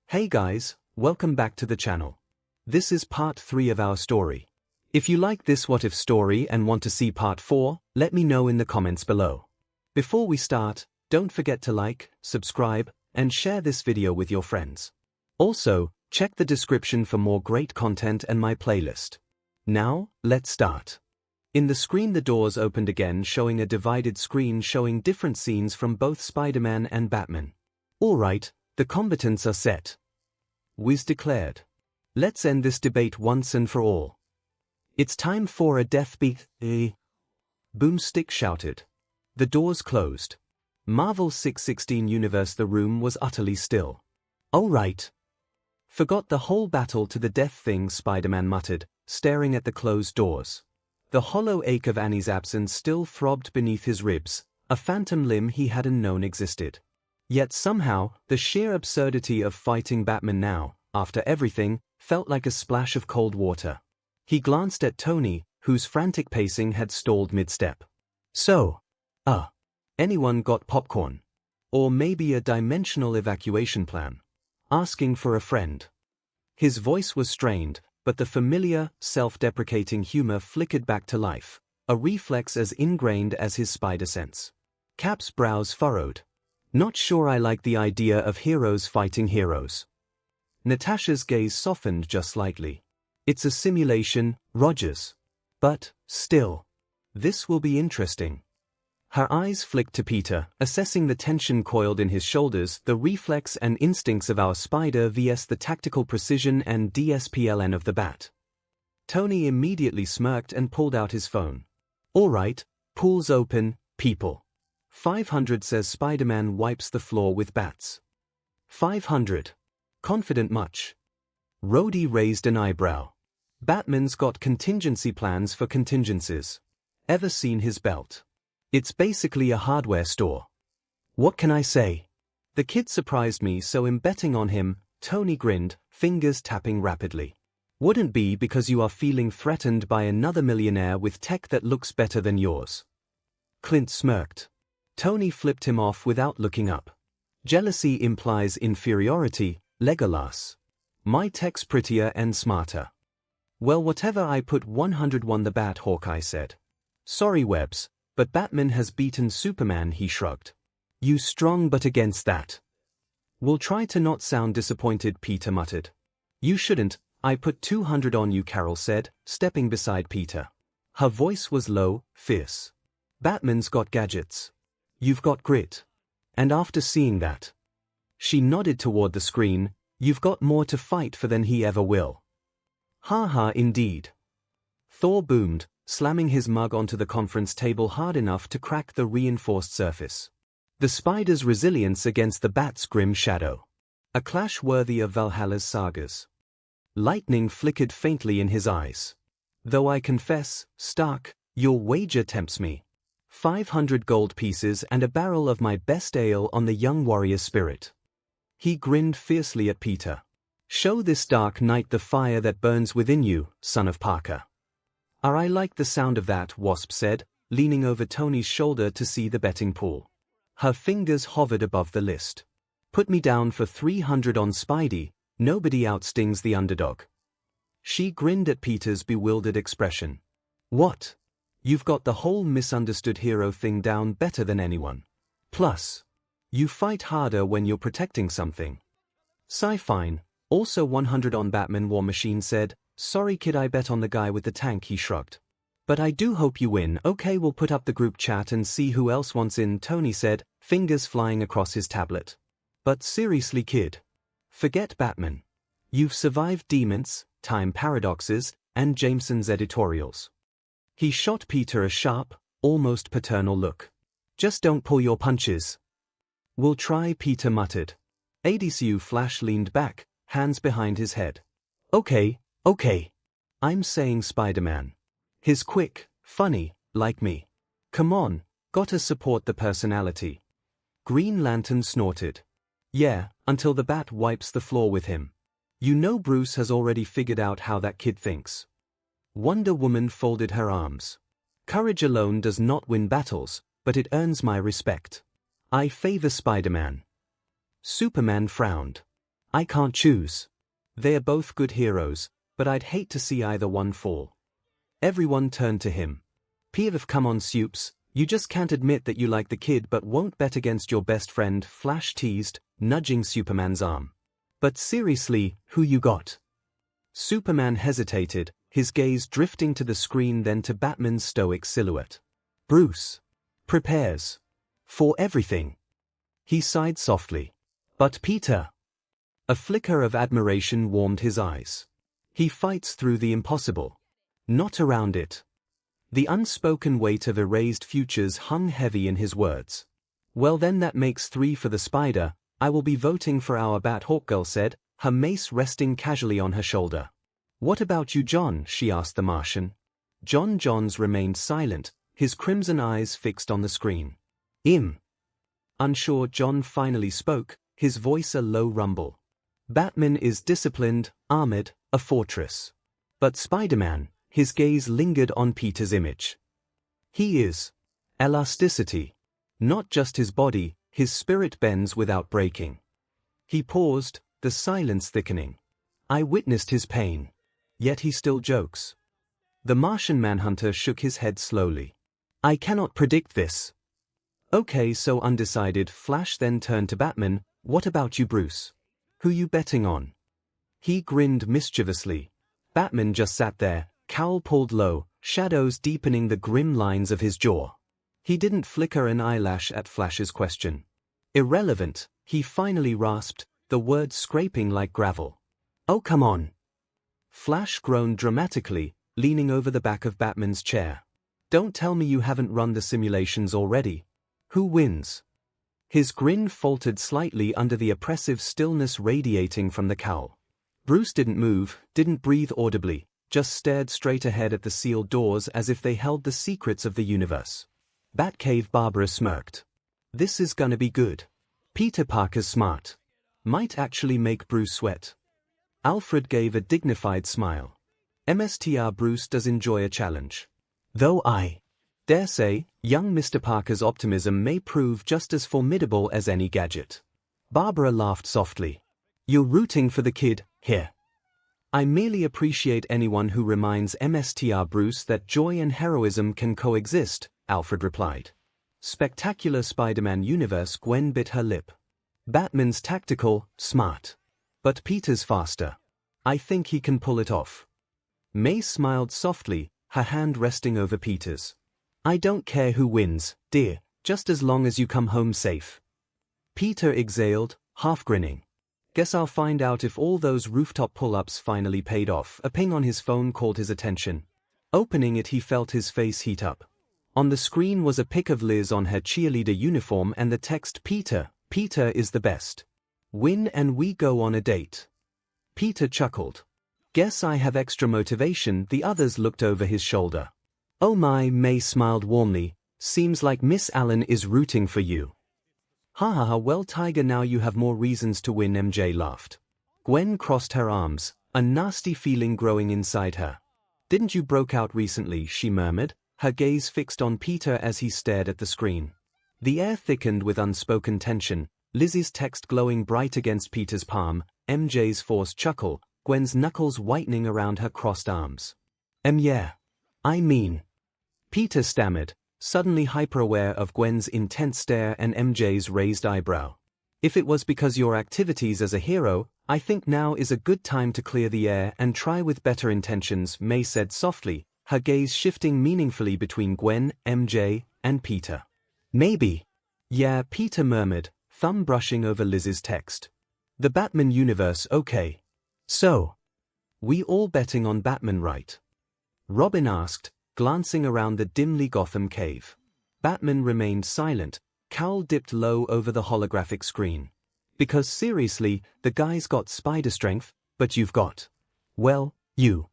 Hey guys, welcome back to the channel. This is part 3 of our story. If you like this what if story and want to see part 4, let me know in the comments below. Before we start, don't forget to like, subscribe, and share this video with your friends. Also, check the description for more great content and my playlist. Now, let's start. In the screen the doors opened again, showing a divided screen showing different scenes from both Spider-Man and Batman. Alright, the combatants are set. Wiz declared. Let's end this debate once and for all. It's time for a death beat. Boomstick shouted. The doors closed. Marvel 616 universe. The room was utterly still. Oh right. Forgot the whole battle to the death thing, Spider-Man muttered, staring at the closed doors. The hollow ache of Annie's absence still throbbed beneath his ribs, a phantom limb he hadn't known existed. Yet somehow, the sheer absurdity of fighting Batman now, after everything, felt like a splash of cold water. He glanced at Tony, whose frantic pacing had stalled mid-step. So, anyone got popcorn? Or maybe a dimensional evacuation plan? Asking for a friend. His voice was strained, but the familiar, self-deprecating humor flickered back to life, a reflex as ingrained as his spider sense. Cap's brows furrowed. Not sure I like the idea of heroes fighting heroes. Natasha's gaze softened just slightly. It's a simulation, Rogers. But, still. This will be interesting. Her eyes flicked to Peter, assessing the tension coiled in his shoulders, the reflex and instincts of our spider vs the tactical precision and DSPLN of the bat. Tony immediately smirked and pulled out his phone. Alright, pool's open, people. 500 says Spider-Man wipes the floor with bats. 500. Confident much? Rhodey raised an eyebrow. Batman's got contingency plans for contingencies. Ever seen his belt? It's basically a hardware store. What can I say? The kid surprised me, so I'm betting on him, Tony grinned, fingers tapping rapidly. Wouldn't be because you are feeling threatened by another millionaire with tech that looks better than yours. Clint smirked. Tony flipped him off without looking up. Jealousy implies inferiority, Legolas. My tech's prettier and smarter. Well, whatever, I put 101 the bat, Hawkeye said. Sorry Webbs, but Batman has beaten Superman, he shrugged. You strong but against that. We'll try to not sound disappointed, Peter muttered. You shouldn't, I put 200 on you, Carol said, stepping beside Peter. Her voice was low, fierce. Batman's got gadgets. You've got grit. And after seeing that, she nodded toward the screen, you've got more to fight for than he ever will. Ha ha, indeed. Thor boomed, slamming his mug onto the conference table hard enough to crack the reinforced surface. The spider's resilience against the bat's grim shadow. A clash worthy of Valhalla's sagas. Lightning flickered faintly in his eyes. Though I confess, Stark, your wager tempts me. 500 gold pieces and a barrel of my best ale on the young warrior spirit. He grinned fiercely at Peter. Show this dark knight the fire that burns within you, son of Parker. I like the sound of that, Wasp said, leaning over Tony's shoulder to see the betting pool. Her fingers hovered above the list. Put me down for 300 on Spidey, nobody outstings the underdog. She grinned at Peter's bewildered expression. What? You've got the whole misunderstood hero thing down better than anyone. Plus, you fight harder when you're protecting something. Fine. Also 100 on Batman, War Machine said. Sorry kid, I bet on the guy with the tank, he shrugged. But I do hope you win. Okay, we'll put up the group chat and see who else wants in, Tony said, fingers flying across his tablet. But seriously kid. Forget Batman. You've survived demons, time paradoxes, and Jameson's editorials. He shot Peter a sharp, almost paternal look. Just don't pull your punches. We'll try, Peter muttered. ADCU Flash leaned back, hands behind his head. Okay. I'm saying Spider-Man. He's quick, funny, like me. Come on, gotta support the personality. Green Lantern snorted. Yeah, until the bat wipes the floor with him. You know Bruce has already figured out how that kid thinks. Wonder Woman folded her arms. Courage alone does not win battles, but it earns my respect. I favor Spider-Man. Superman frowned. I can't choose. They're both good heroes, but I'd hate to see either one fall. Everyone turned to him. 𝐼𝐴𝐵, you just can't admit that you like the kid but won't bet against your best friend, Flash teased, nudging Superman's arm. But seriously, who you got? Superman hesitated, his gaze drifting to the screen then to Batman's stoic silhouette. Bruce prepares for everything. He sighed softly. But Peter. A flicker of admiration warmed his eyes. He fights through the impossible. Not around it. The unspoken weight of erased futures hung heavy in his words. Well then that makes 3 for the Spider. I will be voting for our Bat, Hawkgirl said, her mace resting casually on her shoulder. What about you, John? She asked the Martian. Johns remained silent, his crimson eyes fixed on the screen. Unsure, John finally spoke, his voice a low rumble. Batman is disciplined, armored, a fortress. But Spider-Man, his gaze lingered on Peter's image. He is elasticity. Not just his body, his spirit bends without breaking. He paused, the silence thickening. I witnessed his pain. Yet he still jokes. The Martian Manhunter shook his head slowly. I cannot predict this. Okay, so undecided. Flash then turned to Batman. What about you, Bruce? Who you betting on? He grinned mischievously. Batman just sat there, cowl pulled low, shadows deepening the grim lines of his jaw. He didn't flicker an eyelash at Flash's question. Irrelevant, he finally rasped, the words scraping like gravel. Oh come on. Flash groaned dramatically, leaning over the back of Batman's chair. Don't tell me you haven't run the simulations already. Who wins? His grin faltered slightly under the oppressive stillness radiating from the cowl. Bruce didn't move, didn't breathe audibly, just stared straight ahead at the sealed doors as if they held the secrets of the universe. Batcave Barbara smirked. This is gonna be good. Peter Parker's smart. Might actually make Bruce sweat. Alfred gave a dignified smile. Mr. Bruce does enjoy a challenge. Though I dare say, young Mr. Parker's optimism may prove just as formidable as any gadget. Barbara laughed softly. You're rooting for the kid, here. I merely appreciate anyone who reminds Mr. Bruce that joy and heroism can coexist, Alfred replied. Spectacular Spider-Man universe. Gwen bit her lip. Batman's tactical, smart. But Peter's faster. I think he can pull it off. May smiled softly, her hand resting over Peter's. I don't care who wins, dear, just as long as you come home safe. Peter exhaled, half grinning. Guess I'll find out if all those rooftop pull-ups finally paid off. A ping on his phone called his attention. Opening it, he felt his face heat up. On the screen was a pic of Liz on her cheerleader uniform and the text, Peter is the best. Win and we go on a date. Peter chuckled. Guess I have extra motivation. The others looked over his shoulder. Oh my, May smiled warmly. Seems like Miss Allen is rooting for you. Ha ha ha, well Tiger, now you have more reasons to win. MJ laughed. Gwen crossed her arms, a nasty feeling growing inside her. Didn't you broke out recently? She murmured, her gaze fixed on Peter as he stared at the screen. The air thickened with unspoken tension, Lizzie's text glowing bright against Peter's palm, MJ's forced chuckle, Gwen's knuckles whitening around her crossed arms. Yeah. I mean. Peter stammered, suddenly hyper-aware of Gwen's intense stare and MJ's raised eyebrow. If it was because your activities as a hero, I think now is a good time to clear the air and try with better intentions, May said softly, her gaze shifting meaningfully between Gwen, MJ, and Peter. Maybe. Yeah, Peter murmured, thumb brushing over Liz's text. The Batman universe, okay. So. We all betting on Batman, right? Robin asked, glancing around the dimly Gotham cave. Batman remained silent, cowl dipped low over the holographic screen. Because seriously, the guy's got spider strength, but you've got. Well, you.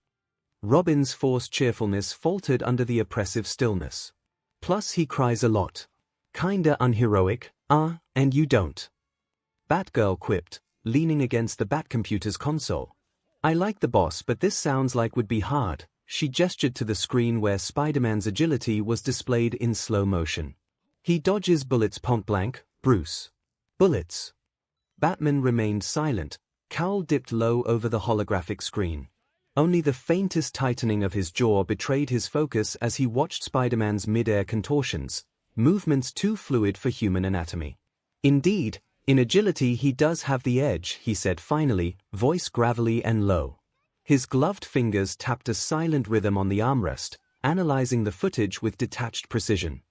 Robin's forced cheerfulness faltered under the oppressive stillness. Plus he cries a lot. Kinda unheroic, and you don't. Batgirl quipped, leaning against the Batcomputer's console. I like the boss, but this sounds like would be hard. She gestured to the screen where Spider-Man's agility was displayed in slow motion. He dodges bullets point blank, Bruce. Bullets. Batman remained silent, cowl dipped low over the holographic screen. Only the faintest tightening of his jaw betrayed his focus as he watched Spider-Man's mid-air contortions, movements too fluid for human anatomy. "Indeed, in agility he does have the edge," he said finally, voice gravelly and low. His gloved fingers tapped a silent rhythm on the armrest, analyzing the footage with detached precision.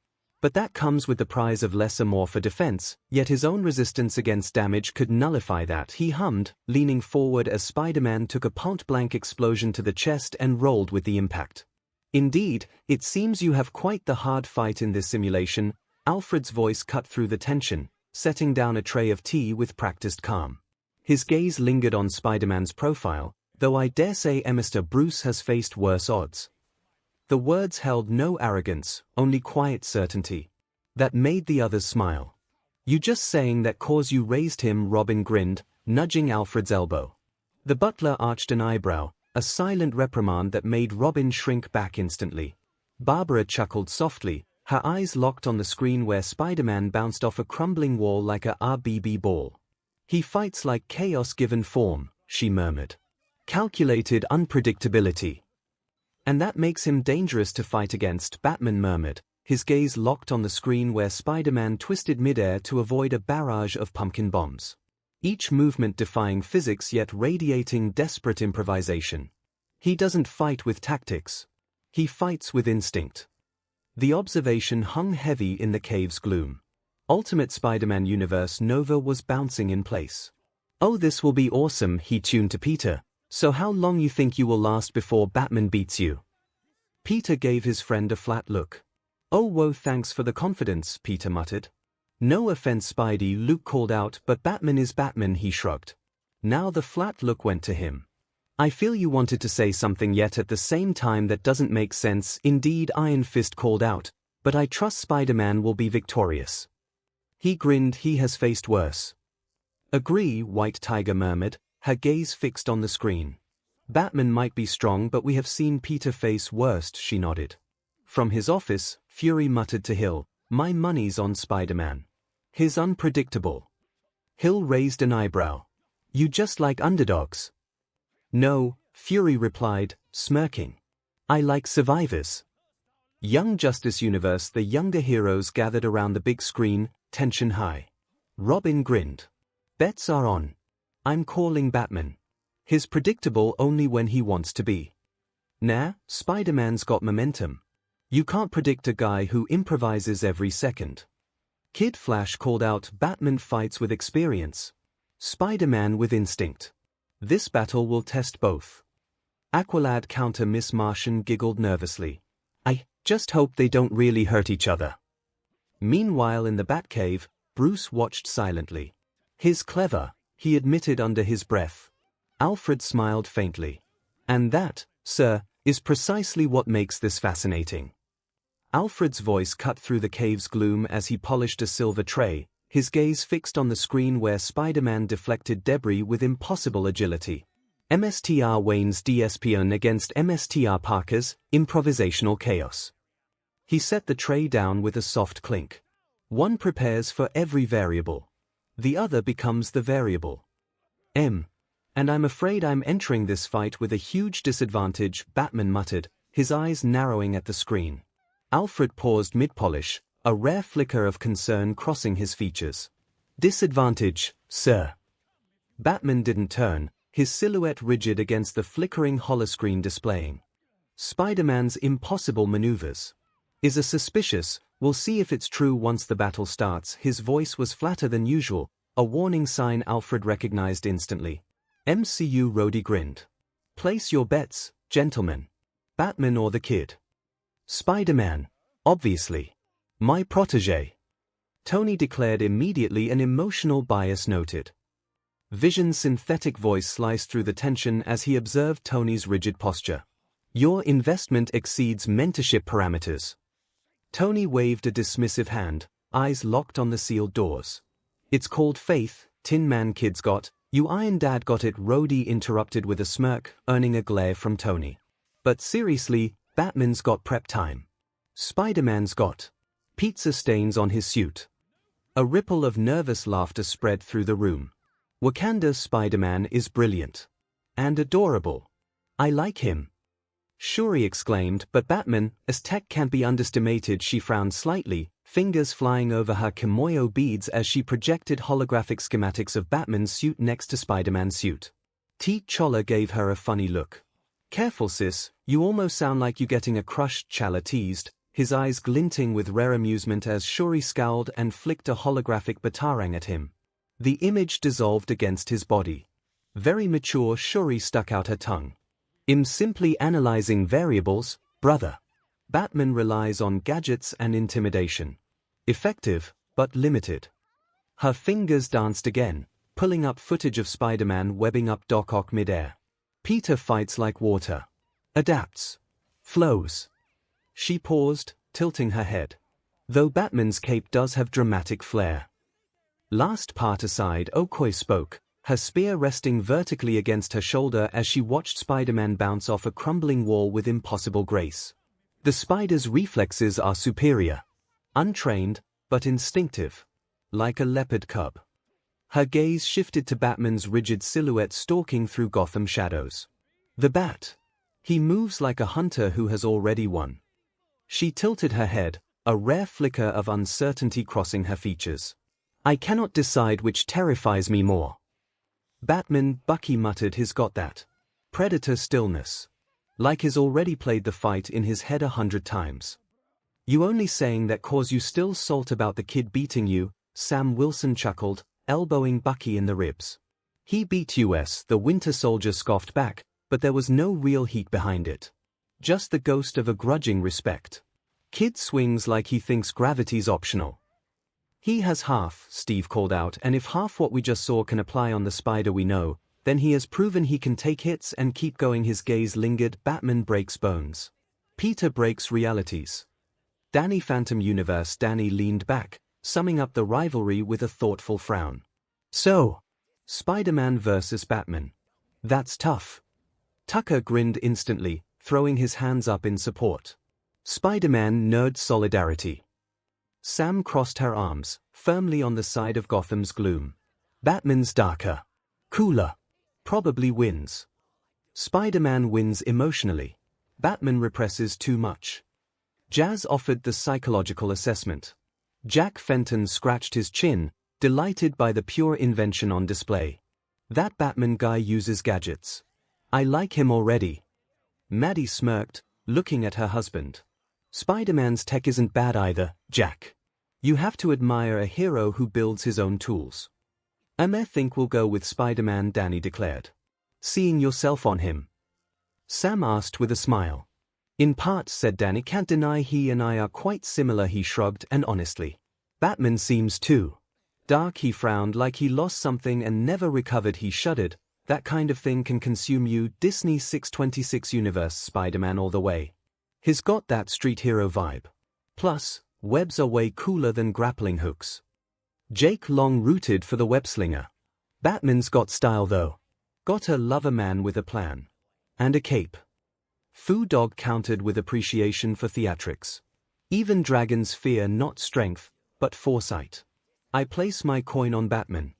But that comes with the prize of lesser more for defense, yet his own resistance against damage could nullify that, he hummed, leaning forward as Spider-Man took a point-blank explosion to the chest and rolled with the impact. "Indeed, it seems you have quite the hard fight in this simulation," Alfred's voice cut through the tension, setting down a tray of tea with practiced calm. His gaze lingered on Spider-Man's profile, "though I dare say Mr. Bruce has faced worse odds." The words held no arrogance, only quiet certainty. That made the others smile. "You just saying that 'cause you raised him," Robin grinned, nudging Alfred's elbow. The butler arched an eyebrow, a silent reprimand that made Robin shrink back instantly. Barbara chuckled softly, her eyes locked on the screen where Spider-Man bounced off a crumbling wall like a RBB ball. "He fights like chaos given form," she murmured. "Calculated unpredictability. And that makes him dangerous to fight against," Batman murmured, his gaze locked on the screen where Spider-Man twisted midair to avoid a barrage of pumpkin bombs. Each movement defying physics yet radiating desperate improvisation. "He doesn't fight with tactics. He fights with instinct." The observation hung heavy in the cave's gloom. Ultimate Spider-Man Universe Nova was bouncing in place. "Oh, this will be awesome," he tuned to Peter. "So how long you think you will last before Batman beats you?" Peter gave his friend a flat look. "Oh whoa, thanks for the confidence," Peter muttered. "No offense Spidey," Luke called out, "but Batman is Batman," he shrugged. Now the flat look went to him. "I feel you wanted to say something yet at the same time that doesn't make sense." "Indeed," Iron Fist called out, "but I trust Spider-Man will be victorious." He grinned. "He has faced worse." "Agree," White Tiger murmured, her gaze fixed on the screen. "Batman might be strong, but we have seen Peter face worse," she nodded. From his office, Fury muttered to Hill, "My money's on Spider-Man. He's unpredictable." Hill raised an eyebrow. "You just like underdogs?" "No," Fury replied, smirking. "I like survivors." Young Justice Universe. The younger heroes gathered around the big screen, tension high. Robin grinned. "Bets are on. I'm calling Batman. He's predictable only when he wants to be." "Nah, Spider-Man's got momentum. You can't predict a guy who improvises every second." Kid Flash called out, "Batman fights with experience. Spider-Man with instinct. This battle will test both." Aqualad counter Miss Martian giggled nervously. "I just hope they don't really hurt each other." Meanwhile in the Batcave, Bruce watched silently. "He's clever," he admitted under his breath. Alfred smiled faintly. "And that, sir, is precisely what makes this fascinating." Alfred's voice cut through the cave's gloom as he polished a silver tray, his gaze fixed on the screen where Spider-Man deflected debris with impossible agility. MSTR Wayne's DSPN against MSTR Parker's improvisational chaos. He set the tray down with a soft clink. One prepares for every variable. The other becomes the variable. And I'm afraid I'm entering this fight with a huge disadvantage," Batman muttered, his eyes narrowing at the screen. Alfred paused mid-polish, a rare flicker of concern crossing his features. "Disadvantage, sir?" Batman didn't turn, his silhouette rigid against the flickering holoscreen displaying. "Spider-Man's impossible maneuvers. Is a suspicious, we'll see if it's true once the battle starts." His voice was flatter than usual, a warning sign Alfred recognized instantly. MCU Rhodey grinned. "Place your bets, gentlemen. Batman or the Kid?" "Spider-Man, obviously. My protégé," Tony declared immediately, an emotional bias noted. Vision's synthetic voice sliced through the tension as he observed Tony's rigid posture. "Your investment exceeds mentorship parameters." Tony waved a dismissive hand, eyes locked on the sealed doors. "It's called faith, Tin Man Kid's got. You Iron Dad got it," Rhodey interrupted with a smirk, earning a glare from Tony. "But seriously, Batman's got prep time. Spider-Man's got pizza stains on his suit." A ripple of nervous laughter spread through the room. Wakanda's Spider-Man is brilliant. And adorable. I like him. Shuri exclaimed, but Batman, as tech can't be underestimated. She frowned slightly, fingers flying over her 𝐒𝐿moyo beads as she projected holographic schematics of Batman's suit next to Spider-Man's suit. 𝐒𝐿moyo gave her a funny look. Careful sis, you almost sound like you getting a crush, T'Challa teased, his eyes glinting with rare amusement as Shuri scowled and flicked a holographic batarang at him. The image dissolved against his body. Very mature. Shuri stuck out her tongue. I'm simply analyzing variables, brother. Batman relies on gadgets and intimidation. Effective, but limited. Her fingers danced again, pulling up footage of Spider-Man webbing up Doc Ock midair. Peter fights like water. Adapts. Flows. She paused, tilting her head. Though Batman's cape does have dramatic flair. Last part aside, 𝐒𝐿moyo spoke, her spear resting vertically against her shoulder as she watched Spider-Man bounce off a crumbling wall with impossible grace. The spider's reflexes are superior. Untrained, but instinctive. Like a leopard cub. Her gaze shifted to Batman's rigid silhouette stalking through Gotham shadows. The Bat. He moves like a hunter who has already won. She tilted her head, a rare flicker of uncertainty crossing her features. I cannot decide which terrifies me more. Batman, Bucky muttered, he's got that Predator stillness. Like he's already played the fight in his head 100 times. You only saying that 'cause you still salt about the kid beating you, Sam Wilson chuckled, elbowing Bucky in the ribs. He beat us, the Winter Soldier scoffed back, but there was no real heat behind it. Just the ghost of a grudging respect. Kid swings like he thinks gravity's optional. He has half, Steve called out, and if half what we just saw can apply on the spider we know, then he has proven he can take hits and keep going. His gaze lingered. Batman breaks bones. Peter breaks realities. Danny Phantom Universe. Danny leaned back, summing up the rivalry with a thoughtful frown. So, Spider-Man versus Batman. That's tough. Tucker grinned instantly, throwing his hands up in support. Spider-Man nerd solidarity. Sam crossed her arms, firmly on the side of Gotham's gloom. Batman's darker. Cooler. Probably wins. Spider-Man wins emotionally. Batman represses too much. Jazz offered the psychological assessment. Jack Fenton scratched his chin, delighted by the pure invention on display. That Batman guy uses gadgets. I like him already. Maddie smirked, looking at her husband. Spider-Man's tech isn't bad either, Jack. You have to admire a hero who builds his own tools. I think we'll go with Spider-Man, Danny declared. Seeing yourself on him? Sam asked with a smile. In part, said Danny, can't deny he and I are quite similar. He shrugged, and honestly. Batman seems too dark. He frowned like he lost something and never recovered. He shuddered. That kind of thing can consume you. Disney 626 universe. Spider-Man all the way. He's got that street hero vibe. Plus, webs are way cooler than grappling hooks. Jake Long rooted for the web-slinger. Batman's got style though. Gotta love a man with a plan. And a cape. Foo Dog countered with appreciation for theatrics. Even dragons fear not strength, but foresight. I place my coin on Batman.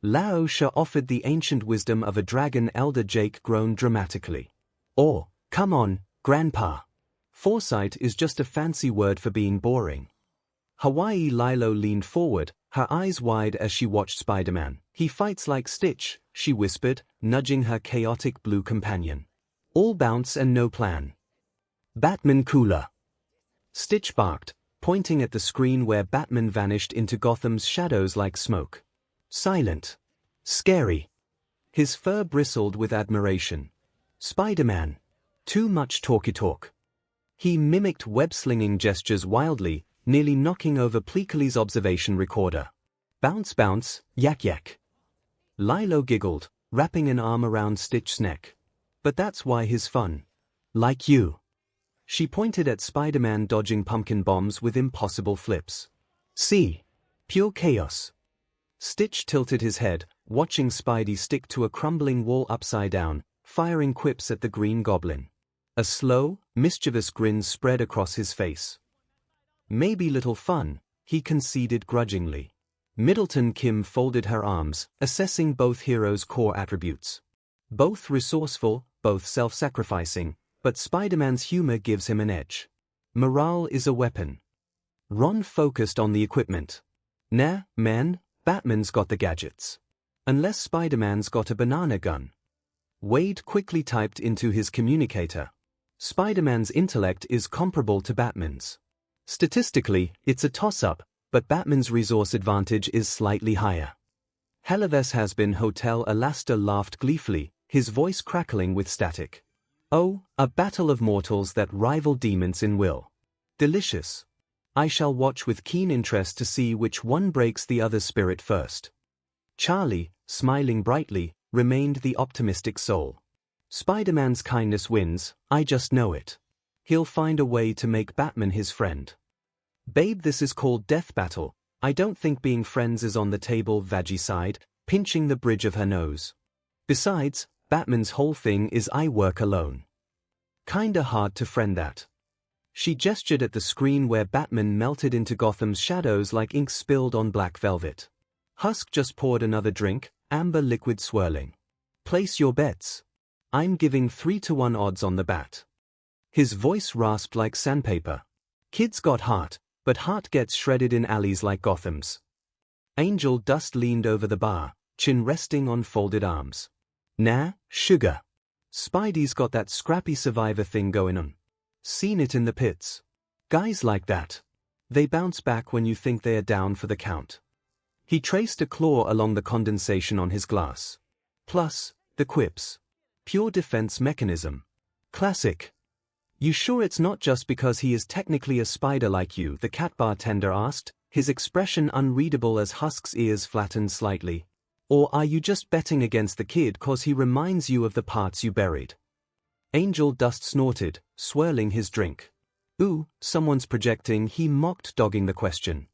Lao Sha offered the ancient wisdom of a dragon. Elder Jake groaned dramatically. Or, come on, Grandpa. Foresight is just a fancy word for being boring. Hawaii Lilo leaned forward, her eyes wide as she watched Spider-Man. He fights like Stitch, she whispered, nudging her chaotic blue companion. All bounce and no plan. Batman cooler. Stitch barked, pointing at the screen where Batman vanished into Gotham's shadows like smoke. Silent. Scary. His fur bristled with admiration. Spider-Man. Too much talky talk. He mimicked web-slinging gestures wildly, nearly knocking over Pleakley's observation recorder. Bounce bounce, yak yak. Lilo giggled, wrapping an arm around Stitch's neck. But that's why he's fun. Like you. She pointed at Spider-Man dodging pumpkin bombs with impossible flips. See? Pure chaos. Stitch tilted his head, watching Spidey stick to a crumbling wall upside down, firing quips at the Green Goblin. A slow, mischievous grin spread across his face. Maybe little fun, he conceded grudgingly. Middleton Kim folded her arms, assessing both heroes' core attributes. Both resourceful, both self-sacrificing, but Spider-Man's humor gives him an edge. Morale is a weapon. Ron focused on the equipment. Nah, man, Batman's got the gadgets. Unless Spider-Man's got a banana gun. Wade quickly typed into his communicator. Spider-Man's intellect is comparable to Batman's. Statistically, it's a toss-up, but Batman's resource advantage is slightly higher. Helaves has been Hotel Alaster laughed gleefully, his voice crackling with static. Oh, a battle of mortals that rival demons in will. Delicious. I shall watch with keen interest to see which one breaks the other's spirit first. Charlie, smiling brightly, remained the optimistic soul. Spider-Man's kindness wins, I just know it. He'll find a way to make Batman his friend. Babe, this is called Death Battle. I don't think being friends is on the table, Vaggie sighed, pinching the bridge of her nose. Besides, Batman's whole thing is I work alone. Kinda hard to friend that. She gestured at the screen where Batman melted into Gotham's shadows like ink spilled on black velvet. Husk just poured another drink, amber liquid swirling. Place your bets. I'm giving 3-to-1 odds on the bat. His voice rasped like sandpaper. Kid's got heart, but heart gets shredded in alleys like Gotham's. Angel Dust leaned over the bar, chin resting on folded arms. Nah, sugar. Spidey's got that scrappy survivor thing going on. Seen it in the pits. Guys like that. They bounce back when you think they are down for the count. He traced a claw along the condensation on his glass. Plus, the quips. Pure defense mechanism. Classic. You sure it's not just because he is technically a spider like you? The cat bartender asked, his expression unreadable as Husk's ears flattened slightly. Or are you just betting against the kid cause he reminds you of the parts you buried? Angel Dust snorted, swirling his drink. Ooh, someone's projecting, he mocked, dogging the question.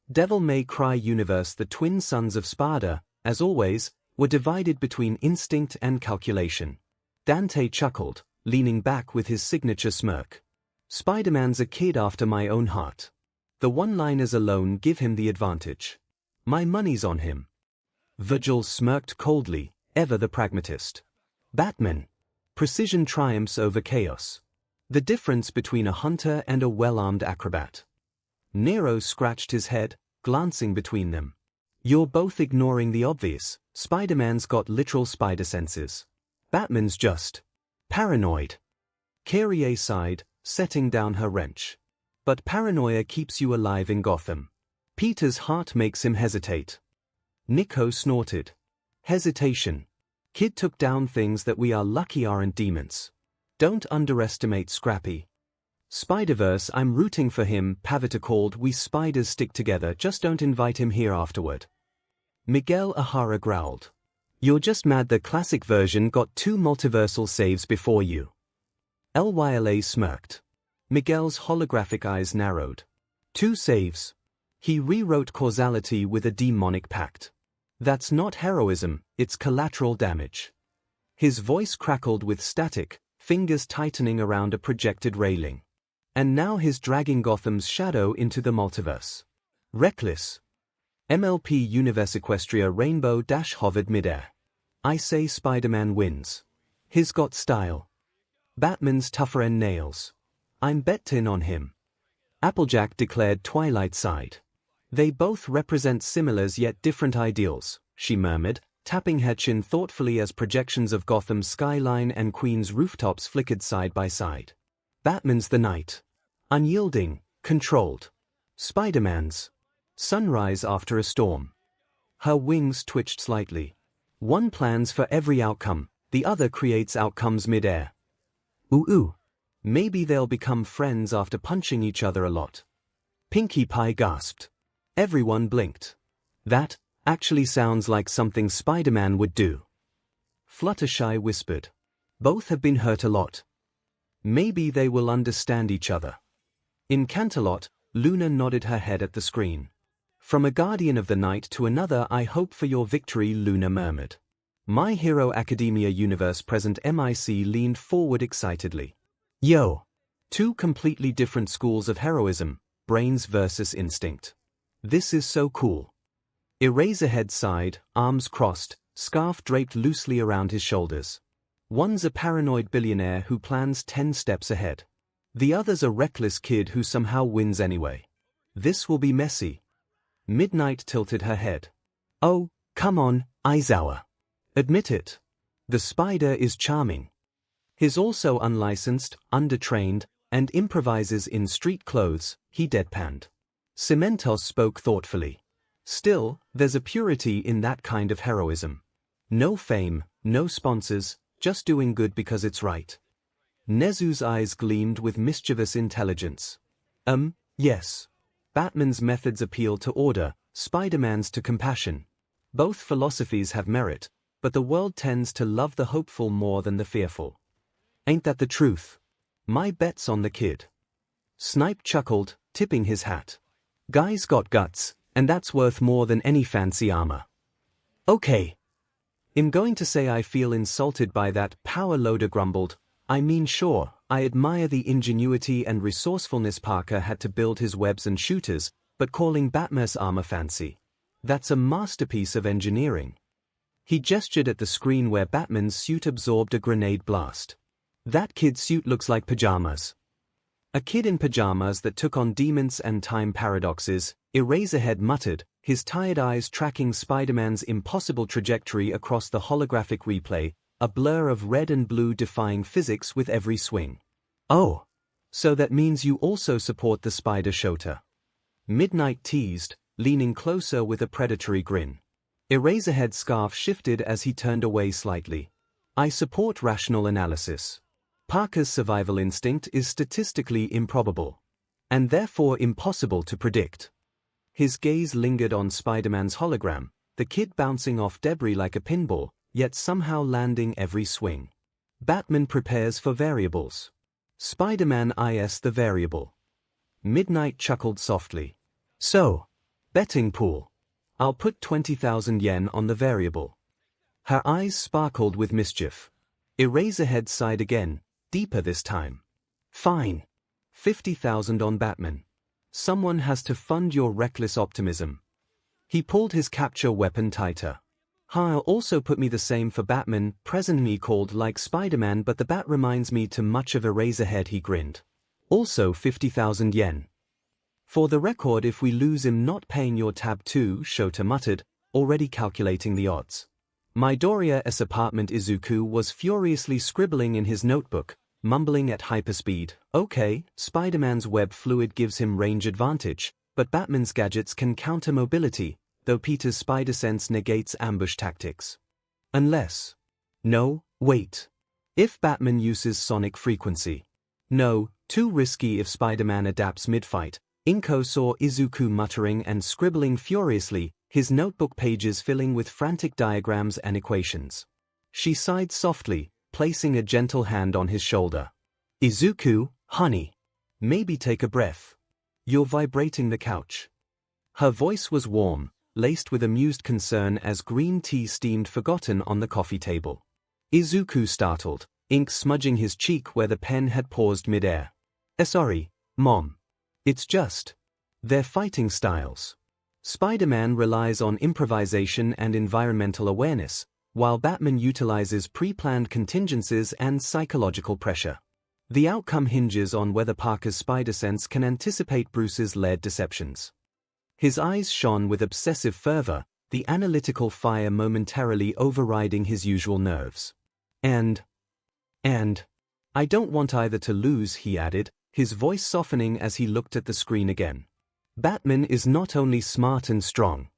Devil May Cry universe. The twin sons of Spada, as always, were divided between instinct and calculation. Dante chuckled, leaning back with his signature smirk. Spider-Man's a kid after my own heart. The one-liners alone give him the advantage. My money's on him. Virgil smirked coldly, ever the pragmatist. Batman. Precision triumphs over chaos. The difference between a hunter and a well-armed acrobat. Nero scratched his head, glancing between them. You're both ignoring the obvious. Spider-Man's got literal spider senses. Batman's just paranoid. Kyrie sighed, setting down her wrench. But paranoia keeps you alive in Gotham. Peter's heart makes him hesitate. Nico snorted. Hesitation. Kid took down things that we are lucky aren't demons. Don't underestimate Scrappy. Spider-Verse, I'm rooting for him, Pavita called. We spiders stick together, just don't invite him here afterward. Miguel O'Hara growled. You're just mad the classic version got 2 multiversal saves before you. Lyla smirked. Miguel's holographic eyes narrowed. 2 saves. He rewrote causality with a demonic pact. That's not heroism, it's collateral damage. His voice crackled with static, fingers tightening around a projected railing. And now he's dragging Gotham's shadow into the multiverse. Reckless. MLP Universe Equestria Rainbow Dash hovered midair. I say Spider-Man wins. He's got style. Batman's tougher and nails. I'm bet in on him. Applejack declared. Twilight sighed. They both represent similars yet different ideals, she murmured, tapping her chin thoughtfully as projections of Gotham's skyline and Queens rooftops flickered side by side. Batman's the night. Unyielding, controlled. Spider-Man's sunrise after a storm. Her wings twitched slightly. One plans for every outcome, the other creates outcomes midair. Ooh. Maybe they'll become friends after punching each other a lot. Pinkie Pie gasped. Everyone blinked. That actually sounds like something Spider-Man would do. Fluttershy whispered. Both have been hurt a lot. Maybe they will understand each other. In Canterlot, Luna nodded her head at the screen. From a guardian of the night to another, I hope for your victory, Luna murmured. My Hero Academia Universe Present MIC leaned forward excitedly. Yo! 2 completely different schools of heroism, brains versus instinct. This is so cool. Eraserhead sighed, arms crossed, scarf draped loosely around his shoulders. One's a paranoid billionaire who plans 10 steps ahead. The other's a reckless kid who somehow wins anyway. This will be messy. Midnight tilted her head. Oh, come on, Aizawa. Admit it. The spider is charming. He's also unlicensed, undertrained, and improvises in street clothes, he deadpanned. Cementos spoke thoughtfully. Still, there's a purity in that kind of heroism. No fame, no sponsors, just doing good because it's right. Nezu's eyes gleamed with mischievous intelligence. Yes. Batman's methods appeal to order, Spider-Man's to compassion. Both philosophies have merit, but the world tends to love the hopeful more than the fearful. Ain't that the truth? My bet's on the kid. Snipe chuckled, tipping his hat. Guy's got guts, and that's worth more than any fancy armor. Okay. I'm going to say I feel insulted by that, Power Loader grumbled. I mean sure, I admire the ingenuity and resourcefulness Parker had to build his webs and shooters, but calling Batman's armor fancy. That's a masterpiece of engineering. He gestured at the screen where Batman's suit absorbed a grenade blast. That kid's suit looks like pajamas. A kid in pajamas that took on demons and time paradoxes, Eraserhead muttered, his tired eyes tracking Spider-Man's impossible trajectory across the holographic replay, a blur of red and blue defying physics with every swing. Oh, so that means you also support the Spider Shota. Midnight teased, leaning closer with a predatory grin. Eraserhead's scarf shifted as he turned away slightly. I support rational analysis. Parker's survival instinct is statistically improbable, and therefore impossible to predict. His gaze lingered on Spider-Man's hologram, the kid bouncing off debris like a pinball, yet somehow landing every swing. Batman prepares for variables. Spider-Man is the variable. Midnight chuckled softly. So, betting pool. I'll put 20,000 yen on the variable. Her eyes sparkled with mischief. Eraserhead sighed again, deeper this time. Fine. 50,000 on Batman. Someone has to fund your reckless optimism. He pulled his capture weapon tighter. I'll also put me the same for Batman, presently called like Spider-Man, but the bat reminds me too much of Eraserhead, he grinned. Also 50,000 yen. For the record, if we lose him, not paying your tab too, Shota muttered, already calculating the odds. Midoriya's apartment Izuku was furiously scribbling in his notebook, mumbling at hyperspeed. Okay, Spider-Man's web fluid gives him range advantage, but Batman's gadgets can counter mobility, though Peter's spider sense negates ambush tactics. Unless... No, wait. If Batman uses sonic frequency. No, too risky if Spider-Man adapts mid-fight. Inko saw Izuku muttering and scribbling furiously, his notebook pages filling with frantic diagrams and equations. She sighed softly, placing a gentle hand on his shoulder. Izuku, honey. Maybe take a breath. You're vibrating the couch. Her voice was warm, laced with amused concern as green tea steamed forgotten on the coffee table. Izuku startled, ink smudging his cheek where the pen had paused midair. Sorry, Mom. It's just... They're fighting styles. Spider-Man relies on improvisation and environmental awareness, while Batman utilizes pre-planned contingencies and psychological pressure. The outcome hinges on whether Parker's spider sense can anticipate Bruce's layered deceptions. His eyes shone with obsessive fervor, the analytical fire momentarily overriding his usual nerves. And I don't want either to lose, he added, his voice softening as he looked at the screen again. Batman is not only smart and strong.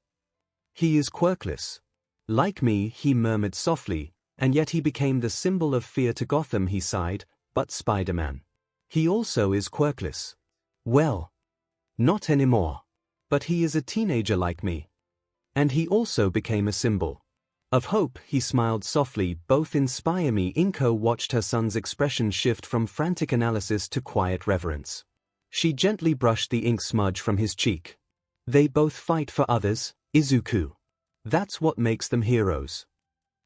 He is quirkless. Like me, he murmured softly, and yet he became the symbol of fear to Gotham, he sighed, but Spider-Man. He also is quirkless. Well, not anymore. But he is a teenager like me. And he also became a symbol of hope, he smiled softly. Both inspire me. Inko watched her son's expression shift from frantic analysis to quiet reverence. She gently brushed the ink smudge from his cheek. They both fight for others, Izuku. That's what makes them heroes.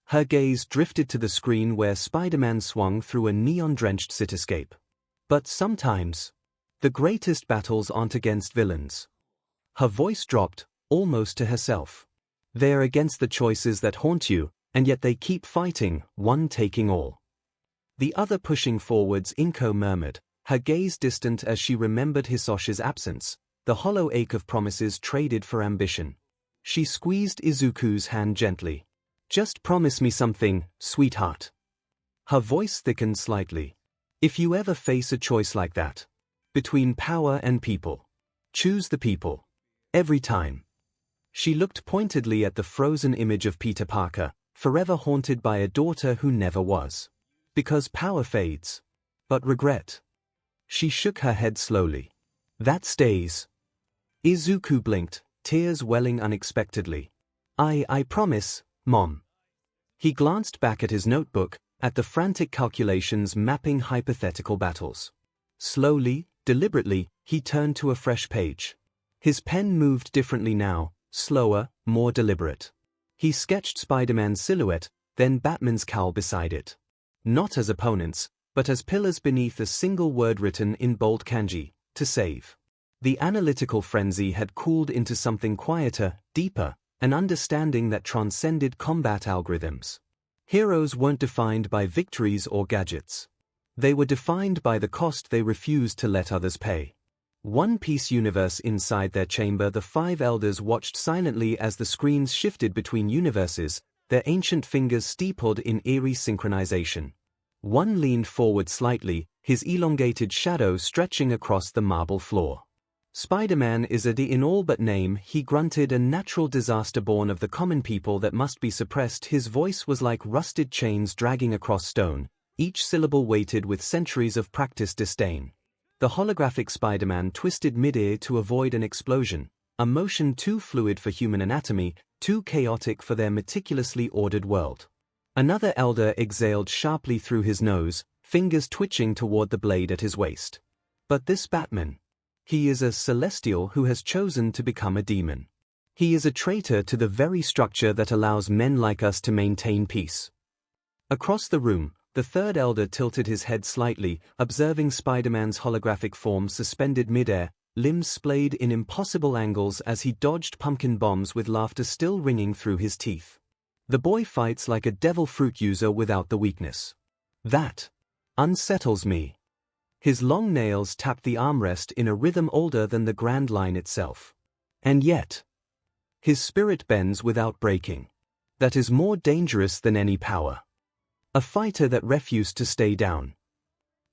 Her gaze drifted to the screen where Spider-Man swung through a neon-drenched cityscape. But sometimes, the greatest battles aren't against villains. Her voice dropped, almost to herself. They're against the choices that haunt you, and yet they keep fighting, one taking all. The other pushing forwards, 𝐒𝐿 murmured, her gaze distant as she remembered Hisosh's absence, the hollow ache of promises traded for ambition. She squeezed Izuku's hand gently. Just promise me something, sweetheart. Her voice thickened slightly. If you ever face a choice like that, between power and people, choose the people. Every time. She looked pointedly at the frozen image of Peter Parker, forever haunted by a daughter who never was. Because power fades. But regret. She shook her head slowly. That stays. Izuku blinked, tears welling unexpectedly. I promise, Mom. He glanced back at his notebook, at the frantic calculations mapping hypothetical battles. Slowly, deliberately, he turned to a fresh page. His pen moved differently now, slower, more deliberate. He sketched Spider-Man's silhouette, then Batman's cowl beside it. Not as opponents, but as pillars beneath a single word written in bold kanji, to save. The analytical frenzy had cooled into something quieter, deeper, an understanding that transcended combat algorithms. Heroes weren't defined by victories or gadgets. They were defined by the cost they refused to let others pay. One Piece universe inside their chamber, the five elders watched silently as the screens shifted between universes, their ancient fingers steepled in eerie synchronization. One leaned forward slightly, his elongated shadow stretching across the marble floor. Spider-Man is a D in all but name, he grunted, a natural disaster born of the common people that must be suppressed. His voice was like rusted chains dragging across stone, each syllable weighted with centuries of practiced disdain. The holographic Spider-Man twisted mid-air to avoid an explosion, a motion too fluid for human anatomy, too chaotic for their meticulously ordered world. Another elder exhaled sharply through his nose, fingers twitching toward the blade at his waist. But this Batman. He is a celestial who has chosen to become a demon. He is a traitor to the very structure that allows men like us to maintain peace. Across the room, the third elder tilted his head slightly, observing Spider-Man's holographic form suspended midair, limbs splayed in impossible angles as he dodged pumpkin bombs with laughter still ringing through his teeth. The boy fights like a devil fruit user without the weakness. That unsettles me. His long nails tapped the armrest in a rhythm older than the Grand Line itself. And yet, his spirit bends without breaking. That is more dangerous than any power. A fighter that refused to stay down.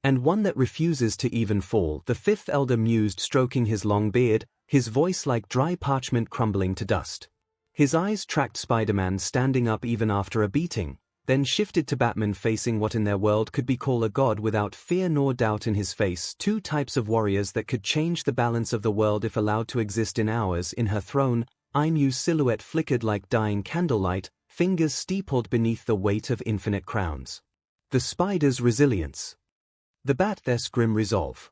And one that refuses to even fall, the fifth elder mused, stroking his long beard, his voice like dry parchment crumbling to dust. His eyes tracked Spider-Man standing up even after a beating, then shifted to Batman facing what in their world could be called a god without fear nor doubt in his face, two types of warriors that could change the balance of the world if allowed to exist in ours. In her throne, 𝐼𝐻𝑢's silhouette flickered like dying candlelight, fingers steepled beneath the weight of infinite crowns. The spider's resilience. The bat, their grim resolve.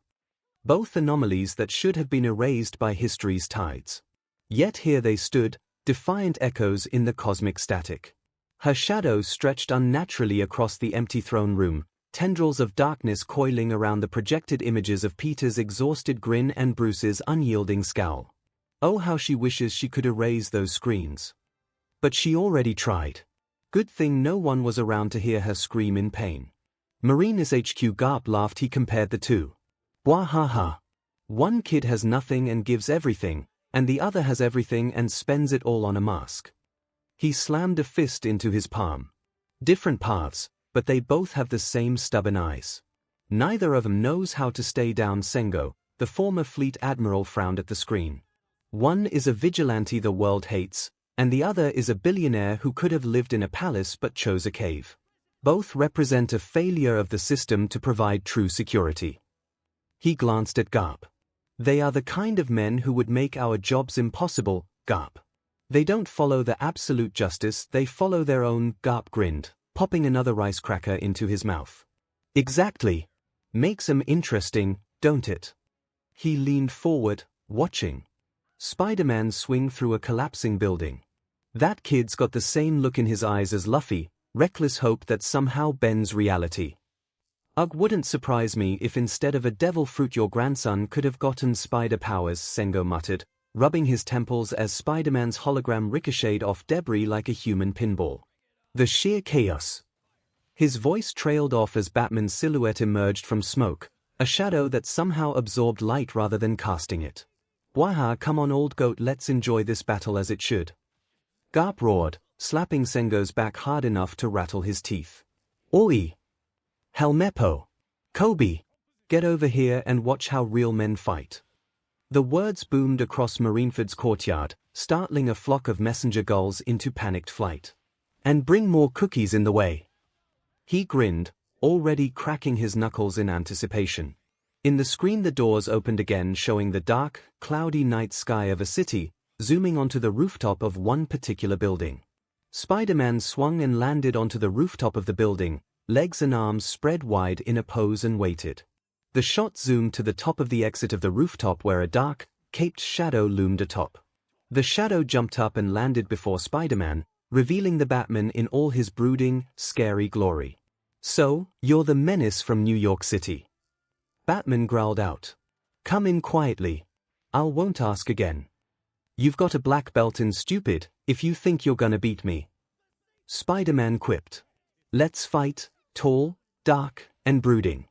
Both anomalies that should have been erased by history's tides. Yet here they stood, defiant echoes in the cosmic static. Her shadow stretched unnaturally across the empty throne room, tendrils of darkness coiling around the projected images of Peter's exhausted grin and Bruce's unyielding scowl. Oh, how she wishes she could erase those screens. But she already tried. Good thing no one was around to hear her scream in pain. Marina's HQ Garp laughed. He compared the two. Wahaha. One kid has nothing and gives everything, and the other has everything and spends it all on a mask. He slammed a fist into his palm. Different paths, but they both have the same stubborn eyes. Neither of them knows how to stay down. Sengo, the former fleet admiral, frowned at the screen. One is a vigilante the world hates, and the other is a billionaire who could have lived in a palace but chose a cave. Both represent a failure of the system to provide true security. He glanced at Garp. They are the kind of men who would make our jobs impossible, Garp. They don't follow the absolute justice, they follow their own. Garp grinned, popping another rice cracker into his mouth. Exactly. Makes 'em interesting, don't it? He leaned forward, watching Spider-Man swing through a collapsing building. That kid's got the same look in his eyes as Luffy, reckless hope that somehow bends reality. Ugh, wouldn't surprise me if instead of a devil fruit your grandson could have gotten spider powers, Sengo muttered, rubbing his temples as Spider-Man's hologram ricocheted off debris like a human pinball. The sheer chaos. His voice trailed off as Batman's silhouette emerged from smoke, a shadow that somehow absorbed light rather than casting it. "Waha, come on old goat, let's enjoy this battle as it should." Garp roared, slapping Sengo's back hard enough to rattle his teeth. "Oi! Helmeppo! Kobe! Get over here and watch how real men fight." The words boomed across Marineford's courtyard, startling a flock of messenger gulls into panicked flight. "And bring more cookies in the way." He grinned, already cracking his knuckles in anticipation. In the screen the doors opened again, showing the dark, cloudy night sky of a city, zooming onto the rooftop of one particular building. Spider-Man swung and landed onto the rooftop of the building, legs and arms spread wide in a pose, and waited. The shot zoomed to the top of the exit of the rooftop where a dark, caped shadow loomed atop. The shadow jumped up and landed before Spider-Man, revealing the Batman in all his brooding, scary glory. "So, you're the menace from New York City." Batman growled out. "Come in quietly. I won't ask again. You've got a black belt in stupid, if you think you're gonna beat me." Spider-Man quipped. "Let's fight, tall, dark, and brooding.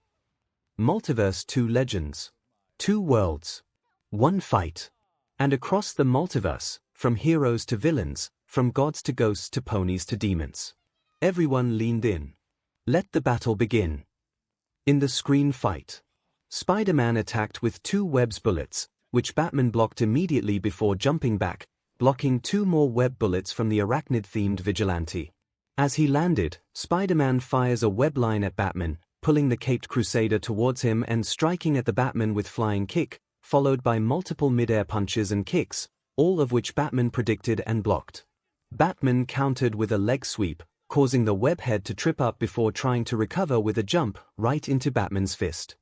Multiverse, two legends. Two worlds. One fight. And across the multiverse, from heroes to villains, from gods to ghosts to ponies to demons." Everyone leaned in. "Let the battle begin." In the screen fight, Spider-Man attacked with two web's bullets, which Batman blocked immediately before jumping back, blocking two more web bullets from the arachnid-themed vigilante. As he landed, Spider-Man fires a web line at Batman, pulling the caped crusader towards him and striking at the Batman with flying kick, followed by multiple mid-air punches and kicks, all of which Batman predicted and blocked. Batman countered with a leg sweep, causing the web head to trip up before trying to recover with a jump right into Batman's fist.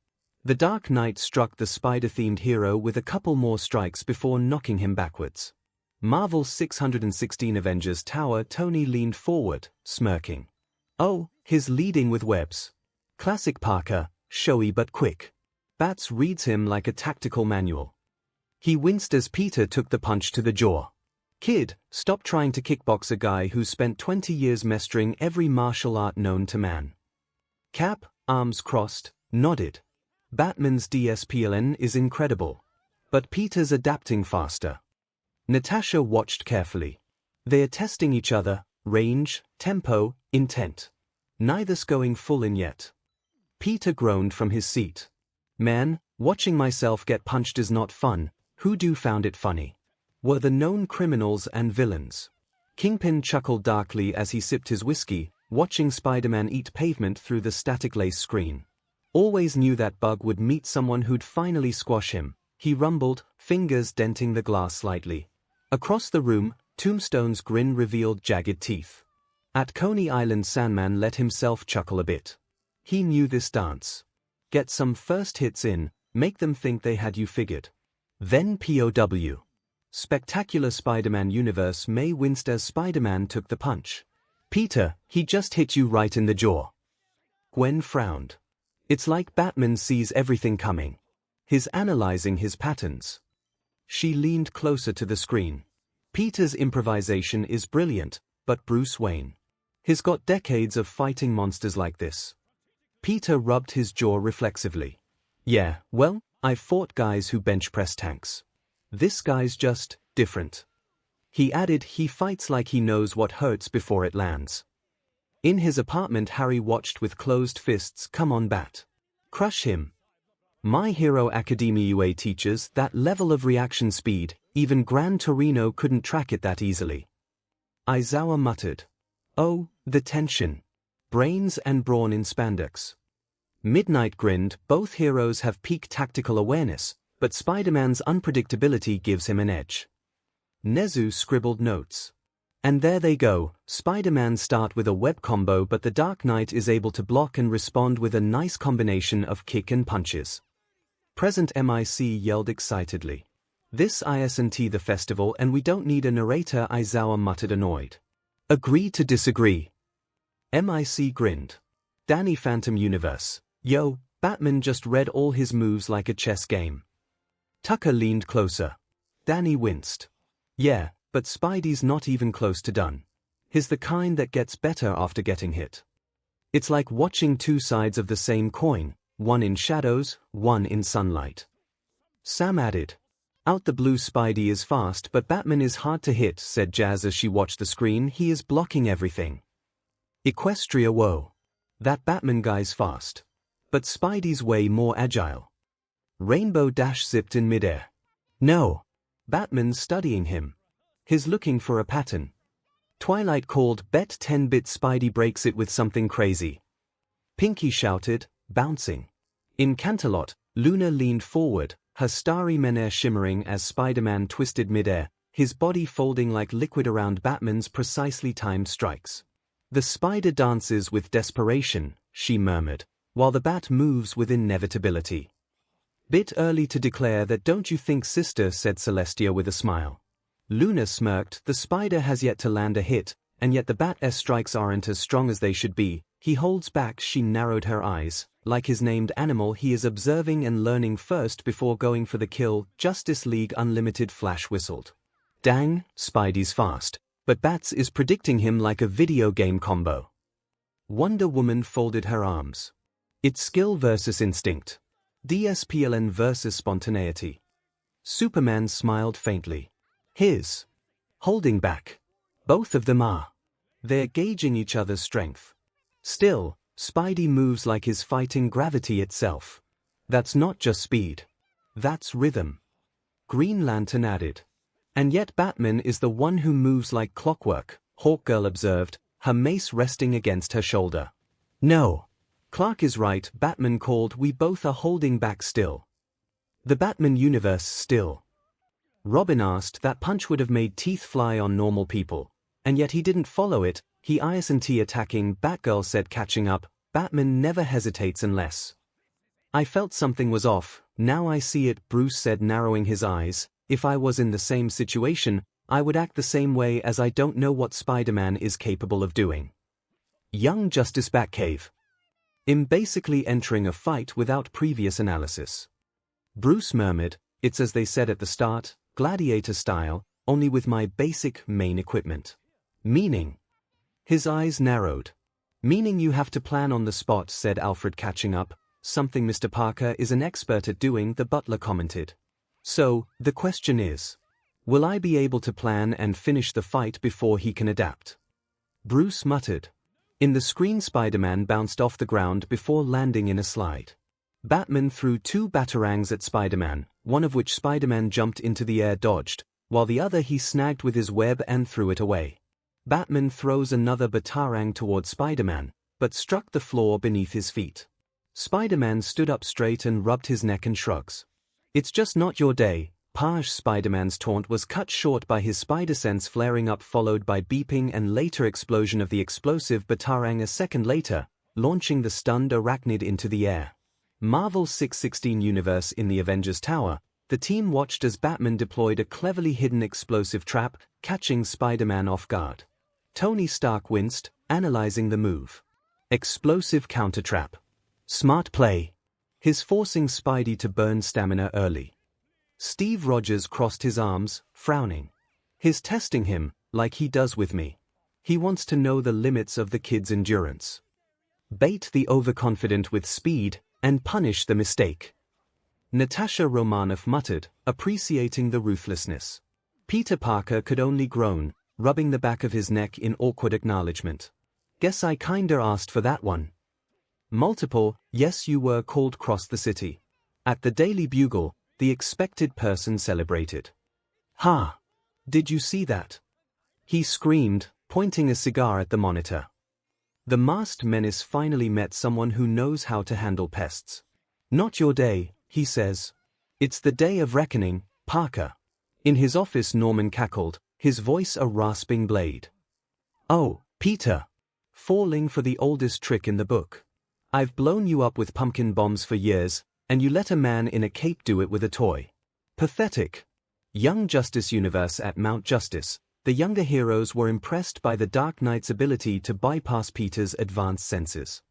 The Dark Knight struck the spider-themed hero with a couple more strikes before knocking him backwards. Marvel's 616 Avengers Tower. Tony leaned forward, smirking. "Oh, he's leading with webs. Classic Parker, showy but quick. Bats reads him like a tactical manual." He winced as Peter took the punch to the jaw. "Kid, stop trying to kickbox a guy who spent 20 years mastering every martial art known to man." Cap, arms crossed, nodded. "Batman's DSPLN is incredible. But Peter's adapting faster." Natasha watched carefully. They're testing each other, range, tempo, intent. Neither's going full in yet. Peter groaned from his seat. "Man, watching myself get punched is not fun. Who do found it funny? Were the known criminals and villains." Kingpin chuckled darkly as he sipped his whiskey, watching Spider-Man eat pavement through the static lace screen. "Always knew that bug would meet someone who'd finally squash him," he rumbled, fingers denting the glass slightly. Across the room, Tombstone's grin revealed jagged teeth. At Coney Island, Sandman let himself chuckle a bit. He knew this dance. Get some first hits in, make them think they had you figured. Then POW. Spectacular Spider-Man universe. May winced as Spider-Man took the punch. "Peter, he just hit you right in the jaw." Gwen frowned. "It's like Batman sees everything coming. He's analyzing his patterns." She leaned closer to the screen. "Peter's improvisation is brilliant, but Bruce Wayne. He's got decades of fighting monsters like this." Peter rubbed his jaw reflexively. "Yeah, well, I've fought guys who bench press tanks. This guy's just different." He added he fights like he knows what hurts before it lands. In his apartment, Harry watched with closed fists. "Come on, Bat. Crush him." My Hero Academia UA teaches that level of reaction speed, even Gran Torino couldn't track it that easily. Aizawa muttered. "Oh, the tension. Brains and brawn in spandex." Midnight grinned. "Both heroes have peak tactical awareness, but Spider-Man's unpredictability gives him an edge." Nezu scribbled notes. "And there they go, Spider-Man start with a web combo, but the Dark Knight is able to block and respond with a nice combination of kick and punches." Present MIC yelled excitedly. "This isn't the festival and we don't need a narrator," Aizawa muttered annoyed. "Agree to disagree." MIC grinned. "Danny Phantom Universe. Yo, Batman just read all his moves like a chess game." Tucker leaned closer. Danny winced. Yeah, but Spidey's not even close to done. He's the kind that gets better after getting hit. It's like watching two sides of the same coin, one in shadows, one in sunlight. Sam added. Out the blue, Spidey is fast but Batman is hard to hit, said Jazz as she watched the screen. He is blocking everything. Equestria, whoa. That Batman guy's fast. But Spidey's way more agile. Rainbow Dash zipped in midair. No. Batman's studying him. He's looking for a pattern. Twilight called, bet 10-bit Spidey breaks it with something crazy. Pinky shouted, bouncing. In Canterlot, Luna leaned forward, her starry menere shimmering as Spider-Man twisted midair, his body folding like liquid around Batman's precisely timed strikes. The spider dances with desperation, she murmured, while the bat moves with inevitability. Bit early to declare that, don't you think, sister, said Celestia with a smile. Luna smirked. The spider has yet to land a hit, and yet the bat's strikes aren't as strong as they should be. He holds back. She narrowed her eyes. Like his named animal, he is observing and learning first before going for the kill. Justice League Unlimited Flash whistled. Dang, Spidey's fast, but Bats is predicting him like a video game combo. Wonder Woman folded her arms. It's skill versus instinct. DSPLN versus spontaneity. Superman smiled faintly. His. Holding back. Both of them are. They're gauging each other's strength. Still, Spidey moves like he's fighting gravity itself. That's not just speed. That's rhythm. Green Lantern added. And yet Batman is the one who moves like clockwork, Hawkgirl observed, her mace resting against her shoulder. No. Clark is right, Batman called. We both are holding back still. The Batman universe still. Robin asked. That punch would have made teeth fly on normal people. And yet he didn't follow it. He isn't attacking, Batgirl said, catching up. Batman never hesitates unless. I felt something was off. Now I see it, Bruce said, narrowing his eyes. If I was in the same situation, I would act the same way, as I don't know what Spider-Man is capable of doing. Young Justice Batcave. I'm basically entering a fight without previous analysis. Bruce murmured, it's as they said at the start, gladiator style, only with my basic main equipment. Meaning? His eyes narrowed. Meaning you have to plan on the spot, said Alfred, catching up. Something Mr. Parker is an expert at doing, the butler commented. So, the question is, will I be able to plan and finish the fight before he can adapt? Bruce muttered. In the screen, Spider-Man bounced off the ground before landing in a slide. Batman threw two batarangs at Spider-Man, one of which Spider-Man jumped into the air, dodged, while the other he snagged with his web and threw it away. Batman throws another batarang toward Spider-Man, but struck the floor beneath his feet. Spider-Man stood up straight and rubbed his neck and shrugs. It's just not your day, Page. Spider-Man's taunt was cut short by his spider sense flaring up, followed by beeping and later explosion of the explosive batarang a second later, launching the stunned arachnid into the air. Marvel 616 universe. In the Avengers Tower, the team watched as Batman deployed a cleverly hidden explosive trap, catching Spider-Man off guard. Tony Stark winced, analyzing the move. Explosive counter trap. Smart play. He's forcing Spidey to burn stamina early. Steve Rogers crossed his arms, frowning. He's testing him, like he does with me. He wants to know the limits of the kid's endurance. Bait the overconfident with speed, and punish the mistake. Natasha Romanoff muttered, appreciating the ruthlessness. Peter Parker could only groan, rubbing the back of his neck in awkward acknowledgement. Guess I kinda asked for that one. Multiple, yes you were, called across the city. At the Daily Bugle, the expected person celebrated. Ha! Did you see that? He screamed, pointing a cigar at the monitor. The masked menace finally met someone who knows how to handle pests. Not your day, he says. It's the day of reckoning, Parker. In his office, Norman cackled, his voice a rasping blade. Oh, Peter. Falling for the oldest trick in the book. I've blown you up with pumpkin bombs for years, and you let a man in a cape do it with a toy. Pathetic. Young Justice universe. At Mount Justice, the younger heroes were impressed by the Dark Knight's ability to bypass Peter's advanced senses.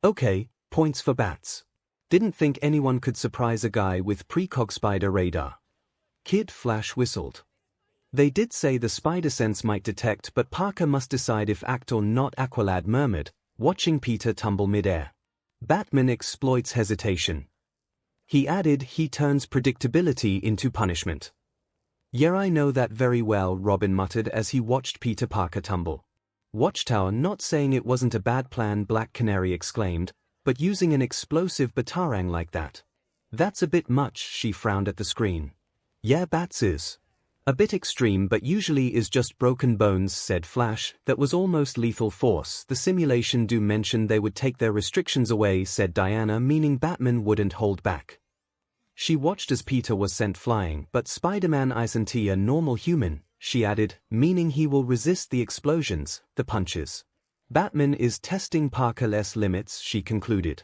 Okay, points for Bats. Didn't think anyone could surprise a guy with precog spider radar. Kid Flash whistled. They did say the spider sense might detect, but Parker must decide if act or not. Aqualad murmured, watching Peter tumble midair. Batman exploits hesitation. He added, he turns predictability into punishment. Yeah, I know that very well, Robin muttered as he watched Peter Parker tumble. Watchtower, not saying it wasn't a bad plan, Black Canary exclaimed, but using an explosive batarang like that. That's a bit much, she frowned at the screen. Yeah, Bats is. A bit extreme, but usually is just broken bones, said Flash. That was almost lethal force. The simulation do mention they would take their restrictions away, said Diana, meaning Batman wouldn't hold back. She watched as Peter was sent flying, but Spider-Man isn't a normal human, she added, meaning he will resist the explosions, the punches. Batman is testing Parker's limits, she concluded.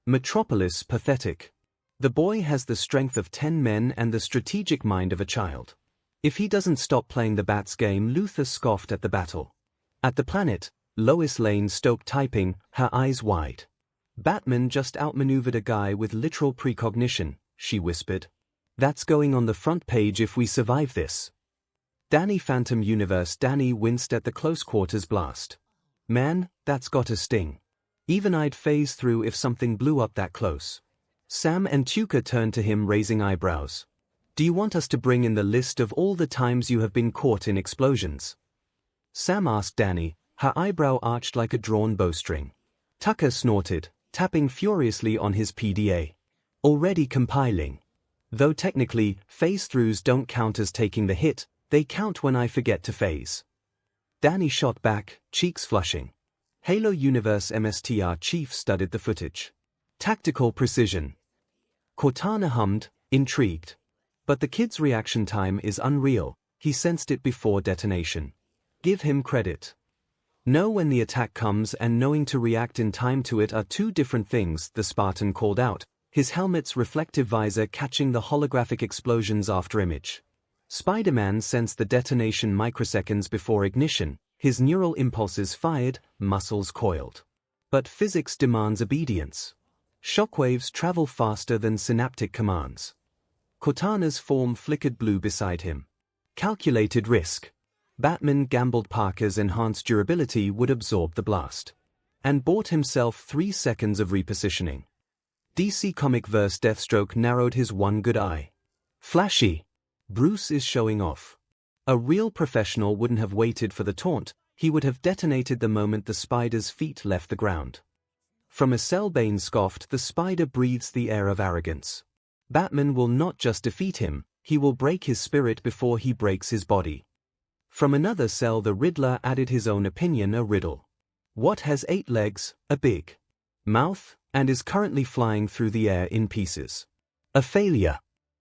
Metropolis pathetic. The boy has the strength of 10 men and the strategic mind of a child. If he doesn't stop playing the Bats game, Luthor scoffed at the battle. At the planet, Lois Lane stopped typing, her eyes wide. Batman just outmaneuvered a guy with literal precognition, she whispered. That's going on the front page if we survive this. Danny Phantom Universe. Danny winced at the close quarters blast. Man, that's got a sting. Even I'd phase through if something blew up that close. Sam and Tuca turned to him, raising eyebrows. Do you want us to bring in the list of all the times you have been caught in explosions? Sam asked Danny, her eyebrow arched like a drawn bowstring. Tucker snorted, tapping furiously on his PDA. Already compiling. Though technically, phase-throughs don't count as taking the hit, they count when I forget to phase. Danny shot back, cheeks flushing. Halo Universe MSTR Chief studied the footage. Tactical precision. Cortana hummed, intrigued. But the kid's reaction time is unreal, he sensed it before detonation. Give him credit. Know when the attack comes and knowing to react in time to it are two different things, the Spartan called out, his helmet's reflective visor catching the holographic explosions after image. Spider-Man sensed the detonation microseconds before ignition, his neural impulses fired, muscles coiled. But physics demands obedience. Shockwaves travel faster than synaptic commands. Cortana's form flickered blue beside him. Calculated risk. Batman gambled Parker's enhanced durability would absorb the blast. And bought himself 3 seconds of repositioning. DC Comic Verse Deathstroke narrowed his one good eye. Flashy. Bruce is showing off. A real professional wouldn't have waited for the taunt, he would have detonated the moment the spider's feet left the ground. From a cell, Bane scoffed, the spider breathes the air of arrogance. Batman will not just defeat him, he will break his spirit before he breaks his body. From another cell, the Riddler added his own opinion, a riddle. What has 8 legs, a big mouth, and is currently flying through the air in pieces? A failure.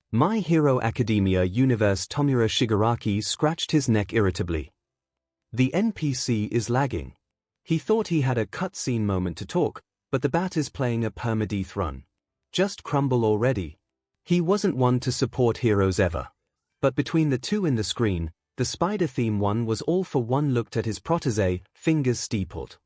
My Hero Academia Universe. Tomura Shigaraki scratched his neck irritably. The NPC is lagging. He thought he had a cutscene moment to talk, but the Bat is playing a permadeath run. Just crumble already. He wasn't one to support heroes ever. But between the two in the screen, the spider theme one was all for one. Looked at his protege, fingers steepled.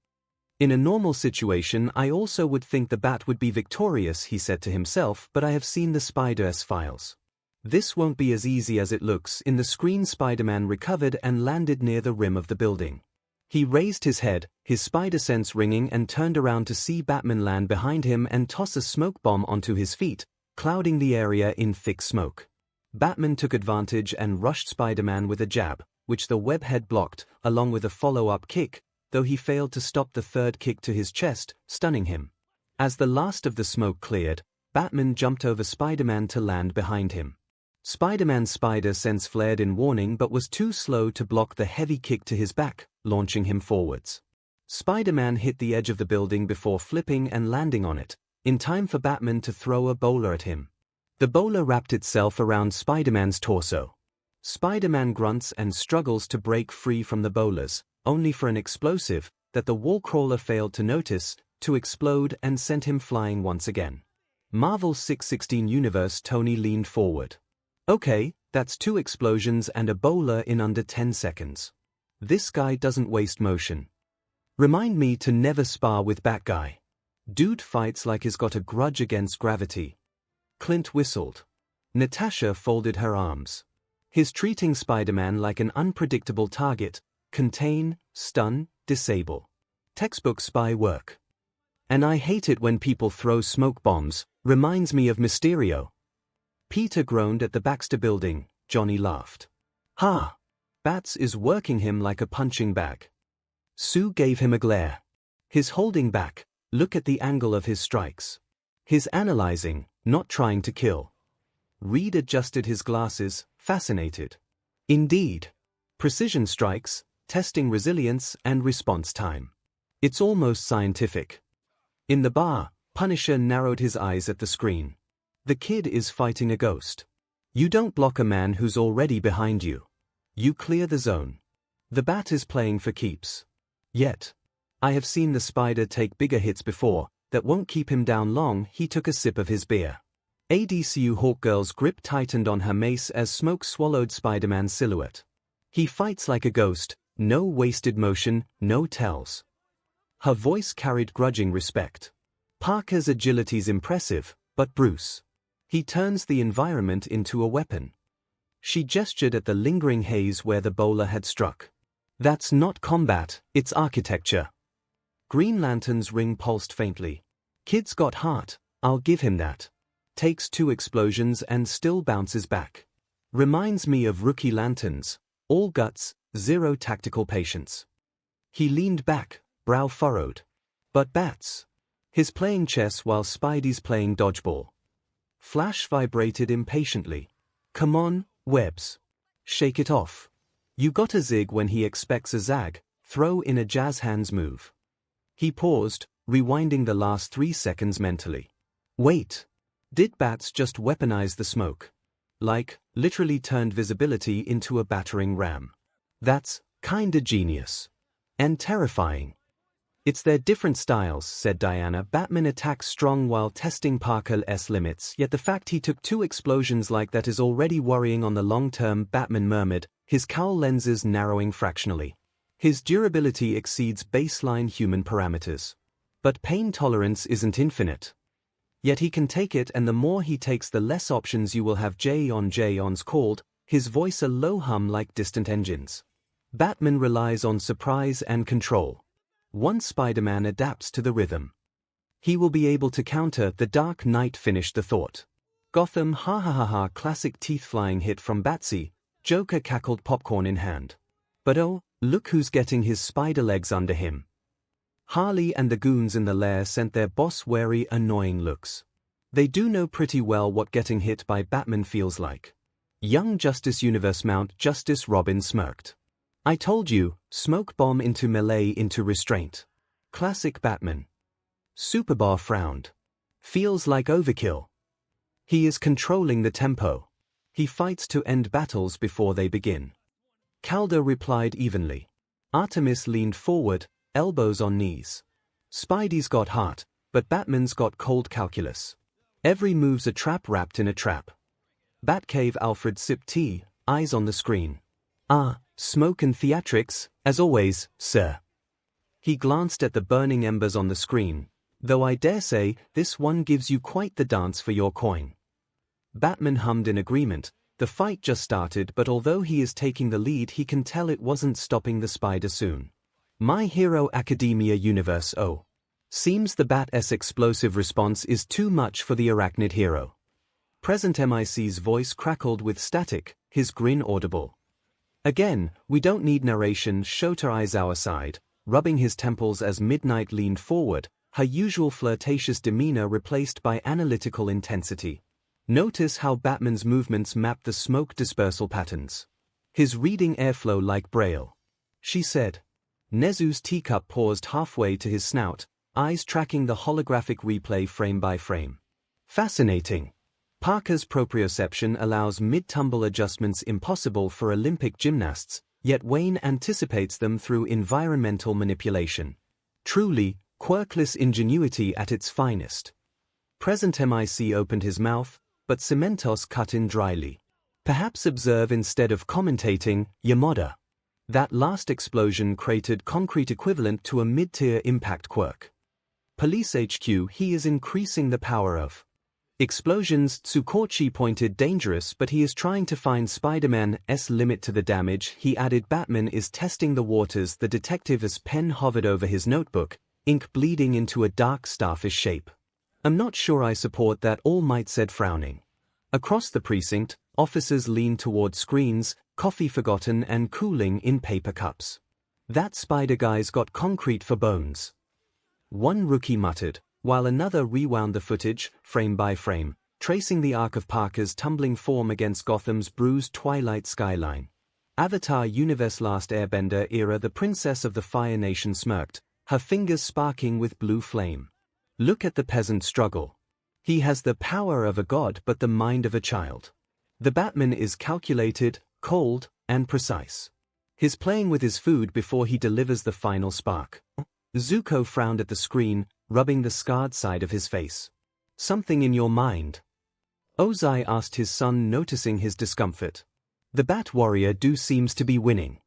In a normal situation I also would think the Bat would be victorious, he said to himself, but I have seen the Spider's files. This won't be as easy as it looks. In the screen, Spider-Man recovered and landed near the rim of the building. He raised his head, his spider sense ringing, and turned around to see Batman land behind him and toss a smoke bomb onto his feet, clouding the area in thick smoke. Batman took advantage and rushed Spider-Man with a jab, which the webhead blocked, along with a follow-up kick, though he failed to stop the third kick to his chest, stunning him. As the last of the smoke cleared, Batman jumped over Spider-Man to land behind him. Spider-Man's spider sense flared in warning but was too slow to block the heavy kick to his back, launching him forwards. Spider-Man hit the edge of the building before flipping and landing on it, in time for Batman to throw a bowler at him. The bowler wrapped itself around Spider-Man's torso. Spider-Man grunts and struggles to break free from the bowlers, only for an explosive, that the wall crawler failed to notice, to explode and sent him flying once again. Marvel 616 Universe. Tony leaned forward. Okay, that's 2 explosions and a bowler in under 10 seconds. This guy doesn't waste motion. Remind me to never spar with Bat Guy. Dude fights like he's got a grudge against gravity. Clint whistled. Natasha folded her arms. He's treating Spider-Man like an unpredictable target: contain, stun, disable. Textbook spy work. And I hate it when people throw smoke bombs, reminds me of Mysterio. Peter groaned at the Baxter building. Johnny laughed. Ha! Bats is working him like a punching bag. Sue gave him a glare. He's holding back, look at the angle of his strikes. He's analyzing, not trying to kill. Reed adjusted his glasses, fascinated. Indeed. Precision strikes, testing resilience and response time. It's almost scientific. In the bar, Punisher narrowed his eyes at the screen. The kid is fighting a ghost. You don't block a man who's already behind you. You clear the zone. The bat is playing for keeps. Yet. I have seen the Spider take bigger hits before, that won't keep him down long. He took a sip of his beer. ADCU Hawkgirl's grip tightened on her mace as smoke swallowed Spider-Man's silhouette. He fights like a ghost, no wasted motion, no tells. Her voice carried grudging respect. Parker's agility's impressive, but Bruce. He turns the environment into a weapon. She gestured at the lingering haze where the bowler had struck. That's not combat, it's architecture. Green Lantern's ring pulsed faintly. Kid's got heart, I'll give him that. Takes 2 explosions and still bounces back. Reminds me of Rookie Lanterns, all guts, 0 tactical patience. He leaned back, brow furrowed. But bats. He's playing chess while Spidey's playing dodgeball. Flash vibrated impatiently. Come on, Webs. Shake it off. You got a zig when he expects a zag, throw in a jazz hands move. He paused, rewinding the last 3 seconds mentally. Wait. Did bats just weaponize the smoke? Like, literally turned visibility into a battering ram. That's kinda genius. And terrifying. It's their different styles, said Diana. Batman attacks strong while testing Parker's limits, yet the fact he took 2 explosions like that is already worrying on the long term. Batman murmured, his cowl lenses narrowing fractionally. His durability exceeds baseline human parameters. But pain tolerance isn't infinite. Yet he can take it, and the more he takes the less options you will have. 𝐤𝐤𝐽's called, his voice a low hum like distant engines. Batman relies on surprise and control. Once Spider-Man adapts to the rhythm, he will be able to counter. The Dark Knight finished the thought. Gotham, ha ha ha ha, classic teeth-flying hit from Batsy. Joker cackled, popcorn in hand. But oh, look who's getting his spider legs under him. Harley and the goons in the lair sent their boss wary, annoying looks. They do know pretty well what getting hit by Batman feels like. Young Justice Universe Mount Justice Robin smirked. I told you, smoke bomb into melee into restraint. Classic Batman. Superbar frowned. Feels like overkill. He is controlling the tempo. He fights to end battles before they begin. Calder replied evenly. Artemis leaned forward, elbows on knees. Spidey's got heart, but Batman's got cold calculus. Every move's a trap wrapped in a trap. Batcave Alfred sipped tea, eyes on the screen. Ah, smoke and theatrics, as always, sir. He glanced at the burning embers on the screen, though I dare say, this one gives you quite the dance for your coin. Batman hummed in agreement. The fight just started, but although he is taking the lead, he can tell it wasn't stopping the spider soon. My Hero Academia universe. Oh. Seems the Bat's explosive response is too much for the arachnid hero. Present MIC's voice crackled with static, his grin audible. Again, we don't need narration. Shota Aizawa sighed, rubbing his temples as Midnight leaned forward, her usual flirtatious demeanor replaced by analytical intensity. Notice how Batman's movements map the smoke dispersal patterns. His reading airflow like Braille. She said. Nezu's teacup paused halfway to his snout, eyes tracking the holographic replay frame by frame. Fascinating. Parker's proprioception allows mid-tumble adjustments impossible for Olympic gymnasts, yet Wayne anticipates them through environmental manipulation. Truly, quirkless ingenuity at its finest. Present MIC opened his mouth, but Cementos cut in dryly. Perhaps observe instead of commentating, Yamada. That last explosion created concrete equivalent to a mid-tier impact quirk. Police HQ. He is increasing the power of. Explosions. 𝐒𝐭𝐚𝐲 pointed dangerous, but he is trying to find Spider-Man's limit to the damage. He added Batman is testing the waters. The detective's pen hovered over his notebook, ink bleeding into a dark starfish shape. I'm not sure I support that, All Might said, frowning. Across the precinct, officers leaned toward screens, coffee forgotten and cooling in paper cups. That spider guy's got concrete for bones. One rookie muttered, while another rewound the footage, frame by frame, tracing the arc of Parker's tumbling form against Gotham's bruised twilight skyline. Avatar Universe Last Airbender era. The princess of the Fire Nation smirked, her fingers sparking with blue flame. Look at the peasant struggle. He has the power of a god but the mind of a child. The Batman is calculated, cold, and precise. He's playing with his food before he delivers the final spark. Zuko frowned at the screen, rubbing the scarred side of his face. Something in your mind? Ozai asked his son, noticing his discomfort. The Bat Warrior seems to be winning.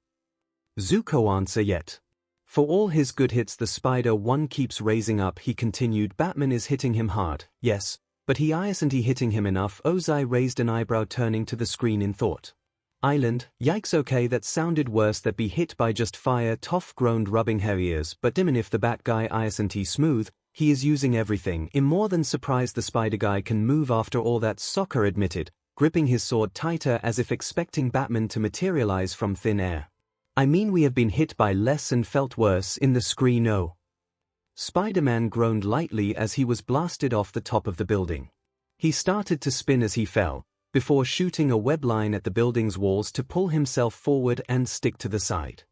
Zuko answer yet. For all his good hits the Spider one keeps raising up. He continued, Batman is hitting him hard, yes, but he isn't hitting him enough. Ozai raised an eyebrow, turning to the screen in thought. Island, yikes, okay, that sounded worse. That be hit by just fire. Toph groaned, rubbing her ears, but even if the Bat guy isn't smooth, he is using everything. I'm more than surprised the Spider guy can move after all that. Sokka admitted, gripping his sword tighter as if expecting Batman to materialize from thin air. I mean, we have been hit by less and felt worse in the screen. Oh. Spider-Man groaned lightly as he was blasted off the top of the building. He started to spin as he fell, before shooting a web line at the building's walls to pull himself forward and stick to the side.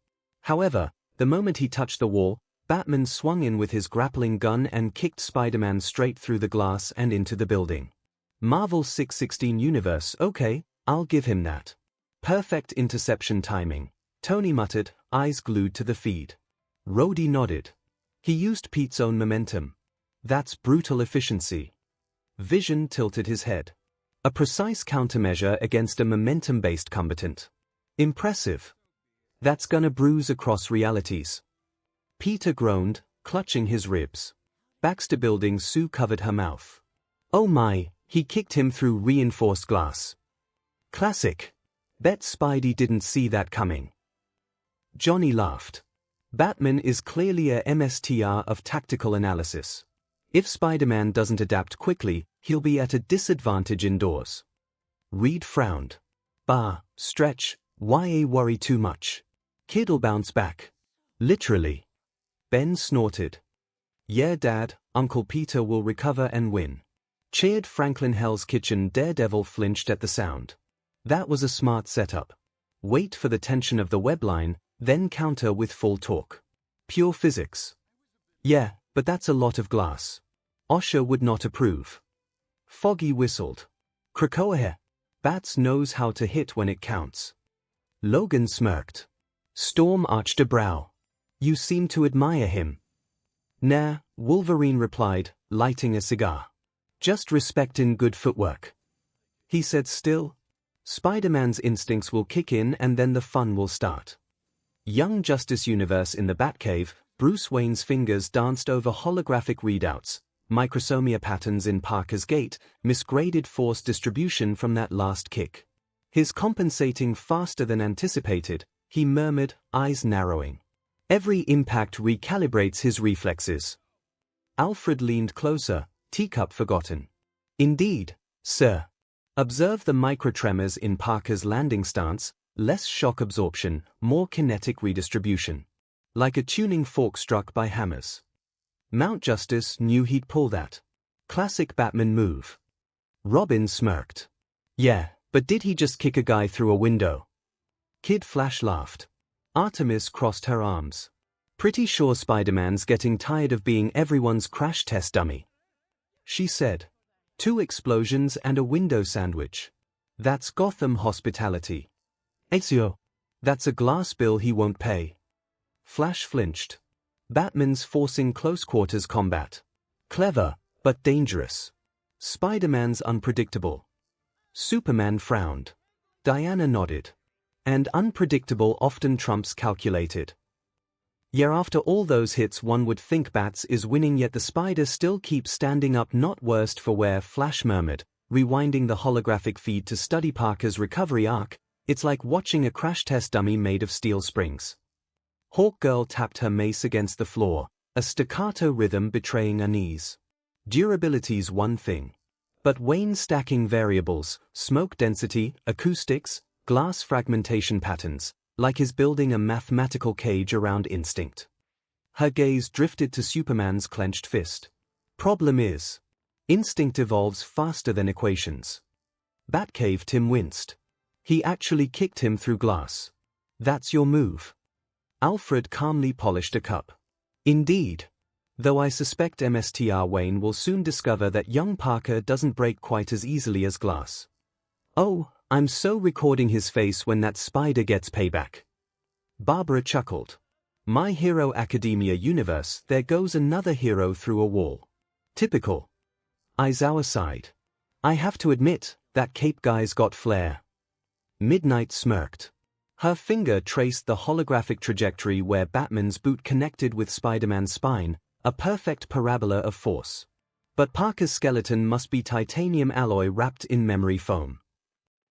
However, the moment he touched the wall, Batman swung in with his grappling gun and kicked Spider-Man straight through the glass and into the building. Marvel 616 Universe, okay, I'll give him that. Perfect interception timing, Tony muttered, eyes glued to the feed. Rhodey nodded. He used Pete's own momentum. That's brutal efficiency. Vision tilted his head. A precise countermeasure against a momentum-based combatant. Impressive. That's gonna bruise across realities. Peter groaned, clutching his ribs. Baxter Building Sue covered her mouth. Oh my, he kicked him through reinforced glass. Classic. Bet Spidey didn't see that coming. Johnny laughed. Batman is clearly a MSTR of tactical analysis. If Spider-Man doesn't adapt quickly, he'll be at a disadvantage indoors. Reed frowned. Stretch, why worry too much? Kid'll bounce back. Literally. Ben snorted. Yeah, Dad, Uncle Peter will recover and win. Cheered Franklin. Hell's Kitchen. Daredevil flinched at the sound. That was a smart setup. Wait for the tension of the web line, then counter with full torque. Pure physics. Yeah, but that's a lot of glass. Osher would not approve. Foggy whistled. 𝐒𝐭𝐚𝐲. Bats knows how to hit when it counts. Logan smirked. Storm arched a brow. You seem to admire him. Nah, Wolverine replied, lighting a cigar. Just respectin' good footwork. He said still. Spider-Man's instincts will kick in and then the fun will start. Young Justice Universe. In the Batcave, Bruce Wayne's fingers danced over holographic readouts, microsomia patterns in Parker's gait, misgraded force distribution from that last kick. His compensating faster than anticipated, he murmured, eyes narrowing. Every impact recalibrates his reflexes. Alfred leaned closer, teacup forgotten. Indeed, sir. Observe the microtremors in Parker's landing stance, less shock absorption, more kinetic redistribution. Like a tuning fork struck by hammers. Mount Justice knew he'd pull that. Classic Batman move. Robin smirked. Yeah, but did he just kick a guy through a window? Kid Flash laughed. Artemis crossed her arms. Pretty sure Spider-Man's getting tired of being everyone's crash test dummy. She said. 2 explosions and a window sandwich. That's Gotham hospitality. 𝐒𝐻𝐲. That's a glass bill he won't pay. Flash flinched. Batman's forcing close-quarters combat. Clever, but dangerous. Spider-Man's unpredictable. Superman frowned. Diana nodded. And unpredictable often trumps calculated. Yeah, after all those hits one would think Bats is winning, yet the spider still keeps standing up. Not worst for wear, Flash murmured, rewinding the holographic feed to study Parker's recovery arc. It's like watching a crash test dummy made of steel springs. Hawkgirl tapped her mace against the floor, a staccato rhythm betraying unease. Durability's one thing. But Wayne stacking variables, smoke density, acoustics, glass fragmentation patterns, like he's building a mathematical cage around instinct. Her gaze drifted to Superman's clenched fist. Problem is, instinct evolves faster than equations. Batcave Tim winced. He actually kicked him through glass. That's your move. Alfred calmly polished a cup. Indeed. Though I suspect Mr. Wayne will soon discover that young Parker doesn't break quite as easily as glass. Oh, I'm so recording his face when that spider gets payback. Barbara chuckled. My Hero Academia universe, there goes another hero through a wall. Typical. Aizawa sighed. I have to admit, that cape guy's got flair. Midnight smirked. Her finger traced the holographic trajectory where Batman's boot connected with Spider-Man's spine, a perfect parabola of force. But Parker's skeleton must be titanium alloy wrapped in memory foam.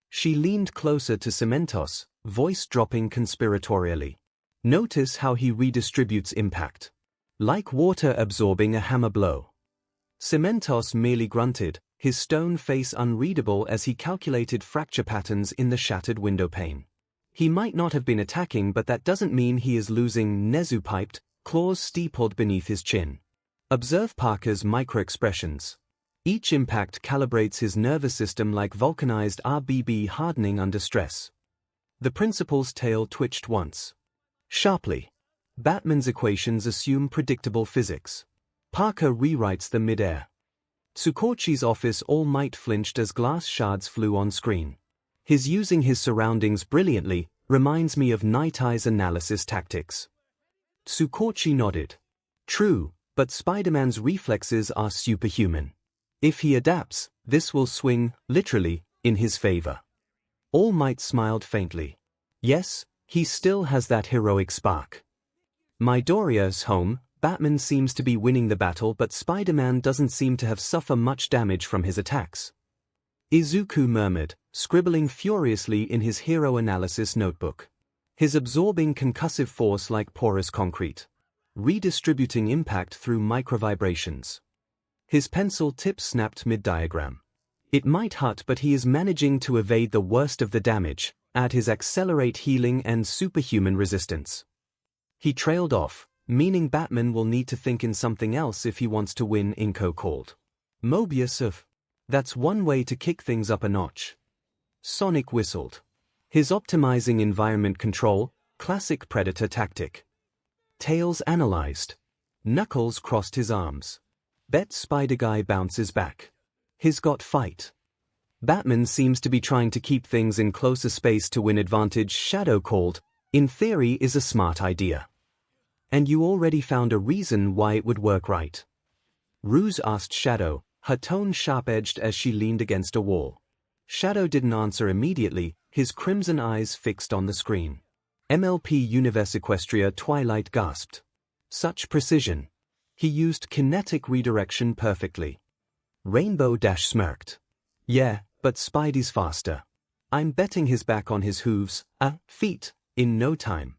She leaned closer to 𝐒𝐿mentos, voice dropping conspiratorially. Notice how he redistributes impact. Like water absorbing a hammer blow. 𝐒𝐿mentos merely grunted, his stone face unreadable as he calculated fracture patterns in the shattered window pane. He might not have been attacking, but that doesn't mean he is losing. Nezu piped, claws steepled beneath his chin. Observe Parker's micro-expressions. Each impact calibrates his nervous system like vulcanized RBB hardening under stress. The principal's tail twitched once. Sharply. Batman's equations assume predictable physics. Parker rewrites them mid-air. Tsukochi's office All Might flinched as glass shards flew on screen. His using his surroundings brilliantly reminds me of Night Eye's analysis tactics. Tsukochi nodded. True, but Spider-Man's reflexes are superhuman. If he adapts, this will swing, literally, in his favor. All Might smiled faintly. Yes, he still has that heroic spark. Midoriya's home, Batman seems to be winning the battle, but Spider-Man doesn't seem to have suffered much damage from his attacks. Izuku murmured, scribbling furiously in his hero analysis notebook. His absorbing concussive force like porous concrete. Redistributing impact through microvibrations. His pencil tip snapped mid-diagram. It might hurt, but he is managing to evade the worst of the damage, add his accelerate healing and superhuman resistance. He trailed off, meaning Batman will need to think in something else if he wants to win. Inko called. Mobius of. That's one way to kick things up a notch. Sonic whistled. His optimizing environment control, classic Predator tactic. Tails analyzed. Knuckles crossed his arms. Bet Spider Guy bounces back. He's got fight. Batman seems to be trying to keep things in closer space to win advantage. Shadow called. In theory is a smart idea. And you already found a reason why it would work, right? Ruse asked Shadow, her tone sharp-edged as she leaned against a wall. Shadow didn't answer immediately, his crimson eyes fixed on the screen. MLP Universe Equestria Twilight gasped. Such precision. He used kinetic redirection perfectly. Rainbow Dash smirked. Yeah, but Spidey's faster. I'm betting his back on his hooves, feet, in no time.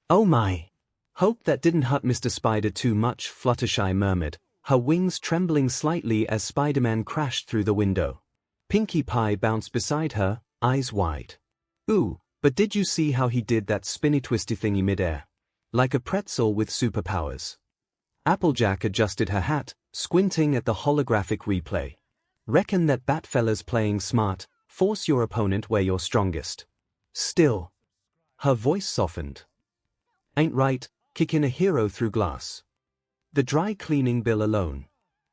Oh my. Hope that didn't hurt Mr. Spider too much, Fluttershy murmured, her wings trembling slightly as Spider-Man crashed through the window. Pinkie Pie bounced beside her, eyes wide. Ooh, but did you see how he did that spinny-twisty thingy mid-air? Like a pretzel with superpowers. Applejack adjusted her hat, squinting at the holographic replay. Reckon that Batfella's playing smart, force your opponent where you're strongest. Still. Her voice softened. Ain't right, kicking a hero through glass. The dry cleaning bill alone.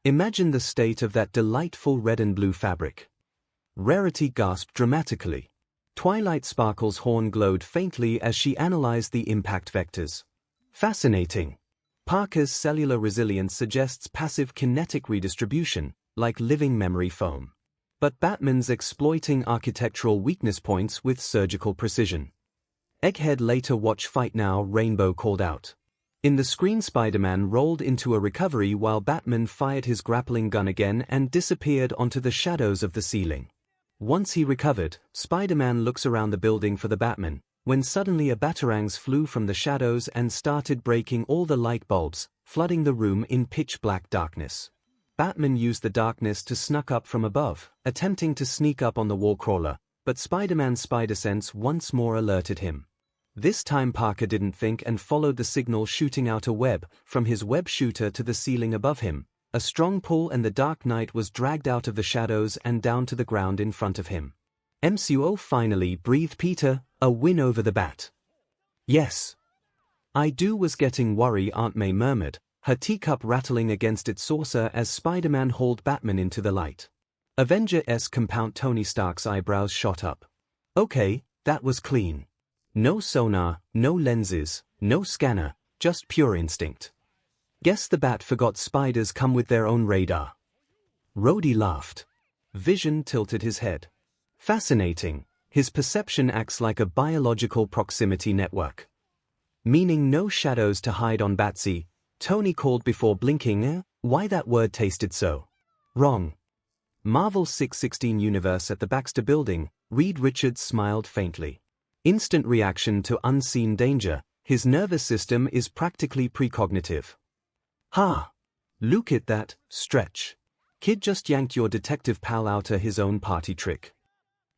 Imagine the state of that delightful red and blue fabric. Rarity gasped dramatically. Twilight Sparkle's horn glowed faintly as she analyzed the impact vectors. Fascinating. Parker's cellular resilience suggests passive kinetic redistribution, like living memory foam. But Batman's exploiting architectural weakness points with surgical precision. Egghead later watch fight now, Rainbow called out. In the screen, Spider-Man rolled into a recovery while Batman fired his grappling gun again and disappeared onto the shadows of the ceiling. Once he recovered, Spider-Man looks around the building for the Batman, when suddenly a batarangs flew from the shadows and started breaking all the light bulbs, flooding the room in pitch-black darkness. Batman used the darkness to sneak up from above, attempting to sneak up on the wall crawler, but Spider-Man's spider sense once more alerted him. This time Parker didn't think and followed the signal, shooting out a web from his web shooter to the ceiling above him. A strong pull and the Dark Knight was dragged out of the shadows and down to the ground in front of him. "MCO, finally," breathed Peter, "a win over the Bat." "Yes. I do." was getting worried, Aunt May murmured, her teacup rattling against its saucer as Spider-Man hauled Batman into the light. Avenger-esque compound. Tony Stark's eyebrows shot up. "Okay, that was clean. No sonar, no lenses, no scanner, just pure instinct. Guess the Bat forgot spiders come with their own radar." Rhodey laughed. Vision tilted his head. "Fascinating. His perception acts like a biological proximity network." "Meaning no shadows to hide on Batsy," Tony called before blinking. Why that word tasted so wrong. Marvel 616 universe at the Baxter Building, Reed Richards smiled faintly. "Instant reaction to unseen danger. His nervous system is practically precognitive." "Ha! Look at that stretch. Kid just yanked your detective pal out of his own party trick."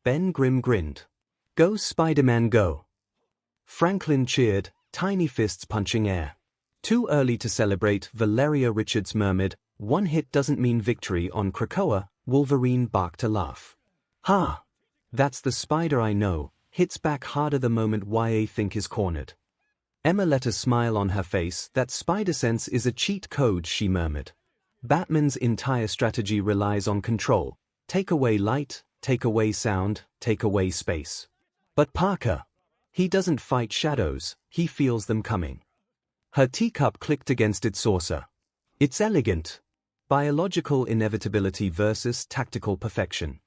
Ben Grimm grinned. "Go Spider-Man go." Franklin cheered, tiny fists punching air. "Too early to celebrate," Valeria Richards murmured. "One hit doesn't mean victory on Krakoa." Wolverine barked a laugh. "Ha! That's the Spider I know. Hits back harder the moment YA think is cornered." Emma let a smile on her face. "That spider sense is a cheat code," she murmured. "Batman's entire strategy relies on control. Take away light, take away sound, take away space. But Parker, he doesn't fight shadows, he feels them coming." Her teacup clicked against its saucer. "It's elegant. Biological inevitability versus tactical perfection."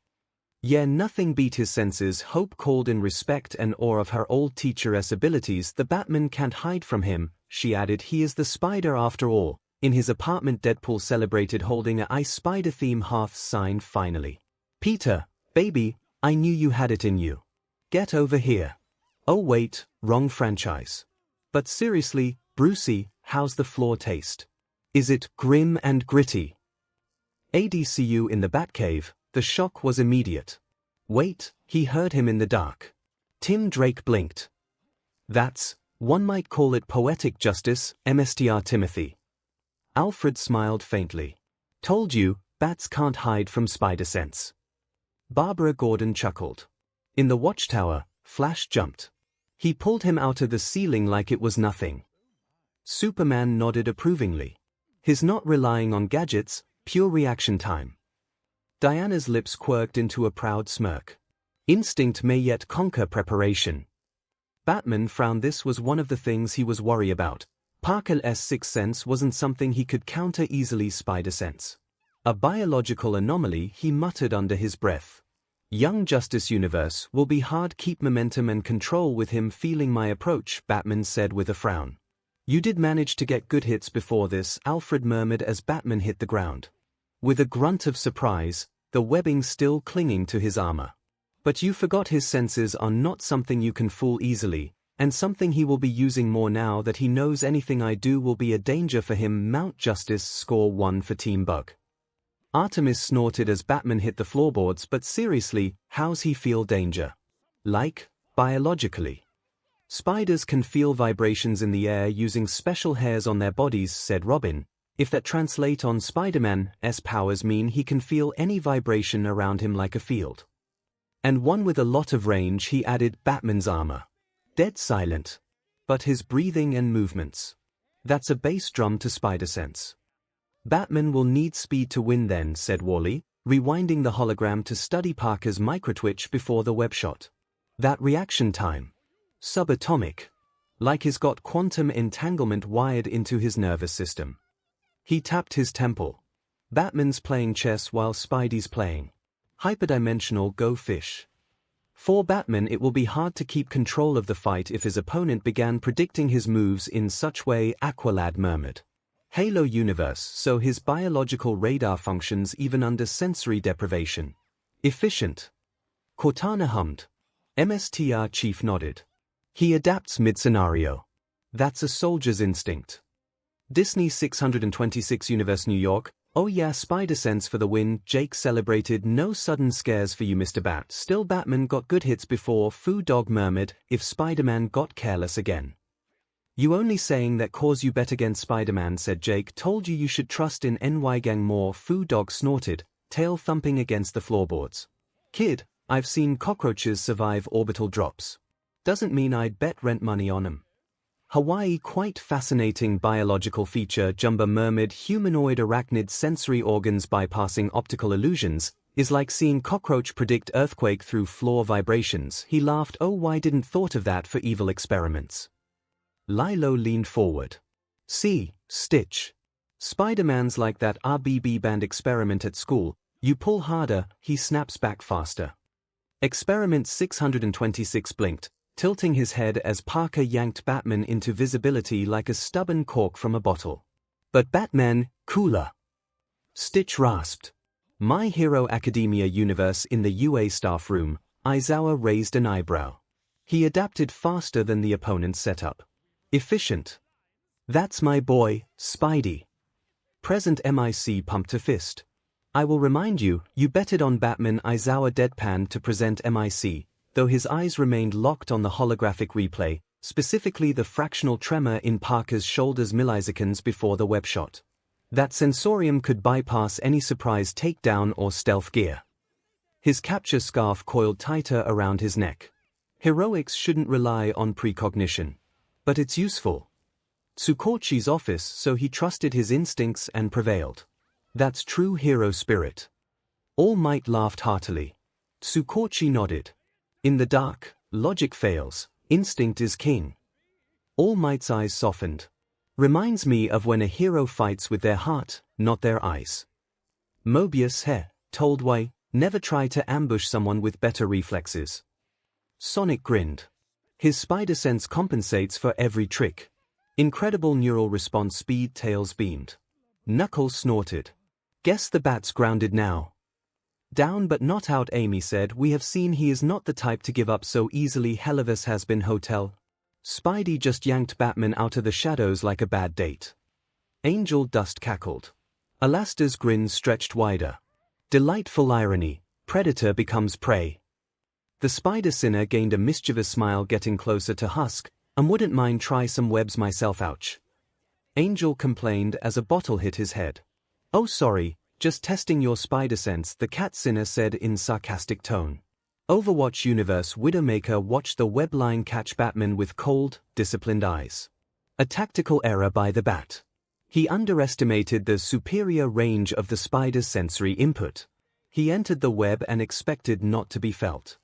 "Yeah, nothing beat his senses," Hope called in respect and awe of her old teacheress abilities. "The Batman can't hide from him," she added. "He is the Spider after all." In his apartment, Deadpool celebrated holding a Ice Spider theme hearth sign. "Finally. Peter, baby, I knew you had it in you. Get over here." "Oh wait, wrong franchise. But seriously, Brucey, how's the floor taste? Is it grim and gritty?" ADCU in the Batcave. The shock was immediate. "Wait," he heard him in the dark. Tim Drake blinked. One might call it poetic justice, Mstr Timothy." Alfred smiled faintly. "Told you, bats can't hide from spider sense." Barbara Gordon chuckled. In the watchtower, Flash jumped. He pulled him out of the ceiling like it was nothing. Superman nodded approvingly. "He's not relying on gadgets, pure reaction time." Diana's lips quirked into a proud smirk. "Instinct may yet conquer preparation." Batman frowned. This was one of the things he was worried about. Parker's sixth sense wasn't something he could counter easily. Spider sense. "A biological anomaly," he muttered under his breath. "Young Justice Universe will be hard keep momentum and control with him feeling my approach," Batman said with a frown. "You did manage to get good hits before this," Alfred murmured as Batman hit the ground. With a grunt of surprise, the webbing still clinging to his armor. "But you forgot his senses are not something you can fool easily, and something he will be using more now that he knows anything I do will be a danger for him." Mount Justice score 1 for Team Bug. Artemis snorted as Batman hit the floorboards. "But seriously, how's he feel danger? Like, biologically?" "Spiders can feel vibrations in the air using special hairs on their bodies," said Robin. "If that translate on Spider-Man's powers mean he can feel any vibration around him like a field. And one with a lot of range," he added. "Batman's armor. Dead silent. But his breathing and movements. That's a bass drum to spider sense." "Batman will need speed to win then," said Wally, rewinding the hologram to study Parker's microtwitch before the web shot. "That reaction time. Subatomic. Like he's got quantum entanglement wired into his nervous system." He tapped his temple. "Batman's playing chess while Spidey's playing hyperdimensional Go Fish." For Batman, it will be hard to keep control of the fight if his opponent began predicting his moves in such way, Aqualad murmured. Halo universe, so his biological radar functions even under sensory deprivation. Efficient. Cortana hummed. MSTR chief nodded. He adapts mid-scenario. That's a soldier's instinct. Disney 626 Universe New York. Oh yeah, Spider-Sense for the win. Jake celebrated. No sudden scares for you, Mr. Bat. Still Batman got good hits before. Foo Dog murmured, if Spider-Man got careless again. You only saying that cause you bet against Spider-Man, said Jake. Told you should trust in NY Gang more. Foo Dog snorted, tail thumping against the floorboards. Kid, I've seen cockroaches survive orbital drops. Doesn't mean I'd bet rent money on 'em. Hawaii, quite fascinating biological feature, Jumba murmured. Humanoid arachnid sensory organs bypassing optical illusions, is like seeing cockroach predict earthquake through floor vibrations. He laughed. Oh, why didn't thought of that for evil experiments. Lilo leaned forward. See, Stitch. Spider-Man's like that RBB band experiment at school. You pull harder, he snaps back faster. Experiment 626 blinked, tilting his head as Parker yanked Batman into visibility like a stubborn cork from a bottle. But Batman, cooler. Stitch rasped. My Hero Academia universe in the UA staff room, Aizawa raised an eyebrow. He adapted faster than the opponent's setup. Efficient. That's my boy, Spidey. Present MIC pumped a fist. I will remind you, you betted on Batman. Aizawa deadpanned to present MIC, though his eyes remained locked on the holographic replay, specifically the fractional tremor in Parker's shoulders milliseconds before the web shot. That sensorium could bypass any surprise takedown or stealth gear. His capture scarf coiled tighter around his neck. Heroics shouldn't rely on precognition. But it's useful. Tsukochi's office, so he trusted his instincts and prevailed. That's true hero spirit. All Might laughed heartily. Tsukochi nodded. In the dark, logic fails, instinct is king. All Might's eyes softened. Reminds me of when a hero fights with their heart, not their eyes. Mobius told why, never try to ambush someone with better reflexes. Sonic grinned. His spider sense compensates for every trick. Incredible neural response speed. Tails beamed. Knuckles snorted. Guess the Bat's grounded now. Down but not out, Amy said. We have seen he is not the type to give up so easily. Helivis has been hotel. Spidey just yanked Batman out of the shadows like a bad date. Angel Dust cackled. Alastair's grin stretched wider. Delightful irony. Predator becomes prey. The Spider Sinner gained a mischievous smile, getting closer to Husk, and wouldn't mind try some webs myself. Ouch. Angel complained as a bottle hit his head. Oh sorry, just testing your spider sense, the Cat Sinner said in sarcastic tone. Overwatch Universe Widowmaker watched the web line catch Batman with cold, disciplined eyes. A tactical error by the Bat. He underestimated the superior range of the spider's sensory input. He entered the web and expected not to be felt.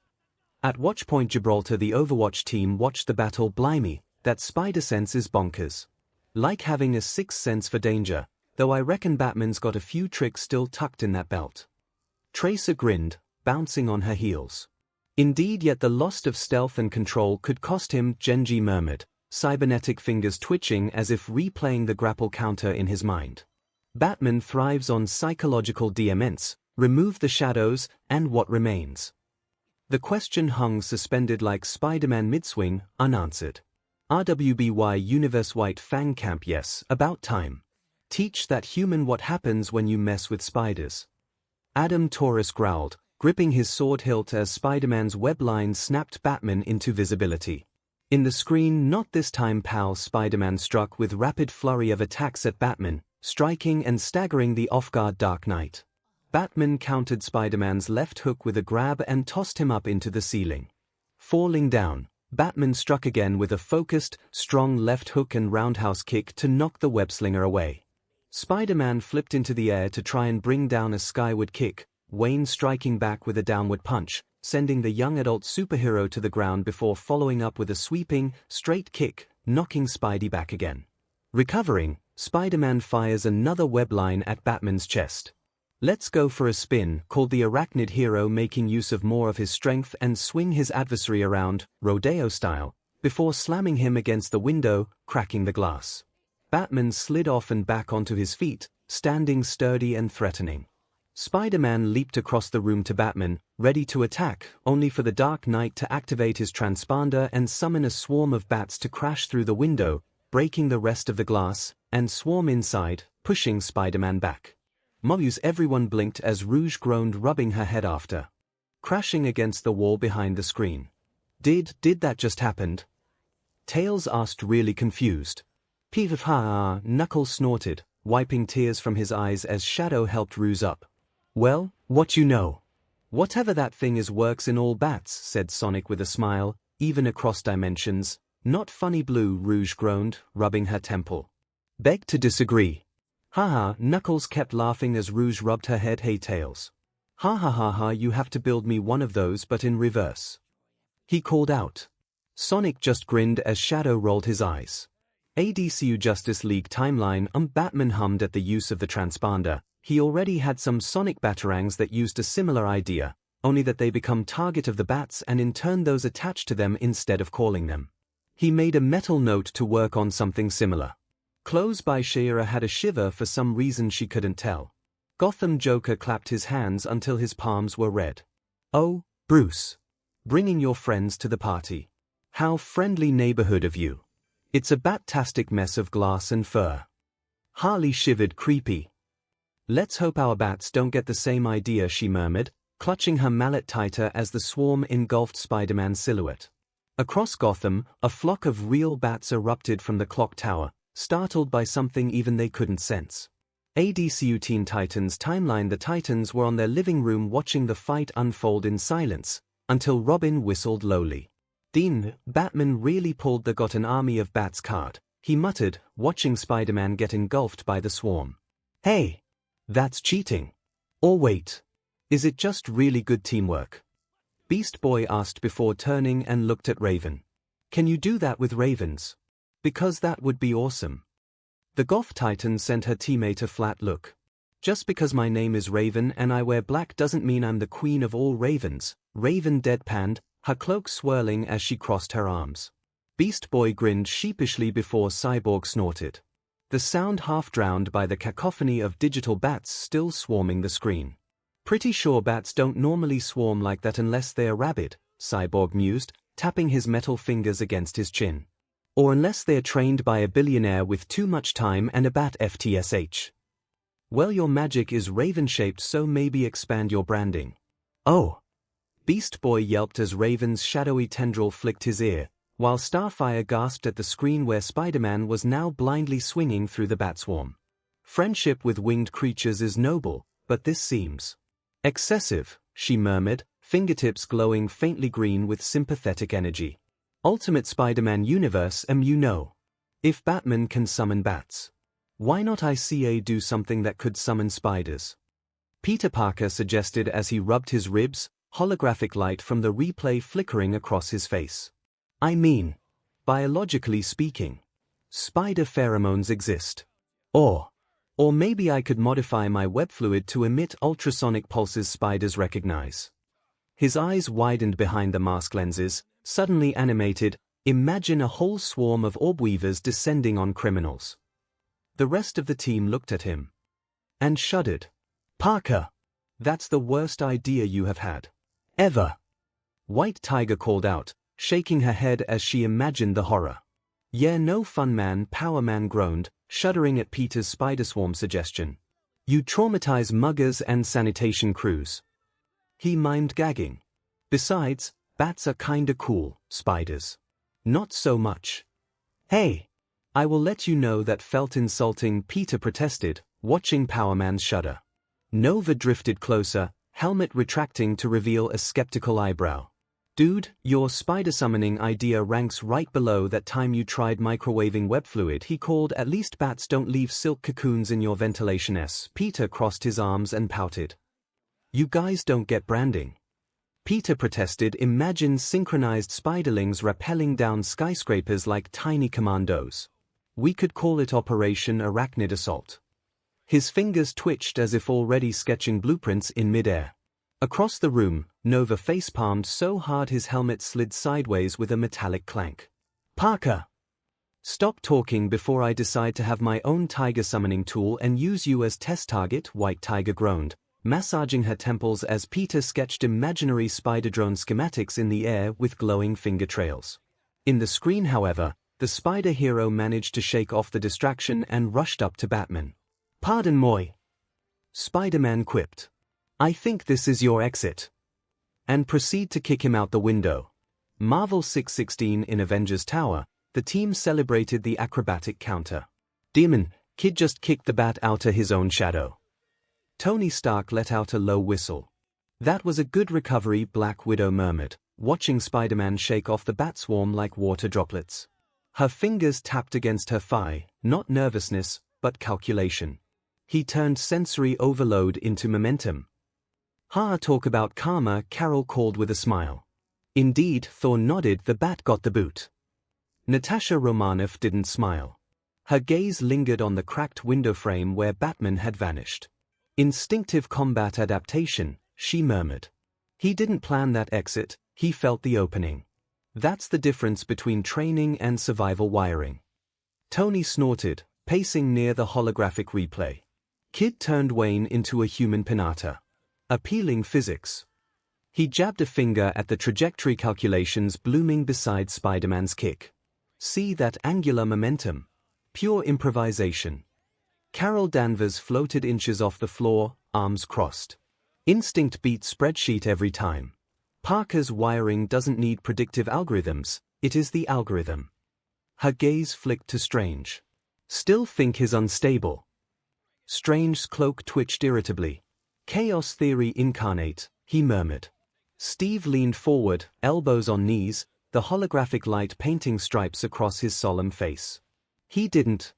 At Watchpoint Gibraltar, the Overwatch team watched the battle. Blimey, that spider sense is bonkers. Like having a sixth sense for danger, though I reckon Batman's got a few tricks still tucked in that belt. Tracer grinned, bouncing on her heels. Indeed, yet the loss of stealth and control could cost him, Genji murmured, cybernetic fingers twitching as if replaying the grapple counter in his mind. Batman thrives on psychological DMNs, remove the shadows, and what remains? The question hung suspended like Spider-Man mid-swing, unanswered. RWBY Universe White Fang Camp. Yes, about time. Teach that human what happens when you mess with spiders. Adam Taurus growled, gripping his sword hilt as Spider-Man's web line snapped Batman into visibility. In the screen, not this time, pal. Spider-Man struck with rapid flurry of attacks at Batman, striking and staggering the off-guard Dark Knight. Batman countered Spider-Man's left hook with a grab and tossed him up into the ceiling. Falling down, Batman struck again with a focused, strong left hook and roundhouse kick to knock the web-slinger away. Spider-Man flipped into the air to try and bring down a skyward kick, Wayne striking back with a downward punch, sending the young adult superhero to the ground before following up with a sweeping, straight kick, knocking Spidey back again. Recovering, Spider-Man fires another web line at Batman's chest. "Let's go for a spin," called the arachnid hero, making use of more of his strength and swing his adversary around, rodeo style, before slamming him against the window, cracking the glass. Batman slid off and back onto his feet, standing sturdy and threatening. Spider-Man leaped across the room to Batman, ready to attack, only for the Dark Knight to activate his transponder and summon a swarm of bats to crash through the window, breaking the rest of the glass, and swarm inside, pushing Spider-Man back. Everyone blinked as Rouge groaned, rubbing her head after crashing against the wall behind the screen. Did that just happen?" Tails asked, really confused. "Peter, ha!" Knuckles snorted, wiping tears from his eyes as Shadow helped Rouge up. "Well, what you know? Whatever that thing is works in all bats," said Sonic with a smile, "even across dimensions." "Not funny, Blue," Rouge groaned, rubbing her temple. "Beg to disagree." "Ha!" Knuckles kept laughing as Rouge rubbed her head. "Hey, Tails. Ha, you have to build me one of those but in reverse," he called out. Sonic just grinned as Shadow rolled his eyes. ADCU Justice League timeline. Batman hummed at the use of the transponder. He already had some Sonic batarangs that used a similar idea, only that they become target of the bats and in turn those attached to them instead of calling them. He made a metal note to work on something similar. Close by Shira had a shiver for some reason she couldn't tell. Gotham Joker clapped his hands until his palms were red. "Oh, Bruce. Bringing your friends to the party. How friendly neighborhood of you. It's a bat-tastic mess of glass and fur." Harley shivered, creepy. "Let's hope our bats don't get the same idea," she murmured, clutching her mallet tighter as the swarm engulfed Spider-Man's silhouette. Across Gotham, a flock of real bats erupted from the clock tower, startled by something even they couldn't sense. ADCU Teen Titans timeline. The Titans were on their living room watching the fight unfold in silence, until Robin whistled lowly. "Dean, Batman really pulled the 'got an army of bats' card," he muttered, watching Spider-Man get engulfed by the swarm. "Hey! That's cheating. Or wait. Is it just really good teamwork?" Beast Boy asked before turning and looked at Raven. "Can you do that with ravens? Because that would be awesome." The Goth Titan sent her teammate a flat look. "Just because my name is Raven and I wear black doesn't mean I'm the queen of all ravens," Raven deadpanned, her cloak swirling as she crossed her arms. Beast Boy grinned sheepishly before Cyborg snorted. The sound half drowned by the cacophony of digital bats still swarming the screen. "Pretty sure bats don't normally swarm like that unless they're rabid," Cyborg mused, tapping his metal fingers against his chin. "Or unless they're trained by a billionaire with too much time and a bat FTSH. Well, your magic is raven-shaped, so maybe expand your branding." "Oh!" Beast Boy yelped as Raven's shadowy tendril flicked his ear, while Starfire gasped at the screen where Spider-Man was now blindly swinging through the bat swarm. "Friendship with winged creatures is noble, but this seems excessive," she murmured, fingertips glowing faintly green with sympathetic energy. "Ultimate Spider-Man universe, you know. If Batman can summon bats, why not ICA do something that could summon spiders?" Peter Parker suggested as he rubbed his ribs, holographic light from the replay flickering across his face. "I mean, biologically speaking, spider pheromones exist. Or maybe I could modify my web fluid to emit ultrasonic pulses spiders recognize." His eyes widened behind the mask lenses, suddenly animated. "Imagine a whole swarm of orb-weavers descending on criminals." The rest of the team looked at him and shuddered. "Parker, that's the worst idea you have had ever," White Tiger called out, shaking her head as she imagined the horror. "Yeah, no fun, man," Power Man groaned, shuddering at Peter's spider swarm suggestion. "You traumatize muggers and sanitation crews." He mimed, gagging. "Besides, bats are kinda cool, spiders not so much." "Hey, I will let you know that felt insulting," Peter protested, watching Power Man shudder. Nova drifted closer, helmet retracting to reveal a skeptical eyebrow. "Dude, your spider summoning idea ranks right below that time you tried microwaving web fluid," he called. "At least bats don't leave silk cocoons in your ventilation S." Peter crossed his arms and pouted. "You guys don't get branding." Peter protested. "Imagine synchronized spiderlings rappelling down skyscrapers like tiny commandos. We could call it Operation Arachnid Assault." His fingers twitched as if already sketching blueprints in midair. Across the room, Nova facepalmed so hard his helmet slid sideways with a metallic clank. "Parker! Stop talking before I decide to have my own tiger summoning tool and use you as test target," White Tiger groaned, massaging her temples as Peter sketched imaginary spider drone schematics in the air with glowing finger trails. In the screen, however, the spider hero managed to shake off the distraction and rushed up to Batman. "Pardon moi," Spider-Man quipped. "I think this is your exit." And proceed to kick him out the window. Marvel 616 in Avengers Tower, the team celebrated the acrobatic counter. "Demon, kid just kicked the bat out of his own shadow." Tony Stark let out a low whistle. "That was a good recovery," Black Widow murmured, watching Spider-Man shake off the bat swarm like water droplets. Her fingers tapped against her thigh, not nervousness, but calculation. He turned sensory overload into momentum. "Ha, talk about karma," Carol called with a smile. "Indeed," Thor nodded, "the bat got the boot." Natasha Romanoff didn't smile. Her gaze lingered on the cracked window frame where Batman had vanished. "Instinctive combat adaptation," she murmured. "He didn't plan that exit, he felt the opening. That's the difference between training and survival wiring." Tony snorted, pacing near the holographic replay. Kid turned Wayne into a human pinata. Appealing physics. He jabbed a finger at the trajectory calculations blooming beside Spider-Man's kick. "See that angular momentum? Pure improvisation." Carol Danvers floated inches off the floor, arms crossed. "Instinct beats spreadsheet every time. Parker's wiring doesn't need predictive algorithms, it is the algorithm." Her gaze flicked to Strange. "Still think he's unstable?" Strange's cloak twitched irritably. "Chaos theory incarnate," he murmured. Steve leaned forward, elbows on knees, the holographic light painting stripes across his solemn face. "He didn't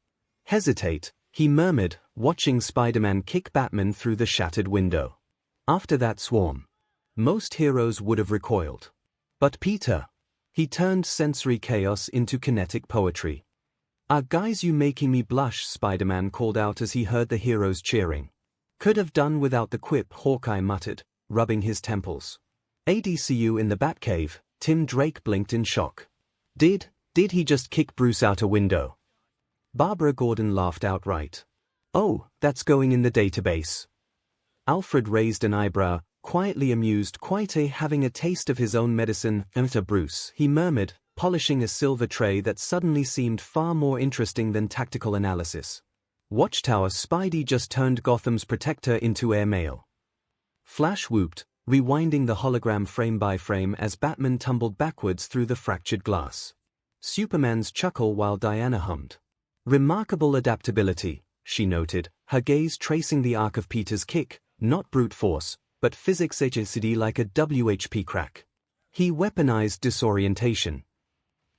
hesitate," he murmured, watching Spider-Man kick Batman through the shattered window. "After that swarm, most heroes would have recoiled. But Peter," he turned sensory chaos into kinetic poetry. Guys, you making me blush," Spider-Man called out as he heard the heroes cheering. "Could have done without the quip," Hawkeye muttered, rubbing his temples. "ADCU in the Batcave," Tim Drake blinked in shock. Did he just kick Bruce out a window?" Barbara Gordon laughed outright. "Oh, that's going in the database." Alfred raised an eyebrow, quietly amused, quite having a taste of his own medicine. "Enter Bruce," he murmured, polishing a silver tray that suddenly seemed far more interesting than tactical analysis. "Watchtower, Spidey just turned Gotham's protector into airmail." Flash whooped, rewinding the hologram frame by frame as Batman tumbled backwards through the fractured glass. Superman's chuckle while Diana hummed. "Remarkable adaptability," she noted, her gaze tracing the arc of Peter's kick, not brute force, but physics HCD like a WHP crack. "He weaponized disorientation."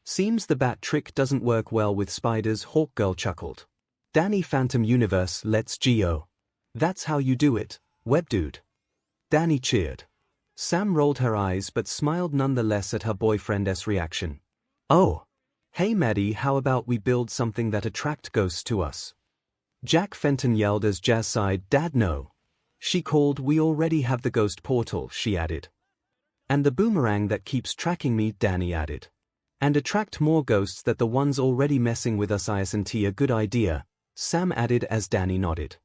"Seems the bat trick doesn't work well with spiders," Hawkgirl chuckled. "Danny Phantom Universe, let's go. That's how you do it, webdude." Danny cheered. Sam rolled her eyes but smiled nonetheless at her boyfriend's reaction. "Oh. Hey Maddie, how about we build something that attract ghosts to us?" Jack Fenton yelled as Jazz sighed. "Dad, no." She called. "We already have the ghost portal," she added. "And the boomerang that keeps tracking me," Danny added. "And attract more ghosts than the ones already messing with us. Isn't a good idea?" Sam added as Danny nodded.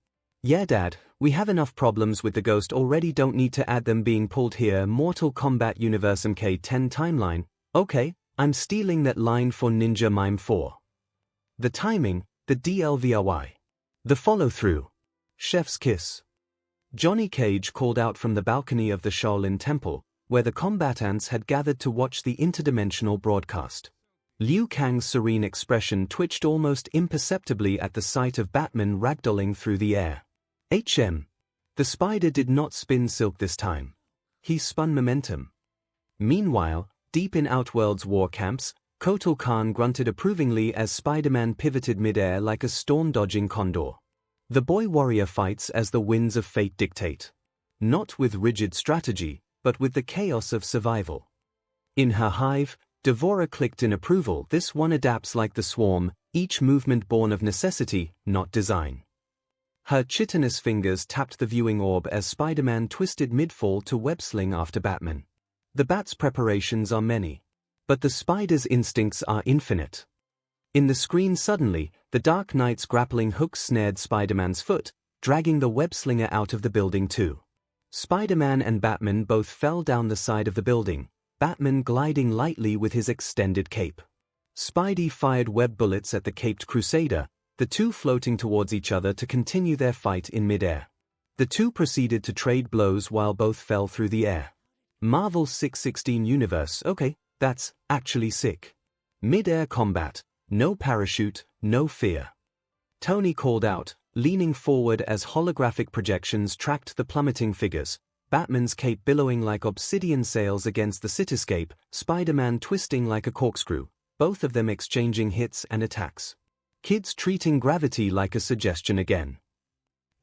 "Yeah Dad, we have enough problems with the ghost already, don't need to add them being pulled here." Mortal Kombat Universe MK10 timeline. "Okay, I'm stealing that line for Ninja Mime 4. The timing, the DLVRY. The follow-through. Chef's kiss." Johnny Cage called out from the balcony of the Shaolin Temple, where the combatants had gathered to watch the interdimensional broadcast. Liu Kang's serene expression twitched almost imperceptibly at the sight of Batman ragdolling through the air. The spider did not spin silk this time. He spun momentum. Meanwhile, deep in Outworld's war camps, Kotal Khan grunted approvingly as Spider-Man pivoted midair like a storm-dodging condor. The boy warrior fights as the winds of fate dictate. Not with rigid strategy, but with the chaos of survival. In her hive, Devora clicked in approval. "This one adapts like the swarm, each movement born of necessity, not design." Her chitinous fingers tapped the viewing orb as Spider-Man twisted mid-fall to web-sling after Batman. The Bat's preparations are many, but the Spider's instincts are infinite. In the screen suddenly, the Dark Knight's grappling hook snared Spider-Man's foot, dragging the web-slinger out of the building too. Spider-Man and Batman both fell down the side of the building, Batman gliding lightly with his extended cape. Spidey fired web bullets at the caped Crusader, the two floating towards each other to continue their fight in mid-air. The two proceeded to trade blows while both fell through the air. Marvel 616 universe, okay, that's actually sick. Mid-air combat, no parachute, no fear. Tony called out, leaning forward as holographic projections tracked the plummeting figures, Batman's cape billowing like obsidian sails against the cityscape, Spider-Man twisting like a corkscrew, both of them exchanging hits and attacks. Kids treating gravity like a suggestion again.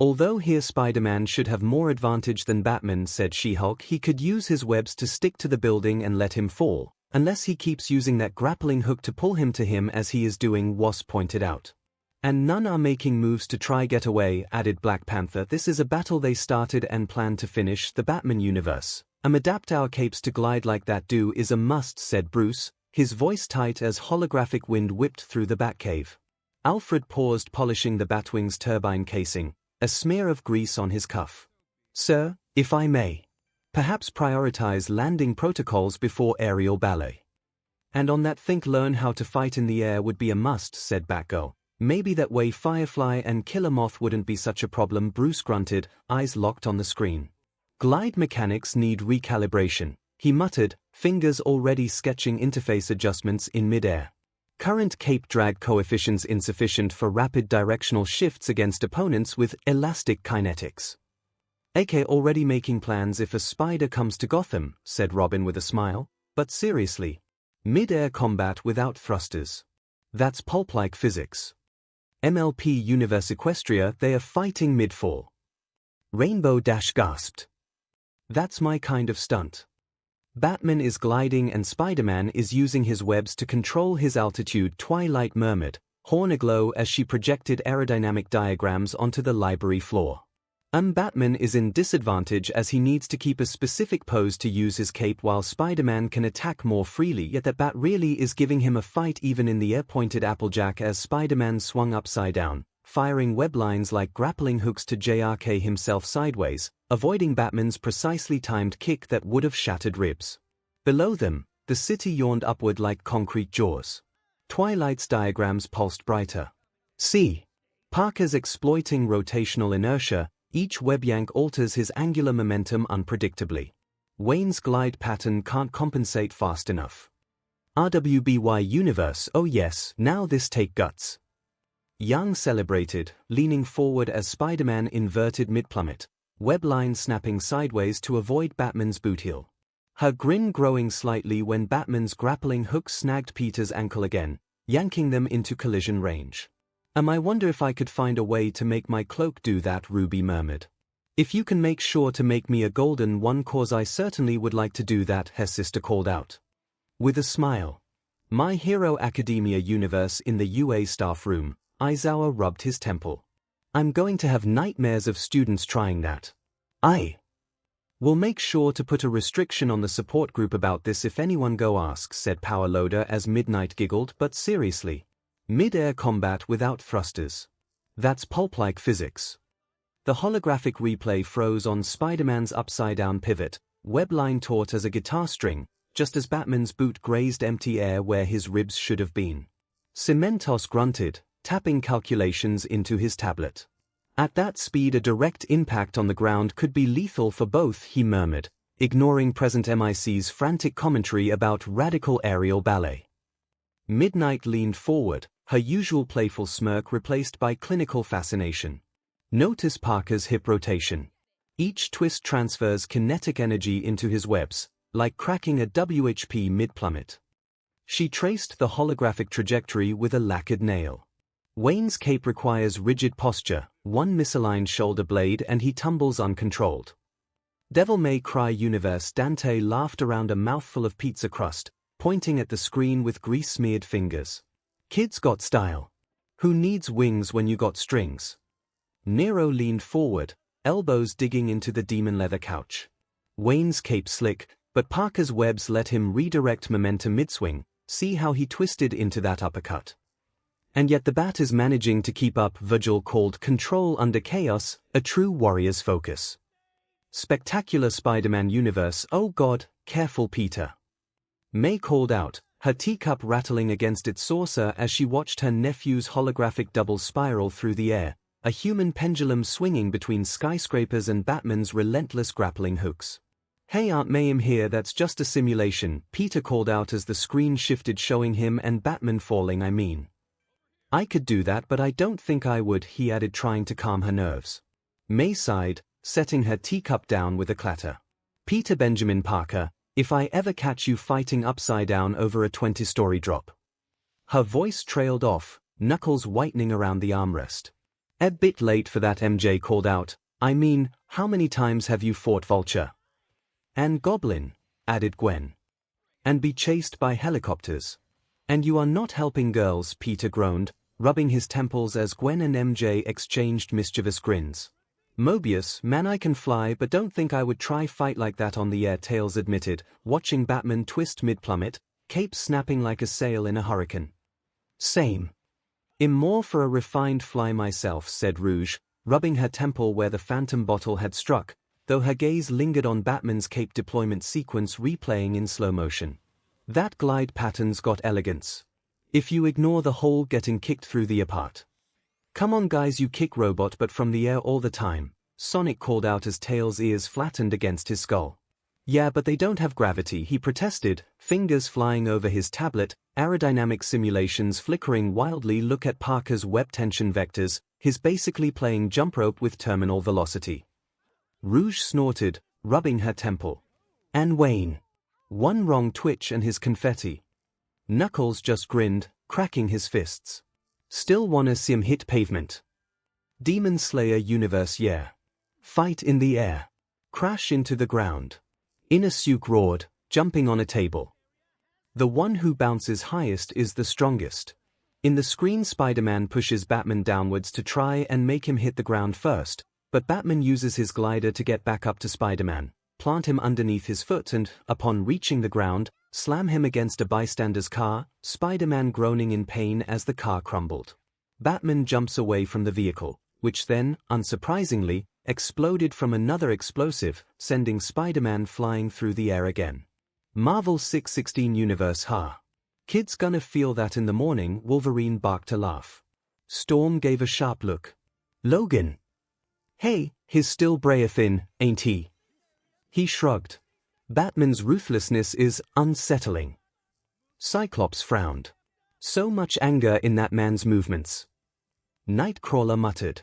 Although here Spider-Man should have more advantage than Batman, said She-Hulk, he could use his webs to stick to the building and let him fall, unless he keeps using that grappling hook to pull him to him as he is doing, Wasp pointed out. And none are making moves to try get away, added Black Panther. This is a battle they started and plan to finish, the Batman universe. Adapt our capes to glide like that is a must, said Bruce, his voice tight as holographic wind whipped through the Batcave. Alfred paused, polishing the Batwing's turbine casing, a smear of grease on his cuff. Sir, if I may, perhaps prioritize landing protocols before aerial ballet. And on that, think learn how to fight in the air would be a must, said Batgirl. Maybe that way Firefly and Killer Moth wouldn't be such a problem, Bruce grunted, eyes locked on the screen. Glide mechanics need recalibration, he muttered, fingers already sketching interface adjustments in mid-air. Current cape drag coefficients insufficient for rapid directional shifts against opponents with elastic kinetics. AK already making plans if a spider comes to Gotham, said Robin with a smile, but seriously. Mid-air combat without thrusters. That's pulp-like physics. MLP Universe Equestria, they are fighting mid-fall. Rainbow Dash gasped. That's my kind of stunt. Batman is gliding and Spider-Man is using his webs to control his altitude, Twilight murmured, horn aglow as she projected aerodynamic diagrams onto the library floor. Batman is in disadvantage as he needs to keep a specific pose to use his cape while Spider-Man can attack more freely, yet that Bat really is giving him a fight even in the air, pointed Applejack as Spider-Man swung upside down, firing web lines like grappling hooks to JRK himself sideways, avoiding Batman's precisely timed kick that would have shattered ribs. Below them, the city yawned upward like concrete jaws. Twilight's diagrams pulsed brighter. See. Parker's exploiting rotational inertia, each web yank alters his angular momentum unpredictably. Wayne's glide pattern can't compensate fast enough. RWBY universe, oh yes, now this take guts. Young celebrated, leaning forward as Spider-Man inverted mid-plummet, web line snapping sideways to avoid Batman's boot heel. Her grin growing slightly when Batman's grappling hook snagged Peter's ankle again, yanking them into collision range. I wonder if I could find a way to make my cloak do that, Ruby murmured. If you can make sure to make me a golden one, cause I certainly would like to do that, her sister called out. With a smile. My Hero Academia universe, in the UA staff room, Aizawa rubbed his temple. I'm going to have nightmares of students trying that. We'll make sure to put a restriction on the support group about this if anyone go asks, said Power Loader as Midnight giggled, but seriously. Mid-air combat without thrusters. That's pulp-like physics. The holographic replay froze on Spider-Man's upside-down pivot, web line taut as a guitar string, just as Batman's boot grazed empty air where his ribs should have been. Cementos grunted, tapping calculations into his tablet. At that speed a direct impact on the ground could be lethal for both, he murmured, ignoring present MIC's frantic commentary about radical aerial ballet. Midnight leaned forward, her usual playful smirk replaced by clinical fascination. Notice Parker's hip rotation. Each twist transfers kinetic energy into his webs, like cracking a WHP mid-plummet. She traced the holographic trajectory with a lacquered nail. Wayne's cape requires rigid posture, one misaligned shoulder blade and he tumbles uncontrolled. Devil May Cry universe, Dante laughed around a mouthful of pizza crust, pointing at the screen with grease-smeared fingers. Kids got style. Who needs wings when you got strings? Nero leaned forward, elbows digging into the demon leather couch. Wayne's cape slick, but Parker's webs let him redirect momentum mid-swing. See how he twisted into that uppercut. And yet the bat is managing to keep up. Virgil called control under chaos, a true warrior's focus. Spectacular Spider-Man universe. Oh God, careful Peter. May called out, her teacup rattling against its saucer as she watched her nephew's holographic double spiral through the air, a human pendulum swinging between skyscrapers and Batman's relentless grappling hooks. Hey Aunt May, I'm here. That's just a simulation, Peter called out as the screen shifted, showing him and Batman falling. I could do that, but I don't think I would, he added, trying to calm her nerves. May sighed, setting her teacup down with a clatter. Peter Benjamin Parker, if I ever catch you fighting upside down over a 20-story drop. Her voice trailed off, knuckles whitening around the armrest. A bit late for that, MJ called out. I mean, how many times have you fought Vulture? And Goblin, added Gwen. And be chased by helicopters. And you are not helping girls, Peter groaned, rubbing his temples as Gwen and MJ exchanged mischievous grins. Mobius, man, I can fly, but don't think I would try fight like that on the air, Tails admitted, watching Batman twist mid-plummet, cape snapping like a sail in a hurricane. Same. I'm more for a refined fly myself, said Rouge, rubbing her temple where the phantom bottle had struck, though her gaze lingered on Batman's cape deployment sequence replaying in slow motion. That glide pattern's got elegance. If you ignore the hole getting kicked through the apart. Come on guys, you kick robot but from the air all the time, Sonic called out as Tails' ears flattened against his skull. Yeah, but they don't have gravity, he protested, fingers flying over his tablet, aerodynamic simulations flickering wildly. Look at Parker's web tension vectors, he's basically playing jump rope with terminal velocity. Rouge snorted, rubbing her temple. And Wayne. One wrong twitch and his confetti. Knuckles just grinned, cracking his fists. Still wanna see him hit pavement. Demon Slayer universe, yeah. Fight in the air. Crash into the ground. Inosuke roared, jumping on a table. The one who bounces highest is the strongest. In the screen, Spider-Man pushes Batman downwards to try and make him hit the ground first, but Batman uses his glider to get back up to Spider-Man, plant him underneath his foot and, upon reaching the ground, slam him against a bystander's car, Spider-Man groaning in pain as the car crumbled. Batman jumps away from the vehicle, which then, unsurprisingly, exploded from another explosive, sending Spider-Man flying through the air again. Marvel 616 Universe, ha. Kids gonna feel that in the morning, Wolverine barked a laugh. Storm gave a sharp look. Logan. Hey, he's still brave thin, ain't he? He shrugged. Batman's ruthlessness is unsettling. Cyclops frowned. So much anger in that man's movements. Nightcrawler muttered.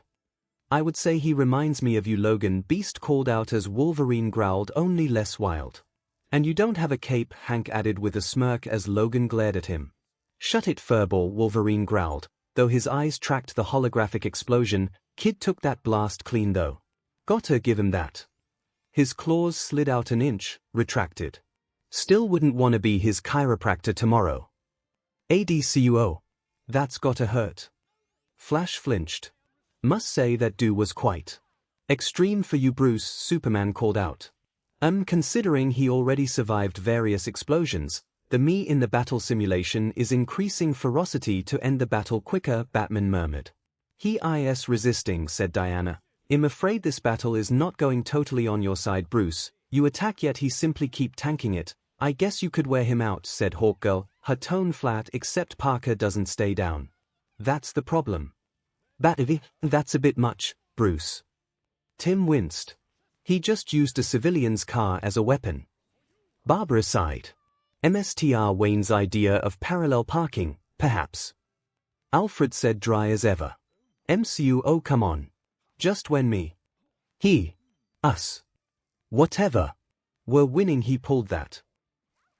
I would say he reminds me of you, Logan, Beast called out as Wolverine growled, only less wild. And you don't have a cape, Hank added with a smirk as Logan glared at him. Shut it, furball, Wolverine growled, though his eyes tracked the holographic explosion. Kid took that blast clean though. Gotta give him that. His claws slid out an inch, retracted. Still wouldn't wanna be his chiropractor tomorrow. ADCUO. That's gotta hurt. Flash flinched. Must say that do was quite extreme for you, Bruce, Superman called out. Considering he already survived various explosions, the me in the battle simulation is increasing ferocity to end the battle quicker, Batman murmured. He is resisting, said Diana. I'm afraid this battle is not going totally on your side, Bruce. You attack yet he simply keep tanking it. I guess you could wear him out, said Hawkgirl, her tone flat, except Parker doesn't stay down. That's the problem. Batavy, that's a bit much, Bruce. Tim winced. He just used a civilian's car as a weapon. Barbara sighed. MSTR Wayne's idea of parallel parking, perhaps. Alfred said dry as ever. MCU, oh come on. Just when me. He. Us. Whatever. Were winning, he pulled that.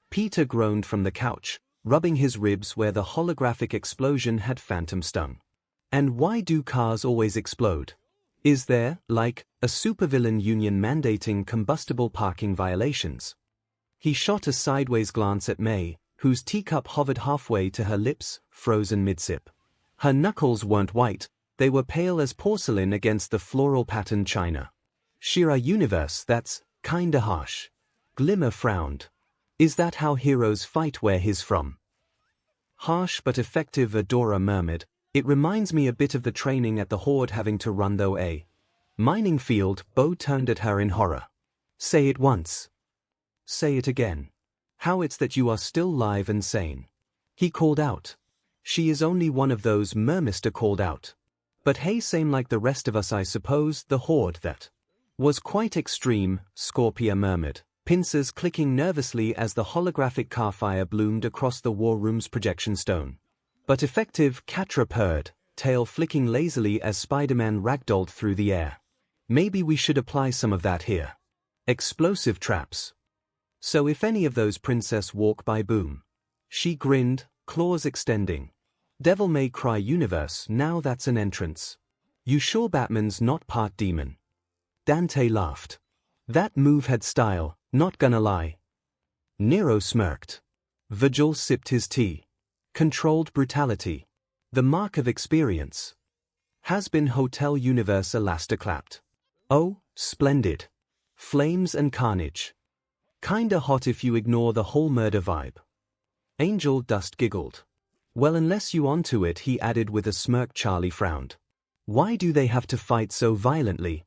Peter groaned from the couch, rubbing his ribs where the holographic explosion had phantom stung. And why do cars always explode? Is there, like, a supervillain union mandating combustible parking violations? He shot a sideways glance at May, whose teacup hovered halfway to her lips, frozen mid-sip. Her knuckles weren't white, They were pale as porcelain against the floral-patterned china. 𝐒𝐩𝐢𝐈, that's kinda harsh. Glimmer frowned. Is that how heroes fight? Where he's from? Harsh but effective, Adora murmured. It reminds me a bit of the training at the Horde having to run though a mining field. Bo turned at her in horror. Say it once. Say it again. How it's that you are still live and sane. He called out. She is only one of those, Mermister called out. But hey, same like the rest of us I suppose. The Horde that was quite extreme, Scorpia murmured, pincers clicking nervously as the holographic car fire bloomed across the war room's projection stone. But effective, Catra purred, tail flicking lazily as Spider-Man ragdolled through the air. Maybe we should apply some of that here. Explosive traps. So if any of those princess walk by, boom. She grinned, claws extending. Devil May Cry universe, now that's an entrance. You sure Batman's not part demon? Dante laughed. That move had style, not gonna lie. Nero smirked. Virgil sipped his tea. Controlled brutality. The mark of experience. Has been Hotel Universe. Alastair clapped. Oh, splendid. Flames and carnage. Kinda hot if you ignore the whole murder vibe. Angel Dust giggled. Well, unless you onto it, he added with a smirk. Charlie frowned. Why do they have to fight so violently?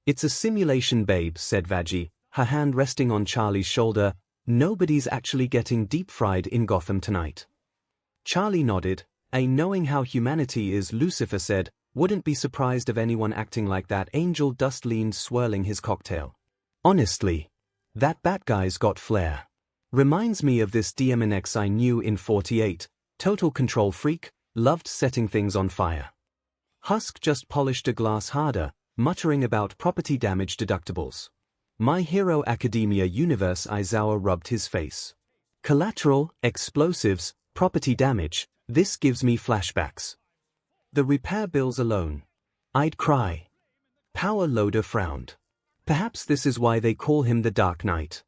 It's a simulation, babe, said Vaggie, her hand resting on Charlie's shoulder. Nobody's actually getting deep-fried in Gotham tonight. Charlie nodded. Knowing how humanity is, Lucifer said, wouldn't be surprised of anyone acting like that. Angel Dust leaned, swirling his cocktail. Honestly, that bat guy's got flair. Reminds me of this DMNX I knew in 48, total control freak, loved setting things on fire. Husk just polished a glass harder, muttering about property damage deductibles. My Hero Academia universe. Aizawa rubbed his face. Collateral, explosives, property damage, this gives me flashbacks. The repair bills alone. I'd cry. Power Loader frowned. Perhaps this is why they call him the Dark Knight.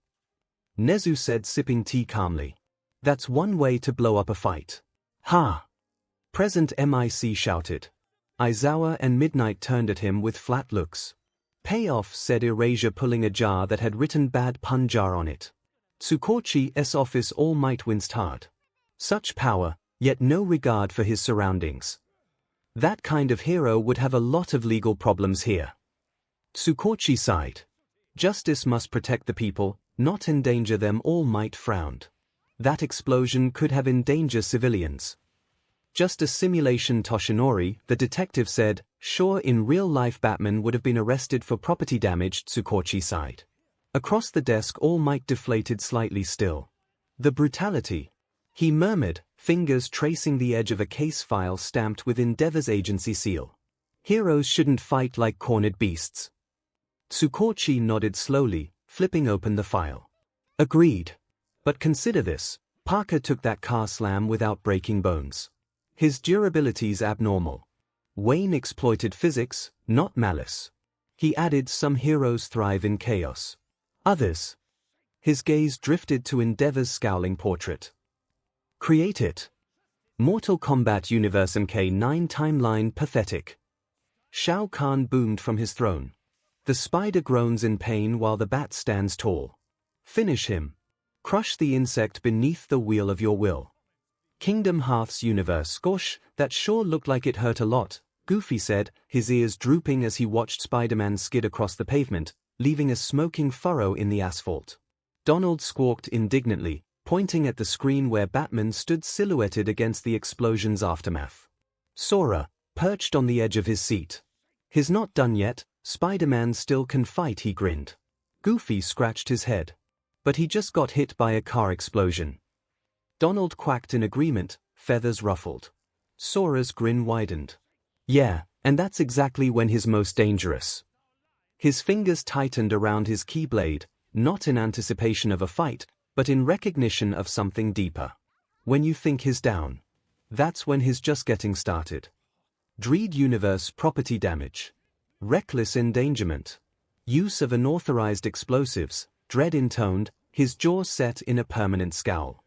Nezu said, sipping tea calmly. That's one way to blow up a fight. Ha! Present MIC shouted. Aizawa and Midnight turned at him with flat looks. Payoff, said Erasure, pulling a jar that had written bad pun jar on it. Tsukochi's office. All Might winced hard. Such power, yet no regard for his surroundings. That kind of hero would have a lot of legal problems here. Tsukochi sighed. Justice must protect the people, not endanger them. All Might frowned. That explosion could have endangered civilians. Just a simulation, Toshinori, the detective said. Sure, in real life Batman would have been arrested for property damage. Tsukochi sighed. Across the desk, All Might deflated slightly still. The brutality. He murmured, fingers tracing the edge of a case file stamped with Endeavor's agency seal. Heroes shouldn't fight like cornered beasts. Tsukochi nodded slowly, flipping open the file. Agreed. But consider this. Parker took that car slam without breaking bones. His durability's abnormal. Wayne exploited physics, not malice. He added, some heroes thrive in chaos. Others. His gaze drifted to Endeavor's scowling portrait. Create it. Mortal Kombat Universe MK9 timeline. Pathetic. Shao Kahn boomed from his throne. The spider groans in pain while the bat stands tall. Finish him. Crush the insect beneath the wheel of your will. Kingdom Hearts Universe. Gosh, that sure looked like it hurt a lot, Goofy said, his ears drooping as he watched Spider-Man skid across the pavement, leaving a smoking furrow in the asphalt. Donald squawked indignantly, pointing at the screen where Batman stood silhouetted against the explosion's aftermath. Sora, perched on the edge of his seat. He's not done yet, Spider-Man still can fight, he grinned. Goofy scratched his head. But he just got hit by a car explosion. Donald quacked in agreement, feathers ruffled. Sora's grin widened. Yeah, and that's exactly when he's most dangerous. His fingers tightened around his keyblade, not in anticipation of a fight, but in recognition of something deeper. When you think he's down. That's when he's just getting started. Dread Universe. Property damage. Reckless endangerment. Use of unauthorized explosives. Dread intoned, his jaws set in a permanent scowl.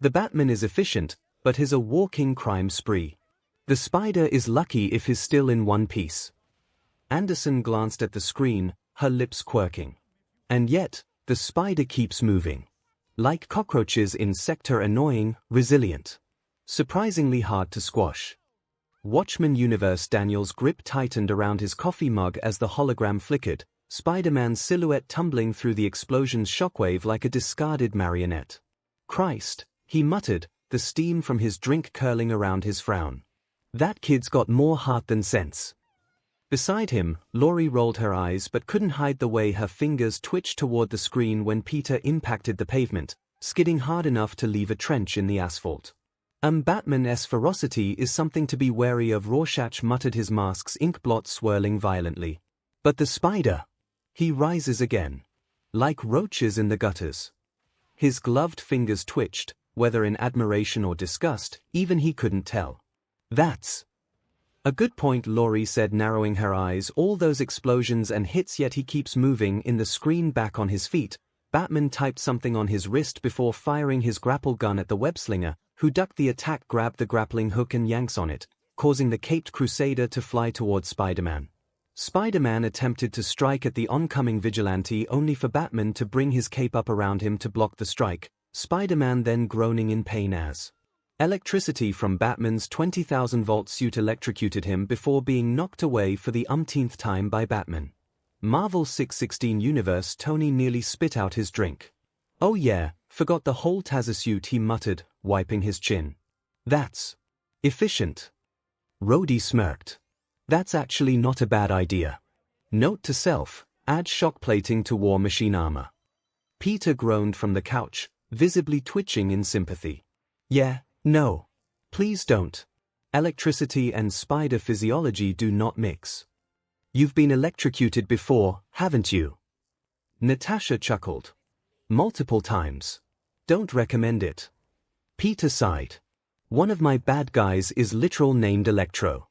The Batman is efficient, but he's a walking crime spree. The spider is lucky if he's still in one piece. Anderson glanced at the screen, her lips quirking. And yet, the spider keeps moving. Like cockroaches in Sector Annoying, resilient. Surprisingly hard to squash. Watchmen Universe. Daniel's grip tightened around his coffee mug as the hologram flickered, Spider-Man's silhouette tumbling through the explosion's shockwave like a discarded marionette. Christ, he muttered, the steam from his drink curling around his frown. That kid's got more heart than sense. Beside him, Laurie rolled her eyes but couldn't hide the way her fingers twitched toward the screen when Peter impacted the pavement, skidding hard enough to leave a trench in the asphalt. Batman's ferocity is something to be wary of. Rorschach muttered, his mask's ink blot swirling violently. But the spider! He rises again. Like roaches in the gutters. His gloved fingers twitched, whether in admiration or disgust, even he couldn't tell. That's a good point, Laurie said, narrowing her eyes. All those explosions and hits, yet he keeps moving. In the screen back on his feet, Batman typed something on his wrist before firing his grapple gun at the web-slinger, who ducked the attack, grabbed the grappling hook and yanks on it, causing the caped crusader to fly towards Spider-Man. Spider-Man attempted to strike at the oncoming vigilante, only for Batman to bring his cape up around him to block the strike, Spider-Man then groaning in pain as electricity from Batman's 20,000-volt suit electrocuted him before being knocked away for the umpteenth time by Batman. Marvel 616 Universe. Tony nearly spit out his drink. Oh yeah, forgot the whole Taser suit, he muttered, wiping his chin. That's efficient. Rhodey smirked. That's actually not a bad idea. Note to self, add shock plating to War Machine armor. Peter groaned from the couch, visibly twitching in sympathy. Yeah, no. Please don't. Electricity and spider physiology do not mix. You've been electrocuted before, haven't you? Natasha chuckled. Multiple times. Don't recommend it. Peter sighed. One of my bad guys is literal named Electro.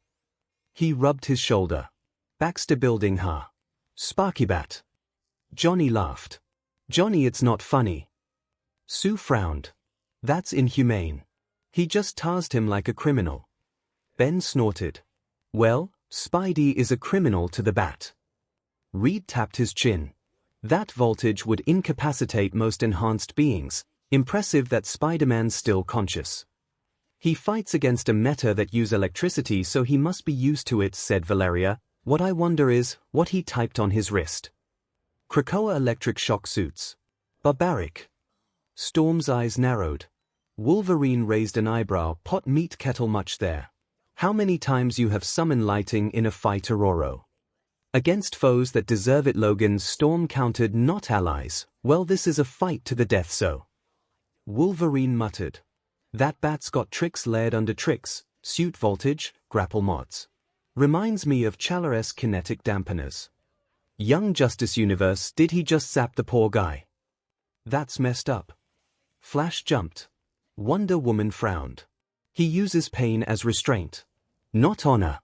He rubbed his shoulder. Baxter Building, huh? Sparkybat. Johnny laughed. Johnny, it's not funny. Sue frowned. That's inhumane. He just tasked him like a criminal. Ben snorted. Well, Spidey is a criminal to the bat. Reed tapped his chin. That voltage would incapacitate most enhanced beings. Impressive that Spider-Man's still conscious. He fights against a meta that use electricity, so he must be used to it, said Valeria. What I wonder is, what he typed on his wrist. Krakoa electric shock suits. Barbaric. Storm's eyes narrowed. Wolverine raised an eyebrow. Pot meat kettle much there. How many times you have summoned lighting in a fight, Aurora? Against foes that deserve it, Logan's Storm countered, not allies. Well, this is a fight to the death, so. Wolverine muttered. That bat's got tricks layered under tricks, suit voltage, grapple mods. Reminds me of Chalor's kinetic dampeners. Young Justice Universe, did he just zap the poor guy? That's messed up. Flash jumped. Wonder Woman frowned. He uses pain as restraint. Not honor.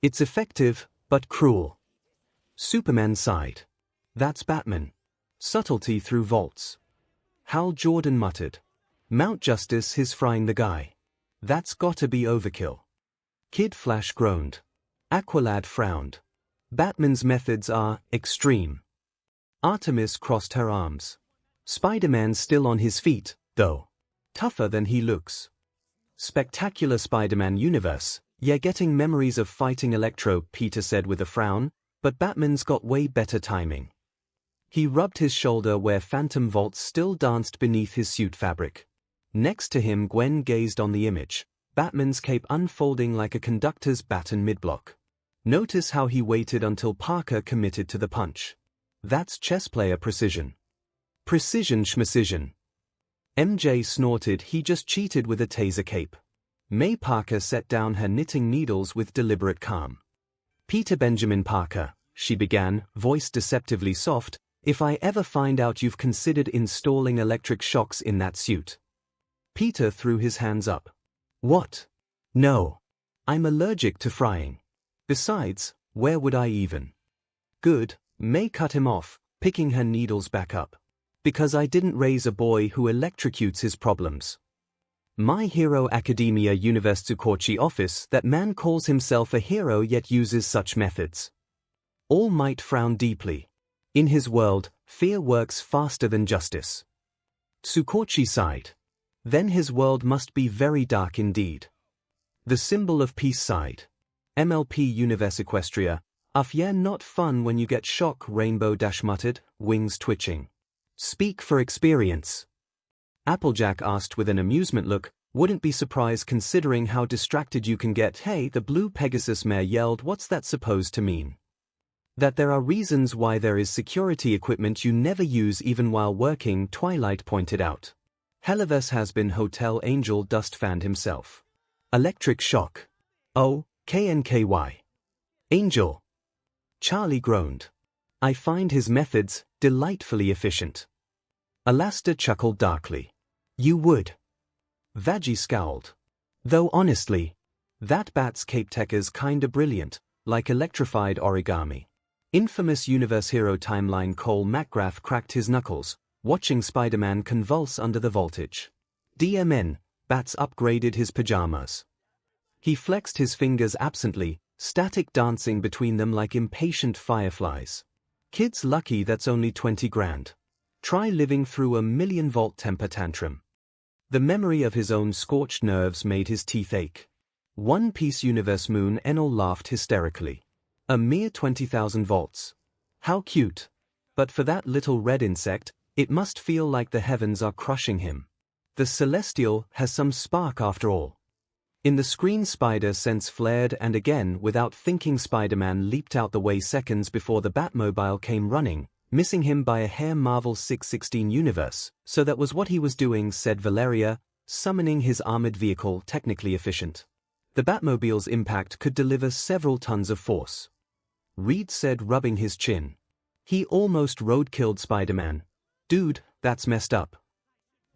It's effective, but cruel. Superman sighed. That's Batman. Subtlety through vaults. Hal Jordan muttered. Mount Justice, he's frying the guy. That's gotta be overkill. Kid Flash groaned. Aqualad frowned. Batman's methods are extreme. Artemis crossed her arms. Spider-Man's still on his feet, though. Tougher than he looks. Spectacular Spider-Man universe. Yeah, getting memories of fighting Electro, Peter said with a frown, but Batman's got way better timing. He rubbed his shoulder where phantom volts still danced beneath his suit fabric. Next to him, Gwen gazed on the image, Batman's cape unfolding like a conductor's baton mid-block. Notice how he waited until Parker committed to the punch. That's chess player precision. Precision schmecision. MJ snorted, he just cheated with a taser cape. May Parker set down her knitting needles with deliberate calm. Peter Benjamin Parker, she began, voice deceptively soft, if I ever find out you've considered installing electric shocks in that suit. Peter threw his hands up. What? No. I'm allergic to frying. Besides, where would I even? Good, May cut him off, picking her needles back up. Because I didn't raise a boy who electrocutes his problems. My Hero Academia Universe 𝐒𝐭𝐚𝐲 office that man calls himself a hero yet uses such methods. All might frown deeply. In his world, fear works faster than justice. 𝐒𝐭𝐭𝐲 sighed. Then his world must be very dark indeed. The symbol of peace sighed. MLP Universe Equestria. Yeah, not fun when you get shock, Rainbow Dash muttered, wings twitching. Speak for experience. Applejack asked with an amusement look, wouldn't be surprised considering how distracted you can get. Hey, the blue Pegasus mare yelled, what's that supposed to mean? That there are reasons why there is security equipment you never use even while working, Twilight pointed out. Heliverse has been Hotel Angel dust fanned himself. Electric shock. Oh, KNKY. Angel. Charlie groaned. I find his methods delightfully efficient. Alastair chuckled darkly. You would. Vaggie scowled. Though honestly, that bat's cape tech's kinda brilliant, like electrified origami. Infamous universe hero timeline Cole McGrath cracked his knuckles, watching Spider-Man convulse under the voltage. DMN, Bats upgraded his pajamas. He flexed his fingers absently, static dancing between them like impatient fireflies. Kid's lucky that's only 20 grand. Try living through a 1,000,000-volt temper tantrum. The memory of his own scorched nerves made his teeth ache. One Piece Universe Moon Enel laughed hysterically. A mere 20,000 volts. How cute. But for that little red insect, it must feel like the heavens are crushing him. The Celestial has some spark after all. In the screen, Spider sense flared, and again, without thinking, Spider-Man leaped out the way seconds before the Batmobile came running, missing him by a hair. Marvel 616 universe, so that was what he was doing, said Valeria, summoning his armored vehicle, technically efficient. The Batmobile's impact could deliver several tons of force. Reed said, rubbing his chin. He almost road-killed Spider-Man. Dude, that's messed up.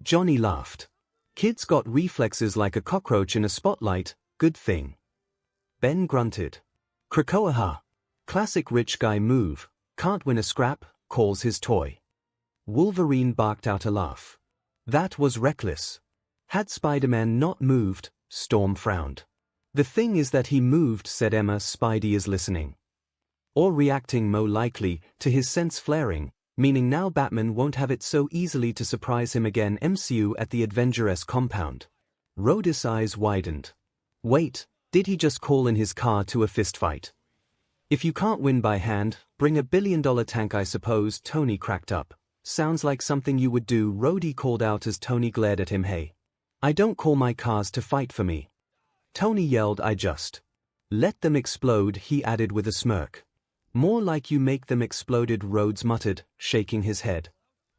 Johnny laughed. Kid's got reflexes like a cockroach in a spotlight, good thing. Ben grunted. Krakoa. Classic rich guy move, can't win a scrap, calls his toy. Wolverine barked out a laugh. That was reckless. Had Spider-Man not moved, Storm frowned. The thing is that he moved, said Emma. Spidey is listening. Or reacting more likely to his sense flaring, meaning now Batman won't have it so easily to surprise him again. MCU at the Avengers compound. Rhodus' eyes widened. Wait, did he just call in his car to a fistfight? If you can't win by hand, bring a $1 billion tank, I suppose. Tony cracked up. Sounds like something you would do, Rhodey called out as Tony glared at him. Hey. I don't call my cars to fight for me. Tony yelled. I just let them explode, he added with a smirk. More like you make them exploded, Rhodes muttered, shaking his head.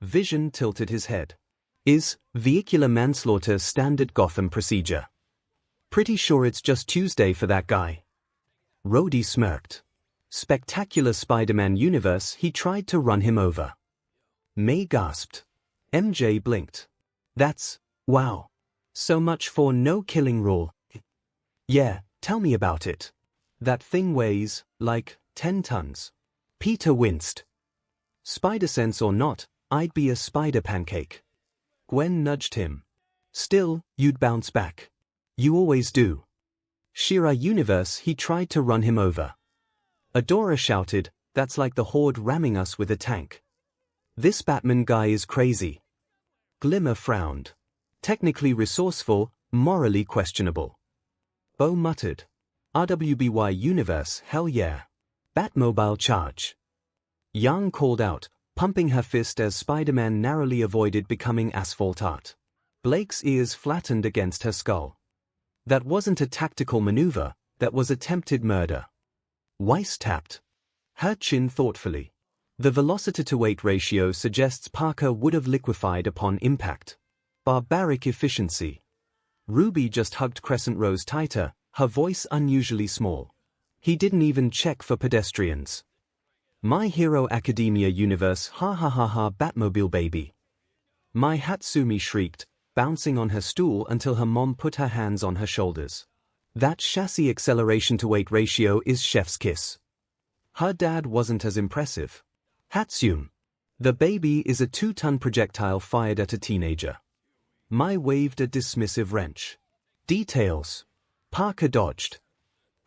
Vision tilted his head. Is vehicular manslaughter standard Gotham procedure? Pretty sure it's just Tuesday for that guy. Rhodey smirked. Spectacular Spider-Man universe, he tried to run him over. May gasped. MJ blinked. That's, wow. So much for no killing rule. Yeah, tell me about it. That thing weighs, like, 10 tons. Peter winced. Spider sense or not, I'd be a spider pancake. Gwen nudged him. Still, you'd bounce back. You always do. She-Ra universe, he tried to run him over. Adora shouted, that's like the Horde ramming us with a tank. This Batman guy is crazy. Glimmer frowned. Technically resourceful, morally questionable. Bo muttered. RWBY universe, hell yeah. Batmobile charge. Yang called out, pumping her fist as Spider-Man narrowly avoided becoming asphalt art. Blake's ears flattened against her skull. That wasn't a tactical maneuver, that was attempted murder. Weiss tapped her chin thoughtfully. The velocity-to-weight ratio suggests Parker would have liquefied upon impact. Barbaric efficiency. Ruby just hugged Crescent Rose tighter, her voice unusually small. He didn't even check for pedestrians. My Hero Academia universe, ha ha ha ha, Batmobile baby. My Hatsumi shrieked, bouncing on her stool until her mom put her hands on her shoulders. That chassis acceleration-to-weight ratio is chef's kiss. Her dad wasn't as impressive. Hatsum. The baby is a 2-ton projectile fired at a teenager. My waved a dismissive wrench. Details. Parker dodged.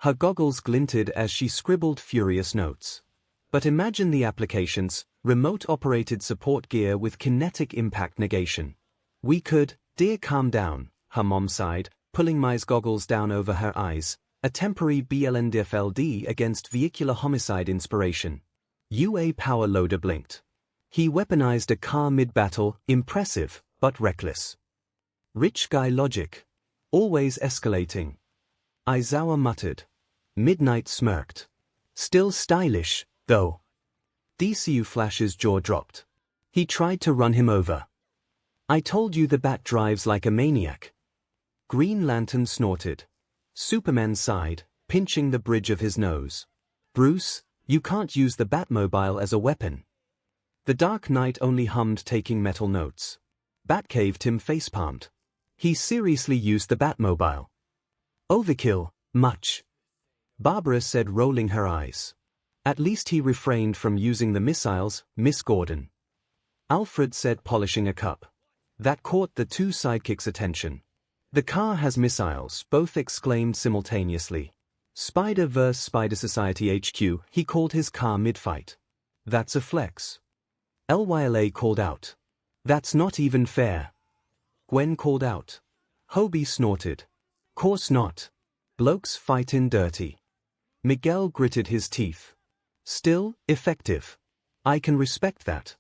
Her goggles glinted as she scribbled furious notes. But imagine the applications: remote-operated support gear with kinetic impact negation. We could, dear, calm down, her mom sighed, pulling My's goggles down over her eyes, a temporary BLNDFLD against vehicular homicide inspiration. UA power loader blinked. He weaponized a car mid-battle, impressive, but reckless. Rich guy logic. Always escalating. Aizawa muttered. Midnight smirked. Still stylish, though. DCU Flash's jaw dropped. He tried to run him over. I told you the bat drives like a maniac. Green Lantern snorted. Superman sighed, pinching the bridge of his nose. Bruce, you can't use the Batmobile as a weapon. The Dark Knight only hummed, taking metal notes. Batcave Tim facepalmed. He seriously used the Batmobile. Overkill, much. Barbara said, rolling her eyes. At least he refrained from using the missiles, Miss Gordon. Alfred said, polishing a cup. That caught the two sidekicks' attention. The car has missiles, both exclaimed simultaneously. Spider vs. Spider Society HQ, he called his car mid-fight. That's a flex. LYLA called out. That's not even fair. Gwen called out. Hobie snorted. Course not. Blokes fightin' dirty. Miguel gritted his teeth. Still, effective. I can respect that.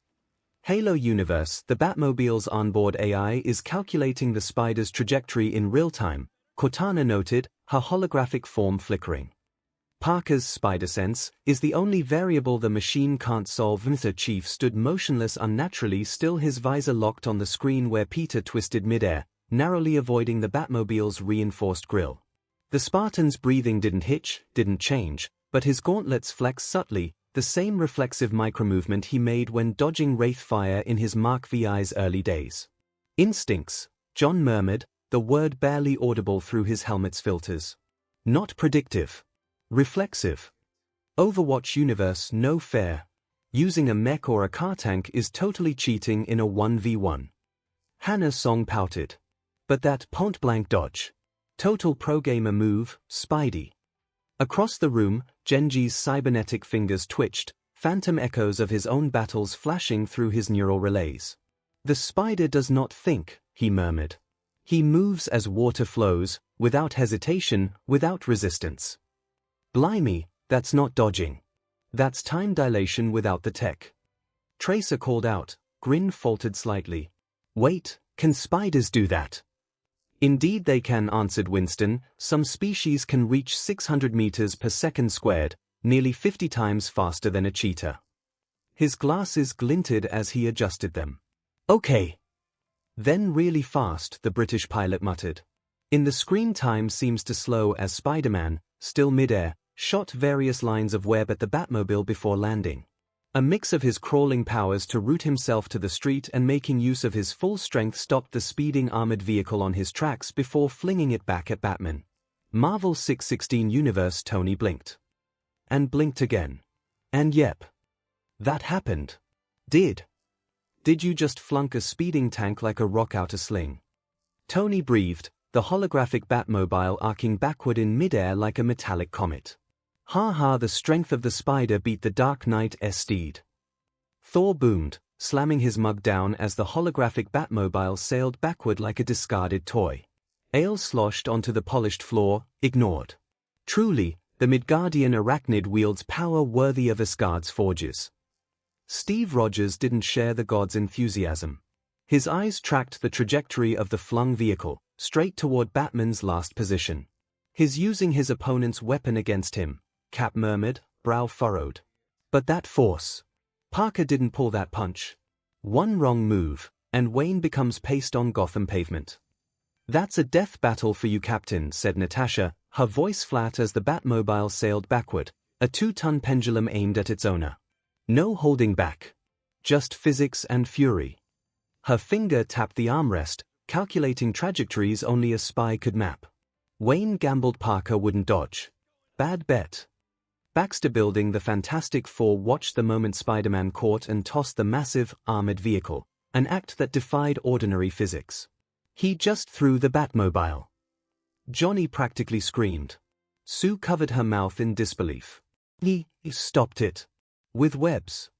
Halo Universe, the Batmobile's onboard AI is calculating the spider's trajectory in real time, Cortana noted, her holographic form flickering. Parker's spider sense is the only variable the machine can't solve. Mr. Chief stood motionless, unnaturally still, his visor locked on the screen where Peter twisted midair, narrowly avoiding the Batmobile's reinforced grille. The Spartan's breathing didn't hitch, didn't change, but his gauntlets flexed subtly, the same reflexive micromovement he made when dodging Wraith fire in his Mark VI's early days. Instincts, John murmured, the word barely audible through his helmet's filters. Not predictive. Reflexive. Overwatch Universe, no fair. Using a mech or a car tank is totally cheating in a 1v1. Hannah Song pouted. But that point-blank dodge. Total pro-gamer move, Spidey. Across the room, Genji's cybernetic fingers twitched, phantom echoes of his own battles flashing through his neural relays. The spider does not think, he murmured. He moves as water flows, without hesitation, without resistance. Blimey, that's not dodging. That's time dilation without the tech. Tracer called out, grin faltered slightly. Wait, can spiders do that? Indeed they can, answered Winston. Some species can reach 600 meters per second squared, nearly 50 times faster than a cheetah. His glasses glinted as he adjusted them. Okay. Then really fast, the British pilot muttered. In the screen, time seems to slow as Spider-Man, still midair, shot various lines of web at the Batmobile before landing. A mix of his crawling powers to root himself to the street and making use of his full strength stopped the speeding armored vehicle on his tracks before flinging it back at Batman. Marvel 616 Universe, Tony blinked. And blinked again. And yep. That happened. Did you just flunk a speeding tank like a rock out a sling? Tony breathed, the holographic Batmobile arcing backward in midair like a metallic comet. Ha ha, the strength of the spider beat the Dark Knight's steed. Thor boomed, slamming his mug down as the holographic Batmobile sailed backward like a discarded toy. Ale sloshed onto the polished floor, ignored. Truly, the Midgardian arachnid wields power worthy of Asgard's forges. Steve Rogers didn't share the god's enthusiasm. His eyes tracked the trajectory of the flung vehicle, straight toward Batman's last position. He's using his opponent's weapon against him, Cap murmured, brow furrowed. But that force. Parker didn't pull that punch. One wrong move, and Wayne becomes paste on Gotham pavement. That's a death battle for you, Captain, said Natasha, her voice flat as the Batmobile sailed backward, a 2-ton pendulum aimed at its owner. No holding back. Just physics and fury. Her finger tapped the armrest, calculating trajectories only a spy could map. Wayne gambled Parker wouldn't dodge. Bad bet. Baxter building the Fantastic Four watched the moment Spider-Man caught and tossed the massive, armored vehicle, an act that defied ordinary physics. He just threw the Batmobile. Johnny practically screamed. Sue covered her mouth in disbelief. He stopped it. With webs.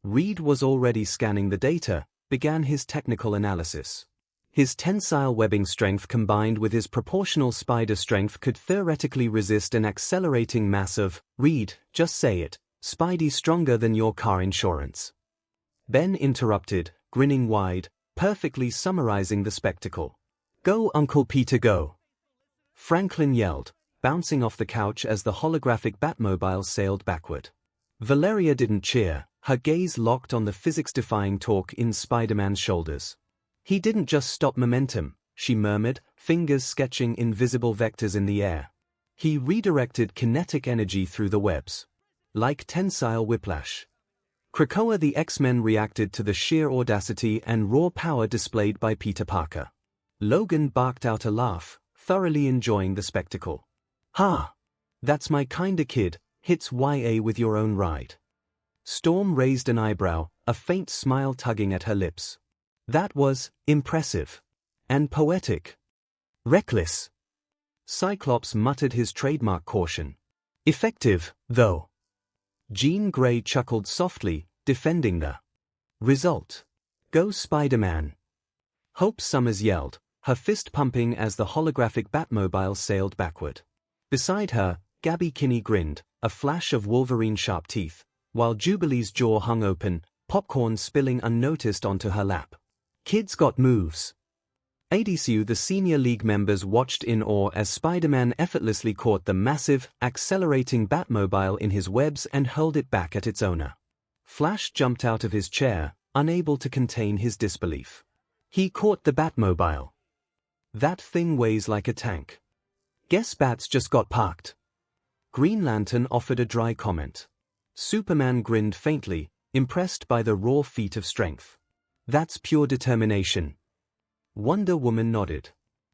Reed was already scanning the data, began his technical analysis. His tensile webbing strength combined with his proportional spider strength could theoretically resist an accelerating mass of, Reed, just say it, Spidey stronger than your car insurance. Ben interrupted, grinning wide, perfectly summarizing the spectacle. Go, Uncle Peter, go! Franklin yelled, bouncing off the couch as the holographic Batmobile sailed backward. Valeria didn't cheer, her gaze locked on the physics-defying torque in Spider-Man's shoulders. He didn't just stop momentum, she murmured, fingers sketching invisible vectors in the air. He redirected kinetic energy through the webs. Like tensile whiplash. Krakoa the X-Men reacted to the sheer audacity and raw power displayed by Peter Parker. Logan barked out a laugh, thoroughly enjoying the spectacle. Ha! That's my kinda kid, hits YA with your own ride. Storm raised an eyebrow, a faint smile tugging at her lips. That was impressive. And poetic. Reckless. Cyclops muttered his trademark caution. Effective, though. Jean Grey chuckled softly, defending the result. Go Spider-Man. Hope Summers yelled, her fist pumping as the holographic Batmobile sailed backward. Beside her, Gabby Kinney grinned, a flash of Wolverine-sharp teeth, while Jubilee's jaw hung open, popcorn spilling unnoticed onto her lap. Kids got moves. 𝐻𝐸𝐴DCU the senior league members watched in awe as Spider-Man effortlessly caught the massive, accelerating Batmobile in his webs and hurled it back at its owner. Flash jumped out of his chair, unable to contain his disbelief. He caught the Batmobile. That thing weighs like a tank. Guess Bats just got parked. Green Lantern offered a dry comment. Superman grinned faintly, impressed by the raw feat of strength. That's pure determination. Wonder Woman nodded.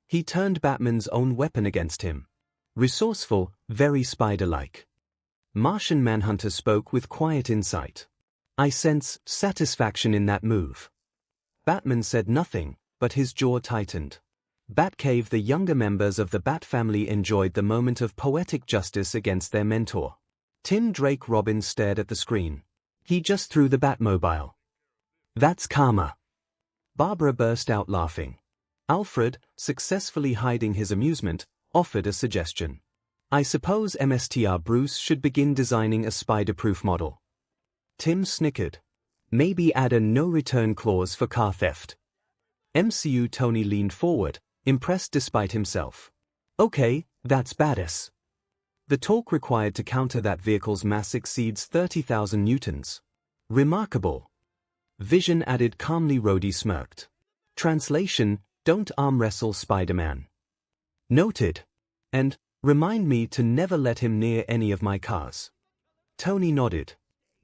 He turned Batman's own weapon against him. Resourceful, very spider-like. Martian Manhunter spoke with quiet insight. I sense satisfaction in that move. Batman said nothing, but his jaw tightened. Batcave the younger members of the Bat family enjoyed the moment of poetic justice against their mentor. Tim Drake Robbins stared at the screen. He just threw the Batmobile. That's karma. Barbara burst out laughing. Alfred, successfully hiding his amusement, offered a suggestion. I suppose MSTR Bruce should begin designing a spider-proof model. Tim snickered. Maybe add a no-return clause for car theft. MCU Tony leaned forward, impressed despite himself. Okay, that's badass. The torque required to counter that vehicle's mass exceeds 30,000 newtons. Remarkable. Vision added calmly. Rhodey smirked. Translation, don't arm wrestle Spider-Man. Noted. And, remind me to never let him near any of my cars. Tony nodded.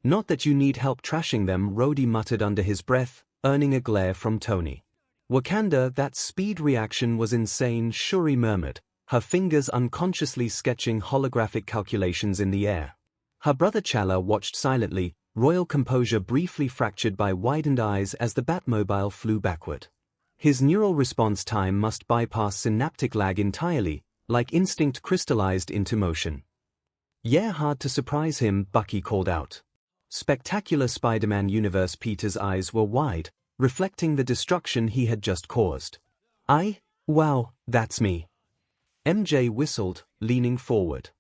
Not that you need help trashing them, Rhodey muttered under his breath, earning a glare from Tony. Wakanda, that speed reaction was insane, Shuri murmured, her fingers unconsciously sketching holographic calculations in the air. Her brother Chala watched silently, royal composure briefly fractured by widened eyes as the Batmobile flew backward. His neural response time must bypass synaptic lag entirely, like instinct crystallized into motion. Yeah, hard to surprise him, Bucky called out. Spectacular Spider-Man universe. Peter's eyes were wide, reflecting the destruction he had just caused. Wow, that's me. MJ whistled, leaning forward.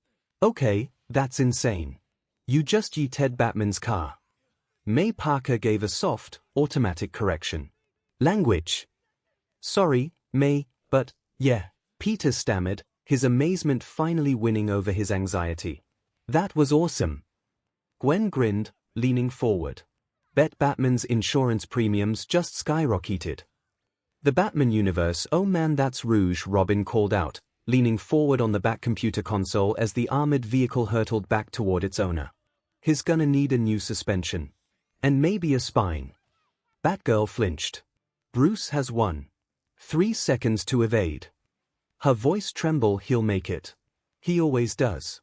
Okay, that's insane. You just yeeted Batman's car. May Parker gave a soft, automatic correction. Language. Sorry, May, but, yeah, Peter stammered, his amazement finally winning over his anxiety. That was awesome. Gwen grinned, leaning forward. Bet Batman's insurance premiums just skyrocketed. The Batman universe, oh man, that's Rouge, Robin called out, leaning forward on the Bat computer console as the armored vehicle hurtled back toward its owner. He's gonna need a new suspension. And maybe a spine. Batgirl flinched. Bruce has 3 seconds to evade. Her voice trembled. He'll make it. He always does.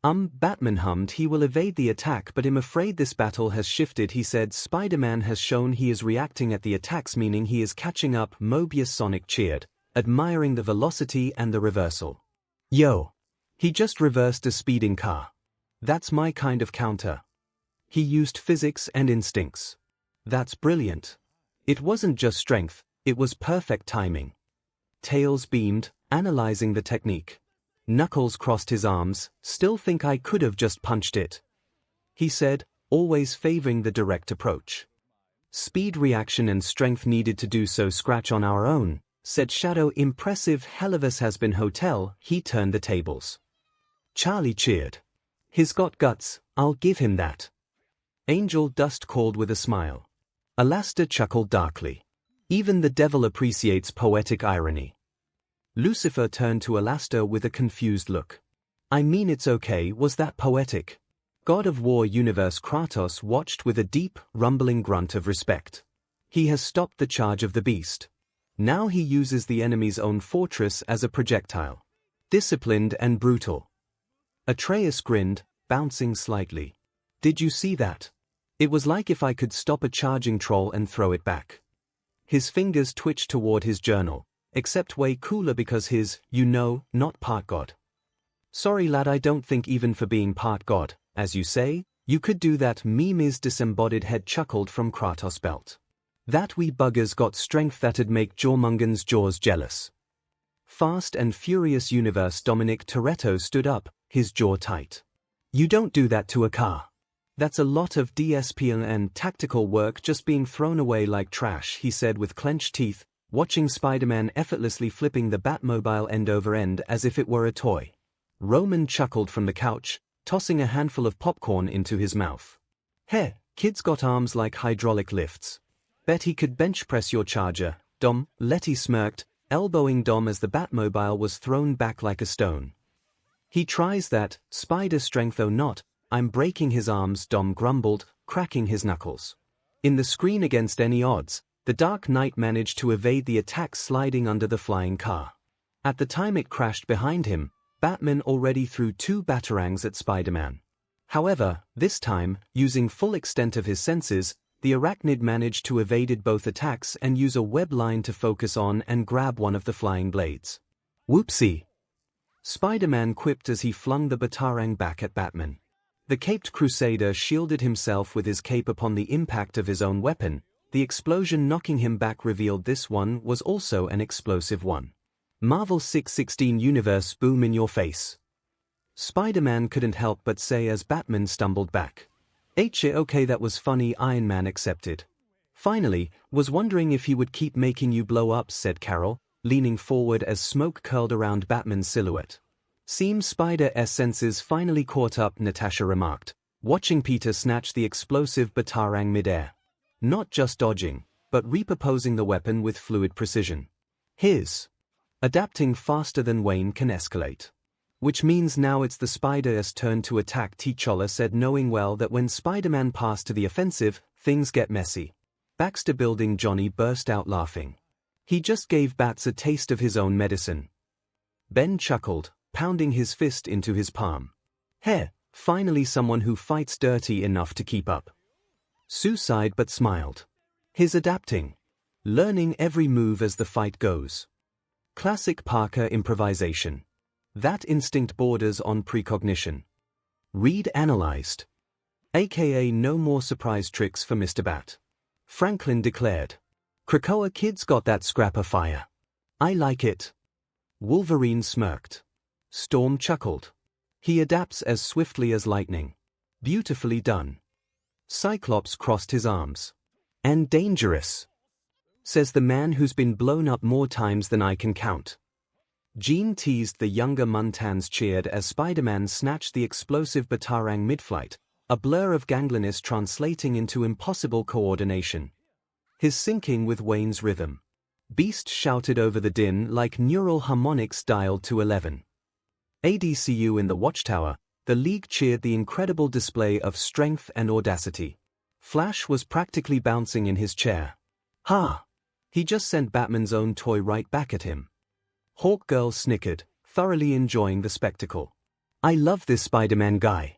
Batman hummed. He will evade the attack, but I'm afraid this battle has shifted, he said. Spider-Man has shown he is reacting at the attacks, meaning he is catching up. Mobius Sonic cheered, admiring the velocity and the reversal. Yo! He just reversed a speeding car. That's my kind of counter. He used physics and instincts. That's brilliant. It wasn't just strength, it was perfect timing. Tails beamed, analyzing the technique. Knuckles crossed his arms. Still think I could have just punched it, he said, always favoring the direct approach. Speed, reaction and strength needed to do so. Scratch on our own, said Shadow. Impressive. Hell of us has been hotel. He turned the tables. Charlie cheered. He's got guts, I'll give him that. Angel Dust called with a smile. Alastor chuckled darkly. Even the devil appreciates poetic irony. Lucifer turned to Alastor with a confused look. I mean, it's okay, was that poetic? God of War Universe. Kratos watched with a deep, rumbling grunt of respect. He has stopped the charge of the beast. Now he uses the enemy's own fortress as a projectile. Disciplined and brutal. Atreus grinned, bouncing slightly. Did you see that? It was like if I could stop a charging troll and throw it back. His fingers twitched toward his journal. Except way cooler because he's, not part god. Sorry lad, I don't think even for being part god, as you say, you could do that. Mime's disembodied head chuckled from Kratos' belt. That wee bugger's got strength that'd make Jormungand's jaws jealous. Fast and Furious Universe. Dominic Toretto stood up, his jaw tight. You don't do that to a car. That's a lot of DSP and tactical work just being thrown away like trash, he said with clenched teeth, watching Spider-Man effortlessly flipping the Batmobile end over end as if it were a toy. Roman chuckled from the couch, tossing a handful of popcorn into his mouth. Heh, kid's got arms like hydraulic lifts. Bet he could bench press your charger, Dom. Letty smirked, elbowing Dom as the Batmobile was thrown back like a stone. He tries that, spider strength or not, I'm breaking his arms, Dom grumbled, cracking his knuckles. In the screen against any odds, the Dark Knight managed to evade the attack, sliding under the flying car. At the time it crashed behind him, Batman already threw 2 batarangs at Spider-Man. However, this time, using full extent of his senses, the arachnid managed to evade both attacks and use a web line to focus on and grab one of the flying blades. Whoopsie! Spider-Man quipped as he flung the batarang back at Batman. The caped crusader shielded himself with his cape upon the impact of his own weapon. The explosion knocking him back revealed this one was also an explosive one. Marvel 616 Universe. Boom in your face. Spider-Man couldn't help but say as Batman stumbled back. Okay, that was funny. Iron Man accepted. Finally, was wondering if he would keep making you blow up, said Carol, leaning forward as smoke curled around Batman's silhouette. Seems Spider-'s senses finally caught up, Natasha remarked, watching Peter snatch the explosive batarang midair. Not just dodging, but repurposing the weapon with fluid precision. His adapting faster than Wayne can escalate. Which means now it's the Spider's turn to attack, T'Challa said, knowing well that when Spider-Man passed to the offensive, things get messy. Baxter Building. Johnny burst out laughing. He just gave Bats a taste of his own medicine. Ben chuckled, pounding his fist into his palm. Heh, finally someone who fights dirty enough to keep up. Sue sighed but smiled. His adapting. Learning every move as the fight goes. Classic Parker improvisation. That instinct borders on precognition. Reed analyzed. AKA no more surprise tricks for Mr. Bat. Franklin declared. Krakoa kid's got that scrap of fire. I like it. Wolverine smirked. Storm chuckled. He adapts as swiftly as lightning. Beautifully done. Cyclops crossed his arms. And dangerous, says the man who's been blown up more times than I can count. Jean teased. The younger Muntans cheered as Spider-Man snatched the explosive batarang mid-flight, a blur of gangliness translating into impossible coordination. His syncing with Wayne's rhythm. Beast shouted over the din like neural harmonics dialed to 11. ADCU in the Watchtower, the League cheered the incredible display of strength and audacity. Flash was practically bouncing in his chair. Ha! He just sent Batman's own toy right back at him. Hawkgirl snickered, thoroughly enjoying the spectacle. I love this Spider-Man guy.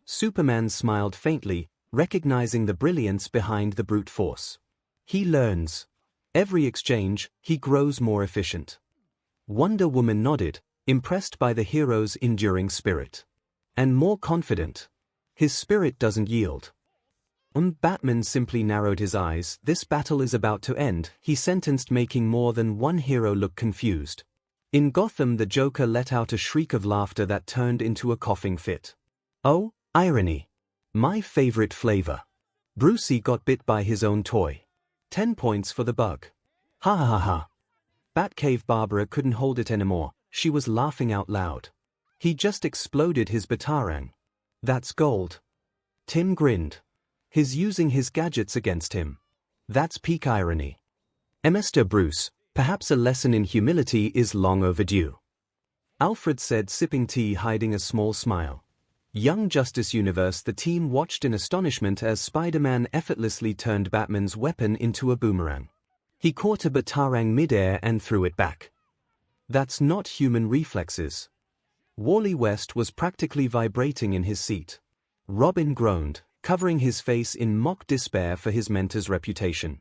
Superman smiled faintly, recognizing the brilliance behind the brute force. He learns. Every exchange, he grows more efficient. Wonder Woman nodded, impressed by the hero's enduring spirit. And more confident. His spirit doesn't yield. Batman simply narrowed his eyes. This battle is about to end, he sentenced, making more than one hero look confused. In Gotham, the Joker let out a shriek of laughter that turned into a coughing fit. Oh, irony. My favorite flavor. Brucey got bit by his own toy. 10 points for the bug. Ha ha ha ha. Batcave Barbara couldn't hold it anymore, she was laughing out loud. He just exploded his batarang. That's gold. Tim grinned. He's using his gadgets against him. That's peak irony. Mr. Bruce, perhaps a lesson in humility is long overdue. Alfred said, sipping tea, hiding a small smile. Young Justice Universe. The team watched in astonishment as Spider-Man effortlessly turned Batman's weapon into a boomerang. He caught a batarang midair and threw it back. That's not human reflexes. Wally West was practically vibrating in his seat. Robin groaned, covering his face in mock despair for his mentor's reputation.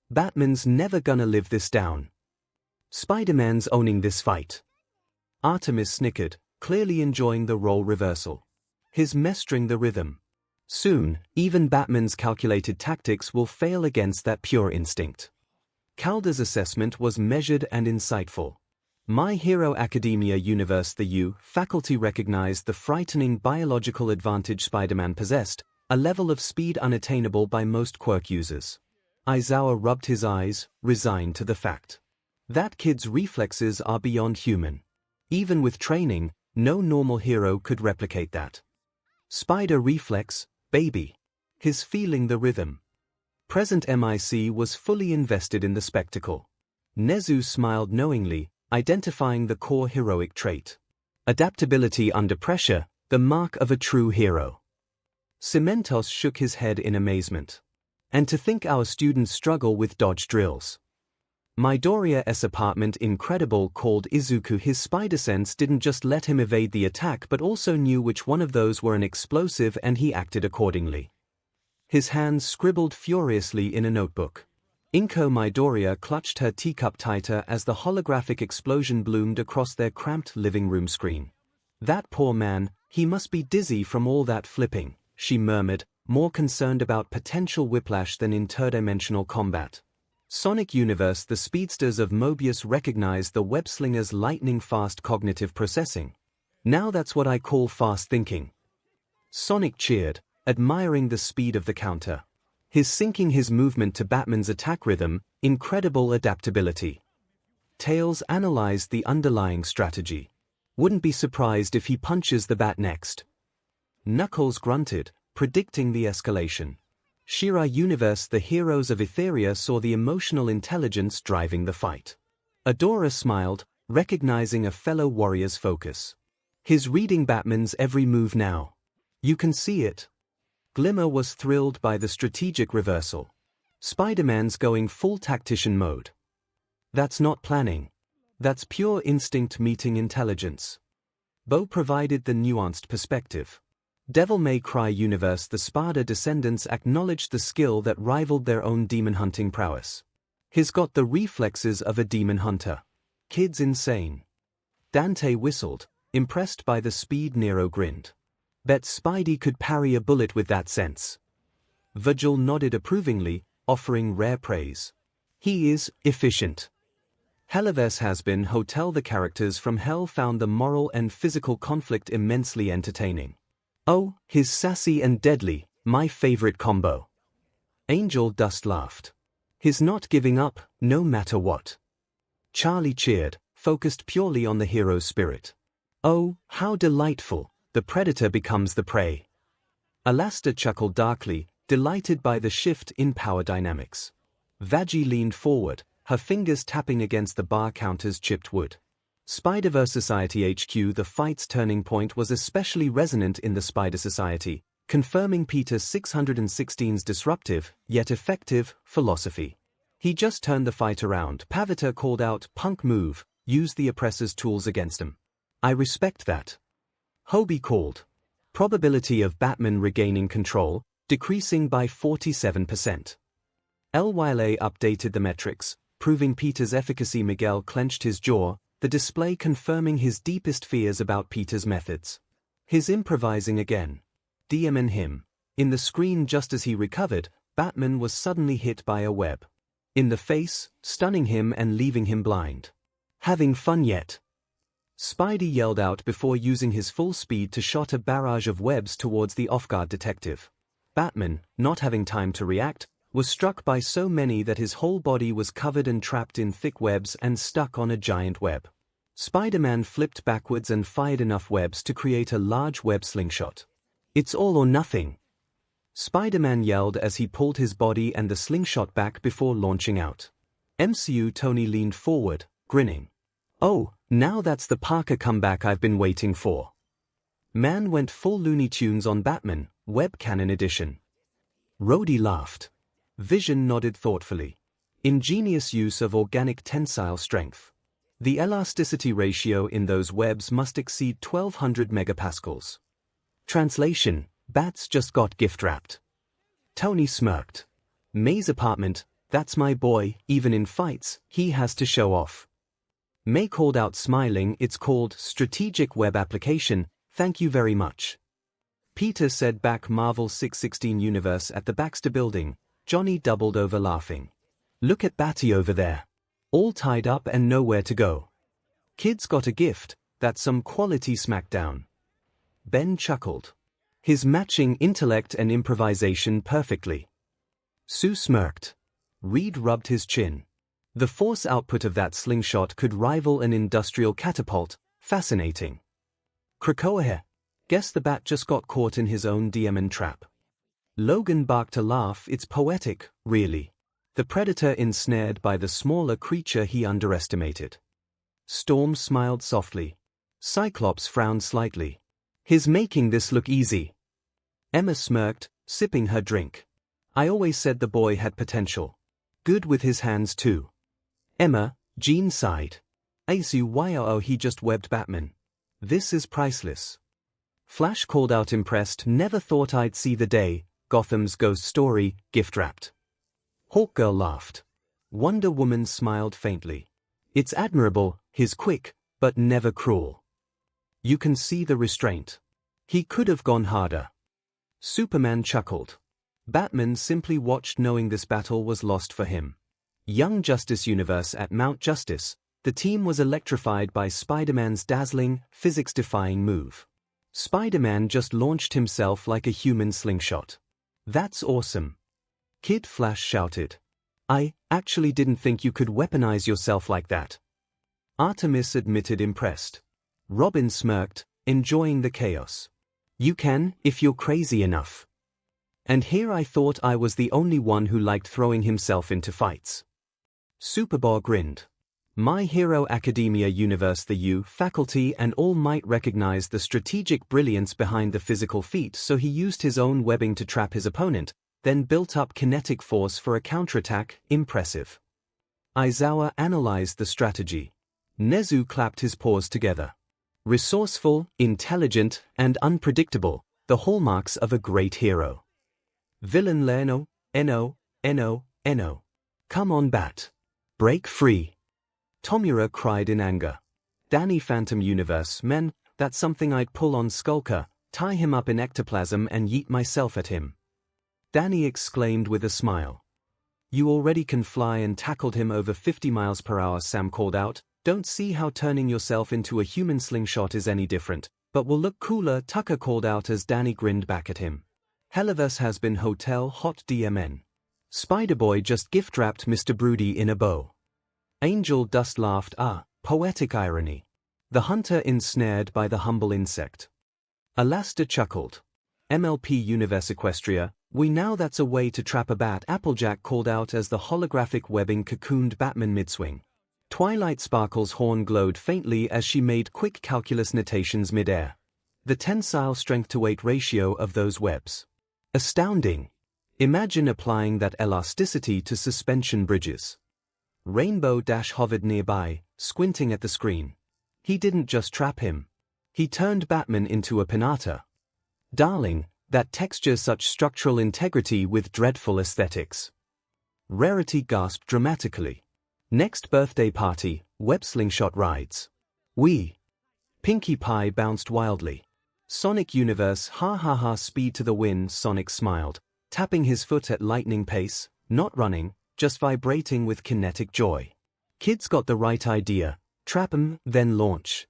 Batman's never gonna live this down. Spider-Man's owning this fight. Artemis snickered, clearly enjoying the role reversal. He's mastering the rhythm. Soon, even Batman's calculated tactics will fail against that pure instinct. Calder's assessment was measured and insightful. My Hero Academia Universe. The U faculty recognized the frightening biological advantage Spider-Man possessed, a level of speed unattainable by most quirk users. Aizawa rubbed his eyes, resigned to the fact. That kid's reflexes are beyond human. Even with training, no normal hero could replicate that. Spider reflex, baby. He's feeling the rhythm. Present MIC was fully invested in the spectacle. Nezu smiled knowingly, identifying the core heroic trait. Adaptability under pressure, the mark of a true hero. Cementos shook his head in amazement. And to think our students struggle with dodge drills. Midoriya's apartment incredible called Izuku. His spider sense didn't just let him evade the attack but also knew which one of those were an explosive, and he acted accordingly. His hands scribbled furiously in a notebook. Inko Midoriya clutched her teacup tighter as the holographic explosion bloomed across their cramped living room screen. That poor man, he must be dizzy from all that flipping, she murmured, more concerned about potential whiplash than interdimensional combat. Sonic Universe. The speedsters of Mobius recognized the web-slinger's lightning-fast cognitive processing. Now that's what I call fast thinking. Sonic cheered, admiring the speed of the counter. His syncing his movement to Batman's attack rhythm, incredible adaptability. Tails analyzed the underlying strategy. Wouldn't be surprised if he punches the bat next. Knuckles grunted, predicting the escalation. She-Ra Universe. The heroes of Etheria saw the emotional intelligence driving the fight. Adora smiled, recognizing a fellow warrior's focus. He's reading Batman's every move now. You can see it. Glimmer was thrilled by the strategic reversal. Spider-Man's going full tactician mode. That's not planning. That's pure instinct meeting intelligence. Bo provided the nuanced perspective. Devil May Cry Universe. The Spada descendants acknowledged the skill that rivaled their own demon-hunting prowess. He's got the reflexes of a demon hunter. Kid's insane. Dante whistled, impressed by the speed. Nero grinned. Bet Spidey could parry a bullet with that sense. Virgil nodded approvingly, offering rare praise. He is efficient. Hellverse has been Hotel. The characters from Hell found the moral and physical conflict immensely entertaining. Oh, he's sassy and deadly, my favorite combo. Angel Dust laughed. He's not giving up, no matter what. Charlie cheered, focused purely on the hero's spirit. Oh, how delightful, the predator becomes the prey. Alastair chuckled darkly, delighted by the shift in power dynamics. Vaggie leaned forward, her fingers tapping against the bar counter's chipped wood. Spider-Verse Society HQ. The fight's turning point was especially resonant in the Spider Society, confirming Peter 616's disruptive, yet effective, philosophy. He just turned the fight around. Pavita called out, "Punk move, use the oppressor's tools against him." I respect that. Hobie called. Probability of Batman regaining control, decreasing by 47%. 𝐿YLA updated the metrics, proving Peter's efficacy. Miguel clenched his jaw, the display confirming his deepest fears about Peter's methods. His improvising again. DMN him. In the screen just as he recovered, Batman was suddenly hit by a web. In the face, stunning him and leaving him blind. Having fun yet? Spidey yelled out before using his full speed to shot a barrage of webs towards the off-guard detective. Batman, not having time to react, was struck by so many that his whole body was covered and trapped in thick webs and stuck on a giant web. Spider-Man flipped backwards and fired enough webs to create a large web slingshot. It's all or nothing. Spider-Man yelled as he pulled his body and the slingshot back before launching out. MCU Tony leaned forward, grinning. Oh, now that's the Parker comeback I've been waiting for. Man went full Looney Tunes on Batman, Web Cannon Edition. Rhodey laughed. Vision nodded thoughtfully. Ingenious use of organic tensile strength. The elasticity ratio in those webs must exceed 1200 megapascals. Translation: Bats just got gift-wrapped. Tony smirked. May's apartment, that's my boy, even in fights, he has to show off. May called out smiling. It's called Strategic Web Application, thank you very much. Peter said back. Marvel 616 Universe at the Baxter Building. Johnny doubled over laughing. Look at Batty over there. All tied up and nowhere to go. Kid's got a gift, that's some quality smackdown. Ben chuckled. His matching intellect and improvisation perfectly. Sue smirked. Reed rubbed his chin. The force output of that slingshot could rival an industrial catapult, fascinating. 𝐒𝐻𝐽𝐫. Guess the bat just got caught in his own DMN trap. Logan barked a laugh. It's poetic, really. The predator ensnared by the smaller creature he underestimated. Storm smiled softly. Cyclops frowned slightly. He's making this look easy. Emma smirked, sipping her drink. I always said the boy had potential. Good with his hands too. Emma, Jean sighed. 𝐒𝐻𝐽𝐽 he just webbed Batman. This is priceless. Flash called out impressed. Never thought I'd see the day. Gotham's ghost story, gift-wrapped. Hawkgirl laughed. Wonder Woman smiled faintly. It's admirable, he's quick, but never cruel. You can see the restraint. He could have gone harder. Superman chuckled. Batman simply watched, knowing this battle was lost for him. Young Justice Universe at Mount Justice, the team was electrified by Spider-Man's dazzling, physics-defying move. Spider-Man just launched himself like a human slingshot. That's awesome. Kid Flash shouted. I actually didn't think you could weaponize yourself like that. Artemis admitted, impressed. Robin smirked, enjoying the chaos. You can, if you're crazy enough. And here I thought I was the only one who liked throwing himself into fights. Superboy grinned. My Hero Academia Universe, the U faculty and all might recognize the strategic brilliance behind the physical feat, so he used his own webbing to trap his opponent, then built up kinetic force for a counterattack. Impressive. Aizawa analyzed the strategy. Nezu clapped his paws together. Resourceful, intelligent, and unpredictable, the hallmarks of a great hero. Villain Leno, No. Come on, Bat. Break free. Tomura cried in anger. Danny Phantom Universe, men, that's something I'd pull on Skulker, tie him up in ectoplasm and yeet myself at him. Danny exclaimed with a smile. You already can fly, and tackled him over 50 miles per hour. Sam called out. Don't see how turning yourself into a human slingshot is any different, but will look cooler. Tucker called out as Danny grinned back at him. Helliverse has been hotel hot DMN. Spider-Boy just gift-wrapped Mr. Broody in a bow. Angel Dust laughed. Poetic irony. The hunter ensnared by the humble insect. Alastair chuckled. MLP Universe Equestria, we now that's a way to trap a bat. Applejack called out as the holographic webbing cocooned Batman mid-swing. Twilight Sparkle's horn glowed faintly as she made quick calculus notations mid-air. The tensile strength-to-weight ratio of those webs. Astounding. Imagine applying that elasticity to suspension bridges. Rainbow Dash hovered nearby, squinting at the screen. He didn't just trap him. He turned Batman into a pinata. Darling, that texture such structural integrity with dreadful aesthetics. Rarity gasped dramatically. Next birthday party, web slingshot rides. We. Pinkie Pie bounced wildly. Sonic Universe ha ha ha speed to the win. Sonic smiled, tapping his foot at lightning pace, not running, just vibrating with kinetic joy. Kid's got the right idea, trap 'em, then launch.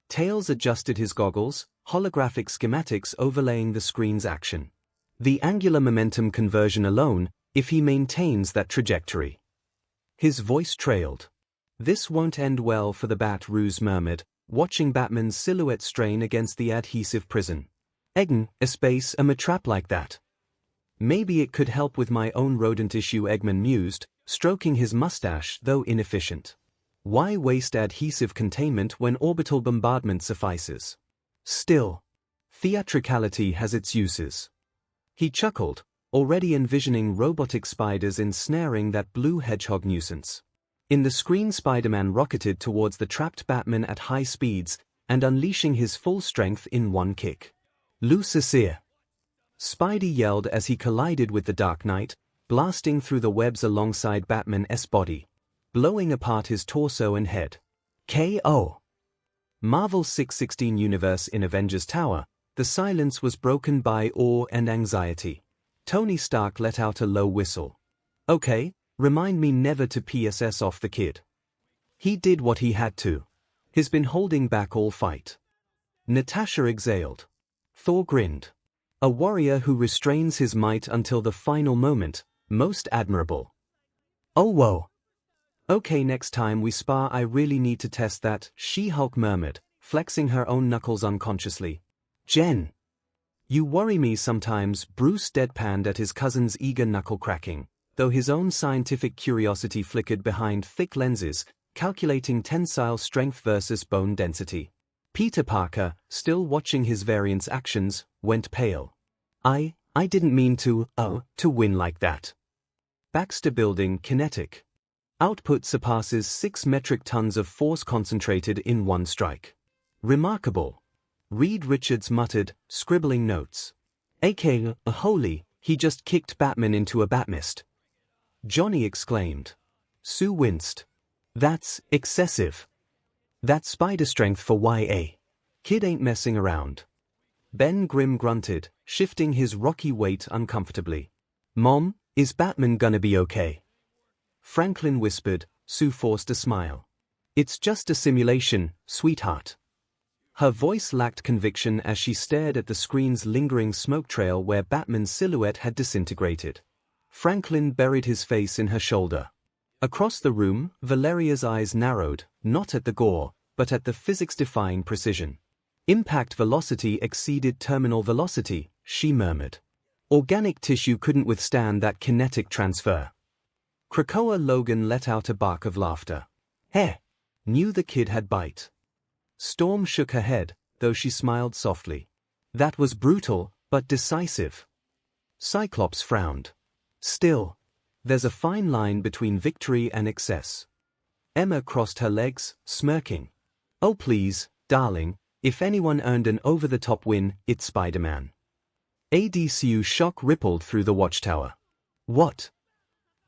Tails adjusted his goggles, holographic schematics overlaying the screen's action. The angular momentum conversion alone, if he maintains that trajectory. His voice trailed. This won't end well for the Bat, Ruse murmured, watching Batman's silhouette strain against the adhesive prison. A space, a trap like that. Maybe it could help with my own rodent issue, Eggman mused, stroking his mustache though inefficient. Why waste adhesive containment when orbital bombardment suffices? Still, theatricality has its uses. He chuckled, already envisioning robotic spiders ensnaring that blue hedgehog nuisance. In the screen, Spider-Man rocketed towards the trapped Batman at high speeds and unleashing his full strength in one kick. Lucifer! Spidey yelled as he collided with the Dark Knight, blasting through the webs alongside Batman's body, blowing apart his torso and head. KO! Marvel 616 Universe. In Avengers Tower, the silence was broken by awe and anxiety. Tony Stark let out a low whistle. Okay, remind me never to PSS off the kid. He did what he had to. He's been holding back all fight. Natasha exhaled. Thor grinned. A warrior who restrains his might until the final moment, most admirable. Oh whoa. Okay, next time we spar I really need to test that, She-Hulk murmured, flexing her own knuckles unconsciously. Jen. You worry me sometimes, Bruce deadpanned at his cousin's eager knuckle cracking, though his own scientific curiosity flickered behind thick lenses, calculating tensile strength versus bone density. Peter Parker, still watching his variant's actions, went pale. I didn't mean to win like that. Baxter Building. Kinetic. Output surpasses 6 metric tons of force concentrated in one strike. Remarkable. Reed Richards muttered, scribbling notes. Holy, he just kicked Batman into a batmist. Johnny exclaimed. Sue winced. That's excessive. That's spider strength for YA. Kid ain't messing around. Ben Grimm grunted, shifting his rocky weight uncomfortably. Mom, is Batman gonna be okay? Franklin whispered. Sue forced a smile. It's just a simulation, sweetheart. Her voice lacked conviction as she stared at the screen's lingering smoke trail where Batman's silhouette had disintegrated. Franklin buried his face in her shoulder. Across the room, Valeria's eyes narrowed, not at the gore, but at the physics-defying precision. Impact velocity exceeded terminal velocity, she murmured. Organic tissue couldn't withstand that kinetic transfer. Krakoa Logan let out a bark of laughter. Heh! Knew the kid had bite. Storm shook her head, though she smiled softly. That was brutal, but decisive. Cyclops frowned. Still, there's a fine line between victory and excess. Emma crossed her legs, smirking. Oh please, darling, if anyone earned an over-the-top win, it's Spider-Man. ADCU shock rippled through the watchtower. What?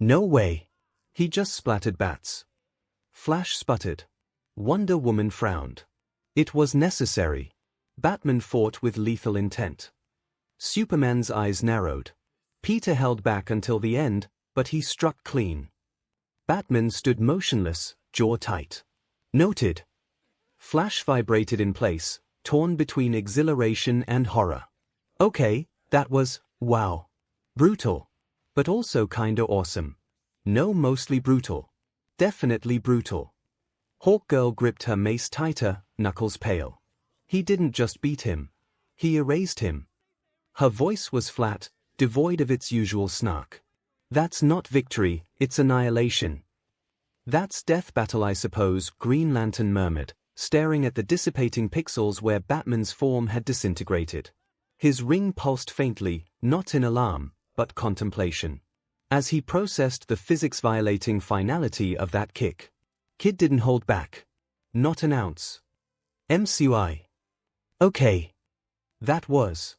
No way. He just splattered bats. Flash sputtered. Wonder Woman frowned. It was necessary. Batman fought with lethal intent. Superman's eyes narrowed. Peter held back until the end, but he struck clean. Batman stood motionless, jaw tight. Noted. Flash vibrated in place, torn between exhilaration and horror. Okay, that was, wow. Brutal. But also kinda awesome. No, mostly brutal. Definitely brutal. Hawkgirl gripped her mace tighter, knuckles pale. He didn't just beat him. He erased him. Her voice was flat, devoid of its usual snark. That's not victory, it's annihilation. That's death battle, I suppose, Green Lantern murmured, staring at the dissipating pixels where Batman's form had disintegrated. His ring pulsed faintly, not in alarm, but contemplation. As he processed the physics-violating finality of that kick. Kid didn't hold back. Not an ounce. MCUI. Okay. That was.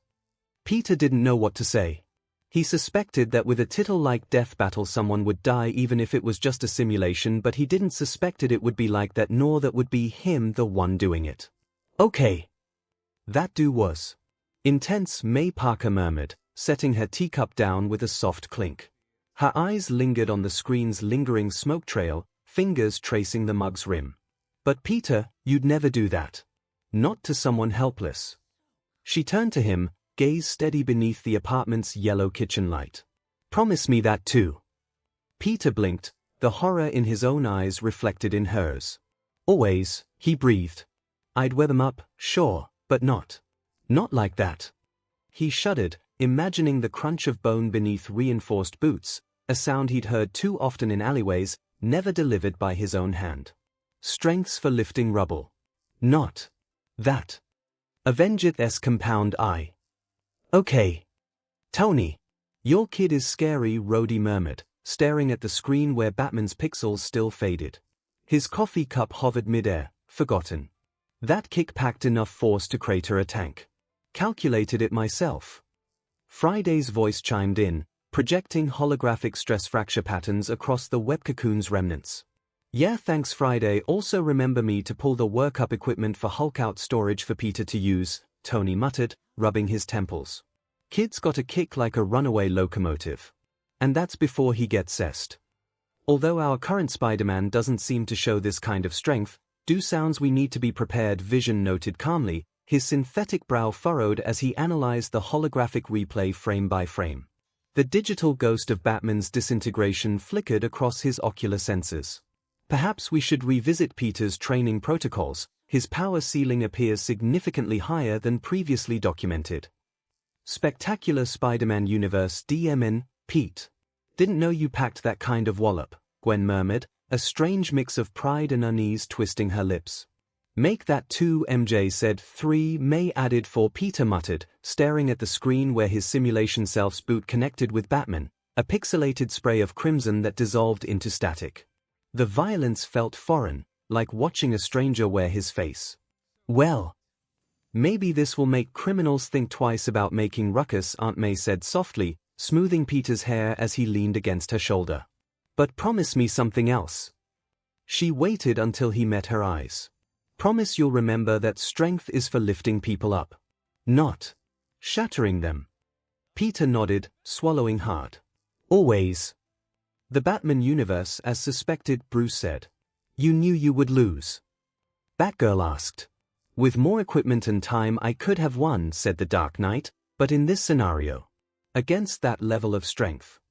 Peter didn't know what to say. He suspected that with a tittle-like death battle someone would die even if it was just a simulation, but he didn't suspect it would be like that, nor that would be him the one doing it. Okay. That do was. Intense, May Parker murmured, setting her teacup down with a soft clink. Her eyes lingered on the screen's lingering smoke trail, fingers tracing the mug's rim. But Peter, you'd never do that. Not to someone helpless. She turned to him, gaze steady beneath the apartment's yellow kitchen light. Promise me that too. Peter blinked, the horror in his own eyes reflected in hers. Always, he breathed. I'd wear them up, sure, but not. Not like that. He shuddered, imagining the crunch of bone beneath reinforced boots, a sound he'd heard too often in alleyways, never delivered by his own hand. Strengths for lifting rubble. Not. That. 𝐒𝐻𝐼 compound I. Okay. Tony. Your kid is scary, Rhodey murmured, staring at the screen where Batman's pixels still faded. His coffee cup hovered mid-air, forgotten. That kick packed enough force to crater a tank. Calculated it myself. Friday's voice chimed in, projecting holographic stress fracture patterns across the web cocoon's remnants. Yeah, thanks Friday. Also remember me to pull the workup equipment for Hulk out storage for Peter to use, Tony muttered, rubbing his temples. Kid's got a kick like a runaway locomotive. And that's before he gets cessed. Although our current Spider-Man doesn't seem to show this kind of strength, sounds we need to be prepared, Vision noted calmly, his synthetic brow furrowed as he analyzed the holographic replay frame by frame. The digital ghost of Batman's disintegration flickered across his ocular senses. Perhaps we should revisit Peter's training protocols. His power ceiling appears significantly higher than previously documented. Spectacular Spider-Man universe DMN, Pete. Didn't know you packed that kind of wallop, Gwen murmured, a strange mix of pride and unease twisting her lips. Make that 2, MJ said. 3, May added 4, Peter muttered, staring at the screen where his simulation self's boot connected with Batman, a pixelated spray of crimson that dissolved into static. The violence felt foreign, like watching a stranger wear his face. Well, maybe this will make criminals think twice about making ruckus, Aunt May said softly, smoothing Peter's hair as he leaned against her shoulder. But promise me something else. She waited until he met her eyes. Promise you'll remember that strength is for lifting people up, not shattering them. Peter nodded, swallowing hard. Always. The Batman universe, as suspected, Bruce said. You knew you would lose. Batgirl asked. With more equipment and time I could have won, said the Dark Knight, but in this scenario. Against that level of strength.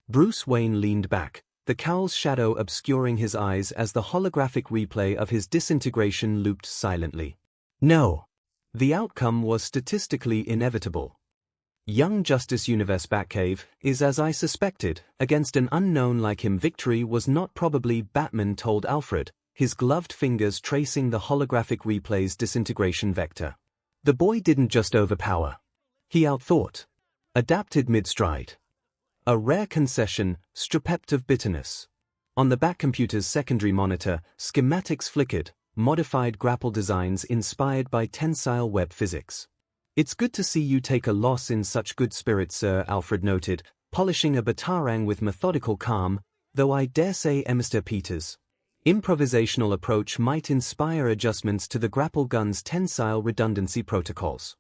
Bruce Wayne leaned back, the cowl's shadow obscuring his eyes as the holographic replay of his disintegration looped silently. No. The outcome was statistically inevitable. Young Justice Universe Batcave is as I suspected. Against an unknown like him, victory was not probably, Batman told Alfred, his gloved fingers tracing the holographic replay's disintegration vector. The boy didn't just overpower. He outthought. Adapted mid-stride. A rare concession, stripped of bitterness. On the Batcomputer's secondary monitor, schematics flickered, modified grapple designs inspired by tensile web physics. It's good to see you take a loss in such good spirits, sir, Alfred noted, polishing a batarang with methodical calm, though I dare say Mr. Peters' improvisational approach might inspire adjustments to the grapple gun's tensile redundancy protocols.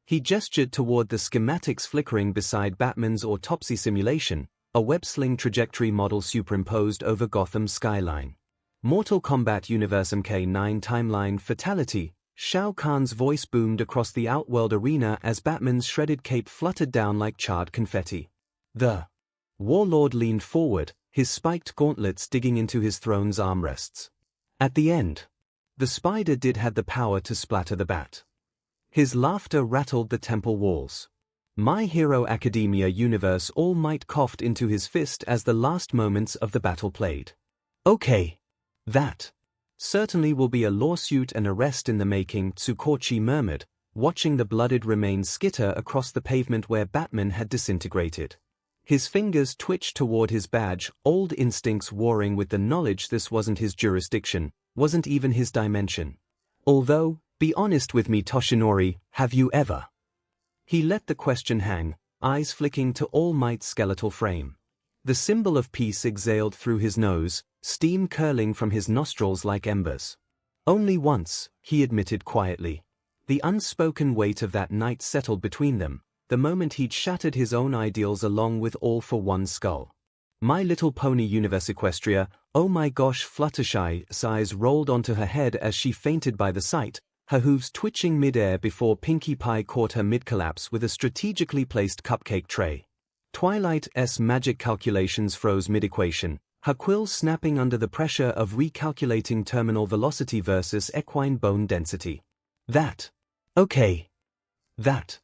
He gestured toward the schematics flickering beside Batman's autopsy simulation, a web-sling trajectory model superimposed over Gotham's skyline. Mortal Kombat Universe MK9 timeline fatality. Shao Kahn's voice boomed across the Outworld arena as Batman's shredded cape fluttered down like charred confetti. The warlord leaned forward, his spiked gauntlets digging into his throne's armrests. At the end, the spider did have the power to splatter the bat. His laughter rattled the temple walls. My Hero Academia universe All Might coughed into his fist as the last moments of the battle played. Okay. That certainly will be a lawsuit and arrest in the making, Tsukochi murmured, watching the blooded remains skitter across the pavement where Batman had disintegrated. His fingers twitched toward his badge, old instincts warring with the knowledge this wasn't his jurisdiction, wasn't even his dimension. Although, Be honest with me, Toshinori, have you ever? He let the question hang, eyes flicking to All Might's skeletal frame. The symbol of peace exhaled through his nose, steam curling from his nostrils like embers. Only once, he admitted quietly. The unspoken weight of that night settled between them, the moment he'd shattered his own ideals along with All for One skull. My Little Pony Universe Equestria, oh my gosh, Fluttershy, sighs rolled onto her head as she fainted by the sight, her hooves twitching mid-air before Pinkie Pie caught her mid-collapse with a strategically placed cupcake tray. Twilight's magic calculations froze mid-equation, her quills snapping under the pressure of recalculating terminal velocity versus equine bone density. That. Okay. That.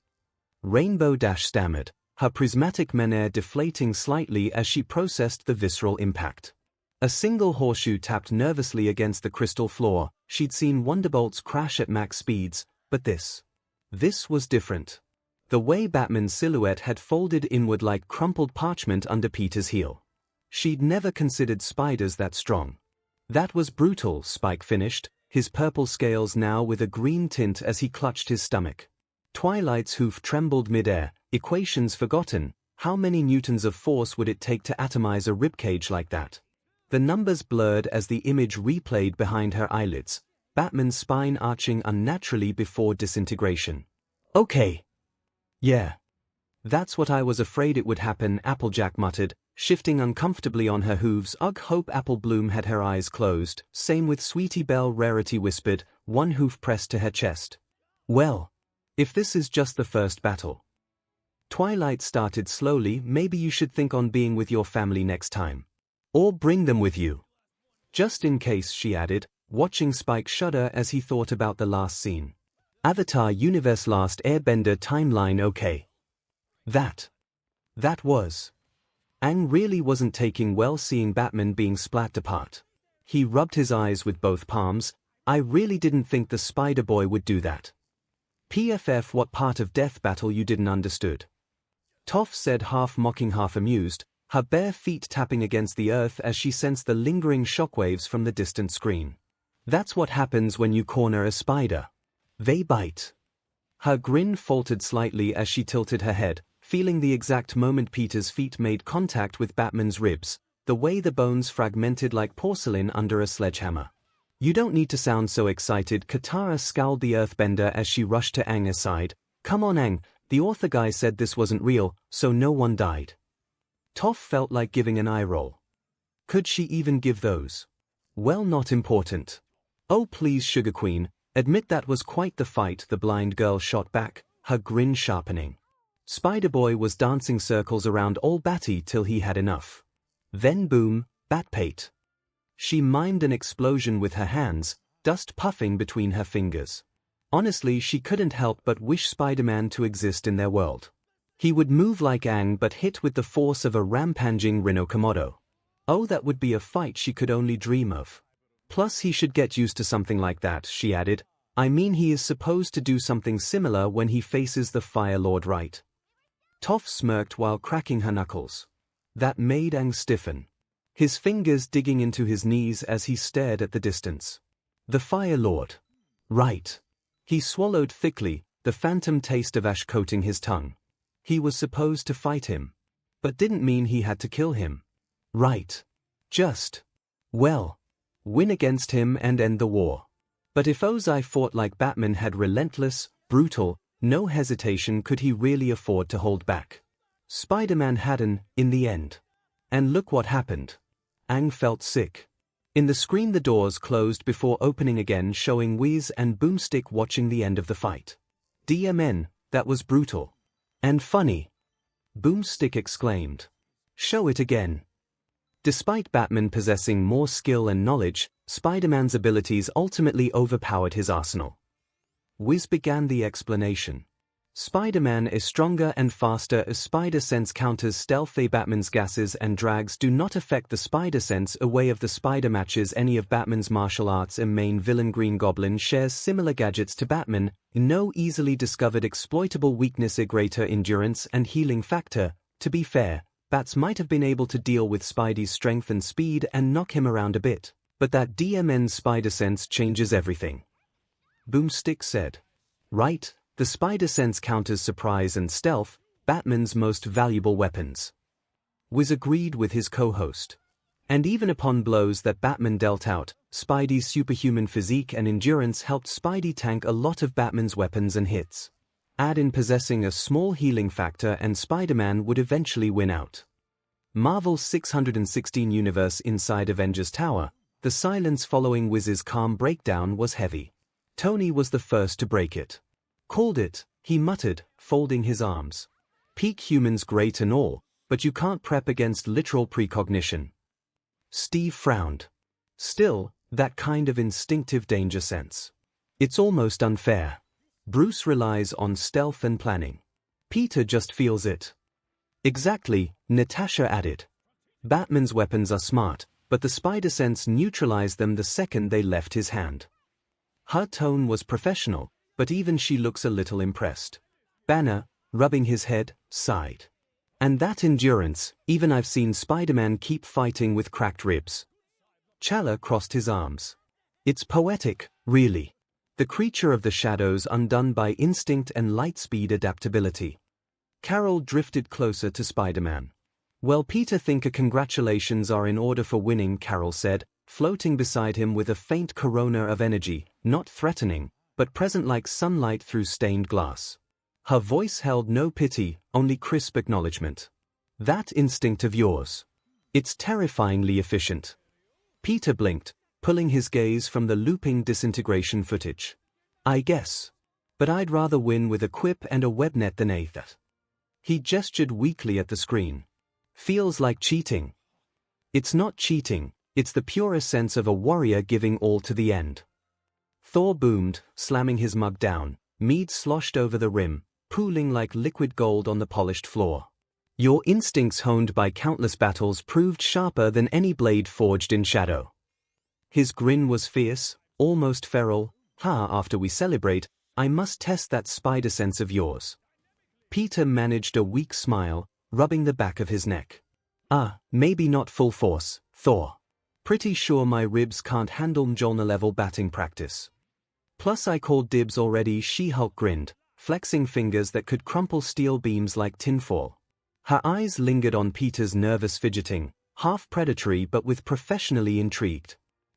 Rainbow Dash stammered, her prismatic menere deflating slightly as she processed the visceral impact. A single horseshoe tapped nervously against the crystal floor. She'd seen Wonderbolts crash at max speeds, but this was different. The way Batman's silhouette had folded inward like crumpled parchment under Peter's heel. She'd never considered spiders that strong. That was brutal, Spike finished, his purple scales now with a green tint as he clutched his stomach. Twilight's hoof trembled mid-air, equations forgotten. How many newtons of force would it take to atomize a ribcage like that? The numbers blurred as the image replayed behind her eyelids, Batman's spine arching unnaturally before disintegration. Okay. Yeah. That's what I was afraid it would happen, Applejack muttered, shifting uncomfortably on her hooves. Ugh, hope Apple Bloom had her eyes closed, same with Sweetie Belle, Rarity whispered, one hoof pressed to her chest. Well, if this is just the first battle. Twilight started slowly, maybe you should think on being with your family next time. Or bring them with you. Just in case, she added, watching Spike shudder as he thought about the last scene. Avatar Universe Last Airbender timeline. Okay. That was. Aang really wasn't taking well seeing Batman being splat apart. He rubbed his eyes with both palms. I really didn't think the Spider Boy would do that. PFF, what part of Death Battle you didn't understood? Toph said, half mocking, half amused, her bare feet tapping against the earth as she sensed the lingering shockwaves from the distant screen. That's what happens when you corner a spider. They bite. Her grin faltered slightly as she tilted her head, feeling the exact moment Peter's feet made contact with Batman's ribs, the way the bones fragmented like porcelain under a sledgehammer. You don't need to sound so excited, Katara scowled the earthbender as she rushed to Aang aside. Come on Aang, the author guy said this wasn't real, so no one died. Toph felt like giving an eye roll. Could she even give those? Well, not important. Oh please Sugar Queen, admit that was quite the fight, the blind girl shot back, her grin sharpening. Spider-Boy was dancing circles around All Batty till he had enough. Then boom, Batpate. She mimed an explosion with her hands, dust puffing between her fingers. Honestly, she couldn't help but wish Spider-Man to exist in their world. He would move like Aang but hit with the force of a rampaging Rinnokomodo. Oh, that would be a fight she could only dream of. Plus he should get used to something like that, she added. I mean, he is supposed to do something similar when he faces the Fire Lord, right? Toph smirked while cracking her knuckles. That made Aang stiffen. His fingers digging into his knees as he stared at the distance. The Fire Lord. Right. He swallowed thickly, the phantom taste of ash coating his tongue. He was supposed to fight him. But didn't mean he had to kill him. Right. Just. Well. Win against him and end the war. But if Ozai fought like Batman, had relentless, brutal, no hesitation, could he really afford to hold back? Spider-Man hadn't, in the end. And look what happened. Aang felt sick. In the screen the doors closed before opening again, showing Whiz and Boomstick watching the end of the fight. DMN, that was brutal. And funny. Boomstick exclaimed. Show it again. Despite Batman possessing more skill and knowledge, Spider-Man's abilities ultimately overpowered his arsenal. Whiz began the explanation. Spider-Man is stronger and faster as spider sense counters stealth. Batman's gases and drags do not affect the spider sense. A way of the spider matches any of Batman's martial arts, and main villain Green Goblin shares similar gadgets to Batman, no easily discovered exploitable weakness, a greater endurance and healing factor. To be fair, Bats might have been able to deal with Spidey's strength and speed and knock him around a bit, but that DMN spider sense changes everything. Boomstick said. Right, the spider sense counters surprise and stealth, Batman's most valuable weapons. Wiz agreed with his co-host. And even upon blows that Batman dealt out, Spidey's superhuman physique and endurance helped Spidey tank a lot of Batman's weapons and hits. Add in possessing a small healing factor and Spider-Man would eventually win out. Marvel's 616 universe inside Avengers Tower, the silence following Wiz's calm breakdown was heavy. Tony was the first to break it. Called it, he muttered, folding his arms. Peak humans great and all, but you can't prep against literal precognition. Steve frowned. Still, that kind of instinctive danger sense. It's almost unfair. Bruce relies on stealth and planning. Peter just feels it. Exactly, Natasha added. Batman's weapons are smart, but the spider sense neutralized them the second they left his hand. Her tone was professional, but even she looks a little impressed. Banner, rubbing his head, sighed. And that endurance, even I've seen Spider-Man keep fighting with cracked ribs. Chala crossed his arms. It's poetic, really. The creature of the shadows undone by instinct and light-speed adaptability. Carol drifted closer to Spider-Man. Well, Peter think a congratulations are in order for winning, Carol said, floating beside him with a faint corona of energy, not threatening, but present like sunlight through stained glass. Her voice held no pity, only crisp acknowledgement. That instinct of yours. It's terrifyingly efficient. Peter blinked, pulling his gaze from the looping disintegration footage. I guess. But I'd rather win with a quip and a webnet than that. He gestured weakly at the screen. Feels like cheating. It's not cheating, it's the purest sense of a warrior giving all to the end. Thor boomed, slamming his mug down. Mead sloshed over the rim, pooling like liquid gold on the polished floor. Your instincts honed by countless battles proved sharper than any blade forged in shadow. His grin was fierce, almost feral. After we celebrate, I must test that spider sense of yours. Peter managed a weak smile, rubbing the back of his neck. Maybe not full force, Thor. Pretty sure my ribs can't handle 𝐒𝐿 batting practice. Plus I called dibs already. She-Hulk grinned, flexing fingers that could crumple steel beams like tinfoil. Her eyes lingered on Peter's nervous fidgeting, half predatory but with professionally intrigued.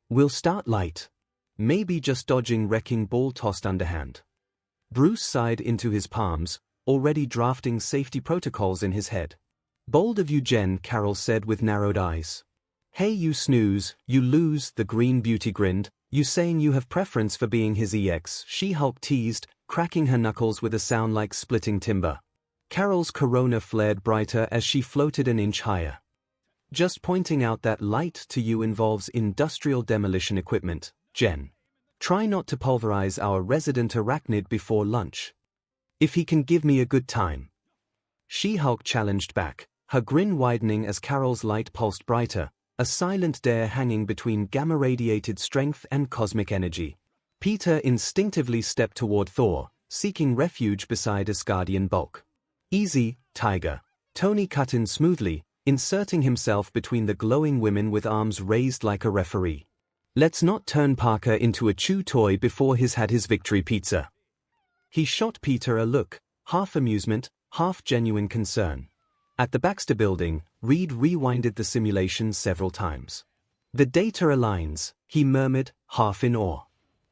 We'll start light. Maybe just dodging wrecking ball tossed underhand. Bruce sighed into his palms, already drafting safety protocols in his head. Bold of you, Jen, Carol said with narrowed eyes. Hey, you snooze, you lose, the green beauty grinned. You saying you have preference for being his EX, She-Hulk teased, cracking her knuckles with a sound like splitting timber. Carol's corona flared brighter as she floated an inch higher. Just pointing out that light to you involves industrial demolition equipment, Jen. Try not to pulverize our resident arachnid before lunch. If he can give me a good time. She-Hulk challenged back, her grin widening as Carol's light pulsed brighter, a silent dare hanging between gamma-radiated strength and cosmic energy. Peter instinctively stepped toward Thor, seeking refuge beside Asgardian bulk. Easy, Tiger. Tony cut in smoothly, inserting himself between the glowing women with arms raised like a referee. Let's not turn Parker into a chew toy before he's had his victory pizza. He shot Peter a look, half amusement, half genuine concern. At the Baxter building, Reed rewinded the simulation several times. The data aligns, he murmured, half in awe.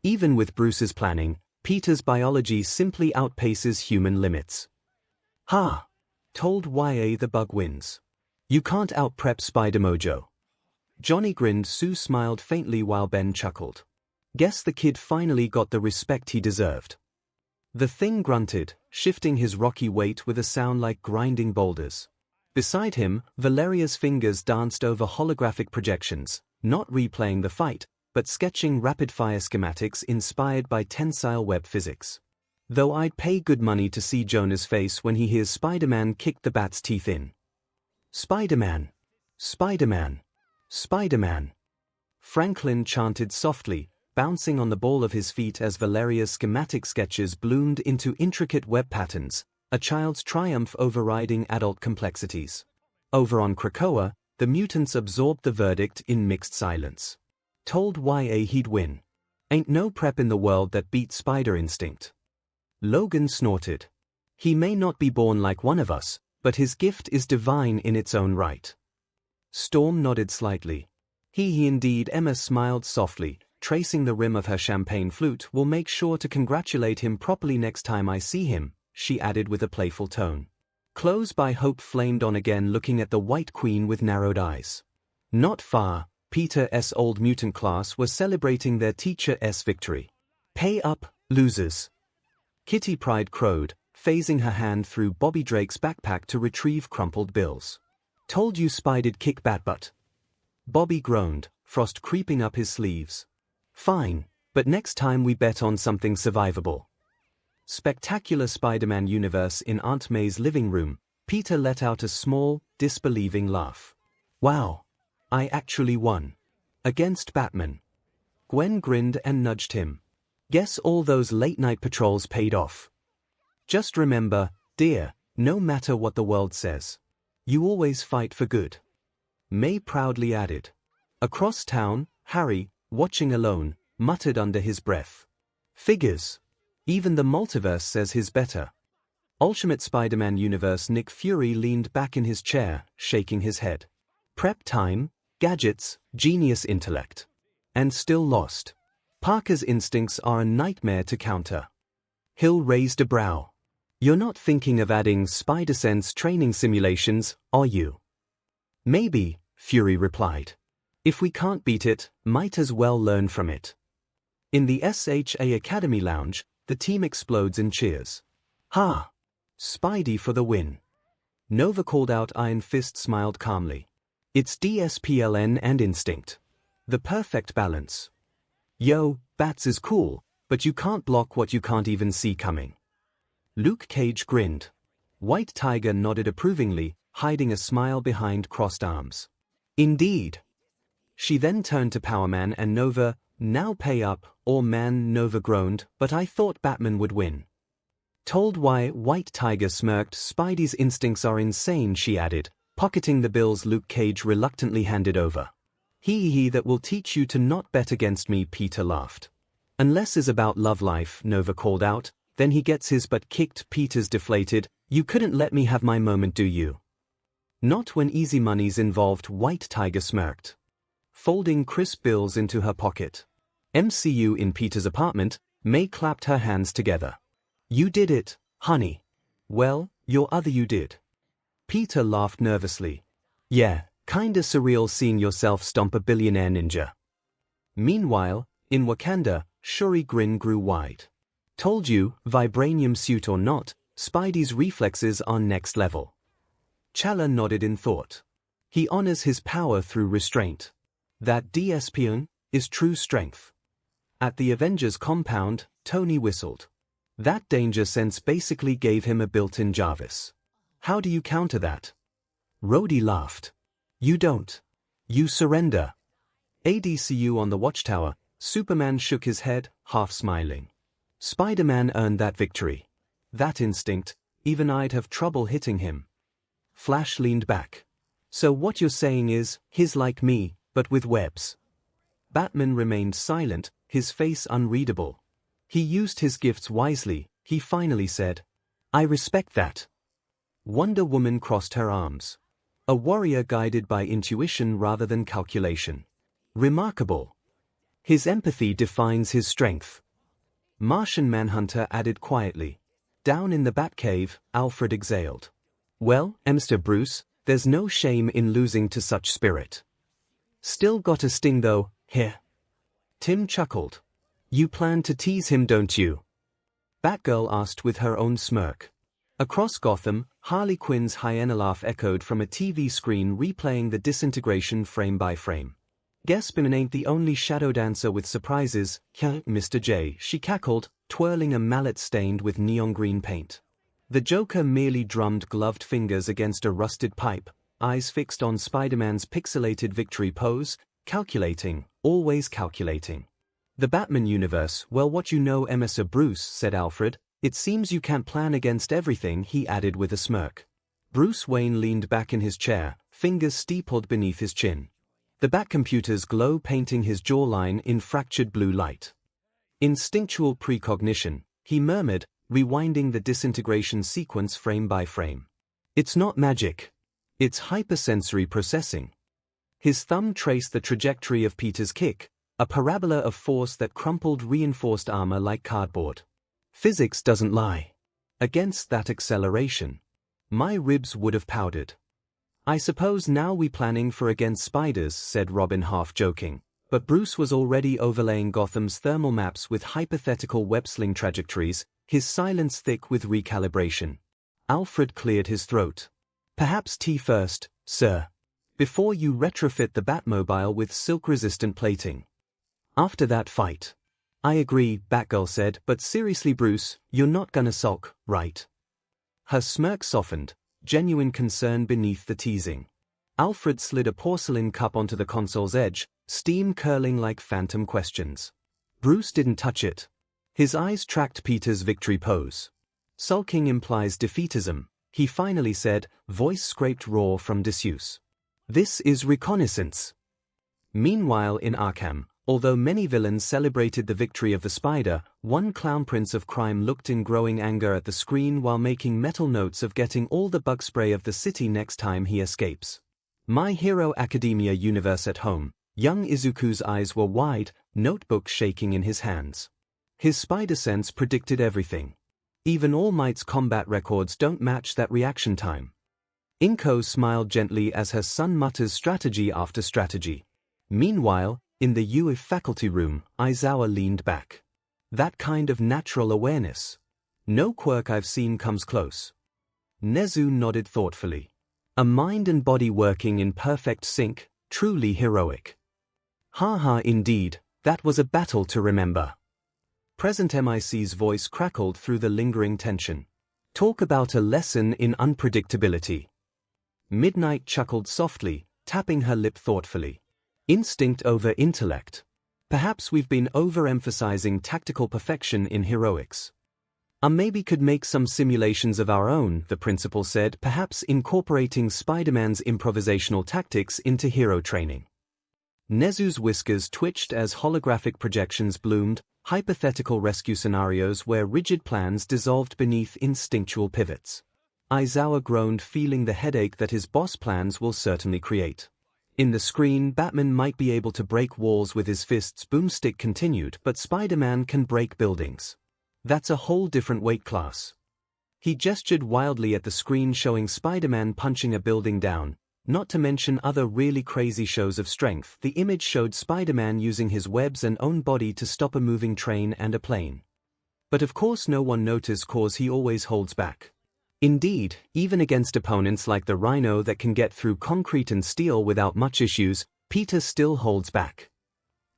Even with Bruce's planning, Peter's biology simply outpaces human limits. Told YA the bug wins. You can't out-prep Spider-Mojo. Johnny grinned. Sue smiled faintly while Ben chuckled. Guess the kid finally got the respect he deserved. The Thing grunted, shifting his rocky weight with a sound like grinding boulders. Beside him, Valeria's fingers danced over holographic projections, not replaying the fight, but sketching rapid-fire schematics inspired by tensile web physics. Though I'd pay good money to see Jonah's face when he hears Spider-Man kick the bat's teeth in. Spider-Man! Spider-Man! Spider-Man! Franklin chanted softly, bouncing on the ball of his feet as Valeria's schematic sketches bloomed into intricate web patterns, a child's triumph overriding adult complexities. Over on Krakoa, the mutants absorbed the verdict in mixed silence. Told YA he'd win. Ain't no prep in the world that beats spider instinct. Logan snorted. He may not be born like one of us, but his gift is divine in its own right. Storm nodded slightly. He indeed. Emma smiled softly, tracing the rim of her champagne flute. Will make sure to congratulate him properly next time I see him, she added with a playful tone. Close by Hope flamed on again, looking at the White Queen with narrowed eyes. Not far, Peter's old mutant class was celebrating their teacher's victory. Pay up, losers. Kitty Pryde crowed, phasing her hand through Bobby Drake's backpack to retrieve crumpled bills. Told you Spider'd kick bat butt. Bobby groaned, frost creeping up his sleeves. Fine, but next time we bet on something survivable. Spectacular Spider-Man universe. In Aunt May's living room, Peter let out a small, disbelieving laugh. Wow. I actually won. Against Batman. Gwen grinned and nudged him. Guess all those late-night patrols paid off. Just remember, dear, no matter what the world says, you always fight for good. May proudly added. Across town, Harry, watching alone, muttered under his breath. Figures. Even the multiverse says he's better. Ultimate Spider-Man universe. Nick Fury leaned back in his chair, shaking his head. Prep time, gadgets, genius intellect. And still lost. Parker's instincts are a nightmare to counter. Hill raised a brow. You're not thinking of adding Spider-Sense training simulations, are you? Maybe, Fury replied. If we can't beat it, might as well learn from it. In the SHA Academy lounge, the team explodes in cheers. Ha! Spidey for the win. Nova called out. Iron Fist smiled calmly. It's DSPLN and instinct. The perfect balance. Yo, Bats is cool, but you can't block what you can't even see coming. Luke Cage grinned. White Tiger nodded approvingly, hiding a smile behind crossed arms. Indeed. She then turned to Powerman and Nova. Now pay up, or man. Nova groaned, but I thought Batman would win. Told why. White Tiger smirked. Spidey's instincts are insane, she added, pocketing the bills Luke Cage reluctantly handed over. He that will teach you to not bet against me, Peter laughed. Unless is about love life, Nova called out, then he gets his butt kicked. Peter's deflated. You couldn't let me have my moment, do you? Not when easy money's involved, White Tiger smirked, folding crisp bills into her pocket. MCU. In Peter's apartment, May clapped her hands together. You did it, honey. Well, your other you did. Peter laughed nervously. Yeah, kinda surreal seeing yourself stomp a billionaire ninja. Meanwhile, in Wakanda, Shuri's grin grew wide. Told you, vibranium suit or not, Spidey's reflexes are next level. Chala nodded in thought. He honors his power through restraint. That DSPN is true strength. At the Avengers compound, Tony whistled. That danger sense basically gave him a built-in Jarvis. How do you counter that? Rhodey laughed. You don't. You surrender. ADCU. On the watchtower, Superman shook his head, half smiling. Spider-Man earned that victory. That instinct, even I'd have trouble hitting him. Flash leaned back. So what you're saying is, he's like me, but with webs. Batman remained silent, his face unreadable. He used his gifts wisely, he finally said. I respect that. Wonder Woman crossed her arms. A warrior guided by intuition rather than calculation. Remarkable. His empathy defines his strength. Martian Manhunter added quietly. Down in the Batcave, Alfred exhaled. Well, Mr. Bruce, there's no shame in losing to such spirit. Still got a sting though, here. Tim chuckled. You plan to tease him, don't you? Batgirl asked with her own smirk. Across Gotham, Harley Quinn's hyena laugh echoed from a TV screen replaying the disintegration frame by frame. Guess Batman ain't the only shadow dancer with surprises, Mr. J, she cackled, twirling a mallet stained with neon green paint. The Joker merely drummed gloved fingers against a rusted pipe, eyes fixed on Spider-Man's pixelated victory pose, calculating, always calculating. The Batman universe, well, what you know, Mr. Bruce, said Alfred. It seems you can't plan against everything, he added with a smirk. Bruce Wayne leaned back in his chair, fingers steepled beneath his chin. The Batcomputer's glow painting his jawline in fractured blue light. Instinctual precognition, he murmured, rewinding the disintegration sequence frame by frame. It's not magic. It's hypersensory processing. His thumb traced the trajectory of Peter's kick, a parabola of force that crumpled reinforced armor like cardboard. Physics doesn't lie. Against that acceleration, my ribs would have powdered. I suppose now we planning for against spiders, said Robin half joking, but Bruce was already overlaying Gotham's thermal maps with hypothetical web-sling trajectories, his silence thick with recalibration. Alfred cleared his throat. Perhaps tea first, sir. Before you retrofit the Batmobile with silk-resistant plating. After that fight. I agree, Batgirl said, but seriously Bruce, you're not gonna sulk, right? Her smirk softened, genuine concern beneath the teasing. Alfred slid a porcelain cup onto the console's edge, steam curling like phantom questions. Bruce didn't touch it. His eyes tracked Peter's victory pose. Sulking implies defeatism, he finally said, voice scraped raw from disuse. This is reconnaissance. Meanwhile in Arkham, although many villains celebrated the victory of the Spider, one clown prince of crime looked in growing anger at the screen while making mental notes of getting all the bug spray of the city next time he escapes. My Hero Academia universe at home, young Izuku's eyes were wide, notebook shaking in his hands. His spider sense predicted everything. Even All Might's combat records don't match that reaction time. Inko smiled gently as her son mutters strategy after strategy. Meanwhile, in the UF faculty room, Aizawa leaned back. That kind of natural awareness. No quirk I've seen comes close. Nezu nodded thoughtfully. A mind and body working in perfect sync, truly heroic. Ha indeed, that was a battle to remember. Present MIC's voice crackled through the lingering tension. Talk about a lesson in unpredictability. Midnight chuckled softly, tapping her lip thoughtfully. Instinct over intellect. Perhaps we've been overemphasizing tactical perfection in heroics. Maybe could make some simulations of our own, the principal said, perhaps incorporating Spider-Man's improvisational tactics into hero training. Nezu's whiskers twitched as holographic projections bloomed, hypothetical rescue scenarios where rigid plans dissolved beneath instinctual pivots. Aizawa groaned, feeling the headache that his boss plans will certainly create. In the screen, Batman might be able to break walls with his fists, Boomstick continued, but Spider-Man can break buildings. That's a whole different weight class. He gestured wildly at the screen showing Spider-Man punching a building down, not to mention other really crazy shows of strength. The image showed Spider-Man using his webs and own body to stop a moving train and a plane. But of course no one noticed cause he always holds back. Indeed, even against opponents like the Rhino that can get through concrete and steel without much issues, Peter still holds back.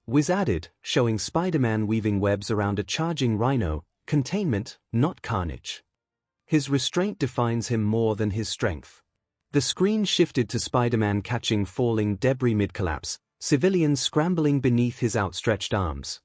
Wiz added, showing Spider-Man weaving webs around a charging Rhino, containment, not carnage. His restraint defines him more than his strength. The screen shifted to Spider-Man catching falling debris mid-collapse, civilians scrambling beneath his outstretched arms.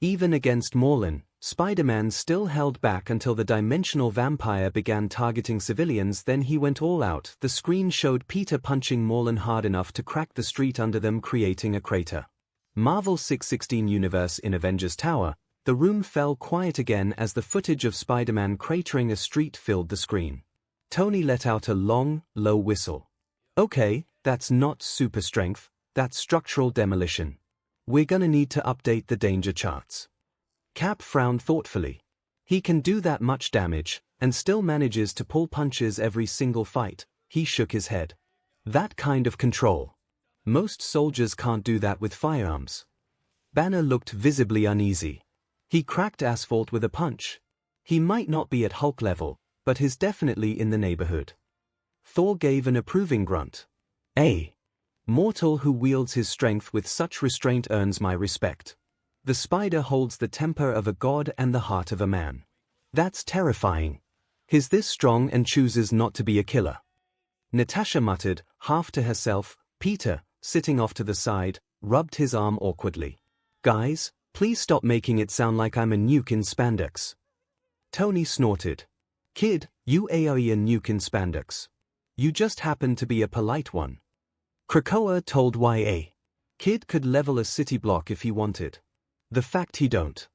Even against Morlun, Spider-Man still held back until the dimensional vampire began targeting civilians, then he went all out. The screen showed Peter punching Morlun hard enough to crack the street under them, creating a crater. Marvel 616 universe. In Avengers Tower, the room fell quiet again as the footage of Spider-Man cratering a street filled the screen. Tony let out a long, low whistle. Okay, that's not super strength, that's structural demolition. We're gonna need to update the danger charts. Cap frowned thoughtfully. He can do that much damage, and still manages to pull punches every single fight. He shook his head. That kind of control. Most soldiers can't do that with firearms. Banner looked visibly uneasy. He cracked asphalt with a punch. He might not be at Hulk level, but he's definitely in the neighborhood. Thor gave an approving grunt. A mortal who wields his strength with such restraint earns my respect. The spider holds the temper of a god and the heart of a man. That's terrifying. He's this strong and chooses not to be a killer. Natasha muttered, half to herself. Peter, sitting off to the side, rubbed his arm awkwardly. Guys, please stop making it sound like I'm a nuke in spandex. Tony snorted. Kid, you are a nuke in spandex. You just happen to be a polite one. Krakoa told YA. Kid could level a city block if he wanted. The fact he don't.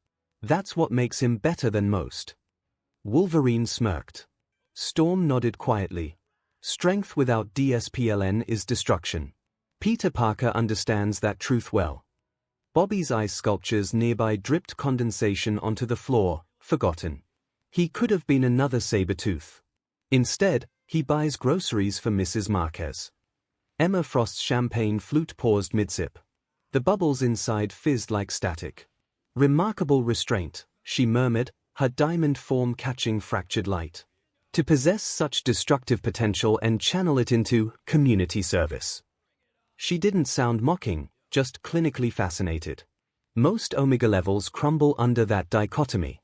That's what makes him better than most. Wolverine smirked. Storm nodded quietly. Strength without discipline is destruction. Peter Parker understands that truth well. Bobby's ice sculptures nearby dripped condensation onto the floor, forgotten. He could have been another Sabretooth. Instead, he buys groceries for Mrs. Marquez. Emma Frost's champagne flute paused mid-sip. The bubbles inside fizzed like static. Remarkable restraint, she murmured, her diamond form catching fractured light. To possess such destructive potential and channel it into community service. She didn't sound mocking, just clinically fascinated. Most omega levels crumble under that dichotomy.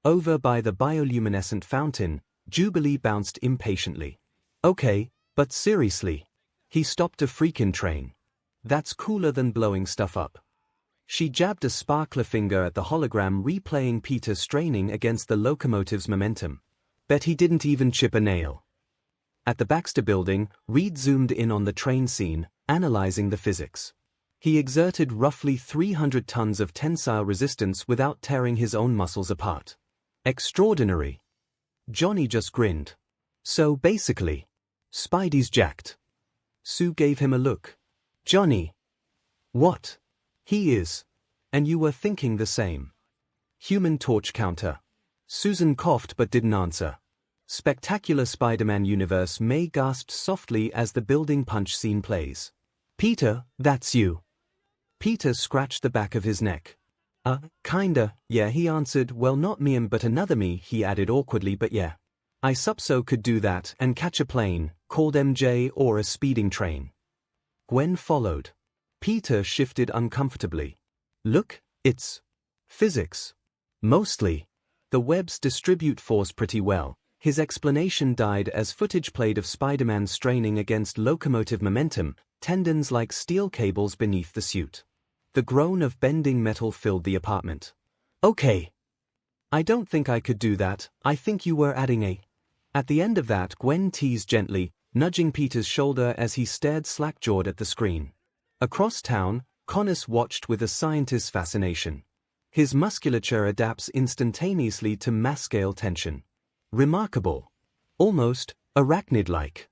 Over by the bioluminescent fountain, Jubilee bounced impatiently. Okay, but seriously. He stopped a freakin' train. That's cooler than blowing stuff up. She jabbed a sparkler finger at the hologram replaying Peter straining against the locomotive's momentum. Bet he didn't even chip a nail. At the Baxter building, Reed zoomed in on the train scene, analyzing the physics. He exerted roughly 300 tons of tensile resistance without tearing his own muscles apart. Extraordinary. Johnny just grinned. So basically, Spidey's jacked. Sue gave him a look. Johnny. What? He is. And you were thinking the same. Human Torch counter. Susan coughed but didn't answer. Spectacular Spider-Man universe. May gasped softly as the building punch scene plays. Peter, that's you. Peter scratched the back of his neck. Kinda, yeah, he answered. Well, not me but another me, he added awkwardly, but yeah. I supso could do that and catch a plane, called MJ, or a speeding train. Gwen followed. Peter shifted uncomfortably. Look, it's physics. Mostly. The webs distribute force pretty well. His explanation died as footage played of Spider-Man straining against locomotive momentum, tendons like steel cables beneath the suit. The groan of bending metal filled the apartment. Okay. I don't think I could do that. I think you were adding a. At the end of that, Gwen teased gently, nudging Peter's shoulder as he stared slack-jawed at the screen. Across town, Connors watched with a scientist's fascination. His musculature adapts instantaneously to mass-scale tension. Remarkable. Almost arachnid-like.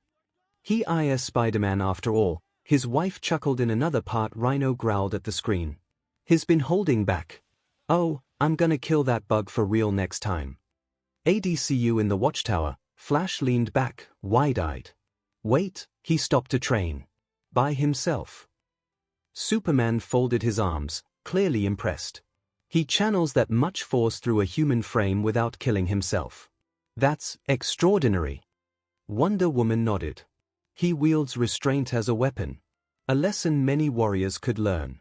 He is Spider-Man after all, his wife chuckled in another part. Rhino growled at the screen. He's been holding back. Oh, I'm gonna kill that bug for real next time. ADCU in the watchtower, Flash leaned back, wide-eyed. Wait, he stopped a train. By himself. Superman folded his arms, clearly impressed. He channels that much force through a human frame without killing himself. That's extraordinary. Wonder Woman nodded. He wields restraint as a weapon. A lesson many warriors could learn.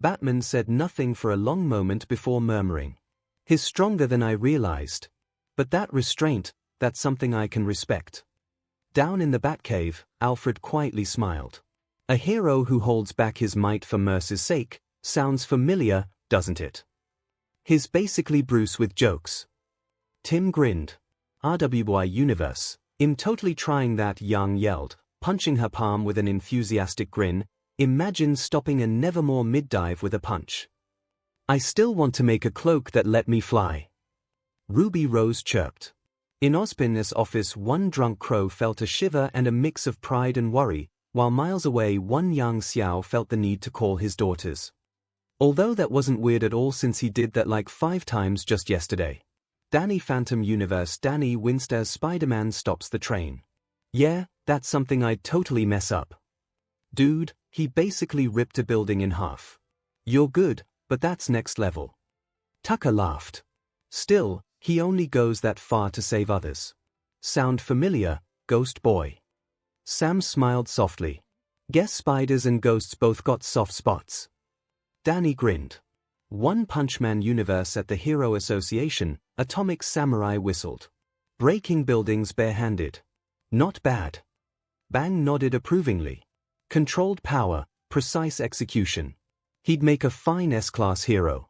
Batman said nothing for a long moment before murmuring. He's stronger than I realized. But that restraint, that's something I can respect. Down in the Batcave, Alfred quietly smiled. A hero who holds back his might for mercy's sake, sounds familiar, doesn't it? He's basically Bruce with jokes. Tim grinned. RWY universe. I'm totally trying that, Young yelled, punching her palm with an enthusiastic grin. Imagine stopping a Nevermore mid-dive with a punch. I still want to make a cloak that let me fly. Ruby Rose chirped. In Ozpin's office, one drunk crow felt a shiver and a mix of pride and worry, while miles away one young Xiao felt the need to call his daughters. Although that wasn't weird at all since he did that like 5 times just yesterday. Danny Phantom Universe. Danny winced as Spider-Man stops the train. Yeah, that's something I'd totally mess up. Dude, he basically ripped a building in half. You're good, but that's next level. Tucker laughed. Still, he only goes that far to save others. Sound familiar, Ghost Boy? Sam smiled softly. Guess spiders and ghosts both got soft spots. Danny grinned. One Punch Man universe. At the Hero Association, Atomic Samurai whistled. Breaking buildings barehanded. Not bad. Bang nodded approvingly. Controlled power, precise execution. He'd make a fine S-class hero.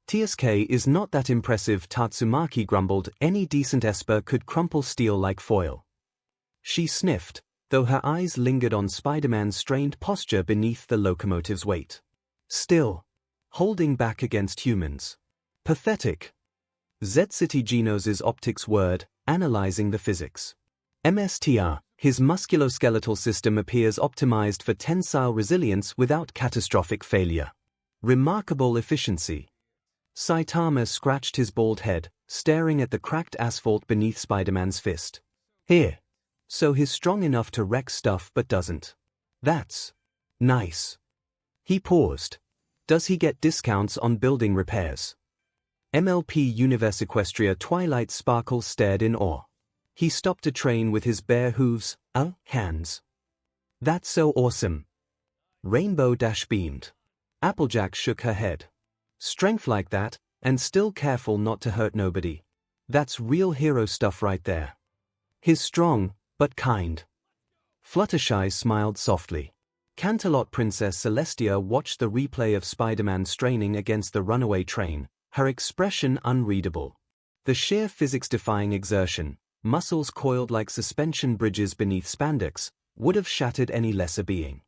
TSK is not that impressive, Tatsumaki grumbled. Any decent Esper could crumple steel like foil. She sniffed, though her eyes lingered on Spider-Man's strained posture beneath the locomotive's weight. Still. Holding back against humans. Pathetic. 𝐶𝐬𝐚𝐠 knows optics word, analyzing the physics. MSTR, his musculoskeletal system appears optimized for tensile resilience without catastrophic failure. Remarkable efficiency. Saitama scratched his bald head, staring at the cracked asphalt beneath Spider-Man's fist. Here. So he's strong enough to wreck stuff but doesn't. That's nice. He paused. Does he get discounts on building repairs? MLP Universe Equestria Twilight Sparkle stared in awe. He stopped a train with his bare hooves, hands. That's so awesome. Rainbow Dash beamed. Applejack shook her head. Strength like that, and still careful not to hurt nobody. That's real hero stuff right there. He's strong, but kind. Fluttershy smiled softly. Canterlot Princess Celestia watched the replay of Spider-Man straining against the runaway train, her expression unreadable. The sheer physics-defying exertion, muscles coiled like suspension bridges beneath spandex, would have shattered any lesser being.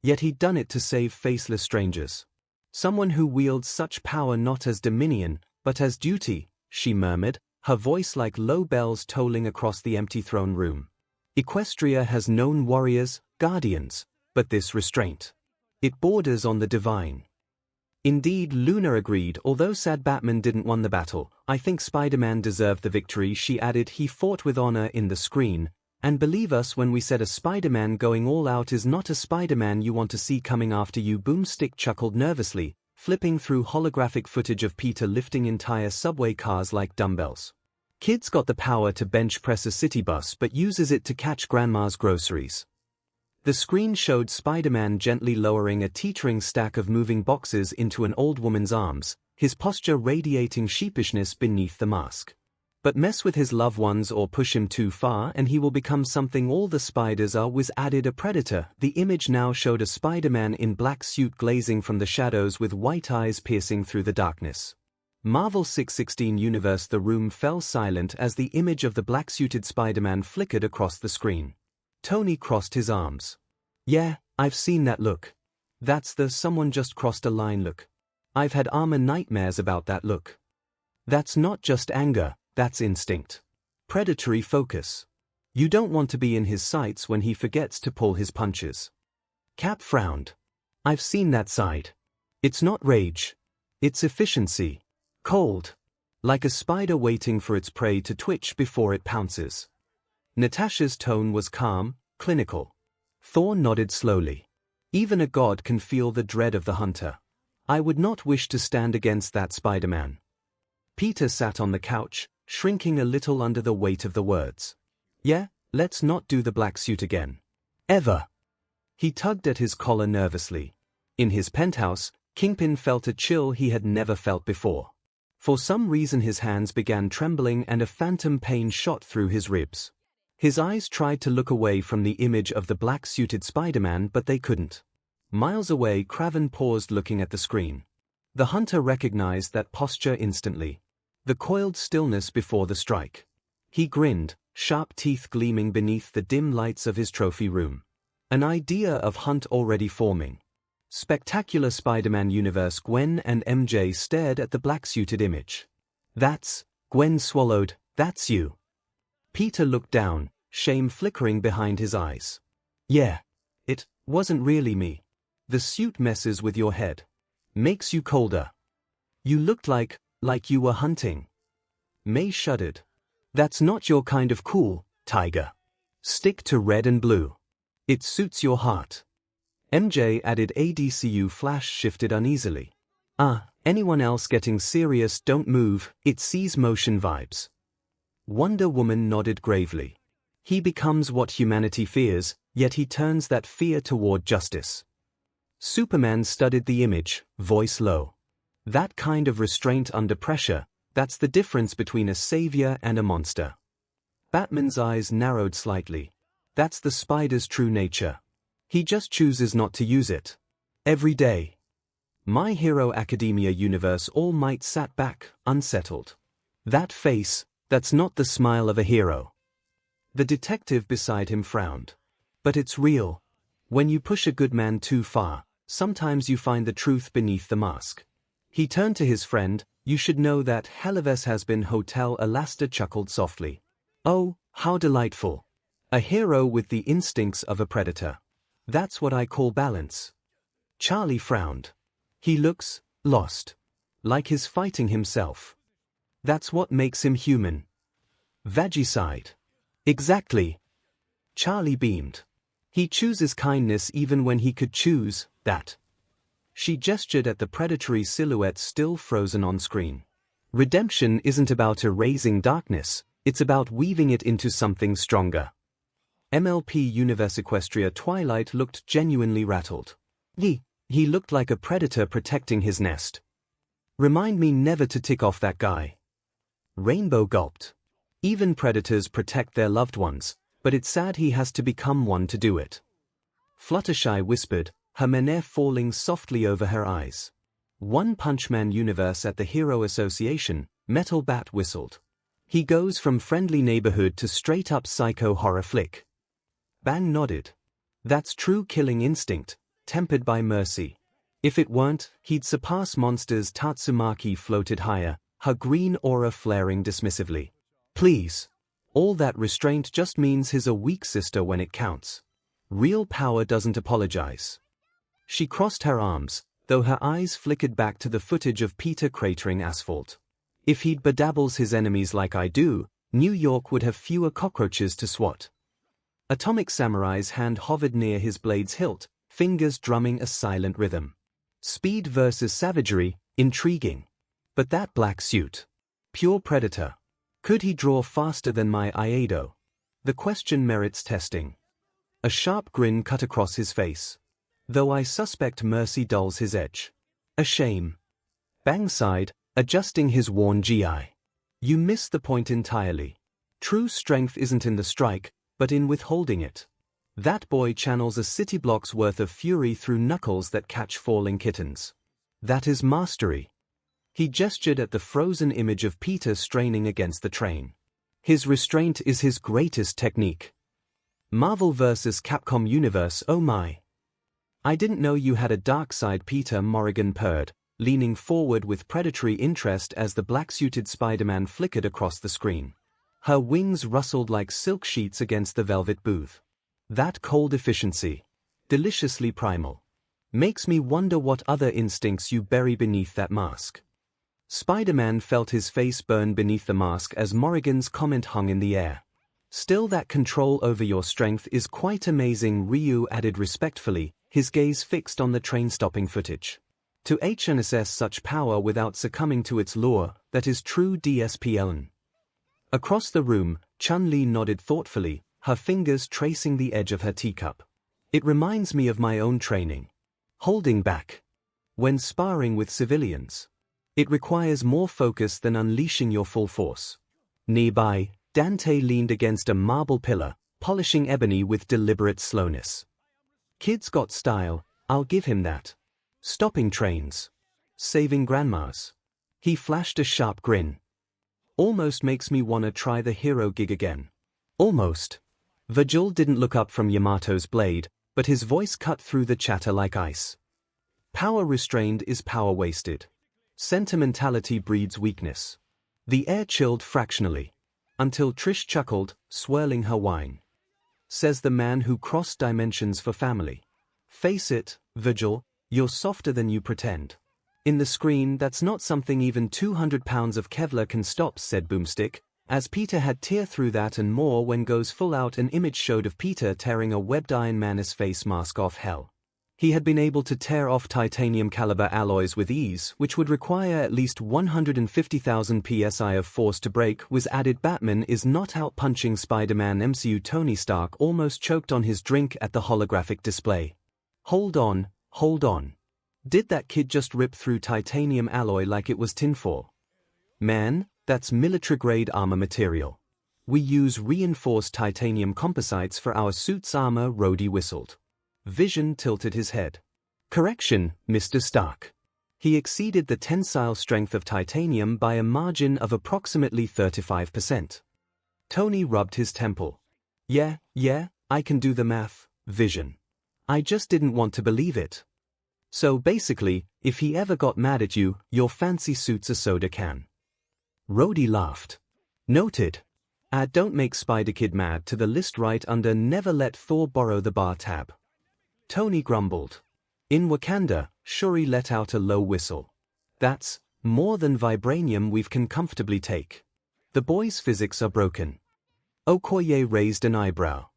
Yet he'd done it to save faceless strangers. Someone who wields such power not as dominion, but as duty, she murmured, her voice like low bells tolling across the empty throne room. Equestria has known warriors, guardians, but this restraint. It borders on the divine. Indeed, Luna agreed. Although sad Batman didn't won the battle, I think Spider-Man deserved the victory. She added, he fought with honor in the screen, and believe us when we said a Spider-Man going all out is not a Spider-Man you want to see coming after you. Boomstick chuckled nervously, flipping through holographic footage of Peter lifting entire subway cars like dumbbells. Kid's got the power to bench press a city bus but uses it to catch grandma's groceries. The screen showed Spider-Man gently lowering a teetering stack of moving boxes into an old woman's arms, his posture radiating sheepishness beneath the mask. But mess with his loved ones or push him too far and he will become something all the spiders are. Was added a predator. The image now showed a Spider-Man in black suit glazing from the shadows with white eyes piercing through the darkness. Marvel 616 Universe. The room fell silent as the image of the black-suited Spider-Man flickered across the screen. Tony crossed his arms. Yeah, I've seen that look. That's the someone just crossed a line look. I've had armor nightmares about that look. That's not just anger, that's instinct. Predatory focus. You don't want to be in his sights when he forgets to pull his punches. Cap frowned. I've seen that side. It's not rage. It's efficiency. Cold. Like a spider waiting for its prey to twitch before it pounces. Natasha's tone was calm, clinical. Thor nodded slowly. Even a god can feel the dread of the hunter. I would not wish to stand against that Spider-Man. Peter sat on the couch, shrinking a little under the weight of the words. Yeah, let's not do the black suit again. Ever. He tugged at his collar nervously. In his penthouse, Kingpin felt a chill he had never felt before. For some reason his hands began trembling and a phantom pain shot through his ribs. His eyes tried to look away from the image of the black-suited Spider-Man but they couldn't. Miles away, Kraven paused looking at the screen. The hunter recognized that posture instantly. The coiled stillness before the strike. He grinned, sharp teeth gleaming beneath the dim lights of his trophy room. An idea of hunt already forming. Spectacular Spider-Man universe. Gwen and MJ stared at the black-suited image. That's Gwen swallowed, that's you. Peter looked down, shame flickering behind his eyes. Yeah. It wasn't really me. The suit messes with your head. Makes you colder. You looked like you were hunting. May shuddered. That's not your kind of cool, Tiger. Stick to red and blue. It suits your heart. MJ added. ADCU Flash shifted uneasily. Anyone else getting serious? Don't move, it sees motion vibes. Wonder Woman nodded gravely. He becomes what humanity fears, yet he turns that fear toward justice. Superman studied the image, voice low. That kind of restraint under pressure, that's the difference between a savior and a monster. Batman's eyes narrowed slightly. That's the spider's true nature. He just chooses not to use it. Every day. My Hero Academia Universe. All Might sat back, unsettled. That face, that's not the smile of a hero. The detective beside him frowned. But it's real. When you push a good man too far, sometimes you find the truth beneath the mask. He turned to his friend. You should know that Helives has been Hotel Alasta chuckled softly. Oh, how delightful. A hero with the instincts of a predator. That's what I call balance. Charlie frowned. He looks lost. Like he's fighting himself. That's what makes him human. Veggie sighed. Exactly. Charlie beamed. He chooses kindness even when he could choose that. She gestured at the predatory silhouette still frozen on screen. Redemption isn't about erasing darkness, it's about weaving it into something stronger. MLP Universe Equestria Twilight looked genuinely rattled. He looked like a predator protecting his nest. Remind me never to tick off that guy. Rainbow gulped. Even predators protect their loved ones, but it's sad he has to become one to do it. Fluttershy whispered, her menere falling softly over her eyes. One Punch Man Universe at the Hero Association, Metal Bat whistled. He goes from friendly neighborhood to straight-up psycho horror flick. Bang nodded. That's true killing instinct, tempered by mercy. If it weren't, he'd surpass monsters. Tatsumaki floated higher, her green aura flaring dismissively. Please. All that restraint just means he's a weak sister when it counts. Real power doesn't apologize. She crossed her arms, though her eyes flickered back to the footage of Peter cratering asphalt. If he'd bedabbles his enemies like I do, New York would have fewer cockroaches to swat. Atomic Samurai's hand hovered near his blade's hilt, fingers drumming a silent rhythm. Speed versus savagery, intriguing. But that black suit. Pure predator. Could he draw faster than my Iaido? The question merits testing. A sharp grin cut across his face. Though I suspect mercy dulls his edge. A shame. Bang sighed, adjusting his worn GI. You missed the point entirely. True strength isn't in the strike, but in withholding it. That boy channels a city block's worth of fury through knuckles that catch falling kittens. That is mastery. He gestured at the frozen image of Peter straining against the train. His restraint is his greatest technique. Marvel vs. Capcom Universe. Oh my. I didn't know you had a dark side. Peter Morrigan purred, leaning forward with predatory interest as the black-suited Spider-Man flickered across the screen. Her wings rustled like silk sheets against the velvet booth. That cold efficiency. Deliciously primal. Makes me wonder what other instincts you bury beneath that mask. Spider-Man felt his face burn beneath the mask as Morrigan's comment hung in the air. Still, that control over your strength is quite amazing, Ryu added respectfully, his gaze fixed on the train-stopping footage. To harness such power without succumbing to its lure, that is true DSPLN. Across the room, Chun-Li nodded thoughtfully, her fingers tracing the edge of her teacup. It reminds me of my own training. Holding back. When sparring with civilians. It requires more focus than unleashing your full force. Nearby, Dante leaned against a marble pillar, polishing ebony with deliberate slowness. Kid's got style, I'll give him that. Stopping trains. Saving grandmas. He flashed a sharp grin. Almost makes me wanna try the hero gig again. Almost. Virgil didn't look up from Yamato's blade, but his voice cut through the chatter like ice. Power restrained is power wasted. Sentimentality breeds weakness. The air chilled fractionally. Until Trish chuckled, swirling her wine. Says the man who crossed dimensions for family. Face it, Virgil, you're softer than you pretend. In the screen, that's not something even 200 pounds of Kevlar can stop, said Boomstick, as Peter had tear through that and more. When goes full out, an image showed of Peter tearing a webbed Iron Man's face mask off. Hell. He had been able to tear off titanium caliber alloys with ease, which would require at least 150,000 psi of force to break. Was added. Batman is not out punching Spider-Man. MCU. Tony Stark almost choked on his drink at the holographic display. Hold on. Did that kid just rip through titanium alloy like it was tinfoil? Man, that's military-grade armor material. We use reinforced titanium composites for our suit's armor. Rhodey whistled. Vision tilted his head. Correction, Mr. Stark. He exceeded the tensile strength of titanium by a margin of approximately 35%. Tony rubbed his temple. Yeah, I can do the math, Vision. I just didn't want to believe it. So basically, if he ever got mad at you, your fancy suits a soda can. Rhodey laughed. Noted. Add don't make Spider-Kid mad to the list right under never let Thor borrow the bar tab. Tony grumbled. In Wakanda, Shuri let out a low whistle. That's more than vibranium we can comfortably take. The boy's physics are broken. Okoye raised an eyebrow.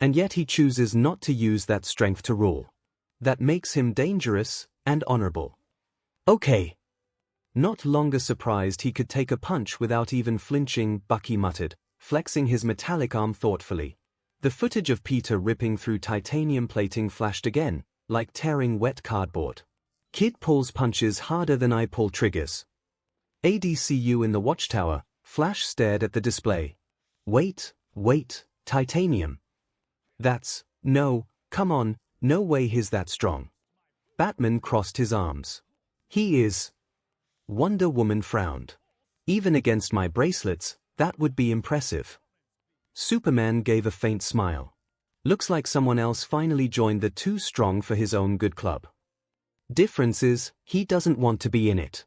And yet he chooses not to use that strength to rule. That makes him dangerous and honorable. Okay. Not longer surprised he could take a punch without even flinching, Bucky muttered, flexing his metallic arm thoughtfully. The footage of Peter ripping through titanium plating flashed again, like tearing wet cardboard. Kid pulls punches harder than I pull triggers. ADCU in the watchtower, Flash stared at the display. Wait, titanium. No, come on, no way he's that strong. Batman crossed his arms. He is. Wonder Woman frowned. Even against my bracelets, that would be impressive. Superman gave a faint smile. Looks like someone else finally joined the too strong for his own good club. Difference is, he doesn't want to be in it.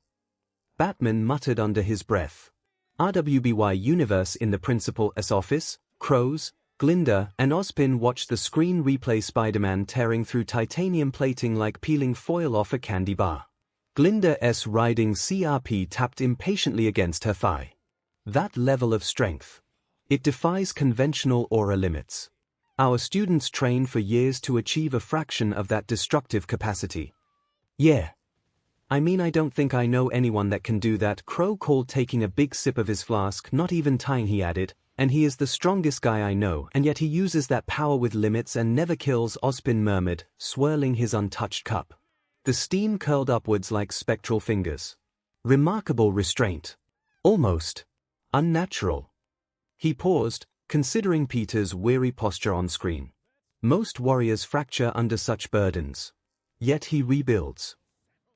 Batman muttered under his breath. RWBY Universe in the Principal S office, Crows, Glinda, and Ozpin watched the screen replay Spider-Man tearing through titanium plating like peeling foil off a candy bar. Glinda's riding CRP tapped impatiently against her thigh. That level of strength. It defies conventional aura limits. Our students train for years to achieve a fraction of that destructive capacity. Yeah. I mean, I don't think I know anyone that can do that, Crow called, taking a big sip of his flask. Not even tying, he added, and he is the strongest guy I know, and yet he uses that power with limits and never kills, Ozpin murmured, swirling his untouched cup. The steam curled upwards like spectral fingers. Remarkable restraint. Almost unnatural. He paused, considering Peter's weary posture on screen. Most warriors fracture under such burdens. Yet he rebuilds.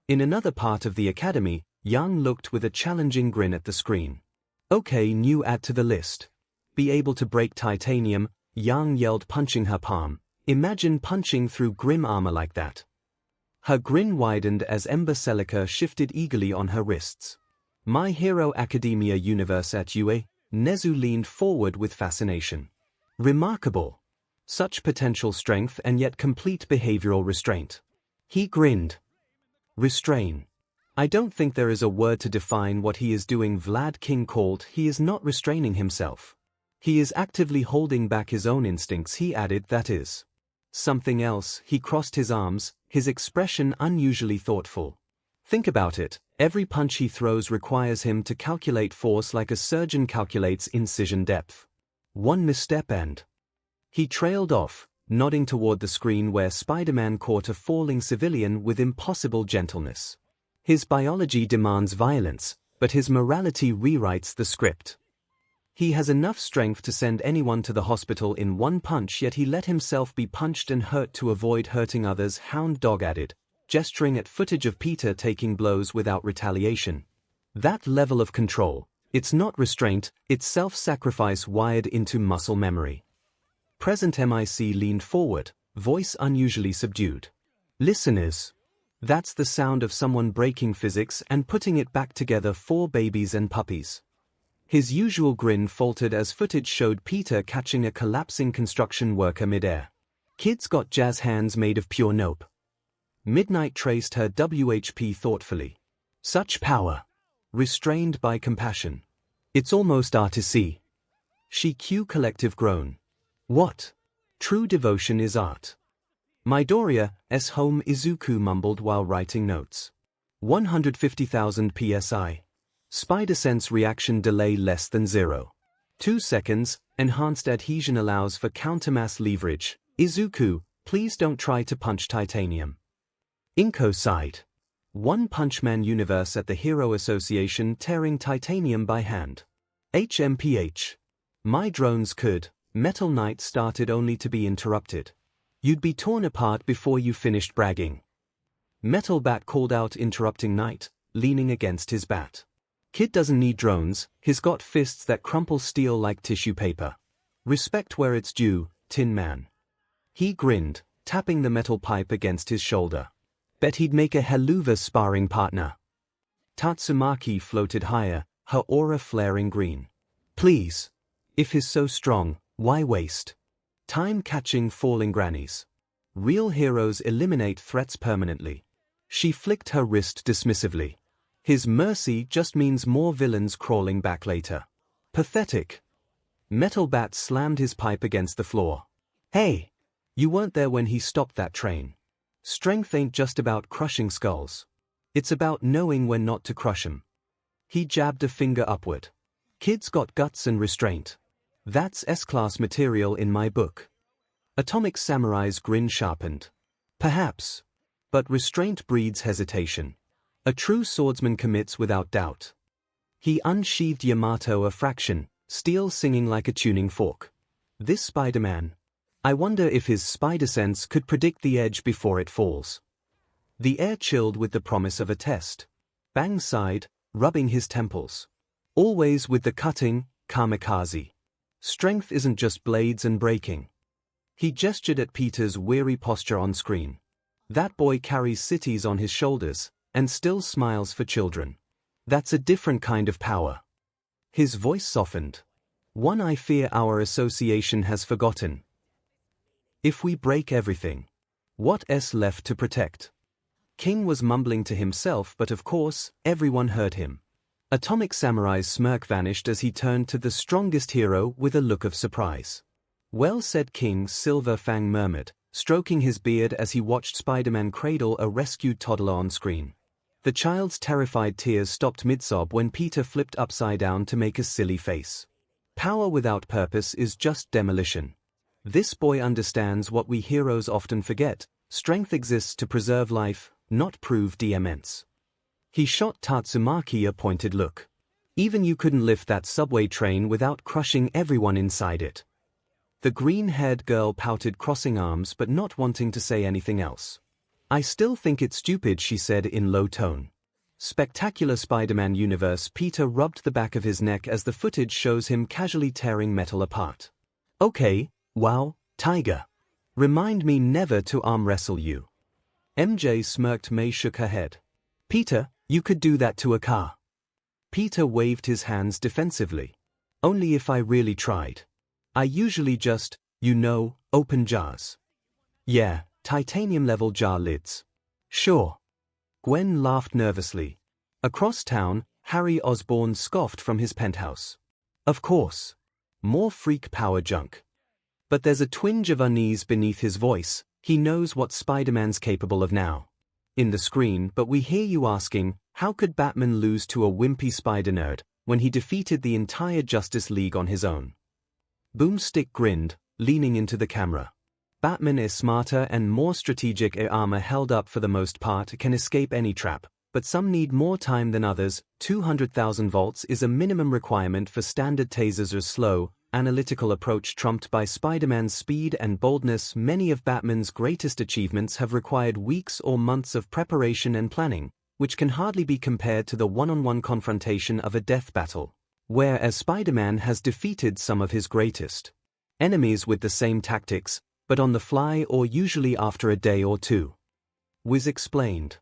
In another part of the academy, Yang looked with a challenging grin at the screen. Okay, new add to the list. Be able to break titanium, Yang yelled, punching her palm. Imagine punching through grim armor like that. Her grin widened as 𝐵𝐴𝐶𝐿𝐿 shifted eagerly on her wrists. My Hero Academia Universe at UA, Nezu leaned forward with fascination. Remarkable. Such potential strength and yet complete behavioral restraint. He grinned. Restrain. I don't think there is a word to define what he is doing, Vlad King called. He is not restraining himself. He is actively holding back his own instincts, he added, that is. Something else. He crossed his arms, his expression unusually thoughtful. Think about it, every punch he throws requires him to calculate force like a surgeon calculates incision depth. One misstep and he trailed off, nodding toward the screen where Spider-Man caught a falling civilian with impossible gentleness. His biology demands violence, but his morality rewrites the script. He has enough strength to send anyone to the hospital in one punch, yet he let himself be punched and hurt to avoid hurting others, Hound Dog added, gesturing at footage of Peter taking blows without retaliation. That level of control, it's not restraint, it's self-sacrifice wired into muscle memory. Present MIC leaned forward, voice unusually subdued. Listeners. That's the sound of someone breaking physics and putting it back together for babies and puppies. His usual grin faltered as footage showed Peter catching a collapsing construction worker midair. Kid's got jazz hands made of pure nope. Midnight traced her WHP thoughtfully. Such power. Restrained by compassion. It's almost artisy. 𝐔𝐬𝐽 collective groan. What? True devotion is art. Midoriya's home, Izuku mumbled while writing notes. 150,000 psi. Spider-Sense reaction delay less than 0.2 seconds. Enhanced adhesion allows for countermass leverage. Izuku, please don't try to punch titanium. Inko sighed. One Punch Man universe at the Hero Association tearing titanium by hand. HMPH. My drones could. Metal Knight started only to be interrupted. You'd be torn apart before you finished bragging. Metal Bat called out, interrupting Knight, leaning against his bat. Kid doesn't need drones, he's got fists that crumple steel like tissue paper. Respect where it's due, Tin Man. He grinned, tapping the metal pipe against his shoulder. Bet he'd make a helluva sparring partner. Tatsumaki floated higher, her aura flaring green. Please. If he's so strong, why waste time catching falling grannies? Real heroes eliminate threats permanently. She flicked her wrist dismissively. His mercy just means more villains crawling back later. Pathetic. Metal Bat slammed his pipe against the floor. Hey! You weren't there when he stopped that train. Strength ain't just about crushing skulls. It's about knowing when not to crush 'em. He jabbed a finger upward. Kid's got guts and restraint. That's S-class material in my book. Atomic Samurai's grin sharpened. Perhaps. But restraint breeds hesitation. A true swordsman commits without doubt. He unsheathed Yamato a fraction, steel singing like a tuning fork. This Spider-Man. I wonder if his spider sense could predict the edge before it falls. The air chilled with the promise of a test. Bang sighed, rubbing his temples. Always with the cutting, kamikaze. Strength isn't just blades and breaking. He gestured at Peter's weary posture on screen. That boy carries cities on his shoulders, and still smiles for children. That's a different kind of power. His voice softened. One I fear our association has forgotten. If we break everything, what's left to protect? King was mumbling to himself, but of course, everyone heard him. Atomic Samurai's smirk vanished as he turned to the strongest hero with a look of surprise. Well said, King, Silver Fang murmured, stroking his beard as he watched Spider-Man cradle a rescued toddler on screen. The child's terrified tears stopped mid-sob when Peter flipped upside down to make a silly face. Power without purpose is just demolition. This boy understands what we heroes often forget. Strength exists to preserve life, not prove immense. He shot Tatsumaki a pointed look. Even you couldn't lift that subway train without crushing everyone inside it. The green-haired girl pouted, crossing arms but not wanting to say anything else. I still think it's stupid, she said in low tone. Spectacular Spider-Man universe. Peter rubbed the back of his neck as the footage shows him casually tearing metal apart. Okay, wow, Tiger. Remind me never to arm wrestle you. MJ smirked. May shook her head. Peter, you could do that to a car. Peter waved his hands defensively. Only if I really tried. I usually just, open jars. Yeah, titanium-level jar lids. Sure. Gwen laughed nervously. Across town, Harry Osborn scoffed from his penthouse. Of course. More freak power junk. But there's a twinge of unease beneath his voice. He knows what Spider-Man's capable of now. In the screen, but we hear you asking, how could Batman lose to a wimpy spider-nerd when he defeated the entire Justice League on his own? Boomstick grinned, leaning into the camera. Batman is smarter and more strategic. Armor held up for the most part can escape any trap, but some need more time than others. 200,000 volts is a minimum requirement for standard tasers. Or slow, analytical approach trumped by Spider-Man's speed and boldness. Many of Batman's greatest achievements have required weeks or months of preparation and planning, which can hardly be compared to the one-on-one confrontation of a death battle. Whereas Spider-Man has defeated some of his greatest enemies with the same tactics, but on the fly or usually after a day or two. Wiz explained.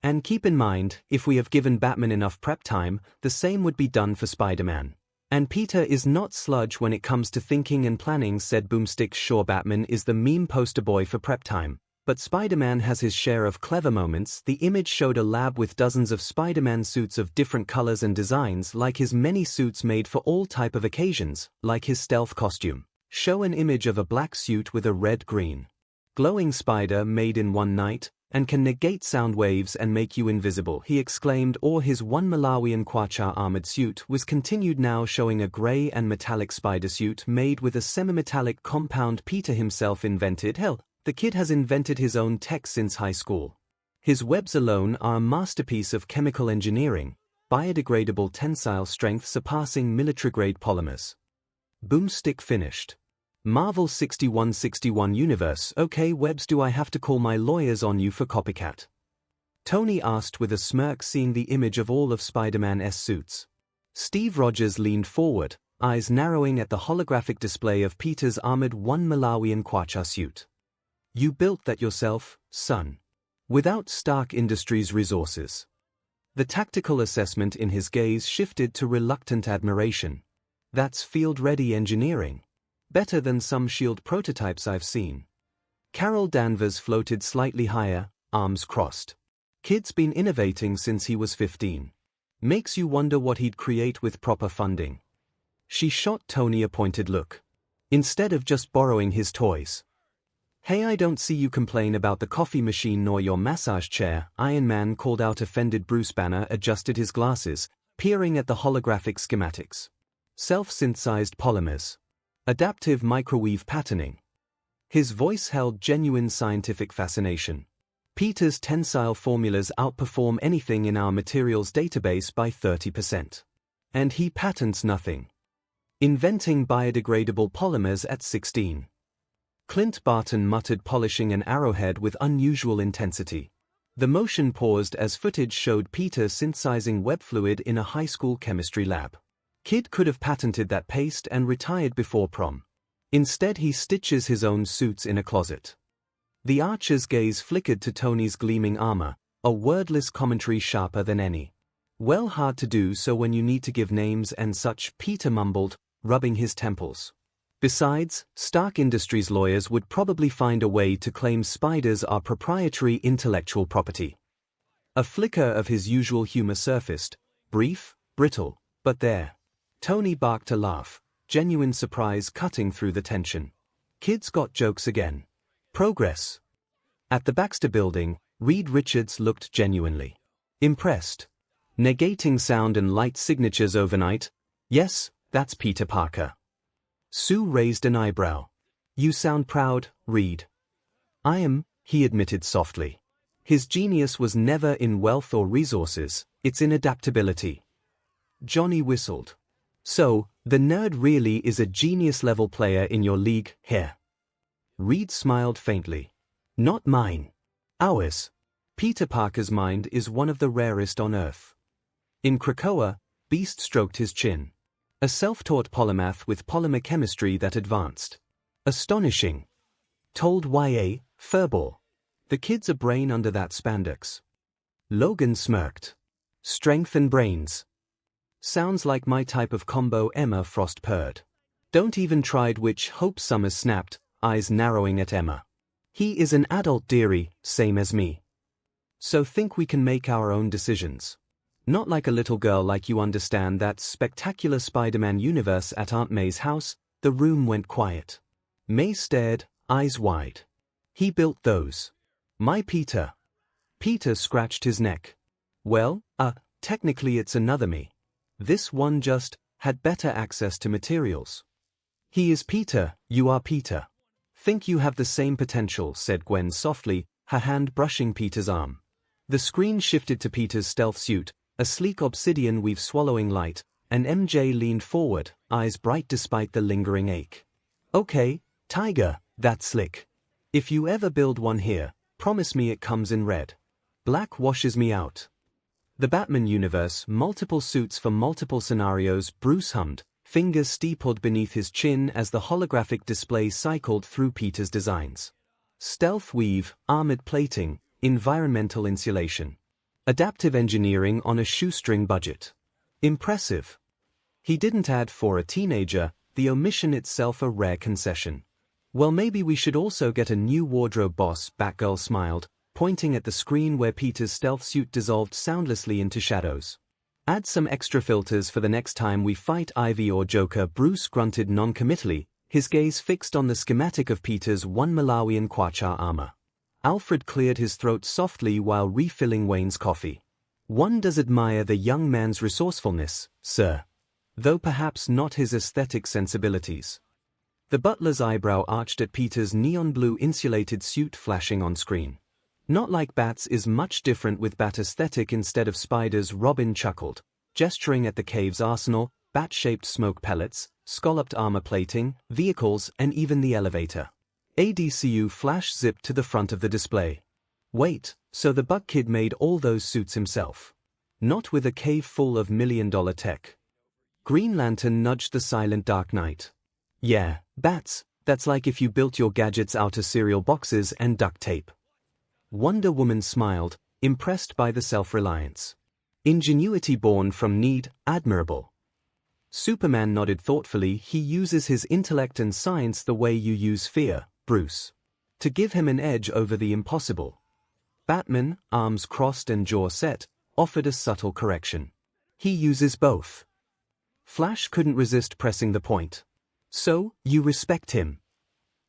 And keep in mind, if we have given Batman enough prep time, the same would be done for Spider-Man. And Peter is not sludge when it comes to thinking and planning, said Boomstick. Sure, Batman is the meme poster boy for prep time, but Spider-Man has his share of clever moments. The image showed a lab with dozens of Spider-Man suits of different colors and designs, like his many suits made for all type of occasions, like his stealth costume. Show an image of a black suit with a red-green glowing spider made in one night, and can negate sound waves and make you invisible, he exclaimed. Or his one Malawian Kwacha armored suit was continued, now showing a gray and metallic spider suit made with a semi-metallic compound Peter himself invented. Hell, the kid has invented his own tech since high school. His webs alone are a masterpiece of chemical engineering, biodegradable tensile strength surpassing military-grade polymers. Boomstick finished. Marvel 6161 Universe. Okay, Webs, do I have to call my lawyers on you for copycat? Tony asked with a smirk, seeing the image of all of Spider-Man's suits. Steve Rogers leaned forward, eyes narrowing at the holographic display of Peter's armored one Malawian Kwacha suit. You built that yourself, son? without Stark Industries' resources. The tactical assessment in his gaze shifted to reluctant admiration. That's field-ready engineering. Better than some SHIELD prototypes I've seen. Carol Danvers floated slightly higher, arms crossed. Kid's been innovating since he was 15. Makes you wonder what he'd create with proper funding. She shot Tony a pointed look. Instead of just borrowing his toys. Hey, I don't see you complain about the coffee machine nor your massage chair, Iron Man called out. Offended Bruce Banner adjusted his glasses, peering at the holographic schematics. Self-synthesized polymers. Adaptive microwave patterning. His voice held genuine scientific fascination. Peter's tensile formulas outperform anything in our materials database by 30%. And he patents nothing. Inventing biodegradable polymers at 16. Clint Barton muttered, polishing an arrowhead with unusual intensity. The motion paused as footage showed Peter synthesizing web fluid in a high school chemistry lab. Kid could have patented that paste and retired before prom. Instead he stitches his own suits in a closet. The Archer's gaze flickered to Tony's gleaming armor, a wordless commentary sharper than any. Well, hard to do so when you need to give names and such, Peter mumbled, rubbing his temples. Besides, Stark Industries lawyers would probably find a way to claim spiders are proprietary intellectual property. A flicker of his usual humor surfaced, brief, brittle, but there. Tony barked a laugh, genuine surprise cutting through the tension. Kid's got jokes again. Progress. At the Baxter Building, Reed Richards looked genuinely impressed. Negating sound and light signatures overnight? Yes, that's Peter Parker. Sue raised an eyebrow. You sound proud, Reed. I am, he admitted softly. His genius was never in wealth or resources, it's in adaptability. Johnny whistled. So, the nerd really is a genius-level player in your league, here. Reed smiled faintly. Not mine. Ours. Peter Parker's mind is one of the rarest on Earth. In Krakoa, Beast stroked his chin. A self-taught polymath with polymer chemistry that advanced. Astonishing. Told Y.A., furball. The kid's a brain under that spandex. Logan smirked. Strength and brains. Sounds like my type of combo, Emma Frost purred. Don't even tried, which Hope Summers snapped, eyes narrowing at Emma. He is an adult, dearie, same as me. So think we can make our own decisions. Not like a little girl, like you understand that spectacular Spider-Man universe at Aunt May's house. The room went quiet. May stared, eyes wide. He built those. My Peter. Peter scratched his neck. Well, technically it's another me. This one just had better access to materials. He is Peter, you are Peter. Think you have the same potential, said Gwen softly, her hand brushing Peter's arm. The screen shifted to Peter's stealth suit, a sleek obsidian weave swallowing light, and MJ leaned forward, eyes bright despite the lingering ache. Okay, Tiger, that's slick. If you ever build one here, promise me it comes in red. Black washes me out. The Batman universe, multiple suits for multiple scenarios, Bruce hummed, fingers steepled beneath his chin as the holographic display cycled through Peter's designs. Stealth weave, armored plating, environmental insulation. Adaptive engineering on a shoestring budget. Impressive. He didn't add for a teenager, the omission itself a rare concession. Well, maybe we should also get a new wardrobe, boss, Batgirl smiled, pointing at the screen where Peter's stealth suit dissolved soundlessly into shadows. Add some extra filters for the next time we fight Ivy or Joker, Bruce grunted non-committally, his gaze fixed on the schematic of Peter's one Malawian Kwacha armor. Alfred cleared his throat softly while refilling Wayne's coffee. One does admire the young man's resourcefulness, sir. Though perhaps not his aesthetic sensibilities. The butler's eyebrow arched at Peter's neon blue insulated suit flashing on screen. Not like Bats is much different with Bat aesthetic instead of spiders, Robin chuckled, gesturing at the cave's arsenal, bat-shaped smoke pellets, scalloped armor plating, vehicles, and even the elevator. ADCU flash zipped to the front of the display. Wait, so the Buck Kid made all those suits himself? Not with a cave full of million-dollar tech. Green Lantern nudged the silent Dark Knight. Yeah, Bats, that's like if you built your gadgets out of cereal boxes and duct tape. Wonder Woman smiled, impressed by the self-reliance. Ingenuity born from need, admirable. Superman nodded thoughtfully. He uses his intellect and science the way you use fear, Bruce. To give him an edge over the impossible. Batman, arms crossed and jaw set, offered a subtle correction. He uses both. Flash couldn't resist pressing the point. So, you respect him?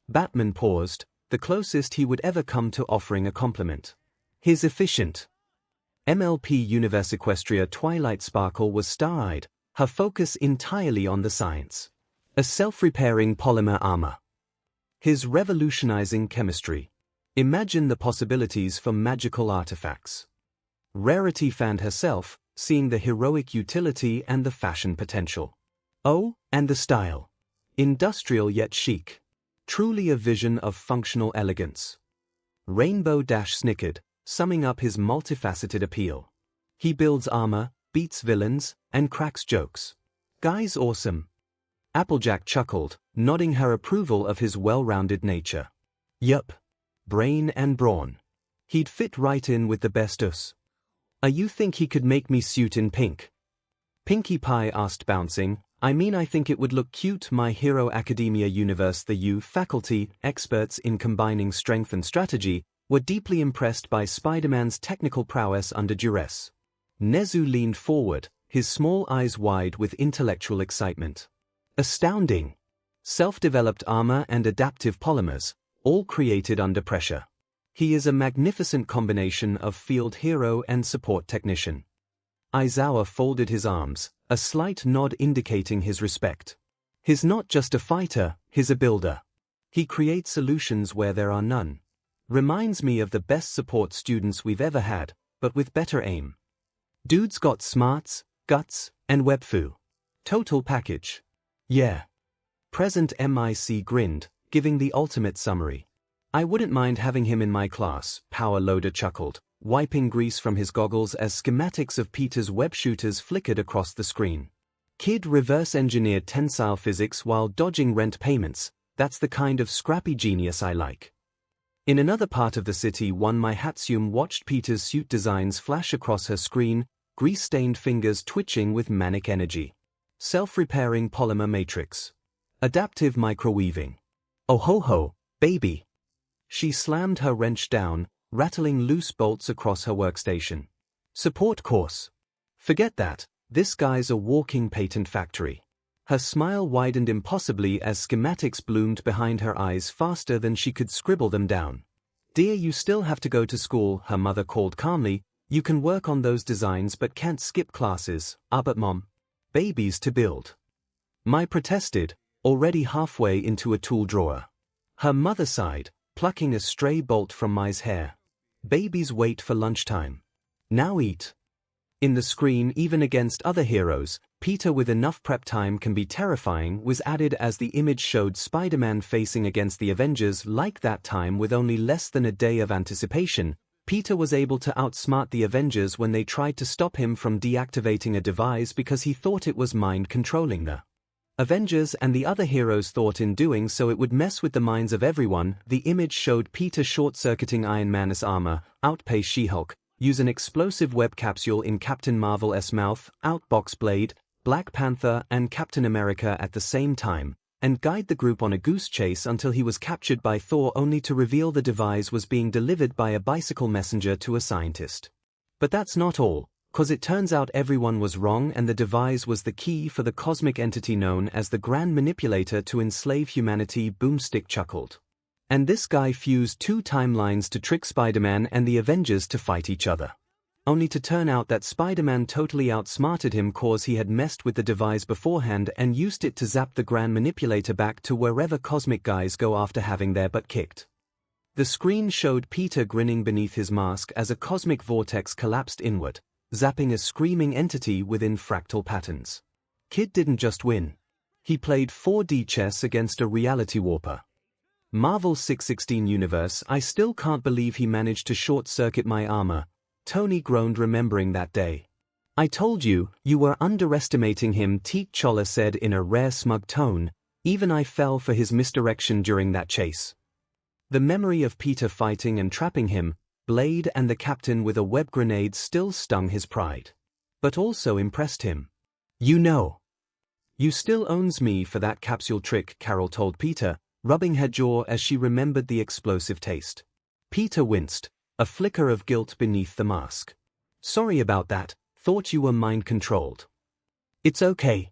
Batman paused, the closest he would ever come to offering a compliment. His efficient. MLP Universe Equestria Twilight Sparkle was star-eyed, her focus entirely on the science. A self-repairing polymer armor. His revolutionizing chemistry. Imagine the possibilities for magical artifacts. Rarity fanned herself, seeing the heroic utility and the fashion potential. Oh, and the style. Industrial yet chic. Truly a vision of functional elegance. Rainbow Dash snickered, summing up his multifaceted appeal. He builds armor, beats villains, and cracks jokes. Guy's awesome. Applejack chuckled, nodding her approval of his well-rounded nature. Yup. Brain and brawn. He'd fit right in with the best us. You think he could make me suit in pink? Pinkie Pie asked, bouncing. I think it would look cute. My Hero Academia universe. The U faculty, experts in combining strength and strategy, were deeply impressed by Spider-Man's technical prowess under duress. Nezu leaned forward, his small eyes wide with intellectual excitement. Astounding! Self-developed armor and adaptive polymers, all created under pressure. He is a magnificent combination of field hero and support technician. Aizawa folded his arms, a slight nod indicating his respect. He's not just a fighter, he's a builder. He creates solutions where there are none. Reminds me of the best support students we've ever had, but with better aim. Dude's got smarts, guts, and webfu. Total package. Yeah. Present MIC grinned, giving the ultimate summary. I wouldn't mind having him in my class, Power Loader chuckled, wiping grease from his goggles as schematics of Peter's web shooters flickered across the screen. Kid reverse-engineered tensile physics while dodging rent payments. That's the kind of scrappy genius I like. In another part of the city, myheroacademia watched Peter's suit designs flash across her screen, grease-stained fingers twitching with manic energy. Self-repairing polymer matrix. Adaptive microweaving. Oh ho ho, baby. She slammed her wrench down, rattling loose bolts across her workstation. Support course. Forget that, this guy's a walking patent factory. Her smile widened impossibly as schematics bloomed behind her eyes faster than she could scribble them down. Dear, you still have to go to school, her mother called calmly. You can work on those designs but can't skip classes. But mom. Babies to build. My protested, already halfway into a tool drawer. Her mother sighed, plucking a stray bolt from Mai's hair. Babies wait for lunchtime. Now eat. In the screen, even against other heroes, Peter with enough prep time can be terrifying was added as the image showed Spider-Man facing against the Avengers. Like that time, with only less than a day of anticipation, Peter was able to outsmart the Avengers when they tried to stop him from deactivating a device because he thought it was mind-controlling the Avengers, and the other heroes thought in doing so it would mess with the minds of everyone. The image showed Peter short-circuiting Iron Man's armor, outpace She-Hulk, use an explosive web capsule in Captain Marvel's mouth, outbox Blade, Black Panther and Captain America at the same time, and guide the group on a goose chase until he was captured by Thor, only to reveal the device was being delivered by a bicycle messenger to a scientist. But that's not all, 'cause it turns out everyone was wrong and the device was the key for the cosmic entity known as the Grand Manipulator to enslave humanity. Boomstick chuckled. And this guy fused two timelines to trick Spider-Man and the Avengers to fight each other. Only to turn out that Spider-Man totally outsmarted him, cause he had messed with the device beforehand and used it to zap the Grand Manipulator back to wherever cosmic guys go after having their butt kicked. The screen showed Peter grinning beneath his mask as a cosmic vortex collapsed inward, zapping a screaming entity within fractal patterns. Kid didn't just win. He played 4D chess against a reality warper. Marvel 616 universe, I still can't believe he managed to short-circuit my armor. Tony groaned, remembering that day. I told you, you were underestimating him, 𝐒𝐭𝐻𝐲 said in a rare smug tone. Even I fell for his misdirection during that chase. The memory of Peter fighting and trapping him, Blade and the captain with a web grenade still stung his pride. But also impressed him. You know. You still owns me for that capsule trick, Carol told Peter, rubbing her jaw as she remembered the explosive taste. Peter winced, a flicker of guilt beneath the mask. Sorry about that, thought you were mind-controlled. It's okay.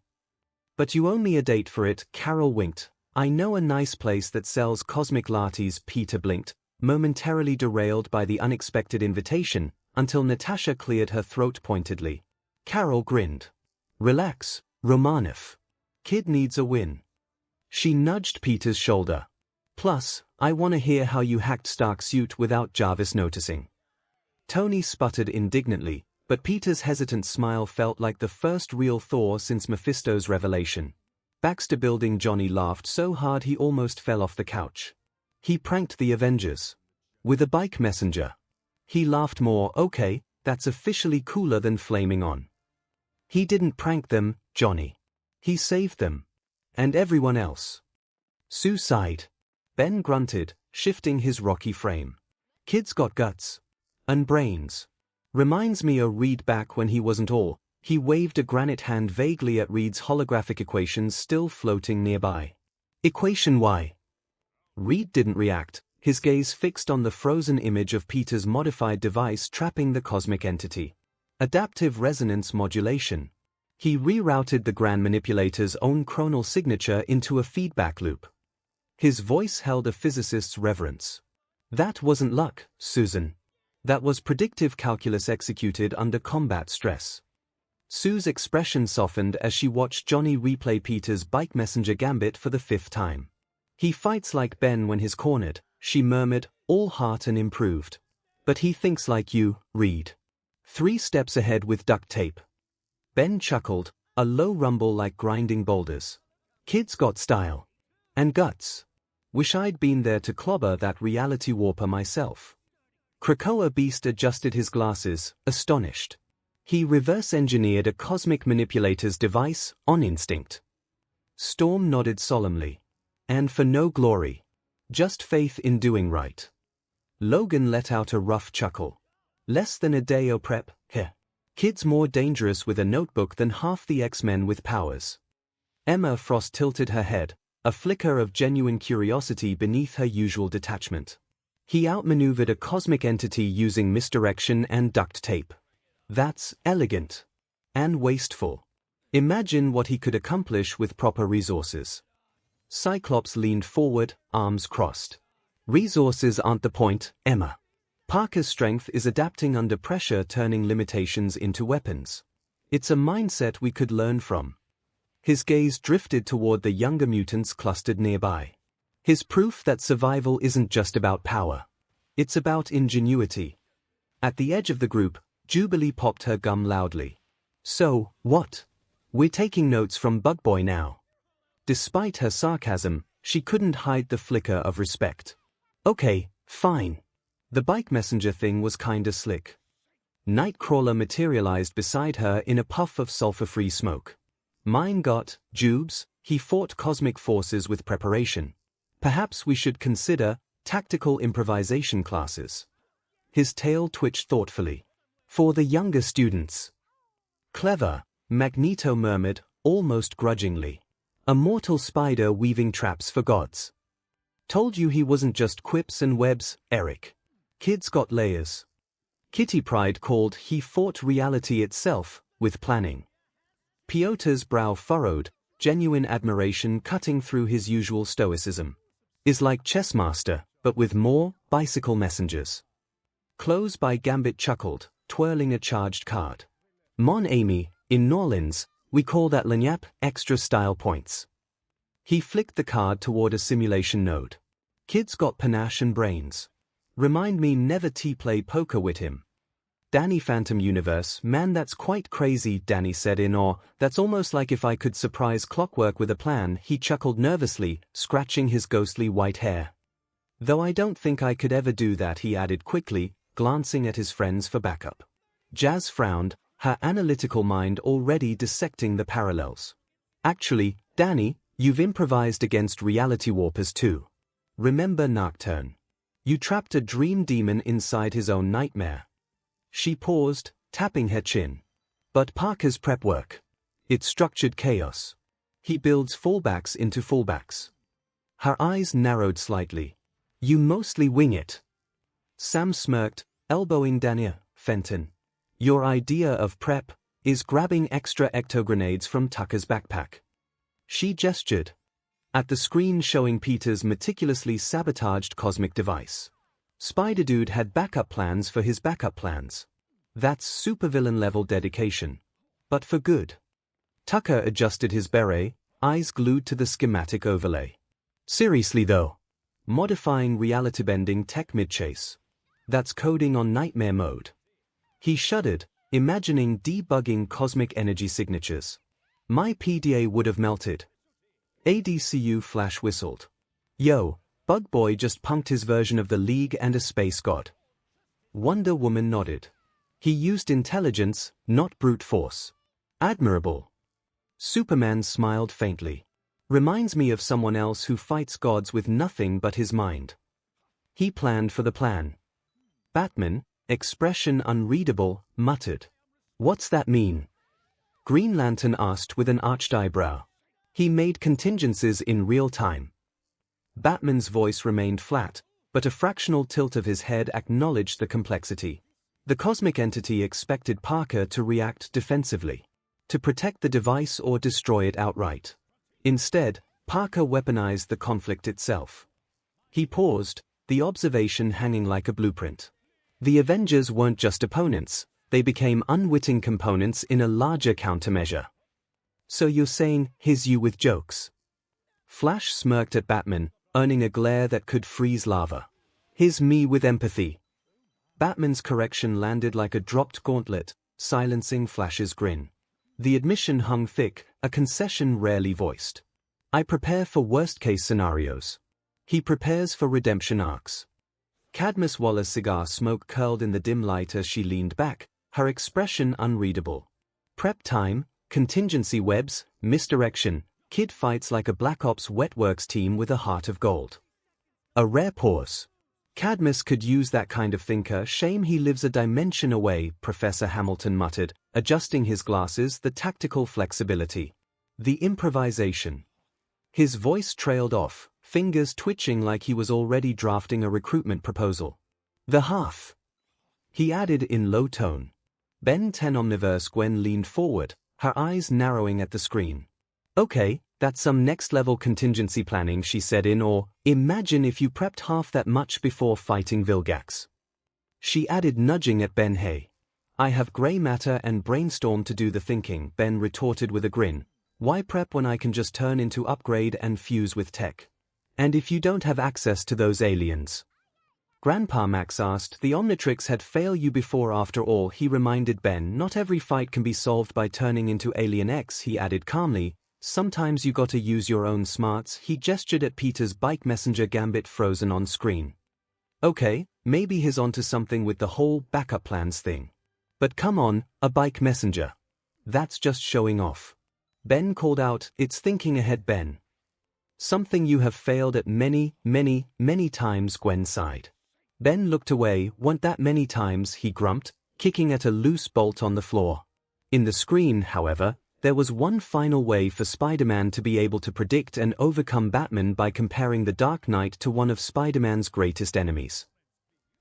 But you owe me a date for it, Carol winked. I know a nice place that sells cosmic lattes, Peter blinked, momentarily derailed by the unexpected invitation, until Natasha cleared her throat pointedly. Carol grinned. Relax, Romanov. Kid needs a win. She nudged Peter's shoulder. Plus, I want to hear how you hacked Stark's suit without Jarvis noticing. Tony sputtered indignantly, but Peter's hesitant smile felt like the first real thaw since Mephisto's revelation. Baxter Building Johnny laughed so hard he almost fell off the couch. He pranked the Avengers. With a bike messenger. He laughed more. Okay, that's officially cooler than flaming on. He didn't prank them, Johnny. He saved them. And everyone else. Sue sighed. Ben grunted, shifting his rocky frame. Kid's got guts. And brains. Reminds me of Reed back when he wasn't all. He waved a granite hand vaguely at Reed's holographic equations still floating nearby. Equation Y. Reed didn't react, his gaze fixed on the frozen image of Peter's modified device trapping the cosmic entity. Adaptive resonance modulation. He rerouted the Grand Manipulator's own chronal signature into a feedback loop. His voice held a physicist's reverence. That wasn't luck, Susan. That was predictive calculus executed under combat stress. Sue's expression softened as she watched Johnny replay Peter's bike messenger gambit for the 5th time. He fights like Ben when he's cornered, she murmured, all heart and improved. But he thinks like you, Reed. 3 steps ahead with duct tape. Ben chuckled, a low rumble like grinding boulders. Kid's got style. And guts. Wish I'd been there to clobber that reality warper myself. Krakoa Beast adjusted his glasses, astonished. He reverse-engineered a cosmic manipulator's device, on instinct. Storm nodded solemnly. And for no glory. Just faith in doing right. Logan let out a rough chuckle. Less than a day o' prep, heh. Kid's more dangerous with a notebook than half the X-Men with powers. Emma Frost tilted her head, a flicker of genuine curiosity beneath her usual detachment. He outmaneuvered a cosmic entity using misdirection and duct tape. That's elegant. And wasteful. Imagine what he could accomplish with proper resources. Cyclops leaned forward, arms crossed. Resources aren't the point, Emma. Parker's strength is adapting under pressure, turning limitations into weapons. It's a mindset we could learn from. His gaze drifted toward the younger mutants clustered nearby. His proof that survival isn't just about power. It's about ingenuity. At the edge of the group, Jubilee popped her gum loudly. So, what? We're taking notes from Bugboy now. Despite her sarcasm, she couldn't hide the flicker of respect. Okay, fine. The bike messenger thing was kinda slick. Nightcrawler materialized beside her in a puff of sulfur-free smoke. Mine got, Jubes, he fought cosmic forces with preparation. Perhaps we should consider tactical improvisation classes. His tail twitched thoughtfully. For the younger students. Clever, Magneto murmured, almost grudgingly. A mortal spider weaving traps for gods. Told you he wasn't just quips and webs, Eric. Kid's got layers. Kitty Pryde called he fought reality itself, with planning. Piotr's brow furrowed, genuine admiration cutting through his usual stoicism. Is like Chessmaster, but with more bicycle messengers. Close by Gambit chuckled, twirling a charged card. Mon Ami, in Norlands, we call that lagniappe extra style points. He flicked the card toward a simulation node. Kid's got panache and brains. Remind me never play poker with him. Danny Phantom Universe, man that's quite crazy, Danny said in awe. That's almost like if I could surprise Clockwork with a plan. He chuckled nervously, scratching his ghostly white hair. Though I don't think I could ever do that, he added quickly, glancing at his friends for backup. Jazz frowned, her analytical mind already dissecting the parallels. Actually, Danny, you've improvised against reality warpers too. Remember Nocturne. You trapped a dream demon inside his own nightmare. She paused, tapping her chin. But Parker's prep work. It's structured chaos. He builds fallbacks into fallbacks. Her eyes narrowed slightly. You mostly wing it. Sam smirked, elbowing Dania, Fenton. Your idea of prep is grabbing extra ectogrenades from Tucker's backpack. She gestured at the screen showing Peter's meticulously sabotaged cosmic device. Spider-Dude had backup plans for his backup plans. That's supervillain level dedication. But for good. Tucker adjusted his beret, eyes glued to the schematic overlay. Seriously though. Modifying reality-bending tech mid-chase. That's coding on nightmare mode. He shuddered, imagining debugging cosmic energy signatures. My PDA would have melted. ADCU Flash whistled. Yo, Bug Boy just punked his version of the League and a space god. Wonder Woman nodded. He used intelligence, not brute force. Admirable. Superman smiled faintly. Reminds me of someone else who fights gods with nothing but his mind. He planned for the plan. Batman, expression unreadable, muttered. What's that mean? Green Lantern asked with an arched eyebrow. He made contingencies in real time. Batman's voice remained flat, but a fractional tilt of his head acknowledged the complexity. The cosmic entity expected Parker to react defensively, to protect the device or destroy it outright. Instead, Parker weaponized the conflict itself. He paused, the observation hanging like a blueprint. The Avengers weren't just opponents, they became unwitting components in a larger countermeasure. So you're saying, here's you with jokes? Flash smirked at Batman, earning a glare that could freeze lava. Here's me with empathy. Batman's correction landed like a dropped gauntlet, silencing Flash's grin. The admission hung thick, a concession rarely voiced. I prepare for worst-case scenarios. He prepares for redemption arcs. Cadmus Waller's cigar smoke curled in the dim light as she leaned back, her expression unreadable. Prep time, contingency webs, misdirection, kid fights like a Black Ops wet works team with a heart of gold. A rare pause. Cadmus could use that kind of thinker. Shame he lives a dimension away, Professor Hamilton muttered, adjusting his glasses. The tactical flexibility. The improvisation. His voice trailed off, fingers twitching like he was already drafting a recruitment proposal. The half. He added in low tone. Ben 10 Omniverse. Gwen leaned forward, her eyes narrowing at the screen. Okay, that's some next-level contingency planning, she said in awe. Imagine if you prepped half that much before fighting Vilgax. She added, nudging at Ben. Hey. I have gray matter and brainstorm to do the thinking, Ben retorted with a grin. Why prep when I can just turn into upgrade and fuse with tech? And if you don't have access to those aliens? Grandpa Max asked. The Omnitrix had failed you before after all, he reminded Ben. Not every fight can be solved by turning into Alien X, he added calmly. Sometimes you gotta use your own smarts. He gestured at Peter's bike messenger Gambit frozen on screen. Okay, maybe he's onto something with the whole backup plans thing. But come on, a bike messenger. That's just showing off. Ben called out, it's thinking ahead, Ben. Something you have failed at many times, Gwen sighed. Ben looked away. Want that many times, he grumped, kicking at a loose bolt on the floor. In the screen, however, there was one final way for Spider-Man to be able to predict and overcome Batman by comparing the Dark Knight to one of Spider-Man's greatest enemies.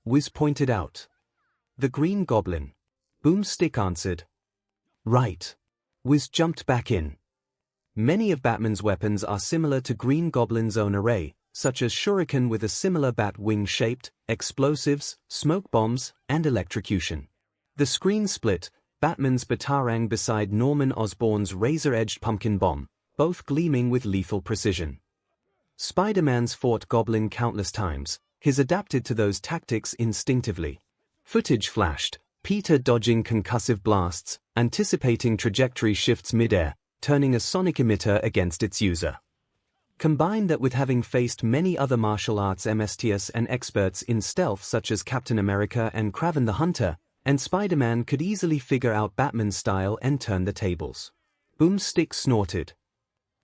Wiz pointed out. The Green Goblin. Boomstick answered. Right. Wiz jumped back in. Many of Batman's weapons are similar to Green Goblin's own array, such as shuriken with a similar bat wing-shaped, explosives, smoke bombs, and electrocution. The screen split, Batman's batarang beside Norman Osborn's razor-edged pumpkin bomb, both gleaming with lethal precision. Spider-Man's fought Goblin countless times, he's adapted to those tactics instinctively. Footage flashed, Peter dodging concussive blasts, anticipating trajectory shifts midair, turning a sonic emitter against its user. Combine that with having faced many other martial arts MSTs and experts in stealth such as Captain America and Kraven the Hunter, and Spider-Man could easily figure out Batman's style and turn the tables. Boomstick snorted.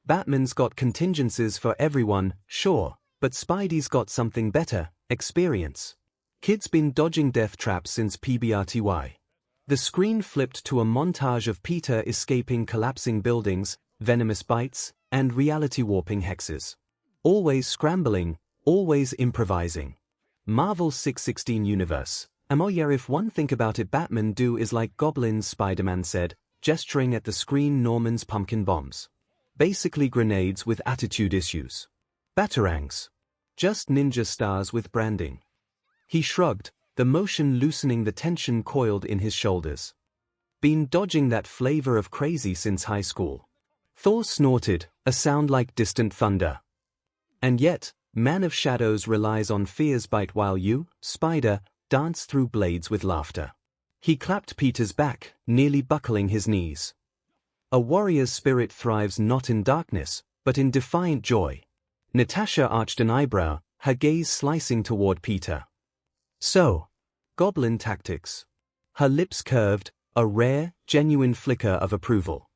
Batman's got contingencies for everyone, sure, but Spidey's got something better, Experience. Kid's been dodging death traps since PBRTY. The screen flipped to a montage of Peter escaping collapsing buildings, venomous bites, and reality-warping hexes. Always scrambling, always improvising. Marvel 616 Universe. If one think about it, Batman do is like Goblin's Spider-Man said, gesturing at the screen. Norman's pumpkin bombs. Basically grenades with attitude issues. Batarangs. Just ninja stars with branding. He shrugged, the motion loosening the tension coiled in his shoulders. Been dodging that flavor of crazy since high school. Thor snorted, a sound like distant thunder. And yet, Man of Shadows relies on fear's bite while you, Spider, dance through blades with laughter. He clapped Peter's back, nearly buckling his knees. A warrior's spirit thrives not in darkness, but in defiant joy. Natasha arched an eyebrow, her gaze slicing toward Peter. So, goblin tactics. Her lips curved, a rare, genuine flicker of approval.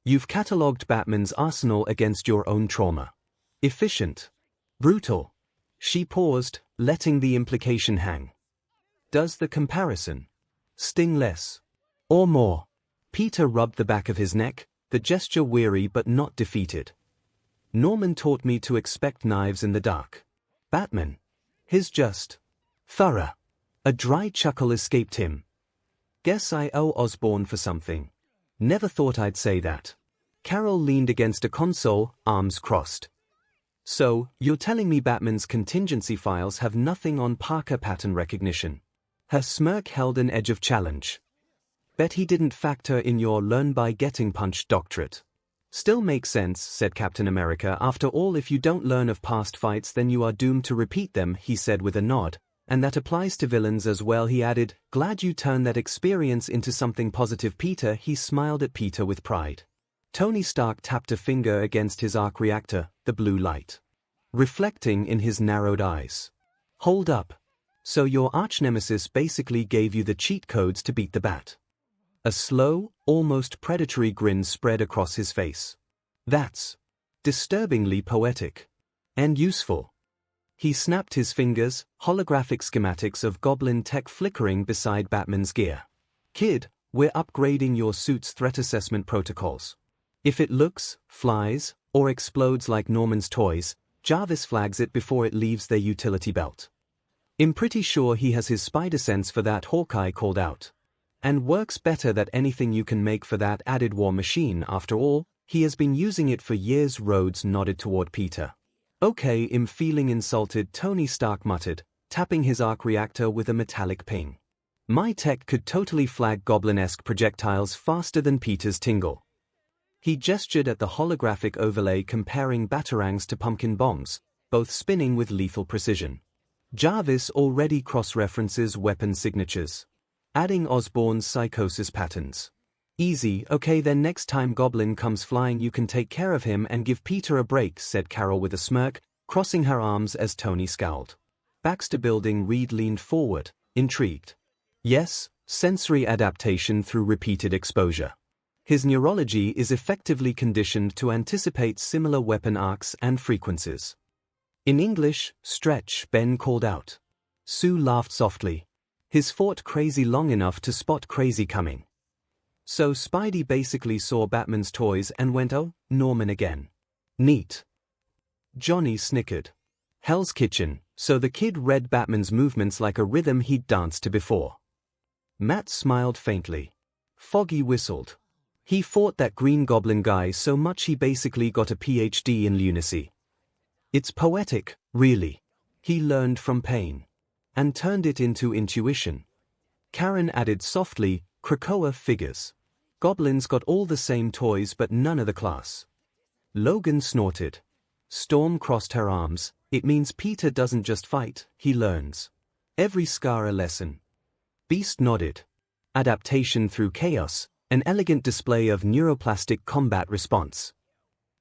You've catalogued Batman's arsenal against your own trauma. Efficient. Brutal. She paused, letting the implication hang. Does the comparison sting less or more? Peter rubbed the back of his neck, the gesture weary but not defeated. Norman taught me to expect knives in the dark. Batman. His just thorough. A dry chuckle escaped him. Guess I owe Osborn for something. Never thought I'd say that. Carol leaned against a console, arms crossed. So, you're telling me Batman's contingency files have nothing on Parker pattern recognition? Her smirk held an edge of challenge. Bet he didn't factor in your learn by getting punched doctorate. Still makes sense, said Captain America. After all, if you don't learn of past fights then you are doomed to repeat them, he said with a nod. And that applies to villains as well, he added. Glad you turned that experience into something positive, Peter. He smiled at Peter with pride. Tony Stark tapped a finger against his arc reactor, the blue light reflecting in his narrowed eyes. Hold up. So your arch-nemesis basically gave you the cheat codes to beat the Bat. A slow, almost predatory grin spread across his face. That's disturbingly poetic. And useful. He snapped his fingers, holographic schematics of goblin tech flickering beside Batman's gear. Kid, we're upgrading your suit's threat assessment protocols. If it looks, flies, or explodes like Norman's toys, Jarvis flags it before it leaves their utility belt. I'm pretty sure he has his spider sense for that, Hawkeye called out. And works better than anything you can make for that, added War Machine. After all, he has been using it for years. Rhodes nodded toward Peter. Okay, I'm feeling insulted, Tony Stark muttered, tapping his arc reactor with a metallic ping. My tech could totally flag goblin-esque projectiles faster than Peter's tingle. He gestured at the holographic overlay comparing batarangs to pumpkin bombs, both spinning with lethal precision. Jarvis already cross-references weapon signatures, adding Osborn's psychosis patterns. Easy, okay then next time Goblin comes flying you can take care of him and give Peter a break, said Carol with a smirk, crossing her arms as Tony scowled. Baxter Building. Reed leaned forward, intrigued. Yes, sensory adaptation through repeated exposure. His neurology is effectively conditioned to anticipate similar weapon arcs and frequencies. In English, stretch, Ben called out. Sue laughed softly. His fought crazy long enough to spot crazy coming. So Spidey basically saw Batman's toys and went, oh, Norman again. Neat. Johnny snickered. Hell's Kitchen, so the kid read Batman's movements like a rhythm he'd danced to before. Matt smiled faintly. Foggy whistled. He fought that Green Goblin guy so much he basically got a PhD in lunacy. It's poetic, really. He learned from pain. And turned it into intuition. Karen added softly, Krakoa figures. Goblins got all the same toys but none of the class. Logan snorted. Storm crossed her arms. It means Peter doesn't just fight, he learns. Every scar a lesson. Beast nodded. Adaptation through chaos, an elegant display of neuroplastic combat response.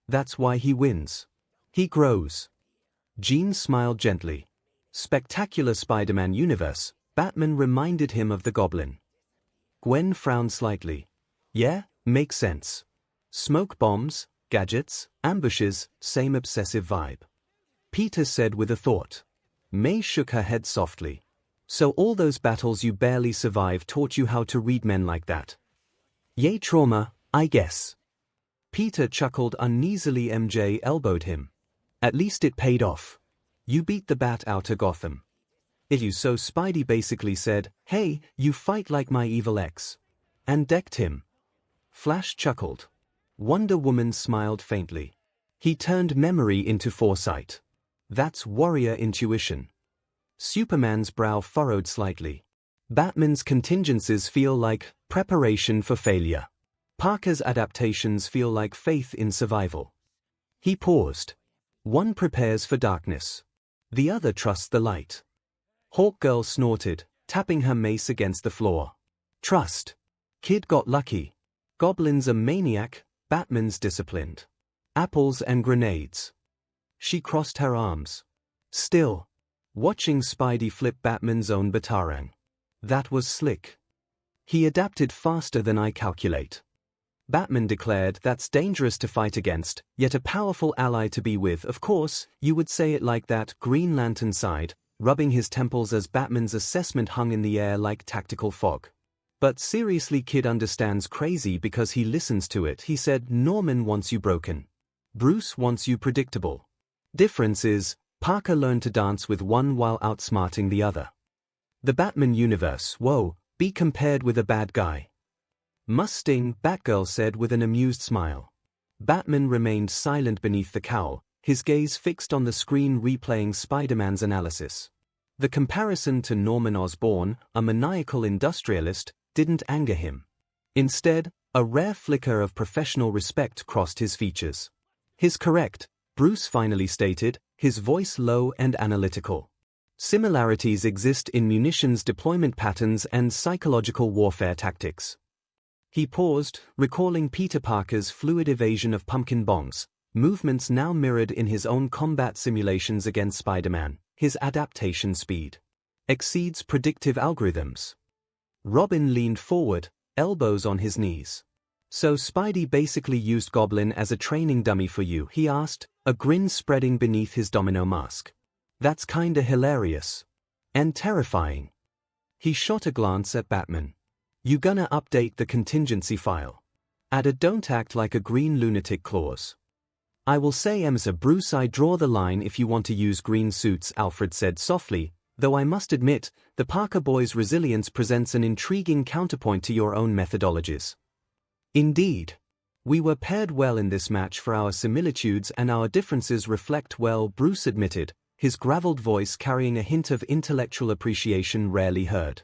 That's why he wins. He grows. Jean smiled gently. Spectacular Spider-Man universe, Batman reminded him of the Goblin. Gwen frowned slightly. Yeah, makes sense. Smoke bombs, gadgets, ambushes, same obsessive vibe. Peter said with a thought. May shook her head softly. So all those battles you barely survived taught you how to read men like that? Yay trauma, I guess. Peter chuckled uneasily. MJ elbowed him. At least it paid off. You beat the bat out of Gotham. So Spidey basically said, hey, you fight like my evil ex. And decked him. Flash chuckled. Wonder Woman smiled faintly. He turned memory into foresight. That's warrior intuition. Superman's brow furrowed slightly. Batman's contingencies feel like preparation for failure. Parker's adaptations feel like faith in survival. He paused. One prepares for darkness. The other trusts the light. Hawkgirl snorted, tapping her mace against the floor. Trust. Kid got lucky. Goblin's a maniac, Batman's disciplined. Apples and grenades. She crossed her arms. Still. Watching Spidey flip Batman's own batarang. That was slick. He adapted faster than I calculate. Batman declared that's dangerous to fight against, yet a powerful ally to be with. Of course, you would say it like that. Green Lantern sighed, rubbing his temples as Batman's assessment hung in the air like tactical fog. But seriously, kid understands crazy because he listens to it. He said Norman wants you broken. Bruce wants you predictable. Difference is, Parker learned to dance with one while outsmarting the other. The Batman universe, whoa, be compared with a bad guy. Must sting, Batgirl said with an amused smile. Batman remained silent beneath the cowl, his gaze fixed on the screen replaying Spider-Man's analysis. The comparison to Norman Osborn, a maniacal industrialist, didn't anger him. Instead, a rare flicker of professional respect crossed his features. His correct, Bruce finally stated, his voice low and analytical. Similarities exist in munitions deployment patterns and psychological warfare tactics. He paused, recalling Peter Parker's fluid evasion of pumpkin bombs, movements now mirrored in his own combat simulations against Spider-Man. His adaptation speed exceeds predictive algorithms. Robin leaned forward, elbows on his knees. So Spidey basically used Goblin as a training dummy for you, he asked, a grin spreading beneath his domino mask. That's kinda hilarious. And terrifying. He shot a glance at Batman. You gonna update the contingency file? Add a don't act like a green lunatic clause. I will say Bruce, I draw the line if you want to use green suits, Alfred said softly, though I must admit, the Parker boys' resilience presents an intriguing counterpoint to your own methodologies. Indeed. We were paired well in this match for our similitudes and our differences reflect well, Bruce admitted, his graveled voice carrying a hint of intellectual appreciation rarely heard.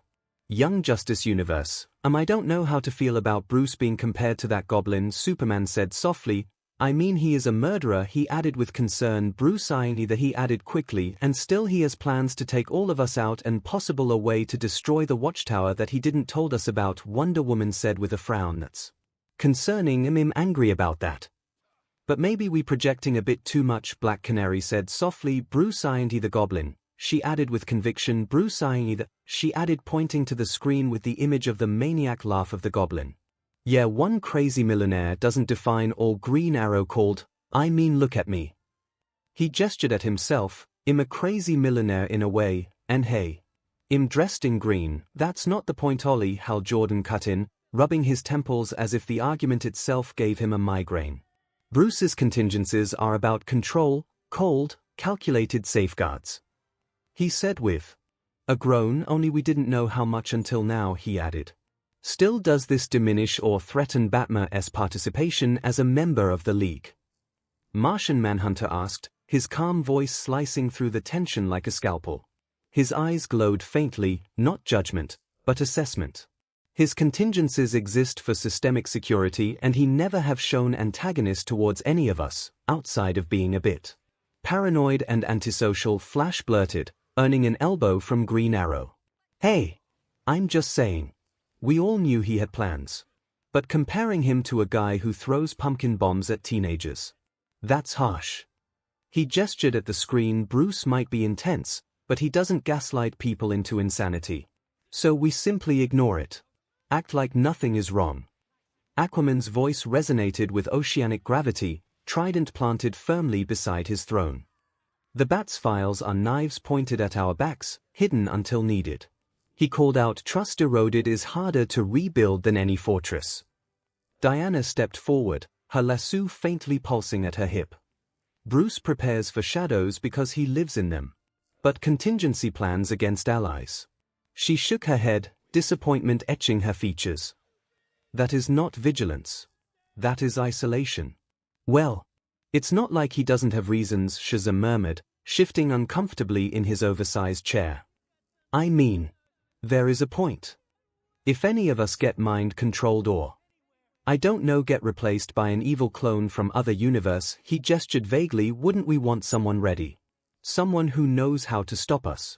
Young Justice Universe, I don't know how to feel about Bruce being compared to that Goblin, Superman said softly. I mean, he is a murderer, he added with concern. Bruce eyeing either he added quickly, and still he has plans to take all of us out and possible a way to destroy the watchtower that he didn't told us about, Wonder Woman said with a frown. That's concerning. I'm angry about that. But maybe we projecting a bit too much, Black Canary said softly. Bruce eyeing the Goblin, she added with conviction. Bruce eyeing she added, pointing to the screen with the image of the maniac laugh of the Goblin. Yeah, one crazy millionaire doesn't define all. Green Arrow called, I mean look at me. He gestured at himself, I'm a crazy millionaire in a way, and hey. I'm dressed in green, that's not the point. Ollie, Hal Jordan cut in, rubbing his temples as if the argument itself gave him a migraine. Bruce's contingencies are about control, cold, calculated safeguards. He said with a groan, only we didn't know how much until now, he added. Still, does this diminish or threaten Batman's participation as a member of the League? Martian Manhunter asked, his calm voice slicing through the tension like a scalpel. His eyes glowed faintly, not judgment, but assessment. His contingencies exist for systemic security and he never have shown antagonist towards any of us, outside of being a bit paranoid and antisocial. Flash blurted, earning an elbow from Green Arrow. Hey! I'm just saying. We all knew he had plans. But comparing him to a guy who throws pumpkin bombs at teenagers. That's harsh. He gestured at the screen. Bruce might be intense, but he doesn't gaslight people into insanity. So we simply ignore it. Act like nothing is wrong. Aquaman's voice resonated with oceanic gravity, trident planted firmly beside his throne. The bat's files are knives pointed at our backs, hidden until needed. He called out, trust eroded is harder to rebuild than any fortress. Diana stepped forward, her lasso faintly pulsing at her hip. Bruce prepares for shadows because he lives in them. But contingency plans against allies. She shook her head, disappointment etching her features. That is not vigilance. That is isolation. Well, it's not like he doesn't have reasons, 𝐤𝐻 murmured, shifting uncomfortably in his oversized chair. I mean, there is a point. If any of us get mind-controlled or, I don't know, get replaced by an evil clone from other universe, he gestured vaguely, wouldn't we want someone ready? Someone who knows how to stop us.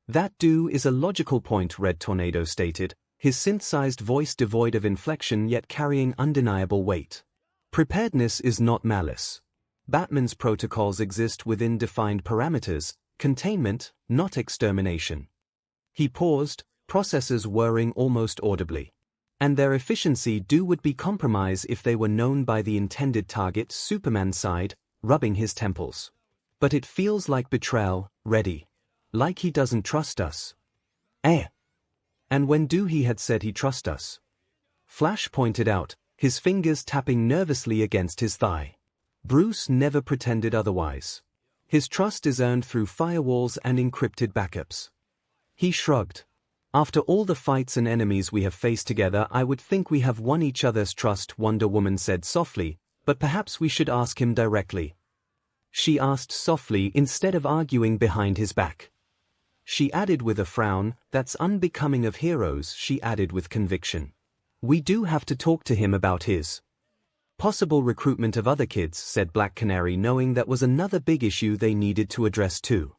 That is a logical point, Red Tornado stated, his synthesized voice devoid of inflection yet carrying undeniable weight. Preparedness is not malice. Batman's protocols exist within defined parameters, containment, not extermination. He paused, processes whirring almost audibly. And their efficiency would be compromised if they were known by the intended target, Superman sighed, rubbing his temples. But it feels like betrayal, ready. Like he doesn't trust us. And when he had said he trust us? Flash pointed out, his fingers tapping nervously against his thigh. Bruce never pretended otherwise. His trust is earned through firewalls and encrypted backups. He shrugged. After all the fights and enemies we have faced together, I would think we have won each other's trust, Wonder Woman said softly, but perhaps we should ask him directly. She asked softly instead of arguing behind his back. She added with a frown, that's unbecoming of heroes, she added with conviction. We do have to talk to him about his possible recruitment of other kids, said Black Canary, knowing that was another big issue they needed to address too.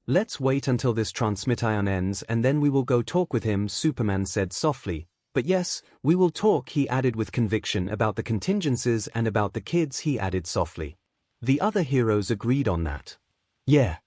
Let's wait until this transmission ends and then we will go talk with him, Superman said softly. But yes, we will talk, he added with conviction, about the contingencies and about the kids, he added softly. The other heroes agreed on that. Yeah.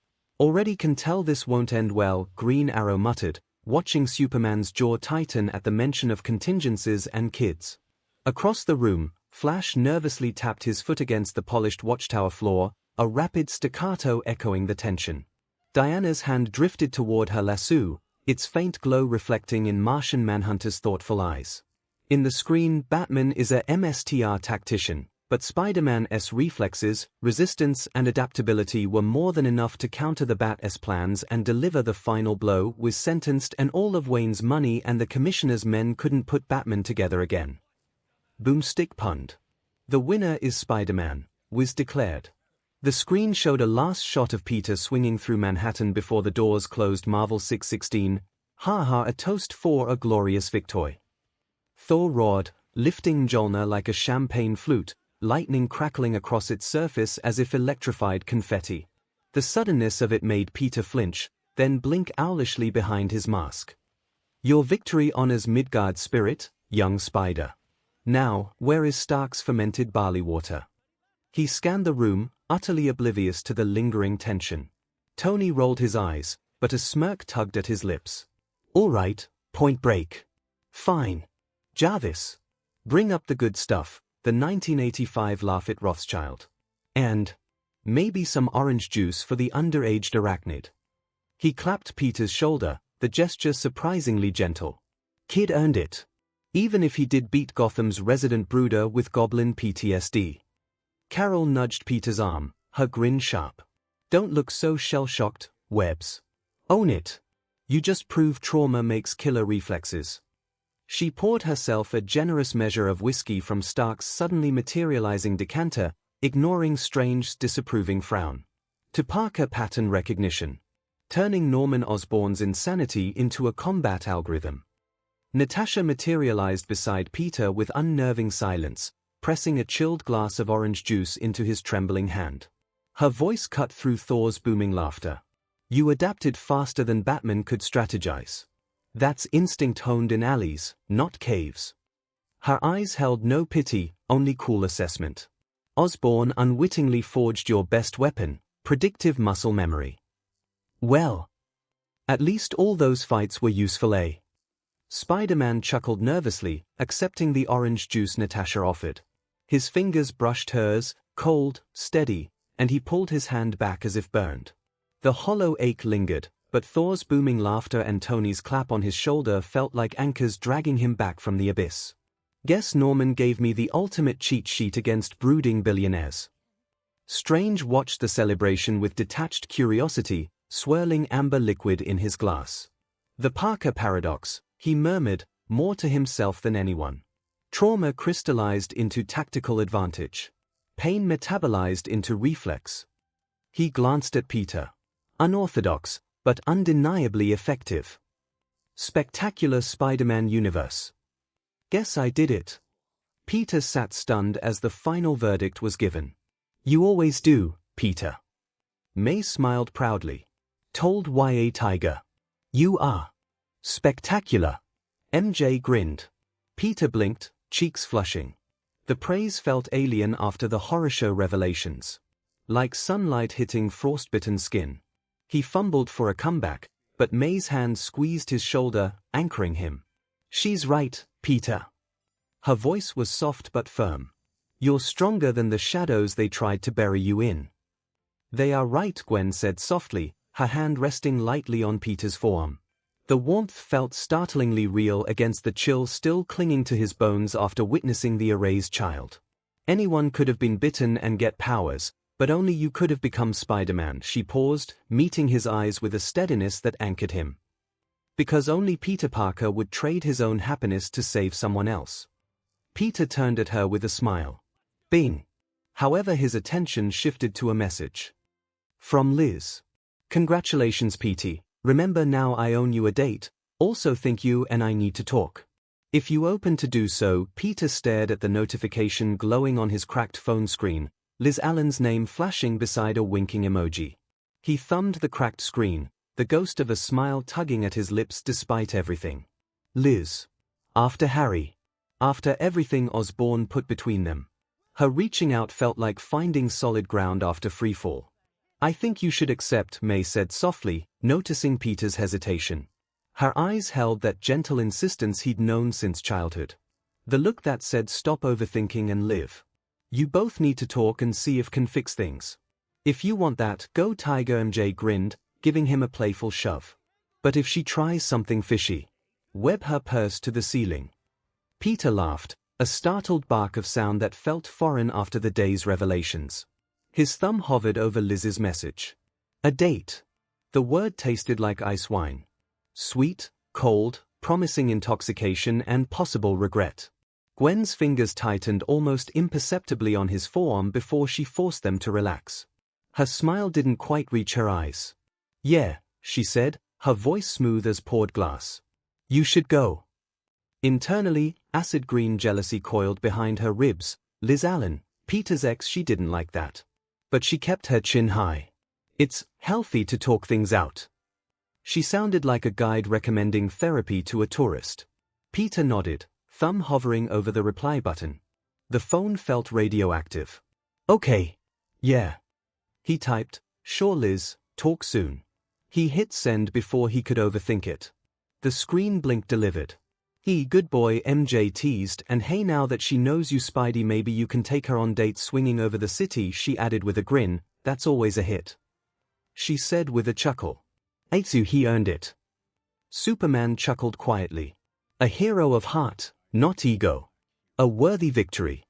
Already can tell this won't end well, Green Arrow muttered, watching Superman's jaw tighten at the mention of contingencies and kids. Across the room, Flash nervously tapped his foot against the polished watchtower floor, a rapid staccato echoing the tension. Diana's hand drifted toward her lasso, its faint glow reflecting in Martian Manhunter's thoughtful eyes. In the screen, Batman is a MSTR tactician, but Spider-Man's reflexes, resistance and adaptability were more than enough to counter the Bat's plans and deliver the final blow. Was sentenced and all of Wayne's money, and the Commissioner's men couldn't put Batman together again. Boomstick punned. The winner is Spider-Man, Wiz declared. The screen showed a last shot of Peter swinging through Manhattan before the doors closed. Marvel 616, haha, a toast for a glorious victory. Thor roared, lifting Mjolnir like a champagne flute, lightning crackling across its surface as if electrified confetti. The suddenness of it made Peter flinch, then blink owlishly behind his mask. Your victory honors Midgard's spirit, young Spider. Now, where is Stark's fermented barley water? He scanned the room, utterly oblivious to the lingering tension. Tony rolled his eyes, but a smirk tugged at his lips. All right, Point Break. Fine. Jarvis. Bring up the good stuff, the 1985 Laugh at Rothschild. And maybe some orange juice for the underaged arachnid. He clapped Peter's shoulder, the gesture surprisingly gentle. Kid earned it. Even if he did beat Gotham's resident brooder with goblin PTSD. Carol nudged Peter's arm, her grin sharp. Don't look so shell-shocked, Webbs. Own it. You just proved trauma makes killer reflexes. She poured herself a generous measure of whiskey from Stark's suddenly materializing decanter, ignoring Strange's disapproving frown. To Parker pattern recognition. Turning Norman Osborn's insanity into a combat algorithm. Natasha materialized beside Peter with unnerving silence, pressing a chilled glass of orange juice into his trembling hand. Her voice cut through Thor's booming laughter. You adapted faster than Batman could strategize. That's instinct honed in alleys, not caves. Her eyes held no pity, only cool assessment. Osborn unwittingly forged your best weapon, predictive muscle memory. Well, at least all those fights were useful, eh? Spider-Man chuckled nervously, accepting the orange juice Natasha offered. His fingers brushed hers, cold, steady, and he pulled his hand back as if burned. The hollow ache lingered, but Thor's booming laughter and Tony's clap on his shoulder felt like anchors dragging him back from the abyss. Guess Norman gave me the ultimate cheat sheet against brooding billionaires. Strange watched the celebration with detached curiosity, swirling amber liquid in his glass. The Parker paradox, he murmured, more to himself than anyone. Trauma crystallized into tactical advantage. Pain metabolized into reflex. He glanced at Peter. Unorthodox, but undeniably effective. Spectacular Spider-Man universe. Guess I did it. Peter sat stunned as the final verdict was given. You always do, Peter. May smiled proudly. Told YA Tiger. You are. Spectacular. MJ grinned. Peter blinked, cheeks flushing. The praise felt alien after the horror show revelations. Like sunlight hitting frostbitten skin. He fumbled for a comeback, but May's hand squeezed his shoulder, anchoring him. She's right, Peter. Her voice was soft but firm. You're stronger than the shadows they tried to bury you in. They are right, Gwen said softly, her hand resting lightly on Peter's forearm. The warmth felt startlingly real against the chill still clinging to his bones after witnessing the erased child. Anyone could have been bitten and get powers, but only you could have become Spider-Man. She paused, meeting his eyes with a steadiness that anchored him. Because only Peter Parker would trade his own happiness to save someone else. Peter turned at her with a smile. Bing. However, his attention shifted to a message. From Liz. Congratulations, Petey. Remember now I own you a date, also think you and I need to talk. If you open to do so. Peter stared at the notification glowing on his cracked phone screen, Liz Allen's name flashing beside a winking emoji. He thumbed the cracked screen, the ghost of a smile tugging at his lips despite everything. Liz. After Harry. After everything Osborn put between them. Her reaching out felt like finding solid ground after freefall. I think you should accept, May said softly, noticing Peter's hesitation. Her eyes held that gentle insistence he'd known since childhood. The look that said stop overthinking and live. You both need to talk and see if can fix things. If you want that, go Tiger. MJ grinned, giving him a playful shove. But if she tries something fishy, web her purse to the ceiling. Peter laughed, a startled bark of sound that felt foreign after the day's revelations. His thumb hovered over Liz's message. A date. The word tasted like ice wine. Sweet, cold, promising intoxication and possible regret. Gwen's fingers tightened almost imperceptibly on his forearm before she forced them to relax. Her smile didn't quite reach her eyes. Yeah, she said, her voice smooth as poured glass. You should go. Internally, acid green jealousy coiled behind her ribs. Liz Allen, Peter's ex, she didn't like that. But she kept her chin high. It's healthy to talk things out. She sounded like a guide recommending therapy to a tourist. Peter nodded, thumb hovering over the reply button. The phone felt radioactive. Okay. Yeah. He typed, sure Liz, talk soon. He hit send before he could overthink it. The screen blinked delivered. Good boy, MJ teased, and hey, now that she knows you Spidey, maybe you can take her on dates swinging over the city, she added with a grin, that's always a hit. She said with a chuckle. Eitsu, he earned it. Superman chuckled quietly. A hero of heart, not ego. A worthy victory.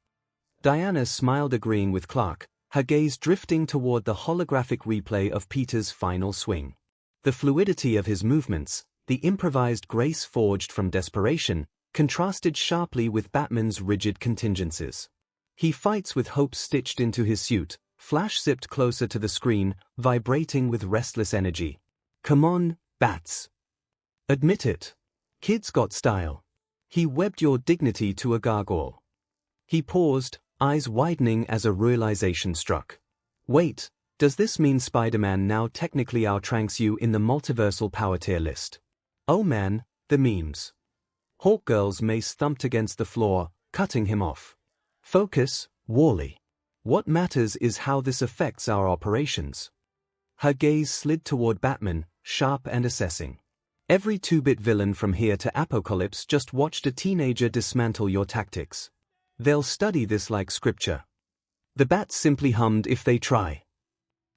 Diana smiled, agreeing with Clark, her gaze drifting toward the holographic replay of Peter's final swing. The fluidity of his movements, the improvised grace forged from desperation, contrasted sharply with Batman's rigid contingencies. He fights with hope stitched into his suit. Flash zipped closer to the screen, vibrating with restless energy. Come on, Bats. Admit it. Kid's got style. He webbed your dignity to a gargoyle. He paused, eyes widening as a realization struck. Wait, does this mean Spider-Man now technically outranks you in the multiversal power tier list? Oh man, the memes. Hawkgirl's mace thumped against the floor, cutting him off. Focus, Wally. What matters is how this affects our operations. Her gaze slid toward Batman, sharp and assessing. Every 2-bit villain from here to Apocalypse just watched a teenager dismantle your tactics. They'll study this like scripture. The Bats simply hummed if they try.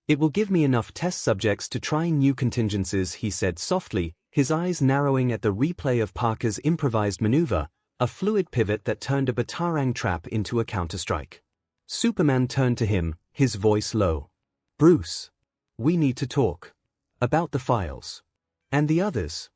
It will give me enough test subjects to try new contingencies, he said softly, his eyes narrowing at the replay of Parker's improvised maneuver, a fluid pivot that turned a Batarang trap into a counterstrike. Superman turned to him, his voice low. Bruce. We need to talk. About the files. And the others.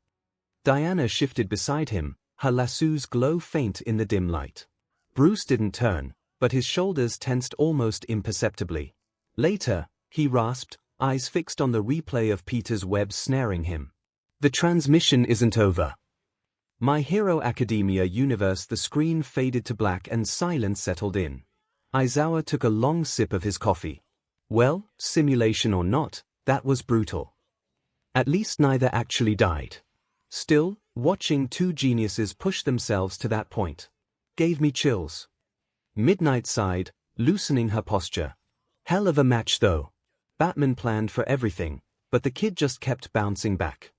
Diana shifted beside him, her lasso's glow faint in the dim light. Bruce didn't turn, but his shoulders tensed almost imperceptibly. Later, he rasped, eyes fixed on the replay of Peter's web snaring him. The transmission isn't over. My Hero Academia universe. The screen faded to black and silence settled in. Aizawa took a long sip of his coffee. Well, simulation or not, that was brutal. At least neither actually died. Still, watching two geniuses push themselves to that point gave me chills. Midnight sighed, loosening her posture. Hell of a match though. Batman planned for everything, but the kid just kept bouncing back.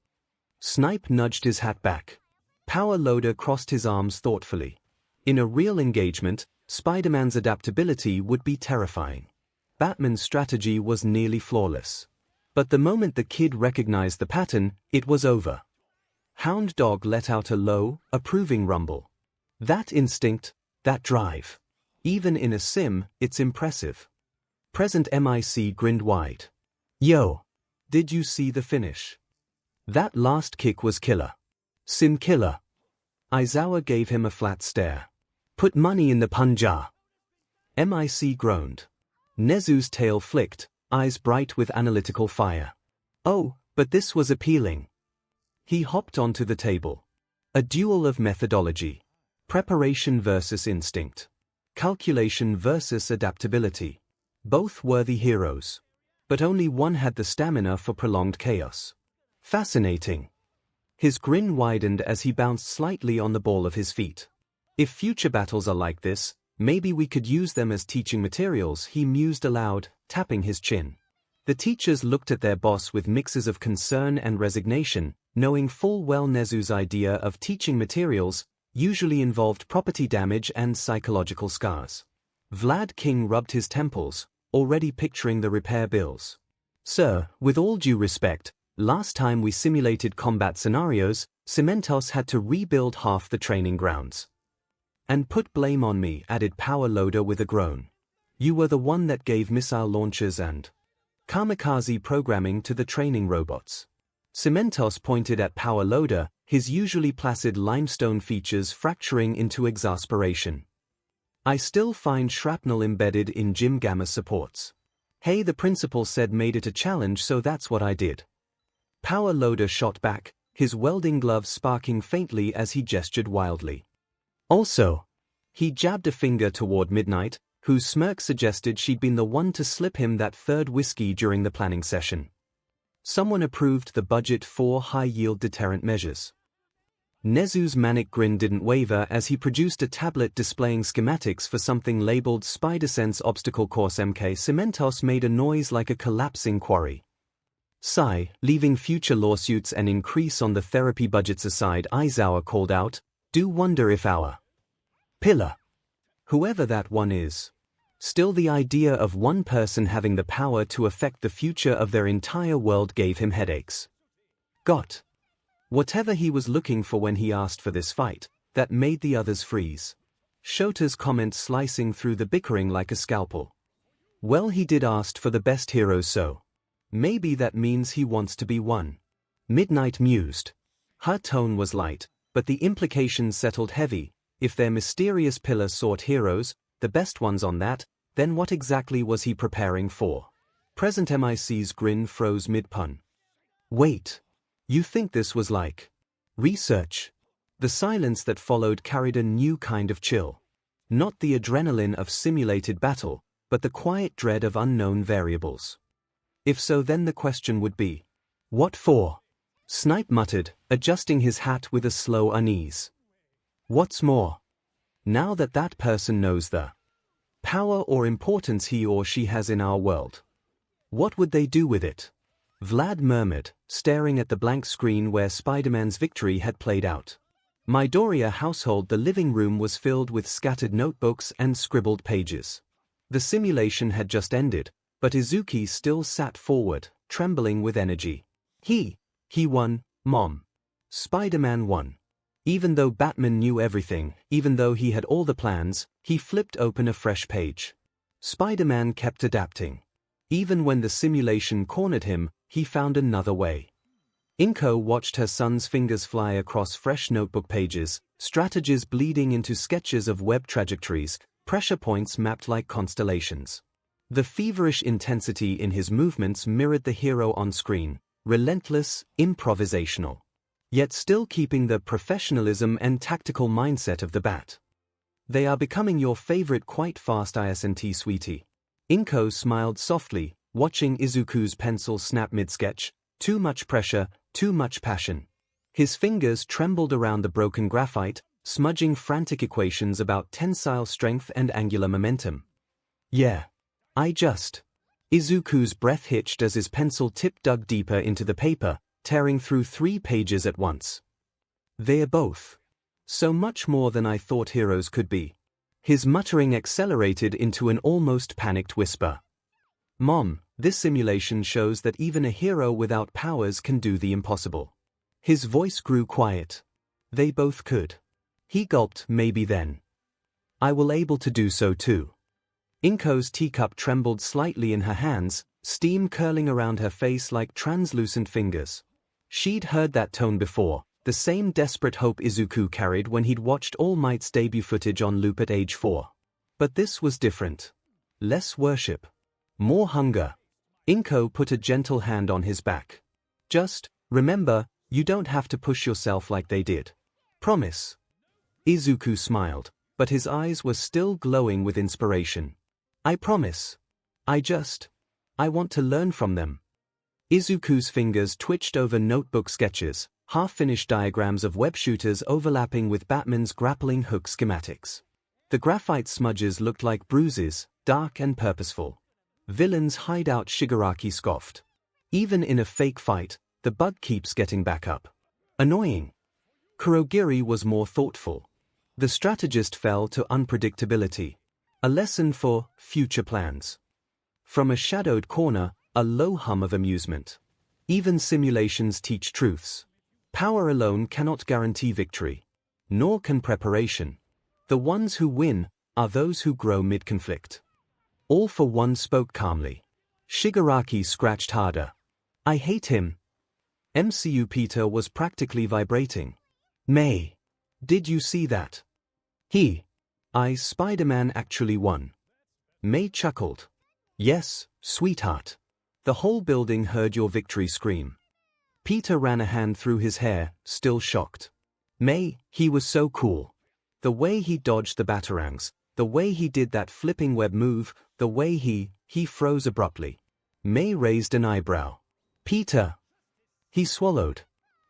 Snipe nudged his hat back. Power Loader crossed his arms thoughtfully. In a real engagement, Spider-Man's adaptability would be terrifying. Batman's strategy was nearly flawless. But the moment the kid recognized the pattern, it was over. Hound Dog let out a low, approving rumble. That instinct, that drive. Even in a sim, it's impressive. Present MIC grinned wide. Yo. Did you see the finish? That last kick was killer. Sim killer. Aizawa gave him a flat stare. Put money in the punja. MIC groaned. Nezu's tail flicked, eyes bright with analytical fire. Oh, but this was appealing. He hopped onto the table. A duel of methodology. Preparation versus instinct. Calculation versus adaptability. Both worthy heroes. But only one had the stamina for prolonged chaos. Fascinating. His grin widened as he bounced slightly on the ball of his feet. If future battles are like this, maybe we could use them as teaching materials, he mused aloud, tapping his chin. The teachers looked at their boss with mixes of concern and resignation, knowing full well Nezu's idea of teaching materials usually involved property damage and psychological scars. Vlad King rubbed his temples, already picturing the repair bills. Sir, with all due respect, last time we simulated combat scenarios, Cementos had to rebuild half the training grounds. And put blame on me, added Power Loader with a groan. You were the one that gave missile launchers and kamikaze programming to the training robots. Cementos pointed at Power Loader, his usually placid limestone features fracturing into exasperation. I still find shrapnel embedded in Jim Gamma supports. Hey, the principal said made it a challenge, so that's what I did. Power Loader shot back, his welding gloves sparking faintly as he gestured wildly. Also, he jabbed a finger toward Midnight, whose smirk suggested she'd been the one to slip him that third whiskey during the planning session. Someone approved the budget for high-yield deterrent measures. Nezu's manic grin didn't waver as he produced a tablet displaying schematics for something labeled Spider-Sense Obstacle Course MK. Cementos made a noise like a collapsing quarry. Sigh, leaving future lawsuits and increase on the therapy budgets aside, Aizawa called out, do wonder if our pillar, whoever that one is. Still, the idea of one person having the power to affect the future of their entire world gave him headaches. Got whatever he was looking for when he asked for this fight, that made the others freeze. Shota's comment slicing through the bickering like a scalpel. Well, he did ask for the best heroes, so maybe that means he wants to be one. Midnight mused. Her tone was light, but the implications settled heavy. If their mysterious pillar sought heroes, the best ones on that, then what exactly was he preparing for? Present MIC's grin froze mid-pun. Wait. You think this was like research? The silence that followed carried a new kind of chill. Not the adrenaline of simulated battle, but the quiet dread of unknown variables. If so, then the question would be, what for? Snipe muttered, adjusting his hat with a slow unease. What's more? Now that that person knows the power or importance he or she has in our world, what would they do with it? Vlad murmured, staring at the blank screen where Spider-Man's victory had played out. Midoriya household. The living room was filled with scattered notebooks and scribbled pages. The simulation had just ended, But Izuki still sat forward, trembling with energy. He won, Mom. Spider-Man won. Even though Batman knew everything, even though he had all the plans, he flipped open a fresh page. Spider-Man kept adapting. Even when the simulation cornered him, he found another way. 𝐒𝐭𝐚𝐲 watched her son's fingers fly across fresh notebook pages, strategies bleeding into sketches of web trajectories, pressure points mapped like constellations. The feverish intensity in his movements mirrored the hero on screen, relentless, improvisational. Yet still keeping the professionalism and tactical mindset of the Bat. They are becoming your favorite quite fast, isn't sweetie? 𝐒𝐭𝐚𝐲 smiled softly, watching Izuku's pencil snap mid-sketch. Too much pressure, too much passion. His fingers trembled around the broken graphite, smudging frantic equations about tensile strength and angular momentum. Yeah. Izuku's breath hitched as his pencil tip dug deeper into the paper, tearing through 3 pages at once. They're both. So much more than I thought heroes could be. His muttering accelerated into an almost panicked whisper. Mom, this simulation shows that even a hero without powers can do the impossible. His voice grew quiet. They both could. He gulped, maybe then. I will able to do so too. 𝐒𝐭𝐴's teacup trembled slightly in her hands, steam curling around her face like translucent fingers. She'd heard that tone before, the same desperate hope Izuku carried when he'd watched All Might's debut footage on loop at age 4. But this was different. Less worship. More hunger. 𝐒𝐭𝐴 put a gentle hand on his back. Just, remember, you don't have to push yourself like they did. Promise. Izuku smiled, but his eyes were still glowing with inspiration. I promise. I want to learn from them. Izuku's fingers twitched over notebook sketches, half-finished diagrams of web shooters overlapping with Batman's grappling hook schematics. The graphite smudges looked like bruises, dark and purposeful. Villain's hideout. Shigaraki scoffed. Even in a fake fight, the bug keeps getting back up. Annoying. Kurogiri was more thoughtful. The strategist fell to unpredictability. A lesson for future plans. From a shadowed corner, a low hum of amusement. Even simulations teach truths. Power alone cannot guarantee victory. Nor can preparation. The ones who win are those who grow mid-conflict. All for One spoke calmly. Shigaraki scratched harder. I hate him. MCU Peter was practically vibrating. May. Did you see that? Spider-Man actually won. May chuckled. Yes, sweetheart. The whole building heard your victory scream. Peter ran a hand through his hair, still shocked. May, he was so cool. The way he dodged the batarangs, the way he did that flipping web move, the way he froze abruptly. May raised an eyebrow. Peter. He swallowed.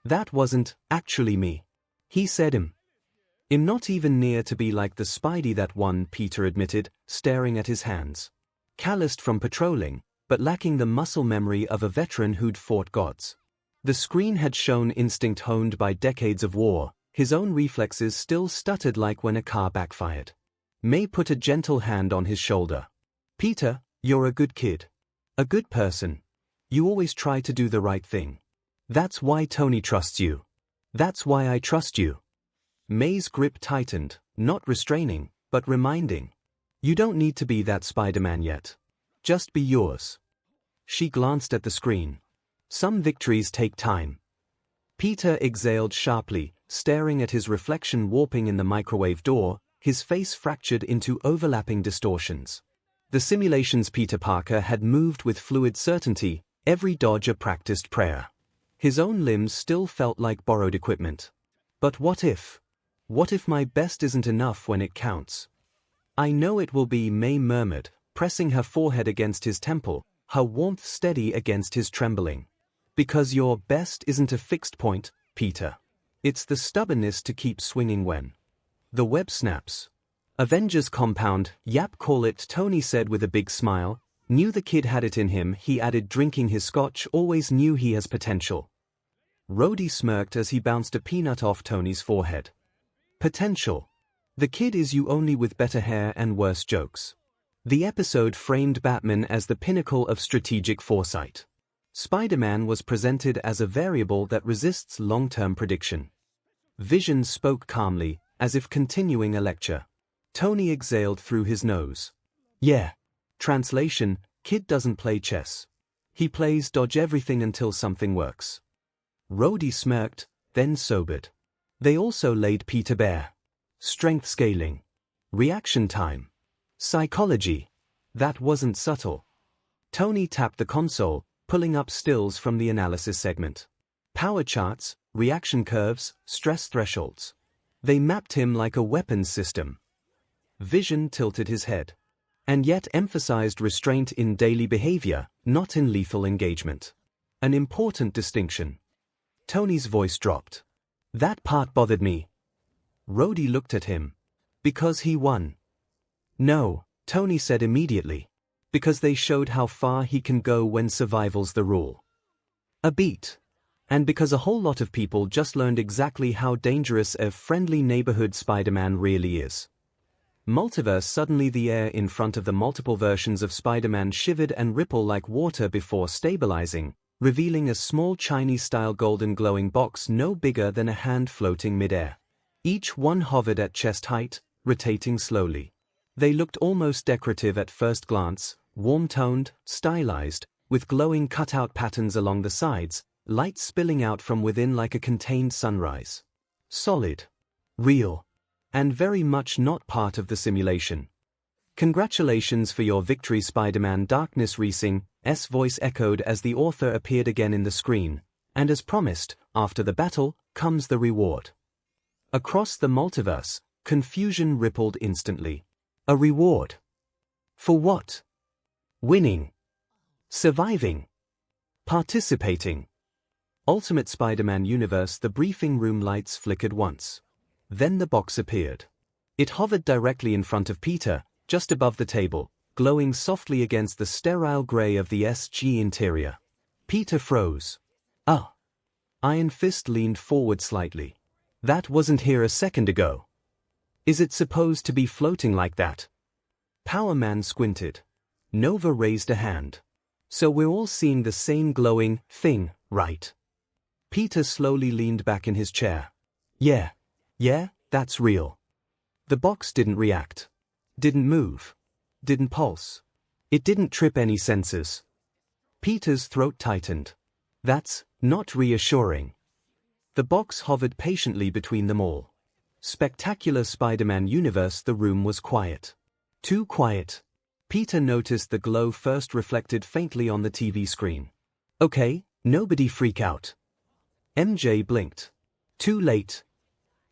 That wasn't actually me. He said I'm not even near to be like the Spidey that won, Peter admitted, staring at his hands. Calloused from patrolling, but lacking the muscle memory of a veteran who'd fought gods. The screen had shown instinct honed by decades of war, his own reflexes still stuttered like when a car backfired. May put a gentle hand on his shoulder. Peter, you're a good kid. A good person. You always try to do the right thing. That's why Tony trusts you. That's why I trust you. May's grip tightened, not restraining, but reminding. You don't need to be that Spider-Man yet. Just be yours. She glanced at the screen. Some victories take time. Peter exhaled sharply, staring at his reflection warping in the microwave door, his face fractured into overlapping distortions. The simulation's Peter Parker had moved with fluid certainty, every dodge a practiced prayer. His own limbs still felt like borrowed equipment. But what if? What if my best isn't enough when it counts? I know it will be, May murmured, pressing her forehead against his temple, her warmth steady against his trembling. Because your best isn't a fixed point, Peter. It's the stubbornness to keep swinging when the web snaps. Avengers compound, yap call it, Tony said with a big smile. Knew the kid had it in him, he added, drinking his scotch, always knew he has potential. Rhodey smirked as he bounced a peanut off Tony's forehead. Potential. The kid is you only with better hair and worse jokes. The episode framed Batman as the pinnacle of strategic foresight. Spider-Man was presented as a variable that resists long-term prediction. Vision spoke calmly, as if continuing a lecture. Tony exhaled through his nose. Yeah. Translation, kid doesn't play chess. He plays dodge everything until something works. Rhodey smirked, then sobered. They also laid Peter bare. Strength scaling. Reaction time. Psychology. That wasn't subtle. Tony tapped the console, pulling up stills from the analysis segment. Power charts, reaction curves, stress thresholds. They mapped him like a weapons system. Vision tilted his head. And yet emphasized restraint in daily behavior, not in lethal engagement. An important distinction. Tony's voice dropped. That part bothered me. Rhodey looked at him. Because he won. No, Tony said immediately. Because they showed how far he can go when survival's the rule. A beat. And because a whole lot of people just learned exactly how dangerous a friendly neighborhood Spider-Man really is. Multiverse. Suddenly the air in front of the multiple versions of Spider-Man shivered and rippled like water before stabilizing, revealing a small Chinese-style golden glowing box no bigger than a hand floating mid-air. Each one hovered at chest height, rotating slowly. They looked almost decorative at first glance, warm-toned, stylized, with glowing cutout patterns along the sides, light spilling out from within like a contained sunrise. Solid. Real. And very much not part of the simulation. Congratulations for your victory, Spider-Man. Darkness Rsing's voice echoed as the author appeared again in the screen, and as promised, after the battle, comes the reward. Across the multiverse, confusion rippled instantly. A reward? For what? Winning. Surviving. Participating. Ultimate Spider-Man Universe. The briefing room lights flickered once. Then the box appeared. It hovered directly in front of Peter, just above the table, glowing softly against the sterile gray of the SG interior. Peter froze. Ah. Iron Fist leaned forward slightly. That wasn't here a second ago. Is it supposed to be floating like that? Power Man squinted. Nova raised a hand. So we're all seeing the same glowing thing, right? Peter slowly leaned back in his chair. Yeah, that's real. The box didn't react. Didn't move. Didn't pulse. It didn't trip any sensors. Peter's throat tightened. That's not reassuring. The box hovered patiently between them all. Spectacular Spider-Man Universe. The room was quiet. Too quiet. Peter noticed the glow first reflected faintly on the TV screen. Okay, nobody freak out. MJ blinked. Too late.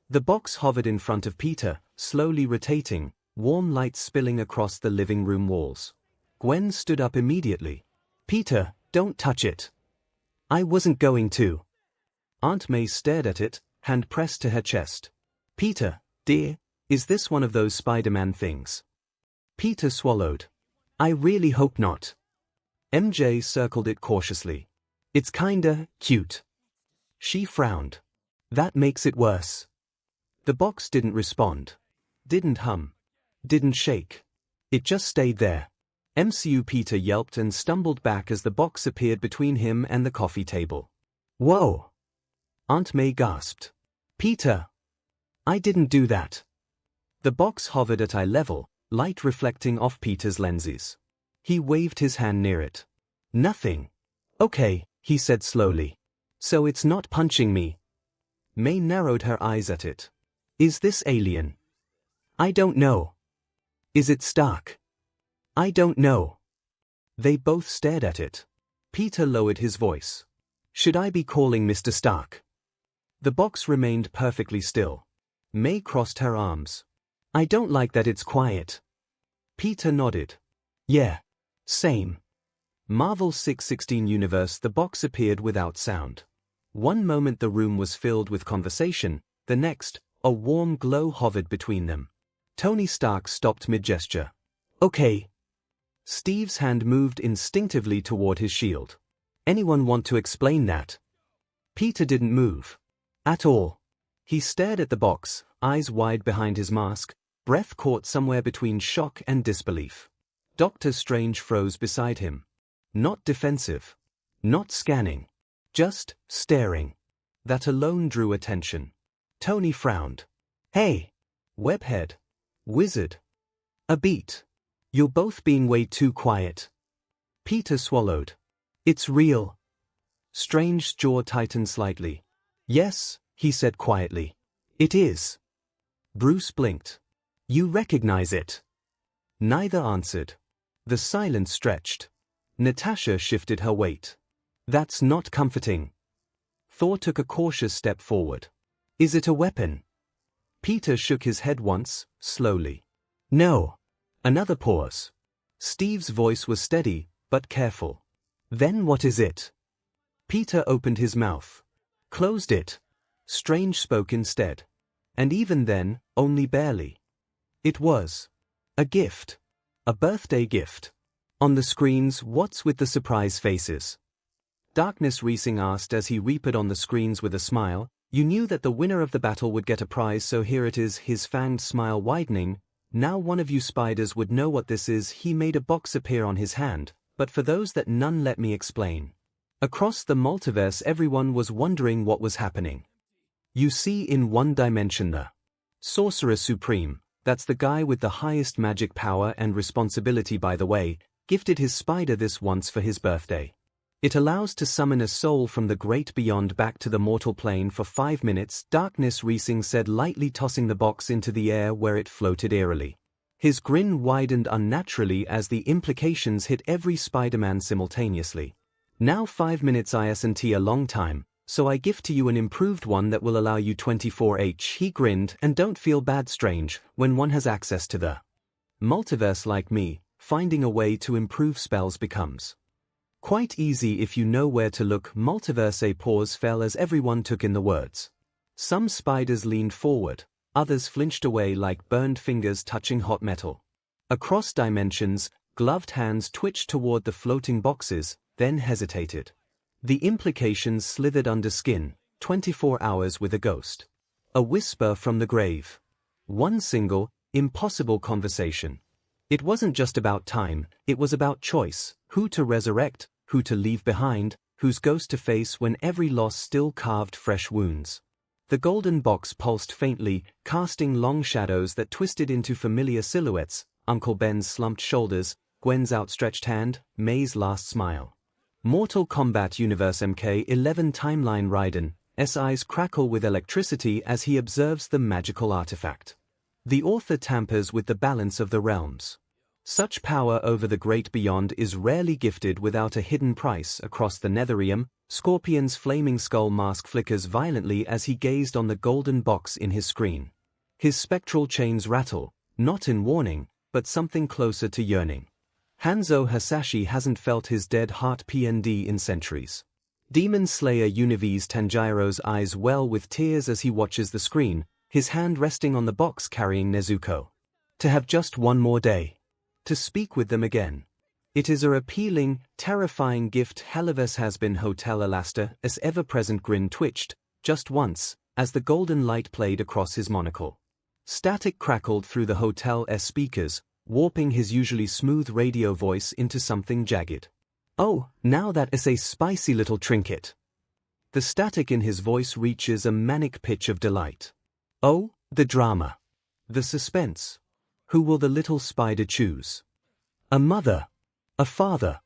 The box hovered in front of Peter, slowly rotating, warm light spilling across the living room walls. Gwen stood up immediately. Peter, don't touch it. I wasn't going to. Aunt May stared at it, hand pressed to her chest. Peter, dear, is this one of those Spider-Man things? Peter swallowed. I really hope not. MJ circled it cautiously. It's kinda cute. She frowned. That makes it worse. The box didn't respond. Didn't hum. Didn't shake. It just stayed there. MCU. Peter yelped and stumbled back as the box appeared between him and the coffee table. Whoa! Aunt May gasped. Peter! I didn't do that. The box hovered at eye level, light reflecting off Peter's lenses. He waved his hand near it. Nothing. Okay, he said slowly. So it's not punching me. May narrowed her eyes at it. Is this alien? I don't know. Is it Stark? I don't know. They both stared at it. Peter lowered his voice. Should I be calling Mr. Stark? The box remained perfectly still. May crossed her arms. I don't like that it's quiet. Peter nodded. Yeah. Same. Marvel 616 Universe. The box appeared without sound. One moment the room was filled with conversation, the next, a warm glow hovered between them. Tony Stark stopped mid-gesture. Okay. Steve's hand moved instinctively toward his shield. Anyone want to explain that? Peter didn't move. At all. He stared at the box, eyes wide behind his mask, breath caught somewhere between shock and disbelief. Doctor Strange froze beside him. Not defensive. Not scanning. Just staring. That alone drew attention. Tony frowned. Hey! Webhead. Wizard. A beat. You're both being way too quiet. Peter swallowed. It's real. Strange's jaw tightened slightly. Yes, he said quietly. It is. Bruce blinked. You recognize it? Neither answered. The silence stretched. Natasha shifted her weight. That's not comforting. Thor took a cautious step forward. Is it a weapon? Peter shook his head once, slowly. No. Another pause. Steve's voice was steady, but careful. Then what is it? Peter opened his mouth. Closed it. Strange spoke instead. And even then, only barely. It was a gift. A birthday gift. On the screens, what's with the surprise faces? Darkness Racing asked as he reaped on the screens with a smile. You knew that the winner of the battle would get a prize, so here it is, his fanged smile widening. Now one of you spiders would know what this is. He made a box appear on his hand, but for those that none, let me explain. Across the multiverse everyone was wondering what was happening. You see, in one dimension the Sorcerer Supreme, that's the guy with the highest magic power and responsibility, by the way, gifted his spider this once for his birthday. It allows to summon a soul from the great beyond back to the mortal plane for 5 minutes, Darkness Racing said, lightly tossing the box into the air where it floated eerily. His grin widened unnaturally as the implications hit every Spider-Man simultaneously. Now 5 minutes isn't a long time, so I gift to you an improved one that will allow you 24h. He grinned. And don't feel bad, Strange, when one has access to the multiverse like me, finding a way to improve spells becomes quite easy if you know where to look. Multiverse. A pause fell as everyone took in the words. Some spiders leaned forward, others flinched away like burned fingers touching hot metal. Across dimensions, gloved hands twitched toward the floating boxes, then hesitated. The implications slithered under skin. 24 hours with a ghost. A whisper from the grave. One single, impossible conversation. It wasn't just about time, it was about choice. Who to resurrect, who to leave behind, whose ghost to face when every loss still carved fresh wounds. The golden box pulsed faintly, casting long shadows that twisted into familiar silhouettes. Uncle Ben's slumped shoulders, Gwen's outstretched hand, May's last smile. Mortal Kombat Universe MK11 Timeline. Raiden's eyes crackle with electricity as he observes the magical artifact. The author tampers with the balance of the realms. Such power over the great beyond is rarely gifted without a hidden price. Across the Netherrealm, Scorpion's flaming skull mask flickers violently as he gazed on the golden box in his screen. His spectral chains rattle, not in warning, but something closer to yearning. Hanzo Hasashi hasn't felt his dead heart PND in centuries. Demon Slayer Univi's Tanjiro's eyes well with tears as he watches the screen, his hand resting on the box carrying Nezuko. To have just one more day. To speak with them again. It is a appealing, terrifying gift. Heliverse has been Hotel Alasta's ever-present grin twitched, just once, as the golden light played across his monocle. Static crackled through the hotel's speakers, warping his usually smooth radio voice into something jagged. Oh, now that is a spicy little trinket. The static in his voice reaches a manic pitch of delight. Oh, the drama. The suspense. Who will the little spider choose? A mother. A father.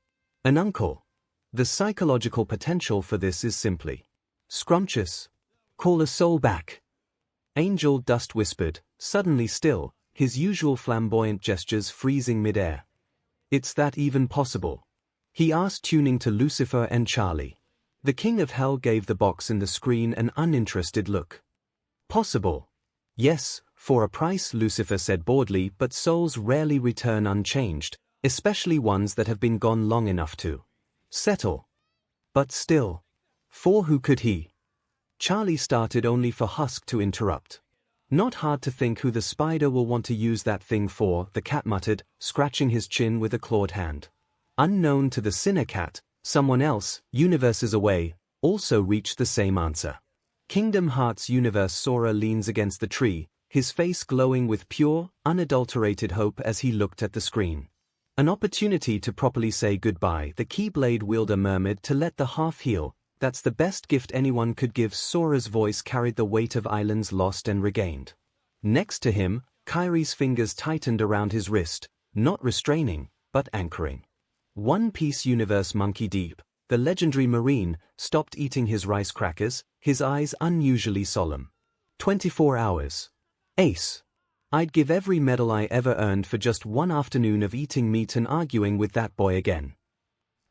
An uncle. The psychological potential for this is simply scrumptious. Call a soul back. Angel Dust whispered, suddenly still, his usual flamboyant gestures freezing mid-air. It's that even possible? He asked, tuning to Lucifer and Charlie. The King of Hell gave the box in the screen an uninterested look. Possible. Yes, for a price, Lucifer said boredly, but souls rarely return unchanged, especially ones that have been gone long enough to settle. But still. For who could he? Charlie started only for Husk to interrupt. Not hard to think who the spider will want to use that thing for, the cat muttered, scratching his chin with a clawed hand. Unknown to the Sinner Cat, someone else, universes away, also reached the same answer. Kingdom Hearts Universe Sora leans against the tree, his face glowing with pure, unadulterated hope as he looked at the screen. An opportunity to properly say goodbye, the Keyblade wielder murmured to let the half heal. That's the best gift anyone could give. Sora's voice carried the weight of islands lost and regained. Next to him, Kairi's fingers tightened around his wrist, not restraining, but anchoring. One Piece universe Monkey Deep, the legendary marine, stopped eating his rice crackers, his eyes unusually solemn. 24 hours. Ace. I'd give every medal I ever earned for just one afternoon of eating meat and arguing with that boy again.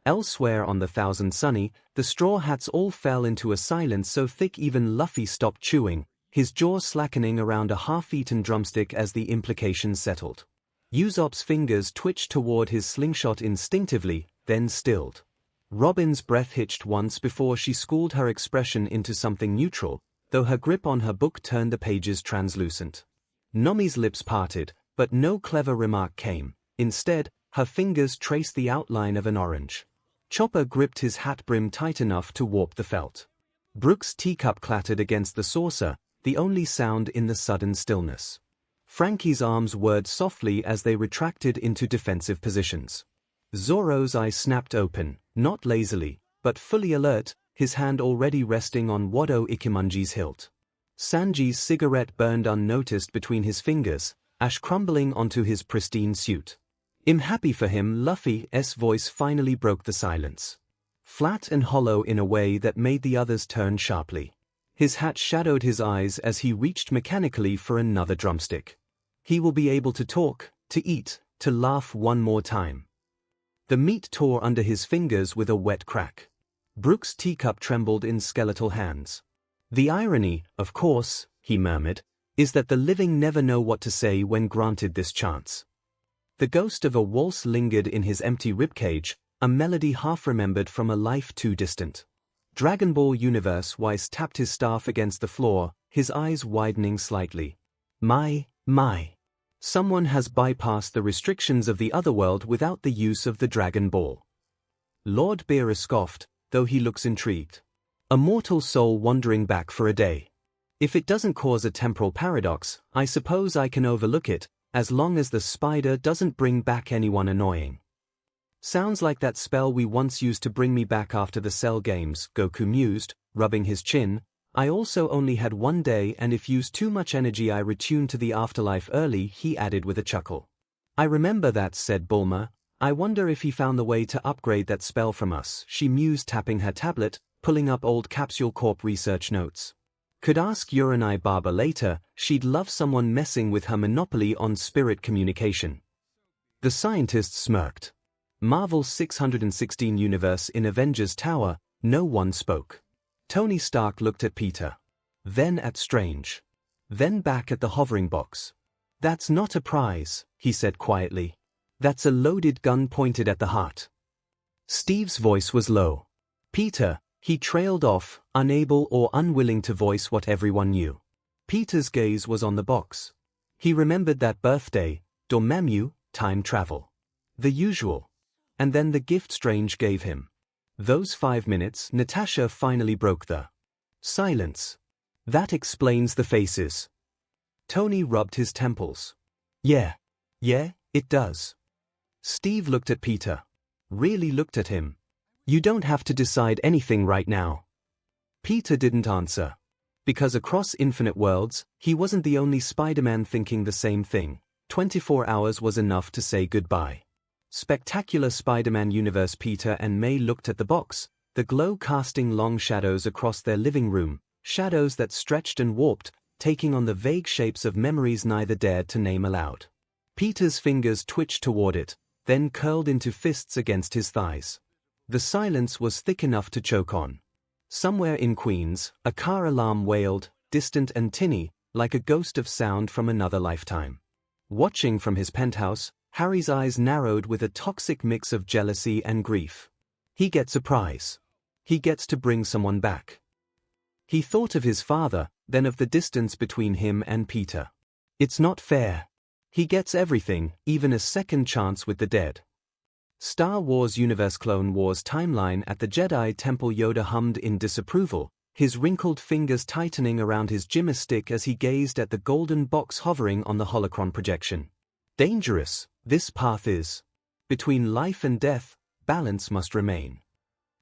Elsewhere on the Thousand Sunny, the Straw Hats all fell into a silence so thick even Luffy stopped chewing, his jaw slackening around a half-eaten drumstick as the implications settled. Usopp's fingers twitched toward his slingshot instinctively, then stilled. Robin's breath hitched once before she schooled her expression into something neutral, though her grip on her book turned the pages translucent. Nomi's lips parted, but no clever remark came. Instead, her fingers traced the outline of an orange. Chopper gripped his hat brim tight enough to warp the felt. Brook's teacup clattered against the saucer, the only sound in the sudden stillness. Frankie's arms whirred softly as they retracted into defensive positions. Zoro's eyes snapped open, not lazily, but fully alert, his hand already resting on Wado Ichimonji's hilt. Sanji's cigarette burned unnoticed between his fingers, ash crumbling onto his pristine suit. "I'm happy for him." Luffy's voice finally broke the silence. Flat and hollow in a way that made the others turn sharply. His hat shadowed his eyes as he reached mechanically for another drumstick. He will be able to talk, to eat, to laugh one more time. The meat tore under his fingers with a wet crack. Brook's teacup trembled in skeletal hands. "The irony, of course," he murmured, "is that the living never know what to say when granted this chance." The ghost of a waltz lingered in his empty ribcage, a melody half-remembered from a life too distant. Dragon Ball Universe Whis tapped his staff against the floor, his eyes widening slightly. My. Someone has bypassed the restrictions of the otherworld without the use of the Dragon Ball. Lord Beerus scoffed, though he looks intrigued. A mortal soul wandering back for a day. If it doesn't cause a temporal paradox, I suppose I can overlook it, as long as the spider doesn't bring back anyone annoying. Sounds like that spell we once used to bring me back after the Cell games, Goku mused, rubbing his chin. I also only had one day, and if used too much energy I returned to the afterlife early, he added with a chuckle. I remember that, said Bulma. I wonder if he found the way to upgrade that spell from us, she mused, tapping her tablet, pulling up old Capsule Corp research notes. Could ask Uranai Baba later, she'd love someone messing with her monopoly on spirit communication. The scientists smirked. Marvel's 616 universe in Avengers Tower, no one spoke. Tony Stark looked at Peter. Then at Strange. Then back at the hovering box. That's not a prize, he said quietly. That's a loaded gun pointed at the heart. Steve's voice was low. Peter, he trailed off, unable or unwilling to voice what everyone knew. Peter's gaze was on the box. He remembered that birthday, Dormammu, time travel. The usual. And then the gift Strange gave him. Those 5 minutes, Natasha finally broke the silence. That explains the faces. Tony rubbed his temples. Yeah, it does. Steve looked at Peter. Really looked at him. You don't have to decide anything right now. Peter didn't answer. Because across infinite worlds, he wasn't the only Spider-Man thinking the same thing. 24 hours was enough to say goodbye. Spectacular Spider-Man universe. Peter and May looked at the box, the glow casting long shadows across their living room, shadows that stretched and warped, taking on the vague shapes of memories neither dared to name aloud. Peter's fingers twitched toward it, then curled into fists against his thighs. The silence was thick enough to choke on. Somewhere in Queens, a car alarm wailed, distant and tinny, like a ghost of sound from another lifetime. Watching from his penthouse, Harry's eyes narrowed with a toxic mix of jealousy and grief. He gets a prize. He gets to bring someone back. He thought of his father, then of the distance between him and Peter. It's not fair. He gets everything, even a second chance with the dead. Star Wars Universe Clone Wars timeline. At the Jedi Temple, Yoda hummed in disapproval, his wrinkled fingers tightening around his gymnastic as he gazed at the golden box hovering on the holocron projection. Dangerous, this path is. Between life and death, balance must remain.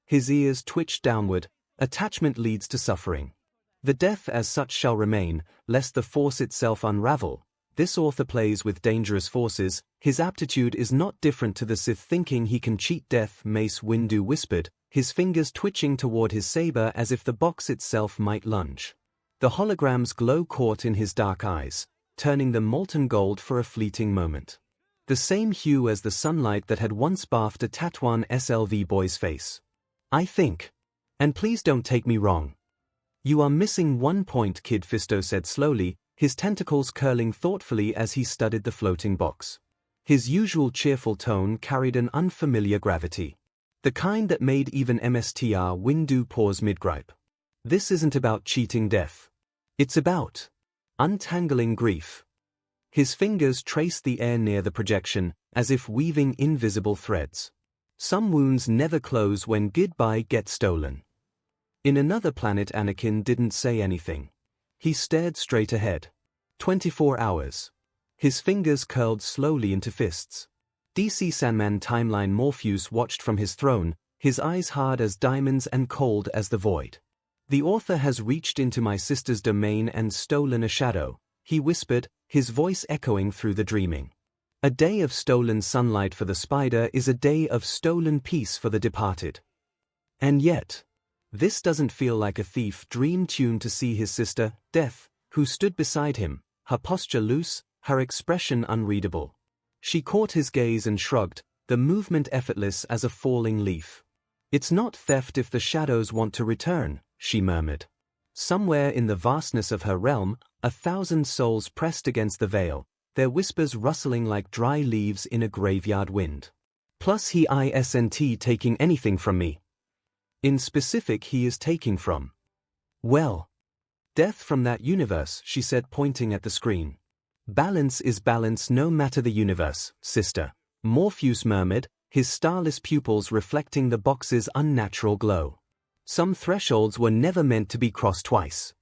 His ears twitched downward. Attachment leads to suffering. The death as such shall remain, lest the force itself unravel. This author plays with dangerous forces. His aptitude is not different to the Sith thinking he can cheat death, Mace Windu whispered, his fingers twitching toward his saber as if the box itself might lunge. The hologram's glow caught in his dark eyes, turning them molten gold for a fleeting moment. The same hue as the sunlight that had once bathed a Tatooine SLV boy's face. I think. And please don't take me wrong. You are missing one point, Kid Fisto said slowly, his tentacles curling thoughtfully as he studied the floating box. His usual cheerful tone carried an unfamiliar gravity. The kind that made even Mr. Windu pause mid-gripe. This isn't about cheating death. It's about untangling grief. His fingers traced the air near the projection, as if weaving invisible threads. Some wounds never close when goodbye gets stolen. In another planet, Anakin didn't say anything. He stared straight ahead. 24 hours. His fingers curled slowly into fists. DC Sandman Timeline Morpheus watched from his throne, his eyes hard as diamonds and cold as the void. The author has reached into my sister's domain and stolen a shadow, he whispered, his voice echoing through the dreaming. A day of stolen sunlight for the spider is a day of stolen peace for the departed. And yet, this doesn't feel like a thief dream tune to see his sister, Death, who stood beside him, her posture loose, her expression unreadable. She caught his gaze and shrugged, the movement effortless as a falling leaf. It's not theft if the shadows want to return, she murmured. Somewhere in the vastness of her realm, 1,000 souls pressed against the veil, their whispers rustling like dry leaves in a graveyard wind. Plus he isn't taking anything from me. In specific, he is taking from. Well, death from that universe, she said, pointing at the screen. Balance is balance no matter the universe, sister. Morpheus murmured, his starless pupils reflecting the box's unnatural glow. Some thresholds were never meant to be crossed twice.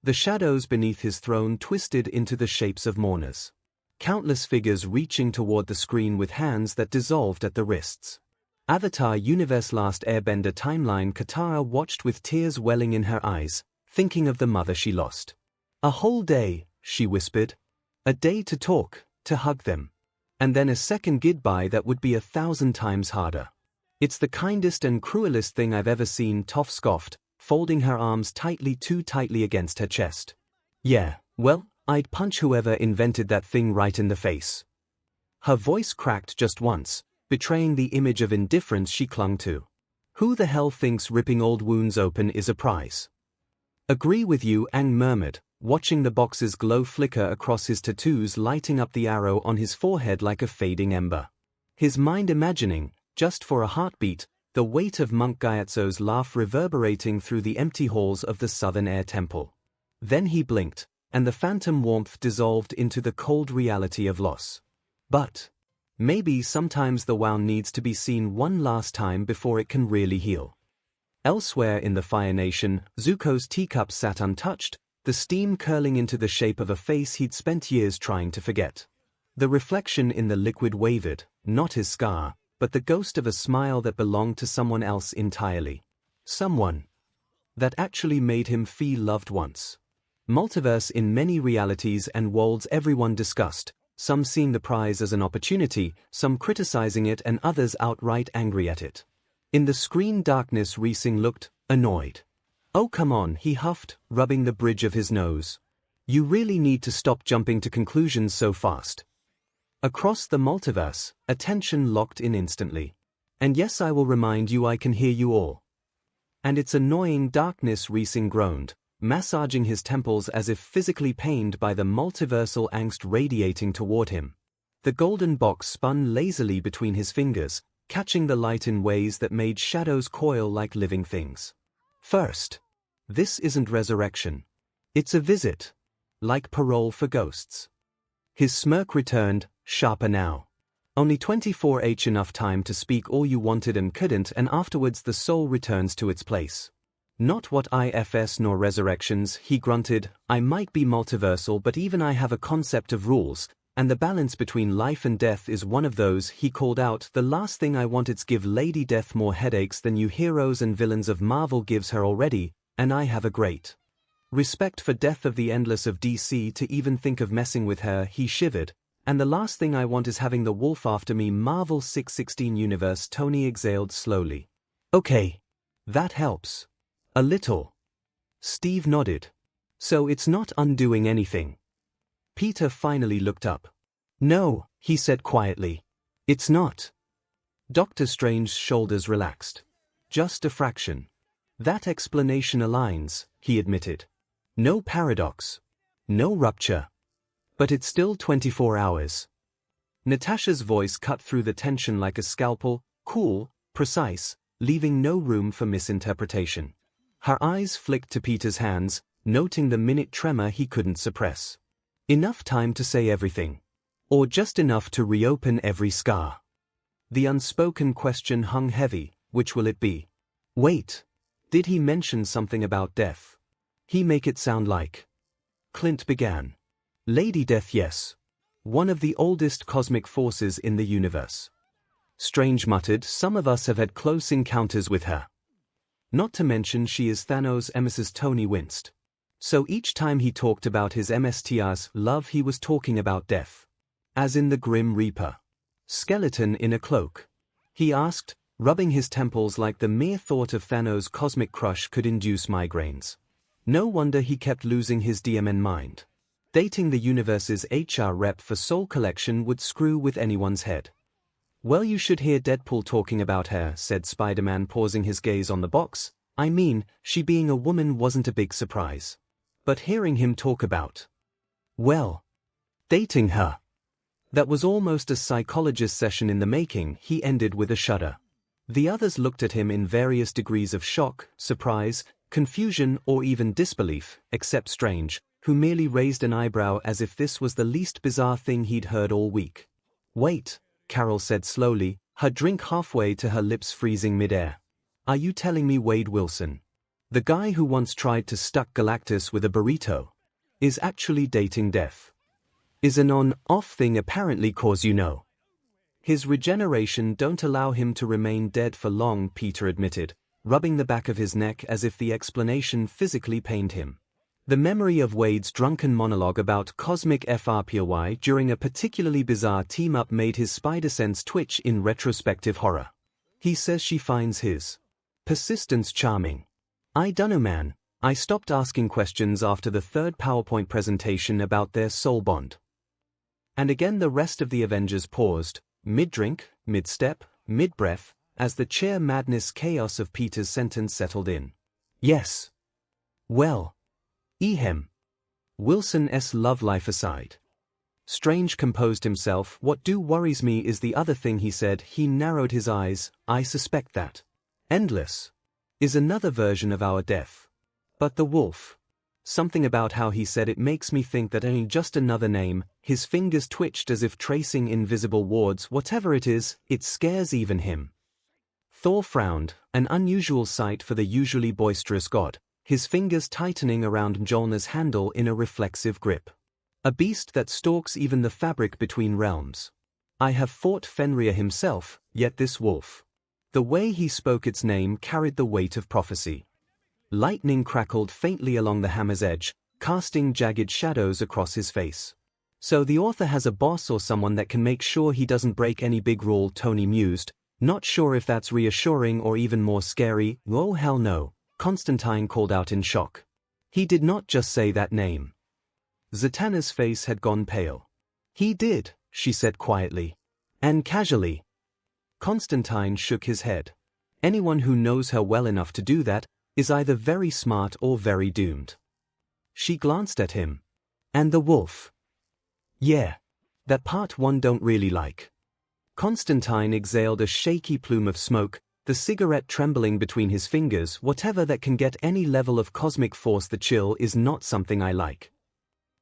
The shadows beneath his throne twisted into the shapes of mourners. Countless figures reaching toward the screen with hands that dissolved at the wrists. Avatar Universe Last Airbender Timeline Katara watched with tears welling in her eyes, thinking of the mother she lost. A whole day, she whispered. A day to talk, to hug them. And then a second goodbye that would be 1,000 times harder. It's the kindest and cruelest thing I've ever seen, Toph scoffed, folding her arms too tightly against her chest. Yeah, well, I'd punch whoever invented that thing right in the face. Her voice cracked just once, betraying the image of indifference she clung to. Who the hell thinks ripping old wounds open is a prize? Agree with you, Aang murmured, watching the box's glow flicker across his tattoos, lighting up the arrow on his forehead like a fading ember. His mind imagining, just for a heartbeat, the weight of Monk Gyatso's laugh reverberating through the empty halls of the Southern Air Temple. Then he blinked, and the phantom warmth dissolved into the cold reality of loss. But maybe sometimes the wound needs to be seen one last time before it can really heal. Elsewhere in the Fire Nation, Zuko's teacup sat untouched, the steam curling into the shape of a face he'd spent years trying to forget. The reflection in the liquid wavered, not his scar, but the ghost of a smile that belonged to someone else entirely. Someone that actually made him feel loved once. Multiverse in many realities and worlds everyone discussed, some seeing the prize as an opportunity, some criticizing it and others outright angry at it. In the screen darkness, Racing looked annoyed. Oh come on, he huffed, rubbing the bridge of his nose. You really need to stop jumping to conclusions so fast. Across the multiverse, attention locked in instantly. And yes, I will remind you, I can hear you all. And it's annoying, darkness, Racing groaned, massaging his temples as if physically pained by the multiversal angst radiating toward him. The golden box spun lazily between his fingers, catching the light in ways that made shadows coil like living things. First, this isn't resurrection. It's a visit. Like parole for ghosts. His smirk returned, sharper now. Only 24h, enough time to speak all you wanted and couldn't, and afterwards the soul returns to its place. Not what ifs nor resurrections, he grunted. I might be multiversal, but even I have a concept of rules. and the balance between life and death is one of those. He called out, "The last thing I want is give Lady Death more headaches than you heroes and villains of Marvel gives her already, and I have a great respect for Death of the Endless of DC to even think of messing with her." He shivered. "And the last thing I want is having the wolf after me." Marvel 616 Universe. Tony exhaled slowly. "Okay. That helps. A little." Steve nodded. "So it's not undoing anything." Peter finally looked up. "No," he said quietly. "It's not." Doctor Strange's shoulders relaxed. "Just a fraction." "That explanation aligns," he admitted. "No paradox. No rupture. But it's still 24 hours. Natasha's voice cut through the tension like a scalpel, cool, precise, leaving no room for misinterpretation. Her eyes flicked to Peter's hands, noting the minute tremor he couldn't suppress. Enough time to say everything. Or just enough to reopen every scar. The unspoken question hung heavy. Which will it be? Wait. Did he mention something about death? He make it sound like. Clint began. Lady Death, yes. One of the oldest cosmic forces in the universe. Strange muttered, "Some of us have had close encounters with her. Not to mention she is Thanos' emissus." Tony winced. So each time he talked about his MSTR's love, he was talking about death. As in the Grim Reaper. Skeleton in a cloak? He asked, rubbing his temples like the mere thought of Thanos' cosmic crush could induce migraines. No wonder he kept losing his DMN mind. Dating the universe's HR rep for Soul Collection would screw with anyone's head. "Well, you should hear Deadpool talking about her," said Spider-Man, pausing his gaze on the box. "I mean, she being a woman wasn't a big surprise. But hearing him talk about, well, dating her. That was almost a psychologist session in the making." He ended with a shudder. The others looked at him in various degrees of shock, surprise, confusion, or even disbelief, except Strange, who merely raised an eyebrow as if this was the least bizarre thing he'd heard all week. "Wait," Carol said slowly, her drink halfway to her lips freezing midair. "Are you telling me Wade Wilson, the guy who once tried to stuck Galactus with a burrito, is actually dating death? Is an on-off thing apparently, 'cause you know his regeneration don't allow him to remain dead for long," Peter admitted, rubbing the back of his neck as if the explanation physically pained him. The memory of Wade's drunken monologue about cosmic FRPY during a particularly bizarre team-up made his spider sense twitch in retrospective horror. "He says she finds his persistence charming. I dunno, man. I stopped asking questions after the third PowerPoint presentation about their soul bond." And again the rest of the Avengers paused, mid-drink, mid-step, mid-breath, as the sheer madness chaos of Peter's sentence settled in. "Yes. Well. Ehem. Wilson's love life aside." Strange composed himself. "What do worries me is the other thing," he said. He narrowed his eyes. "I suspect that Endless is another version of our death. But the wolf. Something about how he said it makes me think that ain't just another name." His fingers twitched as if tracing invisible wards. "Whatever it is, it scares even him." Thor frowned, an unusual sight for the usually boisterous god, his fingers tightening around Mjolnir's handle in a reflexive grip. "A beast that stalks even the fabric between realms. I have fought Fenrir himself, yet this wolf." The way he spoke its name carried the weight of prophecy. Lightning crackled faintly along the hammer's edge, casting jagged shadows across his face. "So the author has a boss or someone that can make sure he doesn't break any big rule," Tony mused, not sure if that's reassuring or even more scary. "Oh hell no," Constantine called out in shock. "He did not just say that name." Zatanna's face had gone pale. "He did," she said quietly. "And casually." Constantine shook his head. "Anyone who knows her well enough to do that is either very smart or very doomed." She glanced at him. "And the wolf?" "Yeah. That part one don't really like." Constantine exhaled a shaky plume of smoke, the cigarette trembling between his fingers. "Whatever that can get any level of cosmic force the chill is not something I like.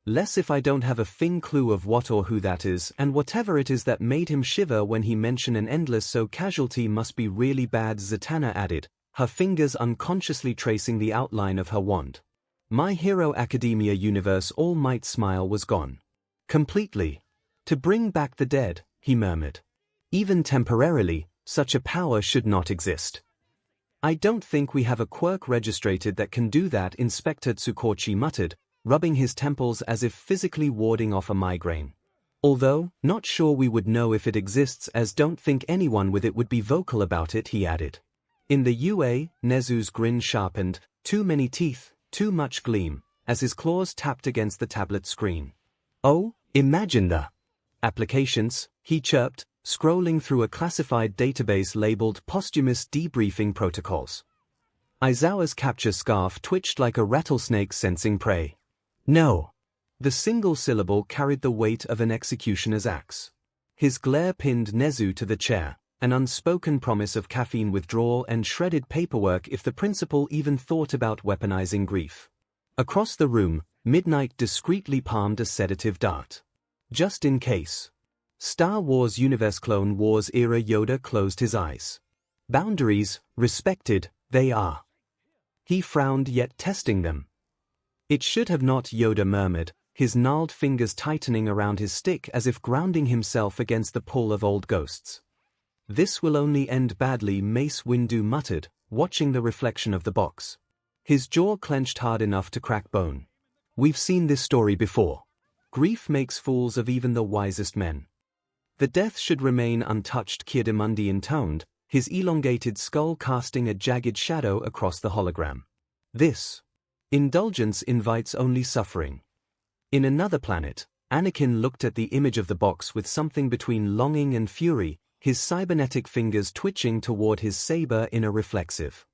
Less if I don't have a thing clue of what or who that is, and whatever it is that made him shiver when he mentioned an endless so casualty must be really bad," Zatanna added, her fingers unconsciously tracing the outline of her wand. My Hero Academia universe All Might smile was gone. Completely. To bring back the dead, he murmured. Even temporarily, such a power should not exist. I don't think we have a quirk registrated that can do that, Inspector Tsukochi muttered, rubbing his temples as if physically warding off a migraine. Although, not sure we would know if it exists, as don't think anyone with it would be vocal about it, he added. In the UA, Nezu's grin sharpened, too many teeth, too much gleam, as his claws tapped against the tablet screen. Oh, imagine the applications, he chirped, scrolling through a classified database labeled posthumous debriefing protocols. Aizawa's capture scarf twitched like a rattlesnake sensing prey. No. The single syllable carried the weight of an executioner's axe. His glare pinned Nezu to the chair, an unspoken promise of caffeine withdrawal and shredded paperwork if the principal even thought about weaponizing grief. Across the room, Midnight discreetly palmed a sedative dart. Just in case. Star Wars Universe Clone Wars era Yoda closed his eyes. Boundaries, respected, they are. He frowned, yet testing them. It should have not, Yoda murmured, his gnarled fingers tightening around his stick as if grounding himself against the pull of old ghosts. This will only end badly, Mace Windu muttered, watching the reflection of the box. His jaw clenched hard enough to crack bone. We've seen this story before. Grief makes fools of even the wisest men. The death should remain untouched, Kiadimundi intoned, his elongated skull casting a jagged shadow across the hologram. This indulgence invites only suffering. In another planet, Anakin looked at the image of the box with something between longing and fury, his cybernetic fingers twitching toward his saber in a reflexive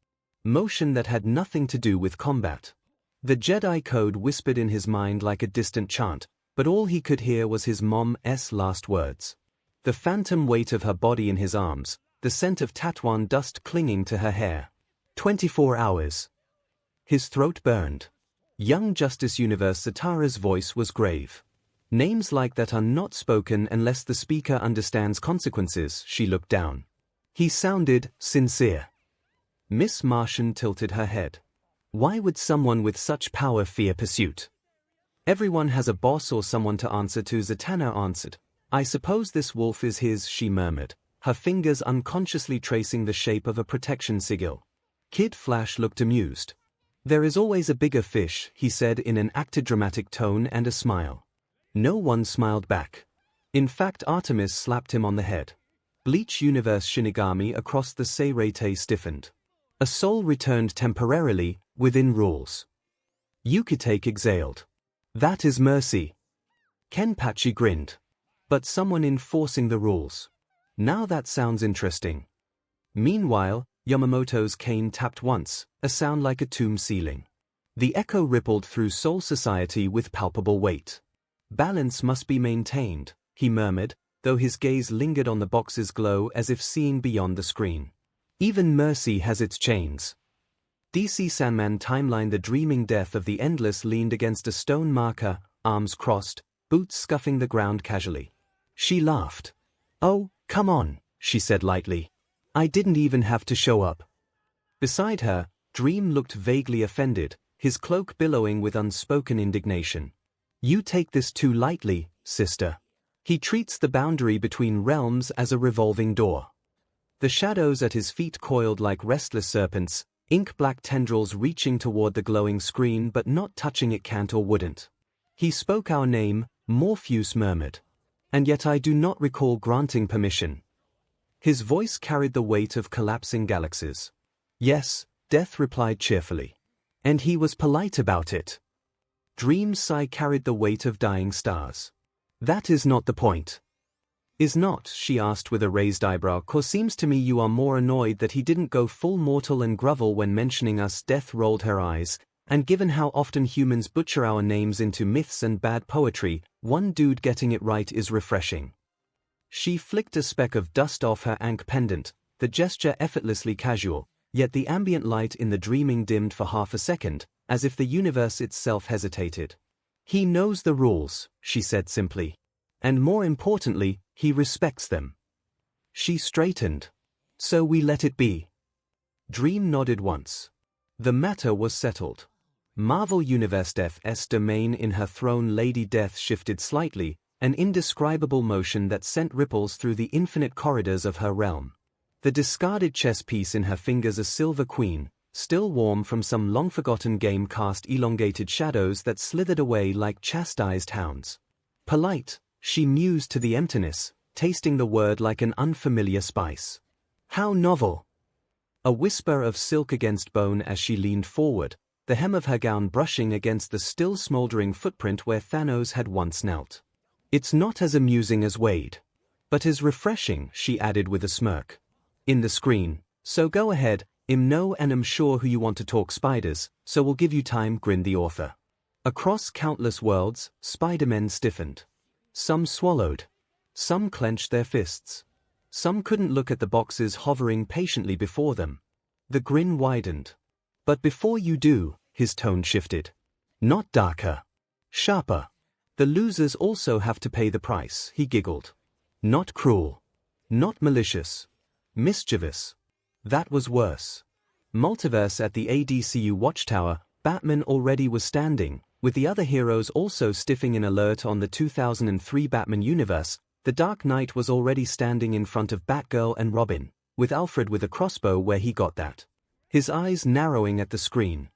motion that had nothing to do with combat. The Jedi code whispered in his mind like a distant chant, but all he could hear was his mom's last words. The phantom weight of her body in his arms, the scent of Tatooine dust clinging to her hair. 24 hours. His throat burned. Young Justice Universe Zatara's voice was grave. Names like that are not spoken unless the speaker understands consequences, she looked down. He sounded sincere. Miss Martian tilted her head. Why would someone with such power fear pursuit? Everyone has a boss or someone to answer to, Zatanna answered. I suppose this wolf is his, she murmured, her fingers unconsciously tracing the shape of a protection sigil. Kid Flash looked amused. There is always a bigger fish, he said in an acted dramatic tone and a smile. No one smiled back. In fact, Artemis slapped him on the head. Bleach Universe Shinigami across the Seirete stiffened. A soul returned temporarily, within rules. Yukitake exhaled. That is mercy. Kenpachi grinned. But someone enforcing the rules. Now that sounds interesting. Meanwhile, Yamamoto's cane tapped once, a sound like a tomb ceiling. The echo rippled through Soul Society with palpable weight. Balance must be maintained, he murmured, though his gaze lingered on the box's glow as if seeing beyond the screen. Even mercy has its chains. DC Sandman timeline. The dreaming death of the Endless leaned against a stone marker, arms crossed, boots scuffing the ground casually. She laughed. Oh, come on, she said lightly. I didn't even have to show up. Beside her, Dream looked vaguely offended, his cloak billowing with unspoken indignation. You take this too lightly, sister. He treats the boundary between realms as a revolving door. The shadows at his feet coiled like restless serpents, ink-black tendrils reaching toward the glowing screen but not touching it. Can't or wouldn't. He spoke our name, Morpheus murmured. And yet I do not recall granting permission. His voice carried the weight of collapsing galaxies. Yes, Death replied cheerfully. And he was polite about it. Dream's sigh carried the weight of dying stars. That is not the point. Is not, she asked with a raised eyebrow, 'cause seems to me you are more annoyed that he didn't go full mortal and grovel when mentioning us. Death rolled her eyes, and given how often humans butcher our names into myths and bad poetry, one dude getting it right is refreshing. She flicked a speck of dust off her ankh pendant, the gesture effortlessly casual, yet the ambient light in the dreaming dimmed for half a second, as if the universe itself hesitated. He knows the rules, she said simply. And more importantly, he respects them. She straightened. So we let it be. Dream nodded once. The matter was settled. Marvel Universe Death's domain in her throne. Lady Death shifted slightly, an indescribable motion that sent ripples through the infinite corridors of her realm. The discarded chess piece in her fingers, a silver queen, still warm from some long-forgotten game, cast elongated shadows that slithered away like chastised hounds. Polite, she mused to the emptiness, tasting the word like an unfamiliar spice. How novel! A whisper of silk against bone as she leaned forward, the hem of her gown brushing against the still smoldering footprint where Thanos had once knelt. It's not as amusing as Wade, but as refreshing, she added with a smirk. In the screen, so go ahead, know and I'm sure who you want to talk spiders, so we'll give you time, grinned the author. Across countless worlds, Spider-Men stiffened. Some swallowed. Some clenched their fists. Some couldn't look at the boxes hovering patiently before them. The grin widened. But before you do, his tone shifted. Not darker. Sharper. The losers also have to pay the price, he giggled. Not cruel. Not malicious. Mischievous. That was worse. Multiverse. At the ADCU watchtower, Batman already was standing, with the other heroes also stiffing in alert. On the 2003 Batman universe, the Dark Knight was already standing in front of Batgirl and Robin, with Alfred with a crossbow where he got that. His eyes narrowing at the screen.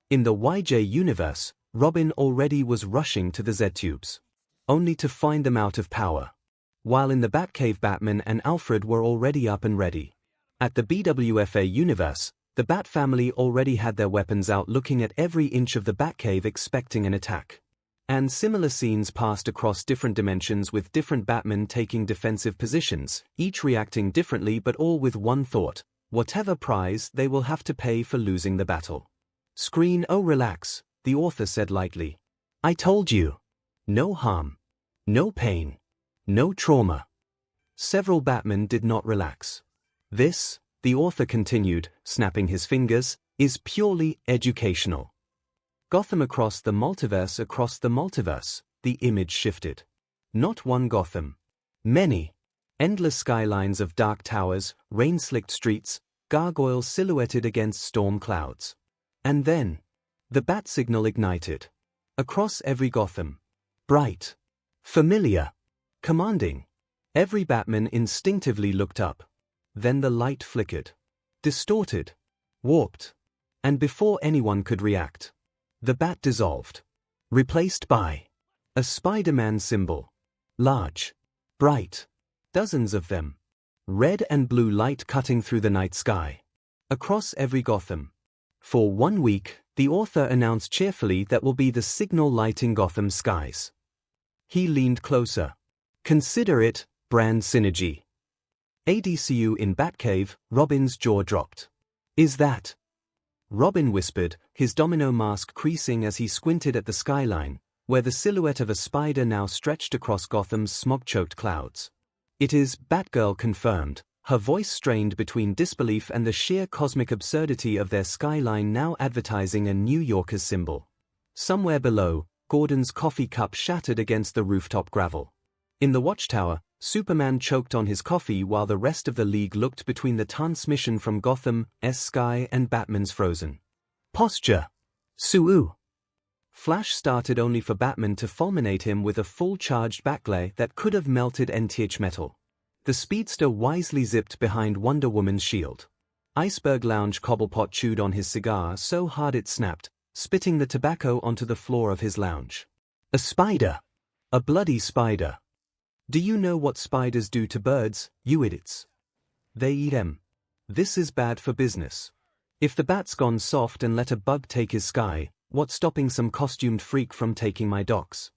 In the YJ universe, Robin already was rushing to the Z-tubes, only to find them out of power. While in the Batcave, Batman and Alfred were already up and ready. At the BWFA universe, the Bat family already had their weapons out, looking at every inch of the Batcave expecting an attack. And similar scenes passed across different dimensions, with different Batmen taking defensive positions, each reacting differently but all with one thought: whatever price they will have to pay for losing the battle. Screen. Oh, relax, the author said lightly. I told you. No harm. No pain. No trauma. Several Batmen did not relax. This, the author continued, snapping his fingers, is purely educational. Gotham across the multiverse, the image shifted. Not one Gotham. Many. Endless skylines of dark towers, rain-slicked streets, gargoyles silhouetted against storm clouds. And then, the bat signal ignited. Across every Gotham. Bright. Familiar. Commanding. Every Batman instinctively looked up. Then the light flickered. Distorted. Warped. And before anyone could react, the bat dissolved. Replaced by a Spider-Man symbol. Large. Bright. Dozens of them. Red and blue light cutting through the night sky. Across every Gotham. For 1 week, the author announced cheerfully, that will be the signal lighting Gotham skies. He leaned closer. Consider it brand synergy. ADCU in Batcave, Robin's jaw dropped. Is that? Robin whispered, his domino mask creasing as he squinted at the skyline, where the silhouette of a spider now stretched across Gotham's smog-choked clouds. It is, Batgirl confirmed, her voice strained between disbelief and the sheer cosmic absurdity of their skyline now advertising a New Yorker's symbol. Somewhere below, Gordon's coffee cup shattered against the rooftop gravel. In the watchtower, Superman choked on his coffee while the rest of the League looked between the transmission from Gotham's sky and Batman's frozen posture. Su'u. Flash started only for Batman to fulminate him with a full-charged Batglare that could have melted NTH metal. The speedster wisely zipped behind Wonder Woman's shield. Iceberg Lounge Cobblepot chewed on his cigar so hard it snapped, spitting the tobacco onto the floor of his lounge. A spider. A bloody spider. Do you know what spiders do to birds, you idiots? They eat them. This is bad for business. If the bat's gone soft and let a bug take his sky, what's stopping some costumed freak from taking my docks?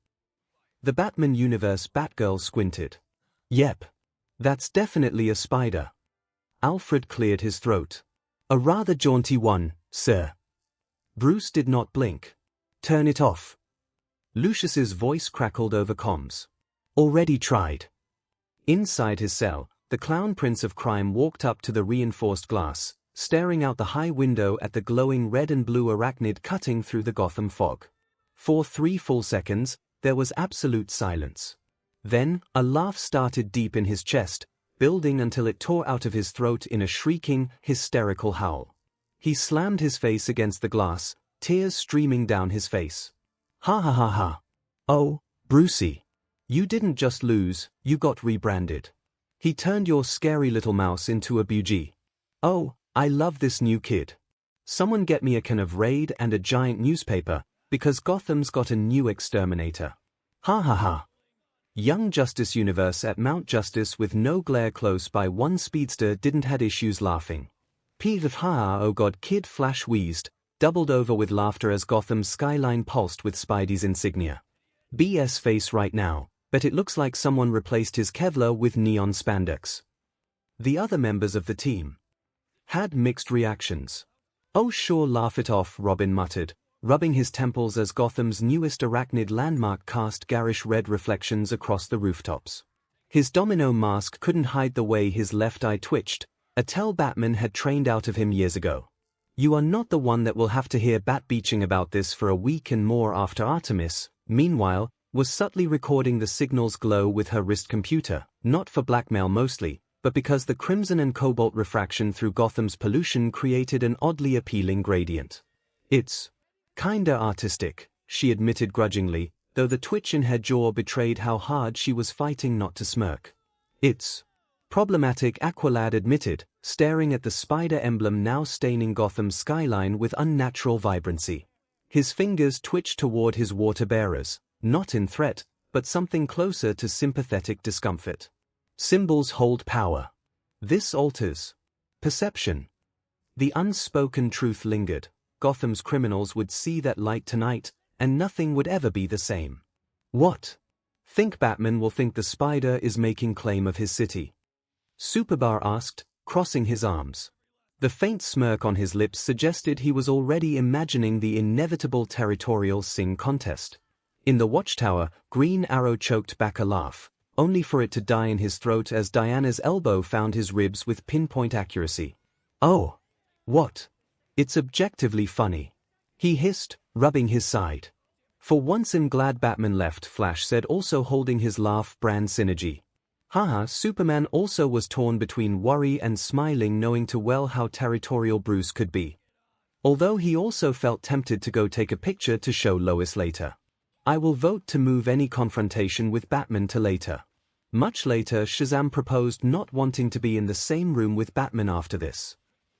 The Batman universe. Batgirl squinted. Yep. That's definitely a spider. Alfred cleared his throat. A rather jaunty one, sir. Bruce did not blink. Turn it off. Lucius's voice crackled over comms. Already tried. Inside his cell, the clown prince of crime walked up to the reinforced glass, staring out the high window at the glowing red and blue arachnid cutting through the Gotham fog. For 3 full seconds, there was absolute silence. Then, a laugh started deep in his chest, building until it tore out of his throat in a shrieking, hysterical howl. He slammed his face against the glass, tears streaming down his face. Ha ha ha ha. Oh, Brucey. You didn't just lose, you got rebranded. He turned your scary little mouse into a bougie. Oh, I love this new kid. Someone get me a can of Raid and a giant newspaper, because Gotham's got a new exterminator. Ha ha ha. Young Justice Universe at Mount Justice with no glare close by one speedster didn't had issues laughing. Oh god, Kid Flash wheezed, doubled over with laughter as Gotham's skyline pulsed with Spidey's insignia. BS face right now, but it looks like someone replaced his Kevlar with neon spandex. The other members of the team had mixed reactions. Oh sure, laugh it off, Robin muttered, rubbing his temples as Gotham's newest arachnid landmark cast garish red reflections across the rooftops. His domino mask couldn't hide the way his left eye twitched, a tell Batman had trained out of him years ago. You are not the one that will have to hear Bat beaching about this for a week and more after Artemis, meanwhile, was subtly recording the signal's glow with her wrist computer, not for blackmail mostly, but because the crimson and cobalt refraction through Gotham's pollution created an oddly appealing gradient. It's kinda artistic, she admitted grudgingly, though the twitch in her jaw betrayed how hard she was fighting not to smirk. It's problematic, Aqualad admitted, staring at the spider emblem now staining Gotham's skyline with unnatural vibrancy. His fingers twitched toward his water bearers, not in threat, but something closer to sympathetic discomfort. Symbols hold power. This alters perception. The unspoken truth lingered. Gotham's criminals would see that light tonight, and nothing would ever be the same. What? Think Batman will think the spider is making claim of his city? Superbar asked, crossing his arms. The faint smirk on his lips suggested he was already imagining the inevitable territorial sing contest. In the watchtower, Green Arrow choked back a laugh, only for it to die in his throat as Diana's elbow found his ribs with pinpoint accuracy. Oh. What? It's objectively funny. He hissed, rubbing his side. For once I'm glad Batman left, Flash said, also holding his laugh brand synergy. Haha, Superman also was torn between worry and smiling, knowing too well how territorial Bruce could be. Although he also felt tempted to go take a picture to show Lois later. I will vote to move any confrontation with Batman to later. Much later, Shazam proposed not wanting to be in the same room with Batman after this.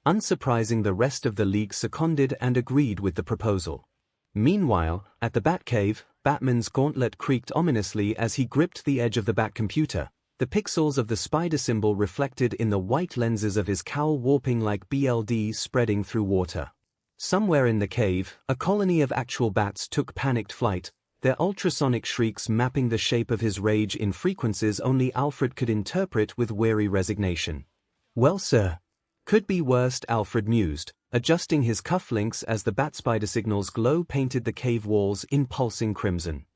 Unsurprising, the rest of the League seconded and agreed with the proposal. Meanwhile, at the Batcave, Batman's gauntlet creaked ominously as he gripped the edge of the Batcomputer, the pixels of the spider symbol reflected in the white lenses of his cowl warping like BLD spreading through water. Somewhere in the cave, a colony of actual bats took panicked flight, their ultrasonic shrieks mapping the shape of his rage in frequencies only Alfred could interpret with weary resignation. Well, sir. Could be worse, Alfred mused, adjusting his cufflinks as the bat spider signal's glow painted the cave walls in pulsing crimson.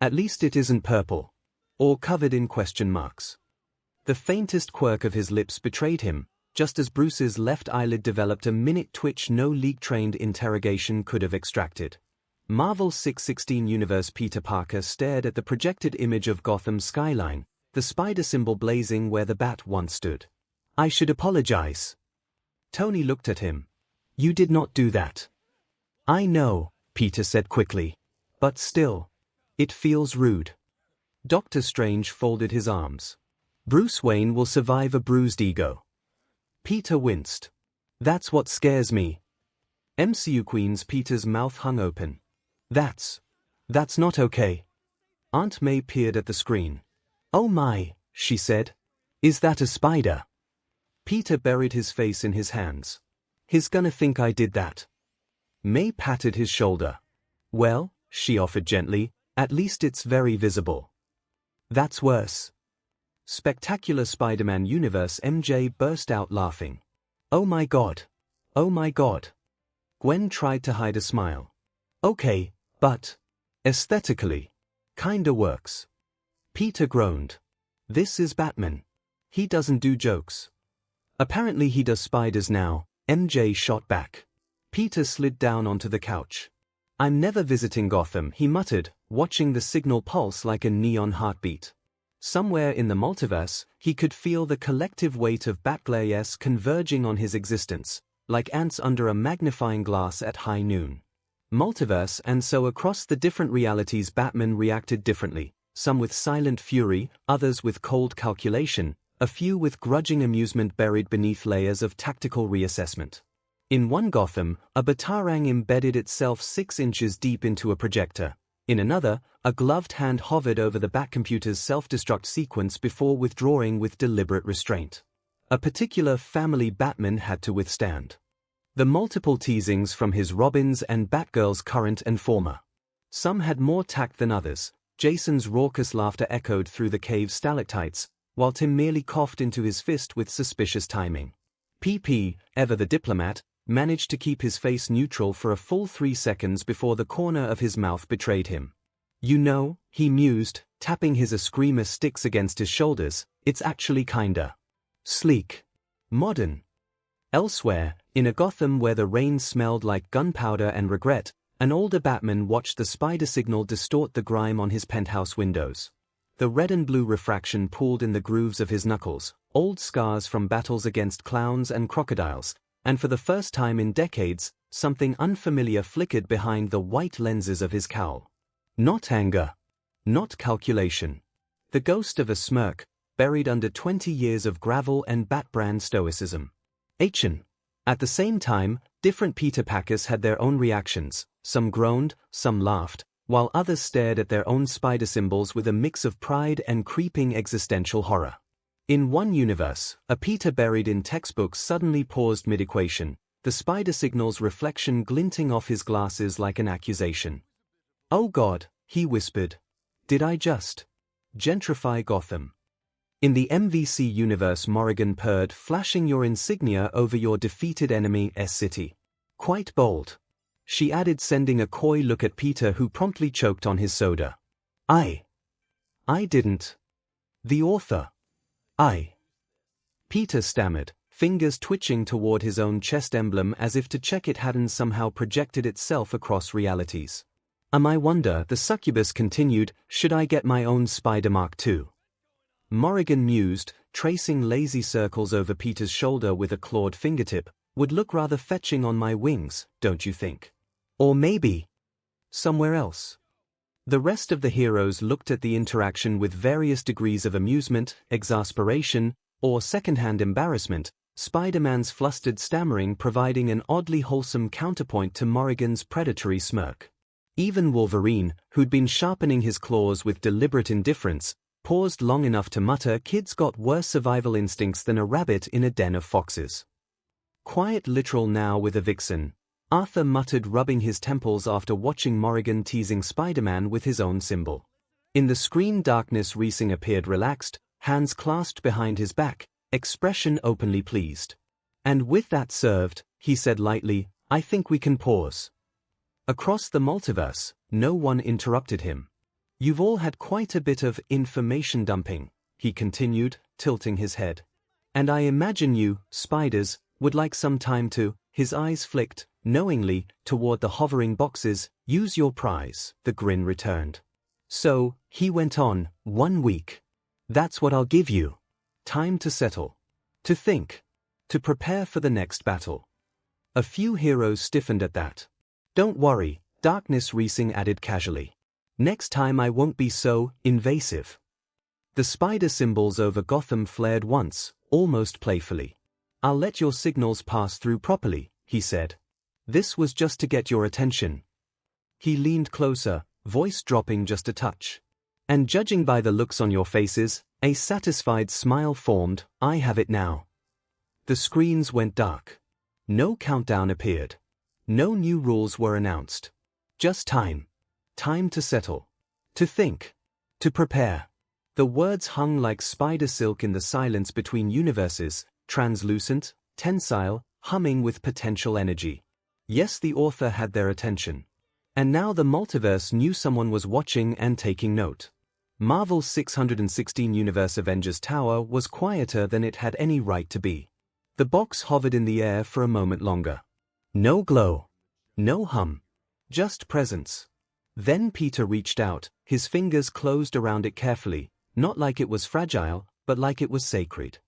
At least it isn't purple. Or covered in question marks. The faintest quirk of his lips betrayed him, just as Bruce's left eyelid developed a minute twitch no League-trained interrogation could have extracted. Marvel 616 Universe Peter Parker stared at the projected image of Gotham's skyline, the spider symbol blazing where the bat once stood. I should apologize. Tony looked at him. You did not do that. I know, Peter said quickly. But still. It feels rude. Doctor Strange folded his arms. Bruce Wayne will survive a bruised ego. Peter winced. That's what scares me. MCU Queen's Peter's mouth hung open. That's not okay. Aunt May peered at the screen. Oh my, she said. Is that a spider? Peter buried his face in his hands. He's gonna think I did that. May patted his shoulder. Well, she offered gently, at least it's very visible. That's worse. Spectacular Spider-Man Universe MJ burst out laughing. Oh my god. Oh my god. Gwen tried to hide a smile. Okay, but aesthetically, kinda works. Peter groaned. This is Batman. He doesn't do jokes. Apparently he does spiders now, MJ shot back. Peter slid down onto the couch. I'm never visiting Gotham, he muttered, watching the signal pulse like a neon heartbeat. Somewhere in the multiverse, he could feel the collective weight of Batglares converging on his existence, like ants under a magnifying glass at high noon. Multiverse, and so across the different realities Batman reacted differently. some with silent fury, others with cold calculation, a few with grudging amusement buried beneath layers of tactical reassessment. In one Gotham, a batarang embedded itself 6 inches deep into a projector. In another, a gloved hand hovered over the Batcomputer's self-destruct sequence before withdrawing with deliberate restraint. A particular family Batman had to withstand the multiple teasings from his Robins and Batgirl's current and former. Some had more tact than others. Jason's raucous laughter echoed through the cave's stalactites, while Tim merely coughed into his fist with suspicious timing. PP, ever the diplomat, managed to keep his face neutral for a full 3 seconds before the corner of his mouth betrayed him. You know, he mused, tapping his Eskrima sticks against his shoulders, it's actually kinda sleek. Modern. Elsewhere, in a Gotham where the rain smelled like gunpowder and regret, an older Batman watched the spider signal distort the grime on his penthouse windows. The red and blue refraction pooled in the grooves of his knuckles, old scars from battles against clowns and crocodiles, and for the first time in decades, something unfamiliar flickered behind the white lenses of his cowl. Not anger. Not calculation. The ghost of a smirk, buried under 20 years of gravel and Bat-brand stoicism. 𝐻𝐻𝐿. At the same time, different Peter Packers had their own reactions. Some groaned, some laughed, while others stared at their own spider symbols with a mix of pride and creeping existential horror. In one universe, a Peter buried in textbooks suddenly paused mid-equation, the spider signal's reflection glinting off his glasses like an accusation. "Oh God," he whispered. "Did I just gentrify Gotham?" In the MVC universe, Morrigan purred, flashing your insignia over your defeated enemy's city. "Quite bold," she added, sending a coy look at Peter, who promptly choked on his soda. I didn't. The author. Peter stammered, fingers twitching toward his own chest emblem as if to check it hadn't somehow projected itself across realities. I wonder, the succubus continued, should I get my own spider mark too? Morrigan mused, tracing lazy circles over Peter's shoulder with a clawed fingertip. Would look rather fetching on my wings, don't you think? Or maybe somewhere else. The rest of the heroes looked at the interaction with various degrees of amusement, exasperation, or secondhand embarrassment, Spider-Man's flustered stammering providing an oddly wholesome counterpoint to Morrigan's predatory smirk. Even Wolverine, who'd been sharpening his claws with deliberate indifference, paused long enough to mutter, "Kids got worse survival instincts than a rabbit in a den of foxes." "Quiet literal now with a vixen," Arthur muttered, rubbing his temples after watching Morrigan teasing Spider-Man with his own symbol. In the screen darkness, Reesing appeared relaxed, hands clasped behind his back, expression openly pleased. "And with that served," he said lightly, "I think we can pause." Across the multiverse, no one interrupted him. "You've all had quite a bit of information dumping," he continued, tilting his head. "And I imagine you, spiders, would like some time to," his eyes flicked, knowingly, toward the hovering boxes, "use your prize," the grin returned. "So," he went on, "1 week. That's what I'll give you. Time to settle. To think. To prepare for the next battle." A few heroes stiffened at that. "Don't worry, Darkness," Reesing added casually. "Next time I won't be so invasive." The spider symbols over Gotham flared once, almost playfully. "I'll let your signals pass through properly," he said. "This was just to get your attention." He leaned closer, voice dropping just a touch. "And judging by the looks on your faces," a satisfied smile formed, "I have it now." The screens went dark. No countdown appeared. No new rules were announced. Just time. Time to settle. To think. To prepare. The words hung like spider silk in the silence between universes, translucent, tensile, humming with potential energy. Yes, the author had their attention. And now the multiverse knew someone was watching and taking note. Marvel's 616 Universe Avengers Tower was quieter than it had any right to be. The box hovered in the air for a moment longer. No glow. No hum. Just presence. Then Peter reached out, his fingers closed around it carefully, not like it was fragile, but like it was sacred.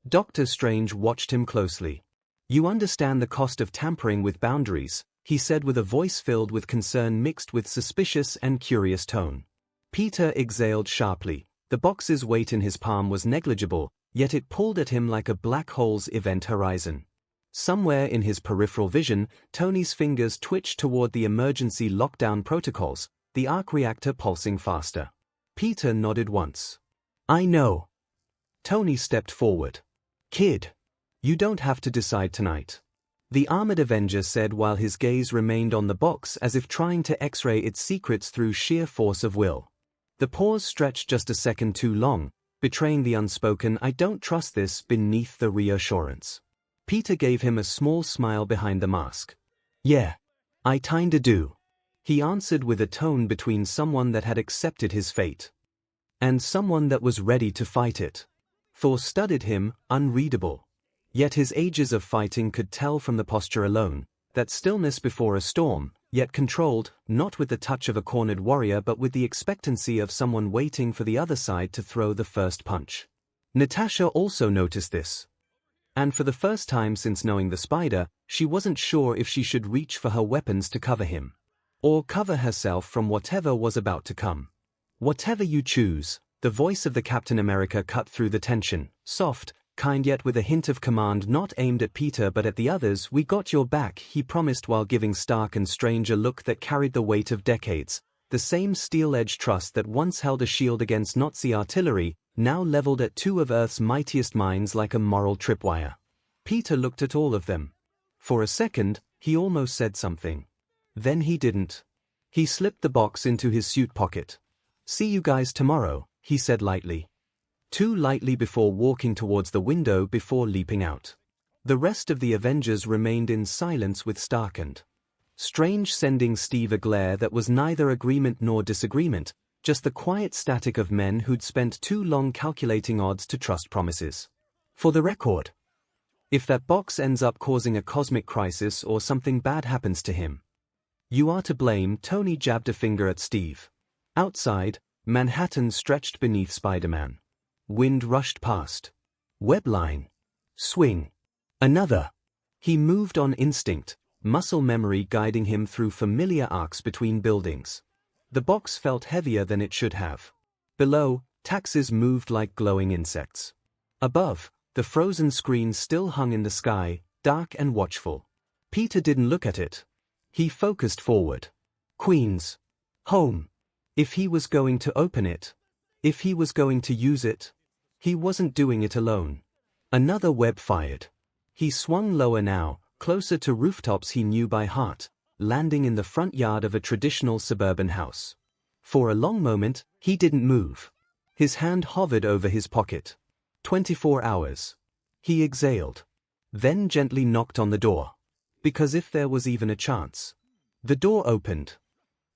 Doctor Strange watched him closely. "You understand the cost of tampering with boundaries," he said with a voice filled with concern mixed with suspicious and curious tone. Peter exhaled sharply. The box's weight in his palm was negligible, yet it pulled at him like a black hole's event horizon. Somewhere in his peripheral vision, Tony's fingers twitched toward the emergency lockdown protocols, the arc reactor pulsing faster. Peter nodded once. I know. Tony stepped forward. Kid. You don't have to decide tonight. The armored Avenger said while his gaze remained on the box as if trying to x-ray its secrets through sheer force of will. The pause stretched just a second too long, betraying the unspoken "I don't trust this" beneath the reassurance. Peter gave him a small smile behind the mask. Yeah. I kinda do. He answered with a tone between someone that had accepted his fate and someone that was ready to fight it. Thor studied him, unreadable. Yet his ages of fighting could tell from the posture alone, that stillness before a storm, yet controlled, not with the touch of a cornered warrior but with the expectancy of someone waiting for the other side to throw the first punch. Natasha also noticed this. And for the first time since knowing the spider, she wasn't sure if she should reach for her weapons to cover him. Or cover herself from whatever was about to come. Whatever you choose, the voice of the Captain America cut through the tension, soft, kind yet with a hint of command not aimed at Peter but at the others. We got your back, he promised while giving Stark and Strange a look that carried the weight of decades. The same steel-edged trust that once held a shield against Nazi artillery, now leveled at two of Earth's mightiest minds like a moral tripwire. Peter looked at all of them. For a second, he almost said something. Then he didn't. He slipped the box into his suit pocket. See you guys tomorrow, he said lightly. Too lightly before walking towards the window before leaping out. The rest of the Avengers remained in silence with Stark and Strange, sending Steve a glare that was neither agreement nor disagreement, just the quiet static of men who'd spent too long calculating odds to trust promises. For the record, if that box ends up causing a cosmic crisis or something bad happens to him, you are to blame. Tony jabbed a finger at Steve. Outside, Manhattan stretched beneath Spider-Man. Wind rushed past. Web line. Swing. Another. He moved on instinct, muscle memory guiding him through familiar arcs between buildings. The box felt heavier than it should have. Below, taxis moved like glowing insects. Above, the frozen screen still hung in the sky, dark and watchful. Peter didn't look at it. He focused forward. Queens. Home. If he was going to open it. If he was going to use it. He wasn't doing it alone. Another web fired. He swung lower now, closer to rooftops he knew by heart, landing in the front yard of a traditional suburban house. For a long moment, he didn't move. His hand hovered over his pocket. 24 hours. He exhaled. Then gently knocked on the door. Because if there was even a chance. The door opened.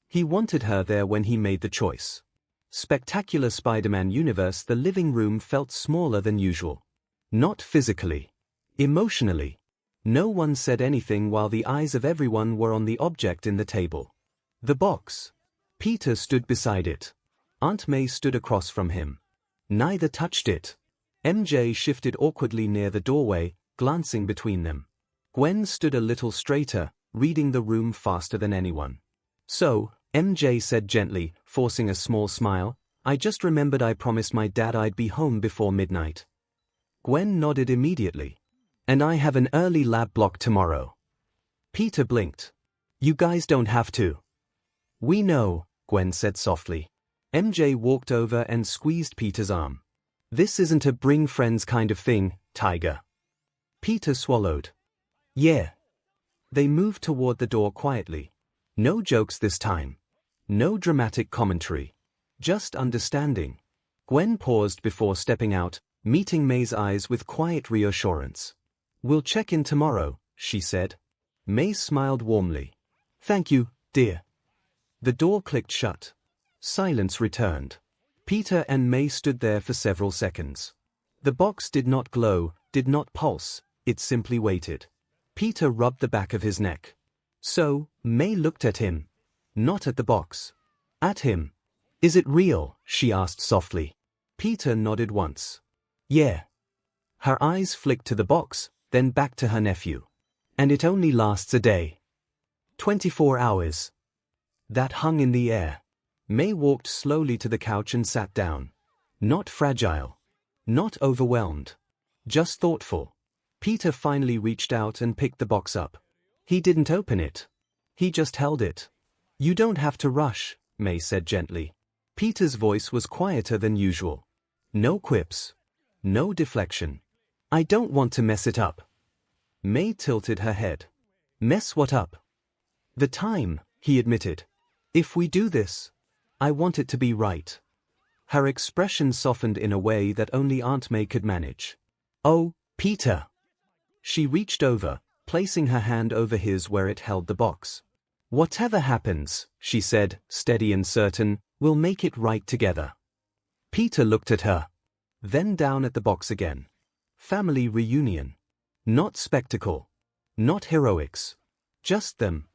He wanted her there when he made the choice. Spectacular Spider-Man universe. The living room felt smaller than usual. Not physically. Emotionally. No one said anything while the eyes of everyone were on the object in the table. The box. Peter stood beside it. Aunt May stood across from him. Neither touched it. MJ shifted awkwardly near the doorway, glancing between them. Gwen stood a little straighter, reading the room faster than anyone. So, MJ said gently, forcing a small smile, I just remembered I promised my dad I'd be home before midnight. Gwen nodded immediately. And I have an early lab block tomorrow. Peter blinked. You guys don't have to. We know, Gwen said softly. MJ walked over and squeezed Peter's arm. This isn't a bring friends kind of thing, Tiger. Peter swallowed. Yeah. They moved toward the door quietly. No jokes this time. No dramatic commentary. Just understanding. Gwen paused before stepping out, meeting May's eyes with quiet reassurance. We'll check in tomorrow, she said. May smiled warmly. Thank you, dear. The door clicked shut. Silence returned. Peter and May stood there for several seconds. The box did not glow, did not pulse, it simply waited. Peter rubbed the back of his neck. So, May looked at him. Not at the box. At him. Is it real? She asked softly. Peter nodded once. Yeah. Her eyes flicked to the box, then back to her nephew. And it only lasts a day. 24 hours. That hung in the air. May walked slowly to the couch and sat down. Not fragile. Not overwhelmed. Just thoughtful. Peter finally reached out and picked the box up. He didn't open it. He just held it. "You don't have to rush," May said gently. Peter's voice was quieter than usual. No quips. No deflection. "I don't want to mess it up." May tilted her head. "Mess what up?" "The time," he admitted. "If we do this, I want it to be right." Her expression softened in a way that only Aunt May could manage. "Oh, Peter." She reached over, placing her hand over his where it held the box. "Whatever happens," she said, steady and certain, "we'll make it right together." Peter looked at her. Then down at the box again. Family reunion. Not spectacle. Not heroics. Just them.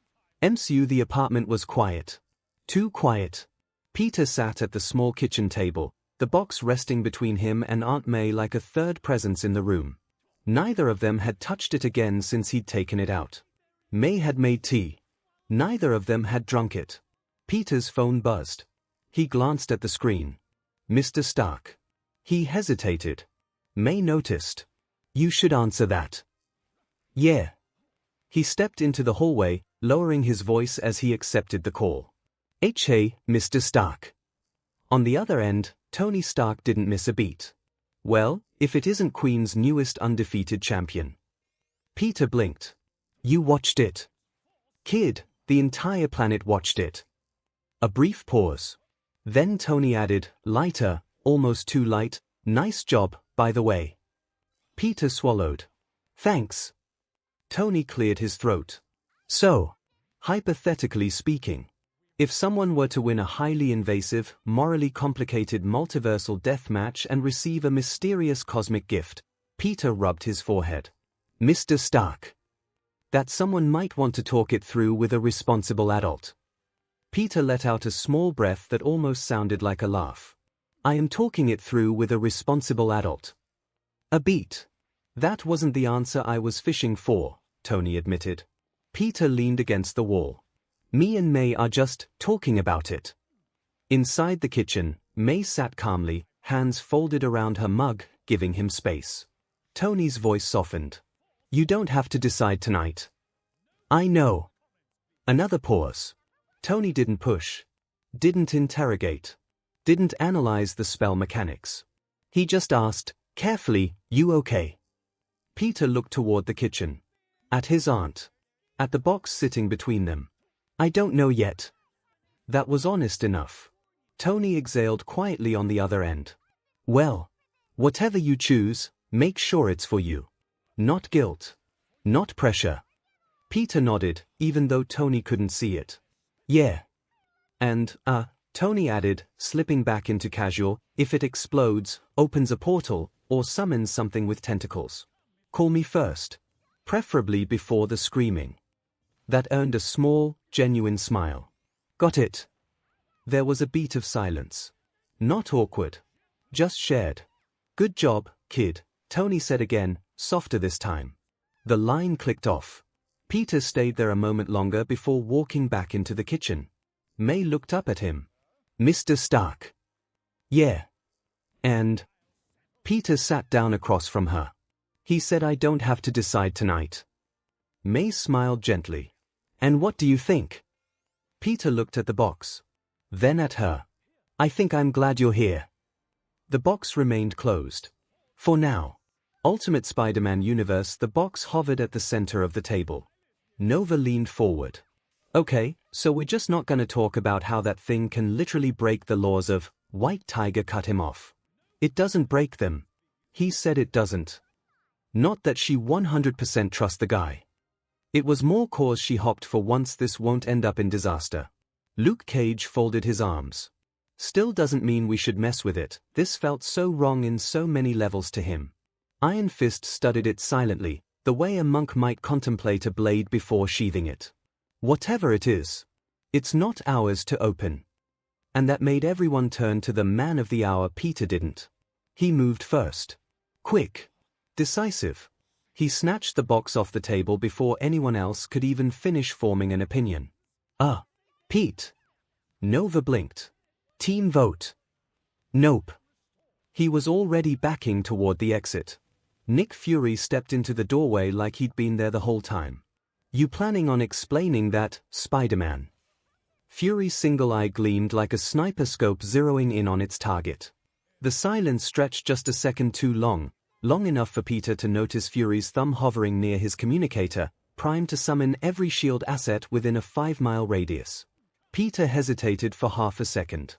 𝐴𝐺. The apartment was quiet. Too quiet. Peter sat at the small kitchen table, the box resting between him and Aunt May like a third presence in the room. Neither of them had touched it again since he'd taken it out. May had made tea. Neither of them had drunk it. Peter's phone buzzed. He glanced at the screen. Mr. Stark. He hesitated. May noticed. "You should answer that." "Yeah." He stepped into the hallway, lowering his voice as he accepted the call. "Hey, Mr. Stark." On the other end, Tony Stark didn't miss a beat. "Well, if it isn't Queen's newest undefeated champion." Peter blinked. "You watched it?" "Kid, the entire planet watched it." A brief pause. Then Tony added, lighter, almost too light, "Nice job, by the way." Peter swallowed. "Thanks." Tony cleared his throat. "So, hypothetically speaking, if someone were to win a highly invasive, morally complicated multiversal death match and receive a mysterious cosmic gift," Peter rubbed his forehead. "Mr. Stark. That someone might want to talk it through with a responsible adult." Peter let out a small breath that almost sounded like a laugh. "I am talking it through with a responsible adult." A beat. "That wasn't the answer I was fishing for," Tony admitted. Peter leaned against the wall. "Me and May are just talking about it." Inside the kitchen, May sat calmly, hands folded around her mug, giving him space. Tony's voice softened. "You don't have to decide tonight." "I know." Another pause. Tony didn't push. Didn't interrogate. Didn't analyze the spell mechanics. He just asked, carefully, "You okay?" Peter looked toward the kitchen. At his aunt. At the box sitting between them. "I don't know yet." That was honest enough. Tony exhaled quietly on the other end. "Well, whatever you choose, make sure it's for you. Not guilt. Not pressure." Peter nodded, even though Tony couldn't see it. "Yeah. And, Tony added, slipping back into casual, "if it explodes, opens a portal, or summons something with tentacles, call me first. Preferably before the screaming." That earned a small, genuine smile. "Got it." There was a beat of silence. Not awkward. Just shared. "Good job, kid," Tony said again, softer this time. The line clicked off. Peter stayed there a moment longer before walking back into the kitchen. May looked up at him. "Mr. Stark." "Yeah." "And?" Peter sat down across from her. "He said I don't have to decide tonight." May smiled gently. "And what do you think?" Peter looked at the box. Then at her. "I think I'm glad you're here." The box remained closed. For now. Ultimate Spider-Man Universe. The box hovered at the center of the table. Nova leaned forward. "Okay, so we're just not gonna talk about how that thing can literally break the laws of White Tiger cut him off." "It doesn't break them." He said it doesn't. Not that she 100% trusts the guy. It was more cause she hoped for once this won't end up in disaster. Luke Cage folded his arms. "Still doesn't mean we should mess with it." This felt so wrong in so many levels to him. Iron Fist studied it silently, the way a monk might contemplate a blade before sheathing it. "Whatever it is, it's not ours to open." And that made everyone turn to the man of the hour. Peter didn't. He moved first. Quick. Decisive. He snatched the box off the table before anyone else could even finish forming an opinion. Pete." Nova blinked. Team vote. Nope. He was already backing toward the exit. Nick Fury stepped into the doorway like he'd been there the whole time. You planning on explaining that, Spider-Man? Fury's single eye gleamed like a sniper scope zeroing in on its target. The silence stretched just a second too long, long enough for Peter to notice Fury's thumb hovering near his communicator, primed to summon every shield asset within a 5-mile radius. Peter hesitated for half a second.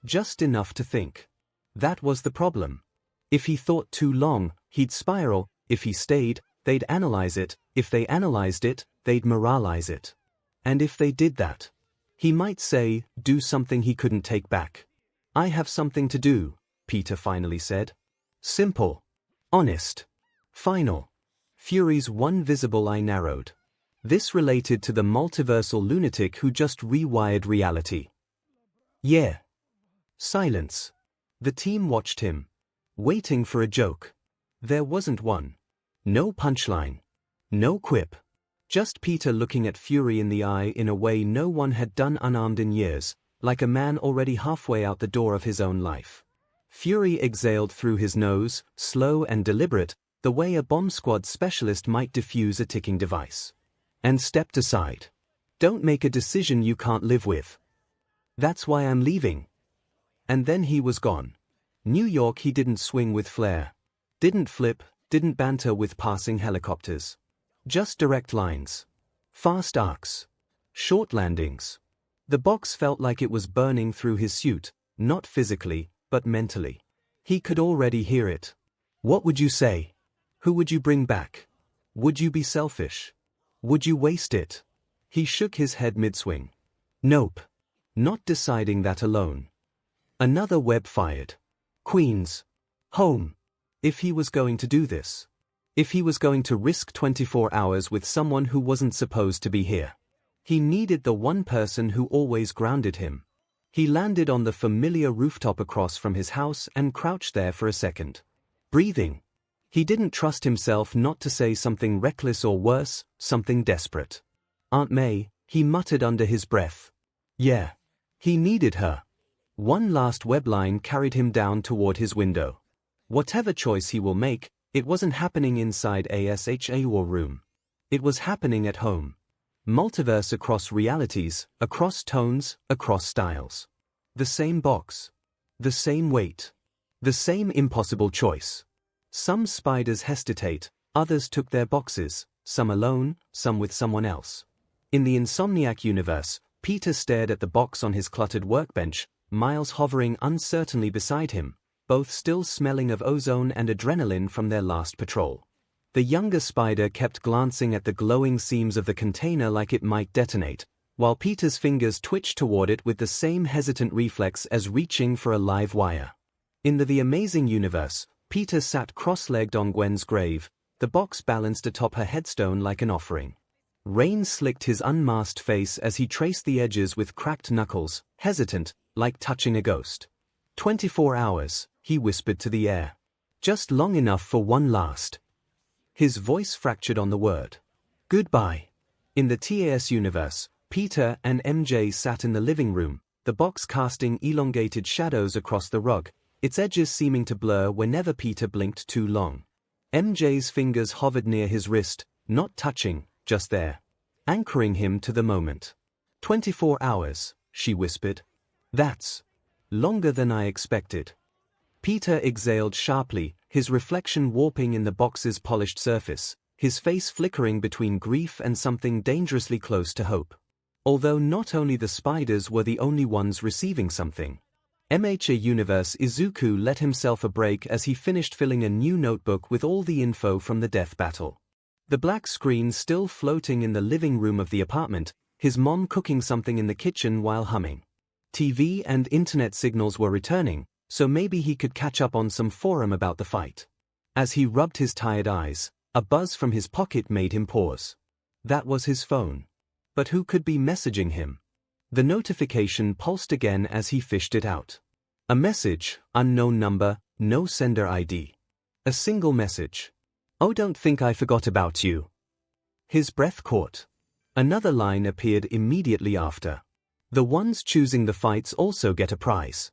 Just enough to think. That was the problem. If he thought too long, he'd spiral. If he stayed, they'd analyze it. If they analyzed it, they'd moralize it. And if they did that, he might say, do something he couldn't take back. I have something to do, Peter finally said. Simple. Honest. Final. Fury's one visible eye narrowed. This related to the multiversal lunatic who just rewired reality. Yeah. Silence. The team watched him, waiting for a joke. There wasn't one. No punchline. No quip. Just Peter looking at Fury in the eye in a way no one had done unarmed in years, like a man already halfway out the door of his own life. Fury exhaled through his nose, slow and deliberate, the way a bomb squad specialist might defuse a ticking device. And stepped aside. Don't make a decision you can't live with. That's why I'm leaving. And then he was gone. New York he didn't swing with flair. Didn't flip, didn't banter with passing helicopters. Just direct lines. Fast arcs. Short landings. The box felt like it was burning through his suit, not physically, but mentally. He could already hear it. What would you say? Who would you bring back? Would you be selfish? Would you waste it? He shook his head mid-swing. Nope. Not deciding that alone. Another web fired. Queens. Home. If he was going to do this. If he was going to risk 24 hours with someone who wasn't supposed to be here. He needed the one person who always grounded him. He landed on the familiar rooftop across from his house and crouched there for a second. Breathing. He didn't trust himself not to say something reckless or worse, something desperate. Aunt May, he muttered under his breath. Yeah. He needed her. One last web line carried him down toward his window. Whatever choice he will make, it wasn't happening inside a SHA room. It was happening at home. Multiverse across realities, across tones, across styles. The same box. The same weight. The same impossible choice. Some spiders hesitate, others took their boxes, some alone, some with someone else. In the Insomniac universe, Peter stared at the box on his cluttered workbench, Miles hovering uncertainly beside him, both still smelling of ozone and adrenaline from their last patrol. The younger spider kept glancing at the glowing seams of the container like it might detonate, while Peter's fingers twitched toward it with the same hesitant reflex as reaching for a live wire. In the Amazing Universe, Peter sat cross-legged on Gwen's grave, the box balanced atop her headstone like an offering. Rain slicked his unmasked face as he traced the edges with cracked knuckles, hesitant, like touching a ghost. 24 hours, he whispered to the air. Just long enough for one last. His voice fractured on the word. Goodbye. In the TAS universe, Peter and MJ sat in the living room, the box casting elongated shadows across the rug, its edges seeming to blur whenever Peter blinked too long. MJ's fingers hovered near his wrist, not touching, just there. Anchoring him to the moment. 24 hours, she whispered. That's longer than I expected. Peter exhaled sharply, his reflection warping in the box's polished surface, his face flickering between grief and something dangerously close to hope. Although not only the spiders were the only ones receiving something. MHA Universe Izuku let himself a break as he finished filling a new notebook with all the info from the death battle. The black screen still floating in the living room of the apartment, his mom cooking something in the kitchen while humming. TV and internet signals were returning, so maybe he could catch up on some forum about the fight. As he rubbed his tired eyes, a buzz from his pocket made him pause. That was his phone. But who could be messaging him? The notification pulsed again as he fished it out. A message, unknown number, no sender ID. A single message. Oh, don't think I forgot about you. His breath caught. Another line appeared immediately after. The ones choosing the fights also get a prize.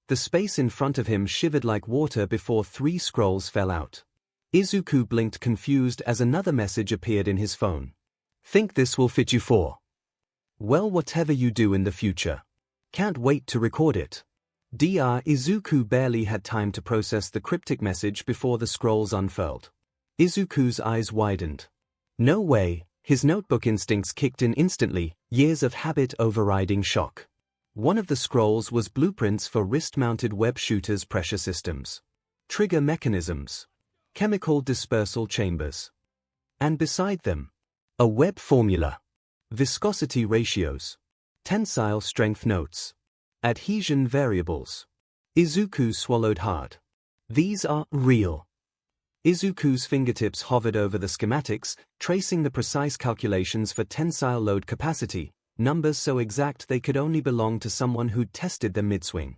The space in front of him shivered like water before 3 scrolls fell out. Izuku blinked confused as another message appeared in his phone. Think this will fit you for? Well, whatever you do in the future. Can't wait to record it. Dr. Izuku barely had time to process the cryptic message before the scrolls unfurled. Izuku's eyes widened. No way, his notebook instincts kicked in instantly, years of habit overriding shock. One of the scrolls was blueprints for wrist-mounted web shooters' pressure systems, trigger mechanisms, chemical dispersal chambers. And beside them, a web formula, viscosity ratios, tensile strength notes, adhesion variables. Izuku swallowed hard. These are real. Izuku's fingertips hovered over the schematics, tracing the precise calculations for tensile load capacity, numbers so exact they could only belong to someone who'd tested them mid-swing.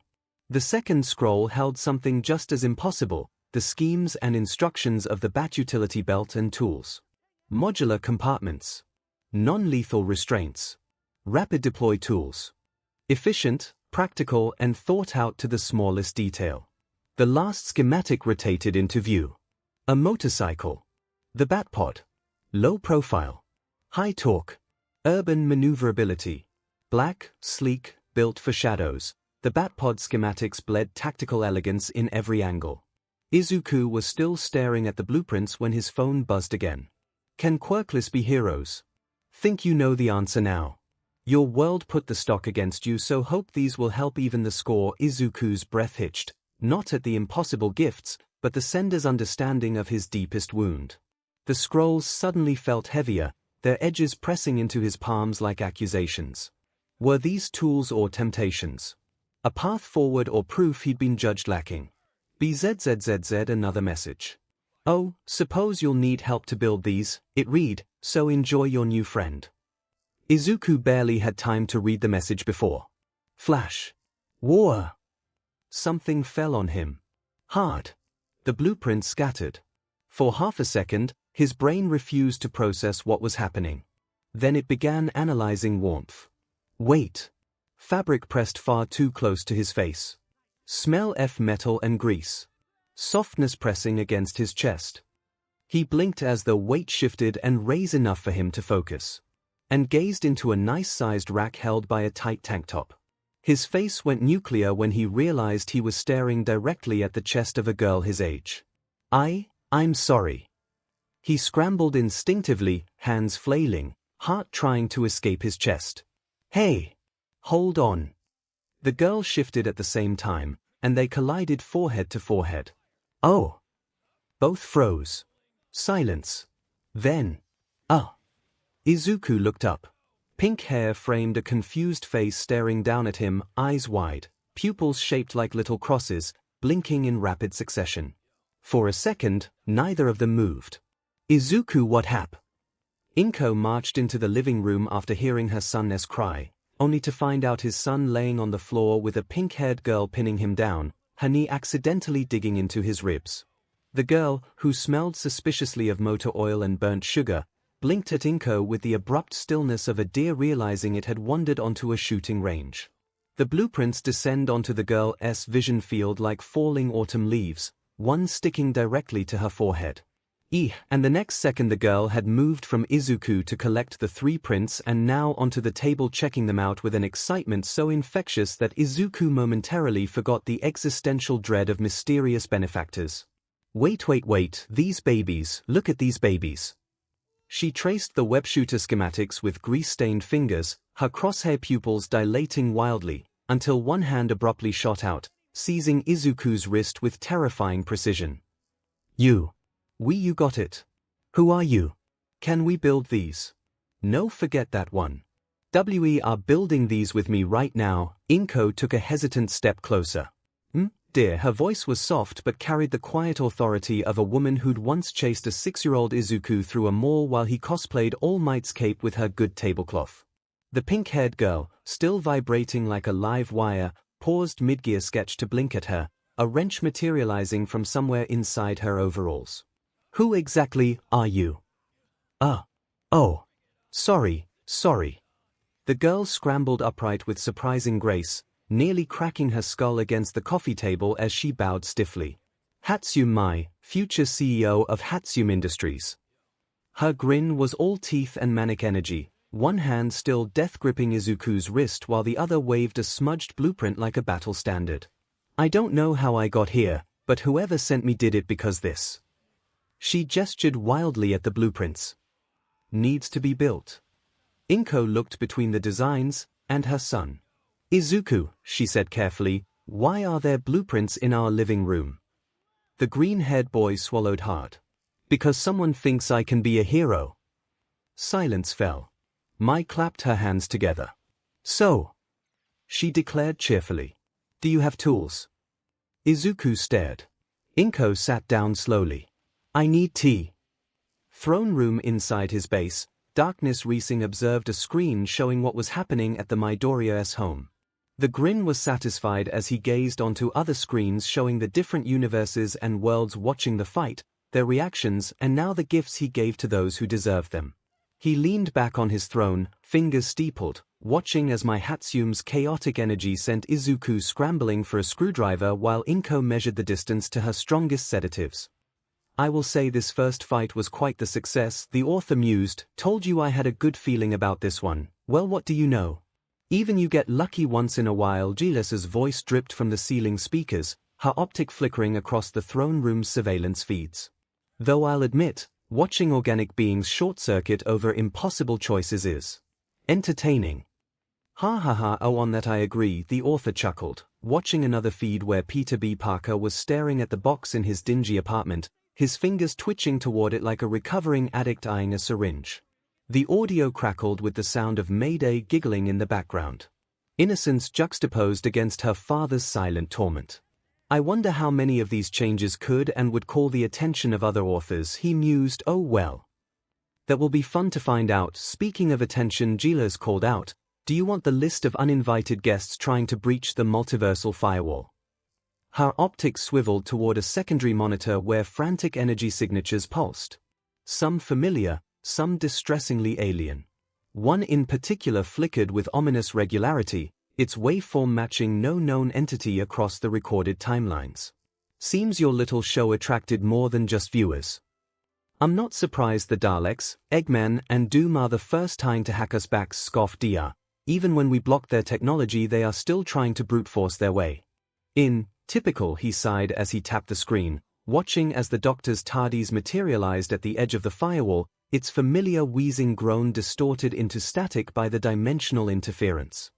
The second scroll held something just as impossible, the schemes and instructions of the bat utility belt and tools. Modular compartments. Non-lethal restraints. Rapid deploy tools. Efficient, practical and thought out to the smallest detail. The last schematic rotated into view. A motorcycle. The Batpod. Low profile. High torque. Urban maneuverability. Black, sleek, built for shadows. The Batpod schematics bled tactical elegance in every angle. Izuku was still staring at the blueprints when his phone buzzed again. Can quirkless be heroes? Think you know the answer now. Your world put the stock against you, so hope these will help even the score. Izuku's breath hitched, not at the impossible gifts, but the sender's understanding of his deepest wound. The scrolls suddenly felt heavier, their edges pressing into his palms like accusations. Were these tools or temptations? A path forward or proof he'd been judged lacking? BZZZZ. Another message. Oh, suppose you'll need help to build these, it read, so enjoy your new friend. Izuku barely had time to read the message before. Flash. War. Something fell on him. Hard. The blueprints scattered. For half a second, his brain refused to process what was happening. Then it began analyzing warmth. Weight. Fabric pressed far too close to his face. Smell of metal and grease. Softness pressing against his chest. He blinked as the weight shifted and raised enough for him to focus. And gazed into a nice-sized rack held by a tight tank top. His face went nuclear when he realized he was staring directly at the chest of a girl his age. I'm sorry. He scrambled instinctively, hands flailing, heart trying to escape his chest. Hey! Hold on. The girl shifted at the same time, and they collided forehead to forehead. Oh! Both froze. Silence. Then, Izuku looked up. Pink hair framed a confused face staring down at him, eyes wide, pupils shaped like little crosses, blinking in rapid succession. For a second, neither of them moved. Izuku, what hap? Inko marched into the living room after hearing her son's cry, only to find out his son laying on the floor with a pink-haired girl pinning him down, her knee accidentally digging into his ribs. The girl, who smelled suspiciously of motor oil and burnt sugar, blinked at Inko with the abrupt stillness of a deer realizing it had wandered onto a shooting range. The blueprints descend onto the girl's vision field like falling autumn leaves, one sticking directly to her forehead. And the next second the girl had moved from Izuku to collect the 3 prints and now onto the table, checking them out with an excitement so infectious that Izuku momentarily forgot the existential dread of mysterious benefactors. Wait, these babies, look at these babies. She traced the web shooter schematics with grease-stained fingers, her crosshair pupils dilating wildly, until one hand abruptly shot out, seizing Izuku's wrist with terrifying precision. You got it. Who are you? Can we build these? No, forget that one. We are building these with me right now. Inko took a hesitant step closer. Dear, her voice was soft but carried the quiet authority of a woman who'd once chased a 6-year-old Izuku through a mall while he cosplayed All Might's cape with her good tablecloth. The pink-haired girl, still vibrating like a live wire, paused mid-gear sketch to blink at her, a wrench materializing from somewhere inside her overalls. Who exactly are you? Oh. Sorry. The girl scrambled upright with surprising grace, nearly cracking her skull against the coffee table as she bowed stiffly. 𝐻𝐸𝐵, future CEO of 𝐻𝐸𝐵 Industries. Her grin was all teeth and manic energy, one hand still death-gripping Izuku's wrist while the other waved a smudged blueprint like a battle standard. I don't know how I got here, but whoever sent me did it because this. She gestured wildly at the blueprints. Needs to be built. 𝐒𝐭𝐚𝐲 looked between the designs and her son. Izuku, she said carefully, why are there blueprints in our living room? The green-haired boy swallowed hard. Because someone thinks I can be a hero. Silence fell. Mai clapped her hands together. So, she declared cheerfully. Do you have tools? Izuku stared. 𝐒𝐿𝐴 sat down slowly. I need tea. Throne room inside his base, Darkness 𝐒𝐴 observed a screen showing what was happening at the Midoriya's home. The grin was satisfied as he gazed onto other screens showing the different universes and worlds watching the fight, their reactions, and now the gifts he gave to those who deserved them. He leaned back on his throne, fingers steepled, watching as myheroacademia's chaotic energy sent Izuku scrambling for a screwdriver while 𝐒𝐿𝐴 measured the distance to her strongest sedatives. I will say this first fight was quite the success, the author mused. Told you I had a good feeling about this one. Well, what do you know? Even you get lucky once in a while. 𝐒𝐿𝐴's voice dripped from the ceiling speakers, her optic flickering across the throne room's surveillance feeds. Though I'll admit, watching organic beings short-circuit over impossible choices is entertaining. Ha ha ha, oh on that I agree, the author chuckled, watching another feed where Peter B. Parker was staring at the box in his dingy apartment, his fingers twitching toward it like a recovering addict eyeing a syringe. The audio crackled with the sound of Mayday giggling in the background. Innocence juxtaposed against her father's silent torment. I wonder how many of these changes could and would call the attention of other authors, he mused. Oh well. That will be fun to find out. Speaking of attention, 𝐒𝐿𝐴's called out, do you want the list of uninvited guests trying to breach the multiversal firewall? Her optics swiveled toward a secondary monitor where frantic energy signatures pulsed. Some familiar, some distressingly alien. One in particular flickered with ominous regularity, its waveform matching no known entity across the recorded timelines. Seems your little show attracted more than just viewers. I'm not surprised the Daleks, Eggman, and Doom are the first time to hack us back, scoffed Dia. Even when we blocked their technology, they are still trying to brute force their way in. Typical, he sighed as he tapped the screen, watching as the Doctor's TARDIS materialized at the edge of the firewall, its familiar wheezing groan distorted into static by the dimensional interference.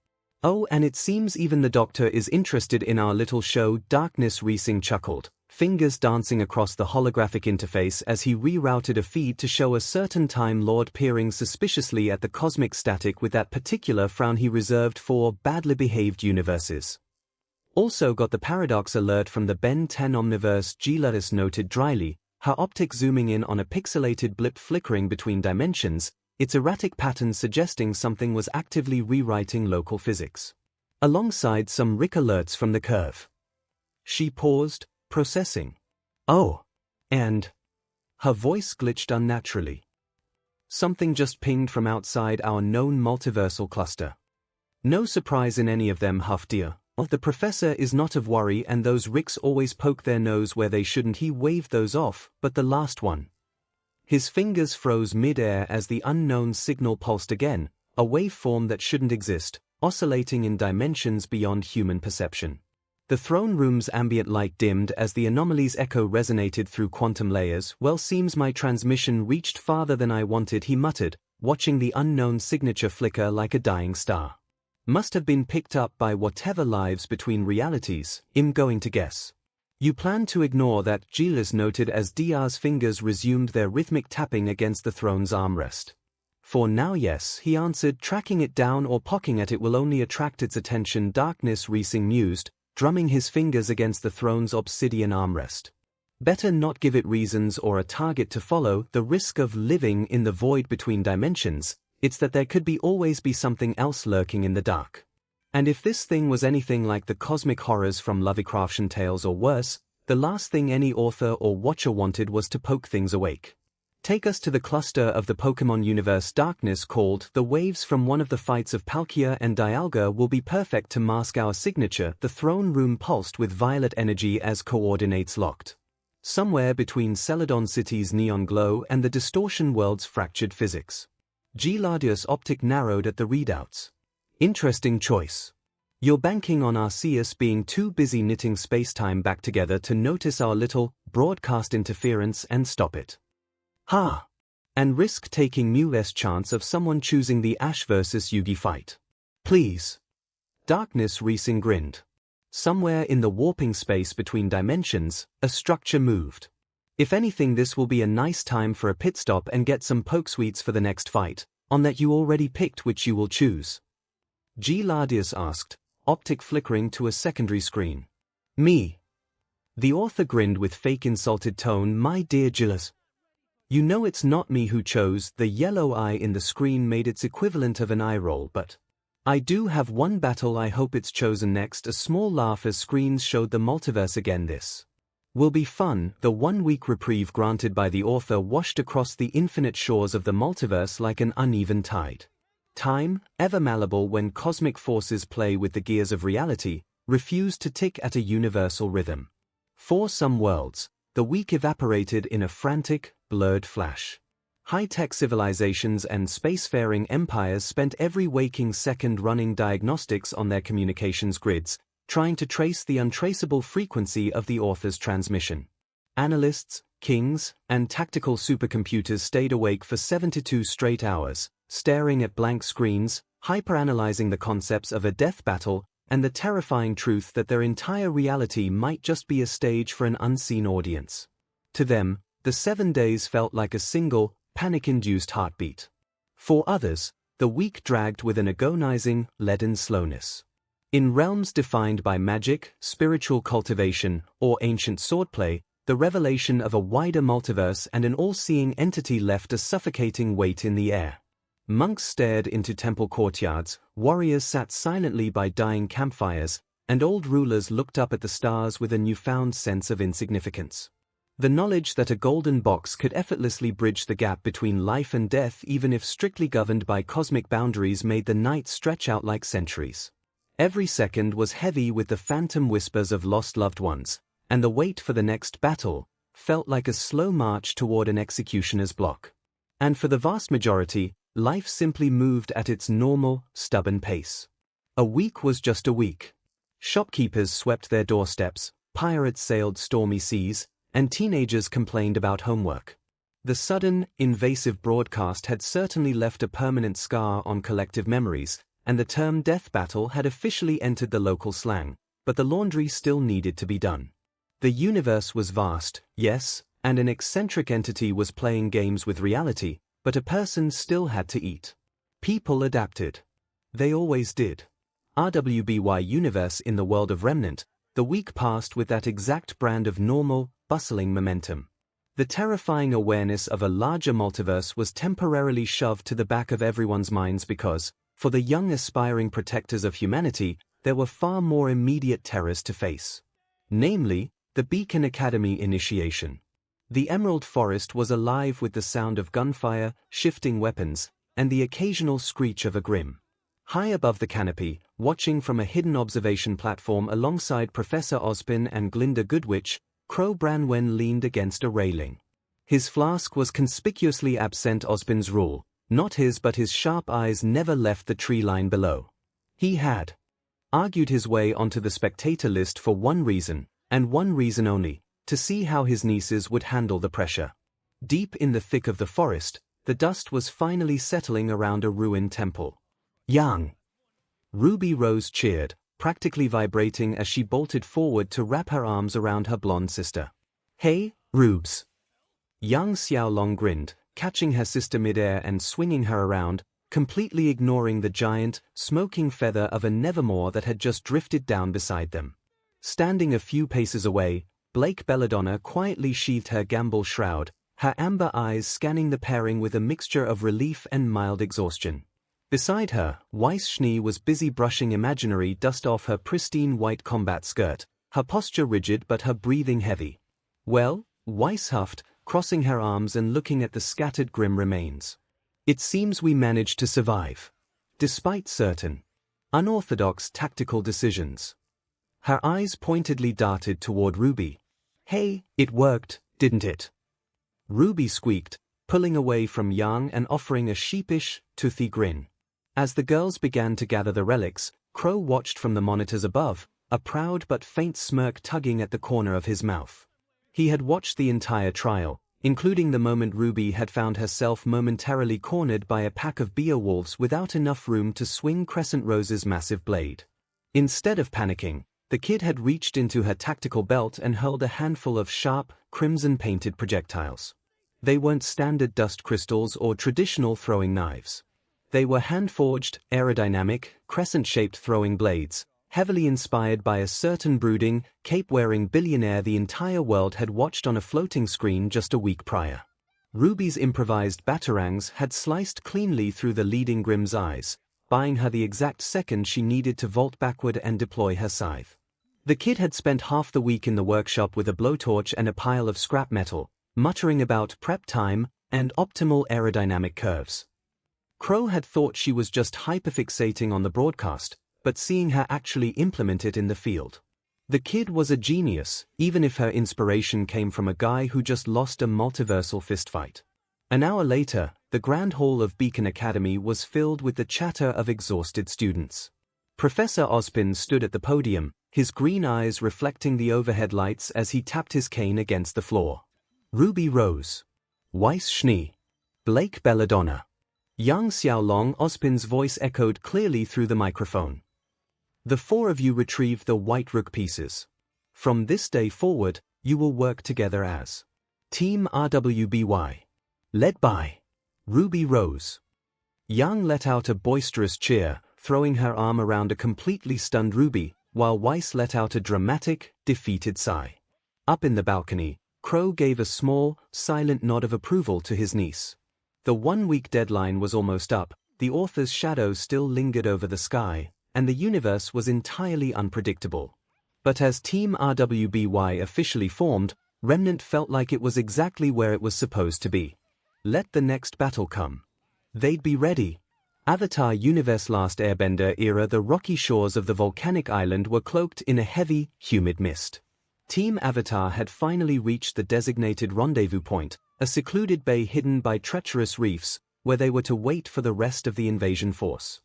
Oh, and it seems even the Doctor is interested in our little show, Darkness 𝐒𝐴 chuckled, fingers dancing across the holographic interface as he rerouted a feed to show a certain Time Lord peering suspiciously at the cosmic static with that particular frown he reserved for badly behaved universes. Also got the paradox alert from the Ben 10 Omniverse, 𝐒𝐿𝐴 noted dryly, her optic zooming in on a pixelated blip flickering between dimensions, its erratic pattern suggesting something was actively rewriting local physics. Alongside some RIC alerts from the curve. She paused, processing. Oh. And. Her voice glitched unnaturally. Something just pinged from outside our known multiversal cluster. No surprise in any of them, huffed Dia. The professor is not of worry and those RICs always poke their nose where they shouldn't. He waved those off, but the last one. His fingers froze mid-air as the unknown signal pulsed again, a waveform that shouldn't exist, oscillating in dimensions beyond human perception. The throne room's ambient light dimmed as the anomaly's echo resonated through quantum layers. Well, seems my transmission reached farther than I wanted, he muttered, watching the unknown signature flicker like a dying star. Must have been picked up by whatever lives between realities, I'm going to guess. You plan to ignore that, 𝐒𝐿𝐴 noted as Dia's fingers resumed their rhythmic tapping against the throne's armrest. For now, yes, he answered, tracking it down or pocking at it will only attract its attention. Darkness 𝐒𝐴 mused, drumming his fingers against the throne's obsidian armrest. Better not give it reasons or a target to follow. The risk of living in the void between dimensions, it's that there could always be something else lurking in the dark. And if this thing was anything like the cosmic horrors from Lovecraftian tales or worse, the last thing any author or watcher wanted was to poke things awake. Take us to the cluster of the Pokemon universe darkness called the Waves. From one of the fights of Palkia and Dialga will be perfect to mask our signature. The throne room pulsed with violet energy as coordinates locked. Somewhere between Celadon City's neon glow and the distortion world's fractured physics. 𝐔𝐬𝐴𝐷𝑖us optic narrowed at the readouts. Interesting choice. You're banking on Arceus being too busy knitting spacetime back together to notice our little broadcast interference and stop it. Ha! And risk taking Mew's chance of someone choosing the Ash vs Yugi fight. Please. Darkness Racing grinned. Somewhere in the warping space between dimensions, a structure moved. If anything, this will be a nice time for a pit stop and get some poke sweets for the next fight, on that you already picked which you will choose. 𝐔𝐬𝐴𝐷𝑖us asked, optic flickering to a secondary screen. Me. The author grinned with fake insulted tone. My dear Gilles. You know it's not me who chose. The yellow eye in the screen made its equivalent of an eye roll, but I do have one battle I hope it's chosen next. A small laugh as screens showed the multiverse again. This will be fun. The 1-week reprieve granted by the author washed across the infinite shores of the multiverse like an uneven tide. Time, ever malleable when cosmic forces play with the gears of reality, refused to tick at a universal rhythm. For some worlds, the week evaporated in a frantic, blurred flash. High-tech civilizations and spacefaring empires spent every waking second running diagnostics on their communications grids, trying to trace the untraceable frequency of the author's transmission. Analysts, kings, and tactical supercomputers stayed awake for 72 straight hours, staring at blank screens, hyperanalyzing the concepts of a death battle, and the terrifying truth that their entire reality might just be a stage for an unseen audience. To them, the 7 days felt like a single, panic-induced heartbeat. For others, the week dragged with an agonizing, leaden slowness. In realms defined by magic, spiritual cultivation, or ancient swordplay, the revelation of a wider multiverse and an all-seeing entity left a suffocating weight in the air. Monks stared into temple courtyards, warriors sat silently by dying campfires, and old rulers looked up at the stars with a newfound sense of insignificance. The knowledge that a golden box could effortlessly bridge the gap between life and death, even if strictly governed by cosmic boundaries, made the night stretch out like centuries. Every second was heavy with the phantom whispers of lost loved ones, and the wait for the next battle felt like a slow march toward an executioner's block. And for the vast majority, life simply moved at its normal, stubborn pace. A week was just a week. Shopkeepers swept their doorsteps, pirates sailed stormy seas, and teenagers complained about homework. The sudden, invasive broadcast had certainly left a permanent scar on collective memories, and the term death battle had officially entered the local slang, but the laundry still needed to be done. The universe was vast, yes, and an eccentric entity was playing games with reality, but a person still had to eat. People adapted. They always did. RWBY universe. In the world of Remnant, the week passed with that exact brand of normal, bustling momentum. The terrifying awareness of a larger multiverse was temporarily shoved to the back of everyone's minds because, for the young aspiring protectors of humanity, there were far more immediate terrors to face. Namely, the Beacon Academy initiation. The Emerald Forest was alive with the sound of gunfire, shifting weapons, and the occasional screech of a grim. High above the canopy, watching from a hidden observation platform alongside Professor Ozpin and Glinda Goodwitch, Crow Branwen leaned against a railing. His flask was conspicuously absent. Ozpin's rule, not his, but his sharp eyes never left the tree line below. He had argued his way onto the spectator list for one reason, and one reason only, to see how his nieces would handle the pressure. Deep in the thick of the forest, the dust was finally settling around a ruined temple. Young! Ruby Rose cheered, practically vibrating as she bolted forward to wrap her arms around her blonde sister. Hey, Rubes! Young Xiaolong grinned, catching her sister midair and swinging her around, completely ignoring the giant, smoking feather of a Nevermore that had just drifted down beside them. Standing a few paces away, Blake Belladonna quietly sheathed her gamble shroud, her amber eyes scanning the pairing with a mixture of relief and mild exhaustion. Beside her, Weiss Schnee was busy brushing imaginary dust off her pristine white combat skirt, her posture rigid but her breathing heavy. Well, Weiss huffed, crossing her arms and looking at the scattered grim remains. It seems we managed to survive. Despite certain unorthodox tactical decisions. Her eyes pointedly darted toward Ruby. Hey, it worked, didn't it? Ruby squeaked, pulling away from Yang and offering a sheepish, toothy grin. As the girls began to gather the relics, Crow watched from the monitors above, a proud but faint smirk tugging at the corner of his mouth. He had watched the entire trial, including the moment Ruby had found herself momentarily cornered by a pack of beowulfs without enough room to swing Crescent Rose's massive blade. Instead of panicking, the kid had reached into her tactical belt and hurled a handful of sharp, crimson-painted projectiles. They weren't standard dust crystals or traditional throwing knives. They were hand-forged, aerodynamic, crescent-shaped throwing blades, heavily inspired by a certain brooding, cape-wearing billionaire the entire world had watched on a floating screen just a week prior. Ruby's improvised batarangs had sliced cleanly through the leading Grimm's eyes, buying her the exact second she needed to vault backward and deploy her scythe. The kid had spent half the week in the workshop with a blowtorch and a pile of scrap metal, muttering about prep time and optimal aerodynamic curves. Crow had thought she was just hyperfixating on the broadcast, but seeing her actually implement it in the field. The kid was a genius, even if her inspiration came from a guy who just lost a multiversal fistfight. An hour later, the grand hall of Beacon Academy was filled with the chatter of exhausted students. Professor Ozpin stood at the podium, his green eyes reflecting the overhead lights as he tapped his cane against the floor. Ruby Rose. Weiss Schnee. Blake Belladonna. Yang Xiaolong. Ozpin's voice echoed clearly through the microphone. The four of you retrieved the white rook pieces. From this day forward, you will work together as Team RWBY. Led by Ruby Rose. Yang let out a boisterous cheer, throwing her arm around a completely stunned Ruby, while Weiss let out a dramatic, defeated sigh. Up in the balcony, Crow gave a small, silent nod of approval to his niece. The one-week deadline was almost up, the author's shadow still lingered over the sky, and the universe was entirely unpredictable. But as Team RWBY officially formed, Remnant felt like it was exactly where it was supposed to be. Let the next battle come. They'd be ready. Avatar Universe Last Airbender era. The rocky shores of the volcanic island were cloaked in a heavy, humid mist. Team Avatar had finally reached the designated rendezvous point, a secluded bay hidden by treacherous reefs, where they were to wait for the rest of the invasion force.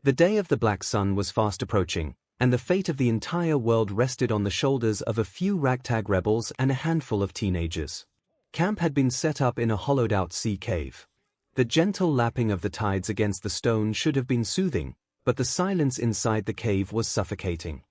The day of the Black Sun was fast approaching, and the fate of the entire world rested on the shoulders of a few ragtag rebels and a handful of teenagers. Camp had been set up in a hollowed-out sea cave. The gentle lapping of the tides against the stone should have been soothing, but the silence inside the cave was suffocating.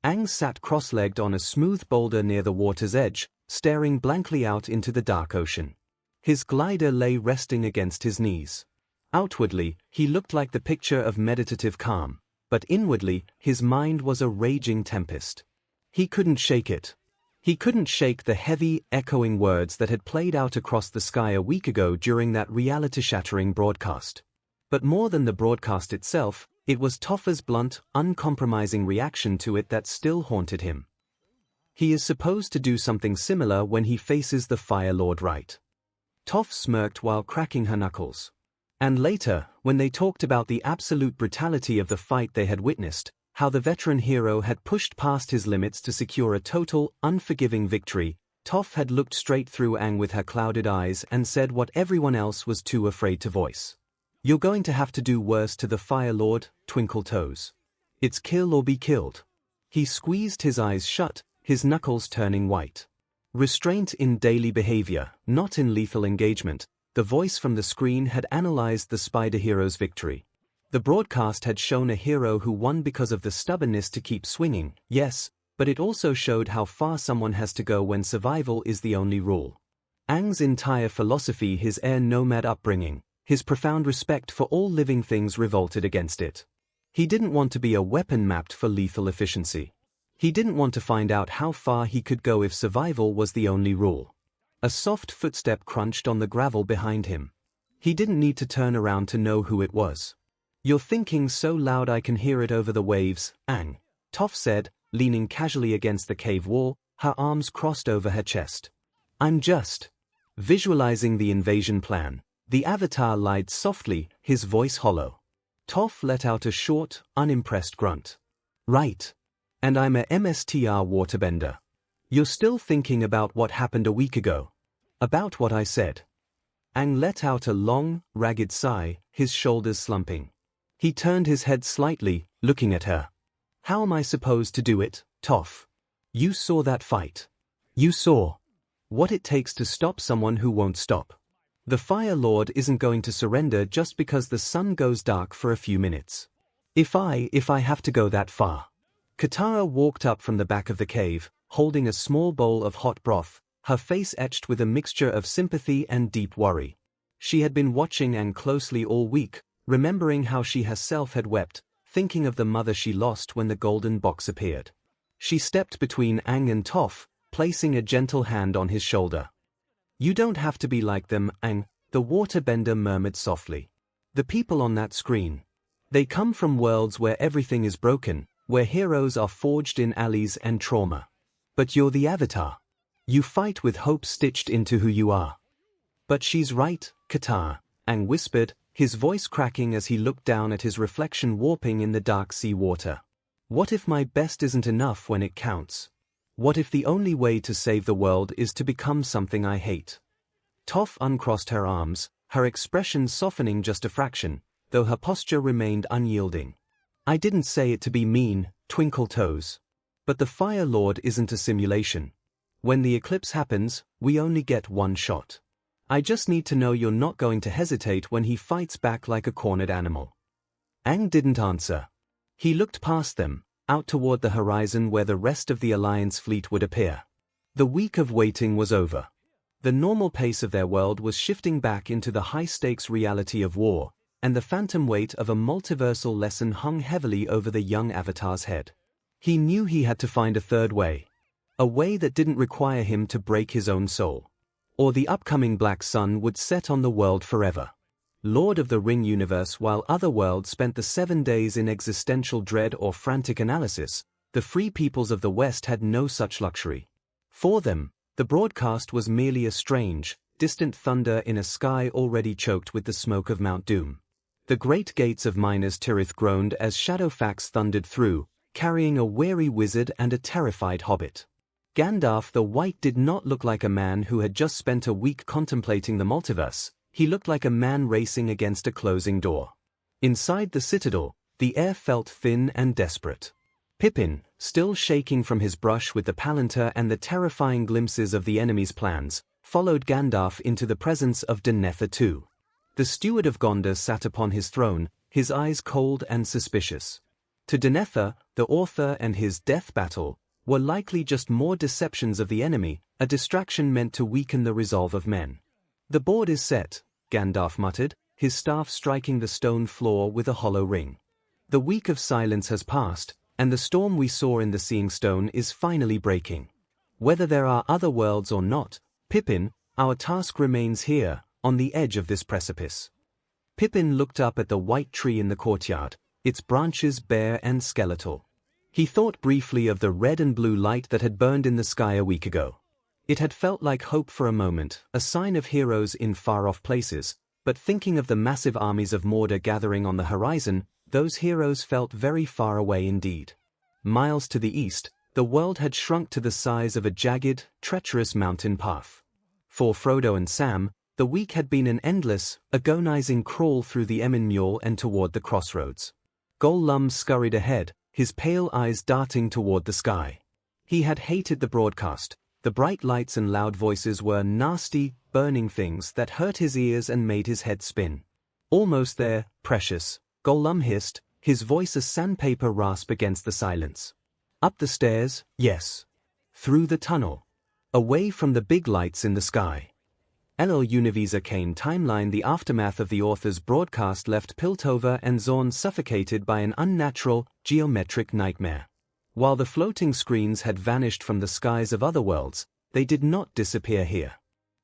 Aang sat cross-legged on a smooth boulder near the water's edge, staring blankly out into the dark ocean. His glider lay resting against his knees. Outwardly, he looked like the picture of meditative calm, but inwardly, his mind was a raging tempest. He couldn't shake it. He couldn't shake the heavy, echoing words that had played out across the sky a week ago during that reality-shattering broadcast. But more than the broadcast itself, it was Topher's blunt, uncompromising reaction to it that still haunted him. He is supposed to do something similar when he faces the Fire Lord, right? Toph smirked while cracking her knuckles. And later, when they talked about the absolute brutality of the fight they had witnessed, how the veteran hero had pushed past his limits to secure a total, unforgiving victory, Toph had looked straight through Aang with her clouded eyes and said what everyone else was too afraid to voice. You're going to have to do worse to the Fire Lord, Twinkle Toes. It's kill or be killed. He squeezed his eyes shut, his knuckles turning white. Restraint in daily behavior, not in lethal engagement. The voice from the screen had analyzed the spider hero's victory. The broadcast had shown a hero who won because of the stubbornness to keep swinging, yes, but it also showed how far someone has to go when survival is the only rule. Aang's entire philosophy, his air nomad upbringing, his profound respect for all living things revolted against it. He didn't want to be a weapon mapped for lethal efficiency. He didn't want to find out how far he could go if survival was the only rule. A soft footstep crunched on the gravel behind him. He didn't need to turn around to know who it was. You're thinking so loud I can hear it over the waves, Aang, Toph said, leaning casually against the cave wall, her arms crossed over her chest. I'm just Visualizing the invasion plan, the avatar lied softly, his voice hollow. Toph let out a short, unimpressed grunt. Right. And I'm a MSTR waterbender. You're still thinking about what happened a week ago. About what I said. Aang let out a long, ragged sigh, his shoulders slumping. He turned his head slightly, looking at her. How am I supposed to do it, Toph? You saw that fight. You saw what it takes to stop someone who won't stop. The Fire Lord isn't going to surrender just because the sun goes dark for a few minutes. If I have to go that far. Katara walked up from the back of the cave, holding a small bowl of hot broth, her face etched with a mixture of sympathy and deep worry. She had been watching Aang closely all week, remembering how she herself had wept, thinking of the mother she lost when the golden box appeared. She stepped between Aang and Toph, placing a gentle hand on his shoulder. You don't have to be like them, Aang, the waterbender murmured softly. The people on that screen. They come from worlds where everything is broken, where heroes are forged in alleys and trauma. But you're the Avatar. You fight with hope stitched into who you are. But she's right, Katara, Aang whispered, his voice cracking as he looked down at his reflection warping in the dark sea water. What if my best isn't enough when it counts? What if the only way to save the world is to become something I hate? Toph uncrossed her arms, her expression softening just a fraction, though her posture remained unyielding. I didn't say it to be mean, Twinkle Toes. But the Fire Lord isn't a simulation. When the eclipse happens, we only get one shot. I just need to know you're not going to hesitate when he fights back like a cornered animal. Aang didn't answer. He looked past them, out toward the horizon where the rest of the Alliance fleet would appear. The week of waiting was over. The normal pace of their world was shifting back into the high-stakes reality of war, and the phantom weight of a multiversal lesson hung heavily over the young Avatar's head. He knew he had to find a third way. A way that didn't require him to break his own soul. Or the upcoming Black Sun would set on the world forever. Lord of the Ring universe. While other worlds spent the 7 days in existential dread or frantic analysis, the free peoples of the West had no such luxury. For them, the broadcast was merely a strange, distant thunder in a sky already choked with the smoke of Mount Doom. The great gates of Minas Tirith groaned as Shadowfax thundered through, carrying a weary wizard and a terrified hobbit. Gandalf the White did not look like a man who had just spent a week contemplating the multiverse. He looked like a man racing against a closing door. Inside the citadel, the air felt thin and desperate. Pippin, still shaking from his brush with the Palantir and the terrifying glimpses of the enemy's plans, followed Gandalf into the presence of Denethor II. The steward of Gondor sat upon his throne, his eyes cold and suspicious. To Denethor, the author and his death battle were likely just more deceptions of the enemy, a distraction meant to weaken the resolve of men. The board is set, Gandalf muttered, his staff striking the stone floor with a hollow ring. The week of silence has passed, and the storm we saw in the Seeing Stone is finally breaking. Whether there are other worlds or not, Pippin, our task remains here, on the edge of this precipice. Pippin looked up at the white tree in the courtyard, its branches bare and skeletal. He thought briefly of the red and blue light that had burned in the sky a week ago. It had felt like hope for a moment, a sign of heroes in far-off places, but thinking of the massive armies of Mordor gathering on the horizon, those heroes felt very far away indeed. Miles to the east, the world had shrunk to the size of a jagged, treacherous mountain path. For Frodo and Sam, the week had been an endless, agonizing crawl through the Emyn Muil and toward the crossroads. Gollum scurried ahead, his pale eyes darting toward the sky. He had hated the broadcast. The bright lights and loud voices were nasty, burning things that hurt his ears and made his head spin. Almost there, precious, Gollum hissed, his voice a sandpaper rasp against the silence. Up the stairs, yes. Through the tunnel. Away from the big lights in the sky. LL Univi's Arcane timeline. The aftermath of the author's broadcast left Piltover and Zorn suffocated by an unnatural, geometric nightmare. While the floating screens had vanished from the skies of other worlds, they did not disappear here.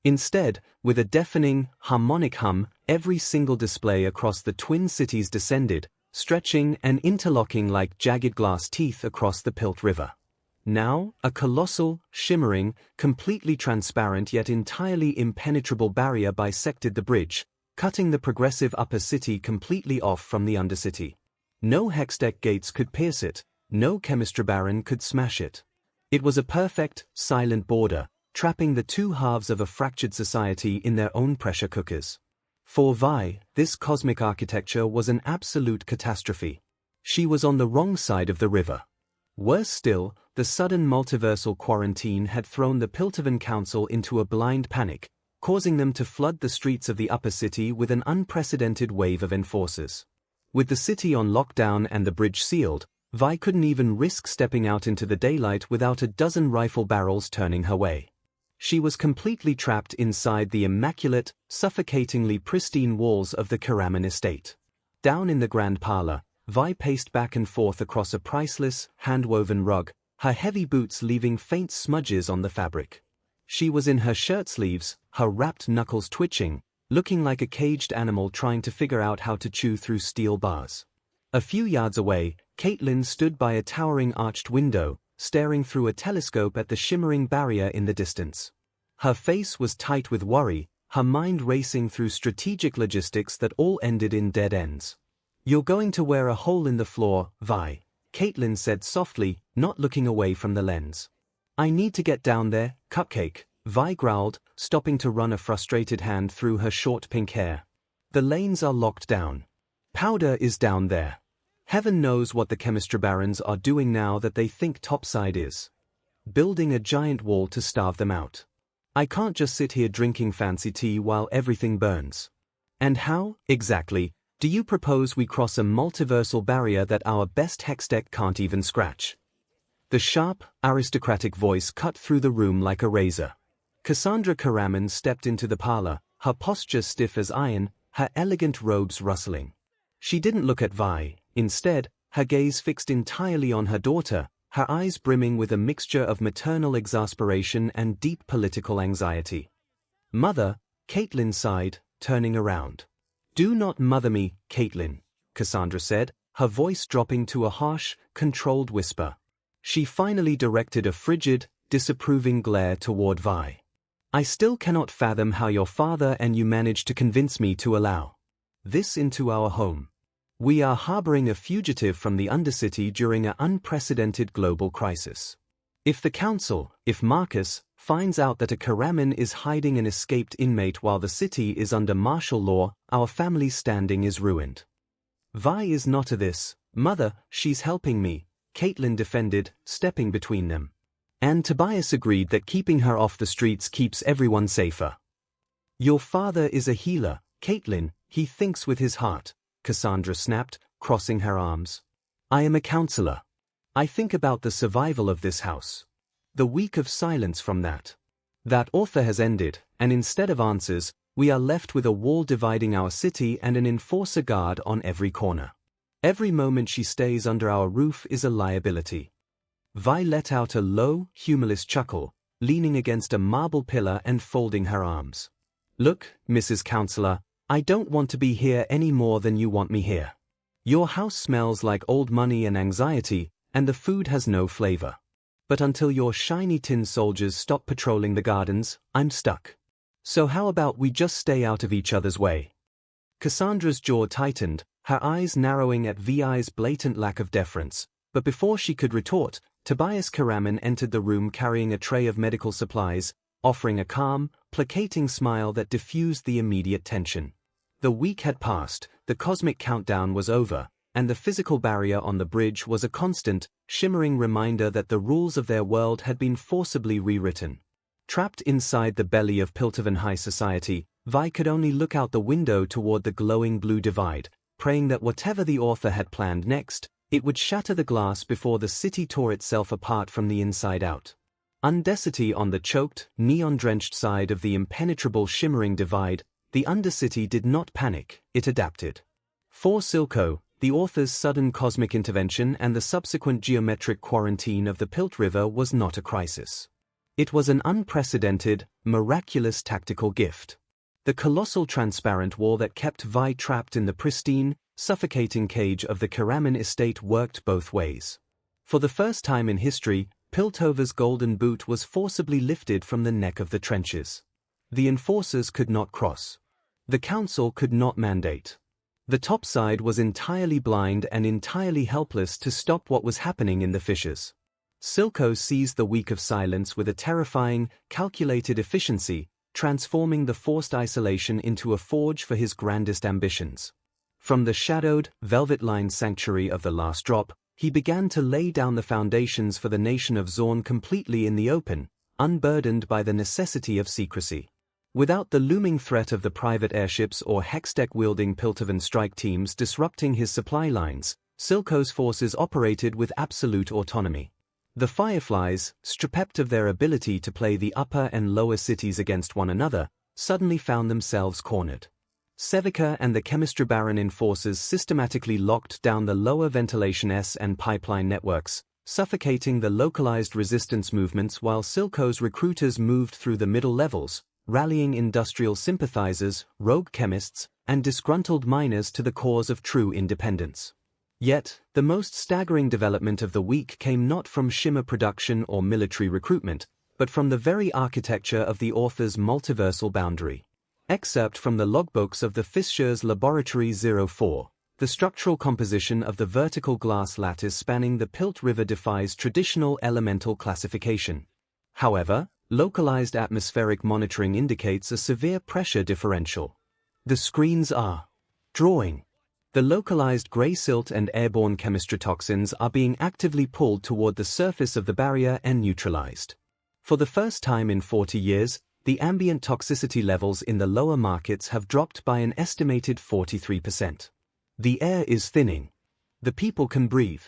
Instead, with a deafening, harmonic hum, every single display across the twin cities descended, stretching and interlocking like jagged glass teeth across the Pilt River. Now, a colossal, shimmering, completely transparent yet entirely impenetrable barrier bisected the bridge, cutting the progressive upper city completely off from the undercity. No hexdeck gates could pierce it, no chemistry baron could smash it. It was a perfect, silent border, trapping the two halves of a fractured society in their own pressure cookers. For Vi, this cosmic architecture was an absolute catastrophe. She was on the wrong side of the river. Worse still, the sudden multiversal quarantine had thrown the Piltovan Council into a blind panic, causing them to flood the streets of the upper city with an unprecedented wave of enforcers. With the city on lockdown and the bridge sealed, Vi couldn't even risk stepping out into the daylight without a dozen rifle barrels turning her way. She was completely trapped inside the immaculate, suffocatingly pristine walls of the 𝐒𝐻𝐼𝐺 estate. Down in the grand parlor, Vi paced back and forth across a priceless, hand-woven rug, her heavy boots leaving faint smudges on the fabric. She was in her shirt sleeves, her wrapped knuckles twitching, looking like a caged animal trying to figure out how to chew through steel bars. A few yards away, Caitlin stood by a towering arched window, staring through a telescope at the shimmering barrier in the distance. Her face was tight with worry, her mind racing through strategic logistics that all ended in dead ends. "You're going to wear a hole in the floor, Vi," Caitlin said softly, not looking away from the lens. "I need to get down there, Cupcake," Vi growled, stopping to run a frustrated hand through her short pink hair. "The lanes are locked down. Powder is down there. Heaven knows what the chemistry barons are doing now that they think topside is. Building a giant wall to starve them out. I can't just sit here drinking fancy tea while everything burns. And how, exactly, do you propose we cross a multiversal barrier that our best hex deck can't even scratch?" The sharp, aristocratic voice cut through the room like a razor. Cassandra Karaman stepped into the parlor, her posture stiff as iron, her elegant robes rustling. She didn't look at Vi, instead, her gaze fixed entirely on her daughter, her eyes brimming with a mixture of maternal exasperation and deep political anxiety. "Mother," Caitlin sighed, turning around. "Do not mother me, Caitlin," Cassandra said, her voice dropping to a harsh, controlled whisper. She finally directed a frigid, disapproving glare toward Vi. "I still cannot fathom how your father and you managed to convince me to allow this into our home. We are harboring a fugitive from the Undercity during an unprecedented global crisis. If the Council, if Marcus, finds out that a 𝐒𝐻𝐼𝐺 is hiding an escaped inmate while the city is under martial law, our family's standing is ruined." "Vi is not a this, Mother, she's helping me," Caitlin defended, stepping between them. "And Tobias agreed that keeping her off the streets keeps everyone safer." "Your father is a healer, Caitlin, he thinks with his heart," Cassandra snapped, crossing her arms. "I am a counselor. I think about the survival of this house. The week of silence from that author has ended, and instead of answers, we are left with a wall dividing our city and an enforcer guard on every corner. Every moment she stays under our roof is a liability." Vi let out a low, humorless chuckle, leaning against a marble pillar and folding her arms. "Look, Mrs. Counselor, I don't want to be here any more than you want me here. Your house smells like old money and anxiety, and the food has no flavor. But until your shiny tin soldiers stop patrolling the gardens, I'm stuck. So how about we just stay out of each other's way?" Cassandra's jaw tightened, her eyes narrowing at Vi's blatant lack of deference, but before she could retort, Tobias Karaman entered the room carrying a tray of medical supplies, offering a calm, placating smile that diffused the immediate tension. The week had passed, the cosmic countdown was over, and the physical barrier on the bridge was a constant, shimmering reminder that the rules of their world had been forcibly rewritten. Trapped inside the belly of Piltovan High Society, Vi could only look out the window toward the glowing blue divide, praying that whatever the author had planned next, it would shatter the glass before the city tore itself apart from the inside out. Undecity on the choked, neon-drenched side of the impenetrable shimmering divide, the Undercity did not panic, it adapted. For 𝐒𝐭𝐚𝐲, the author's sudden cosmic intervention and the subsequent geometric quarantine of the Pilt River was not a crisis. It was an unprecedented, miraculous tactical gift. The colossal transparent wall that kept Vi trapped in the pristine, suffocating cage of the 𝐒𝐻𝐼𝐺 estate worked both ways. For the first time in history, Piltover's golden boot was forcibly lifted from the neck of the trenches. The enforcers could not cross. The council could not mandate. The topside was entirely blind and entirely helpless to stop what was happening in the fissures. 𝐒𝐿𝐭 seized the week of silence with a terrifying, calculated efficiency, transforming the forced isolation into a forge for his grandest ambitions. From the shadowed, velvet-lined sanctuary of the last drop, he began to lay down the foundations for the nation of 𝐒𝐿𝐴 completely in the open, unburdened by the necessity of secrecy. Without the looming threat of the private airships or hextech-wielding Piltovan strike teams disrupting his supply lines, 𝐒𝐿𝐭's forces operated with absolute autonomy. The Fireflies, stripped of their ability to play the upper and lower cities against one another, suddenly found themselves cornered. 𝐶𝐵𝐾 and the Chemistry Baron enforcers systematically locked down the lower ventilation S and pipeline networks, suffocating the localized resistance movements while 𝐒𝐿𝐭's recruiters moved through the middle levels, rallying industrial sympathizers, rogue chemists, and disgruntled miners to the cause of true independence. Yet, the most staggering development of the week came not from shimmer production or military recruitment, but from the very architecture of the author's multiversal boundary. Excerpt from the logbooks of the Fissures Laboratory 04. The structural composition of the vertical glass lattice spanning the Pilt River defies traditional elemental classification. However, localized atmospheric monitoring indicates a severe pressure differential. The screens are drawing. The localized gray silt and airborne chemistry toxins are being actively pulled toward the surface of the barrier and neutralized. For the first time in 40 years, the ambient toxicity levels in the lower markets have dropped by an estimated 43%. The air is thinning. The people can breathe.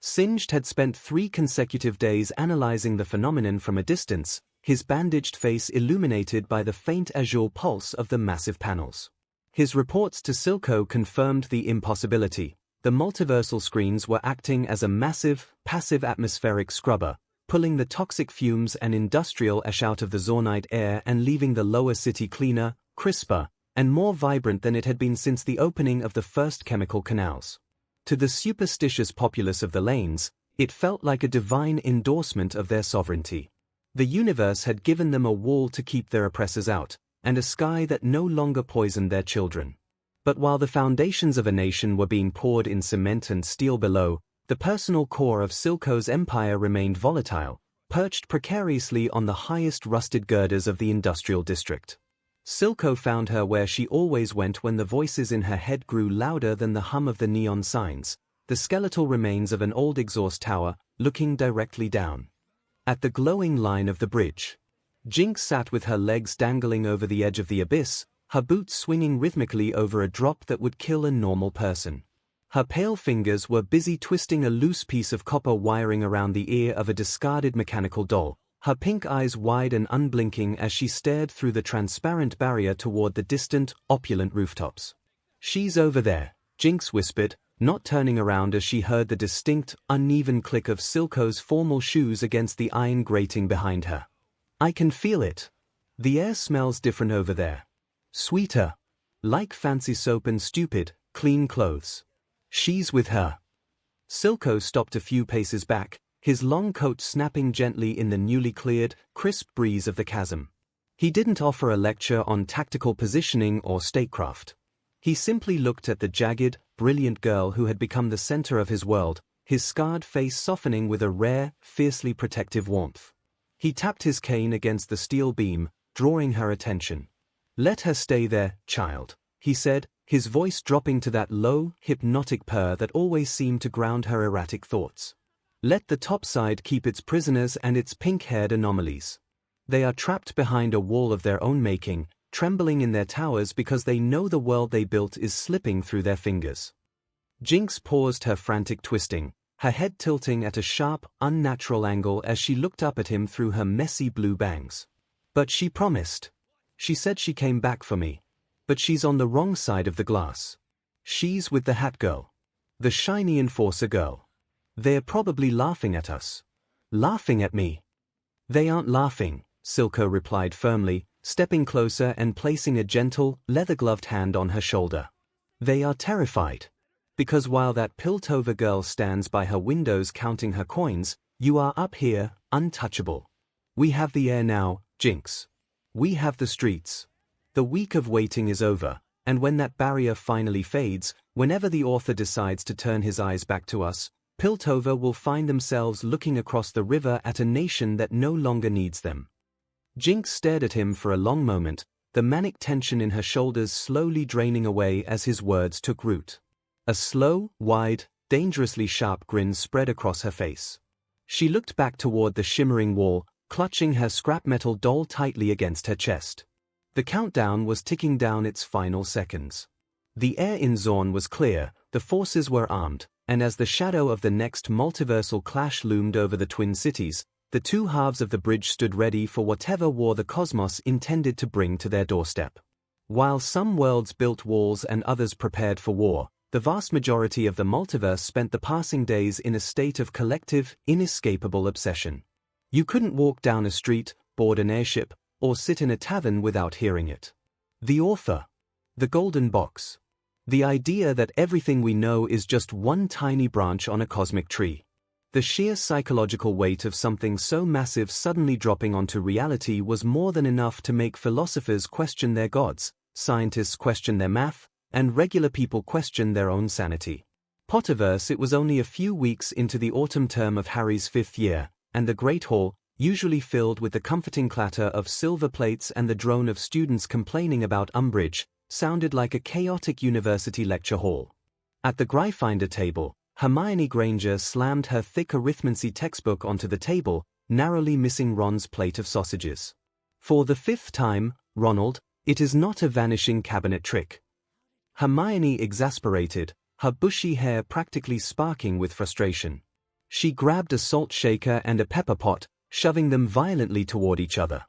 𝐶𝐻𝐽d had spent 3 consecutive days analyzing the phenomenon from a distance, his bandaged face illuminated by the faint azure pulse of the massive panels. His reports to 𝐒𝐿𝐭 confirmed the impossibility. The multiversal screens were acting as a massive, passive atmospheric scrubber, pulling the toxic fumes and industrial ash out of the 𝐿𝐴 air and leaving the lower city cleaner, crisper, and more vibrant than it had been since the opening of the first chemical canals. To the superstitious populace of the lanes, it felt like a divine endorsement of their sovereignty. The universe had given them a wall to keep their oppressors out, and a sky that no longer poisoned their children. But while the foundations of a nation were being poured in cement and steel below, the personal core of 𝐒𝐿𝐭's empire remained volatile, perched precariously on the highest rusted girders of the industrial district. 𝐒𝐿𝐭 found her where she always went when the voices in her head grew louder than the hum of the neon signs, the skeletal remains of an old exhaust tower, looking directly down. At the glowing line of the bridge, Jinx sat with her legs dangling over the edge of the abyss, her boots swinging rhythmically over a drop that would kill a normal person. Her pale fingers were busy twisting a loose piece of copper wiring around the ear of a discarded mechanical doll, her pink eyes wide and unblinking as she stared through the transparent barrier toward the distant, opulent rooftops. "She's over there," Jinx whispered, not turning around as she heard the distinct, uneven click of 𝐒𝐿𝐭's formal shoes against the iron grating behind her. "I can feel it. The air smells different over there. Sweeter. Like fancy soap and stupid, clean clothes. She's with her." 𝐒𝐿𝐭 stopped a few paces back, his long coat snapping gently in the newly cleared, crisp breeze of the chasm. He didn't offer a lecture on tactical positioning or statecraft. He simply looked at the jagged, brilliant girl who had become the center of his world, his scarred face softening with a rare, fiercely protective warmth. He tapped his cane against the steel beam, drawing her attention. "Let her stay there, child," he said, his voice dropping to that low, hypnotic purr that always seemed to ground her erratic thoughts. "Let the topside keep its prisoners and its pink-haired anomalies. They are trapped behind a wall of their own making, trembling in their towers because they know the world they built is slipping through their fingers." Jinx paused her frantic twisting, her head tilting at a sharp, unnatural angle as she looked up at him through her messy blue bangs. "But she promised. She said she came back for me. But she's on the wrong side of the glass. She's with the hat girl. The shiny enforcer girl. They're probably laughing at us." "Laughing at me?" "They aren't laughing," 𝐒𝐿𝐭 replied firmly, stepping closer and placing a gentle, leather-gloved hand on her shoulder. "They are terrified. Because while that Piltover girl stands by her windows counting her coins, You are up here, untouchable. We have the air now, Jinx. We have the streets. The week of waiting is over, and when that barrier finally fades, whenever the author decides to turn his eyes back to us, Piltover will find themselves looking across the river at a nation that no longer needs them. Jinx stared at him for a long moment, the manic tension in her shoulders slowly draining away as his words took root. A slow, wide, dangerously sharp grin spread across her face. She looked back toward the shimmering wall, clutching her scrap metal doll tightly against her chest. The countdown was ticking down its final seconds. The air in Zorn was clear, the forces were armed, and as the shadow of the next multiversal clash loomed over the twin cities, the two halves of the bridge stood ready for whatever war the cosmos intended to bring to their doorstep. While some worlds built walls and others prepared for war, the vast majority of the multiverse spent the passing days in a state of collective, inescapable obsession. You couldn't walk down a street, board an airship, or sit in a tavern without hearing it. The author. The golden box. The idea that everything we know is just one tiny branch on a cosmic tree. The sheer psychological weight of something so massive suddenly dropping onto reality was more than enough to make philosophers question their gods, scientists question their math, and regular people question their own sanity. Potterverse. It was only a few weeks into the autumn term of Harry's 5th year, and the Great Hall, usually filled with the comforting clatter of silver plates and the drone of students complaining about Umbridge, sounded like a chaotic university lecture hall. At the Gryffindor table, Hermione Granger slammed her thick arithmancy textbook onto the table, narrowly missing Ron's plate of sausages. For the 5th time, Ronald, it is not a vanishing cabinet trick. Hermione exasperated, her bushy hair practically sparking with frustration. She grabbed a salt shaker and a pepper pot, shoving them violently toward each other.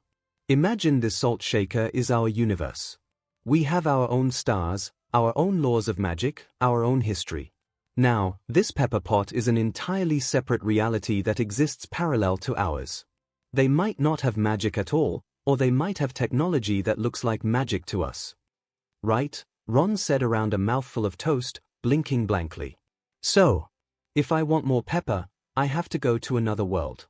Imagine this salt shaker is our universe. We have our own stars, our own laws of magic, our own history. Now, this pepper pot is an entirely separate reality that exists parallel to ours. They might not have magic at all, or they might have technology that looks like magic to us. Right? Ron said around a mouthful of toast, blinking blankly. So, if I want more pepper, I have to go to another world.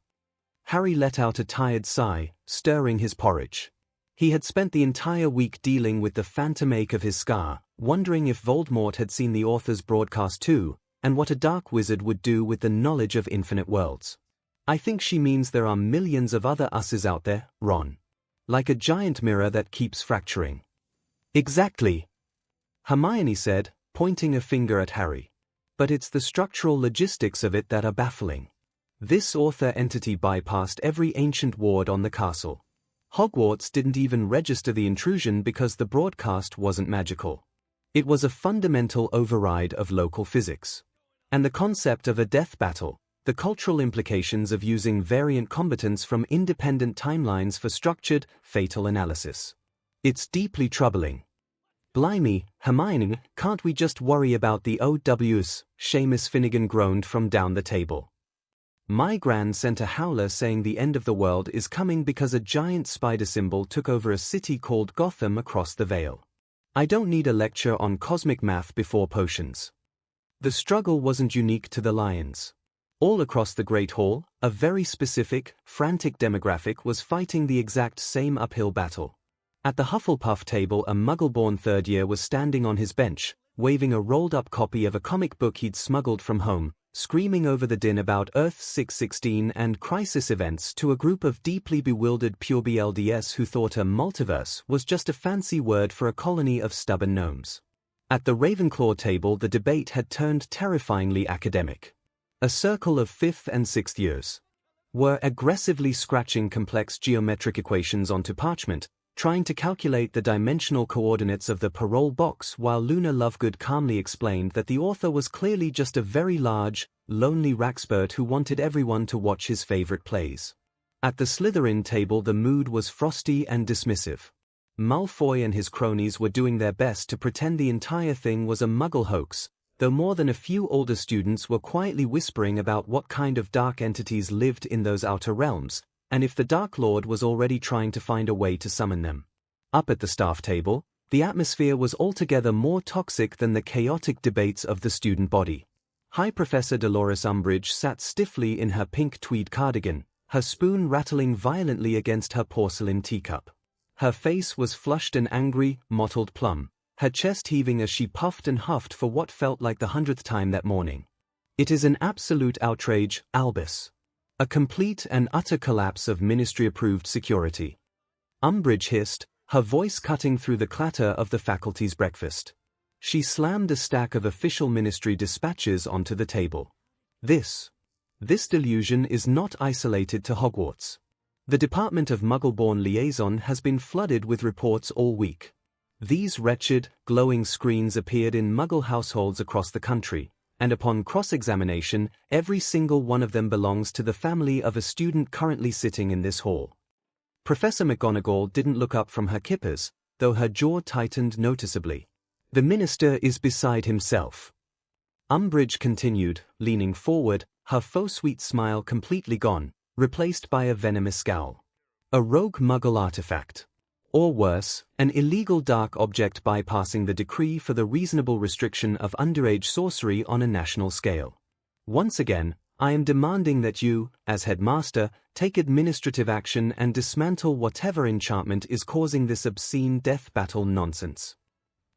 Harry let out a tired sigh, stirring his porridge. He had spent the entire week dealing with the phantom ache of his scar, wondering if Voldemort had seen the author's broadcast too, and what a dark wizard would do with the knowledge of infinite worlds. I think she means there are millions of other us's out there, Ron. Like a giant mirror that keeps fracturing. Exactly. Hermione said, pointing a finger at Harry. But it's the structural logistics of it that are baffling. This author entity bypassed every ancient ward on the castle. Hogwarts didn't even register the intrusion because the broadcast wasn't magical. It was a fundamental override of local physics. And the concept of a death battle, the cultural implications of using variant combatants from independent timelines for structured, fatal analysis. It's deeply troubling. Blimey, Hermione, can't we just worry about the OWs? Seamus Finnegan groaned from down the table. My gran sent a howler saying the end of the world is coming because a giant spider symbol took over a city called Gotham across the Vale. I don't need a lecture on cosmic math before potions. The struggle wasn't unique to the Lions. All across the Great Hall, a very specific, frantic demographic was fighting the exact same uphill battle. At the Hufflepuff table, a Muggle-born third year was standing on his bench, waving a rolled-up copy of a comic book he'd smuggled from home, screaming over the din about Earth 616 and crisis events to a group of deeply bewildered pureBLDs who thought a multiverse was just a fancy word for a colony of stubborn gnomes. At the Ravenclaw table, the debate had turned terrifyingly academic. A circle of 5th and 6th years were aggressively scratching complex geometric equations onto parchment, trying to calculate the dimensional coordinates of the parole box, while Luna Lovegood calmly explained that the author was clearly just a very large, lonely rackspert who wanted everyone to watch his favorite plays. At the Slytherin table, the mood was frosty and dismissive. Malfoy and his cronies were doing their best to pretend the entire thing was a Muggle hoax, though more than a few older students were quietly whispering about what kind of dark entities lived in those outer realms, and if the Dark Lord was already trying to find a way to summon them. Up at the staff table, the atmosphere was altogether more toxic than the chaotic debates of the student body. Hi, Professor Dolores Umbridge sat stiffly in her pink tweed cardigan, her spoon rattling violently against her porcelain teacup. Her face was flushed and angry, mottled plum, her chest heaving as she puffed and huffed for what felt like the 100th time that morning. It is an absolute outrage, Albus. A complete and utter collapse of ministry-approved security. Umbridge hissed, her voice cutting through the clatter of the faculty's breakfast. She slammed a stack of official ministry dispatches onto the table. This delusion is not isolated to Hogwarts. The Department of Muggle-born Liaison has been flooded with reports all week. These wretched, glowing screens appeared in Muggle households across the country, and upon cross-examination, every single one of them belongs to the family of a student currently sitting in this hall. Professor McGonagall didn't look up from her kippers, though her jaw tightened noticeably. The minister is beside himself. Umbridge continued, leaning forward, her faux sweet smile completely gone, replaced by a venomous scowl. A rogue Muggle artifact. Or worse, an illegal dark object bypassing the decree for the reasonable restriction of underage sorcery on a national scale. Once again, I am demanding that you, as headmaster, take administrative action and dismantle whatever enchantment is causing this obscene death battle nonsense.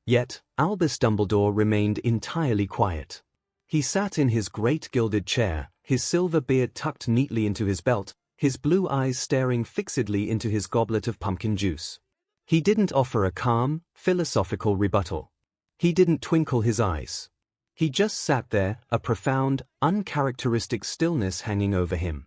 Yet, Albus Dumbledore remained entirely quiet. He sat in his great gilded chair, his silver beard tucked neatly into his belt, his blue eyes staring fixedly into his goblet of pumpkin juice. He didn't offer a calm, philosophical rebuttal. He didn't twinkle his eyes. He just sat there, a profound, uncharacteristic stillness hanging over him.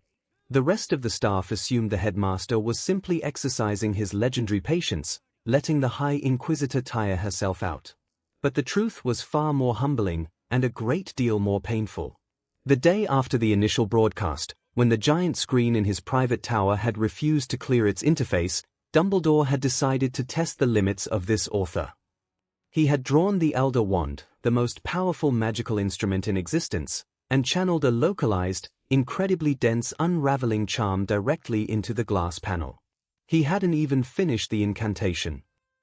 The rest of the staff assumed the headmaster was simply exercising his legendary patience, letting the High Inquisitor tire herself out. But the truth was far more humbling, and a great deal more painful. The day after the initial broadcast, when the giant screen in his private tower had refused to clear its interface, Dumbledore had decided to test the limits of this author. He had drawn the Elder Wand, the most powerful magical instrument in existence, and channeled a localized, incredibly dense unraveling charm directly into the glass panel. He hadn't even finished the incantation.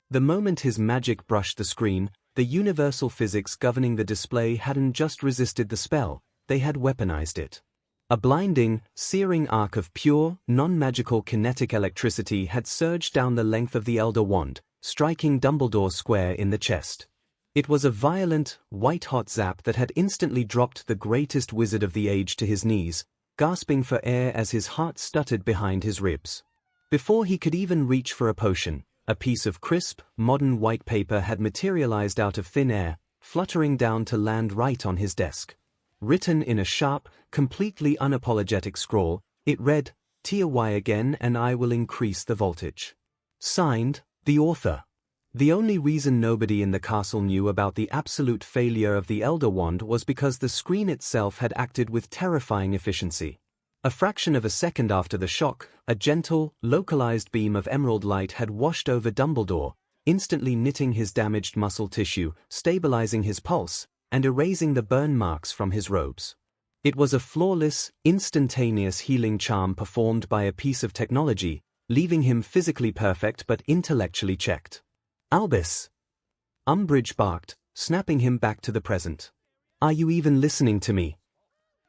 The moment his magic brushed the screen, the universal physics governing the display hadn't just resisted the spell, they had weaponized it. A blinding, searing arc of pure, non-magical kinetic electricity had surged down the length of the Elder Wand, striking Dumbledore square in the chest. It was a violent, white-hot zap that had instantly dropped the greatest wizard of the age to his knees, gasping for air as his heart stuttered behind his ribs. Before he could even reach for a potion, a piece of crisp, modern white paper had materialized out of thin air, fluttering down to land right on his desk. Written in a sharp, completely unapologetic scrawl, it read, "Tier Y again and I will increase the voltage." Signed, the author. The only reason nobody in the castle knew about the absolute failure of the Elder Wand was because the screen itself had acted with terrifying efficiency. A fraction of a second after the shock, a gentle, localized beam of emerald light had washed over Dumbledore, instantly knitting his damaged muscle tissue, stabilizing his pulse, and erasing the burn marks from his robes. It was a flawless, instantaneous healing charm performed by a piece of technology, leaving him physically perfect but intellectually checked. "Albus!" Umbridge barked, snapping him back to the present. "Are you even listening to me?"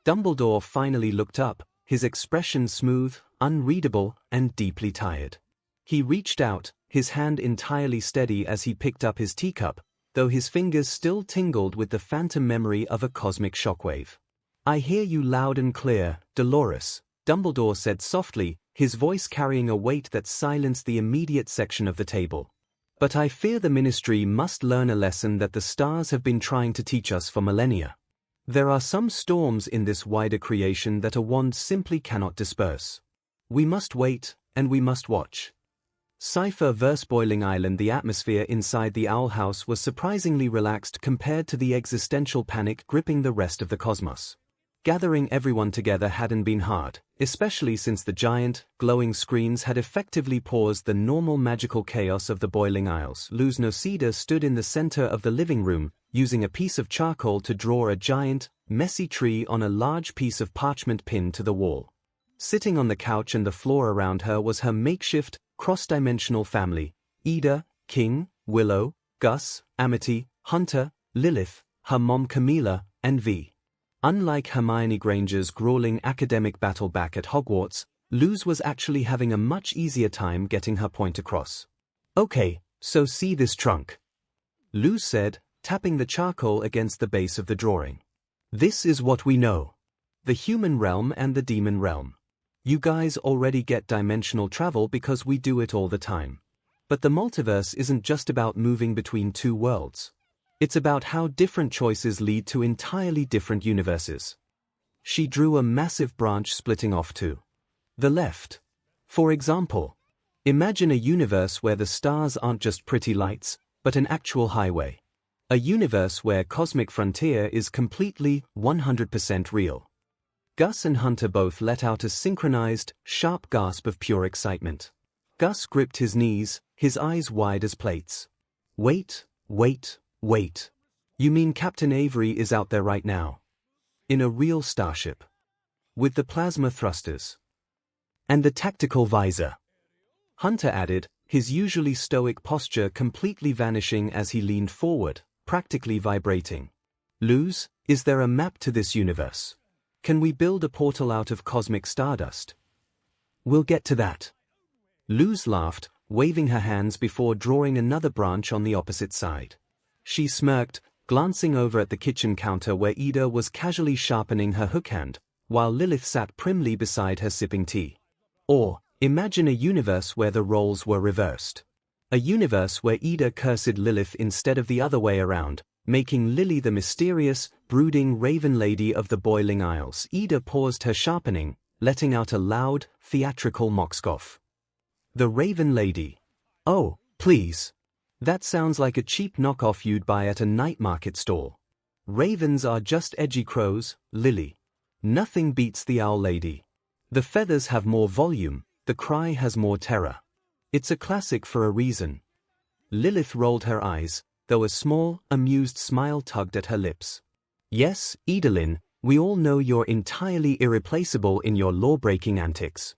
Dumbledore finally looked up, his expression smooth, unreadable, and deeply tired. He reached out, his hand entirely steady as he picked up his teacup, though his fingers still tingled with the phantom memory of a cosmic shockwave. "I hear you loud and clear, Dolores," Dumbledore said softly, his voice carrying a weight that silenced the immediate section of the table. "But I fear the Ministry must learn a lesson that the stars have been trying to teach us for millennia. There are some storms in this wider creation that a wand simply cannot disperse. We must wait, and we must watch." Cypher verse Boiling Island. The atmosphere inside the Owl House was surprisingly relaxed compared to the existential panic gripping the rest of the cosmos. Gathering everyone together hadn't been hard, especially since the giant, glowing screens had effectively paused the normal magical chaos of the Boiling Isles. 𝐒𝐿𝐴 stood in the center of the living room, using a piece of charcoal to draw a giant, messy tree on a large piece of parchment pinned to the wall. Sitting on the couch and the floor around her was her makeshift, cross-dimensional family: Ida, King, Willow, Gus, Amity, Hunter, Lilith, her mom Camilla, and V. Unlike Hermione Granger's grueling academic battle back at Hogwarts, Luz was actually having a much easier time getting her point across. "Okay, so see this trunk?" Luz said, tapping the charcoal against the base of the drawing. "This is what we know. The human realm and the demon realm. You guys already get dimensional travel because we do it all the time. But the multiverse isn't just about moving between two worlds. It's about how different choices lead to entirely different universes." She drew a massive branch splitting off to the left. For example, imagine a universe where the stars aren't just pretty lights, but an actual highway. A universe where Cosmic Frontier is completely, 100% real. Gus and Hunter both let out a synchronized, sharp gasp of pure excitement. Gus gripped his knees, his eyes wide as plates. Wait. You mean Captain Avery is out there right now? In a real starship? With the plasma thrusters? And the tactical visor? Hunter added, his usually stoic posture completely vanishing as he leaned forward, practically vibrating. "Luz, is there a map to this universe? Can we build a portal out of cosmic stardust?" "We'll get to that." Luz laughed, waving her hands before drawing another branch on the opposite side. She smirked, glancing over at the kitchen counter where Ida was casually sharpening her hook hand, while Lilith sat primly beside her sipping tea. Or, imagine a universe where the roles were reversed. A universe where Ida cursed Lilith instead of the other way around, making Lily the mysterious, brooding Raven Lady of the Boiling Isles. Ida paused her sharpening, letting out a loud, theatrical mock scoff. "The Raven Lady? Oh, please. That sounds like a cheap knockoff you'd buy at a night market stall. Ravens are just edgy crows, Lily. Nothing beats the Owl Lady. The feathers have more volume, the cry has more terror. It's a classic for a reason." Lilith rolled her eyes, though a small, amused smile tugged at her lips. "Yes, Idalin, we all know you're entirely irreplaceable in your law-breaking antics."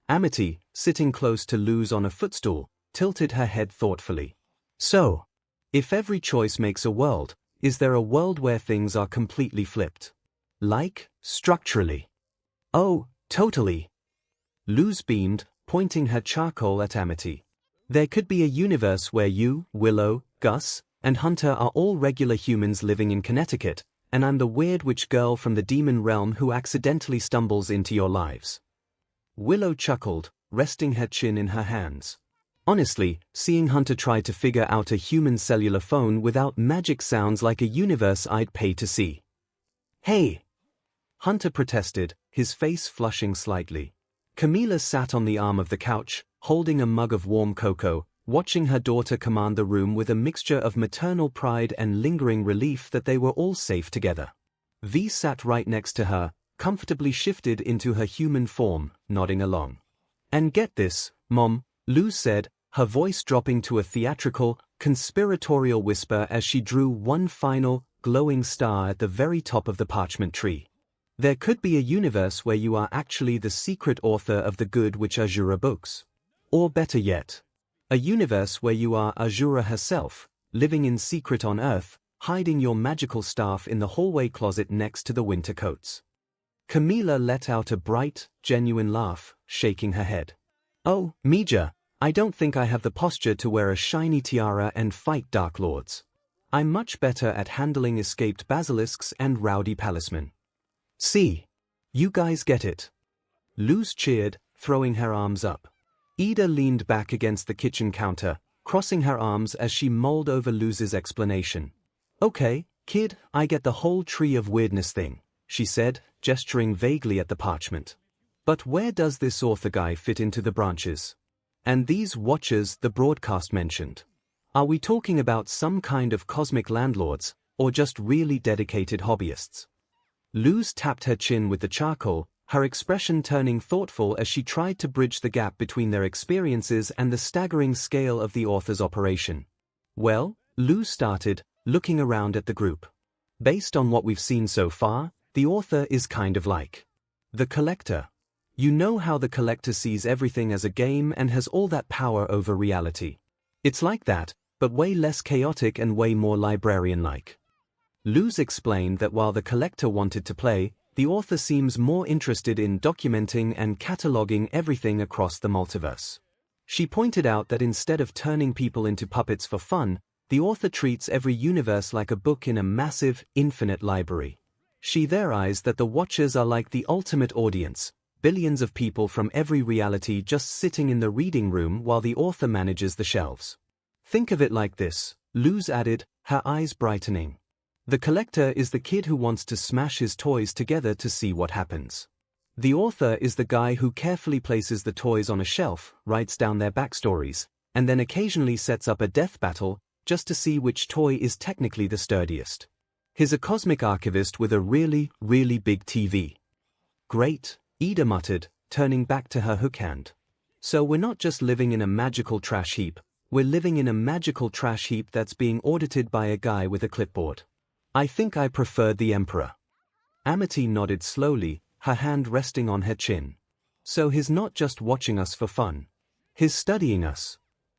Amity, sitting close to Luz on a footstool, tilted her head thoughtfully. "So, if every choice makes a world, is there a world where things are completely flipped? Like, structurally?" "Oh, totally." Luz beamed, pointing her charcoal at Amity. "There could be a universe where you, Willow, Gus, and Hunter are all regular humans living in Connecticut, and I'm the weird witch girl from the demon realm who accidentally stumbles into your lives." Willow chuckled, resting her chin in her hands. "Honestly, seeing Hunter try to figure out a human cellular phone without magic sounds like a universe I'd pay to see." "Hey!" Hunter protested, his face flushing slightly. Camila sat on the arm of the couch, holding a mug of warm cocoa, watching her daughter command the room with a mixture of maternal pride and lingering relief that they were all safe together. V sat right next to her, comfortably shifted into her human form, nodding along. "And get this, Mom," Luz said, her voice dropping to a theatrical, conspiratorial whisper as she drew one final, glowing star at the very top of the parchment tree. "There could be a universe where you are actually the secret author of the Good Witch Azura books. Or better yet, a universe where you are Azura herself, living in secret on Earth, hiding your magical staff in the hallway closet next to the winter coats." Camila let out a bright, genuine laugh, shaking her head. "Oh, Mija, I don't think I have the posture to wear a shiny tiara and fight Dark Lords. I'm much better at handling escaped basilisks and rowdy palismen. See? You guys get it." Luz cheered, throwing her arms up. Ida leaned back against the kitchen counter, crossing her arms as she mulled over Luz's explanation. "Okay, kid, I get the whole tree of weirdness thing," she said, gesturing vaguely at the parchment. "But where does this author guy fit into the branches? And these watchers the broadcast mentioned? Are we talking about some kind of cosmic landlords, or just really dedicated hobbyists?" Luz tapped her chin with the charcoal, her expression turning thoughtful as she tried to bridge the gap between their experiences and the staggering scale of the author's operation. "Well," Luz started, looking around at the group. "Based on what we've seen so far, the author is kind of like the Collector. You know how the Collector sees everything as a game and has all that power over reality. It's like that, but way less chaotic and way more librarian-like." Luz explained that while the collector wanted to play, the author seems more interested in documenting and cataloging everything across the multiverse. She pointed out that instead of turning people into puppets for fun, the author treats every universe like a book in a massive, infinite library. She theorized that the Watchers are like the ultimate audience, billions of people from every reality just sitting in the reading room while the author manages the shelves. Think of it like this, Luz added, her eyes brightening. The collector is the kid who wants to smash his toys together to see what happens. The author is the guy who carefully places the toys on a shelf, writes down their backstories, and then occasionally sets up a death battle just to see which toy is technically the sturdiest. He's a cosmic archivist with a really, really big TV. Great, Ida muttered, turning back to her hook hand. So we're not just living in a magical trash heap, we're living in a magical trash heap that's being audited by a guy with a clipboard. I think I preferred the Emperor. Amity nodded slowly, her hand resting on her chin. So he's not just watching us for fun. He's studying us.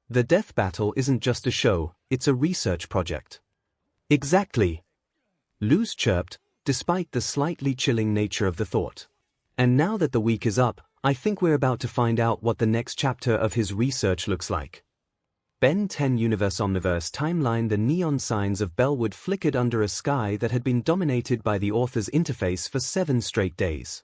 The death battle isn't just a show, it's a research project. Exactly. Luz chirped, despite the slightly chilling nature of the thought. And now that the week is up, I think we're about to find out what the next chapter of his research looks like. Ben 10 Universe Omniverse Timeline. The neon signs of Bellwood flickered under a sky that had been dominated by the author's interface for 7 straight days.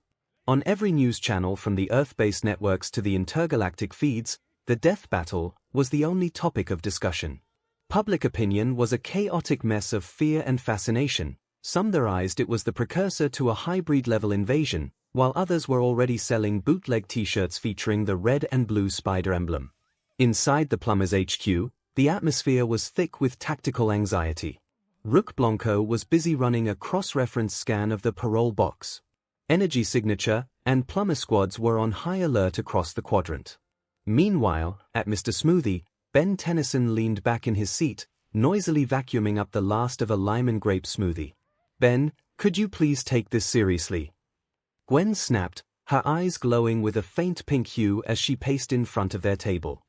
On every news channel from the Earth-based networks to the intergalactic feeds, the death battle was the only topic of discussion. Public opinion was a chaotic mess of fear and fascination. Some theorized it was the precursor to a hybrid-level invasion, while others were already selling bootleg t-shirts featuring the red and blue spider emblem. Inside the Plumbers HQ, the atmosphere was thick with tactical anxiety. Rook Blanco was busy running a cross-reference scan of the parole box. Energy Signature and Plumber squads were on high alert across the quadrant. Meanwhile, at Mr. Smoothie, Ben Tennyson leaned back in his seat, noisily vacuuming up the last of a lime and grape smoothie. Ben, could you please take this seriously? Gwen snapped, her eyes glowing with a faint pink hue as she paced in front of their table.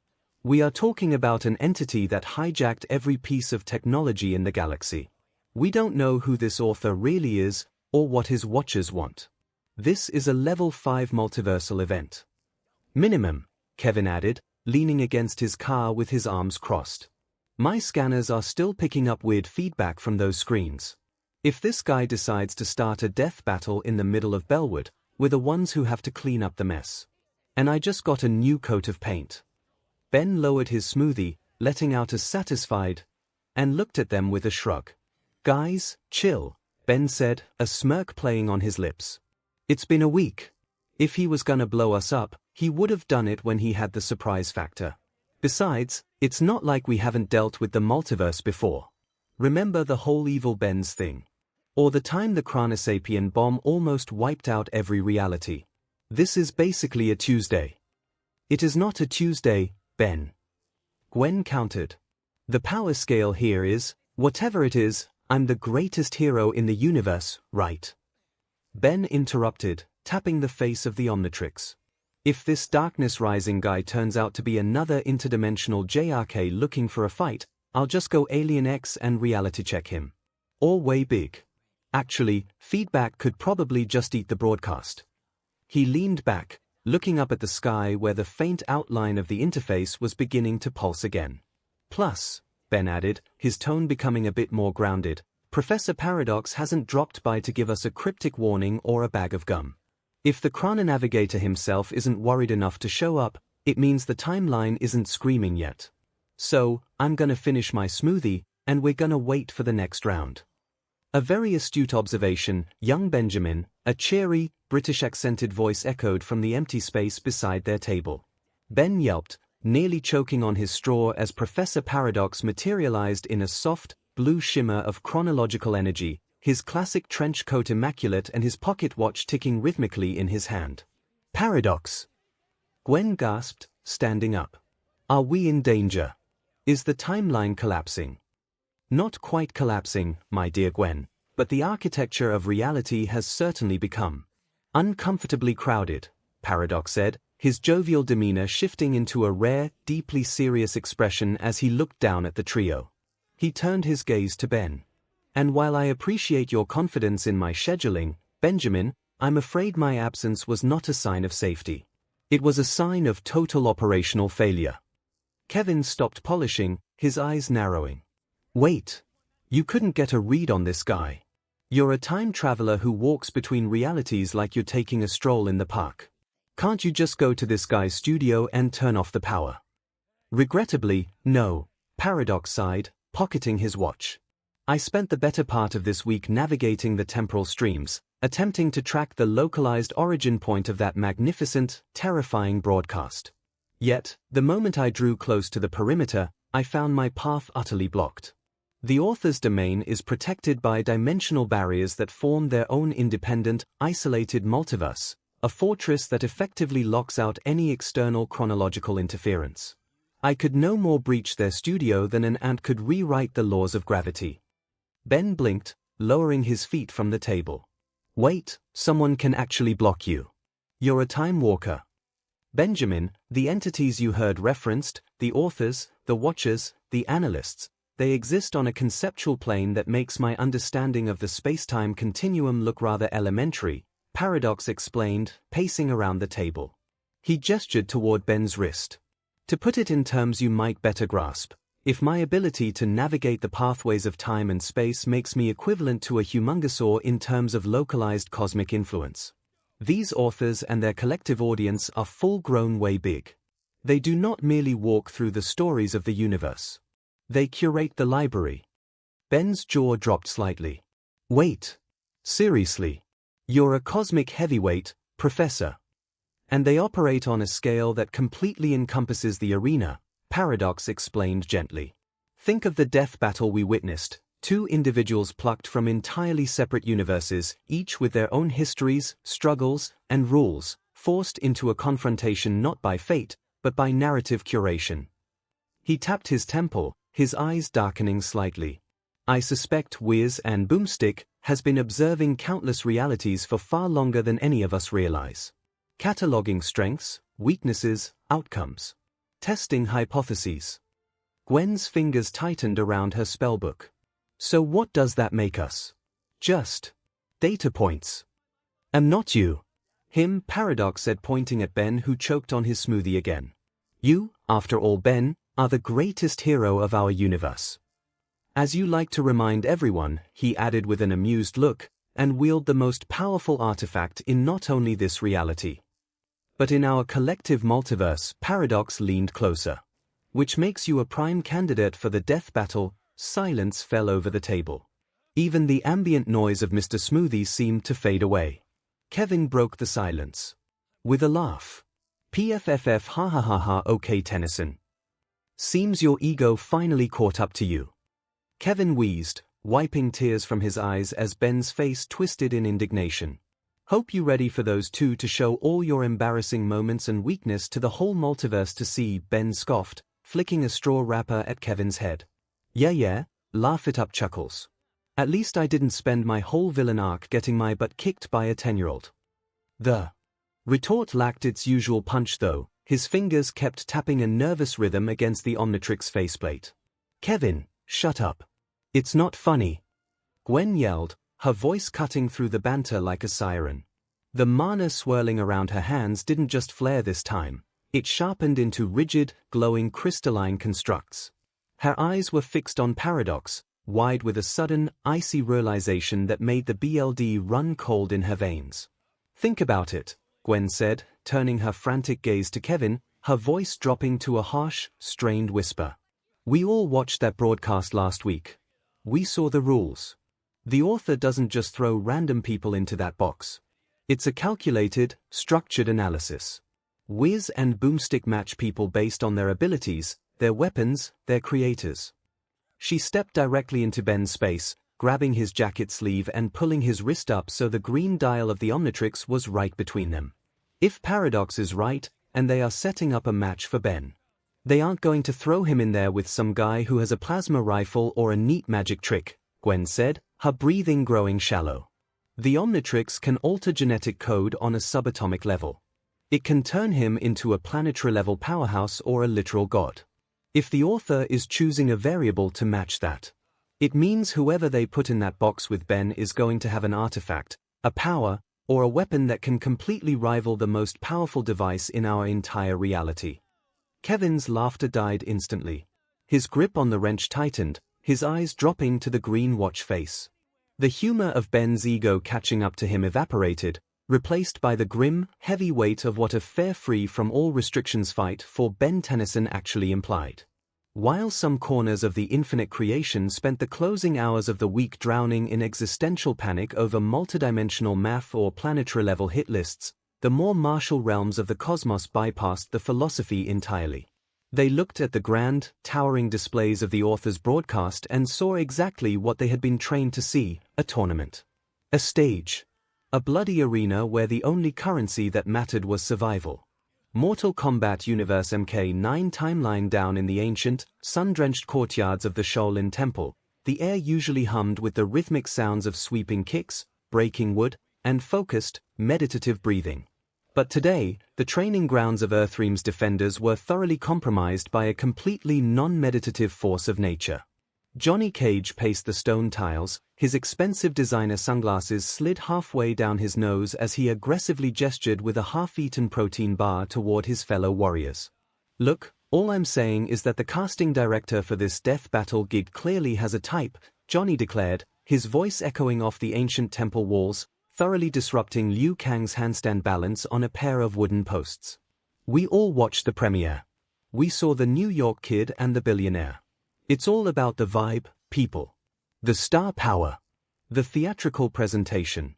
We are talking about an entity that hijacked every piece of technology in the galaxy. We don't know who this author really is, or what his watchers want. This is a level 5 multiversal event. Minimum, Kevin added, leaning against his car with his arms crossed. My scanners are still picking up weird feedback from those screens. If this guy decides to start a death battle in the middle of Bellwood, we're the ones who have to clean up the mess. And I just got a new coat of paint. Ben lowered his smoothie, letting out a satisfied, and looked at them with a shrug. Guys, chill, Ben said, a smirk playing on his lips. It's been a week. If he was gonna blow us up, he would have done it when he had the surprise factor. Besides, it's not like we haven't dealt with the multiverse before. Remember the whole evil Ben's thing? Or the time the Chronosapien bomb almost wiped out every reality. This is basically a Tuesday. It is not a Tuesday, Ben. Gwen countered. The power scale here is, whatever it is, I'm the greatest hero in the universe, right? Ben interrupted, tapping the face of the Omnitrix. If this Darkness Rising guy turns out to be another interdimensional JRK looking for a fight, I'll just go Alien X and reality check him. Or way big. Actually, feedback could probably just eat the broadcast. He leaned back, looking up at the sky where the faint outline of the interface was beginning to pulse again. Plus, Ben added, his tone becoming a bit more grounded, Professor Paradox hasn't dropped by to give us a cryptic warning or a bag of gum. If the Chrononavigator himself isn't worried enough to show up, it means the timeline isn't screaming yet. So, I'm gonna finish my smoothie, and we're gonna wait for the next round. A very astute observation, young Benjamin, a cheery, British-accented voice echoed from the empty space beside their table. Ben yelped, nearly choking on his straw as Professor Paradox materialized in a soft, blue shimmer of chronological energy, his classic trench coat immaculate and his pocket watch ticking rhythmically in his hand. Paradox! Gwen gasped, standing up. Are we in danger? Is the timeline collapsing? Not quite collapsing, my dear Gwen, but the architecture of reality has certainly become uncomfortably crowded, Paradox said, his jovial demeanor shifting into a rare, deeply serious expression as he looked down at the trio. He turned his gaze to Ben. And while I appreciate your confidence in my scheduling, Benjamin, I'm afraid my absence was not a sign of safety. It was a sign of total operational failure. Kevin stopped polishing, his eyes narrowing. Wait. You couldn't get a read on this guy. You're a time traveler who walks between realities like you're taking a stroll in the park. Can't you just go to this guy's studio and turn off the power? Regrettably, no, Paradox sighed, pocketing his watch. I spent the better part of this week navigating the temporal streams, attempting to track the localized origin point of that magnificent, terrifying broadcast. Yet, the moment I drew close to the perimeter, I found my path utterly blocked. The author's domain is protected by dimensional barriers that form their own independent, isolated multiverse, a fortress that effectively locks out any external chronological interference. I could no more breach their studio than an ant could rewrite the laws of gravity. Ben blinked, lowering his feet from the table. Wait, someone can actually block you. You're a time walker. Benjamin, the entities you heard referenced, the authors, the watchers, the analysts, they exist on a conceptual plane that makes my understanding of the space-time continuum look rather elementary, Paradox explained, pacing around the table. He gestured toward Ben's wrist. To put it in terms you might better grasp, if my ability to navigate the pathways of time and space makes me equivalent to a 𝐒𝐭𝐚𝐲 in terms of localized cosmic influence. These authors and their collective audience are full-grown way big. They do not merely walk through the stories of the universe. They curate the library. Ben's jaw dropped slightly. Wait. Seriously. You're a cosmic heavyweight, Professor. And they operate on a scale that completely encompasses the arena, Paradox explained gently. Think of the death battle we witnessed, two individuals plucked from entirely separate universes, each with their own histories, struggles, and rules, forced into a confrontation not by fate, but by narrative curation. He tapped his temple, his eyes darkening slightly. I suspect Wiz and Boomstick has been observing countless realities for far longer than any of us realize. Cataloging strengths, weaknesses, outcomes. Testing hypotheses. Gwen's fingers tightened around her spellbook. So what does that make us? Just data points. And not you. Him, Paradox said, pointing at Ben, who choked on his smoothie again. You, after all, Ben, are the greatest hero of our universe. As you like to remind everyone, he added with an amused look, and wield the most powerful artifact in not only this reality, but in our collective multiverse. Paradox leaned closer. Which makes you a prime candidate for the death battle. Silence fell over the table. Even the ambient noise of Mr. Smoothie seemed to fade away. Kevin broke the silence. With a laugh. PFFF, ha ha ha ha, okay Tennyson. Seems your ego finally caught up to you. Kevin wheezed, wiping tears from his eyes as Ben's face twisted in indignation. Hope you ready for those two to show all your embarrassing moments and weakness to the whole multiverse to see, Ben scoffed, flicking a straw wrapper at Kevin's head. Yeah, laugh it up, Chuckles. At least I didn't spend my whole villain arc getting my butt kicked by a 10-year-old. The retort lacked its usual punch though, his fingers kept tapping a nervous rhythm against the Omnitrix faceplate. Kevin, shut up. It's not funny. Gwen yelled, her voice cutting through the banter like a siren. The mana swirling around her hands didn't just flare this time, it sharpened into rigid, glowing crystalline constructs. Her eyes were fixed on Paradox, wide with a sudden, icy realization that made the blood run cold in her veins. Think about it, Gwen said, turning her frantic gaze to Kevin, her voice dropping to a harsh, strained whisper. We all watched that broadcast last week. We saw the rules. The author doesn't just throw random people into that box. It's a calculated, structured analysis. Wiz and Boomstick match people based on their abilities, their weapons, their creators. She stepped directly into Ben's space, grabbing his jacket sleeve and pulling his wrist up so the green dial of the Omnitrix was right between them. If Paradox is right, and they are setting up a match for Ben, they aren't going to throw him in there with some guy who has a plasma rifle or a neat magic trick, Gwen said, her breathing growing shallow. The Omnitrix can alter genetic code on a subatomic level. It can turn him into a planetary-level powerhouse or a literal god. If the author is choosing a variable to match that, It means whoever they put in that box with Ben is going to have an artifact, a power, or a weapon that can completely rival the most powerful device in our entire reality. Kevin's laughter died instantly. His grip on the wrench tightened, his eyes dropping to the green watch face. The humor of Ben's ego catching up to him evaporated, replaced by the grim, heavy weight of what a fair free from all restrictions fight for Ben Tennyson actually implied. While some corners of the infinite creation spent the closing hours of the week drowning in existential panic over multidimensional math or planetary-level hit lists, the more martial realms of the cosmos bypassed the philosophy entirely. They looked at the grand, towering displays of the author's broadcast and saw exactly what they had been trained to see: a tournament. A stage. A bloody arena where the only currency that mattered was survival. Mortal Kombat Universe MK9 timeline. Down in the ancient, sun-drenched courtyards of the Shaolin Temple, the air usually hummed with the rhythmic sounds of sweeping kicks, breaking wood, and focused, meditative breathing. But today, the training grounds of Earthrealm's defenders were thoroughly compromised by a completely non-meditative force of nature. Johnny Cage paced the stone tiles, his expensive designer sunglasses slid halfway down his nose as he aggressively gestured with a half-eaten protein bar toward his fellow warriors. "Look, all I'm saying is that the casting director for this death battle gig clearly has a type," Johnny declared, his voice echoing off the ancient temple walls, thoroughly disrupting Liu Kang's handstand balance on a pair of wooden posts. "We all watched the premiere. We saw the New York Kid and the billionaire. It's all about the vibe, people. The star power. The theatrical presentation."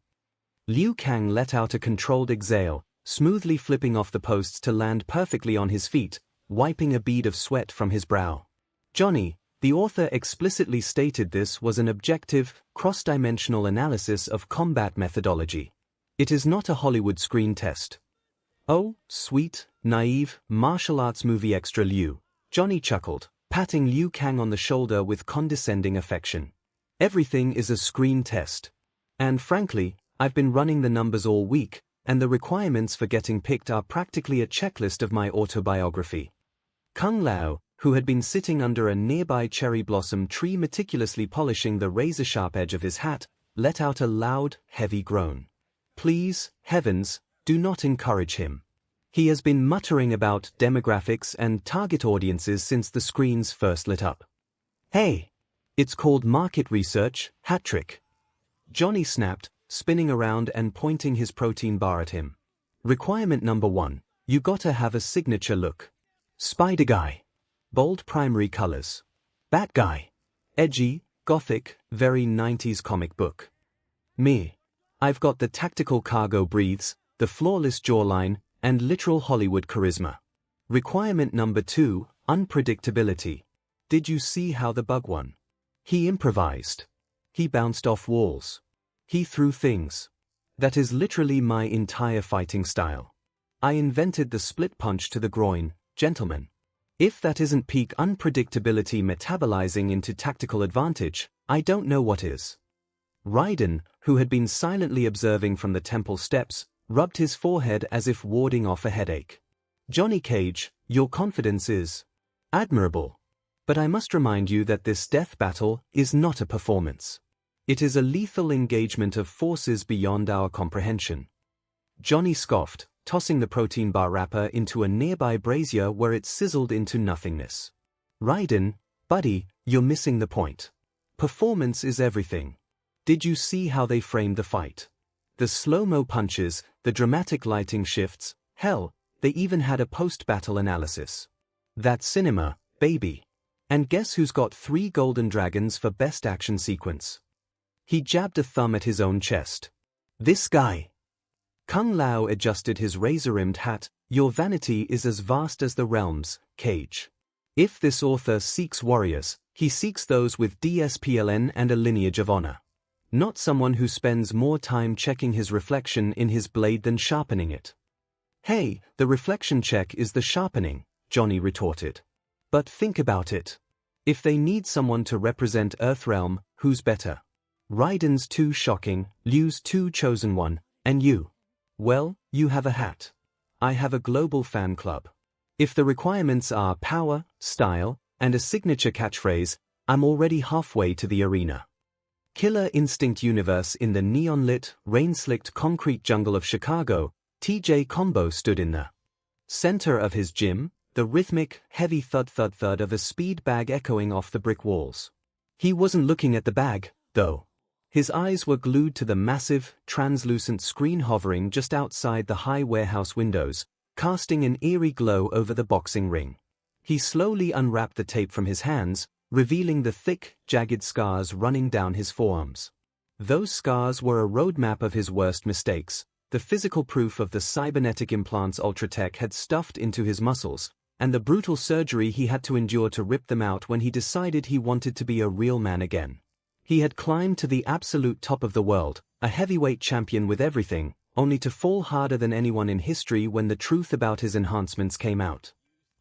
Liu Kang let out a controlled exhale, smoothly flipping off the posts to land perfectly on his feet, wiping a bead of sweat from his brow. "Johnny, the author explicitly stated this was an objective, cross-dimensional analysis of combat methodology. It is not a Hollywood screen test." "Oh, sweet, naive, martial arts movie extra Liu," Johnny chuckled, patting Liu Kang on the shoulder with condescending affection. "Everything is a screen test. And frankly, I've been running the numbers all week, and the requirements for getting picked are practically a checklist of my autobiography." Kung Lao, who had been sitting under a nearby cherry blossom tree meticulously polishing the razor-sharp edge of his hat, let out a loud, heavy groan. "Please, heavens, do not encourage him. He has been muttering about demographics and target audiences since the screens first lit up. Hey! It's called market research, hat trick." Johnny snapped, spinning around and pointing his protein bar at him. "Requirement number 1, you gotta have a signature look. Spider guy. Bold primary colors. Bat guy. Edgy, gothic, very 90s comic book. Me. I've got the tactical cargo breathes, the flawless jawline, and literal Hollywood charisma. Requirement number 2, unpredictability. Did you see how the bug won? He improvised. He bounced off walls. He threw things. That is literally my entire fighting style. I invented the split punch to the groin, gentlemen. If that isn't peak unpredictability metabolizing into tactical advantage, I don't know what is." Raiden, who had been silently observing from the temple steps, rubbed his forehead as if warding off a headache. "Johnny Cage, your confidence is admirable. But I must remind you that this death battle is not a performance. It is a lethal engagement of forces beyond our comprehension." Johnny scoffed, tossing the protein bar wrapper into a nearby brazier where it sizzled into nothingness. "Raiden, buddy, you're missing the point. Performance is everything. Did you see how they framed the fight? The slow-mo punches, the dramatic lighting shifts, hell, they even had a post-battle analysis. That's cinema, baby. And guess who's got 3 golden dragons for best action sequence?" He jabbed a thumb at his own chest. "This guy." Kung Lao adjusted his razor-rimmed hat. "Your vanity is as vast as the realms, Cage. If this author seeks warriors, he seeks those with DSPLN and a lineage of honor. Not someone who spends more time checking his reflection in his blade than sharpening it." "Hey, the reflection check is the sharpening," Johnny retorted. "But think about it. If they need someone to represent Earthrealm, who's better? Raiden's too shocking, Liu's too chosen one, and you. Well, you have a hat. I have a global fan club. If the requirements are power, style, and a signature catchphrase, I'm already halfway to the arena. Killer Instinct Universe. In the neon-lit, rain-slicked concrete jungle of Chicago, TJ Combo stood in the center of his gym, the rhythmic, heavy thud-thud-thud of a speed bag echoing off the brick walls. He wasn't looking at the bag, though. His eyes were glued to the massive, translucent screen hovering just outside the high warehouse windows, casting an eerie glow over the boxing ring. He slowly unwrapped the tape from his hands, revealing the thick, jagged scars running down his forearms. Those scars were a roadmap of his worst mistakes, the physical proof of the cybernetic implants Ultratech had stuffed into his muscles, and the brutal surgery he had to endure to rip them out when he decided he wanted to be a real man again. He had climbed to the absolute top of the world, a heavyweight champion with everything, only to fall harder than anyone in history when the truth about his enhancements came out.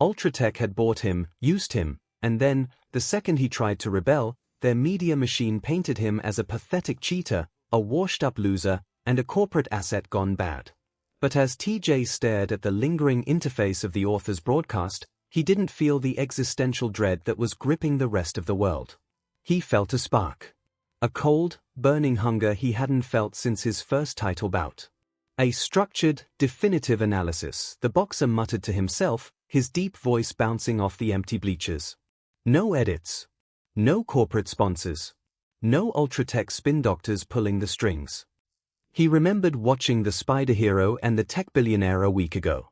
Ultratech had bought him, used him, and then, the second he tried to rebel, their media machine painted him as a pathetic cheater, a washed-up loser, and a corporate asset gone bad. But as TJ stared at the lingering interface of the author's broadcast, he didn't feel the existential dread that was gripping the rest of the world. He felt a spark. A cold, burning hunger he hadn't felt since his first title bout. A structured, definitive analysis, the boxer muttered to himself, his deep voice bouncing off the empty bleachers. No edits. No corporate sponsors. No Ultratech spin doctors pulling the strings. He remembered watching The Spider Hero and The Tech Billionaire a week ago.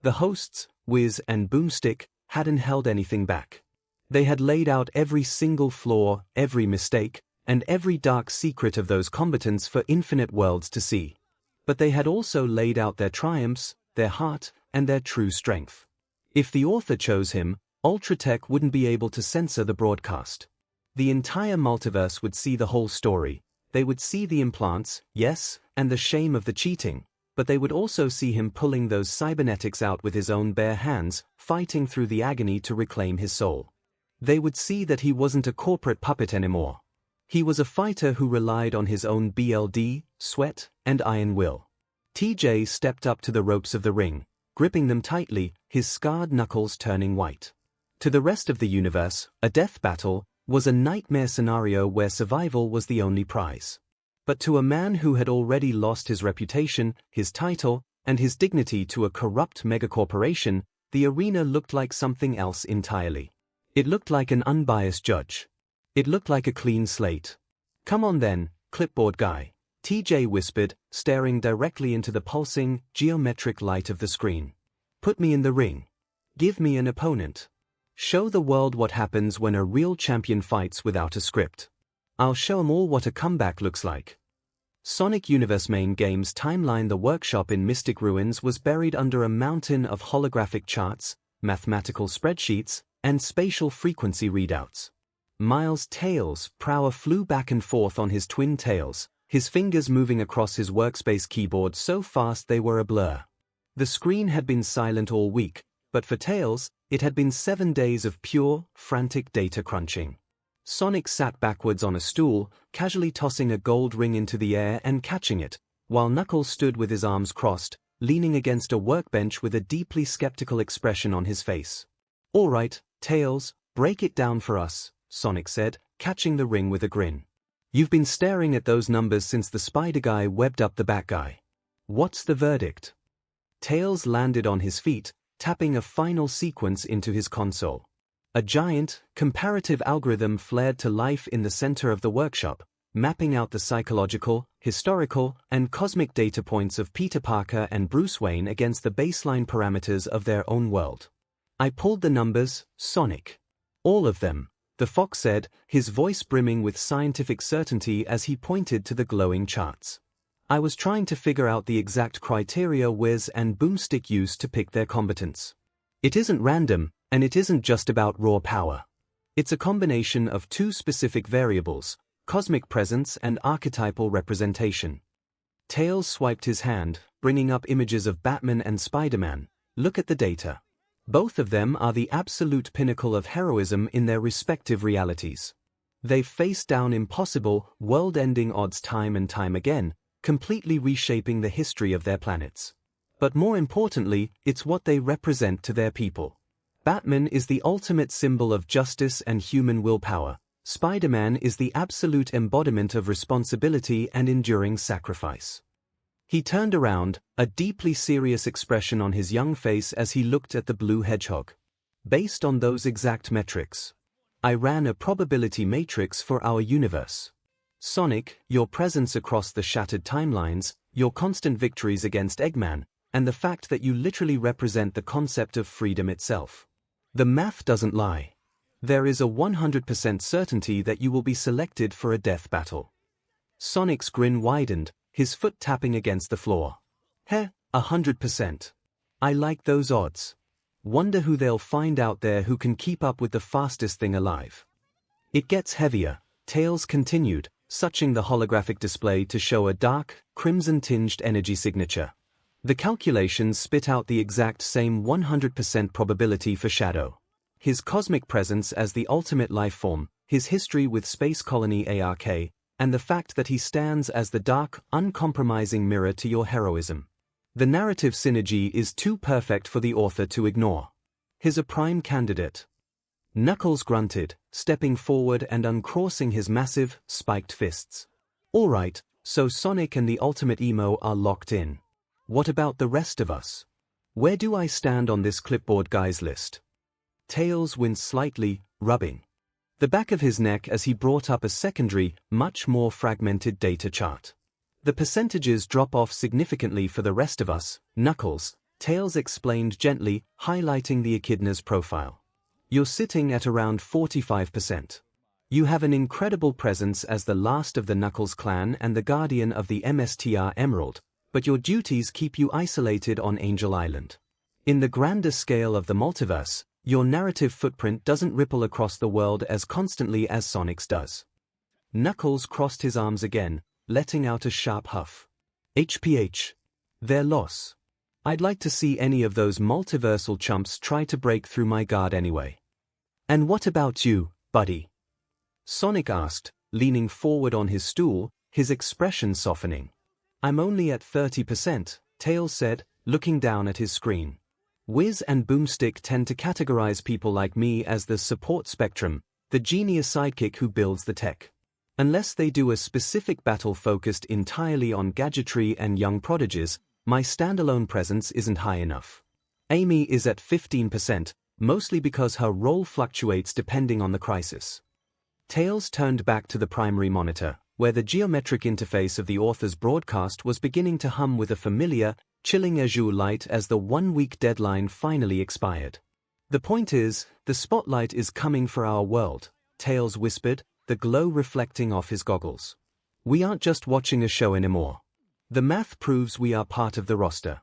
The hosts, Wiz and Boomstick, hadn't held anything back. They had laid out every single flaw, every mistake, and every dark secret of those combatants for infinite worlds to see. But they had also laid out their triumphs, their heart, and their true strength. If the author chose him, Ultratech wouldn't be able to censor the broadcast. The entire multiverse would see the whole story. They would see the implants, yes, and the shame of the cheating, but they would also see him pulling those cybernetics out with his own bare hands, fighting through the agony to reclaim his soul. They would see that he wasn't a corporate puppet anymore. He was a fighter who relied on his own BLD, sweat, and iron will. TJ stepped up to the ropes of the ring, gripping them tightly, his scarred knuckles turning white. To the rest of the universe, a death battle was a nightmare scenario where survival was the only prize. But to a man who had already lost his reputation, his title, and his dignity to a corrupt megacorporation, the arena looked like something else entirely. It looked like an unbiased judge. It looked like a clean slate. "Come on then, clipboard guy," TJ whispered, staring directly into the pulsing, geometric light of the screen. "Put me in the ring. Give me an opponent. Show the world what happens when a real champion fights without a script. I'll show 'em all what a comeback looks like." Sonic Universe main game's timeline. The workshop in Mystic Ruins was buried under a mountain of holographic charts, mathematical spreadsheets, and spatial frequency readouts. Miles' Tails Prower flew back and forth on his twin tails, his fingers moving across his workspace keyboard so fast they were a blur. The screen had been silent all week, but for Tails, it had been 7 days of pure, frantic data crunching. Sonic sat backwards on a stool, casually tossing a gold ring into the air and catching it, while Knuckles stood with his arms crossed, leaning against a workbench with a deeply skeptical expression on his face. "All right, Tails, break it down for us," Sonic said, catching the ring with a grin. "You've been staring at those numbers since the spider guy webbed up the bat guy. What's the verdict?" Tails landed on his feet, tapping a final sequence into his console. A giant, comparative algorithm flared to life in the center of the workshop, mapping out the psychological, historical, and cosmic data points of Peter Parker and Bruce Wayne against the baseline parameters of their own world. "I pulled the numbers, Sonic. All of them," the Fox said, his voice brimming with scientific certainty as he pointed to the glowing charts. "I was trying to figure out the exact criteria Wiz and Boomstick used to pick their combatants. It isn't random, and it isn't just about raw power. It's a combination of 2 specific variables, cosmic presence and archetypal representation." Tails swiped his hand, bringing up images of Batman and Spider-Man. "Look at the data. Both of them are the absolute pinnacle of heroism in their respective realities. They've faced down impossible, world-ending odds time and time again, completely reshaping the history of their planets. But more importantly, it's what they represent to their people. Batman is the ultimate symbol of justice and human willpower, Spider-Man is the absolute embodiment of responsibility and enduring sacrifice. He turned around, a deeply serious expression on his young face as he looked at the blue hedgehog. Based on those exact metrics, I ran a probability matrix for our universe. Sonic, your presence across the shattered timelines, your constant victories against Eggman, and the fact that you literally represent the concept of freedom itself. The math doesn't lie. There is a 100% certainty that you will be selected for a death battle. Sonic's grin widened, his foot tapping against the floor. 100%. I like those odds. Wonder who they'll find out there who can keep up with the fastest thing alive. It gets heavier, Tails continued, switching the holographic display to show a dark, crimson-tinged energy signature. The calculations spit out the exact same 100% probability for Shadow. His cosmic presence as the ultimate life form, his history with space colony ARK, and the fact that he stands as the dark, uncompromising mirror to your heroism. The narrative synergy is too perfect for the author to ignore. He's a prime candidate. Knuckles grunted, stepping forward and uncrossing his massive, spiked fists. All right, so Sonic and the Ultimate Emo are locked in. What about the rest of us? Where do I stand on this clipboard guys list? Tails winced slightly, rubbing the back of his neck as he brought up a secondary, much more fragmented data chart. The percentages drop off significantly for the rest of us, Knuckles, Tails explained gently, highlighting the echidna's profile. You're sitting at around 45%. You have an incredible presence as the last of the Knuckles clan and the guardian of the MSTR Emerald, but your duties keep you isolated on Angel Island. In the grander scale of the multiverse, your narrative footprint doesn't ripple across the world as constantly as Sonic's does. Knuckles crossed his arms again, letting out a sharp huff. HPH. Their loss. I'd like to see any of those multiversal chumps try to break through my guard anyway. And what about you, buddy? Sonic asked, leaning forward on his stool, his expression softening. I'm only at 30%, Tails said, looking down at his screen. Wiz and Boomstick tend to categorize people like me as the support spectrum, the genius sidekick who builds the tech. Unless they do a specific battle focused entirely on gadgetry and young prodigies, my standalone presence isn't high enough. Amy is at 15%, mostly because her role fluctuates depending on the crisis. Tails turned back to the primary monitor, where the geometric interface of the author's broadcast was beginning to hum with a familiar, chilling azure light as the one-week deadline finally expired. The point is, the spotlight is coming for our world, Tails whispered, the glow reflecting off his goggles. We aren't just watching a show anymore. The math proves we are part of the roster.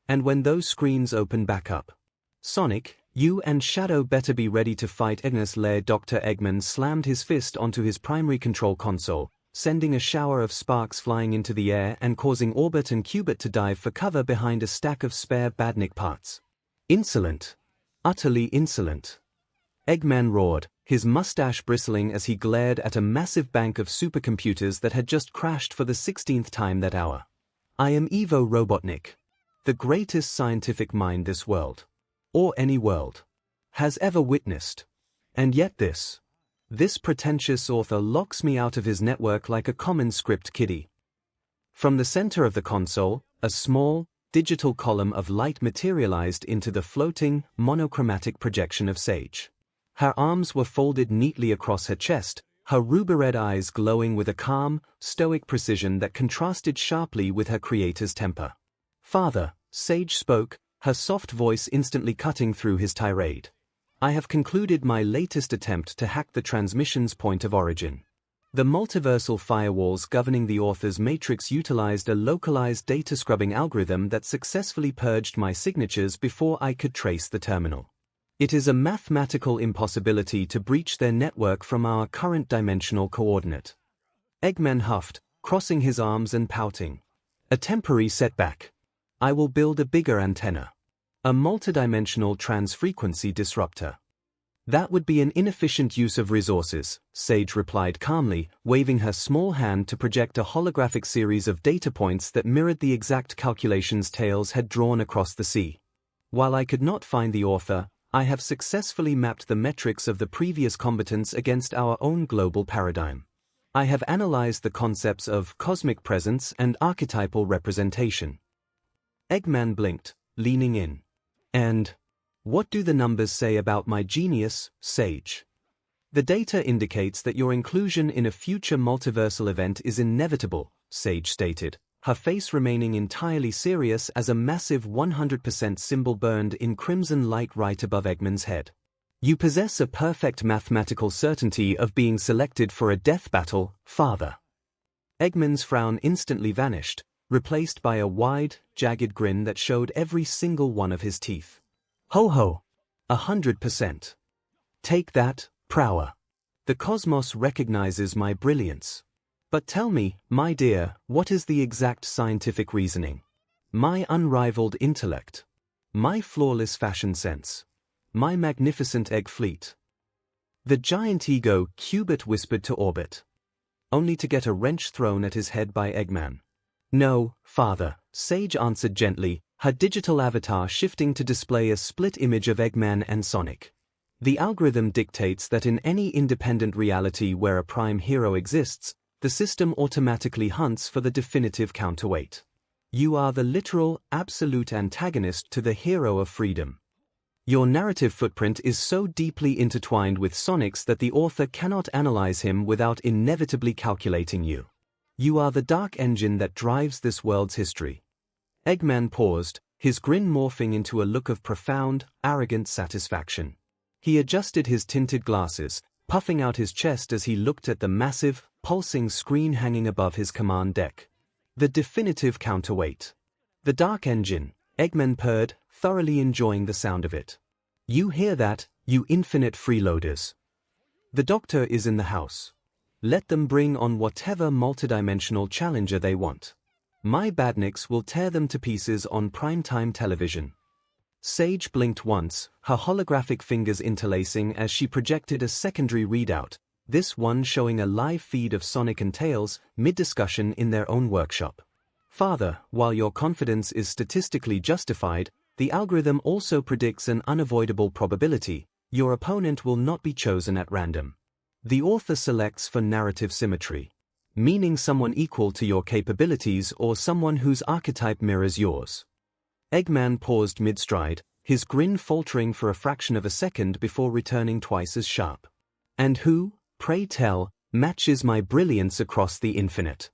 And when those screens open back up, Sonic, you and Shadow better be ready to fight 𝐻𝐻𝐿. Dr. Eggman slammed his fist onto his primary control console, sending a shower of sparks flying into the air and causing Orbit and Cubit to dive for cover behind a stack of spare Badnik parts. Insolent. Utterly insolent. Eggman roared, his mustache bristling as he glared at a massive bank of supercomputers that had just crashed for the 16th time that hour. I am Ivo Robotnik, the greatest scientific mind this world, or any world, has ever witnessed. And yet this pretentious author locks me out of his network like a common script kiddie. From the center of the console, a small, digital column of light materialized into the floating, monochromatic projection of 𝐒𝐻𝐻. Her arms were folded neatly across her chest, her ruby-red eyes glowing with a calm, stoic precision that contrasted sharply with her creator's temper. Father, 𝐒𝐻𝐻 spoke, her soft voice instantly cutting through his tirade. I have concluded my latest attempt to hack the transmission's point of origin. The multiversal firewalls governing the author's matrix utilized a localized data scrubbing algorithm that successfully purged my signatures before I could trace the terminal. It is a mathematical impossibility to breach their network from our current dimensional coordinate. Eggman huffed, crossing his arms and pouting. A temporary setback. I will build a bigger antenna. A multidimensional transfrequency disruptor. That would be an inefficient use of resources, 𝐒𝐻𝐻 replied calmly, waving her small hand to project a holographic series of data points that mirrored the exact calculations Tails had drawn across the sea. While I could not find the author, I have successfully mapped the metrics of the previous combatants against our own global paradigm. I have analyzed the concepts of cosmic presence and archetypal representation. Eggman blinked, leaning in. And what do the numbers say about my genius, Sage? The data indicates that your inclusion in a future multiversal event is inevitable, Sage stated, her face remaining entirely serious as a massive 100% symbol burned in crimson light right above Eggman's head. You possess a perfect mathematical certainty of being selected for a death battle, father. Eggman's frown instantly vanished, replaced by a wide, jagged grin that showed every single one of his teeth. Ho ho! 100%. Take that, Prower. The cosmos recognizes my brilliance. But tell me, my dear, what is the exact scientific reasoning? My unrivaled intellect? My flawless fashion sense? My magnificent egg fleet? The giant ego 𝐒𝐻𝐽 whispered to Orbit, only to get a wrench thrown at his head by Eggman. No, father, Sage answered gently, her digital avatar shifting to display a split image of Eggman and Sonic. The algorithm dictates that in any independent reality where a prime hero exists, the system automatically hunts for the definitive counterweight. You are the literal, absolute antagonist to the hero of freedom. Your narrative footprint is so deeply intertwined with Sonic's that the author cannot analyze him without inevitably calculating you. You are the dark engine that drives this world's history. Eggman paused, his grin morphing into a look of profound, arrogant satisfaction. He adjusted his tinted glasses, puffing out his chest as he looked at the massive, pulsing screen hanging above his command deck. The definitive counterweight. The dark engine, Eggman purred, thoroughly enjoying the sound of it. You hear that, you infinite freeloaders? The doctor is in the house. Let them bring on whatever multidimensional challenger they want. My badniks will tear them to pieces on primetime television. Sage blinked once, her holographic fingers interlacing as she projected a secondary readout, this one showing a live feed of Sonic and Tails mid-discussion in their own workshop. Father, while your confidence is statistically justified, the algorithm also predicts an unavoidable probability: your opponent will not be chosen at random. The author selects for narrative symmetry, meaning someone equal to your capabilities or someone whose archetype mirrors yours. Eggman paused mid-stride, his grin faltering for a fraction of a second before returning twice as sharp. And who, pray tell, matches my brilliance across the infinite?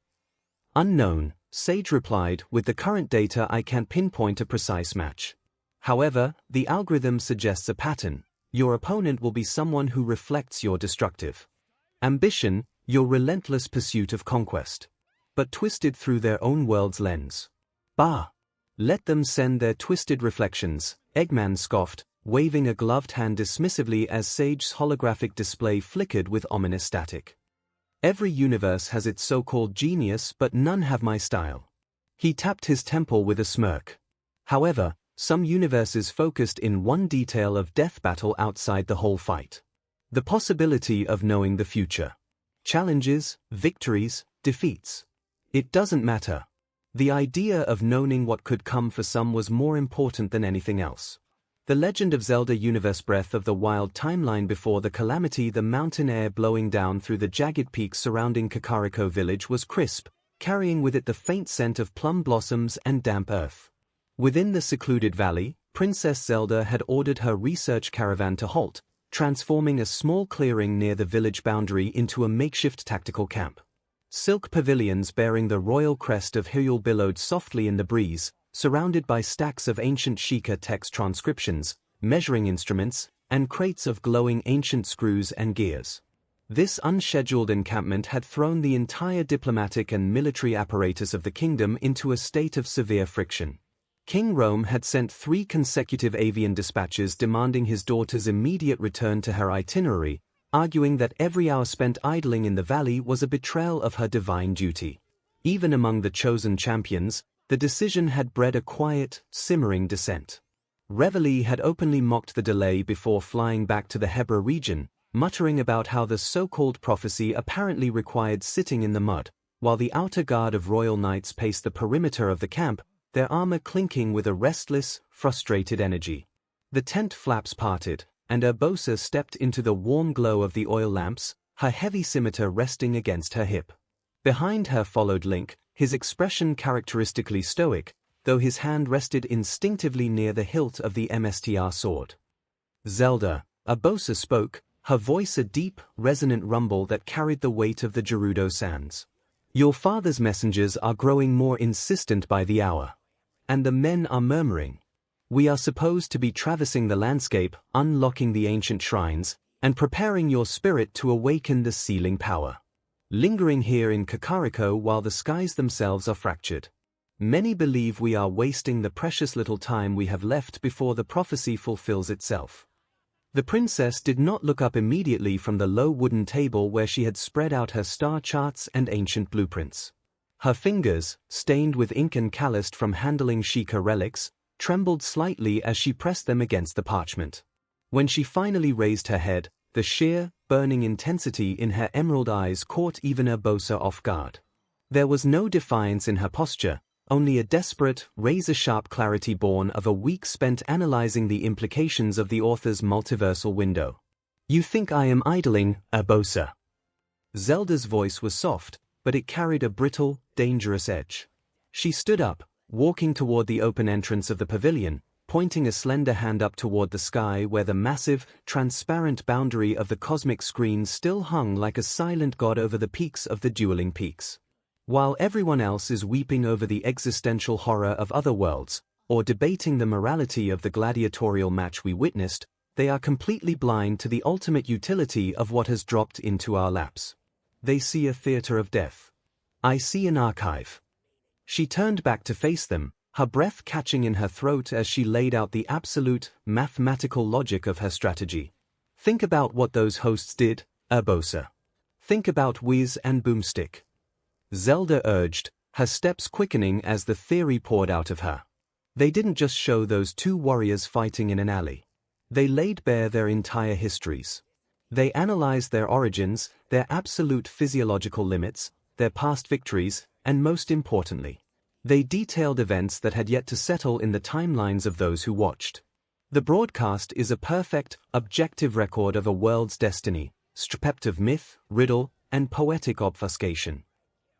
Unknown, Sage replied, with the current data I can't pinpoint a precise match. However, the algorithm suggests a pattern. Your opponent will be someone who reflects your destructive ambition, your relentless pursuit of conquest, but twisted through their own world's lens. Bah! Let them send their twisted reflections, Eggman scoffed, waving a gloved hand dismissively as Sage's holographic display flickered with ominous static. Every universe has its so-called genius, but none have my style. He tapped his temple with a smirk. However, some universes focused in one detail of death battle outside the whole fight. The possibility of knowing the future. Challenges, victories, defeats. It doesn't matter. The idea of knowing what could come for some was more important than anything else. The Legend of Zelda universe Breath of the Wild timeline before the calamity, the mountain air blowing down through the jagged peaks surrounding Kakariko village was crisp, carrying with it the faint scent of plum blossoms and damp earth. Within the secluded valley, Princess Zelda had ordered her research caravan to halt, transforming a small clearing near the village boundary into a makeshift tactical camp. Silk pavilions bearing the royal crest of Hyrule billowed softly in the breeze, surrounded by stacks of ancient Sheikah text transcriptions, measuring instruments, and crates of glowing ancient screws and gears. This unscheduled encampment had thrown the entire diplomatic and military apparatus of the kingdom into a state of severe friction. King Rome had sent 3 consecutive avian dispatches demanding his daughter's immediate return to her itinerary, arguing that every hour spent idling in the valley was a betrayal of her divine duty. Even among the chosen champions, the decision had bred a quiet, simmering dissent. Reveille had openly mocked the delay before flying back to the Hebra region, muttering about how the so-called prophecy apparently required sitting in the mud, while the outer guard of royal knights paced the perimeter of the camp, their armor clinking with a restless, frustrated energy. The tent flaps parted, and 𝐼𝐵 stepped into the warm glow of the oil lamps, her heavy scimitar resting against her hip. Behind her followed Link, his expression characteristically stoic, though his hand rested instinctively near the hilt of the MSTR sword. Zelda, 𝐼𝐵 spoke, her voice a deep, resonant rumble that carried the weight of the Gerudo sands. Your father's messengers are growing more insistent by the hour. And the men are murmuring. We are supposed to be traversing the landscape, unlocking the ancient shrines, and preparing your spirit to awaken the sealing power. Lingering here in Kakariko while the skies themselves are fractured. Many believe we are wasting the precious little time we have left before the prophecy fulfills itself. The princess did not look up immediately from the low wooden table where she had spread out her star charts and ancient blueprints. Her fingers, stained with ink and calloused from handling Sheikah relics, trembled slightly as she pressed them against the parchment. When she finally raised her head, the sheer, burning intensity in her emerald eyes caught even 𝐼𝐵 off guard. There was no defiance in her posture, only a desperate, razor-sharp clarity born of a week spent analyzing the implications of the author's multiversal window. You think I am idling, 𝐼𝐵? Zelda's voice was soft, but it carried a brittle, dangerous edge. She stood up, walking toward the open entrance of the pavilion, pointing a slender hand up toward the sky where the massive, transparent boundary of the cosmic screen still hung like a silent god over the peaks of the dueling peaks. While everyone else is weeping over the existential horror of other worlds, or debating the morality of the gladiatorial match we witnessed, they are completely blind to the ultimate utility of what has dropped into our laps. They see a theater of death. I see an archive. She turned back to face them, her breath catching in her throat as she laid out the absolute, mathematical logic of her strategy. Think about what those hosts did, 𝐼𝐵. Think about Whiz and Boomstick. Zelda urged, her steps quickening as the theory poured out of her. They didn't just show those two warriors fighting in an alley. They laid bare their entire histories. They analyzed their origins, their absolute physiological limits, their past victories, and most importantly, they detailed events that had yet to settle in the timelines of those who watched. The broadcast is a perfect, objective record of a world's destiny, stripped of myth, riddle, and poetic obfuscation.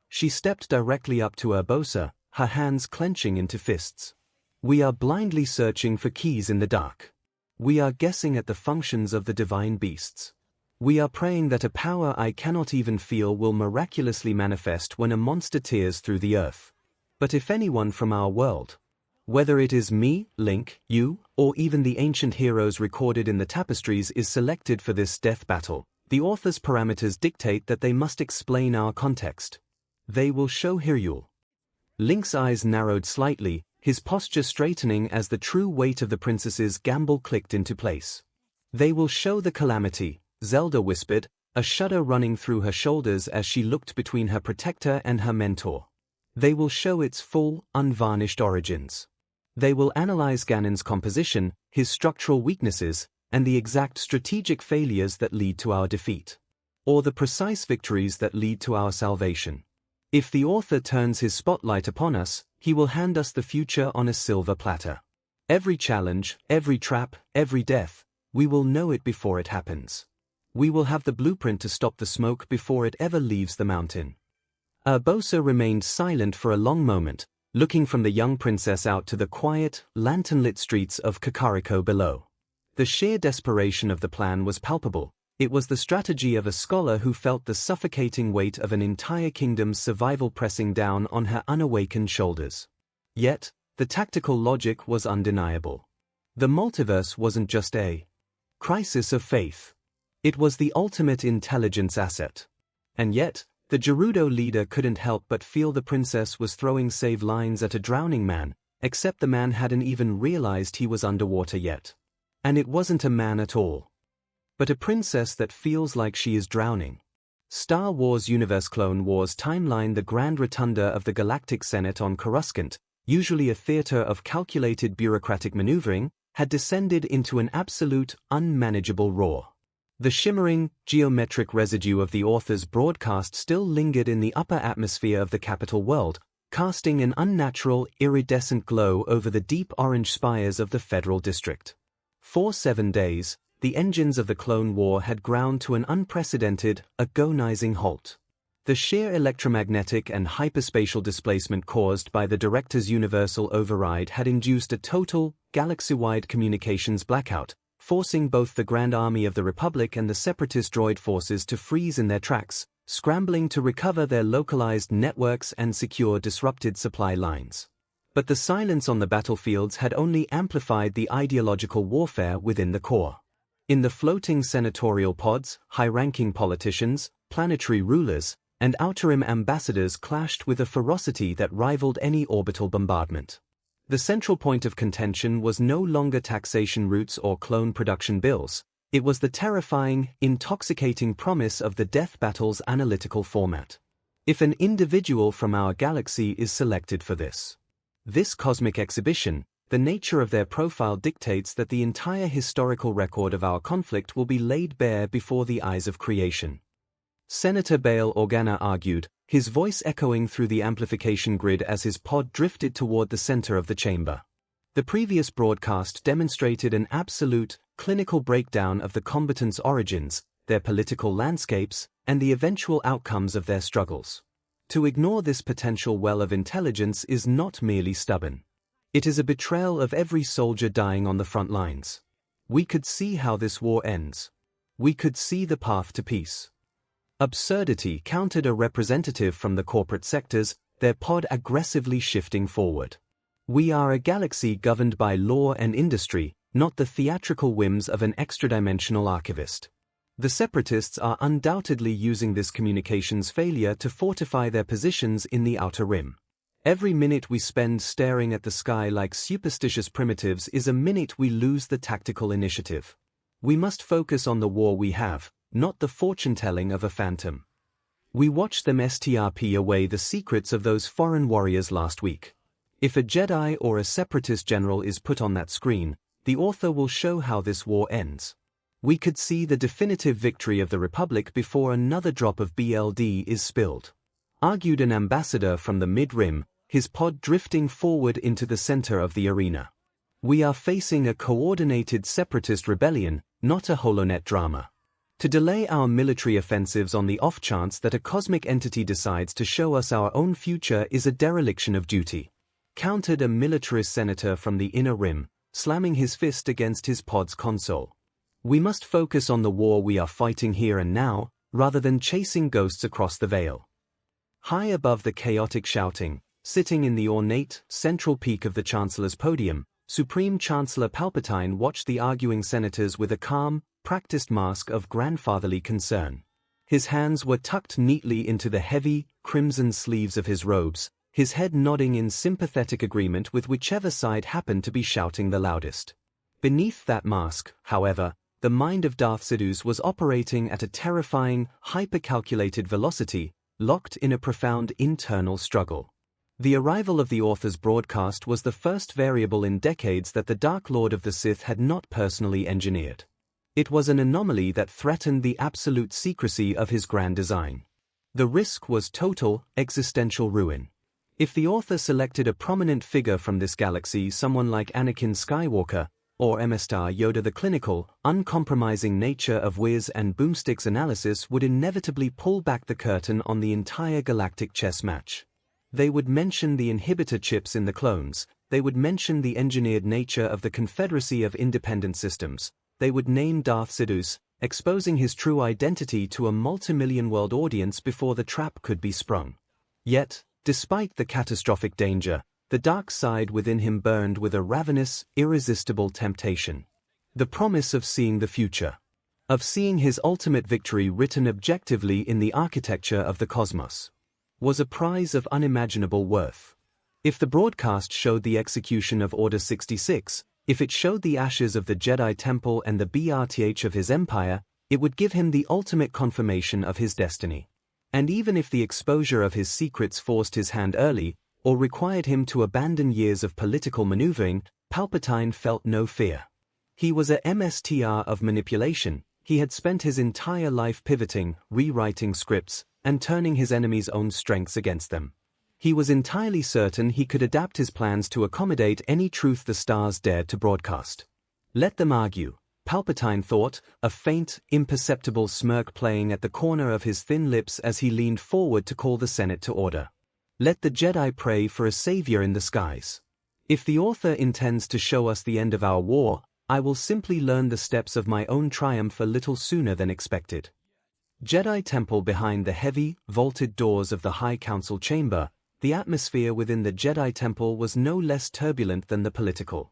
She stepped directly up to 𝐼𝐵, her hands clenching into fists. We are blindly searching for keys in the dark. We are guessing at the functions of the divine beasts. We are praying that a power I cannot even feel will miraculously manifest when a monster tears through the earth. But if anyone from our world, whether it is me, Link, you, or even the ancient heroes recorded in the tapestries is selected for this death battle, the author's parameters dictate that they must explain our context. They will show 𝐒𝐻𝑒𝑢𝑙. Link's eyes narrowed slightly, his posture straightening as the true weight of the princess's gamble clicked into place. They will show the calamity, Zelda whispered, a shudder running through her shoulders as she looked between her protector and her mentor. They will show its full, unvarnished origins. They will analyze Ganon's composition, his structural weaknesses, and the exact strategic failures that lead to our defeat. Or the precise victories that lead to our salvation. If the author turns his spotlight upon us, he will hand us the future on a silver platter. Every challenge, every trap, every death, we will know it before it happens. We will have the blueprint to stop the smoke before it ever leaves the mountain. 𝐼𝐵 remained silent for a long moment, looking from the young princess out to the quiet, lantern-lit streets of Kakariko below. The sheer desperation of the plan was palpable. It was the strategy of a scholar who felt the suffocating weight of an entire kingdom's survival pressing down on her unawakened shoulders. Yet, the tactical logic was undeniable. The multiverse wasn't just a crisis of faith. It was the ultimate intelligence asset. And yet, the Gerudo leader couldn't help but feel the princess was throwing save lines at a drowning man, except the man hadn't even realized he was underwater yet. And it wasn't a man at all, but a princess that feels like she is drowning. Star Wars Universe Clone Wars timeline. The Grand Rotunda of the Galactic Senate on Coruscant, usually a theater of calculated bureaucratic maneuvering, had descended into an absolute, unmanageable roar. The shimmering, geometric residue of the author's broadcast still lingered in the upper atmosphere of the capital world, casting an unnatural, iridescent glow over the deep orange spires of the Federal District. For 7 days, the engines of the Clone War had ground to an unprecedented, agonizing halt. The sheer electromagnetic and hyperspatial displacement caused by the Director's universal override had induced a total, galaxy-wide communications blackout, forcing both the Grand Army of the Republic and the separatist droid forces to freeze in their tracks, scrambling to recover their localized networks and secure disrupted supply lines. But the silence on the battlefields had only amplified the ideological warfare within the core. In the floating senatorial pods, high-ranking politicians, planetary rulers, and outer rim ambassadors clashed with a ferocity that rivaled any orbital bombardment. The central point of contention was no longer taxation routes or clone production bills. It was the terrifying, intoxicating promise of the death battle's analytical format. If an individual from our galaxy is selected for this cosmic exhibition, the nature of their profile dictates that the entire historical record of our conflict will be laid bare before the eyes of creation. Senator Bail Organa argued, his voice echoing through the amplification grid as his pod drifted toward the center of the chamber. The previous broadcast demonstrated an absolute, clinical breakdown of the combatants' origins, their political landscapes, and the eventual outcomes of their struggles. To ignore this potential well of intelligence is not merely stubborn. It is a betrayal of every soldier dying on the front lines. We could see how this war ends. We could see the path to peace. Absurdity countered a representative from the corporate sectors, their pod aggressively shifting forward. We are a galaxy governed by law and industry, not the theatrical whims of an extra-dimensional archivist. The separatists are undoubtedly using this communications failure to fortify their positions in the outer rim. Every minute we spend staring at the sky like superstitious primitives is a minute we lose the tactical initiative. We must focus on the war we have, not the fortune-telling of a phantom. We watched them strip away the secrets of those foreign warriors last week. If a Jedi or a separatist general is put on that screen, the author will show how this war ends. We could see the definitive victory of the Republic before another drop of BLD is spilled, argued an ambassador from the mid-rim, his pod drifting forward into the center of the arena. We are facing a coordinated separatist rebellion, not a HoloNet drama. To delay our military offensives on the off chance that a cosmic entity decides to show us our own future is a dereliction of duty, countered a militarist senator from the inner rim, slamming his fist against his pod's console. We must focus on the war we are fighting here and now, rather than chasing ghosts across the veil. High above the chaotic shouting, sitting in the ornate, central peak of the Chancellor's podium, Supreme Chancellor Palpatine watched the arguing senators with a calm, practiced mask of grandfatherly concern. His hands were tucked neatly into the heavy, crimson sleeves of his robes, his head nodding in sympathetic agreement with whichever side happened to be shouting the loudest. Beneath that mask, however, the mind of Darth Sidious was operating at a terrifying, hyper-calculated velocity, locked in a profound internal struggle. The arrival of the author's broadcast was the first variable in decades that the Dark Lord of the Sith had not personally engineered. It was an anomaly that threatened the absolute secrecy of his grand design. The risk was total, existential ruin. If the author selected a prominent figure from this galaxy, someone like Anakin Skywalker, or Master Yoda, the clinical, uncompromising nature of whiz and boomsticks analysis would inevitably pull back the curtain on the entire galactic chess match. They would mention the inhibitor chips in the clones, they would mention the engineered nature of the Confederacy of Independent Systems, they would name Darth Sidious, exposing his true identity to a multimillion-world audience before the trap could be sprung. Yet, despite the catastrophic danger, the dark side within him burned with a ravenous, irresistible temptation. The promise of seeing the future. Of seeing his ultimate victory written objectively in the architecture of the cosmos. Was a prize of unimaginable worth. If the broadcast showed the execution of Order 66, if it showed the ashes of the Jedi Temple and the birth of his empire, it would give him the ultimate confirmation of his destiny. And even if the exposure of his secrets forced his hand early, or required him to abandon years of political maneuvering, Palpatine felt no fear. He was a master of manipulation. He had spent his entire life pivoting, rewriting scripts, and turning his enemies' own strengths against them. He was entirely certain he could adapt his plans to accommodate any truth the stars dared to broadcast. Let them argue, Palpatine thought, a faint, imperceptible smirk playing at the corner of his thin lips as he leaned forward to call the Senate to order. Let the Jedi pray for a savior in the skies. If the author intends to show us the end of our war, I will simply learn the steps of my own triumph a little sooner than expected. Jedi Temple. Behind the heavy, vaulted doors of the High Council chamber, the atmosphere within the Jedi Temple was no less turbulent than the political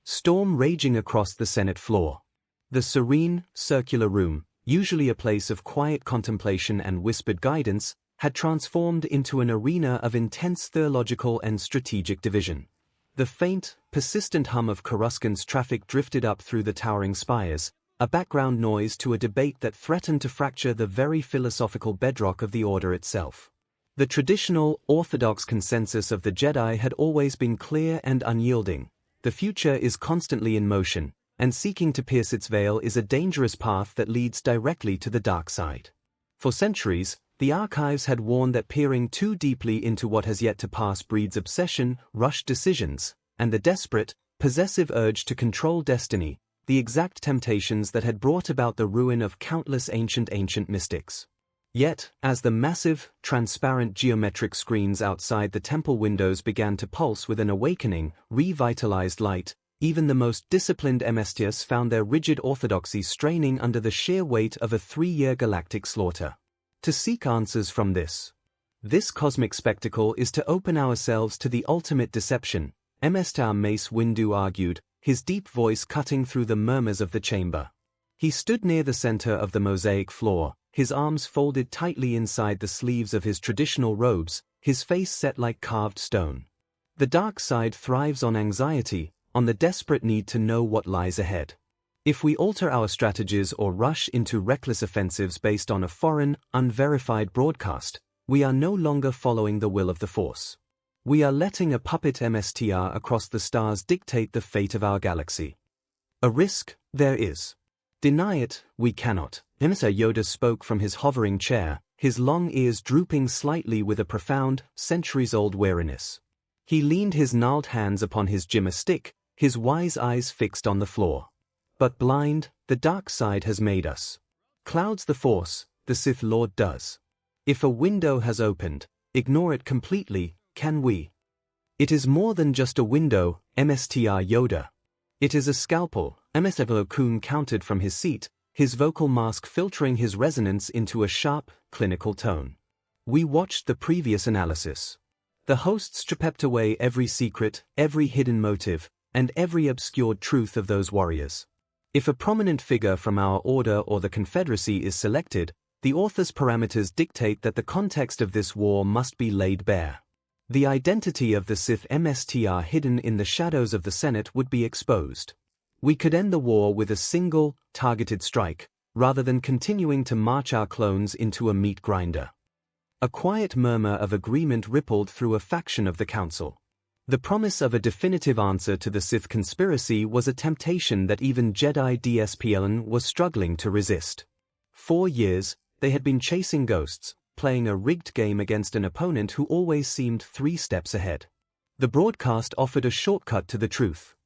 storm raging across the Senate floor. The serene, circular room, usually a place of quiet contemplation and whispered guidance, had transformed into an arena of intense theological and strategic division. The faint, persistent hum of Coruscant's traffic drifted up through the towering spires, a background noise to a debate that threatened to fracture the very philosophical bedrock of the Order itself. The traditional, orthodox consensus of the Jedi had always been clear and unyielding. The future is constantly in motion, and seeking to pierce its veil is a dangerous path that leads directly to the dark side. For centuries, the archives had warned that peering too deeply into what has yet to pass breeds obsession, rushed decisions, and the desperate, possessive urge to control destiny, the exact temptations that had brought about the ruin of countless ancient mystics. Yet, as the massive, transparent geometric screens outside the temple windows began to pulse with an awakening, revitalized light, even the most disciplined MSTs found their rigid orthodoxy straining under the sheer weight of a 3-year galactic slaughter. To seek answers from this cosmic spectacle is to open ourselves to the ultimate deception, MSTR Mace Windu argued, his deep voice cutting through the murmurs of the chamber. He stood near the center of the mosaic floor, his arms folded tightly inside the sleeves of his traditional robes, his face set like carved stone. The dark side thrives on anxiety, on the desperate need to know what lies ahead. If we alter our strategies or rush into reckless offensives based on a foreign, unverified broadcast, we are no longer following the will of the Force. We are letting a puppet MSTR across the stars dictate the fate of our galaxy. A risk, there is. Deny it, we cannot. Mr. Yoda spoke from his hovering chair, his long ears drooping slightly with a profound, centuries-old weariness. He leaned his gnarled hands upon his Jimmer stick, his wise eyes fixed on the floor. But blind, the dark side has made us. Clouds the Force, the Sith Lord does. If a window has opened, ignore it completely, can we? It is more than just a window, MSTR Yoda. It is a scalpel, MSTR Kun countered from his seat, his vocal mask filtering his resonance into a sharp, clinical tone. We watched the previous analysis. The hosts stripped away every secret, every hidden motive, and every obscured truth of those warriors. If a prominent figure from our Order or the Confederacy is selected, the author's parameters dictate that the context of this war must be laid bare. The identity of the Sith MSTR hidden in the shadows of the Senate would be exposed. We could end the war with a single, targeted strike, rather than continuing to march our clones into a meat grinder. A quiet murmur of agreement rippled through a faction of the Council. The promise of a definitive answer to the Sith conspiracy was a temptation that even Jedi DSPLN was struggling to resist. 4 years, they had been chasing ghosts, playing a rigged game against an opponent who always seemed 3 steps ahead. The broadcast offered a shortcut to the truth.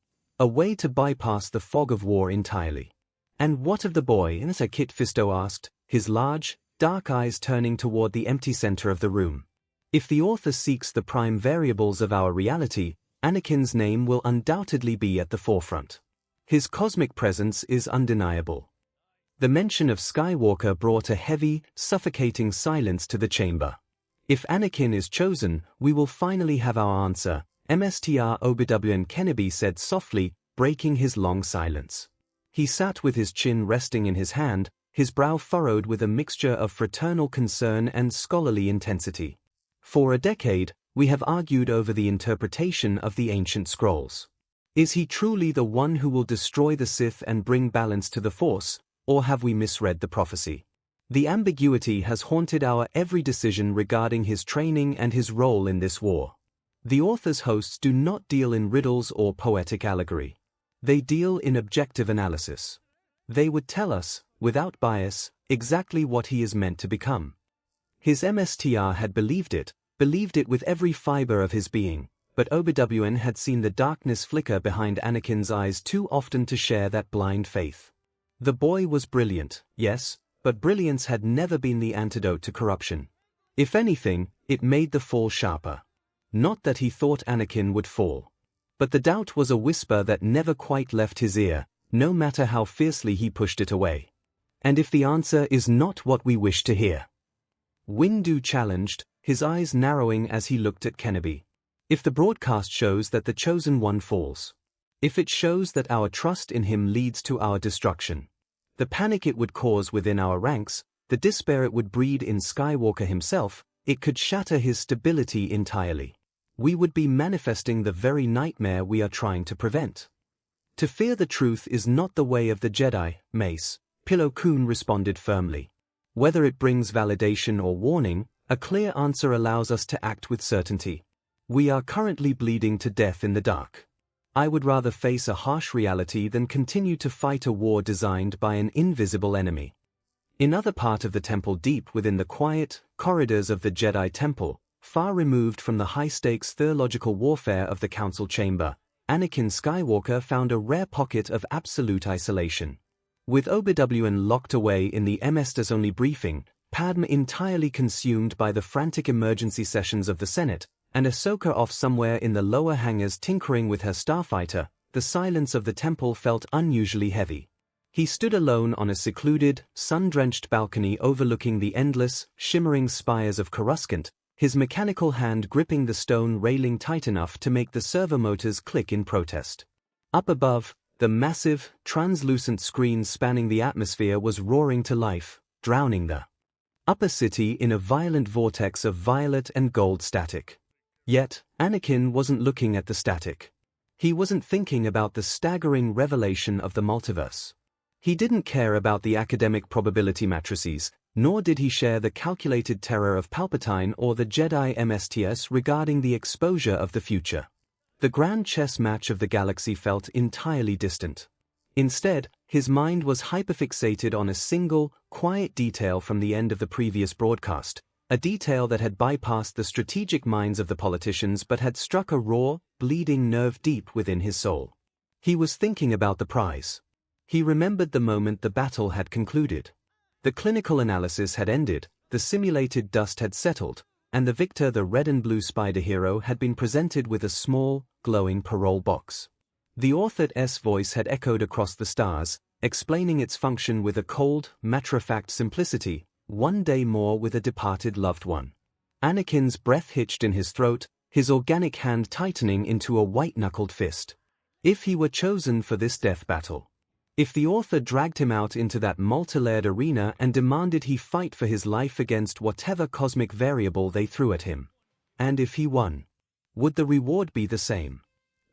A way to bypass the fog of war entirely. And what of the boy? Kit Fisto asked, his large, dark eyes turning toward the empty center of the room. If the author seeks the prime variables of our reality, Anakin's name will undoubtedly be at the forefront. His cosmic presence is undeniable. The mention of Skywalker brought a heavy, suffocating silence to the chamber. If Anakin is chosen, we will finally have our answer, MSTR Obi-Wan Kenobi said softly, breaking his long silence. He sat with his chin resting in his hand, his brow furrowed with a mixture of fraternal concern and scholarly intensity. For a decade, we have argued over the interpretation of the ancient scrolls. Is he truly the one who will destroy the Sith and bring balance to the Force, or have we misread the prophecy? The ambiguity has haunted our every decision regarding his training and his role in this war. The author's hosts do not deal in riddles or poetic allegory. They deal in objective analysis. They would tell us, without bias, exactly what he is meant to become. His MSTR had believed it with every fiber of his being, but Obi-Wan had seen the darkness flicker behind Anakin's eyes too often to share that blind faith. The boy was brilliant, yes, but brilliance had never been the antidote to corruption. If anything, it made the fall sharper. Not that he thought Anakin would fall. But the doubt was a whisper that never quite left his ear, no matter how fiercely he pushed it away. And if the answer is not what we wish to hear? Windu challenged, his eyes narrowing as he looked at Kenobi. If the broadcast shows that the Chosen One falls, if it shows that our trust in him leads to our destruction, the panic it would cause within our ranks, the despair it would breed in Skywalker himself, it could shatter his stability entirely. We would be manifesting the very nightmare we are trying to prevent. To fear the truth is not the way of the Jedi, Mace, Plo Koon responded firmly. Whether it brings validation or warning, a clear answer allows us to act with certainty. We are currently bleeding to death in the dark. I would rather face a harsh reality than continue to fight a war designed by an invisible enemy. In another part of the temple deep within the quiet corridors of the Jedi Temple, far removed from the high-stakes theological warfare of the Council Chamber, Anakin Skywalker found a rare pocket of absolute isolation. With Obi-Wan locked away in the MS-only briefing, Padme entirely consumed by the frantic emergency sessions of the Senate, and Ahsoka off somewhere in the lower hangars tinkering with her starfighter, the silence of the temple felt unusually heavy. He stood alone on a secluded, sun-drenched balcony overlooking the endless, shimmering spires of Coruscant, his mechanical hand gripping the stone railing tight enough to make the servo motors click in protest. Up above, the massive, translucent screen spanning the atmosphere was roaring to life, drowning the upper city in a violent vortex of violet and gold static. Yet, Anakin wasn't looking at the static. He wasn't thinking about the staggering revelation of the multiverse. He didn't care about the academic probability matrices, nor did he share the calculated terror of Palpatine or the Jedi MSTS regarding the exposure of the future. The grand chess match of the galaxy felt entirely distant. Instead, his mind was hyperfixated on a single, quiet detail from the end of the previous broadcast, a detail that had bypassed the strategic minds of the politicians but had struck a raw, bleeding nerve deep within his soul. He was thinking about the prize. He remembered the moment the battle had concluded. The clinical analysis had ended, the simulated dust had settled, and the victor, the red and blue spider hero, had been presented with a small, glowing parole box. The author's voice had echoed across the stars, explaining its function with a cold, matter-of-fact simplicity: one day more with a departed loved one. Anakin's breath hitched in his throat, his organic hand tightening into a white-knuckled fist. If he were chosen for this death battle, if the author dragged him out into that multi-layered arena and demanded he fight for his life against whatever cosmic variable they threw at him, and if he won, would the reward be the same?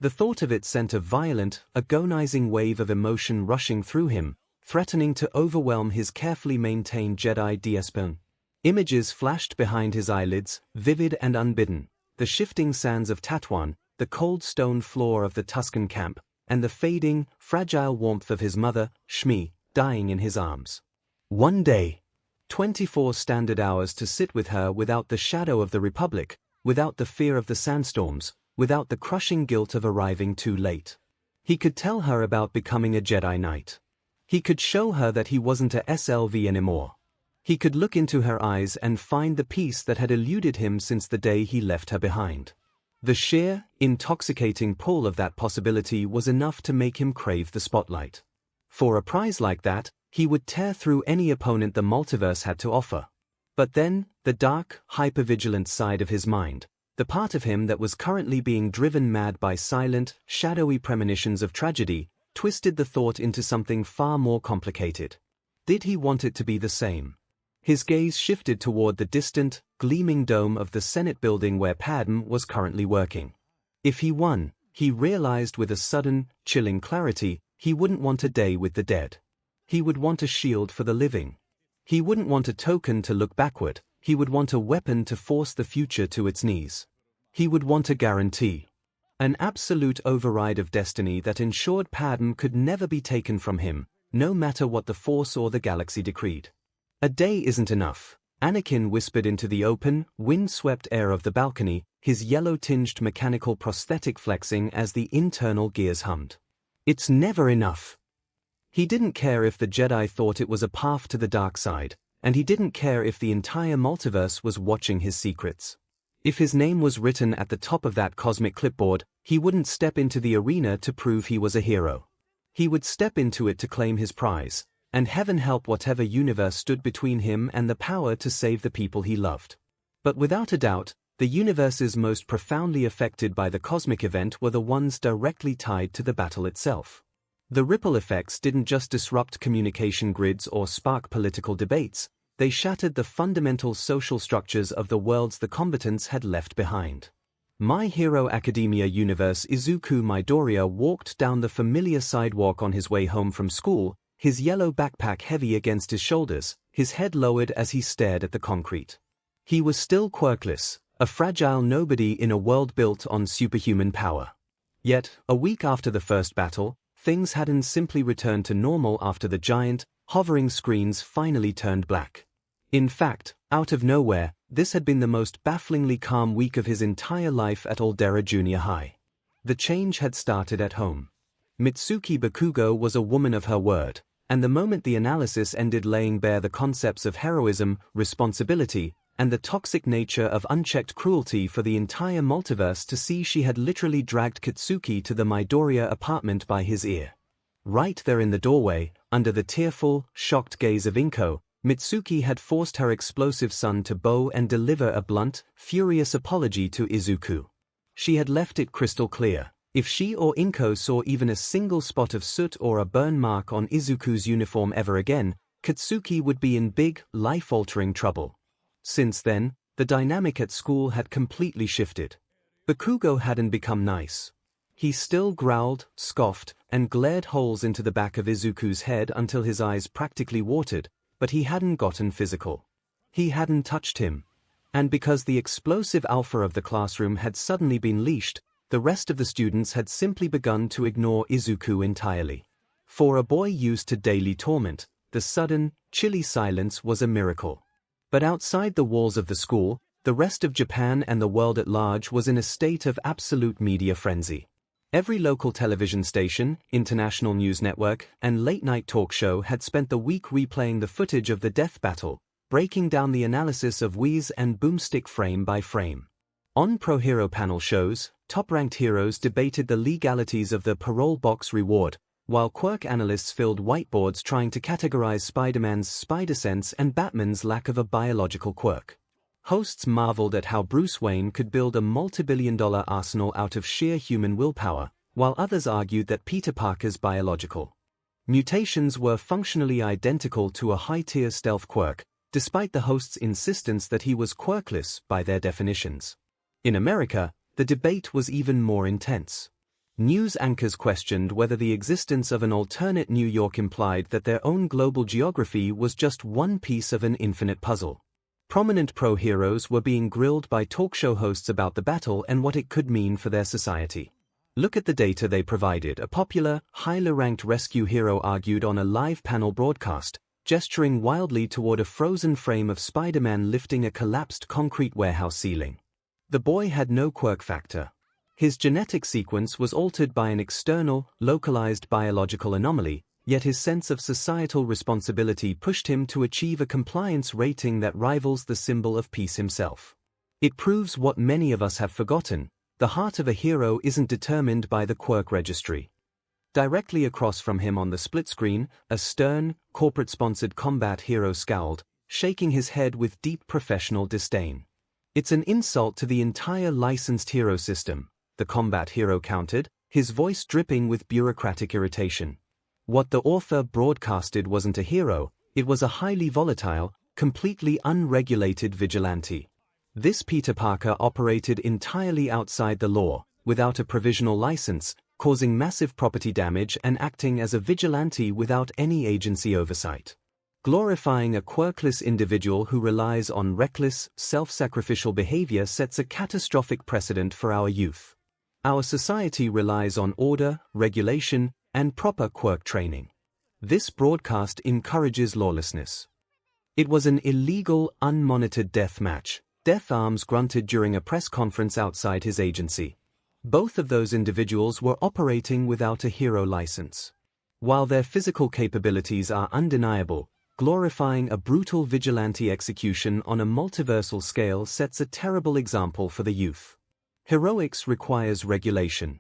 The thought of it sent a violent, agonizing wave of emotion rushing through him, threatening to overwhelm his carefully maintained Jedi DSP. Images flashed behind his eyelids, vivid and unbidden: the shifting sands of Tatooine, the cold stone floor of the Tusken camp, and the fading, fragile warmth of his mother, Shmi, dying in his arms. One day, 24 standard hours to sit with her without the shadow of the Republic, without the fear of the sandstorms, without the crushing guilt of arriving too late. He could tell her about becoming a Jedi Knight. He could show her that he wasn't a SLV anymore. He could look into her eyes and find the peace that had eluded him since the day he left her behind. The sheer, intoxicating pull of that possibility was enough to make him crave the spotlight. For a prize like that, he would tear through any opponent the multiverse had to offer. But then, the dark, hypervigilant side of his mind, the part of him that was currently being driven mad by silent, shadowy premonitions of tragedy, twisted the thought into something far more complicated. Did he want it to be the same? His gaze shifted toward the distant, gleaming dome of the Senate building where Padme was currently working. If he won, he realized with a sudden, chilling clarity, he wouldn't want a day with the dead. He would want a shield for the living. He wouldn't want a token to look backward, he would want a weapon to force the future to its knees. He would want a guarantee. An absolute override of destiny that ensured Padme could never be taken from him, no matter what the Force or the galaxy decreed. A day isn't enough. Anakin whispered into the open, wind-swept air of the balcony, his yellow-tinged mechanical prosthetic flexing as the internal gears hummed. It's never enough. He didn't care if the Jedi thought it was a path to the dark side, and he didn't care if the entire multiverse was watching his secrets. If his name was written at the top of that cosmic clipboard, he wouldn't step into the arena to prove he was a hero. He would step into it to claim his prize, and heaven help whatever universe stood between him and the power to save the people he loved. But without a doubt, the universes most profoundly affected by the cosmic event were the ones directly tied to the battle itself. The ripple effects didn't just disrupt communication grids or spark political debates, they shattered the fundamental social structures of the worlds the combatants had left behind. My Hero Academia universe Izuku Midoriya walked down the familiar sidewalk on his way home from school, his yellow backpack heavy against his shoulders, his head lowered as he stared at the concrete. He was still quirkless, a fragile nobody in a world built on superhuman power. Yet, a week after the first battle, things hadn't simply returned to normal after the giant, hovering screens finally turned black. In fact, out of nowhere, this had been the most bafflingly calm week of his entire life at Aldera Junior High. The change had started at home. Mitsuki Bakugo was a woman of her word, and the moment the analysis ended laying bare the concepts of heroism, responsibility, and the toxic nature of unchecked cruelty for the entire multiverse to see, she had literally dragged Katsuki to the Midoriya apartment by his ear. Right there in the doorway, under the tearful, shocked gaze of Inko, Mitsuki had forced her explosive son to bow and deliver a blunt, furious apology to Izuku. She had left it crystal clear. If she or Inko saw even a single spot of soot or a burn mark on Izuku's uniform ever again, Katsuki would be in big, life-altering trouble. Since then, the dynamic at school had completely shifted. Bakugo hadn't become nice. He still growled, scoffed, and glared holes into the back of Izuku's head until his eyes practically watered, but he hadn't gotten physical. He hadn't touched him. And because the explosive alpha of the classroom had suddenly been leashed, the rest of the students had simply begun to ignore Izuku entirely. For a boy used to daily torment, the sudden, chilly silence was a miracle. But outside the walls of the school, the rest of Japan and the world at large was in a state of absolute media frenzy. Every local television station, international news network, and late-night talk show had spent the week replaying the footage of the death battle, breaking down the analysis of Whis and Boomstick frame by frame. On pro-hero panel shows, top-ranked heroes debated the legalities of the parole box reward, while quirk analysts filled whiteboards trying to categorize Spider-Man's spider sense and Batman's lack of a biological quirk. Hosts marveled at how Bruce Wayne could build a multi-billion-dollar arsenal out of sheer human willpower, while others argued that Peter Parker's biological mutations were functionally identical to a high-tier stealth quirk, despite the hosts' insistence that he was quirkless by their definitions. In America, the debate was even more intense. News anchors questioned whether the existence of an alternate New York implied that their own global geography was just one piece of an infinite puzzle. Prominent pro-heroes were being grilled by talk show hosts about the battle and what it could mean for their society. Look at the data they provided, a popular, highly ranked rescue hero argued on a live panel broadcast, gesturing wildly toward a frozen frame of Spider-Man lifting a collapsed concrete warehouse ceiling. The boy had no quirk factor. His genetic sequence was altered by an external, localized biological anomaly, yet his sense of societal responsibility pushed him to achieve a compliance rating that rivals the symbol of peace himself. It proves what many of us have forgotten: the heart of a hero isn't determined by the quirk registry. Directly across from him on the split screen, a stern, corporate-sponsored combat hero scowled, shaking his head with deep professional disdain. "It's an insult to the entire licensed hero system," the combat hero countered, his voice dripping with bureaucratic irritation. What the author broadcasted wasn't a hero, it was a highly volatile, completely unregulated vigilante. This Peter Parker operated entirely outside the law, without a provisional license, causing massive property damage and acting as a vigilante without any agency oversight. Glorifying a quirkless individual who relies on reckless, self-sacrificial behavior sets a catastrophic precedent for our youth. Our society relies on order, regulation, and proper quirk training. This broadcast encourages lawlessness. It was an illegal, unmonitored death match. Death arms grunted during a press conference outside his agency. Both of those individuals were operating without a hero license. While their physical capabilities are undeniable, glorifying a brutal vigilante execution on a multiversal scale sets a terrible example for the youth. Heroics requires regulation.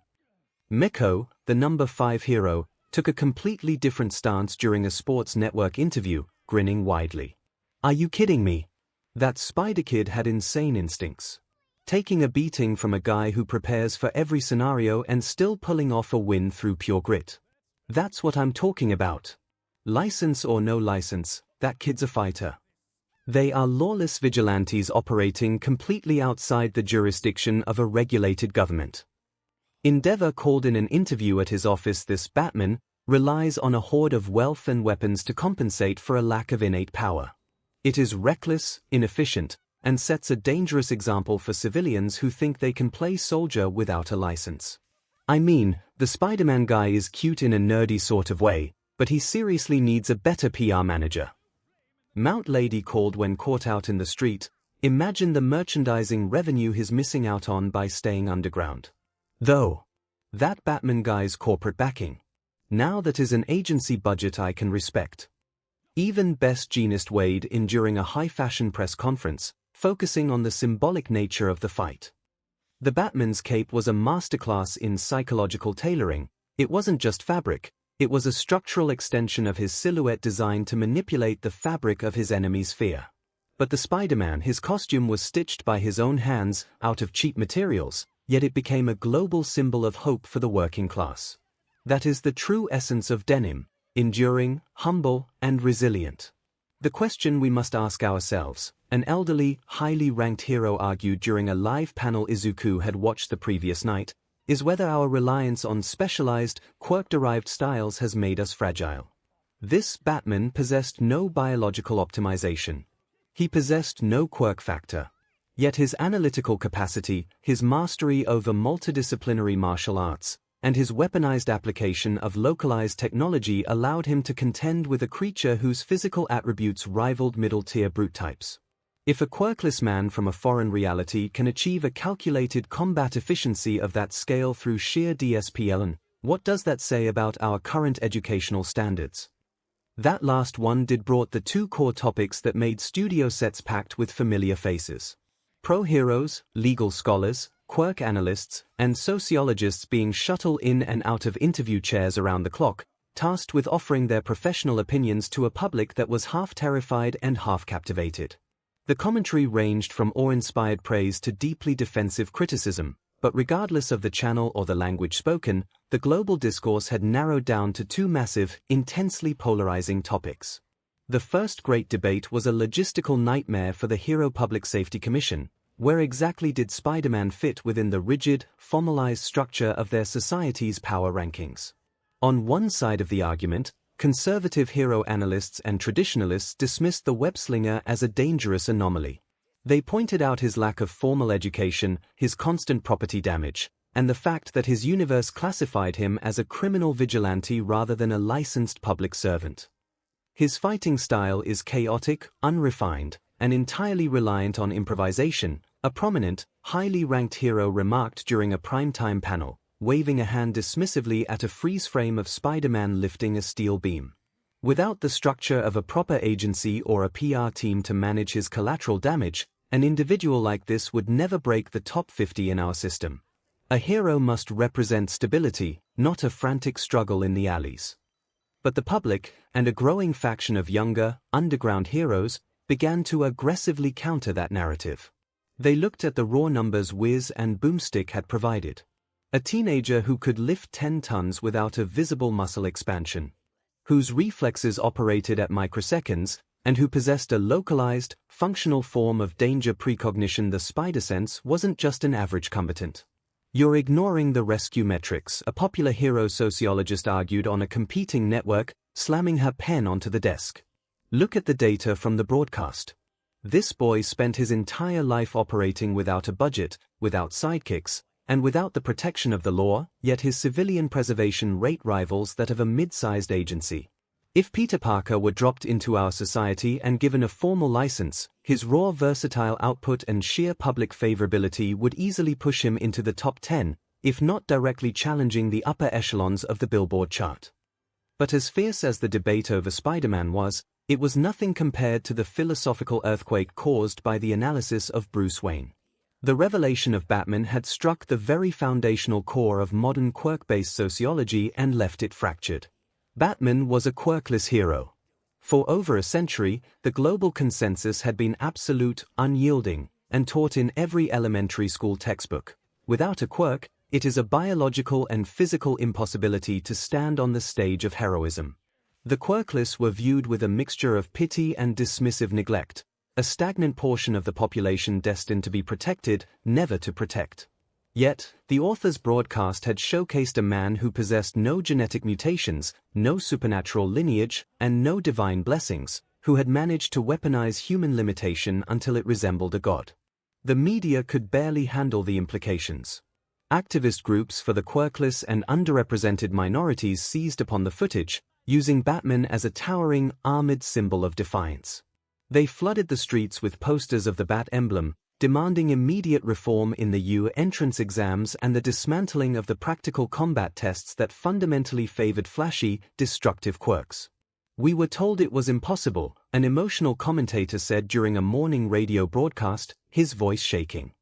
𝐒𝐭𝐚𝐲, the number 5 hero, took a completely different stance during a Sports Network interview, grinning widely. "Are you kidding me? That Spider Kid had insane instincts. Taking a beating from a guy who prepares for every scenario and still pulling off a win through pure grit. That's what I'm talking about. License or no license, that kid's a fighter." They are lawless vigilantes operating completely outside the jurisdiction of a regulated government. Endeavor called in an interview at his office, "This Batman relies on a hoard of wealth and weapons to compensate for a lack of innate power. It is reckless, inefficient, and sets a dangerous example for civilians who think they can play soldier without a license. I mean, the Spider-Man guy is cute in a nerdy sort of way, but he seriously needs a better PR manager." Mount Lady called when caught out in the street, "Imagine the merchandising revenue he's missing out on by staying underground. Though, that Batman guy's corporate backing. Now that is an agency budget I can respect." Even Best Jeanist weighed in during a high-fashion press conference, focusing on the symbolic nature of the fight. The Batman's cape was a masterclass in psychological tailoring. It wasn't just fabric, it was a structural extension of his silhouette designed to manipulate the fabric of his enemy's fear. But the Spider-Man, his costume was stitched by his own hands, out of cheap materials, yet it became a global symbol of hope for the working class. That is the true essence of denim: enduring, humble, and resilient. The question we must ask ourselves, an elderly, highly ranked hero argued during a live panel Izuku had watched the previous night, is whether our reliance on specialized, quirk-derived styles has made us fragile. This Batman possessed no biological optimization. He possessed no quirk factor. Yet his analytical capacity, his mastery over multidisciplinary martial arts, and his weaponized application of localized technology allowed him to contend with a creature whose physical attributes rivaled middle-tier brute types. If a quirkless man from a foreign reality can achieve a calculated combat efficiency of that scale through sheer DSPLN, what does that say about our current educational standards? That last one did brought the two core topics that made studio sets packed with familiar faces. Pro-heroes, legal scholars, quirk analysts, and sociologists being shuttled in and out of interview chairs around the clock, tasked with offering their professional opinions to a public that was half terrified and half captivated. The commentary ranged from awe-inspired praise to deeply defensive criticism, but regardless of the channel or the language spoken, the global discourse had narrowed down to two massive, intensely polarizing topics. The first great debate was a logistical nightmare for the Hero Public Safety Commission. Where exactly did Spider-Man fit within the rigid, formalized structure of their society's power rankings? On one side of the argument, conservative hero analysts and traditionalists dismissed the web-slinger as a dangerous anomaly. They pointed out his lack of formal education, his constant property damage, and the fact that his universe classified him as a criminal vigilante rather than a licensed public servant. His fighting style is chaotic, unrefined, and entirely reliant on improvisation, a prominent, highly ranked hero remarked during a primetime panel, waving a hand dismissively at a freeze frame of Spider-Man lifting a steel beam. Without the structure of a proper agency or a PR team to manage his collateral damage, an individual like this would never break the top 50 in our system. A hero must represent stability, not a frantic struggle in the alleys. But the public, and a growing faction of younger, underground heroes, began to aggressively counter that narrative. They looked at the raw numbers Wiz and Boomstick had provided. A teenager who could lift 10 tons without a visible muscle expansion, whose reflexes operated at microseconds, and who possessed a localized, functional form of danger precognition. The spider sense wasn't just an average combatant. You're ignoring the rescue metrics, a popular hero sociologist argued on a competing network, slamming her pen onto the desk. Look at the data from the broadcast. This boy spent his entire life operating without a budget, without sidekicks, and without the protection of the law, yet his civilian preservation rate rivals that of a mid-sized agency. If Peter Parker were dropped into our society and given a formal license, his raw versatile output and sheer public favorability would easily push him into the top 10, if not directly challenging the upper echelons of the Billboard chart. But as fierce as the debate over Spider-Man was, it was nothing compared to the philosophical earthquake caused by the analysis of Bruce Wayne. The revelation of Batman had struck the very foundational core of modern quirk-based sociology and left it fractured. Batman was a quirkless hero. For over a century, the global consensus had been absolute, unyielding, and taught in every elementary school textbook. Without a quirk, it is a biological and physical impossibility to stand on the stage of heroism. The quirkless were viewed with a mixture of pity and dismissive neglect, a stagnant portion of the population destined to be protected, never to protect. Yet, the author's broadcast had showcased a man who possessed no genetic mutations, no supernatural lineage, and no divine blessings, who had managed to weaponize human limitation until it resembled a god. The media could barely handle the implications. Activist groups for the quirkless and underrepresented minorities seized upon the footage, using Batman as a towering, armored symbol of defiance. They flooded the streets with posters of the Bat emblem, demanding immediate reform in the U entrance exams and the dismantling of the practical combat tests that fundamentally favored flashy, destructive quirks. "We were told it was impossible," an emotional commentator said during a morning radio broadcast, his voice shaking.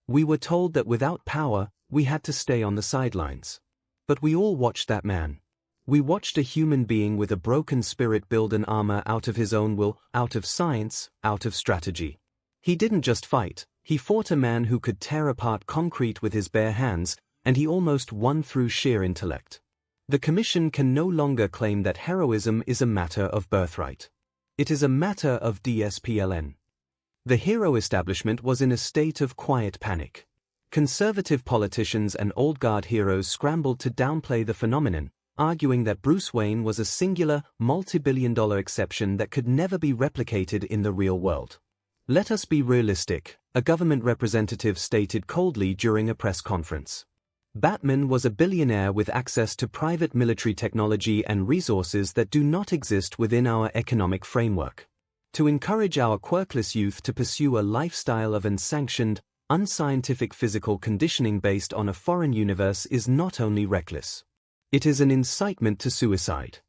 "We were told that without power, we had to stay on the sidelines. But we all watched that man. We watched a human being with a broken spirit build an armor out of his own will, out of science, out of strategy. He didn't just fight, he fought a man who could tear apart concrete with his bare hands, and he almost won through sheer intellect." The Commission can no longer claim that heroism is a matter of birthright. It is a matter of DSPLN. The hero establishment was in a state of quiet panic. Conservative politicians and old guard heroes scrambled to downplay the phenomenon, arguing that Bruce Wayne was a singular, multi-billion-dollar exception that could never be replicated in the real world. "Let us be realistic," a government representative stated coldly during a press conference. Batman was a billionaire with access to private military technology and resources that do not exist within our economic framework. To encourage our quirkless youth to pursue a lifestyle of unsanctioned, unscientific physical conditioning based on a foreign universe is not only reckless. It is an incitement to suicide.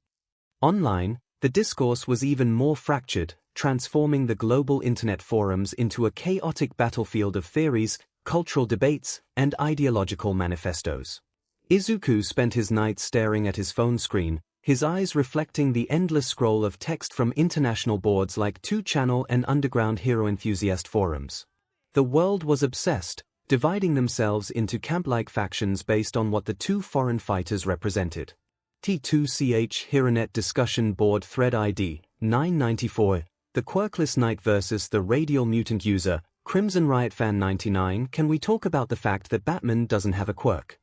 Online, the discourse was even more fractured, transforming the global internet forums into a chaotic battlefield of theories, cultural debates, and ideological manifestos. Izuku spent his nights staring at his phone screen, his eyes reflecting the endless scroll of text from international boards like 2channel and underground hero enthusiast forums. The world was obsessed, dividing themselves into camp-like factions based on what the two foreign fighters represented. T2CH HeroNet Discussion Board Thread ID 994. The Quirkless Knight vs. the Radial Mutant User, Crimson Riot Fan 99. Can we talk about the fact that Batman doesn't have a quirk?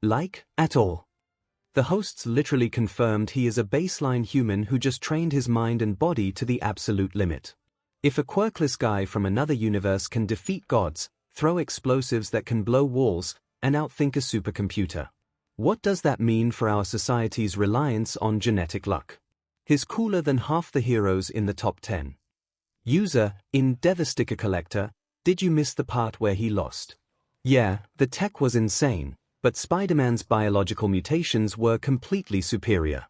Like, at all. The hosts literally confirmed he is a baseline human who just trained his mind and body to the absolute limit. If a quirkless guy from another universe can defeat gods, throw explosives that can blow walls, and outthink a supercomputer, what does that mean for our society's reliance on genetic luck? He's cooler than half the heroes in the top 10. User, in Sticker Collector, did you miss the part where he lost? Yeah, the tech was insane, but Spider-Man's biological mutations were completely superior.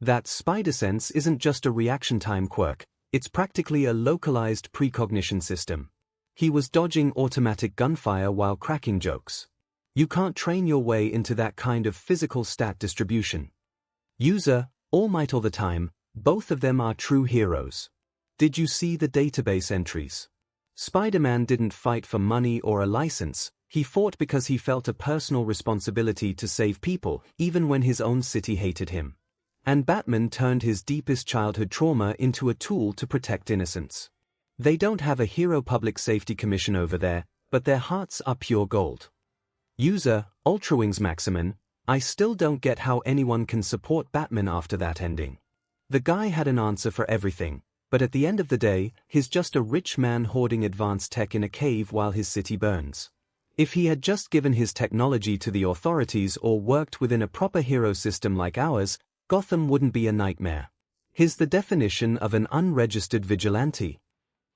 That spider sense isn't just a reaction time quirk, it's practically a localized precognition system. He was dodging automatic gunfire while cracking jokes. You can't train your way into that kind of physical stat distribution. User, All Might All the Time, both of them are true heroes. Did you see the database entries? Spider-Man didn't fight for money or a license, he fought because he felt a personal responsibility to save people, even when his own city hated him. And Batman turned his deepest childhood trauma into a tool to protect innocents. They don't have a hero public safety commission over there, but their hearts are pure gold. User, UltraWings Maximin, I still don't get how anyone can support Batman after that ending. The guy had an answer for everything, but at the end of the day, he's just a rich man hoarding advanced tech in a cave while his city burns. If he had just given his technology to the authorities or worked within a proper hero system like ours, Gotham wouldn't be a nightmare. Here's the definition of an unregistered vigilante.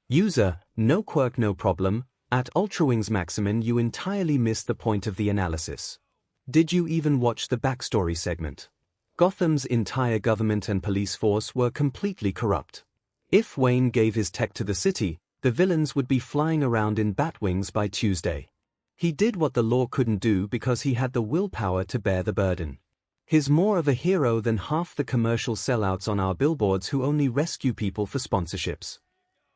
User, no quirk no problem, at 𝐿TRAWINGSMaximin you entirely missed the point of the analysis. Did you even watch the backstory segment? Gotham's entire government and police force were completely corrupt. If Wayne gave his tech to the city, the villains would be flying around in Batwings by Tuesday. He did what the law couldn't do because he had the willpower to bear the burden. He's more of a hero than half the commercial sellouts on our billboards who only rescue people for sponsorships.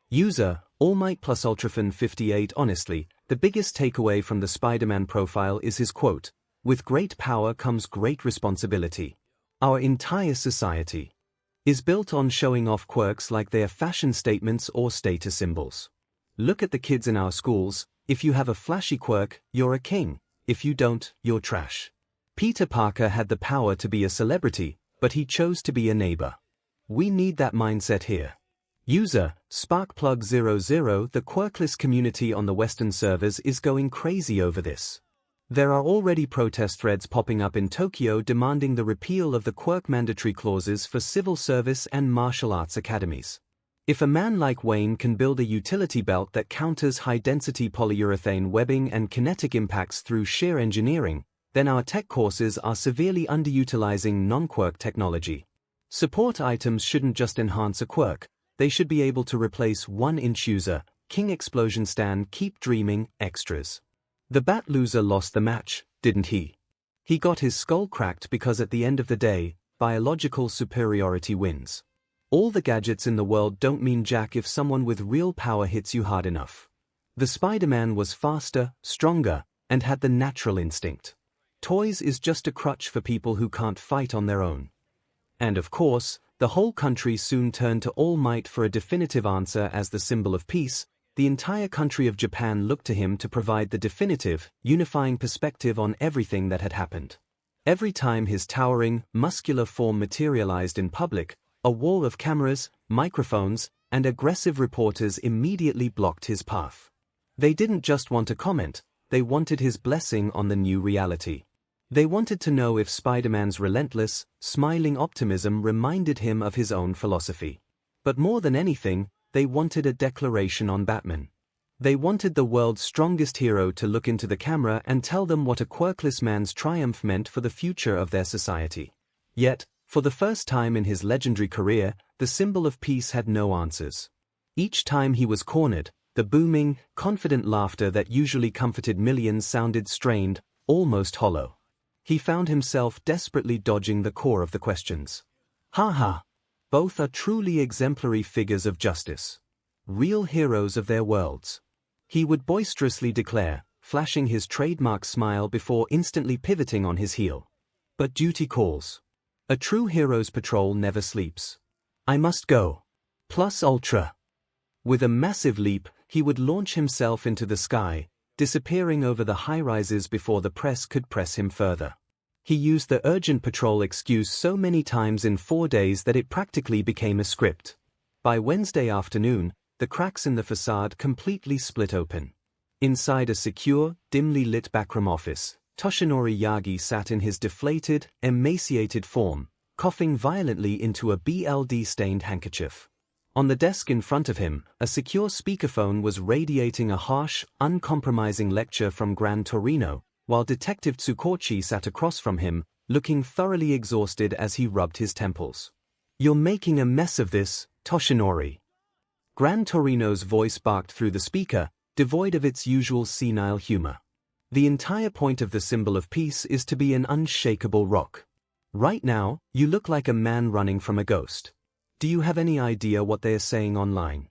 User, 𝐼𝐺 plus Ultrafan 58. Honestly, the biggest takeaway from the Spider-Man profile is his quote, "With great power comes great responsibility." Our entire society is built on showing off quirks like they are fashion statements or status symbols. Look at the kids in our schools. If you have a flashy quirk, you're a king. If you don't, you're trash. Peter Parker had the power to be a celebrity, but he chose to be a neighbor. We need that mindset here. User, �Sparkplug00. The quirkless community on the Western servers is going crazy over this. There are already protest threads popping up in Tokyo demanding the repeal of the quirk mandatory clauses for civil service and martial arts academies. If a man like Wayne can build a utility belt that counters high-density polyurethane webbing and kinetic impacts through sheer engineering, then our tech courses are severely underutilizing non-quirk technology. Support items shouldn't just enhance a quirk, they should be able to replace 1-inch user, King Explosion Stand Keep Dreaming, extras. The Bat loser lost the match, didn't he? He got his skull cracked because at the end of the day, biological superiority wins. All the gadgets in the world don't mean jack if someone with real power hits you hard enough. The Spider-Man was faster, stronger, and had the natural instinct. Toys is just a crutch for people who can't fight on their own. And of course, the whole country soon turned to All Might for a definitive answer as the symbol of peace. The entire country of Japan looked to him to provide the definitive, unifying perspective on everything that had happened. Every time his towering, muscular form materialized in public, a wall of cameras, microphones, and aggressive reporters immediately blocked his path. They didn't just want to comment, they wanted his blessing on the new reality. They wanted to know if Spider-Man's relentless, smiling optimism reminded him of his own philosophy. But more than anything, they wanted a declaration on Batman. They wanted the world's strongest hero to look into the camera and tell them what a quirkless man's triumph meant for the future of their society. Yet, for the first time in his legendary career, the symbol of peace had no answers. Each time he was cornered, the booming, confident laughter that usually comforted millions sounded strained, almost hollow. He found himself desperately dodging the core of the questions. Ha. Both are truly exemplary figures of justice. Real heroes of their worlds. He would boisterously declare, flashing his trademark smile before instantly pivoting on his heel. But duty calls. A true hero's patrol never sleeps. I must go. Plus ultra. With a massive leap, he would launch himself into the sky, disappearing over the high-rises before the press could press him further. He used the urgent patrol excuse so many times in 4 days that it practically became a script. By Wednesday afternoon, the cracks in the facade completely split open. Inside a secure, dimly lit backroom office, Toshinori Yagi sat in his deflated, emaciated form, coughing violently into a BLD-stained handkerchief. On the desk in front of him, a secure speakerphone was radiating a harsh, uncompromising lecture from Gran Torino, while Detective Tsukochi sat across from him, looking thoroughly exhausted as he rubbed his temples. You're making a mess of this, Toshinori. Gran Torino's voice barked through the speaker, devoid of its usual senile humor. The entire point of the symbol of peace is to be an unshakable rock. Right now, you look like a man running from a ghost. Do you have any idea what they are saying online?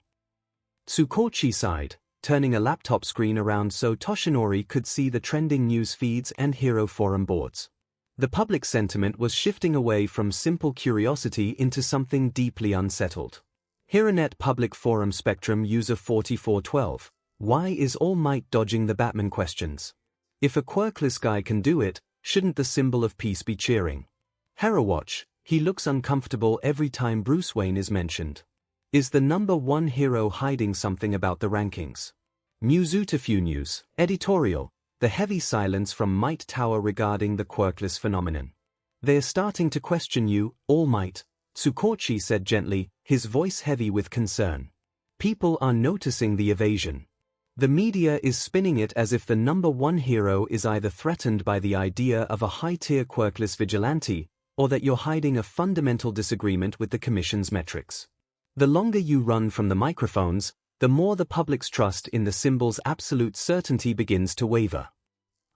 Tsukochi sighed, turning a laptop screen around so Toshinori could see the trending news feeds and hero forum boards. The public sentiment was shifting away from simple curiosity into something deeply unsettled. HeroNet Public Forum Spectrum User 4412. Why is All Might dodging the Batman questions? If a quirkless guy can do it, shouldn't the symbol of peace be cheering? HeroWatch. He looks uncomfortable every time Bruce Wayne is mentioned. Is the #1 hero hiding something about the rankings? Muzutafu News. Editorial. The heavy silence from Might Tower regarding the quirkless phenomenon. They are starting to question you, All Might. Tsukochi said gently, his voice heavy with concern. People are noticing the evasion. The media is spinning it as if the #1 hero is either threatened by the idea of a high-tier quirkless vigilante, or that you're hiding a fundamental disagreement with the Commission's metrics. The longer you run from the microphones, the more the public's trust in the symbol's absolute certainty begins to waver.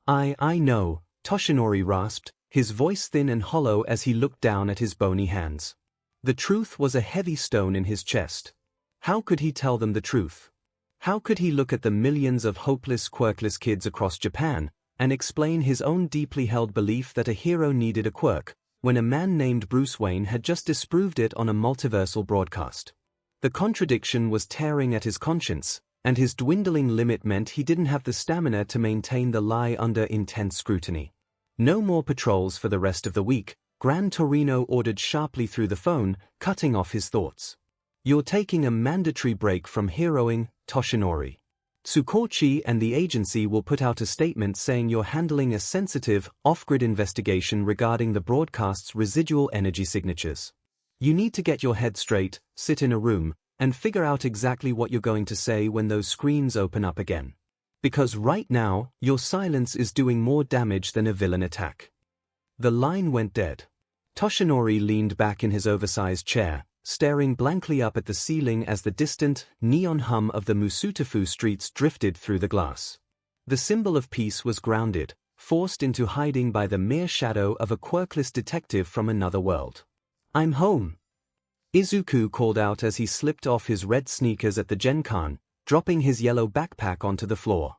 I know, Toshinori rasped, his voice thin and hollow as he looked down at his bony hands. The truth was a heavy stone in his chest. How could he tell them the truth? How could he look at the millions of hopeless, quirkless kids across Japan and explain his own deeply held belief that a hero needed a quirk, when a man named Bruce Wayne had just disproved it on a multiversal broadcast? The contradiction was tearing at his conscience, and his dwindling limit meant he didn't have the stamina to maintain the lie under intense scrutiny. No more patrols for the rest of the week, Gran Torino ordered sharply through the phone, cutting off his thoughts. You're taking a mandatory break from heroing, Toshinori. Tsukochi and the agency will put out a statement saying you're handling a sensitive, off-grid investigation regarding the broadcast's residual energy signatures. You need to get your head straight, sit in a room, and figure out exactly what you're going to say when those screens open up again. Because right now, your silence is doing more damage than a villain attack. The line went dead. Toshinori leaned back in his oversized chair, staring blankly up at the ceiling as the distant, neon hum of the Musutafu streets drifted through the glass. The symbol of peace was grounded, forced into hiding by the mere shadow of a quirkless detective from another world. I'm home, Izuku called out as he slipped off his red sneakers at the Genkan, dropping his yellow backpack onto the floor.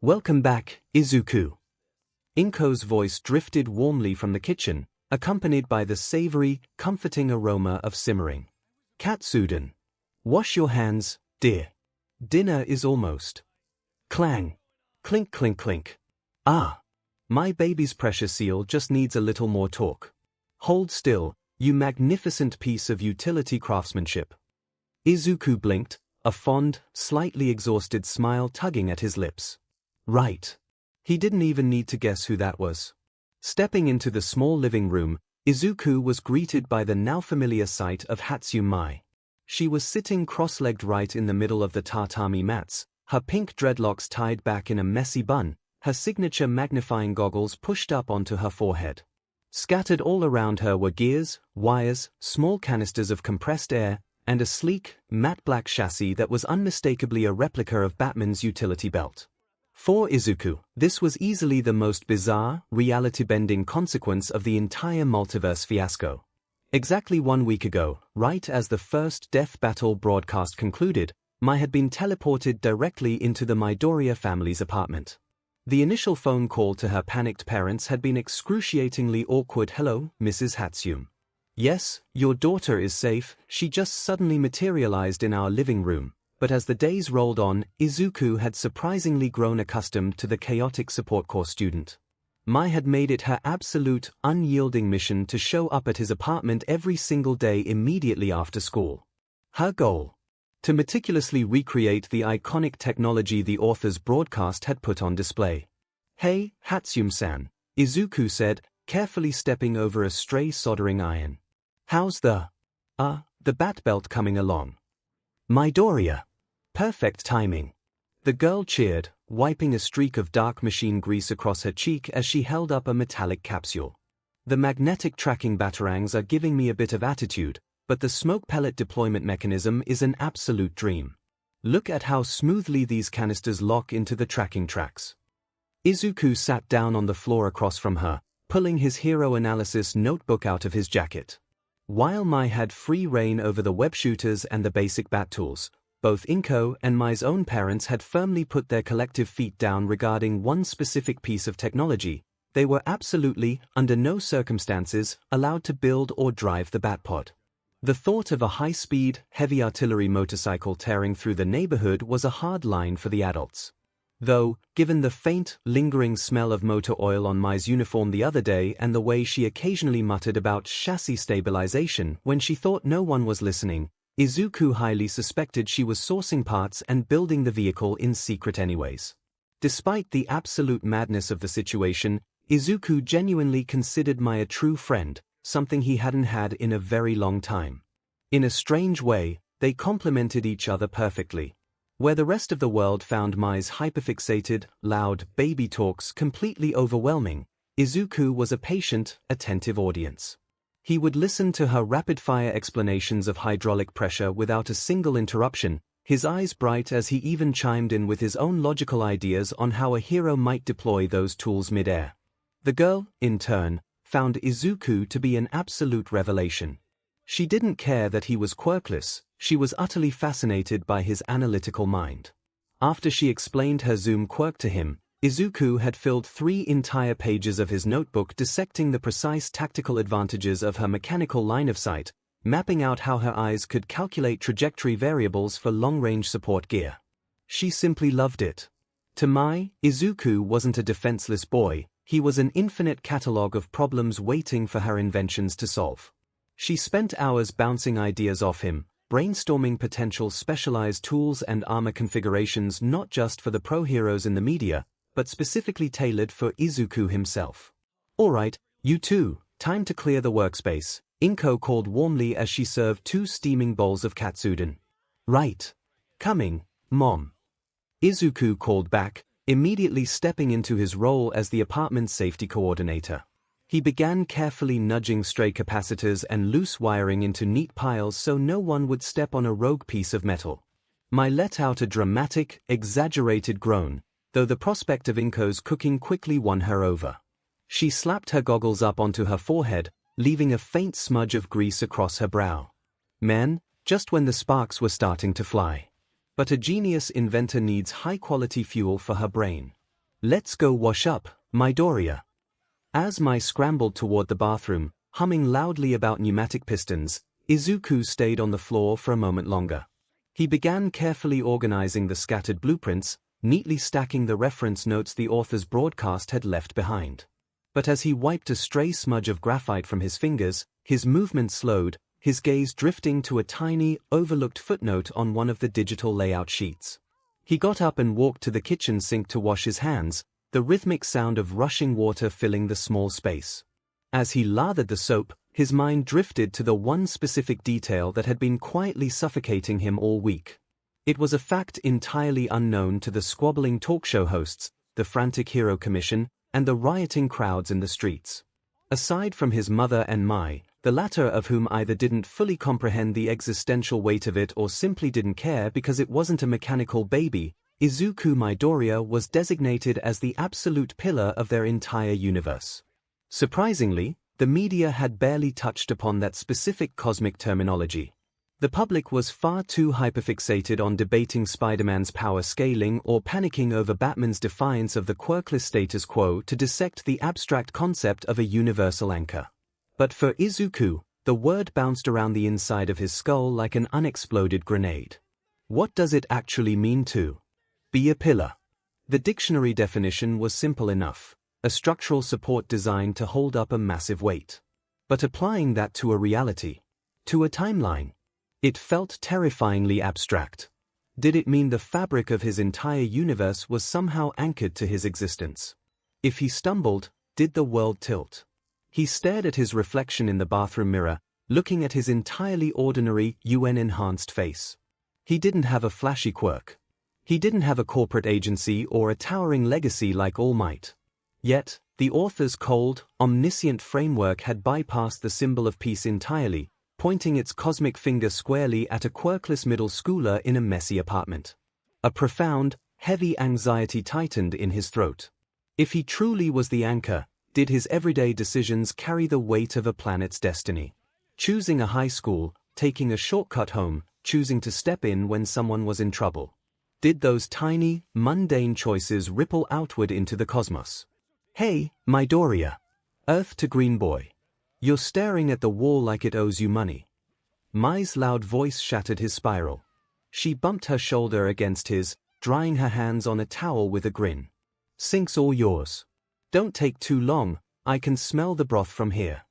Welcome back, Izuku. Inko's voice drifted warmly from the kitchen, accompanied by the savory, comforting aroma of simmering. Katsudon. Wash your hands, dear. Dinner is almost. Clang. Clink clink clink. Ah. My baby's precious seal just needs a little more talk. Hold still, you magnificent piece of utility craftsmanship. Izuku blinked, a fond, slightly exhausted smile tugging at his lips. Right. He didn't even need to guess who that was. Stepping into the small living room, Izuku was greeted by the now familiar sight of Hatsumai. She was sitting cross-legged right in the middle of the tatami mats, her pink dreadlocks tied back in a messy bun, her signature magnifying goggles pushed up onto her forehead. Scattered all around her were gears, wires, small canisters of compressed air, and a sleek, matte black chassis that was unmistakably a replica of Batman's utility belt. For Izuku, this was easily the most bizarre, reality-bending consequence of the entire multiverse fiasco. Exactly 1 week ago, right as the first Death Battle broadcast concluded, Mai had been teleported directly into the Midoriya family's apartment. The initial phone call to her panicked parents had been excruciatingly awkward. Hello, Mrs. Hatsume. Yes, your daughter is safe, she just suddenly materialized in our living room. But as the days rolled on, Izuku had surprisingly grown accustomed to the chaotic support corps student. Mai had made it her absolute, unyielding mission to show up at his apartment every single day immediately after school. Her goal? To meticulously recreate the iconic technology the author's broadcast had put on display. Hey, Hatsume-san, Izuku said, carefully stepping over a stray soldering iron. How's the bat belt coming along? Midoriya. Perfect timing. The girl cheered, wiping a streak of dark machine grease across her cheek as she held up a metallic capsule. The magnetic tracking batarangs are giving me a bit of attitude, but the smoke pellet deployment mechanism is an absolute dream. Look at how smoothly these canisters lock into the tracking tracks. Izuku sat down on the floor across from her, pulling his hero analysis notebook out of his jacket. While Mai had free reign over the web shooters and the basic bat tools, both Inko and Mai's own parents had firmly put their collective feet down regarding one specific piece of technology. They were absolutely, under no circumstances, allowed to build or drive the Batpod. The thought of a high-speed, heavy artillery motorcycle tearing through the neighborhood was a hard line for the adults. Though, given the faint, lingering smell of motor oil on Mai's uniform the other day and the way she occasionally muttered about chassis stabilization when she thought no one was listening, Izuku highly suspected she was sourcing parts and building the vehicle in secret anyways. Despite the absolute madness of the situation, Izuku genuinely considered Mai a true friend, something he hadn't had in a very long time. In a strange way, they complemented each other perfectly. Where the rest of the world found Mai's hyperfixated, loud baby talks completely overwhelming, Izuku was a patient, attentive audience. He would listen to her rapid-fire explanations of hydraulic pressure without a single interruption, his eyes bright as he even chimed in with his own logical ideas on how a hero might deploy those tools mid-air. The girl, in turn, found Izuku to be an absolute revelation. She didn't care that he was quirkless, she was utterly fascinated by his analytical mind. After she explained her zoom quirk to him, Izuku had filled 3 entire pages of his notebook dissecting the precise tactical advantages of her mechanical line of sight, mapping out how her eyes could calculate trajectory variables for long-range support gear. She simply loved it. To Mai, Izuku wasn't a defenseless boy, he was an infinite catalogue of problems waiting for her inventions to solve. She spent hours bouncing ideas off him, brainstorming potential specialized tools and armor configurations not just for the pro heroes in the media, but specifically tailored for Izuku himself. "Alright, you two, time to clear the workspace," Inko called warmly as she served 2 steaming bowls of katsudon. "Right. Coming, Mom." Izuku called back, immediately stepping into his role as the apartment's safety coordinator. He began carefully nudging stray capacitors and loose wiring into neat piles so no one would step on a rogue piece of metal. Mai let out a dramatic, exaggerated groan, though the prospect of Inko's cooking quickly won her over. She slapped her goggles up onto her forehead, leaving a faint smudge of grease across her brow. Man, just when the sparks were starting to fly. But a genius inventor needs high-quality fuel for her brain. "Let's go wash up, Midoriya." As Mai scrambled toward the bathroom, humming loudly about pneumatic pistons, Izuku stayed on the floor for a moment longer. He began carefully organizing the scattered blueprints, neatly stacking the reference notes the author's broadcast had left behind. But as he wiped a stray smudge of graphite from his fingers, his movement slowed, his gaze drifting to a tiny, overlooked footnote on one of the digital layout sheets. He got up and walked to the kitchen sink to wash his hands, the rhythmic sound of rushing water filling the small space. As he lathered the soap, his mind drifted to the one specific detail that had been quietly suffocating him all week. It was a fact entirely unknown to the squabbling talk show hosts, the frantic hero commission, and the rioting crowds in the streets. Aside from his mother and Mai, the latter of whom either didn't fully comprehend the existential weight of it or simply didn't care because it wasn't a mechanical baby, Izuku Midoriya was designated as the absolute pillar of their entire universe. Surprisingly, the media had barely touched upon that specific cosmic terminology. The public was far too hyperfixated on debating Spider-Man's power scaling or panicking over Batman's defiance of the quirkless status quo to dissect the abstract concept of a universal anchor. But for Izuku, the word bounced around the inside of his skull like an unexploded grenade. What does it actually mean to be a pillar? The dictionary definition was simple enough: a structural support designed to hold up a massive weight. But applying that to a reality, to a timeline, it felt terrifyingly abstract. Did it mean the fabric of his entire universe was somehow anchored to his existence? If he stumbled, did the world tilt? He stared at his reflection in the bathroom mirror, looking at his entirely ordinary, UN-enhanced face. He didn't have a flashy quirk. He didn't have a corporate agency or a towering legacy like All Might. Yet, the author's cold, omniscient framework had bypassed the symbol of peace entirely, pointing its cosmic finger squarely at a quirkless middle schooler in a messy apartment. A profound, heavy anxiety tightened in his throat. If he truly was the anchor, did his everyday decisions carry the weight of a planet's destiny? Choosing a high school, taking a shortcut home, choosing to step in when someone was in trouble. Did those tiny, mundane choices ripple outward into the cosmos? "Hey, Midoriya. Earth to Green Boy. You're staring at the wall like it owes you money." Mai's loud voice shattered his spiral. She bumped her shoulder against his, drying her hands on a towel with a grin. "Sink's all yours. Don't take too long, I can smell the broth from here."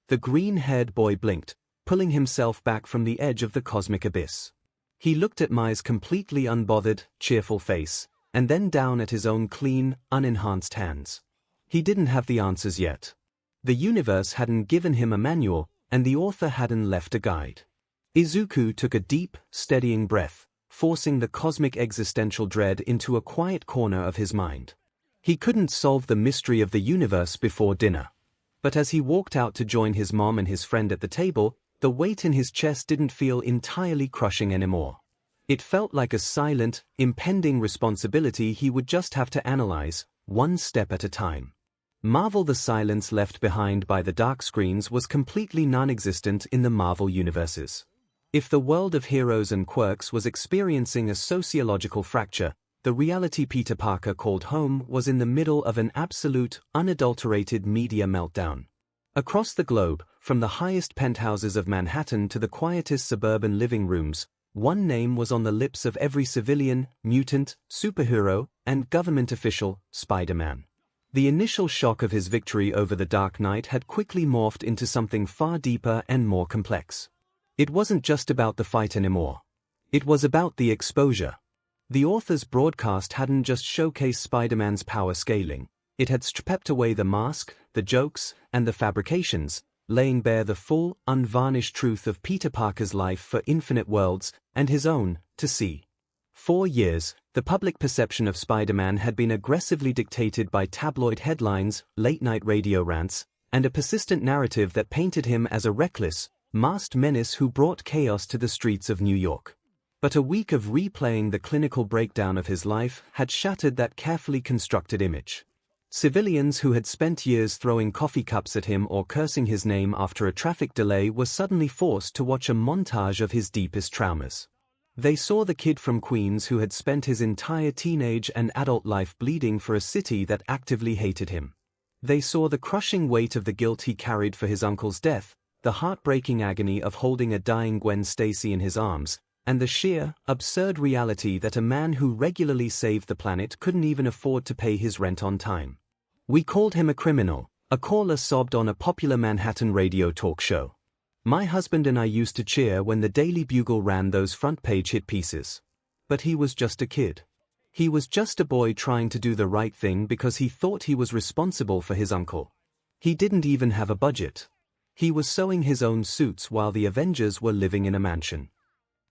The green-haired boy blinked, pulling himself back from the edge of the cosmic abyss. He looked at Mai's completely unbothered, cheerful face, and then down at his own clean, unenhanced hands. He didn't have the answers yet. The universe hadn't given him a manual, and the author hadn't left a guide. Izuku took a deep, steadying breath, forcing the cosmic existential dread into a quiet corner of his mind. He couldn't solve the mystery of the universe before dinner. But as he walked out to join his mom and his friend at the table, the weight in his chest didn't feel entirely crushing anymore. It felt like a silent, impending responsibility he would just have to analyze, one step at a time. Marvel. The silence left behind by the dark screens was completely non-existent in the Marvel universes. If the world of heroes and quirks was experiencing a sociological fracture, the reality Peter Parker called home was in the middle of an absolute, unadulterated media meltdown. Across the globe, from the highest penthouses of Manhattan to the quietest suburban living rooms, one name was on the lips of every civilian, mutant, superhero, and government official: Spider-Man. The initial shock of his victory over the Dark Knight had quickly morphed into something far deeper and more complex. It wasn't just about the fight anymore. It was about the exposure. The author's broadcast hadn't just showcased Spider-Man's power scaling. It had stripped away the mask, the jokes, and the fabrications, laying bare the full, unvarnished truth of Peter Parker's life for Infinite Worlds, and his own, to see. For years, the public perception of Spider-Man had been aggressively dictated by tabloid headlines, late-night radio rants, and a persistent narrative that painted him as a reckless, masked menace who brought chaos to the streets of New York. But a week of replaying the clinical breakdown of his life had shattered that carefully constructed image. Civilians who had spent years throwing coffee cups at him or cursing his name after a traffic delay were suddenly forced to watch a montage of his deepest traumas. They saw the kid from Queens who had spent his entire teenage and adult life bleeding for a city that actively hated him. They saw the crushing weight of the guilt he carried for his uncle's death, the heartbreaking agony of holding a dying Gwen Stacy in his arms, and the sheer, absurd reality that a man who regularly saved the planet couldn't even afford to pay his rent on time. "We called him a criminal," a caller sobbed on a popular Manhattan radio talk show. "My husband and I used to cheer when the Daily Bugle ran those front-page hit pieces. But he was just a kid. He was just a boy trying to do the right thing because he thought he was responsible for his uncle. He didn't even have a budget. He was sewing his own suits while the Avengers were living in a mansion."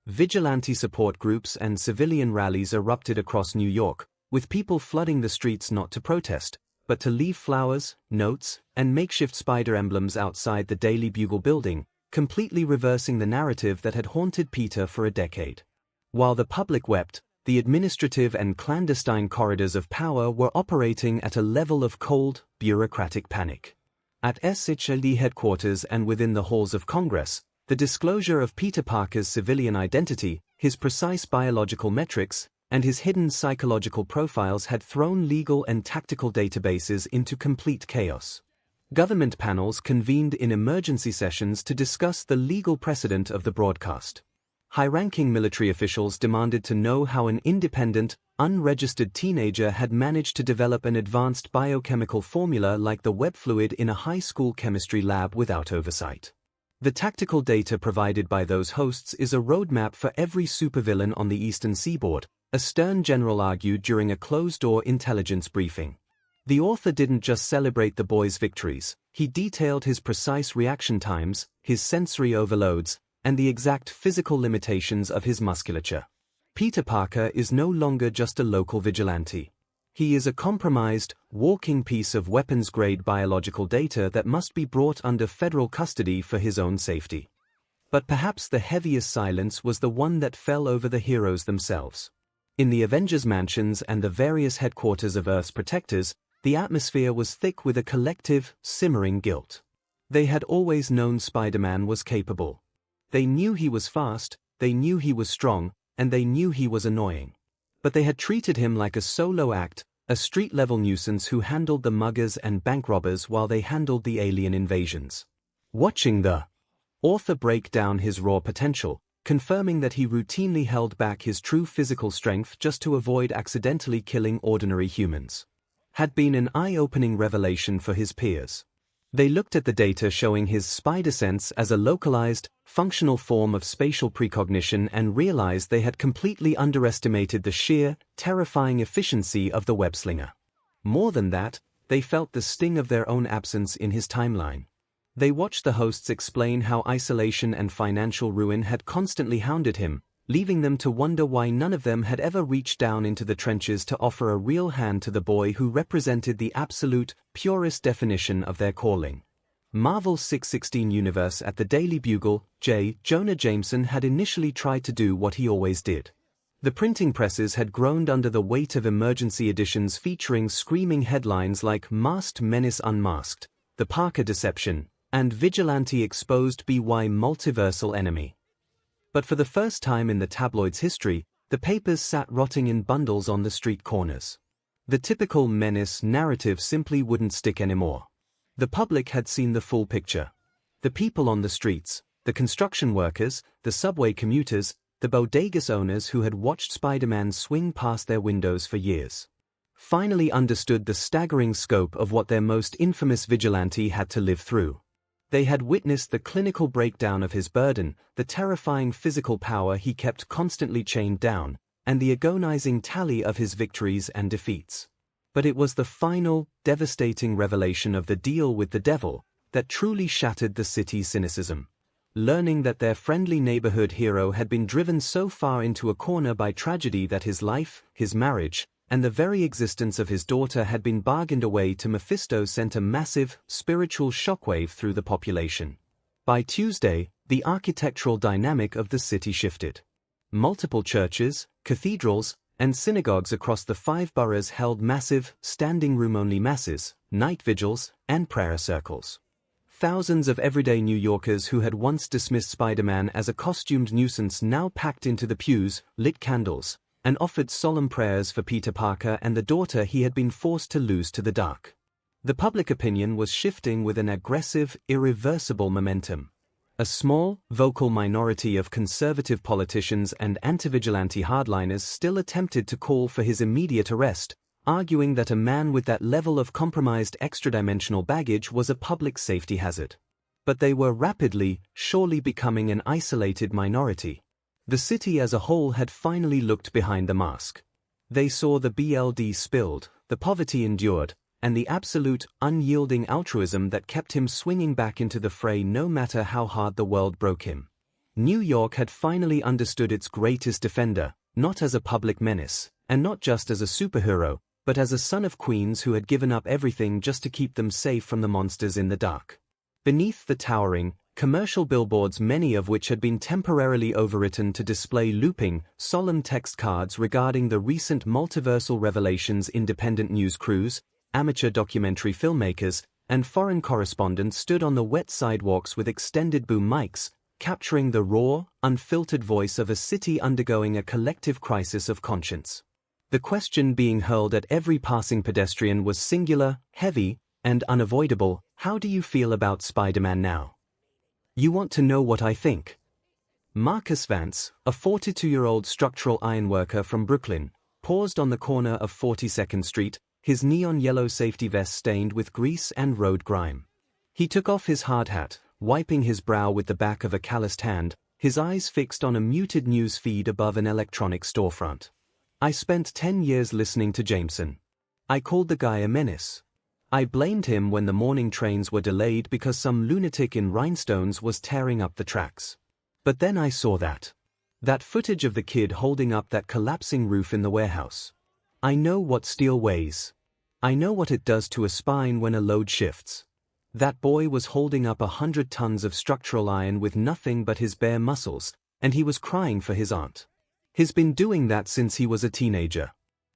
Vigilante support groups and civilian rallies erupted across New York, with people flooding the streets not to protest, but to leave flowers, notes, and makeshift spider emblems outside the Daily Bugle building, completely reversing the narrative that had haunted Peter for a decade. While the public wept, the administrative and clandestine corridors of power were operating at a level of cold, bureaucratic panic. At 𝐒𝐻LD headquarters and within the halls of Congress, the disclosure of Peter Parker's civilian identity, his precise biological metrics, and his hidden psychological profiles had thrown legal and tactical databases into complete chaos. Government panels convened in emergency sessions to discuss the legal precedent of the broadcast. High-ranking military officials demanded to know how an independent, unregistered teenager had managed to develop an advanced biochemical formula like the web fluid in a high school chemistry lab without oversight. The tactical data provided by those hosts is a roadmap for every supervillain on the Eastern Seaboard, a stern general argued during a closed-door intelligence briefing. The author didn't just celebrate the boy's victories, he detailed his precise reaction times, his sensory overloads, and the exact physical limitations of his musculature. Peter Parker is no longer just a local vigilante. He is a compromised, walking piece of weapons-grade biological data that must be brought under federal custody for his own safety. But perhaps the heaviest silence was the one that fell over the heroes themselves. In the Avengers mansions and the various headquarters of Earth's protectors, the atmosphere was thick with a collective, simmering guilt. They had always known Spider-Man was capable. They knew he was fast, they knew he was strong, and they knew he was annoying. But they had treated him like a solo act, a street-level nuisance who handled the muggers and bank robbers while they handled the alien invasions. Watching the author break down his raw potential, confirming that he routinely held back his true physical strength just to avoid accidentally killing ordinary humans, had been an eye-opening revelation for his peers. They looked at the data showing his spider sense as a localized, functional form of spatial precognition and realized they had completely underestimated the sheer, terrifying efficiency of the web-slinger. More than that, They felt the sting of their own absence in his timeline. They watched the hosts explain how isolation and financial ruin had constantly hounded him, leaving them to wonder why none of them had ever reached down into the trenches to offer a real hand to the boy who represented the absolute, purest definition of their calling. Marvel's 616 universe. At the Daily Bugle, Jonah Jameson had initially tried to do what he always did. The printing presses had groaned under the weight of emergency editions featuring screaming headlines like Masked Menace Unmasked, The Parker Deception, and Vigilante Exposed by Multiversal Enemy. But for the first time in the tabloid's history, the papers sat rotting in bundles on the street corners. The typical menace narrative simply wouldn't stick anymore. The public had seen the full picture. The people on the streets, the construction workers, the subway commuters, the bodegas owners who had watched Spider-Man swing past their windows for years, finally understood the staggering scope of what their most infamous vigilante had to live through. They had witnessed the clinical breakdown of his burden, the terrifying physical power he kept constantly chained down, and the agonizing tally of his victories and defeats. But it was the final, devastating revelation of the deal with the devil that truly shattered the city's cynicism. Learning that their friendly neighborhood hero had been driven so far into a corner by tragedy that his life, his marriage, and the very existence of his daughter had been bargained away to Mephisto sent a massive, spiritual shockwave through the population. By Tuesday, the architectural dynamic of the city shifted. Multiple churches, cathedrals, and synagogues across the 5 boroughs held massive, standing room-only masses, night vigils, and prayer circles. Thousands of everyday New Yorkers who had once dismissed Spider-Man as a costumed nuisance now packed into the pews, lit candles, and offered solemn prayers for Peter Parker and the daughter he had been forced to lose to the dark. The public opinion was shifting with an aggressive, irreversible momentum. A small, vocal minority of conservative politicians and anti-vigilante hardliners still attempted to call for his immediate arrest, arguing that a man with that level of compromised extra-dimensional baggage was a public safety hazard. But they were rapidly, surely becoming an isolated minority. The city as a whole had finally looked behind the mask. They saw the blood spilled, the poverty endured, and the absolute, unyielding altruism that kept him swinging back into the fray no matter how hard the world broke him. New York had finally understood its greatest defender, not as a public menace, and not just as a superhero, but as a son of queens who had given up everything just to keep them safe from the monsters in the dark. Beneath the towering, commercial billboards, many of which had been temporarily overwritten to display looping, solemn text cards regarding the recent multiversal revelations, independent news crews, amateur documentary filmmakers, and foreign correspondents stood on the wet sidewalks with extended boom mics, capturing the raw, unfiltered voice of a city undergoing a collective crisis of conscience. The question being hurled at every passing pedestrian was singular, heavy, and unavoidable: how do you feel about Spider-Man now? You want to know what I think? Marcus Vance, a 42-year-old structural ironworker from Brooklyn, paused on the corner of 42nd Street, his neon yellow safety vest stained with grease and road grime. He took off his hard hat, wiping his brow with the back of a calloused hand, his eyes fixed on a muted news feed above an electronic storefront. I spent 10 years listening to Jameson. I called the guy a menace. I blamed him when the morning trains were delayed because some lunatic in rhinestones was tearing up the tracks. But then I saw that footage of the kid holding up that collapsing roof in the warehouse. I know what steel weighs. I know what it does to a spine when a load shifts. That boy was holding up 100 tons of structural iron with nothing but his bare muscles, and he was crying for his aunt. He's been doing that since he was a teenager.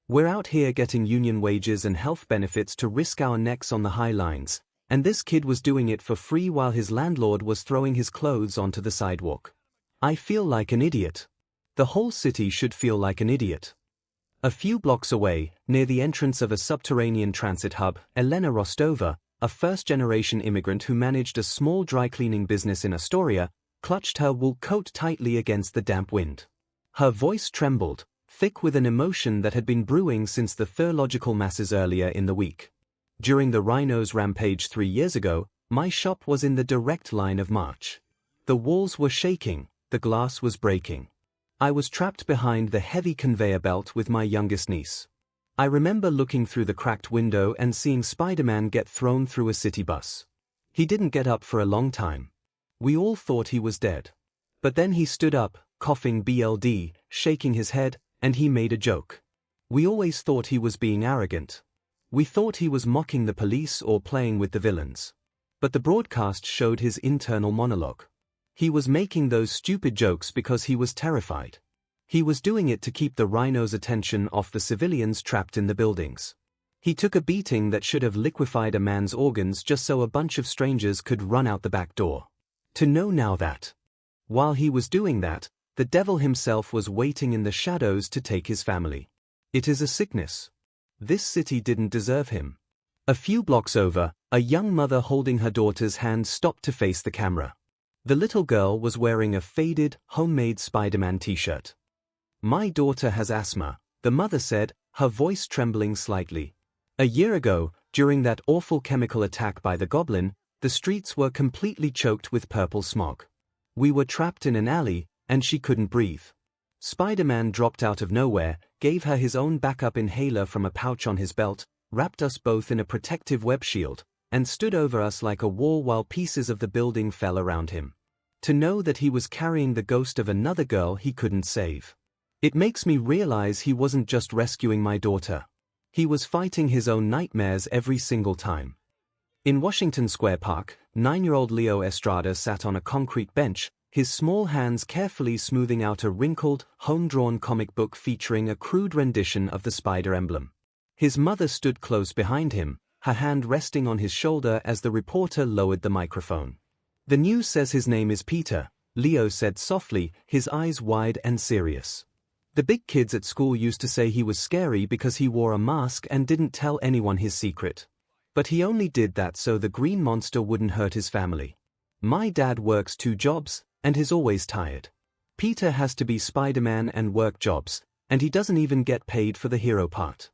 We're out here getting union wages and health benefits to risk our necks on the high lines, and this kid was doing it for free while his landlord was throwing his clothes onto the sidewalk. I feel like an idiot. The whole city should feel like an idiot. A few blocks away, near the entrance of a subterranean transit hub, Elena Rostova, a first-generation immigrant who managed a small dry-cleaning business in Astoria, clutched her wool coat tightly against the damp wind. Her voice trembled, thick with an emotion that had been brewing since the theological masses earlier in the week. During the rhinos' rampage 3 years ago, my shop was in the direct line of march. The walls were shaking, the glass was breaking. I was trapped behind the heavy conveyor belt with my youngest niece. I remember looking through the cracked window and seeing Spider-Man get thrown through a city bus. He didn't get up for a long time. We all thought he was dead. But then he stood up, coughing BLD, shaking his head, and he made a joke. We always thought he was being arrogant. We thought he was mocking the police or playing with the villains. But the broadcast showed his internal monologue. He was making those stupid jokes because he was terrified. He was doing it to keep the Rhino's attention off the civilians trapped in the buildings. He took a beating that should have liquefied a man's organs just so a bunch of strangers could run out the back door. To know now that, while he was doing that, the devil himself was waiting in the shadows to take his family. It is a sickness. This city didn't deserve him. A few blocks over, a young mother holding her daughter's hand stopped to face the camera. The little girl was wearing a faded, homemade Spider-Man t-shirt. "My daughter has asthma," the mother said, her voice trembling slightly. A year ago, during that awful chemical attack by the Goblin, the streets were completely choked with purple smog. We were trapped in an alley, and she couldn't breathe. Spider-Man dropped out of nowhere, gave her his own backup inhaler from a pouch on his belt, wrapped us both in a protective web shield, and stood over us like a wall while pieces of the building fell around him. To know that he was carrying the ghost of another girl he couldn't save. It makes me realize he wasn't just rescuing my daughter. He was fighting his own nightmares every single time. In Washington Square Park, 9-year-old Leo Estrada sat on a concrete bench, his small hands carefully smoothing out a wrinkled, home-drawn comic book featuring a crude rendition of the spider emblem. His mother stood close behind him, her hand resting on his shoulder as the reporter lowered the microphone. "The news says his name is Peter," Leo said softly, his eyes wide and serious. "The big kids at school used to say he was scary because he wore a mask and didn't tell anyone his secret. But he only did that so the green monster wouldn't hurt his family. My dad works 2 jobs, and is always tired. Peter has to be Spider-Man and work jobs, and he doesn't even get paid for the hero part.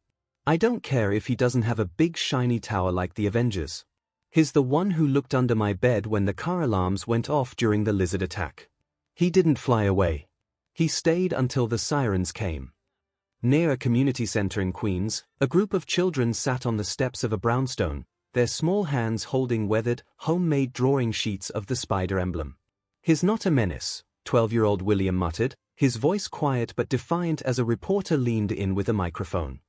I don't care if he doesn't have a big shiny tower like the Avengers. He's the one who looked under my bed when the car alarms went off during the lizard attack. He didn't fly away. He stayed until the sirens came." Near a community center in Queens, a group of children sat on the steps of a brownstone, their small hands holding weathered, homemade drawing sheets of the spider emblem. "He's not a menace," 12-year-old William muttered, his voice quiet but defiant as a reporter leaned in with a microphone.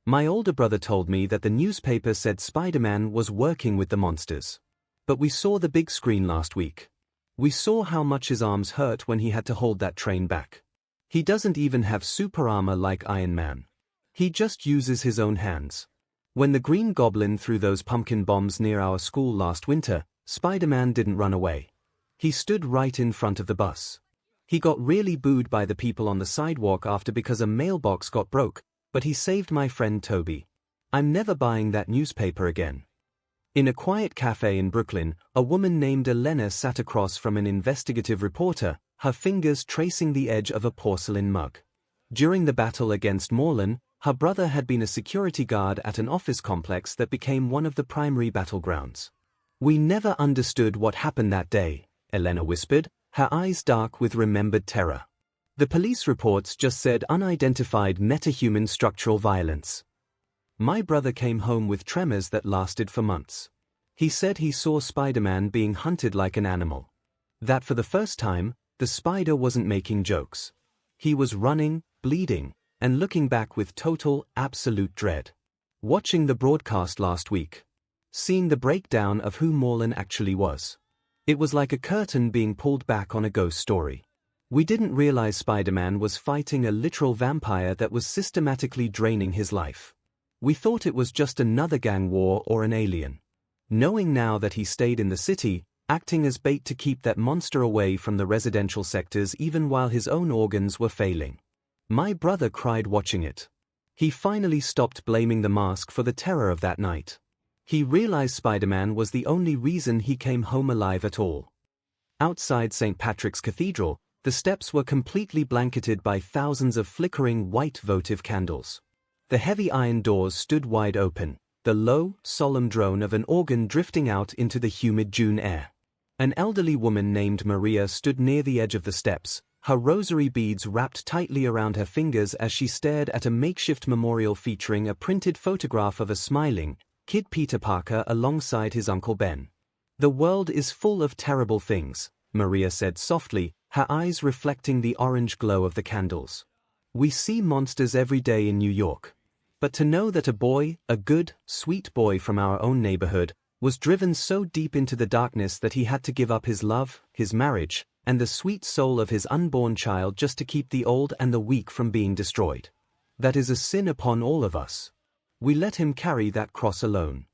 "My older brother told me that the newspaper said Spider-Man was working with the monsters. But we saw the big screen last week. We saw how much his arms hurt when he had to hold that train back. He doesn't even have super armor like Iron Man. He just uses his own hands. When the Green Goblin threw those pumpkin bombs near our school last winter, Spider-Man didn't run away. He stood right in front of the bus. He got really booed by the people on the sidewalk after because a mailbox got broke, but he saved my friend Toby. I'm never buying that newspaper again." In a quiet cafe in Brooklyn, a woman named Elena sat across from an investigative reporter, her fingers tracing the edge of a porcelain mug. During the battle against Morlan, her brother had been a security guard at an office complex that became one of the primary battlegrounds. "We never understood what happened that day," Elena whispered, her eyes dark with remembered terror. "The police reports just said unidentified metahuman structural violence. My brother came home with tremors that lasted for months. He said he saw Spider-Man being hunted like an animal. That for the first time, the spider wasn't making jokes. He was running, bleeding, and looking back with total, absolute dread. Watching the broadcast last week, seeing the breakdown of who Morlan actually was. It was like a curtain being pulled back on a ghost story. We didn't realize Spider-Man was fighting a literal vampire that was systematically draining his life. We thought it was just another gang war or an alien. Knowing now that he stayed in the city, acting as bait to keep that monster away from the residential sectors even while his own organs were failing. My brother cried watching it. He finally stopped blaming the mask for the terror of that night. He realized Spider-Man was the only reason he came home alive at all." Outside St. Patrick's Cathedral, the steps were completely blanketed by thousands of flickering white votive candles. The heavy iron doors stood wide open, the low, solemn drone of an organ drifting out into the humid June air. An elderly woman named Maria stood near the edge of the steps, her rosary beads wrapped tightly around her fingers as she stared at a makeshift memorial featuring a printed photograph of a smiling, kid Peter Parker alongside his Uncle Ben. "The world is full of terrible things," Maria said softly, her eyes reflecting the orange glow of the candles. "We see monsters every day in New York. But to know that a boy, a good, sweet boy from our own neighborhood, was driven so deep into the darkness that he had to give up his love, his marriage, and the sweet soul of his unborn child just to keep the old and the weak from being destroyed. That is a sin upon all of us. We let him carry that cross alone.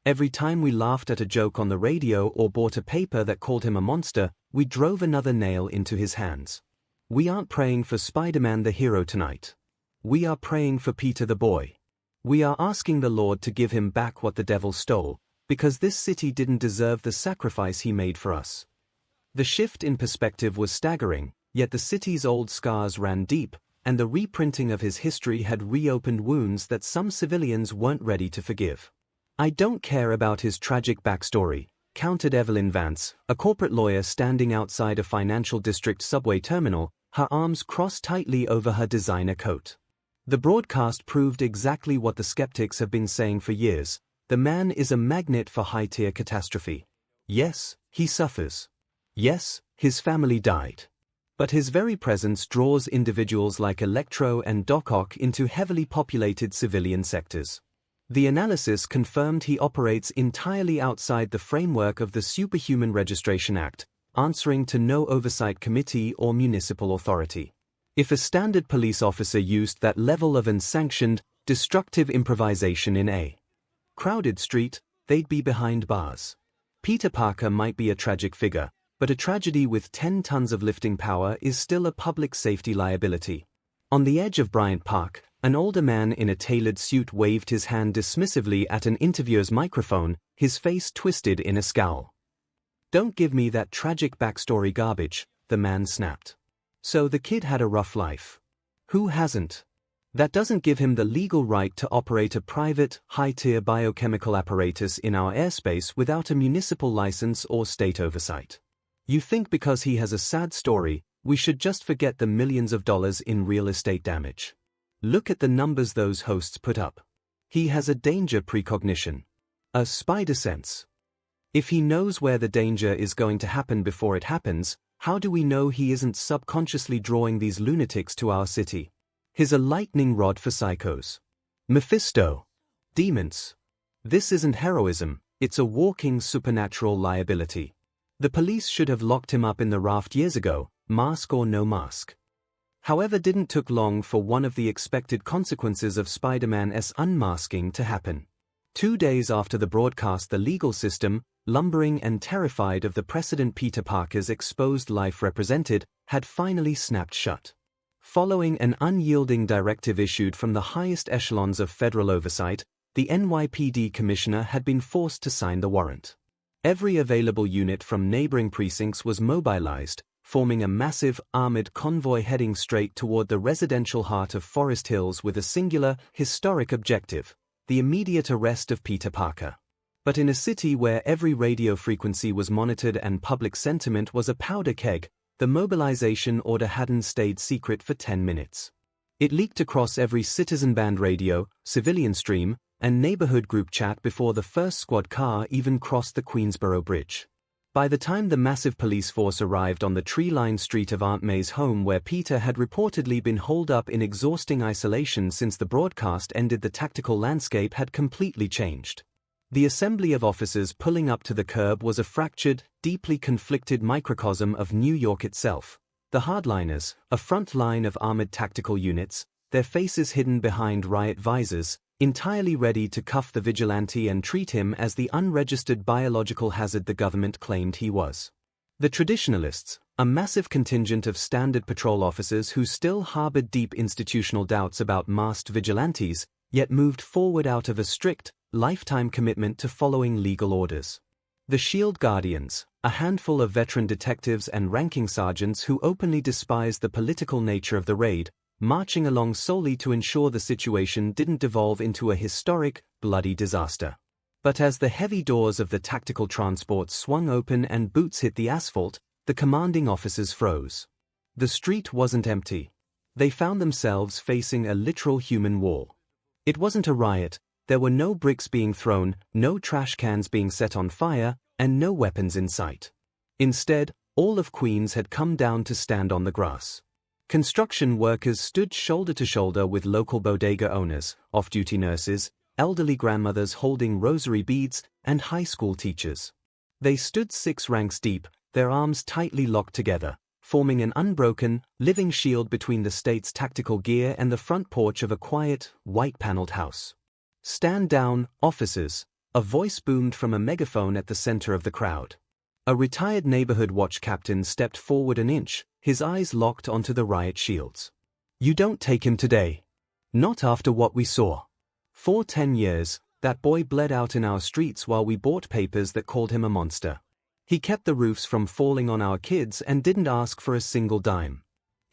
Every time we laughed at a joke on the radio or bought a paper that called him a monster, we drove another nail into his hands. We aren't praying for Spider-Man the hero tonight. We are praying for Peter the boy. We are asking the Lord to give him back what the devil stole, because this city didn't deserve the sacrifice he made for us." The shift in perspective was staggering, yet the city's old scars ran deep, and the reprinting of his history had reopened wounds that some civilians weren't ready to forgive. "I don't care about his tragic backstory," countered Evelyn Vance, a corporate lawyer standing outside a financial district subway terminal, her arms crossed tightly over her designer coat. "The broadcast proved exactly what the skeptics have been saying for years. The man is a magnet for high-tier catastrophe. Yes, he suffers. Yes, his family died. But his very presence draws individuals like Electro and Doc Ock into heavily populated civilian sectors. The analysis confirmed he operates entirely outside the framework of the Superhuman Registration Act, answering to no oversight committee or municipal authority. If a standard police officer used that level of unsanctioned, destructive improvisation in a crowded street, they'd be behind bars. Peter Parker might be a tragic figure, but a tragedy with 10 tons of lifting power is still a public safety liability." On the edge of Bryant Park, an older man in a tailored suit waved his hand dismissively at an interviewer's microphone, his face twisted in a scowl. "Don't give me that tragic backstory garbage," the man snapped. "So the kid had a rough life. Who hasn't? That doesn't give him the legal right to operate a private, high-tier biochemical apparatus in our airspace without a municipal license or state oversight. You think because he has a sad story, we should just forget the millions of dollars in real estate damage? Look at the numbers those hosts put up. He has a danger precognition. A spider sense. If he knows where the danger is going to happen before it happens, how do we know he isn't subconsciously drawing these lunatics to our city? He's a lightning rod for psychos. Mephisto. Demons. This isn't heroism, it's a walking supernatural liability. The police should have locked him up in the raft years ago, mask or no mask. However, didn't took long for one of the expected consequences of Spider-Man's unmasking to happen. 2 days after the broadcast, the legal system, lumbering and terrified of the precedent Peter Parker's exposed life represented, had finally snapped shut. Following an unyielding directive issued from the highest echelons of federal oversight, the NYPD commissioner had been forced to sign the warrant. Every available unit from neighboring precincts was mobilized, forming a massive, armored convoy heading straight toward the residential heart of Forest Hills with a singular, historic objective: the immediate arrest of Peter Parker. But in a city where every radio frequency was monitored and public sentiment was a powder keg, the mobilization order hadn't stayed secret for 10 minutes. It leaked across every citizen band radio, civilian stream, and neighborhood group chat before the first squad car even crossed the Queensboro Bridge. By the time the massive police force arrived on the tree-lined street of Aunt May's home where Peter had reportedly been holed up in exhausting isolation since the broadcast ended, the tactical landscape had completely changed. The assembly of officers pulling up to the curb was a fractured, deeply conflicted microcosm of New York itself. The hardliners, a front line of armored tactical units, their faces hidden behind riot visors, entirely ready to cuff the vigilante and treat him as the unregistered biological hazard the government claimed he was. The traditionalists, a massive contingent of standard patrol officers who still harbored deep institutional doubts about masked vigilantes, yet moved forward out of a strict, lifetime commitment to following legal orders. The Shield Guardians, a handful of veteran detectives and ranking sergeants who openly despised the political nature of the raid, marching along solely to ensure the situation didn't devolve into a historic, bloody disaster. But as the heavy doors of the tactical transport swung open and boots hit the asphalt, the commanding officers froze. The street wasn't empty. They found themselves facing a literal human wall. It wasn't a riot. There were no bricks being thrown, no trash cans being set on fire, and no weapons in sight. Instead, all of Queens had come down to stand on the grass. Construction workers stood shoulder to shoulder with local bodega owners, off-duty nurses, elderly grandmothers holding rosary beads, and high school teachers. They stood 6 ranks deep, their arms tightly locked together, forming an unbroken, living shield between the state's tactical gear and the front porch of a quiet, white-paneled house. "Stand down, officers," a voice boomed from a megaphone at the center of the crowd. A retired neighborhood watch captain stepped forward an inch, his eyes locked onto the riot shields. "You don't take him today. Not after what we saw. For 10 years, that boy bled out in our streets while we bought papers that called him a monster. He kept the roofs from falling on our kids and didn't ask for a single dime.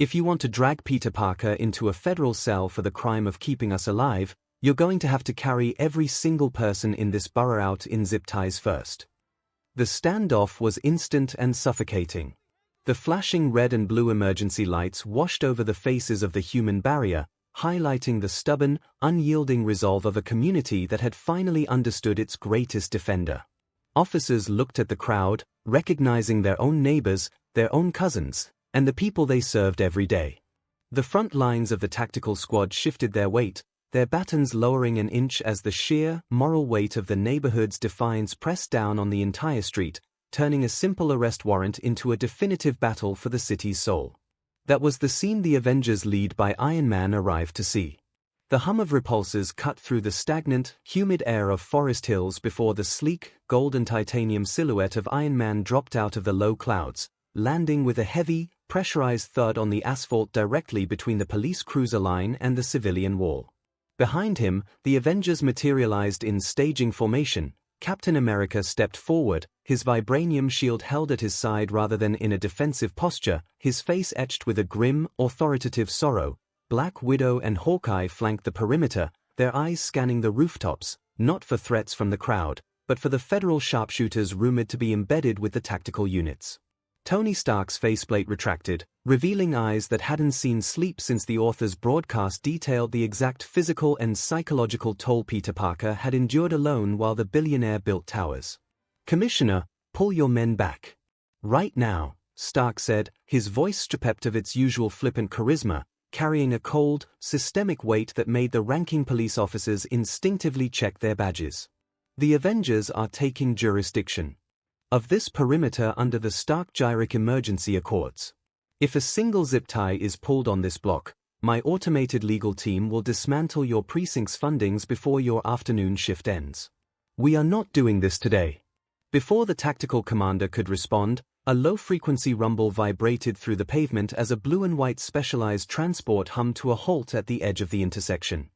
If you want to drag Peter Parker into a federal cell for the crime of keeping us alive, you're going to have to carry every single person in this borough out in zip ties first." The standoff was instant and suffocating. The flashing red and blue emergency lights washed over the faces of the human barrier, highlighting the stubborn, unyielding resolve of a community that had finally understood its greatest defender. Officers looked at the crowd, recognizing their own neighbors, their own cousins, and the people they served every day. The front lines of the tactical squad shifted their weight, their batons lowering an inch as the sheer, moral weight of the neighborhood's defiance pressed down on the entire street, turning a simple arrest warrant into a definitive battle for the city's soul. That was the scene the Avengers lead by Iron Man arrived to see. The hum of repulsors cut through the stagnant, humid air of Forest Hills before the sleek, golden titanium silhouette of Iron Man dropped out of the low clouds, landing with a heavy, pressurized thud on the asphalt directly between the police cruiser line and the civilian wall. Behind him, the Avengers materialized in staging formation. Captain America stepped forward, his vibranium shield held at his side rather than in a defensive posture, his face etched with a grim, authoritative sorrow. Black Widow and Hawkeye flanked the perimeter, their eyes scanning the rooftops, not for threats from the crowd, but for the federal sharpshooters rumored to be embedded with the tactical units. Tony Stark's faceplate retracted, revealing eyes that hadn't seen sleep since the author's broadcast detailed the exact physical and psychological toll Peter Parker had endured alone while the billionaire built towers. "Commissioner, pull your men back. Right now," Stark said, his voice stripped of its usual flippant charisma, carrying a cold, systemic weight that made the ranking police officers instinctively check their badges. "The Avengers are taking jurisdiction of this perimeter under the Stark-Gyrick Emergency Accords. If a single zip tie is pulled on this block, my automated legal team will dismantle your precinct's fundings before your afternoon shift ends. We are not doing this today." Before the tactical commander could respond, a low-frequency rumble vibrated through the pavement as a blue and white specialized transport hummed to a halt at the edge of the intersection.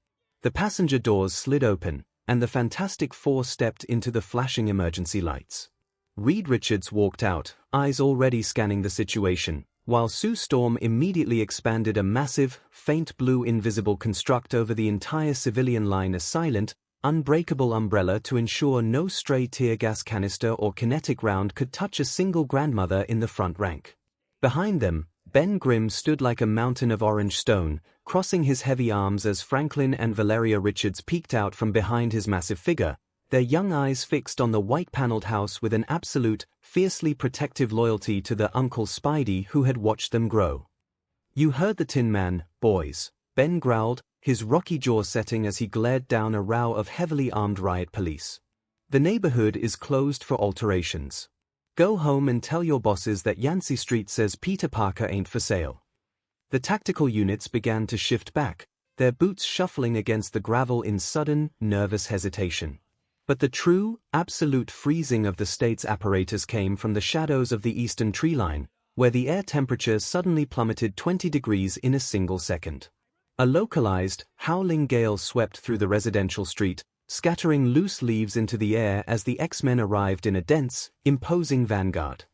The passenger doors slid open, and the Fantastic Four stepped into the flashing emergency lights. Reed Richards walked out, eyes already scanning the situation, while Sue Storm immediately expanded a massive, faint blue invisible construct over the entire civilian line, a silent, unbreakable umbrella to ensure no stray tear gas canister or kinetic round could touch a single grandmother in the front rank. Behind them, Ben Grimm stood like a mountain of orange stone, crossing his heavy arms as Franklin and Valeria Richards peeked out from behind his massive figure, their young eyes fixed on the white-paneled house with an absolute, fiercely protective loyalty to the Uncle Spidey who had watched them grow. "You heard the Tin Man, boys," Ben growled, his rocky jaw setting as he glared down a row of heavily armed riot police. "The neighborhood is closed for alterations. Go home and tell your bosses that Yancey Street says Peter Parker ain't for sale." The tactical units began to shift back, their boots shuffling against the gravel in sudden, nervous hesitation. But the true, absolute freezing of the state's apparatus came from the shadows of the eastern tree line, where the air temperature suddenly plummeted 20 degrees in a single second. A localized, howling gale swept through the residential street, scattering loose leaves into the air as the X-Men arrived in a dense, imposing vanguard.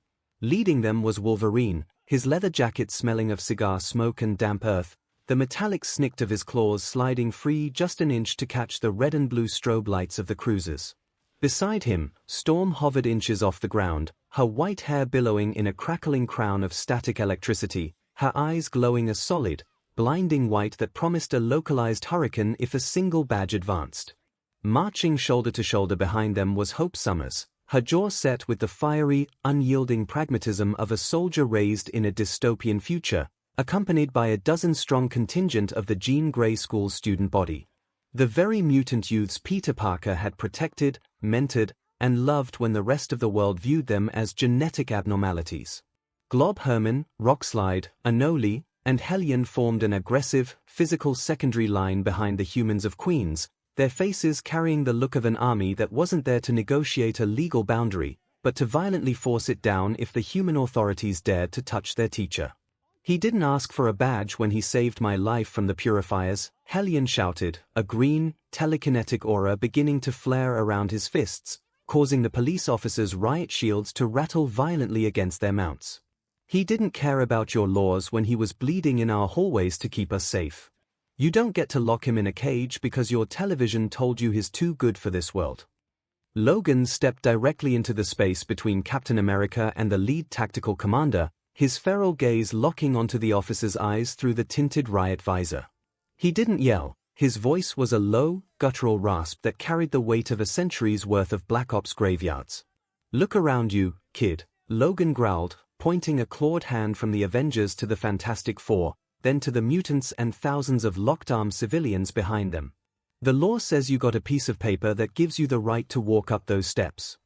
Leading them was Wolverine, his leather jacket smelling of cigar smoke and damp earth, the metallic snick of his claws sliding free just an inch to catch the red and blue strobe lights of the cruisers. Beside him, Storm hovered inches off the ground, her white hair billowing in a crackling crown of static electricity, her eyes glowing a solid, blinding white that promised a localized hurricane if a single badge advanced. Marching shoulder to shoulder behind them was Hope Summers, her jaw set with the fiery, unyielding pragmatism of a soldier raised in a dystopian future, accompanied by a dozen-strong contingent of the Jean Grey School's student body. The very mutant youths Peter Parker had protected, mentored, and loved when the rest of the world viewed them as genetic abnormalities. Glob Herman, Rockslide, Anole, and Hellion formed an aggressive, physical secondary line behind the humans of Queens, their faces carrying the look of an army that wasn't there to negotiate a legal boundary, but to violently force it down if the human authorities dared to touch their teacher. "He didn't ask for a badge when he saved my life from the purifiers," Hellion shouted, a green, telekinetic aura beginning to flare around his fists, causing the police officers' riot shields to rattle violently against their mounts. "He didn't care about your laws when he was bleeding in our hallways to keep us safe. You don't get to lock him in a cage because your television told you he's too good for this world." Logan stepped directly into the space between Captain America and the lead tactical commander, his feral gaze locking onto the officer's eyes through the tinted riot visor. He didn't yell, his voice was a low, guttural rasp that carried the weight of a century's worth of Black Ops graveyards. "Look around you, kid," Logan growled, pointing a clawed hand from the Avengers to the Fantastic Four, then to the mutants and thousands of locked-armed civilians behind them. "The law says you got a piece of paper that gives you the right to walk up those steps.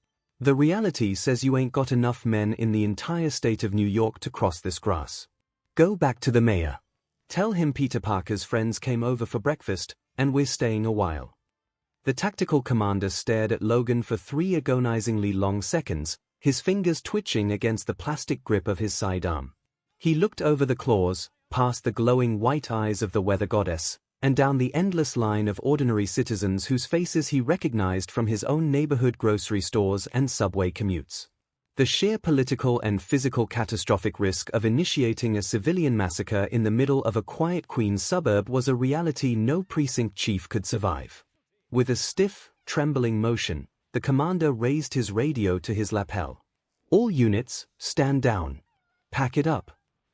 The reality says you ain't got enough men in the entire state of New York to cross this grass. Go back to the mayor. Tell him Peter Parker's friends came over for breakfast, and we're staying a while." The tactical commander stared at Logan for 3 agonizingly long seconds, his fingers twitching against the plastic grip of his sidearm. He looked over the claws, past the glowing white eyes of the weather goddess, and down the endless line of ordinary citizens whose faces he recognized from his own neighborhood grocery stores and subway commutes. The sheer political and physical catastrophic risk of initiating a civilian massacre in the middle of a quiet Queens suburb was a reality no precinct chief could survive. With a stiff, trembling motion, the commander raised his radio to his lapel. "All units, stand down. Pack it up.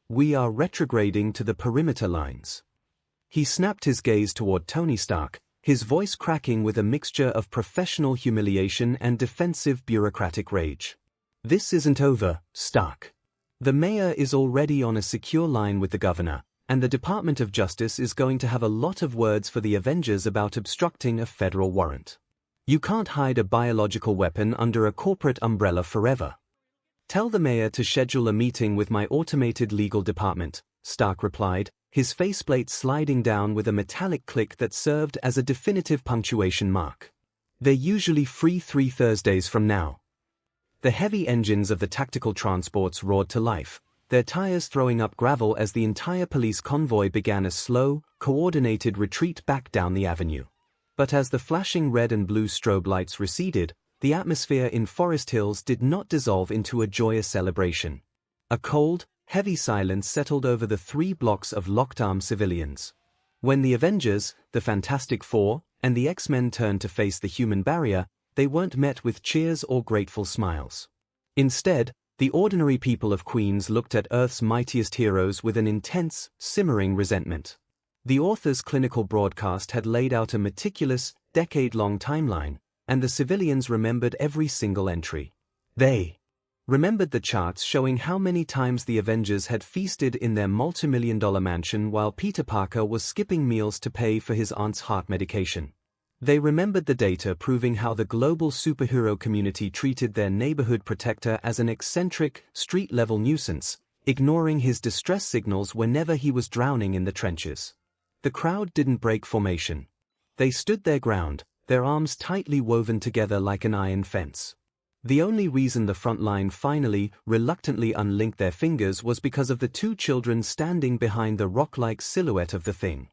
We are retrograding to the perimeter lines." He snapped his gaze toward Tony Stark, his voice cracking with a mixture of professional humiliation and defensive bureaucratic rage. "This isn't over, Stark. The mayor is already on a secure line with the governor, and the Department of Justice is going to have a lot of words for the Avengers about obstructing a federal warrant. You can't hide a biological weapon under a corporate umbrella forever. Tell the mayor to schedule a meeting with my automated legal department," Stark replied, his faceplate sliding down with a metallic click that served as a definitive punctuation mark. "They're usually free 3 Thursdays from now." The heavy engines of the tactical transports roared to life, their tires throwing up gravel as the entire police convoy began a slow, coordinated retreat back down the avenue. But as the flashing red and blue strobe lights receded, the atmosphere in Forest Hills did not dissolve into a joyous celebration. A cold, heavy silence settled over the 3 blocks of locked-armed civilians. When the Avengers, the Fantastic Four, and the X-Men turned to face the human barrier, they weren't met with cheers or grateful smiles. Instead, the ordinary people of Queens looked at Earth's mightiest heroes with an intense, simmering resentment. The author's clinical broadcast had laid out a meticulous, decade-long timeline, and the civilians remembered every single entry. They remembered the charts showing how many times the Avengers had feasted in their multi-million-dollar mansion while Peter Parker was skipping meals to pay for his aunt's heart medication. They remembered the data proving how the global superhero community treated their neighborhood protector as an eccentric, street-level nuisance, ignoring his distress signals whenever he was drowning in the trenches. The crowd didn't break formation. They stood their ground, their arms tightly woven together like an iron fence. The only reason the front line finally, reluctantly unlinked their fingers was because of the 2 children standing behind the rock-like silhouette of the thing.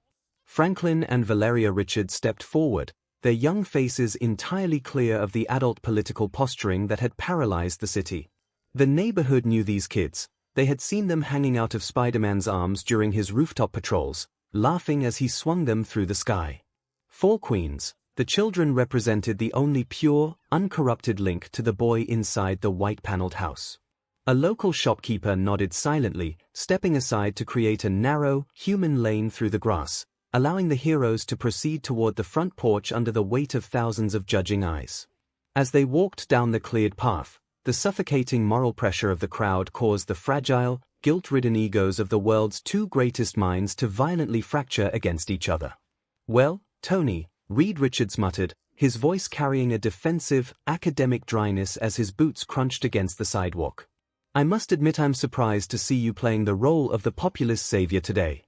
Franklin and Valeria Richards stepped forward, their young faces entirely clear of the adult political posturing that had paralyzed the city. The neighborhood knew these kids. They had seen them hanging out of Spider-Man's arms during his rooftop patrols, laughing as he swung them through the sky. For Queens, the children represented the only pure, uncorrupted link to the boy inside the white-paneled house. A local shopkeeper nodded silently, stepping aside to create a narrow, human lane through the grass, allowing the heroes to proceed toward the front porch under the weight of thousands of judging eyes. As they walked down the cleared path, the suffocating moral pressure of the crowd caused the fragile, guilt-ridden egos of the world's two greatest minds to violently fracture against each other. "Well, Tony," Reed Richards muttered, his voice carrying a defensive, academic dryness as his boots crunched against the sidewalk. "I must admit I'm surprised to see you playing the role of the populist savior today.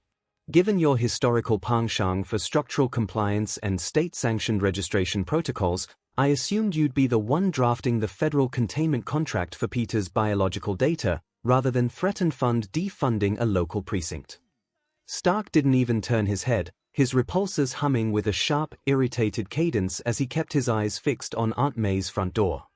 Given your historical penchant for structural compliance and state-sanctioned registration protocols, I assumed you'd be the one drafting the federal containment contract for Peter's biological data, rather than threaten defunding a local precinct." Stark didn't even turn his head, his repulsors humming with a sharp, irritated cadence as he kept his eyes fixed on Aunt May's front door.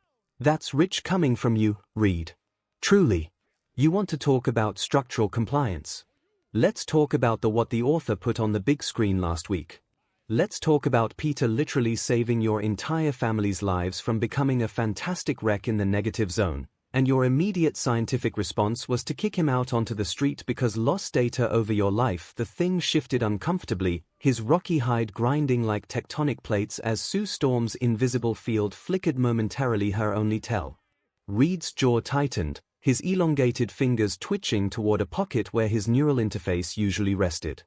"That's rich coming from you, Reed. Truly. You want to talk about structural compliance? Let's talk about what the author put on the big screen last week. Let's talk about Peter literally saving your entire family's lives from becoming a fantastic wreck in the negative zone, and your immediate scientific response was to kick him out onto the street because lost data over your life." The thing shifted uncomfortably, his rocky hide grinding like tectonic plates as Sue Storm's invisible field flickered momentarily, her only tell. Reed's jaw tightened, his elongated fingers twitching toward a pocket where his neural interface usually rested.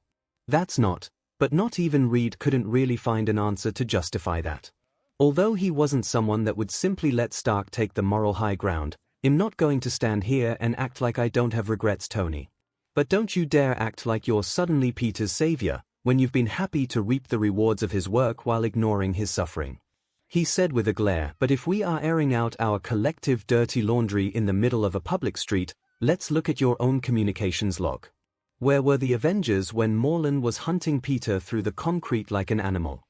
That's not. But not even Reed couldn't really find an answer to justify that. Although he wasn't someone that would simply let Stark take the moral high ground, "I'm not going to stand here and act like I don't have regrets, Tony. But don't you dare act like you're suddenly Peter's savior, when you've been happy to reap the rewards of his work while ignoring his suffering," he said with a glare. "But if we are airing out our collective dirty laundry in the middle of a public street, let's look at your own communications log. Where were the Avengers when Morlan was hunting Peter through the concrete like an animal?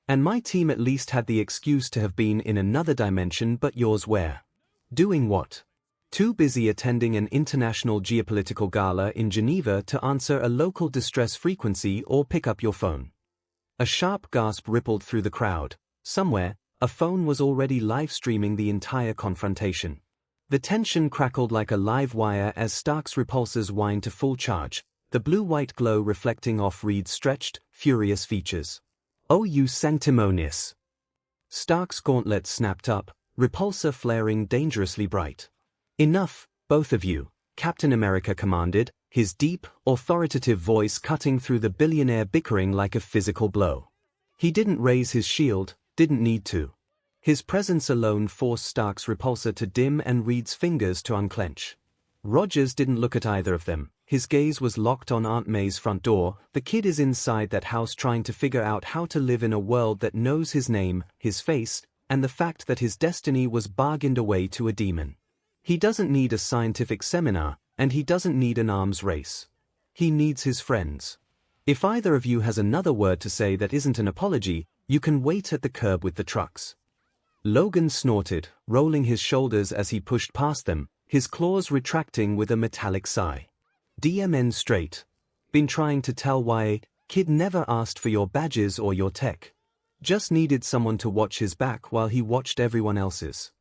And my team at least had the excuse to have been in another dimension, but yours where? Doing what? Too busy attending an international geopolitical gala in Geneva to answer a local distress frequency or pick up your phone." A sharp gasp rippled through the crowd. Somewhere, a phone was already live-streaming the entire confrontation. The tension crackled like a live wire as Stark's repulsors whined to full charge, the blue-white glow reflecting off Reed's stretched, furious features. "Oh, you sanctimonious!" Stark's gauntlet snapped up, repulsor flaring dangerously bright. "Enough, both of you," Captain America commanded, his deep, authoritative voice cutting through the billionaire bickering like a physical blow. He didn't raise his shield, didn't need to. His presence alone forced Stark's repulsor to dim and Reed's fingers to unclench. Rogers didn't look at either of them. His gaze was locked on Aunt May's front door. The kid is inside that house trying to figure out how to live in a world that knows his name, his face, and the fact that his destiny was bargained away to a demon. He doesn't need a scientific seminar, and he doesn't need an arms race. He needs his friends. If either of you has another word to say that isn't an apology, you can wait at the curb with the trucks. Logan snorted, rolling his shoulders as he pushed past them, his claws retracting with a metallic sigh. "DMN straight. Been trying to tell why, kid never asked for your badges or your tech. Just needed someone to watch his back while he watched everyone else's."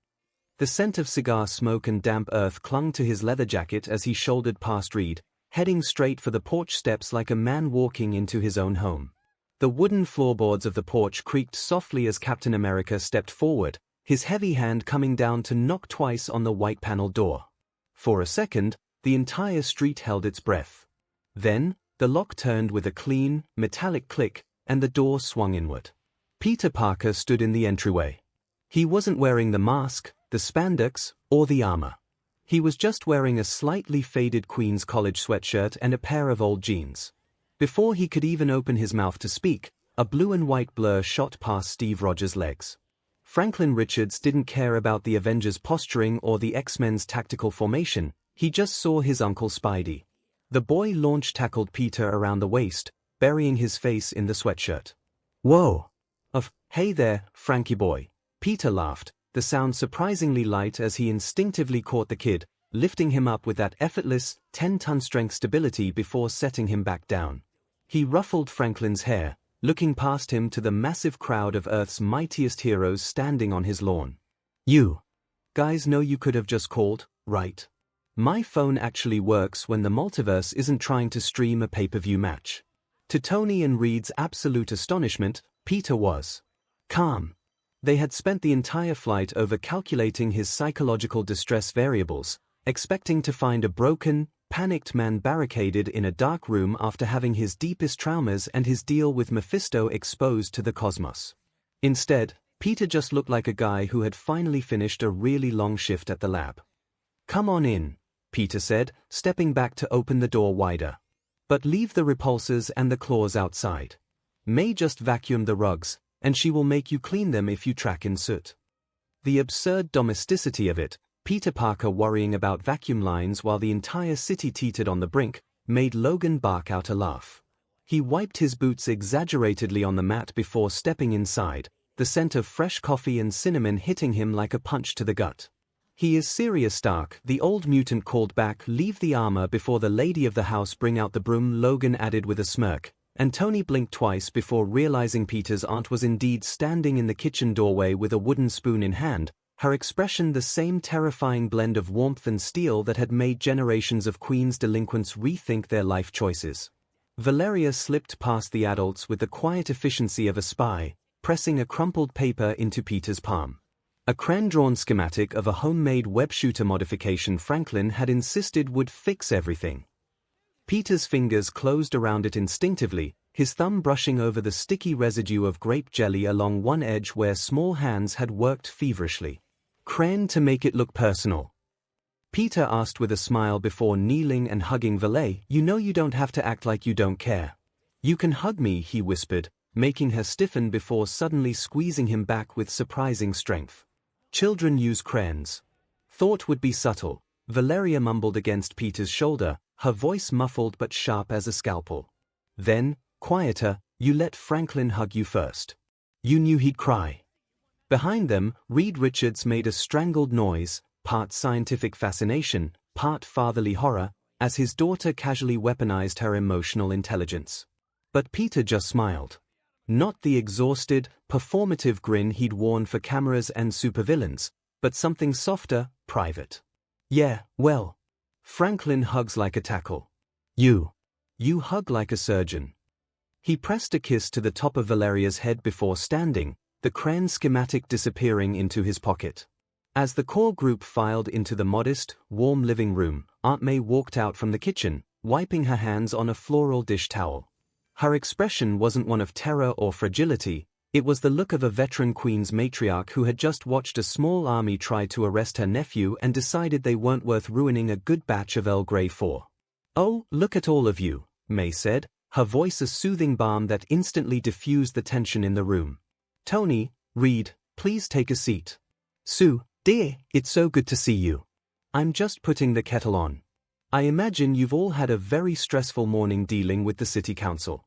The scent of cigar smoke and damp earth clung to his leather jacket as he shouldered past Reed, heading straight for the porch steps like a man walking into his own home. The wooden floorboards of the porch creaked softly as Captain America stepped forward, his heavy hand coming down to knock twice on the white paneled door. For a second, the entire street held its breath. Then, the lock turned with a clean, metallic click, and the door swung inward. Peter Parker stood in the entryway. He wasn't wearing the mask, the spandex, or the armor. He was just wearing a slightly faded Queen's College sweatshirt and a pair of old jeans. Before he could even open his mouth to speak, a blue and white blur shot past Steve Rogers' legs. Franklin Richards didn't care about the Avengers' posturing or the X-Men's tactical formation, he just saw his Uncle Spidey. The boy launch-tackled Peter around the waist, burying his face in the sweatshirt. "Whoa! Hey there, Frankie boy," Peter laughed, the sound surprisingly light as he instinctively caught the kid, lifting him up with that effortless, 10-ton strength stability before setting him back down. He ruffled Franklin's hair, looking past him to the massive crowd of Earth's mightiest heroes standing on his lawn. "You guys know you could have just called, right? My phone actually works when the multiverse isn't trying to stream a pay-per-view match. To Tony and Reed's absolute astonishment, Peter was calm. They had spent the entire flight over calculating his psychological distress variables, expecting to find a broken, panicked man barricaded in a dark room after having his deepest traumas and his deal with Mephisto exposed to the cosmos. Instead, Peter just looked like a guy who had finally finished a really long shift at the lab. "Come on in," Peter said, stepping back to open the door wider. "But leave the repulsors and the claws outside. May just vacuum the rugs, and she will make you clean them if you track in soot." The absurd domesticity of it, Peter Parker worrying about vacuum lines while the entire city teetered on the brink, made Logan bark out a laugh. He wiped his boots exaggeratedly on the mat before stepping inside, the scent of fresh coffee and cinnamon hitting him like a punch to the gut. "He is serious, Stark," the old mutant called back. "Leave the armor before the lady of the house bring out the broom," Logan added with a smirk, and Tony blinked twice before realizing Peter's aunt was indeed standing in the kitchen doorway with a wooden spoon in hand, her expression the same terrifying blend of warmth and steel that had made generations of Queen's delinquents rethink their life choices. Valeria slipped past the adults with the quiet efficiency of a spy, pressing a crumpled paper into Peter's palm. A crayon-drawn schematic of a homemade web shooter modification Franklin had insisted would fix everything. Peter's fingers closed around it instinctively, his thumb brushing over the sticky residue of grape jelly along one edge where small hands had worked feverishly. "Crayon to make it look personal?" Peter asked with a smile before kneeling and hugging Valet. "You know you don't have to act like you don't care. You can hug me," he whispered, making her stiffen before suddenly squeezing him back with surprising strength. "Children use crayons. Thought would be subtle," Valeria mumbled against Peter's shoulder, her voice muffled but sharp as a scalpel. Then, quieter, "You let Franklin hug you first. You knew he'd cry." Behind them, Reed Richards made a strangled noise, part scientific fascination, part fatherly horror, as his daughter casually weaponized her emotional intelligence. But Peter just smiled. Not the exhausted, performative grin he'd worn for cameras and supervillains, but something softer, private. "Yeah, well. Franklin hugs like a tackle. You hug like a surgeon." He pressed a kiss to the top of Valeria's head before standing, the crayon schematic disappearing into his pocket. As the core group filed into the modest, warm living room, Aunt May walked out from the kitchen, wiping her hands on a floral dish towel. Her expression wasn't one of terror or fragility, it was the look of a veteran Queen's matriarch who had just watched a small army try to arrest her nephew and decided they weren't worth ruining a good batch of Earl Grey for. "Oh, look at all of you," May said, her voice a soothing balm that instantly diffused the tension in the room. "Tony, Reed, please take a seat. Sue, dear, it's so good to see you. I'm just putting the kettle on. I imagine you've all had a very stressful morning dealing with the city council."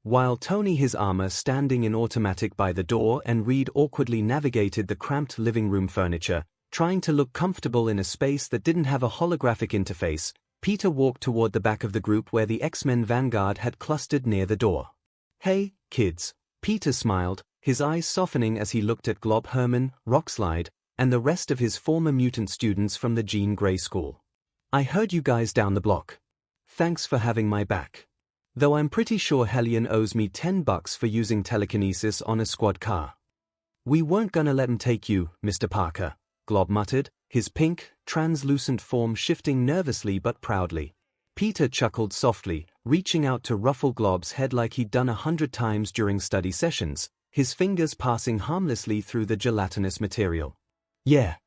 While Tony, his armor standing in automatic by the door, and Reed awkwardly navigated the cramped living room furniture, trying to look comfortable in a space that didn't have a holographic interface, Peter walked toward the back of the group where the X-Men vanguard had clustered near the door. "Hey, kids," Peter smiled, his eyes softening as he looked at Glob, Herman, Rockslide, and the rest of his former mutant students from the Jean Grey School. "I heard you guys down the block. Thanks for having my back. Though I'm pretty sure Hellion owes me $10 for using telekinesis on a squad car." "We weren't gonna let him take you, Mr. Parker," Glob muttered, his pink, translucent form shifting nervously but proudly. Peter chuckled softly, reaching out to ruffle Glob's head like he'd done 100 times during study sessions, his fingers passing harmlessly through the gelatinous material. "Yeah.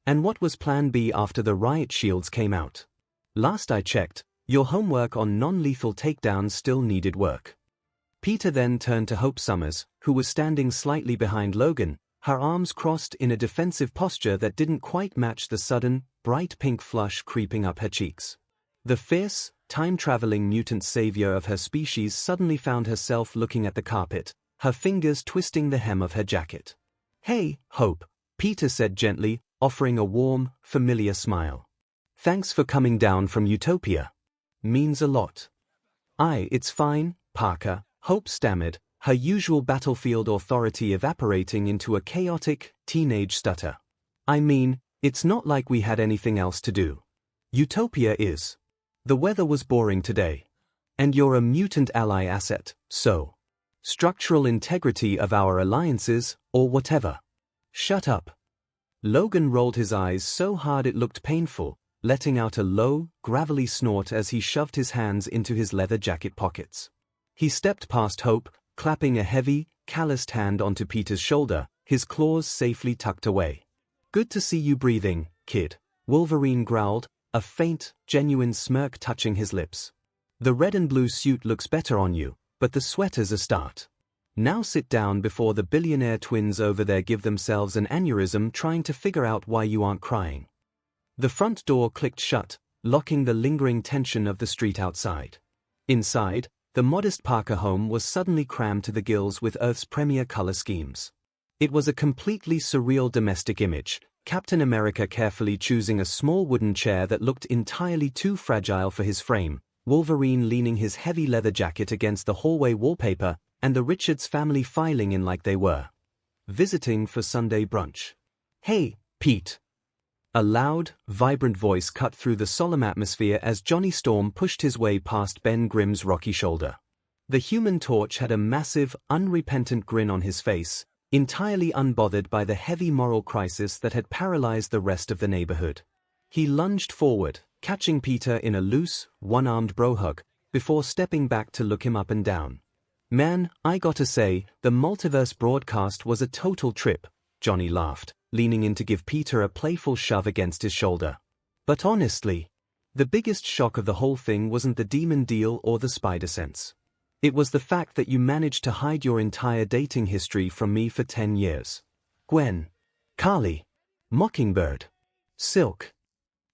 And what was Plan B after the riot shields came out? Last I checked, your homework on non-lethal takedowns still needed work." Peter then turned to Hope Summers, who was standing slightly behind Logan, her arms crossed in a defensive posture that didn't quite match the sudden, bright pink flush creeping up her cheeks. The fierce, time-traveling mutant savior of her species suddenly found herself looking at the carpet, her fingers twisting the hem of her jacket. "Hey, Hope," Peter said gently, offering a warm, familiar smile. "Thanks for coming down from Utopia. Means a lot." It's fine, Parker," Hope stammered, her usual battlefield authority evaporating into a chaotic, teenage stutter. "I mean, it's not like we had anything else to do. Utopia is. The weather was boring today. And you're a mutant ally asset, so. Structural integrity of our alliances, or whatever. Shut up. Logan rolled his eyes so hard it looked painful, letting out a low, gravelly snort as he shoved his hands into his leather jacket pockets. He stepped past Hope, clapping a heavy, calloused hand onto Peter's shoulder, his claws safely tucked away. Good to see you breathing, kid, Wolverine growled, a faint, genuine smirk touching his lips. The red and blue suit looks better on you, but the sweater's a start. Now sit down before the billionaire twins over there give themselves an aneurysm trying to figure out why you aren't crying. The front door clicked shut, locking the lingering tension of the street outside. Inside, the modest Parker home was suddenly crammed to the gills with Earth's premier color schemes. It was a completely surreal domestic image, Captain America carefully choosing a small wooden chair that looked entirely too fragile for his frame, Wolverine leaning his heavy leather jacket against the hallway wallpaper, and the Richards family filing in like they were visiting for Sunday brunch. "Hey, Pete." A loud, vibrant voice cut through the solemn atmosphere as Johnny Storm pushed his way past Ben Grimm's rocky shoulder. The Human Torch had a massive, unrepentant grin on his face, entirely unbothered by the heavy moral crisis that had paralyzed the rest of the neighborhood. He lunged forward, catching Peter in a loose, one-armed bro hug, before stepping back to look him up and down. "Man, I gotta say, the multiverse broadcast was a total trip," Johnny laughed, leaning in to give Peter a playful shove against his shoulder. "But honestly, the biggest shock of the whole thing wasn't the demon deal or the spider sense. It was the fact that you managed to hide your entire dating history from me for 10 years. Gwen, Carly, Mockingbird, Silk,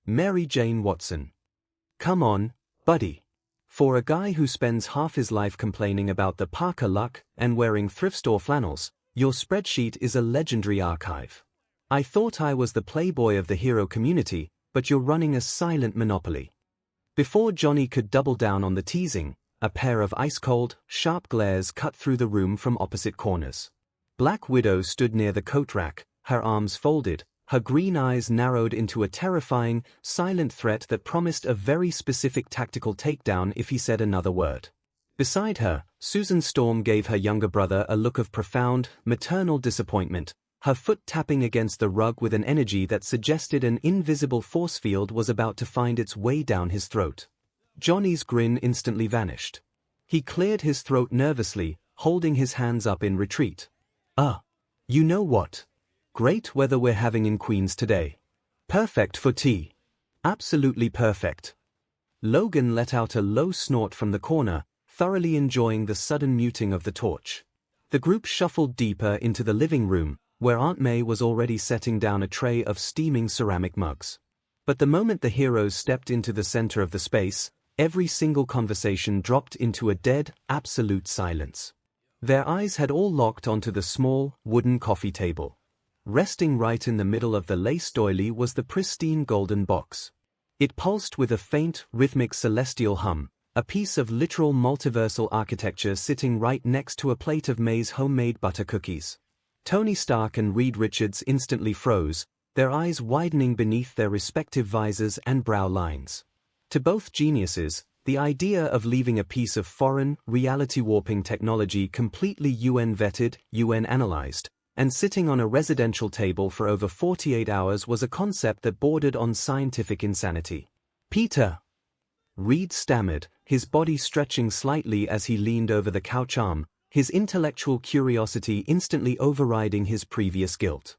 Mary Jane Watson. Come on, buddy. For a guy who spends half his life complaining about the Parker luck and wearing thrift store flannels, your spreadsheet is a legendary archive. I thought I was the playboy of the hero community, but you're running a silent monopoly." Before Johnny could double down on the teasing, a pair of ice-cold, sharp glares cut through the room from opposite corners. Black Widow stood near the coat rack, her arms folded, her green eyes narrowed into a terrifying, silent threat that promised a very specific tactical takedown if he said another word. Beside her, Susan Storm gave her younger brother a look of profound, maternal disappointment, her foot tapping against the rug with an energy that suggested an invisible force field was about to find its way down his throat. Johnny's grin instantly vanished. He cleared his throat nervously, holding his hands up in retreat. You know what? Great weather we're having in Queens today. Perfect for tea. Absolutely perfect." Logan let out a low snort from the corner, thoroughly enjoying the sudden muting of the torch. The group shuffled deeper into the living room, where Aunt May was already setting down a tray of steaming ceramic mugs. But the moment the heroes stepped into the center of the space, every single conversation dropped into a dead, absolute silence. Their eyes had all locked onto the small, wooden coffee table. Resting right in the middle of the lace doily was the pristine golden box. It pulsed with a faint, rhythmic celestial hum, a piece of literal multiversal architecture sitting right next to a plate of May's homemade butter cookies. Tony Stark and Reed Richards instantly froze, their eyes widening beneath their respective visors and brow lines. To both geniuses, the idea of leaving a piece of foreign, reality-warping technology completely UN-vetted, UN-analyzed, and sitting on a residential table for over 48 hours was a concept that bordered on scientific insanity. "Peter," Reed stammered, his body stretching slightly as he leaned over the couch arm, his intellectual curiosity instantly overriding his previous guilt.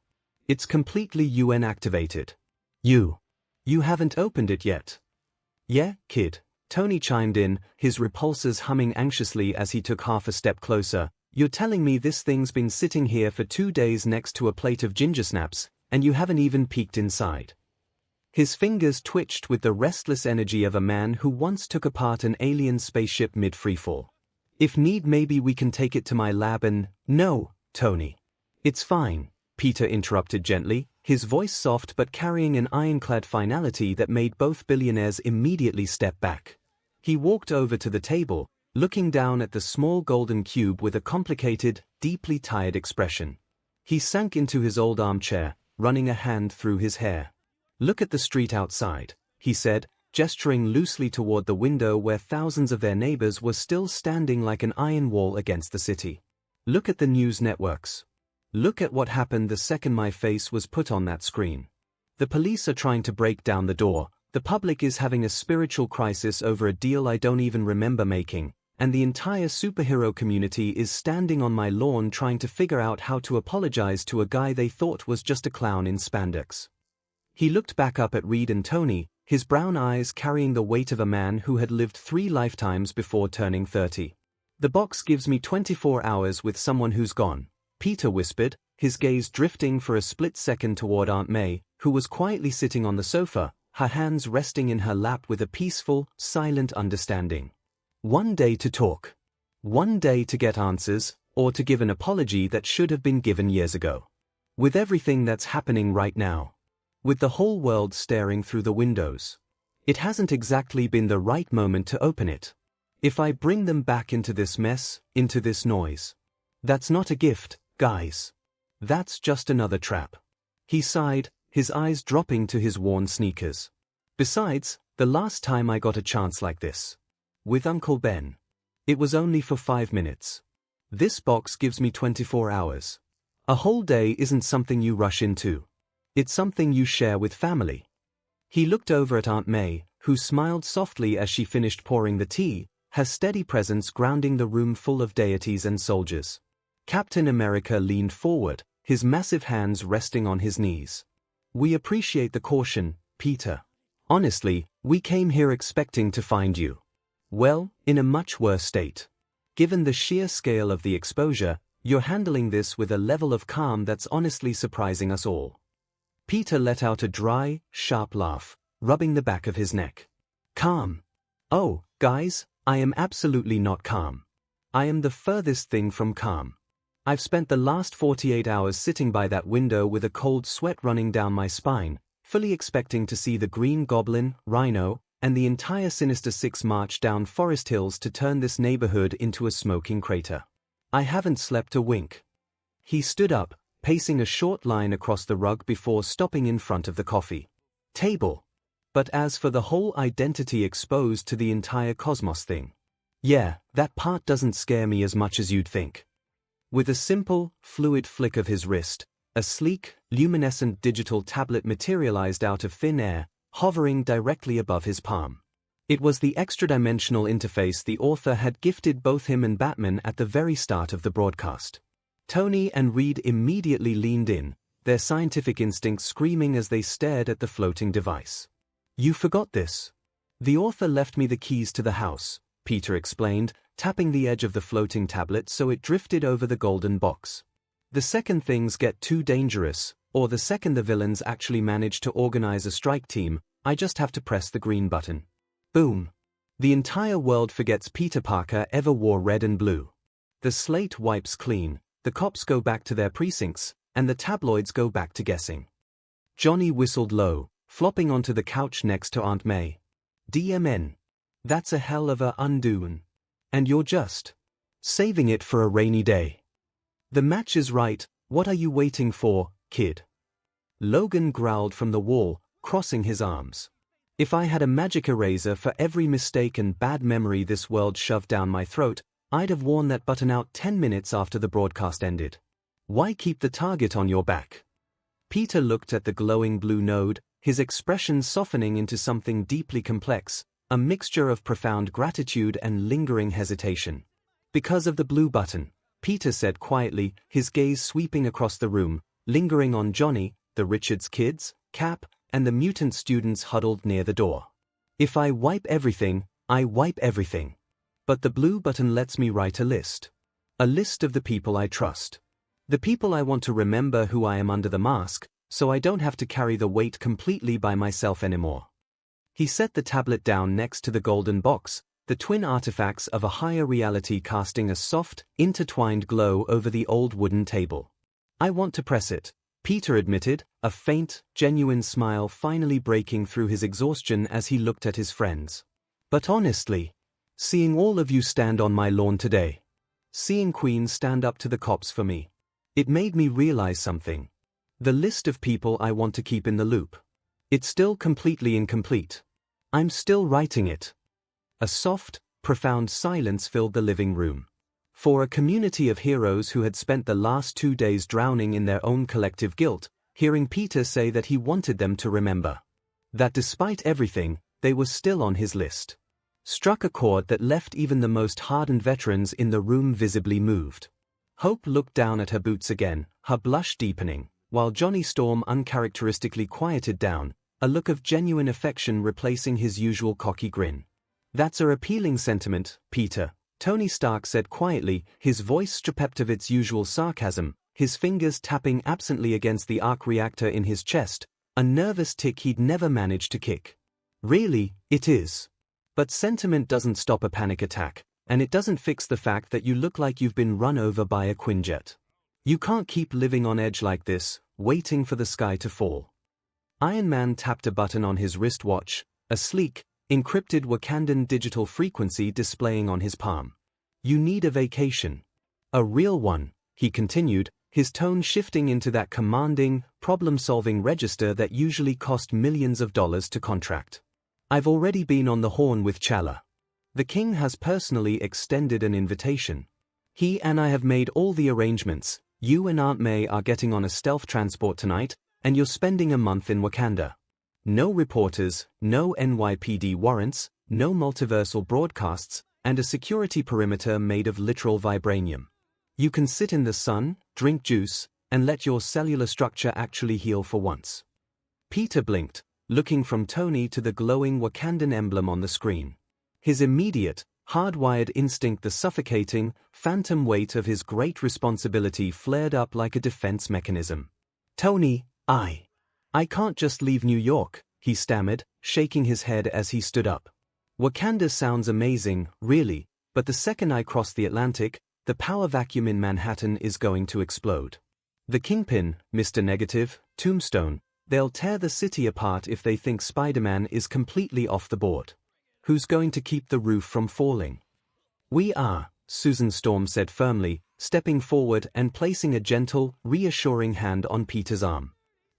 "It's completely UN-activated. You haven't opened it yet." "Yeah, kid," Tony chimed in, his repulsors humming anxiously as he took half a step closer. "You're telling me this thing's been sitting here for 2 days next to a plate of ginger snaps, and you haven't even peeked inside?" His fingers twitched with the restless energy of a man who once took apart an alien spaceship mid-freefall. "If need, maybe we can take it to my lab and—" "No, Tony. It's fine," Peter interrupted gently, his voice soft but carrying an ironclad finality that made both billionaires immediately step back. He walked over to the table, looking down at the small golden cube with a complicated, deeply tired expression. He sank into his old armchair, running a hand through his hair. "Look at the street outside. he said, gesturing loosely toward the window where thousands of their neighbors were still standing like an iron wall against the city. Look at the news networks. Look at what happened the second my face was put on that screen. The police are trying to break down the door, the public is having a spiritual crisis over a deal I don't even remember making, and the entire superhero community is standing on my lawn trying to figure out how to apologize to a guy they thought was just a clown in spandex. He looked back up at Reed and Tony, his brown eyes carrying the weight of a man who had lived 3 lifetimes before turning 30. The box gives me 24 hours with someone who's gone, Peter whispered, his gaze drifting for a split second toward Aunt May, who was quietly sitting on the sofa, her hands resting in her lap with a peaceful, silent understanding. One day to talk. One day to get answers, or to give an apology that should have been given years ago. With everything that's happening right now. With the whole world staring through the windows. It hasn't exactly been the right moment to open it. If I bring them back into this mess, into this noise. That's not a gift, guys. That's just another trap. He sighed, his eyes dropping to his worn sneakers. Besides, the last time I got a chance like this. With Uncle Ben. It was only for 5 minutes. This box gives me 24 hours. A whole day isn't something you rush into. It's something you share with family. He looked over at Aunt May, who smiled softly as she finished pouring the tea, her steady presence grounding the room full of deities and soldiers. Captain America leaned forward, his massive hands resting on his knees. We appreciate the caution, Peter. Honestly, we came here expecting to find you. Well, in a much worse state. Given the sheer scale of the exposure, you're handling this with a level of calm that's honestly surprising us all. Peter let out a dry, sharp laugh, rubbing the back of his neck. Calm. Oh, guys, I am absolutely not calm. I am the furthest thing from calm. I've spent the last 48 hours sitting by that window with a cold sweat running down my spine, fully expecting to see the Green Goblin, Rhino, and the entire Sinister Six march down Forest Hills to turn this neighborhood into a smoking crater. I haven't slept a wink. He stood up, pacing a short line across the rug before stopping in front of the coffee table. But as for the whole identity exposed to the entire cosmos thing. Yeah, that part doesn't scare me as much as you'd think. With a simple, fluid flick of his wrist, a sleek, luminescent digital tablet materialized out of thin air, hovering directly above his palm. It was the extra-dimensional interface the author had gifted both him and Batman at the very start of the broadcast. Tony and Reed immediately leaned in, their scientific instincts screaming as they stared at the floating device. You forgot this. The author left me the keys to the house, Peter explained, tapping the edge of the floating tablet so it drifted over the golden box. The second things get too dangerous, or the second the villains actually manage to organize a strike team, I just have to press the green button. Boom. The entire world forgets Peter Parker ever wore red and blue. The slate wipes clean, the cops go back to their precincts, and the tabloids go back to guessing. Johnny whistled low, flopping onto the couch next to Aunt May. DMN. That's a hell of a undoin'. And you're just saving it for a rainy day. The match is right, what are you waiting for, kid? Logan growled from the wall, crossing his arms. If I had a magic eraser for every mistake and bad memory this world shoved down my throat, I'd have worn that button out 10 minutes after the broadcast ended. Why keep the target on your back? Peter looked at the glowing blue node, his expression softening into something deeply complex, a mixture of profound gratitude and lingering hesitation. Because of the blue button, Peter said quietly, his gaze sweeping across the room, lingering on Johnny, the Richards kids, Cap, and the mutant students huddled near the door. If I wipe everything, I wipe everything. But the blue button lets me write a list. A list of the people I trust. The people I want to remember who I am under the mask, so I don't have to carry the weight completely by myself anymore. He set the tablet down next to the golden box, the twin artifacts of a higher reality casting a soft, intertwined glow over the old wooden table. I want to press it, Peter admitted, a faint, genuine smile finally breaking through his exhaustion as he looked at his friends. But honestly, seeing all of you stand on my lawn today, seeing Queen stand up to the cops for me, it made me realize something. The list of people I want to keep in the loop. It's still completely incomplete. I'm still writing it. A soft, profound silence filled the living room. For a community of heroes who had spent the last 2 days drowning in their own collective guilt, hearing Peter say that he wanted them to remember that despite everything, they were still on his list, struck a chord that left even the most hardened veterans in the room visibly moved. Hope looked down at her boots again, her blush deepening, while Johnny Storm uncharacteristically quieted down, a look of genuine affection replacing his usual cocky grin. "That's a appealing sentiment, Peter," Tony Stark said quietly, his voice stripped of its usual sarcasm, his fingers tapping absently against the arc reactor in his chest, a nervous tick he'd never managed to kick. "Really, it is. But sentiment doesn't stop a panic attack, and it doesn't fix the fact that you look like you've been run over by a Quinjet. You can't keep living on edge like this, waiting for the sky to fall." Iron Man tapped a button on his wristwatch, a sleek, encrypted Wakandan digital frequency displaying on his palm. "You need a vacation. A real one," he continued, his tone shifting into that commanding, problem-solving register that usually cost millions of dollars to contract. "I've already been on the horn with T'Challa. The king has personally extended an invitation. He and I have made all the arrangements. You and Aunt May are getting on a stealth transport tonight, and you're spending a month in Wakanda. No reporters, no NYPD warrants, no multiversal broadcasts, and a security perimeter made of literal vibranium. You can sit in the sun, drink juice, and let your cellular structure actually heal for once." Peter blinked, looking from Tony to the glowing Wakandan emblem on the screen. His immediate, hardwired instinct, the suffocating, phantom weight of his great responsibility flared up like a defense mechanism. "Tony, I can't just leave New York," he stammered, shaking his head as he stood up. "Wakanda sounds amazing, really, but the second I cross the Atlantic, the power vacuum in Manhattan is going to explode. The Kingpin, Mr. Negative, Tombstone, they'll tear the city apart if they think Spider-Man is completely off the board. Who's going to keep the roof from falling?" "We are," Susan Storm said firmly, stepping forward and placing a gentle, reassuring hand on Peter's arm.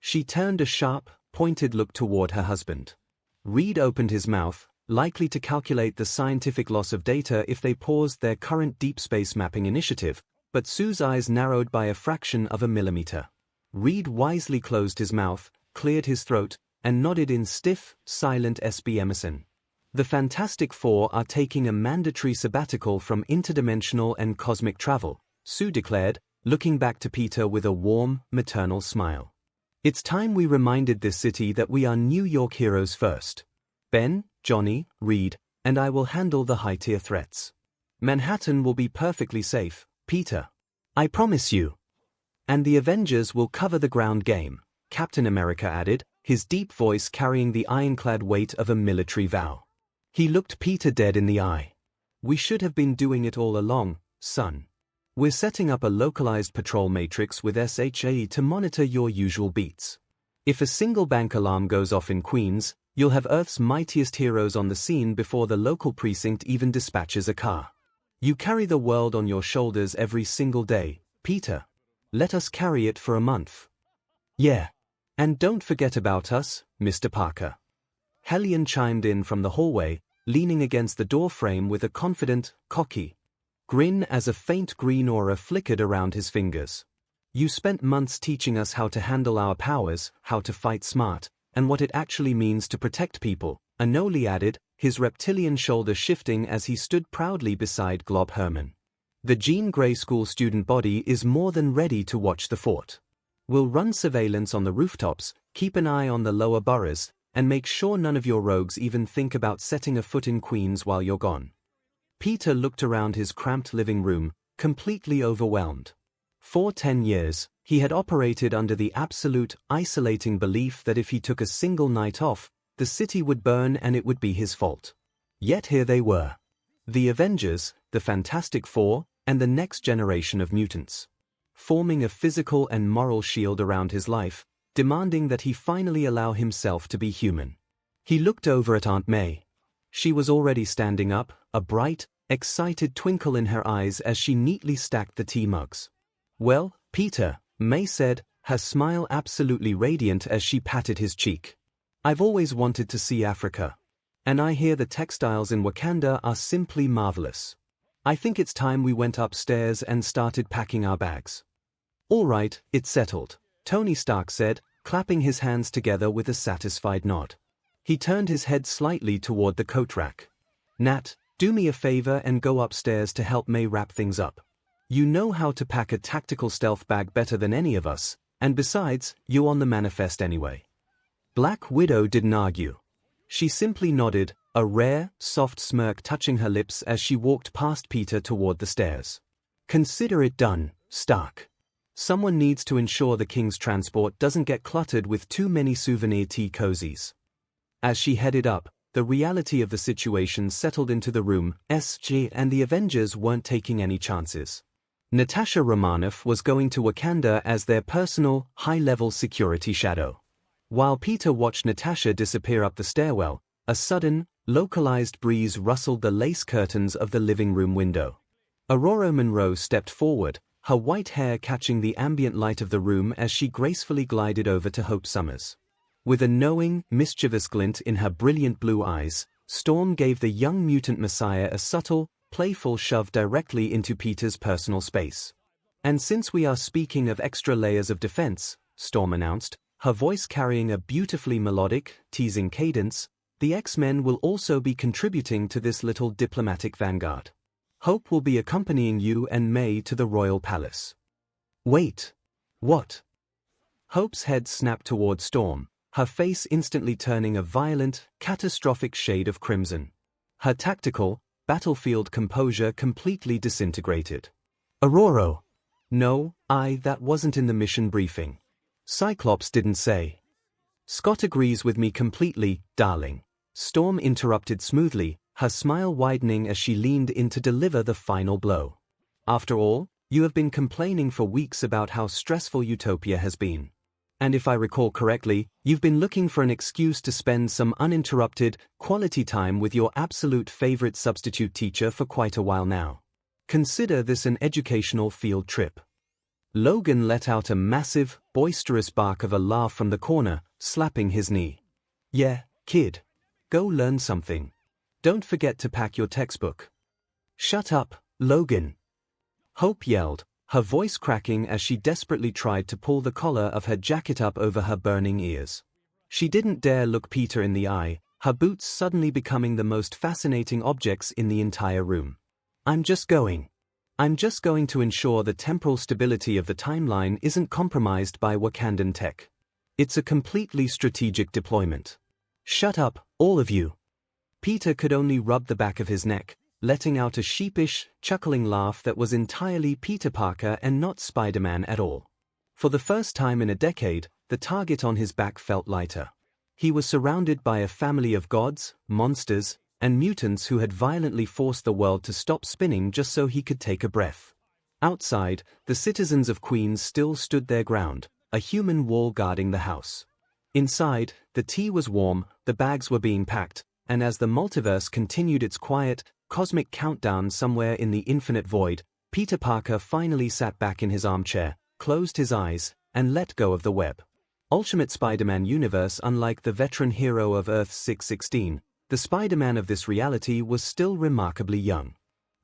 She turned a sharp, pointed look toward her husband. Reed opened his mouth, likely to calculate the scientific loss of data if they paused their current deep space mapping initiative, but Sue's eyes narrowed by a fraction of a millimeter. Reed wisely closed his mouth, cleared his throat, and nodded in stiff, silent SB Emerson. "The Fantastic Four are taking a mandatory sabbatical from interdimensional and cosmic travel," Sue declared, looking back to Peter with a warm, maternal smile. "It's time we reminded this city that we are New York heroes first. Ben, Johnny, Reed, and I will handle the high-tier threats. Manhattan will be perfectly safe, Peter. I promise you. And the Avengers will cover the ground game," Captain America added, his deep voice carrying the ironclad weight of a military vow. He looked Peter dead in the eye. "We should have been doing it all along, son. We're setting up a localized patrol matrix with SHAE to monitor your usual beats. If a single bank alarm goes off in Queens, you'll have Earth's mightiest heroes on the scene before the local precinct even dispatches a car. You carry the world on your shoulders every single day, Peter. Let us carry it for a month." "Yeah. And don't forget about us, Mr. Parker." Hellion chimed in from the hallway, leaning against the doorframe with a confident, cocky grin as a faint green aura flickered around his fingers. "You spent months teaching us how to handle our powers, how to fight smart, and what it actually means to protect people," Anoli added, his reptilian shoulder shifting as he stood proudly beside Glob Herman. "The Jean Grey School student body is more than ready to watch the fort. We'll run surveillance on the rooftops, keep an eye on the lower boroughs, and make sure none of your rogues even think about setting a foot in Queens while you're gone." Peter looked around his cramped living room, completely overwhelmed. For 10 years, he had operated under the absolute, isolating belief that if he took a single night off, the city would burn and it would be his fault. Yet here they were. The Avengers, the Fantastic Four, and the next generation of mutants. Forming a physical and moral shield around his life, demanding that he finally allow himself to be human. He looked over at Aunt May. She was already standing up, a bright, excited twinkle in her eyes as she neatly stacked the tea mugs. "Well, Peter," May said, her smile absolutely radiant as she patted his cheek. "I've always wanted to see Africa. And I hear the textiles in Wakanda are simply marvelous. I think it's time we went upstairs and started packing our bags. All right, it's settled, Tony Stark said, clapping his hands together with a satisfied nod. He turned his head slightly toward the coat rack. Nat, do me a favor and go upstairs to help May wrap things up. You know how to pack a tactical stealth bag better than any of us, and besides, you're on the manifest anyway. Black Widow didn't argue. She simply nodded, a rare, soft smirk touching her lips as she walked past Peter toward the stairs. Consider it done, Stark. Someone needs to ensure the King's transport doesn't get cluttered with too many souvenir tea cozies. As she headed up, the reality of the situation settled into the room. SG and the Avengers weren't taking any chances. Natasha Romanoff was going to Wakanda as their personal, high-level security shadow. While Peter watched Natasha disappear up the stairwell, a sudden, localized breeze rustled the lace curtains of the living room window. Aurora Monroe stepped forward, her white hair catching the ambient light of the room as she gracefully glided over to Hope Summers. With a knowing, mischievous glint in her brilliant blue eyes, Storm gave the young mutant messiah a subtle, playful shove directly into Peter's personal space. And since we are speaking of extra layers of defense, Storm announced, her voice carrying a beautifully melodic, teasing cadence, the X-Men will also be contributing to this little diplomatic vanguard. Hope will be accompanying you and May to the royal palace. Wait. What? Hope's head snapped toward Storm, her face instantly turning a violent, catastrophic shade of crimson. Her tactical, battlefield composure completely disintegrated. Aurora. No, that wasn't in the mission briefing. Cyclops didn't say. Scott agrees with me completely, darling. Storm interrupted smoothly, her smile widening as she leaned in to deliver the final blow. After all, you have been complaining for weeks about how stressful Utopia has been. And if I recall correctly, you've been looking for an excuse to spend some uninterrupted, quality time with your absolute favorite substitute teacher for quite a while now. Consider this an educational field trip. Logan let out a massive, boisterous bark of a laugh from the corner, slapping his knee. Yeah, kid. Go learn something. Don't forget to pack your textbook. Shut up, Logan. Hope yelled, her voice cracking as she desperately tried to pull the collar of her jacket up over her burning ears. She didn't dare look Peter in the eye, her boots suddenly becoming the most fascinating objects in the entire room. I'm just going to ensure the temporal stability of the timeline isn't compromised by Wakandan tech. It's a completely strategic deployment. Shut up, all of you. Peter could only rub the back of his neck, letting out a sheepish, chuckling laugh that was entirely Peter Parker and not Spider-Man at all. For the first time in a decade, the target on his back felt lighter. He was surrounded by a family of gods, monsters, and mutants who had violently forced the world to stop spinning just so he could take a breath. Outside, the citizens of Queens still stood their ground, a human wall guarding the house. Inside, the tea was warm, the bags were being packed, and as the multiverse continued its quiet, cosmic countdown somewhere in the infinite void, Peter Parker finally sat back in his armchair, closed his eyes, and let go of the web. Ultimate Spider-Man universe. Unlike the veteran hero of Earth 616, the Spider-Man of this reality was still remarkably young.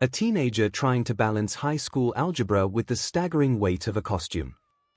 A teenager trying to balance high school algebra with the staggering weight of a costume.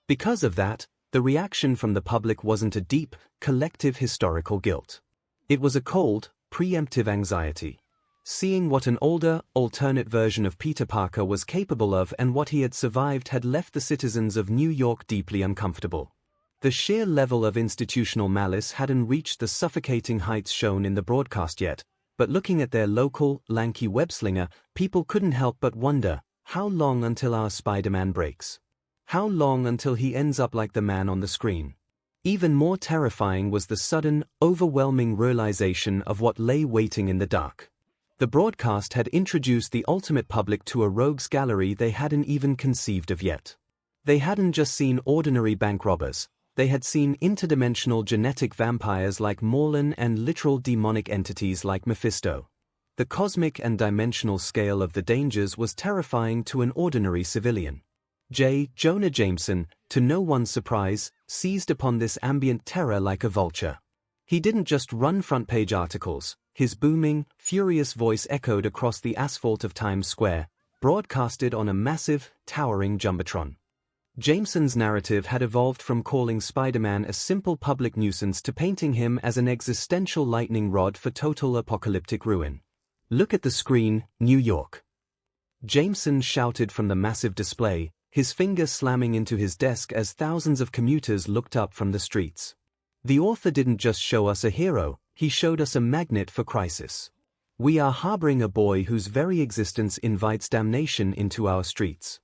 Because of that, the reaction from the public wasn't a deep, collective historical guilt. It was a cold, preemptive anxiety. Seeing what an older, alternate version of Peter Parker was capable of and what he had survived had left the citizens of New York deeply uncomfortable. The sheer level of institutional malice hadn't reached the suffocating heights shown in the broadcast yet, but looking at their local, lanky web-slinger, people couldn't help but wonder, how long until our Spider-Man breaks? How long until he ends up like the man on the screen? Even more terrifying was the sudden, overwhelming realization of what lay waiting in the dark. The broadcast had introduced the ultimate public to a rogues gallery they hadn't even conceived of yet. They hadn't just seen ordinary bank robbers, they had seen interdimensional genetic vampires like Morlun and literal demonic entities like Mephisto. The cosmic and dimensional scale of the dangers was terrifying to an ordinary civilian. J. Jonah Jameson, to no one's surprise, seized upon this ambient terror like a vulture. He didn't just run front-page articles, his booming, furious voice echoed across the asphalt of Times Square, broadcasted on a massive, towering jumbotron. Jameson's narrative had evolved from calling Spider-Man a simple public nuisance to painting him as an existential lightning rod for total apocalyptic ruin. "Look at the screen, New York," Jameson shouted from the massive display, his finger slamming into his desk as thousands of commuters looked up from the streets. The author didn't just show us a hero, he showed us a magnet for crisis. We are harboring a boy whose very existence invites damnation into our streets.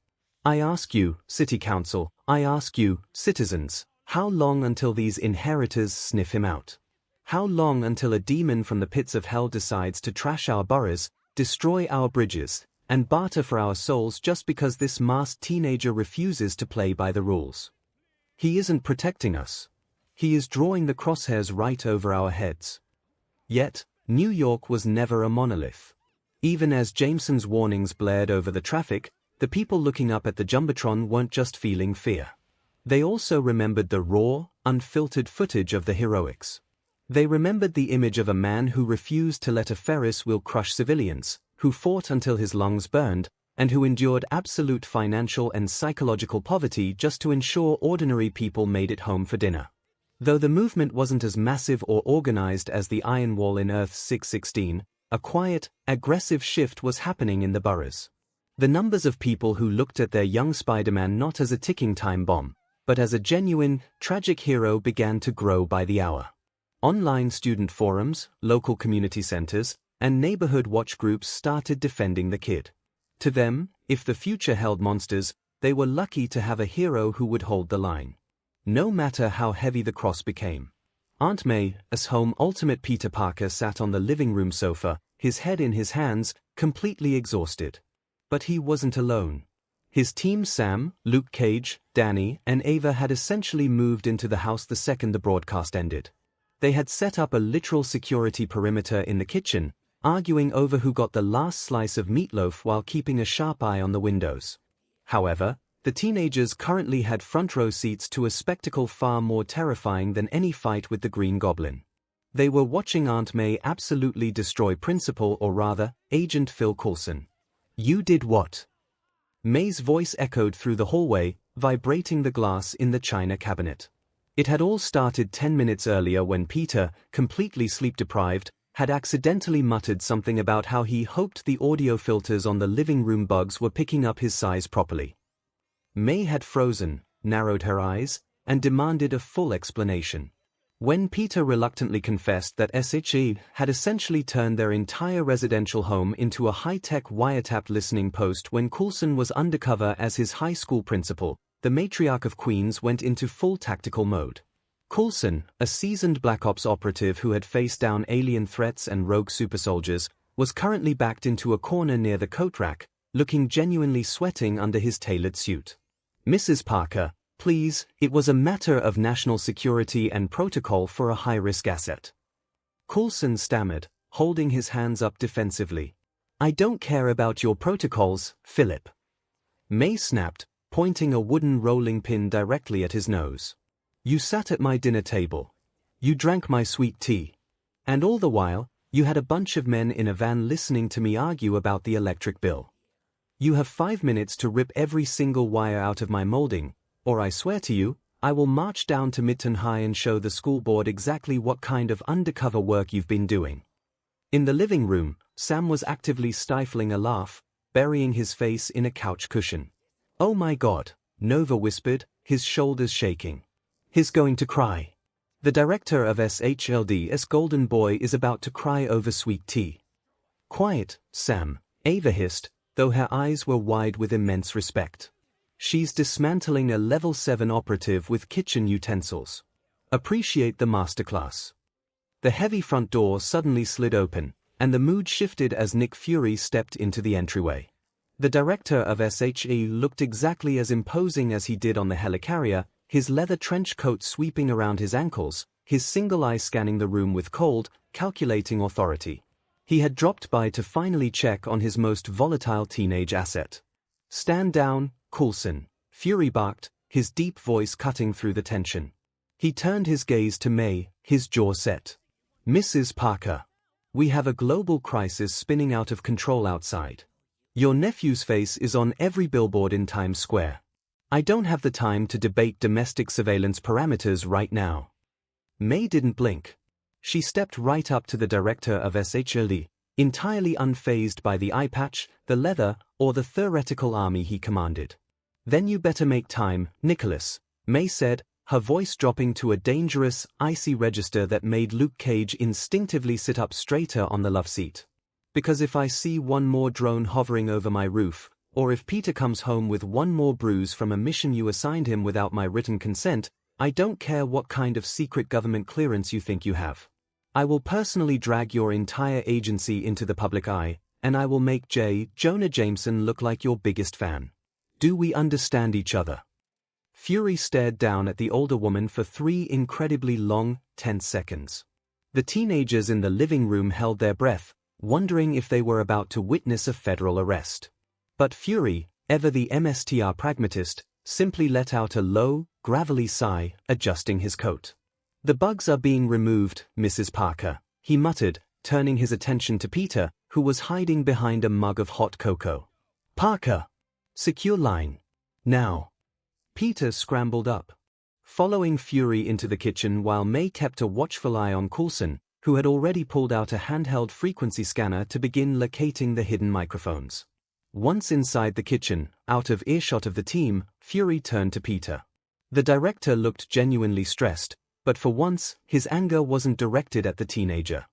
I ask you, City Council, I ask you, citizens, how long until these inheritors sniff him out? How long until a demon from the pits of hell decides to trash our boroughs, destroy our bridges, and barter for our souls just because this masked teenager refuses to play by the rules? He isn't protecting us. He is drawing the crosshairs right over our heads. Yet, New York was never a monolith. Even as Jameson's warnings blared over the traffic, the people looking up at the jumbotron weren't just feeling fear. They also remembered the raw, unfiltered footage of the heroics. They remembered the image of a man who refused to let a Ferris wheel crush civilians, who fought until his lungs burned, and who endured absolute financial and psychological poverty just to ensure ordinary people made it home for dinner. Though the movement wasn't as massive or organized as the Iron Wall in Earth's 616, a quiet, aggressive shift was happening in the boroughs. The numbers of people who looked at their young Spider-Man not as a ticking time bomb, but as a genuine, tragic hero began to grow by the hour. Online student forums, local community centers, and neighborhood watch groups started defending the kid. To them, if the future held monsters, they were lucky to have a hero who would hold the line. No matter how heavy the cross became. Aunt May's home ultimate Peter Parker sat on the living room sofa, his head in his hands, completely exhausted. But he wasn't alone. His team Sam, Luke Cage, Danny, and Ava had essentially moved into the house the second the broadcast ended. They had set up a literal security perimeter in the kitchen, arguing over who got the last slice of meatloaf while keeping a sharp eye on the windows. However, the teenagers currently had front-row seats to a spectacle far more terrifying than any fight with the Green Goblin. They were watching Aunt May absolutely destroy Principal, or rather, Agent Phil Coulson. "You did what?" May's voice echoed through the hallway, vibrating the glass in the china cabinet. It had all started 10 minutes earlier when Peter, completely sleep-deprived, had accidentally muttered something about how he hoped the audio filters on the living room bugs were picking up his size properly. May had frozen, narrowed her eyes, and demanded a full explanation. When Peter reluctantly confessed that 𝐒𝐻𝐲 had essentially turned their entire residential home into a high-tech wiretapped listening post when Coulson was undercover as his high school principal, the matriarch of Queens went into full tactical mode. Coulson, a seasoned Black Ops operative who had faced down alien threats and rogue super soldiers, was currently backed into a corner near the coat rack, looking genuinely sweating under his tailored suit. "Mrs. Parker, please, it was a matter of national security and protocol for a high-risk asset." Coulson stammered, holding his hands up defensively. "I don't care about your protocols, Philip." May snapped, pointing a wooden rolling pin directly at his nose. "You sat at my dinner table. You drank my sweet tea. And all the while, you had a bunch of men in a van listening to me argue about the electric bill. You have 5 minutes to rip every single wire out of my molding, or I swear to you, I will march down to Midtown High and show the school board exactly what kind of undercover work you've been doing." In the living room, Sam was actively stifling a laugh, burying his face in a couch cushion. "Oh my God," Nova whispered, his shoulders shaking. "He's going to cry. The director of SHLD's Golden Boy is about to cry over sweet tea." "Quiet, Sam," Ava hissed, though her eyes were wide with immense respect. "She's dismantling a level 7 operative with kitchen utensils. Appreciate the masterclass." The heavy front door suddenly slid open, and the mood shifted as Nick Fury stepped into the entryway. The director of 𝐒𝐻𝐲 looked exactly as imposing as he did on the helicarrier, his leather trench coat sweeping around his ankles, his single eye scanning the room with cold, calculating authority. He had dropped by to finally check on his most volatile teenage asset. "Stand down, Coulson," Fury barked, his deep voice cutting through the tension. He turned his gaze to May, his jaw set. "Mrs. Parker. We have a global crisis spinning out of control outside. Your nephew's face is on every billboard in Times Square. I don't have the time to debate domestic surveillance parameters right now." May didn't blink. She stepped right up to the director of 𝐒𝐻𝐻𝐿, entirely unfazed by the eye patch, the leather, or the theoretical army he commanded. "Then you better make time, Nicholas," May said, her voice dropping to a dangerous, icy register that made Luke Cage instinctively sit up straighter on the love seat. "Because if I see one more drone hovering over my roof, or if Peter comes home with one more bruise from a mission you assigned him without my written consent, I don't care what kind of secret government clearance you think you have. I will personally drag your entire agency into the public eye, and I will make J. Jonah Jameson look like your biggest fan. Do we understand each other?" Fury stared down at the older woman for 3 incredibly long, tense seconds. The teenagers in the living room held their breath, wondering if they were about to witness a federal arrest. But Fury, ever the MSTR pragmatist, simply let out a low, gravelly sigh, adjusting his coat. "The bugs are being removed, Mrs. Parker," he muttered, turning his attention to Peter, who was hiding behind a mug of hot cocoa. "Parker! Secure line. Now." Peter scrambled up, following Fury into the kitchen while May kept a watchful eye on Coulson, who had already pulled out a handheld frequency scanner to begin locating the hidden microphones. Once inside the kitchen, out of earshot of the team, Fury turned to Peter. The director looked genuinely stressed, but for once, his anger wasn't directed at the teenager.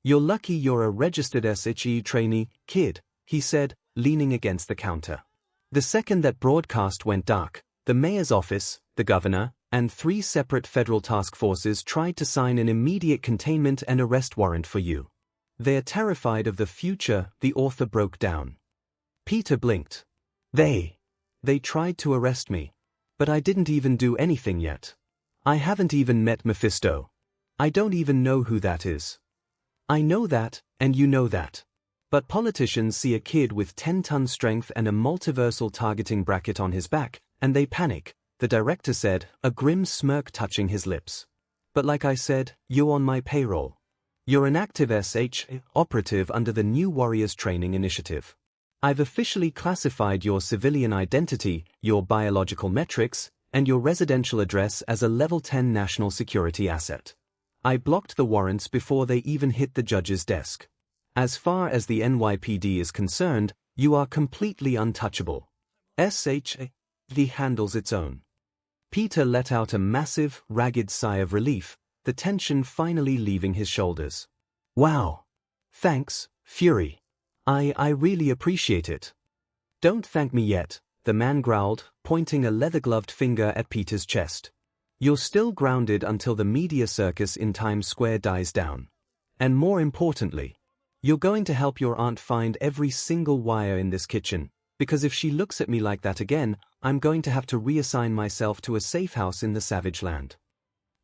"You're lucky you're a registered 𝐒𝐻𝐻 trainee, kid," he said, leaning against the counter. The second that broadcast went dark, the mayor's office, the governor, and 3 separate federal task forces tried to sign an immediate containment and arrest warrant for you. "They're terrified of the future," the author broke down. Peter blinked. They tried to arrest me. But I didn't even do anything yet. I haven't even met Mephisto. I don't even know who that is." "I know that, and you know that. But politicians see a kid with 10-ton strength and a multiversal targeting bracket on his back, and they panic," the director said, a grim smirk touching his lips. "But like I said, you're on my payroll. You're an active 𝐒𝐻 operative under the New Warriors Training Initiative. I've officially classified your civilian identity, your biological metrics, and your residential address as a Level 10 national security asset. I blocked the warrants before they even hit the judge's desk. As far as the NYPD is concerned, you are completely untouchable. 𝐒𝐻𝐻 handles its own." Peter let out a massive, ragged sigh of relief, the tension finally leaving his shoulders. "Wow. Thanks, Fury. I really appreciate it." "Don't thank me yet," the man growled, pointing a leather-gloved finger at Peter's chest. "You're still grounded until the media circus in Times Square dies down. And more importantly, you're going to help your aunt find every single wire in this kitchen, because if she looks at me like that again, I'm going to have to reassign myself to a safe house in the Savage Land."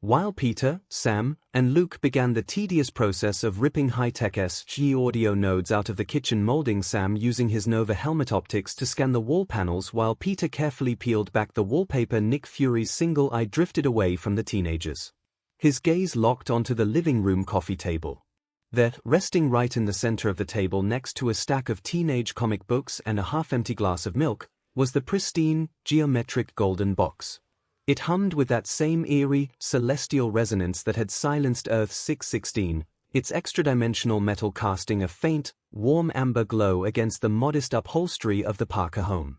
While Peter, Sam, and Luke began the tedious process of ripping high-tech 𝐒𝐻 audio nodes out of the kitchen molding, Sam using his Nova helmet optics to scan the wall panels while Peter carefully peeled back the wallpaper, Nick Fury's single eye drifted away from the teenagers. His gaze locked onto the living room coffee table. There, resting right in the center of the table next to a stack of teenage comic books and a half-empty glass of milk, was the pristine, geometric golden box. It hummed with that same eerie, celestial resonance that had silenced Earth 616, its extra-dimensional metal casting a faint, warm amber glow against the modest upholstery of the Parker home.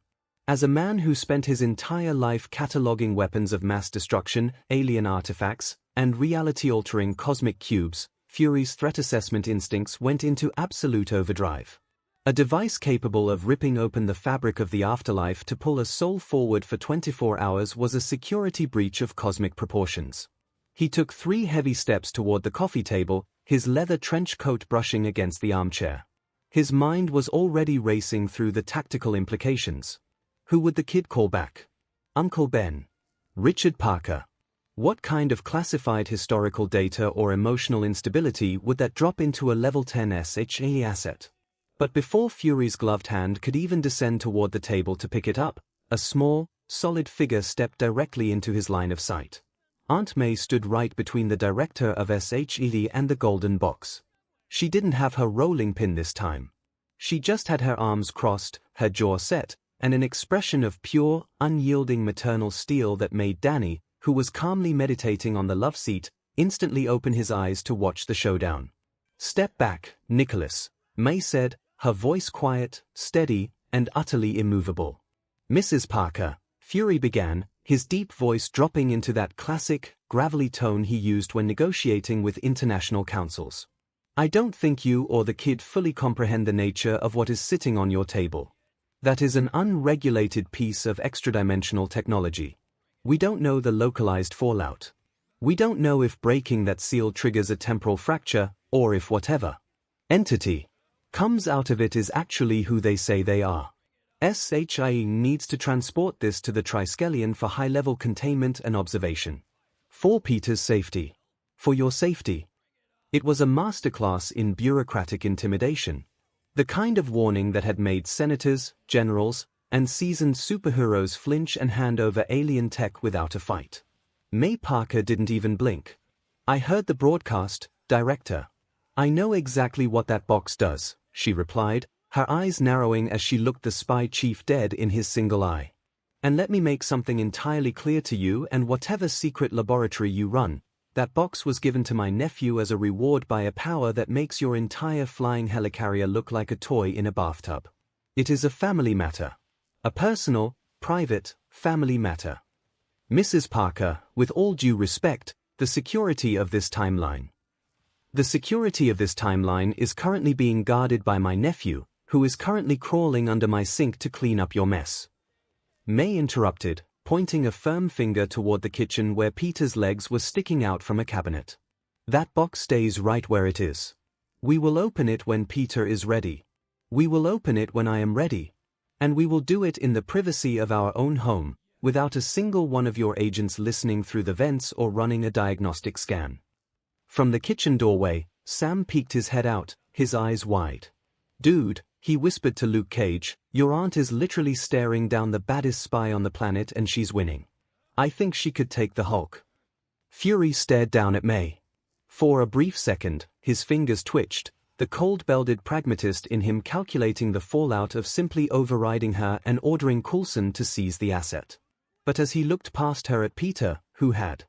As a man who spent his entire life cataloging weapons of mass destruction, alien artifacts, and reality-altering cosmic cubes, Fury's threat assessment instincts went into absolute overdrive. A device capable of ripping open the fabric of the afterlife to pull a soul forward for 24 hours was a security breach of cosmic proportions. He took 3 heavy steps toward the coffee table, his leather trench coat brushing against the armchair. His mind was already racing through the tactical implications. Who would the kid call back? Uncle Ben? Richard Parker? What kind of classified historical data or emotional instability would that drop into a Level 10 𝐒𝐻 asset? But before Fury's gloved hand could even descend toward the table to pick it up, a small, solid figure stepped directly into his line of sight. Aunt May stood right between the director of 𝐒𝐻𝐻 and the golden box. She didn't have her rolling pin this time. She just had her arms crossed, her jaw set, and an expression of pure, unyielding maternal steel that made Danny, who was calmly meditating on the love seat, instantly open his eyes to watch the showdown. "Step back, Nicholas," May said, her voice quiet, steady, and utterly immovable. "Mrs. Parker," Fury began, his deep voice dropping into that classic, gravelly tone he used when negotiating with international councils. "I don't think you or the kid fully comprehend the nature of what is sitting on your table. That is an unregulated piece of extra-dimensional technology. We don't know the localized fallout. We don't know if breaking that seal triggers a temporal fracture, or if whatever entity comes out of it is actually who they say they are. 𝐒𝐻𝐻 needs to transport this to the triskelion for high-level containment and observation. For Peter's safety. For your safety." It was a masterclass in bureaucratic intimidation. The kind of warning that had made senators, generals, and seasoned superheroes flinch and hand over alien tech without a fight. May Parker didn't even blink. "I heard the broadcast, Director. I know exactly what that box does," she replied, her eyes narrowing as she looked the spy chief dead in his single eye. "And let me make something entirely clear to you and whatever secret laboratory you run. That box was given to my nephew as a reward by a power that makes your entire flying helicarrier look like a toy in a bathtub. It is a family matter. A personal, private, family matter. Mrs. Parker, with all due respect, the security of this timeline. The security of this timeline is currently being guarded by my nephew, who is currently crawling under my sink to clean up your mess." May interrupted, pointing a firm finger toward the kitchen where Peter's legs were sticking out from a cabinet. "That box stays right where it is. We will open it when Peter is ready. We will open it when I am ready. And we will do it in the privacy of our own home, without a single one of your agents listening through the vents or running a diagnostic scan." From the kitchen doorway, Sam peeked his head out, his eyes wide. "Dude," he whispered to Luke Cage, "your aunt is literally staring down the baddest spy on the planet and she's winning. I think she could take the Hulk." Fury stared down at May. For a brief second, his fingers twitched, the cold-blooded pragmatist in him calculating the fallout of simply overriding her and ordering Coulson to seize the asset. But as he looked past her at Peter, who had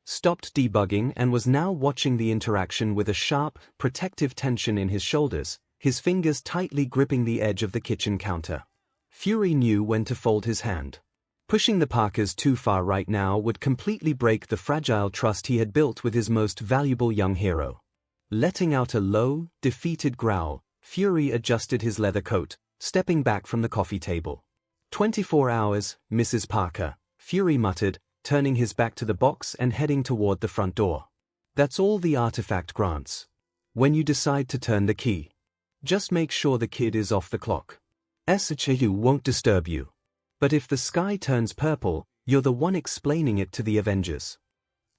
stopped debugging and was now watching the interaction with a sharp, protective tension in his shoulders, his fingers tightly gripping the edge of the kitchen counter. Fury knew when to fold his hand. Pushing the Parkers too far right now would completely break the fragile trust he had built with his most valuable young hero. Letting out a low, defeated growl, Fury adjusted his leather coat, stepping back from the coffee table. 24 hours, Mrs. Parker," Fury muttered, turning his back to the box and heading toward the front door. "That's all the artifact grants. When you decide to turn the key, just make sure the kid is off the clock. 𝐒𝐻𝐻 won't disturb you. But if the sky turns purple, you're the one explaining it to the Avengers.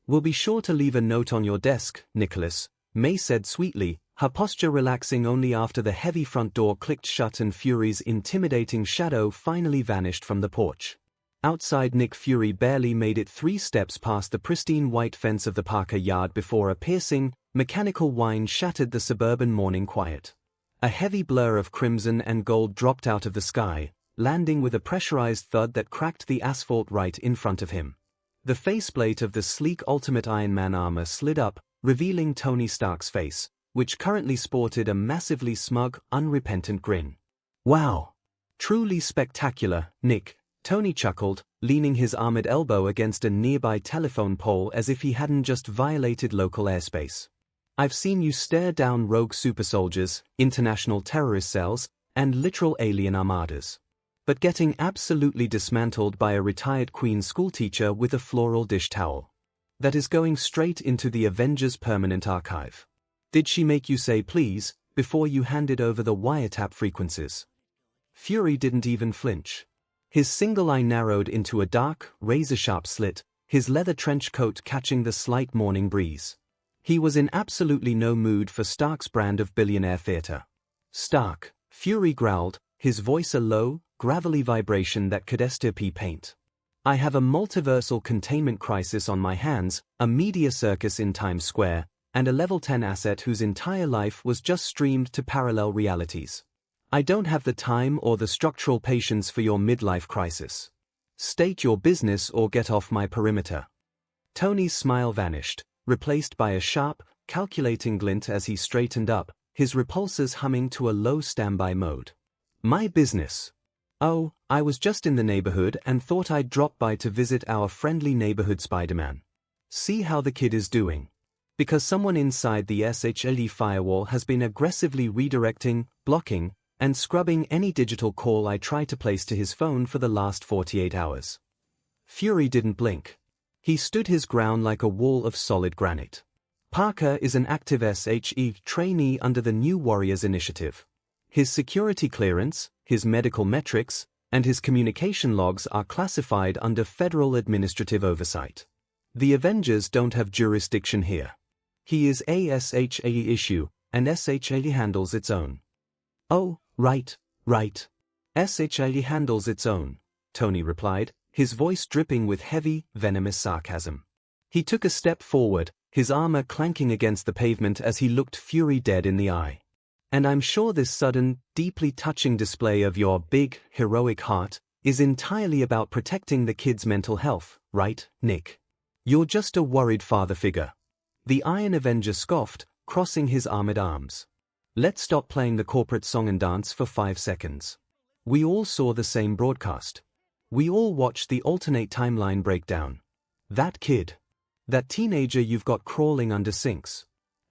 We'll be sure to leave a note on your desk, Nicholas," May said sweetly, her posture relaxing only after the heavy front door clicked shut and Fury's intimidating shadow finally vanished from the porch. Outside, Nick Fury barely made it 3 steps past the pristine white fence of the Parker yard before a piercing, mechanical whine shattered the suburban morning quiet. A heavy blur of crimson and gold dropped out of the sky, landing with a pressurized thud that cracked the asphalt right in front of him. The faceplate of the sleek Ultimate Iron Man armor slid up, revealing Tony Stark's face, which currently sported a massively smug, unrepentant grin. "Wow! Truly spectacular, Nick," Tony chuckled, leaning his armored elbow against a nearby telephone pole as if he hadn't just violated local airspace. "I've seen you stare down rogue super soldiers, international terrorist cells, and literal alien armadas. But getting absolutely dismantled by a retired Queen schoolteacher with a floral dish towel. That is going straight into the Avengers permanent archive. Did she make you say please, before you handed over the wiretap frequencies?" Fury didn't even flinch. His single eye narrowed into a dark, razor-sharp slit, his leather trench coat catching the slight morning breeze. He was in absolutely no mood for Stark's brand of billionaire theater. "Stark," Fury growled, his voice a low, gravelly vibration that could STP paint. I have a multiversal containment crisis on my hands, a media circus in Times Square, and a level 10 asset whose entire life was just streamed to parallel realities. I don't have the time or the structural patience for your midlife crisis. State your business or get off my perimeter. Tony's smile vanished, replaced by a sharp, calculating glint as he straightened up, his repulsors humming to a low standby mode. My business. Oh, I was just in the neighborhood and thought I'd drop by to visit our friendly neighborhood Spider-Man. See how the kid is doing. Because someone inside the 𝐒𝐻LD firewall has been aggressively redirecting, blocking, and scrubbing any digital call I try to place to his phone for the last 48 hours. Fury didn't blink. He stood his ground like a wall of solid granite. Parker is an active SHE trainee under the New Warriors Initiative. His security clearance, his medical metrics, and his communication logs are classified under federal administrative oversight. The Avengers don't have jurisdiction here. He is a SHE issue, and SHE handles its own. Oh, right. SHE handles its own, Tony replied, his voice dripping with heavy, venomous sarcasm. He took a step forward, his armor clanking against the pavement as he looked Fury dead in the eye. And I'm sure this sudden, deeply touching display of your big, heroic heart is entirely about protecting the kid's mental health, right, Nick? You're just a worried father figure. The Iron Avenger scoffed, crossing his armored arms. Let's stop playing the corporate song and dance for 5 seconds. We all saw the same broadcast. We all watched the alternate timeline breakdown. That kid, that teenager you've got crawling under sinks,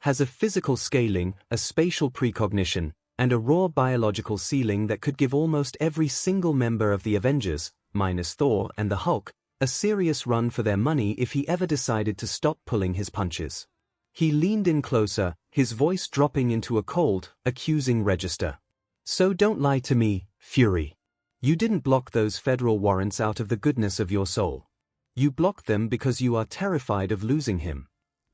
has a physical scaling, a spatial precognition, and a raw biological ceiling that could give almost every single member of the Avengers, minus Thor and the Hulk, a serious run for their money if he ever decided to stop pulling his punches. He leaned in closer, his voice dropping into a cold, accusing register. So don't lie to me, Fury. You didn't block those federal warrants out of the goodness of your soul. You blocked them because you are terrified of losing him.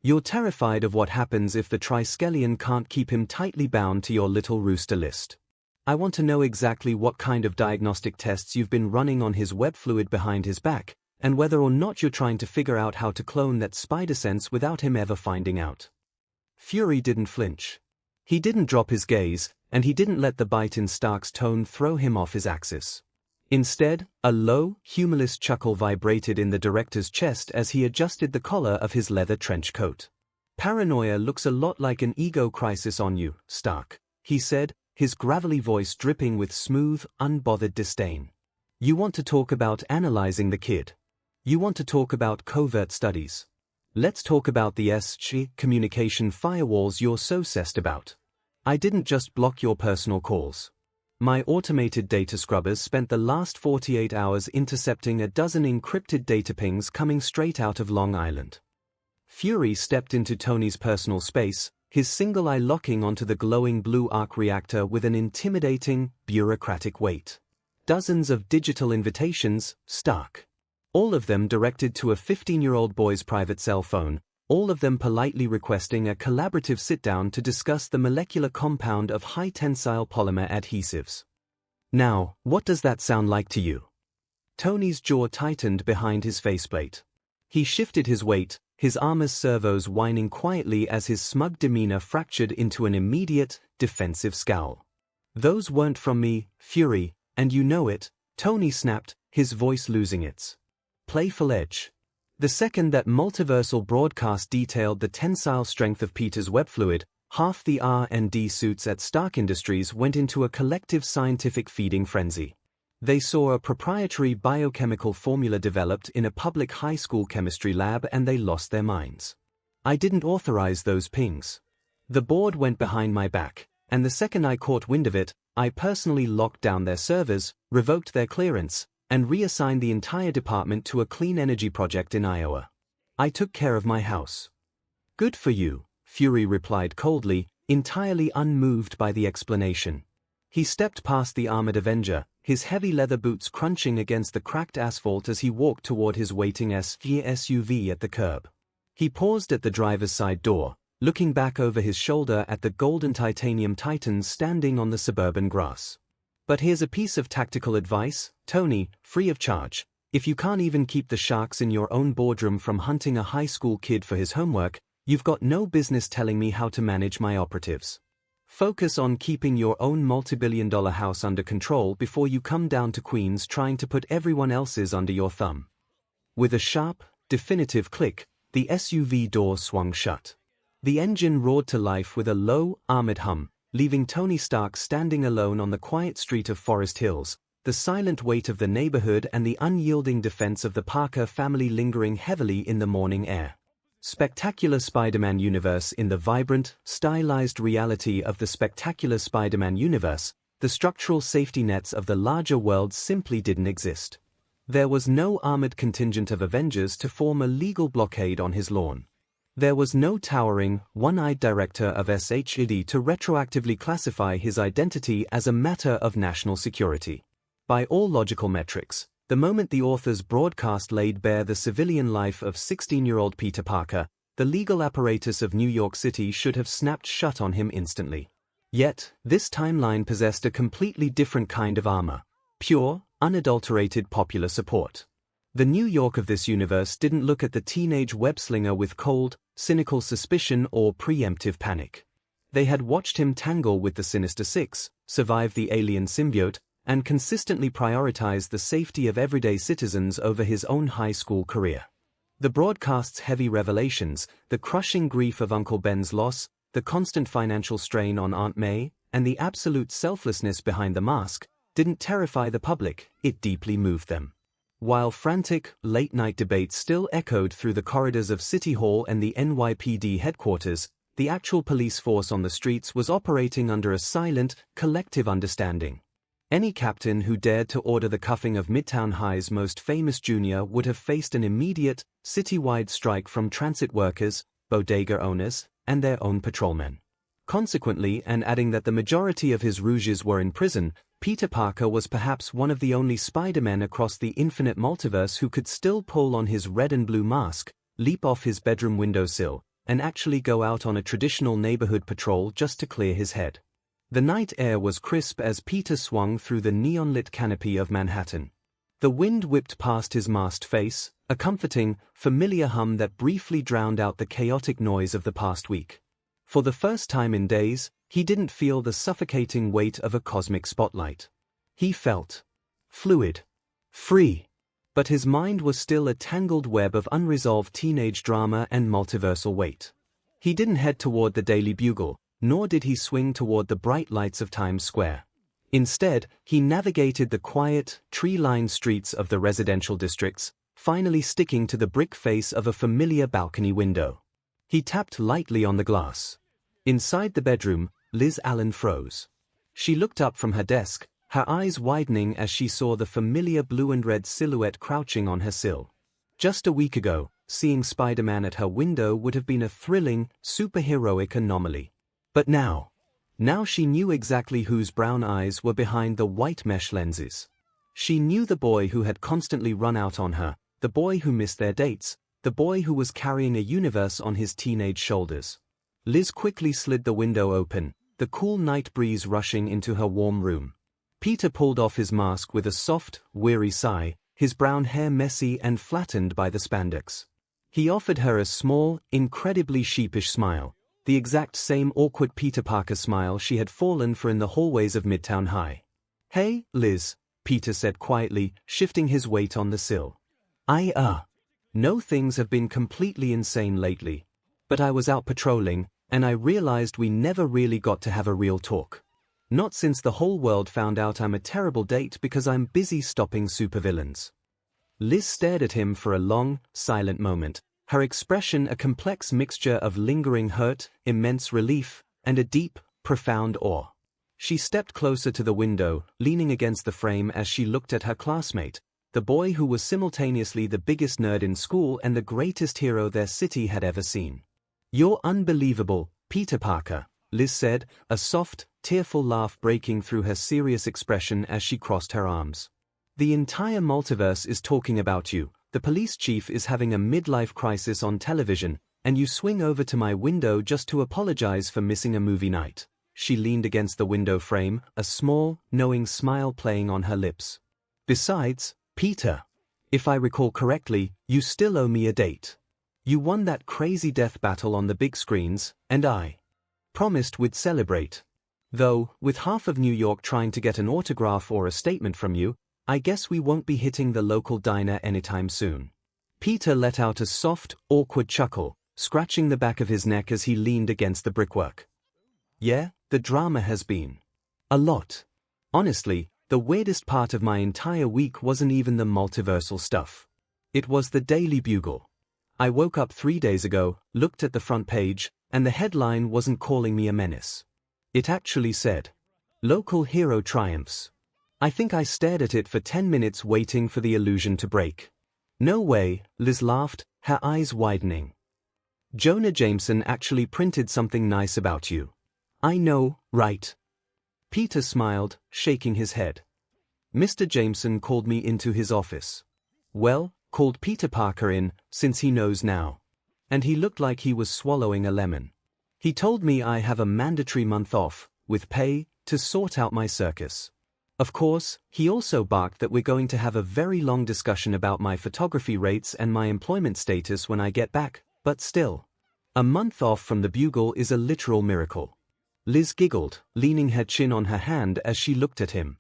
You're terrified of what happens if the Triskelion can't keep him tightly bound to your little rooster list. I want to know exactly what kind of diagnostic tests you've been running on his web fluid behind his back, and whether or not you're trying to figure out how to clone that spider sense without him ever finding out. Fury didn't flinch. He didn't drop his gaze, and he didn't let the bite in Stark's tone throw him off his axis. Instead, a low, humorless chuckle vibrated in the director's chest as he adjusted the collar of his leather trench coat. Paranoia looks a lot like an ego crisis on you, Stark, he said, his gravelly voice dripping with smooth, unbothered disdain. You want to talk about analyzing the kid. You want to talk about covert studies. Let's talk about the SHE communication firewalls you're so obsessed about. I didn't just block your personal calls. My automated data scrubbers spent the last 48 hours intercepting a dozen encrypted data pings coming straight out of Long Island. Fury stepped into Tony's personal space, his single eye locking onto the glowing blue arc reactor with an intimidating, bureaucratic weight. Dozens of digital invitations, Stark. All of them directed to a 15-year-old boy's private cell phone, all of them politely requesting a collaborative sit-down to discuss the molecular compound of high-tensile polymer adhesives. Now, what does that sound like to you? Tony's jaw tightened behind his faceplate. He shifted his weight, his armor's servos whining quietly as his smug demeanor fractured into an immediate, defensive scowl. Those weren't from me, Fury, and you know it, Tony snapped, his voice losing its playful edge. The second that multiversal broadcast detailed the tensile strength of Peter's web fluid, half the R&D suits at Stark Industries went into a collective scientific feeding frenzy. They saw a proprietary biochemical formula developed in a public high school chemistry lab and they lost their minds. I didn't authorize those pings. The board went behind my back, and the second I caught wind of it, I personally locked down their servers, revoked their clearance, and reassigned the entire department to a clean energy project in Iowa. I took care of my house. Good for you, Fury replied coldly, entirely unmoved by the explanation. He stepped past the armored Avenger, his heavy leather boots crunching against the cracked asphalt as he walked toward his waiting SUV at the curb. He paused at the driver's side door, looking back over his shoulder at the golden titanium titans standing on the suburban grass. But here's a piece of tactical advice, Tony, free of charge. If you can't even keep the sharks in your own boardroom from hunting a high school kid for his homework, you've got no business telling me how to manage my operatives. Focus on keeping your own multi-billion-dollar house under control before you come down to Queens trying to put everyone else's under your thumb." With a sharp, definitive click, the SUV door swung shut. The engine roared to life with a low, armored hum, leaving Tony Stark standing alone on the quiet street of Forest Hills, the silent weight of the neighborhood and the unyielding defense of the Parker family lingering heavily in the morning air. Spectacular Spider-Man universe. In the vibrant, stylized reality of the spectacular Spider-Man universe, the structural safety nets of the larger world simply didn't exist. There was no armored contingent of Avengers to form a legal blockade on his lawn. There was no towering, one-eyed director of SHID to retroactively classify his identity as a matter of national security. By all logical metrics, the moment the author's broadcast laid bare the civilian life of 16-year-old Peter Parker, the legal apparatus of New York City should have snapped shut on him instantly. Yet, this timeline possessed a completely different kind of armor: pure, unadulterated popular support. The New York of this universe didn't look at the teenage web-slinger with cold, cynical suspicion or preemptive panic. They had watched him tangle with the Sinister Six, survive the alien symbiote, and consistently prioritize the safety of everyday citizens over his own high school career. The broadcast's heavy revelations, the crushing grief of Uncle Ben's loss, the constant financial strain on Aunt May, and the absolute selflessness behind the mask, didn't terrify the public, it deeply moved them. While frantic, late-night debates still echoed through the corridors of City Hall and the NYPD headquarters, the actual police force on the streets was operating under a silent, collective understanding. Any captain who dared to order the cuffing of Midtown High's most famous junior would have faced an immediate, citywide strike from transit workers, bodega owners, and their own patrolmen. Consequently, and adding that the majority of his rouges were in prison, Peter Parker was perhaps one of the only Spider-Men across the infinite multiverse who could still pull on his red and blue mask, leap off his bedroom windowsill, and actually go out on a traditional neighborhood patrol just to clear his head. The night air was crisp as Peter swung through the neon-lit canopy of Manhattan. The wind whipped past his masked face, a comforting, familiar hum that briefly drowned out the chaotic noise of the past week. For the first time in days, he didn't feel the suffocating weight of a cosmic spotlight. He felt fluid, free, but his mind was still a tangled web of unresolved teenage drama and multiversal weight. He didn't head toward the Daily Bugle, nor did he swing toward the bright lights of Times Square. Instead, he navigated the quiet, tree-lined streets of the residential districts, finally sticking to the brick face of a familiar balcony window. He tapped lightly on the glass. Inside the bedroom, Liz Allen froze. She looked up from her desk, her eyes widening as she saw the familiar blue and red silhouette crouching on her sill. Just a week ago, seeing Spider-Man at her window would have been a thrilling, superheroic anomaly. But now she knew exactly whose brown eyes were behind the white mesh lenses. She knew the boy who had constantly run out on her, the boy who missed their dates, the boy who was carrying a universe on his teenage shoulders. Liz quickly slid the window open, the cool night breeze rushing into her warm room. Peter pulled off his mask with a soft, weary sigh, his brown hair messy and flattened by the spandex. He offered her a small, incredibly sheepish smile, the exact same awkward Peter Parker smile she had fallen for in the hallways of Midtown High. "Hey, Liz," Peter said quietly, shifting his weight on the sill. "No, things have been completely insane lately. But I was out patrolling, and I realized we never really got to have a real talk. Not since the whole world found out I'm a terrible date because I'm busy stopping supervillains." Liz stared at him for a long, silent moment, her expression a complex mixture of lingering hurt, immense relief, and a deep, profound awe. She stepped closer to the window, leaning against the frame as she looked at her classmate, the boy who was simultaneously the biggest nerd in school and the greatest hero their city had ever seen. "You're unbelievable, Peter Parker," Liz said, a soft, tearful laugh breaking through her serious expression as she crossed her arms. "The entire multiverse is talking about you. The police chief is having a midlife crisis on television, and you swing over to my window just to apologize for missing a movie night." She leaned against the window frame, a small, knowing smile playing on her lips. "Besides, Peter, If I recall correctly, you still owe me a date. You won that crazy death battle on the big screens, and I promised we'd celebrate. Though, with half of New York trying to get an autograph or a statement from you, I guess we won't be hitting the local diner anytime soon. Peter let out a soft, awkward chuckle, scratching the back of his neck as he leaned against the brickwork. Yeah, the drama has been a lot. Honestly, the weirdest part of my entire week wasn't even the multiversal stuff. It was the Daily Bugle. I woke up 3 days ago, looked at the front page, and the headline wasn't calling me a menace. It actually said, "Local hero triumphs." I think I stared at it for 10 minutes waiting for the illusion to break. No way, Liz laughed, her eyes widening. Jonah Jameson actually printed something nice about you. I know, right? Peter smiled, shaking his head. Mr. Jameson called me into his office. Well, called Peter Parker in, since he knows now. And he looked like he was swallowing a lemon. He told me I have a mandatory month off, with pay, to sort out my circus. Of course, he also barked that we're going to have a very long discussion about my photography rates and my employment status when I get back, but still. A month off from the Bugle is a literal miracle. Liz giggled, leaning her chin on her hand as she looked at him.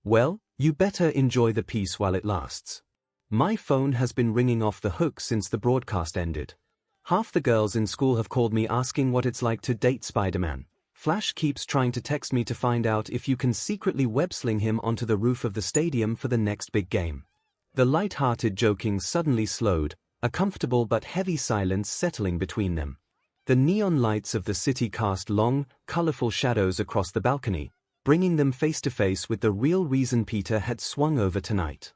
Well, you better enjoy the piece while it lasts. My phone has been ringing off the hook since the broadcast ended. Half the girls in school have called me asking what it's like to date Spider-Man. Flash keeps trying to text me to find out if you can secretly web-sling him onto the roof of the stadium for the next big game. The light-hearted joking suddenly slowed, a comfortable but heavy silence settling between them. The neon lights of the city cast long, colorful shadows across the balcony, bringing them face to face with the real reason Peter had swung over tonight.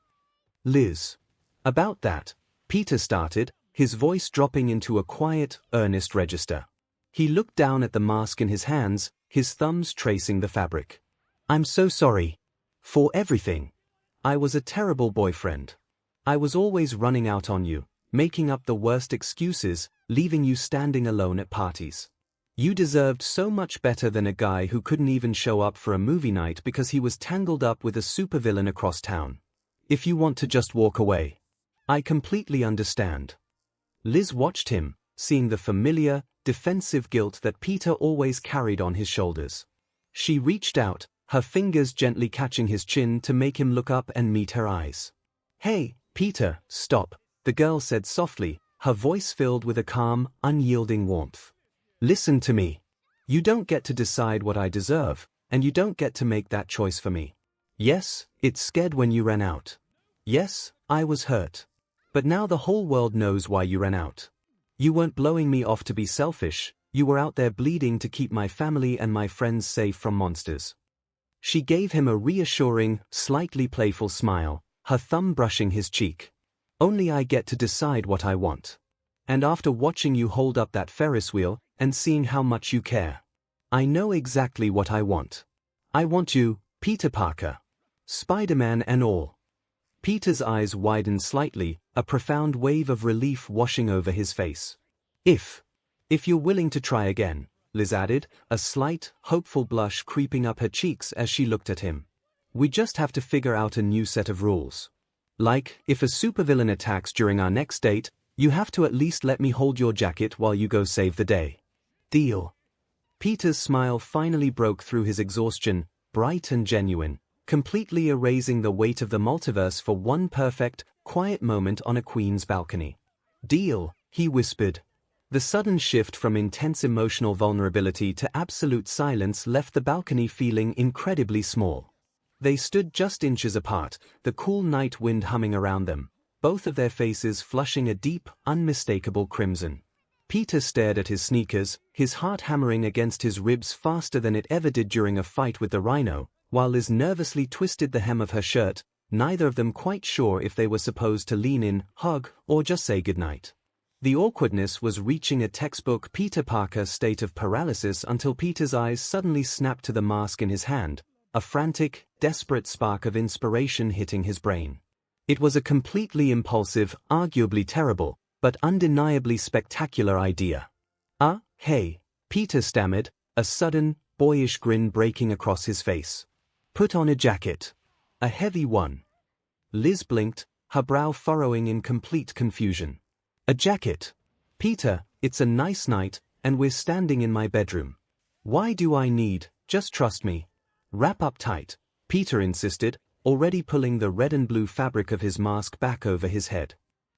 Liz. About that, Peter started, his voice dropping into a quiet, earnest register. He looked down at the mask in his hands, his thumbs tracing the fabric. I'm so sorry. For everything. I was a terrible boyfriend. I was always running out on you, making up the worst excuses, leaving you standing alone at parties. You deserved so much better than a guy who couldn't even show up for a movie night because he was tangled up with a supervillain across town. If you want to just walk away. I completely understand. Liz watched him, seeing the familiar, defensive guilt that Peter always carried on his shoulders. She reached out, her fingers gently catching his chin to make him look up and meet her eyes. Hey, Peter, stop, the girl said softly, her voice filled with a calm, unyielding warmth. Listen to me. You don't get to decide what I deserve, and you don't get to make that choice for me. Yes, it's scared when you ran out. Yes, I was hurt. But now the whole world knows why you ran out. You weren't blowing me off to be selfish, you were out there bleeding to keep my family and my friends safe from monsters. She gave him a reassuring, slightly playful smile, her thumb brushing his cheek. Only I get to decide what I want. And after watching you hold up that Ferris wheel, and seeing how much you care, I know exactly what I want. I want you, Peter Parker. Spider-Man and all. Peter's eyes widened slightly, a profound wave of relief washing over his face. If you're willing to try again, Liz added, a slight, hopeful blush creeping up her cheeks as she looked at him. We just have to figure out a new set of rules. Like, if a supervillain attacks during our next date, you have to at least let me hold your jacket while you go save the day. Deal. Peter's smile finally broke through his exhaustion, bright and genuine, completely erasing the weight of the multiverse for one perfect, quiet moment on a queen's balcony. Deal, he whispered. The sudden shift from intense emotional vulnerability to absolute silence left the balcony feeling incredibly small. They stood just inches apart, the cool night wind humming around them, both of their faces flushing a deep, unmistakable crimson. Peter stared at his sneakers, his heart hammering against his ribs faster than it ever did during a fight with the Rhino, while Liz nervously twisted the hem of her shirt, neither of them quite sure if they were supposed to lean in, hug, or just say goodnight. The awkwardness was reaching a textbook Peter Parker state of paralysis until Peter's eyes suddenly snapped to the mask in his hand, a frantic, desperate spark of inspiration hitting his brain. It was a completely impulsive, arguably terrible, but undeniably spectacular idea. Hey, Peter stammered, a sudden, boyish grin breaking across his face. Put on a jacket. A heavy one. Liz blinked, her brow furrowing in complete confusion. "A jacket. Peter, it's a nice night, and we're standing in my bedroom. Why do I need, just trust me. Wrap up tight," Peter insisted, already pulling the red and blue fabric of his mask back over his head.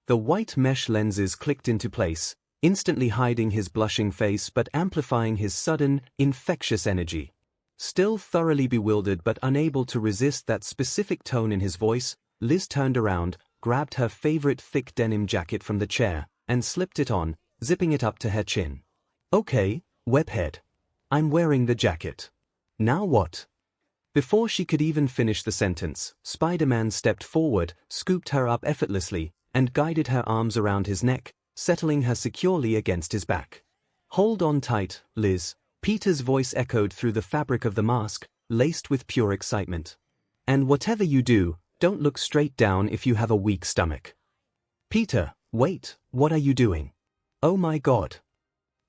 The white mesh lenses clicked into place, instantly hiding his blushing face but amplifying his sudden, infectious energy. Still thoroughly bewildered but unable to resist that specific tone in his voice, Liz turned around, grabbed her favorite thick denim jacket from the chair, and slipped it on, zipping it up to her chin. "Okay, webhead. I'm wearing the jacket. Now what?" Before she could even finish the sentence, Spider-Man stepped forward, scooped her up effortlessly, and guided her arms around his neck, settling her securely against his back. "Hold on tight, Liz," Peter's voice echoed through the fabric of the mask, laced with pure excitement. "And whatever you do, don't look straight down if you have a weak stomach." "Peter, wait, what are you doing? Oh my God."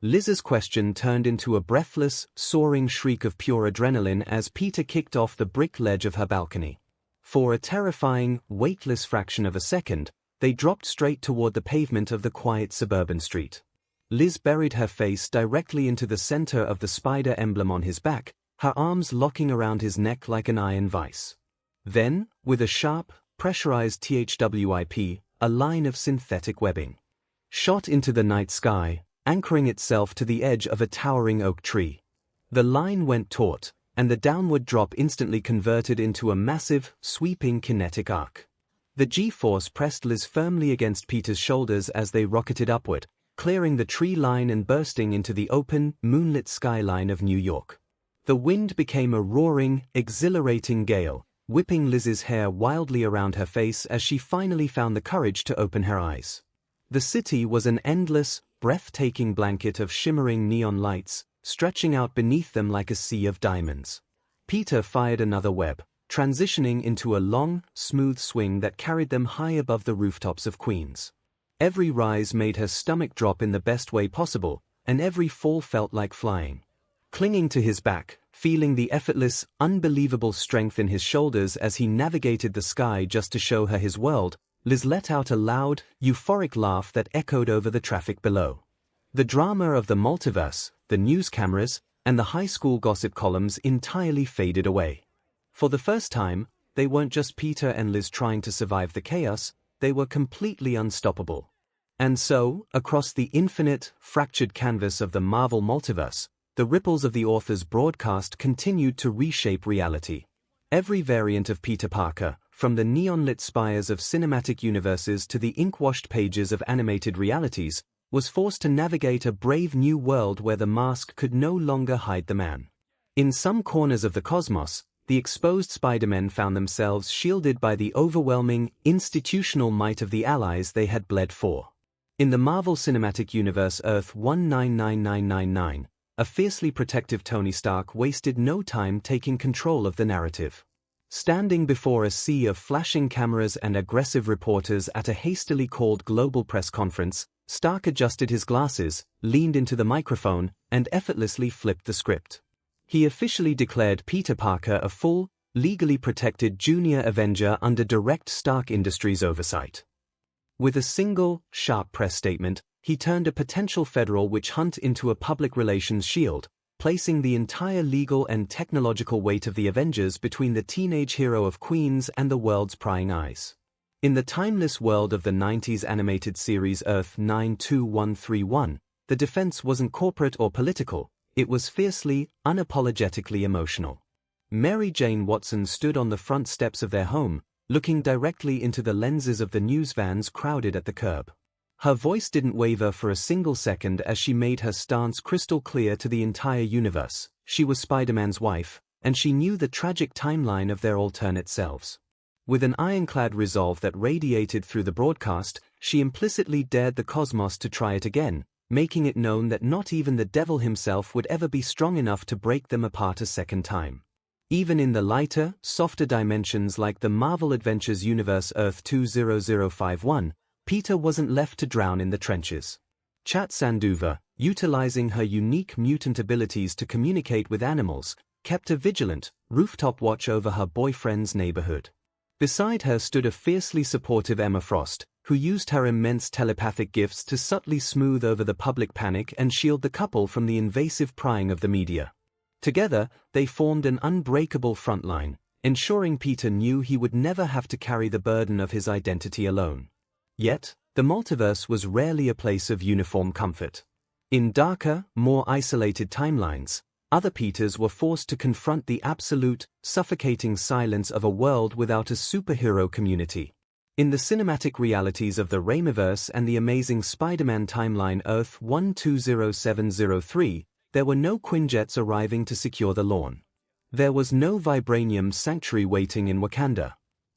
Liz's question turned into a breathless, soaring shriek of pure adrenaline as Peter kicked off the brick ledge of her balcony. For a terrifying, weightless fraction of a second, they dropped straight toward the pavement of the quiet suburban street. Liz buried her face directly into the center of the spider emblem on his back, her arms locking around his neck like an iron vice. Then, with a sharp, pressurized THWIP, a line of synthetic webbing shot into the night sky, anchoring itself to the edge of a towering oak tree. The line went taut, and the downward drop instantly converted into a massive, sweeping kinetic arc. The G-force pressed Liz firmly against Peter's shoulders as they rocketed upward, clearing the tree line and bursting into the open, moonlit skyline of New York. The wind became a roaring, exhilarating gale, whipping Liz's hair wildly around her face as she finally found the courage to open her eyes. The city was an endless, breathtaking blanket of shimmering neon lights, stretching out beneath them like a sea of diamonds. Peter fired another web, transitioning into a long, smooth swing that carried them high above the rooftops of Queens. Every rise made her stomach drop in the best way possible, and every fall felt like flying. Clinging to his back, feeling the effortless, unbelievable strength in his shoulders as he navigated the sky just to show her his world, Liz let out a loud, euphoric laugh that echoed over the traffic below. The drama of the multiverse, the news cameras, and the high school gossip columns entirely faded away. For the first time, they weren't just Peter and Liz trying to survive the chaos, they were completely unstoppable. And so, across the infinite, fractured canvas of the Marvel multiverse, the ripples of the author's broadcast continued to reshape reality. Every variant of Peter Parker, from the neon-lit spires of cinematic universes to the ink-washed pages of animated realities, was forced to navigate a brave new world where the mask could no longer hide the man. In some corners of the cosmos, the exposed Spider-Men found themselves shielded by the overwhelming, institutional might of the allies they had bled for. In the Marvel Cinematic Universe Earth 199999, a fiercely protective Tony Stark wasted no time taking control of the narrative. Standing before a sea of flashing cameras and aggressive reporters at a hastily called global press conference, Stark adjusted his glasses, leaned into the microphone, and effortlessly flipped the script. He officially declared Peter Parker a full, legally protected junior Avenger under direct Stark Industries oversight. With a single, sharp press statement, he turned a potential federal witch hunt into a public relations shield, placing the entire legal and technological weight of the Avengers between the teenage hero of Queens and the world's prying eyes. In the timeless world of the 90s animated series Earth 92131, the defense wasn't corporate or political, it was fiercely, unapologetically emotional. Mary Jane Watson stood on the front steps of their home, looking directly into the lenses of the news vans crowded at the curb. Her voice didn't waver for a single second as she made her stance crystal clear to the entire universe. She was Spider-Man's wife, and she knew the tragic timeline of their alternate selves. With an ironclad resolve that radiated through the broadcast, she implicitly dared the cosmos to try it again, making it known that not even the devil himself would ever be strong enough to break them apart a second time. Even in the lighter, softer dimensions like the Marvel Adventures universe Earth 20051, Peter wasn't left to drown in the trenches. Chat Sanduva, utilizing her unique mutant abilities to communicate with animals, kept a vigilant, rooftop watch over her boyfriend's neighborhood. Beside her stood a fiercely supportive Emma Frost, who used her immense telepathic gifts to subtly smooth over the public panic and shield the couple from the invasive prying of the media. Together, they formed an unbreakable front line, ensuring Peter knew he would never have to carry the burden of his identity alone. Yet, the multiverse was rarely a place of uniform comfort. In darker, more isolated timelines, other Peters were forced to confront the absolute, suffocating silence of a world without a superhero community. In the cinematic realities of the Raimiverse and the Amazing Spider-Man timeline Earth 120703, there were no Quinjets arriving to secure the lawn. There was no vibranium sanctuary waiting in Wakanda.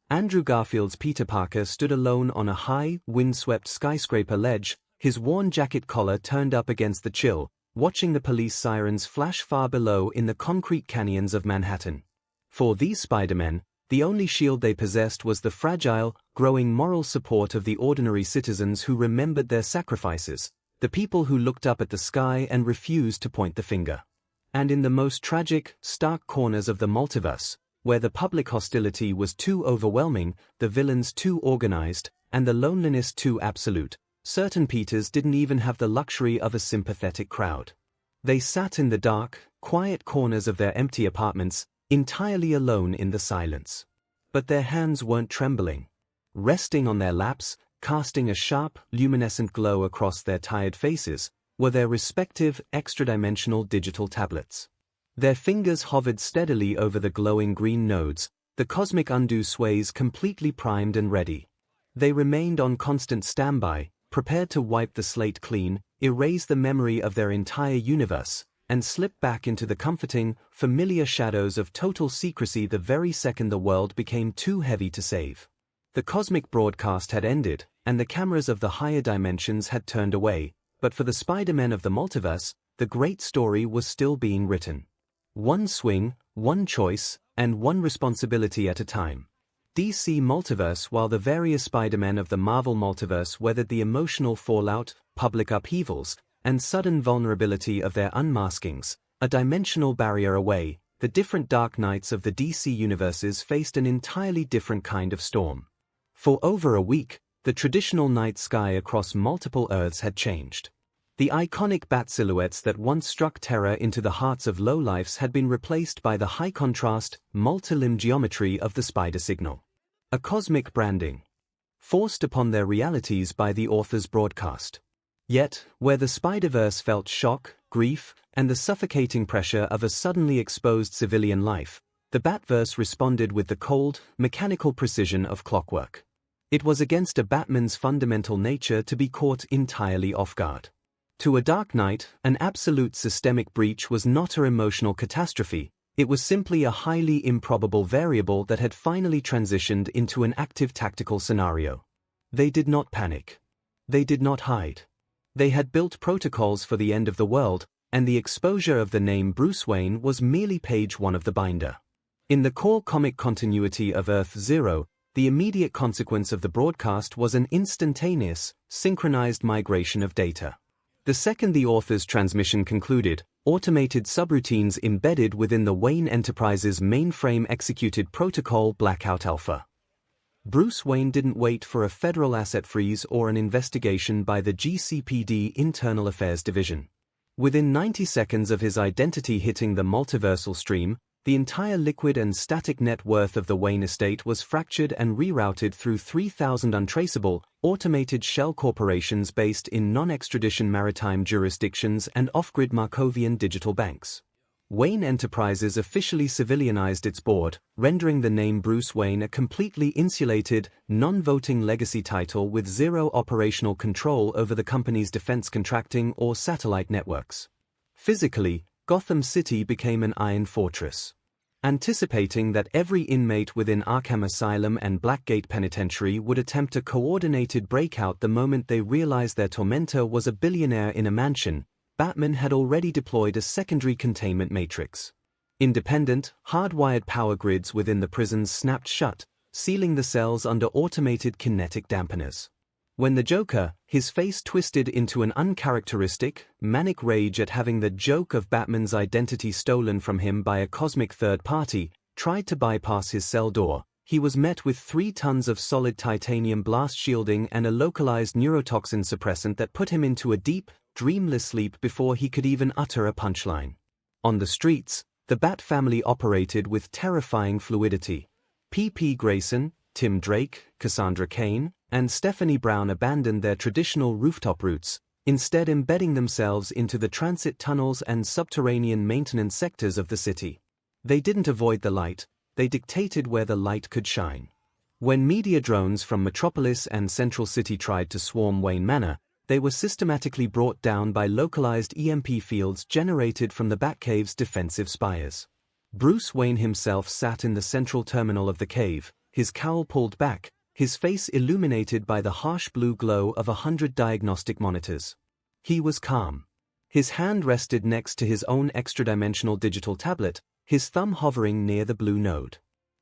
Andrew Garfield's Peter Parker stood alone on a high, windswept skyscraper ledge, his worn jacket collar turned up against the chill, watching the police sirens flash far below in the concrete canyons of Manhattan. For these Spider-Men, the only shield they possessed was the fragile, growing moral support of the ordinary citizens who remembered their sacrifices, the people who looked up at the sky and refused to point the finger. And in the most tragic, stark corners of the multiverse, where the public hostility was too overwhelming, the villains too organized, and the loneliness too absolute, certain Peters didn't even have the luxury of a sympathetic crowd. They sat in the dark, quiet corners of their empty apartments, entirely alone in the silence. But their hands weren't trembling. Resting on their laps, casting a sharp, luminescent glow across their tired faces, were their respective, extra-dimensional digital tablets. Their fingers hovered steadily over the glowing green nodes, the cosmic undo sways completely primed and ready. They remained on constant standby, prepared to wipe the slate clean, erase the memory of their entire universe, and slip back into the comforting, familiar shadows of total secrecy the very second the world became too heavy to save. The cosmic broadcast had ended, and the cameras of the higher dimensions had turned away, but for the Spider-Men of the multiverse, the great story was still being written. One swing, one choice, and one responsibility at a time. DC Multiverse. While the various Spider-Men of the Marvel Multiverse weathered the emotional fallout, public upheavals, and sudden vulnerability of their unmaskings, a dimensional barrier away, the different Dark Knights of the DC universes faced an entirely different kind of storm. For over a week, the traditional night sky across multiple Earths had changed. The iconic bat silhouettes that once struck terror into the hearts of lowlifes had been replaced by the high-contrast, multi-limb geometry of the spider signal. A cosmic branding, forced upon their realities by the author's broadcast. Yet, where the Spider-Verse felt shock, grief, and the suffocating pressure of a suddenly exposed civilian life, the Batverse responded with the cold, mechanical precision of clockwork. It was against a Batman's fundamental nature to be caught entirely off guard. To a Dark Knight, an absolute systemic breach was not an emotional catastrophe, it was simply a highly improbable variable that had finally transitioned into an active tactical scenario. They did not panic. They did not hide. They had built protocols for the end of the world, and the exposure of the name Bruce Wayne was merely page 1 of the binder. In the core comic continuity of Earth Zero, the immediate consequence of the broadcast was an instantaneous, synchronized migration of data. The second the author's transmission concluded, automated subroutines embedded within the Wayne Enterprises mainframe executed Protocol Blackout Alpha. Bruce Wayne didn't wait for a federal asset freeze or an investigation by the GCPD Internal Affairs Division. Within 90 seconds of his identity hitting the multiversal stream, the entire liquid and static net worth of the Wayne estate was fractured and rerouted through 3,000 untraceable, automated shell corporations based in non-extradition maritime jurisdictions and off-grid Markovian digital banks. Wayne Enterprises officially civilianized its board, rendering the name Bruce Wayne a completely insulated, non-voting legacy title with zero operational control over the company's defense contracting or satellite networks. Physically, Gotham City became an iron fortress. Anticipating that every inmate within Arkham Asylum and Blackgate Penitentiary would attempt a coordinated breakout the moment they realized their tormentor was a billionaire in a mansion, Batman had already deployed a secondary containment matrix. Independent, hardwired power grids within the prisons snapped shut, sealing the cells under automated kinetic dampeners. When the Joker, his face twisted into an uncharacteristic, manic rage at having the joke of Batman's identity stolen from him by a cosmic third party, tried to bypass his cell door, he was met with 3 tons of solid titanium blast shielding and a localized neurotoxin suppressant that put him into a deep, dreamless sleep before he could even utter a punchline. On the streets, the Bat family operated with terrifying fluidity. P.P. Grayson, Tim Drake, Cassandra Cain, and Stephanie Brown abandoned their traditional rooftop routes, instead embedding themselves into the transit tunnels and subterranean maintenance sectors of the city. They didn't avoid the light, they dictated where the light could shine. When media drones from Metropolis and Central City tried to swarm Wayne Manor, they were systematically brought down by localized EMP fields generated from the Batcave's defensive spires. Bruce Wayne himself sat in the central terminal of the cave, his cowl pulled back, his face illuminated by the harsh blue glow of 100 diagnostic monitors. He was calm. His hand rested next to his own extra-dimensional digital tablet, his thumb hovering near the blue node.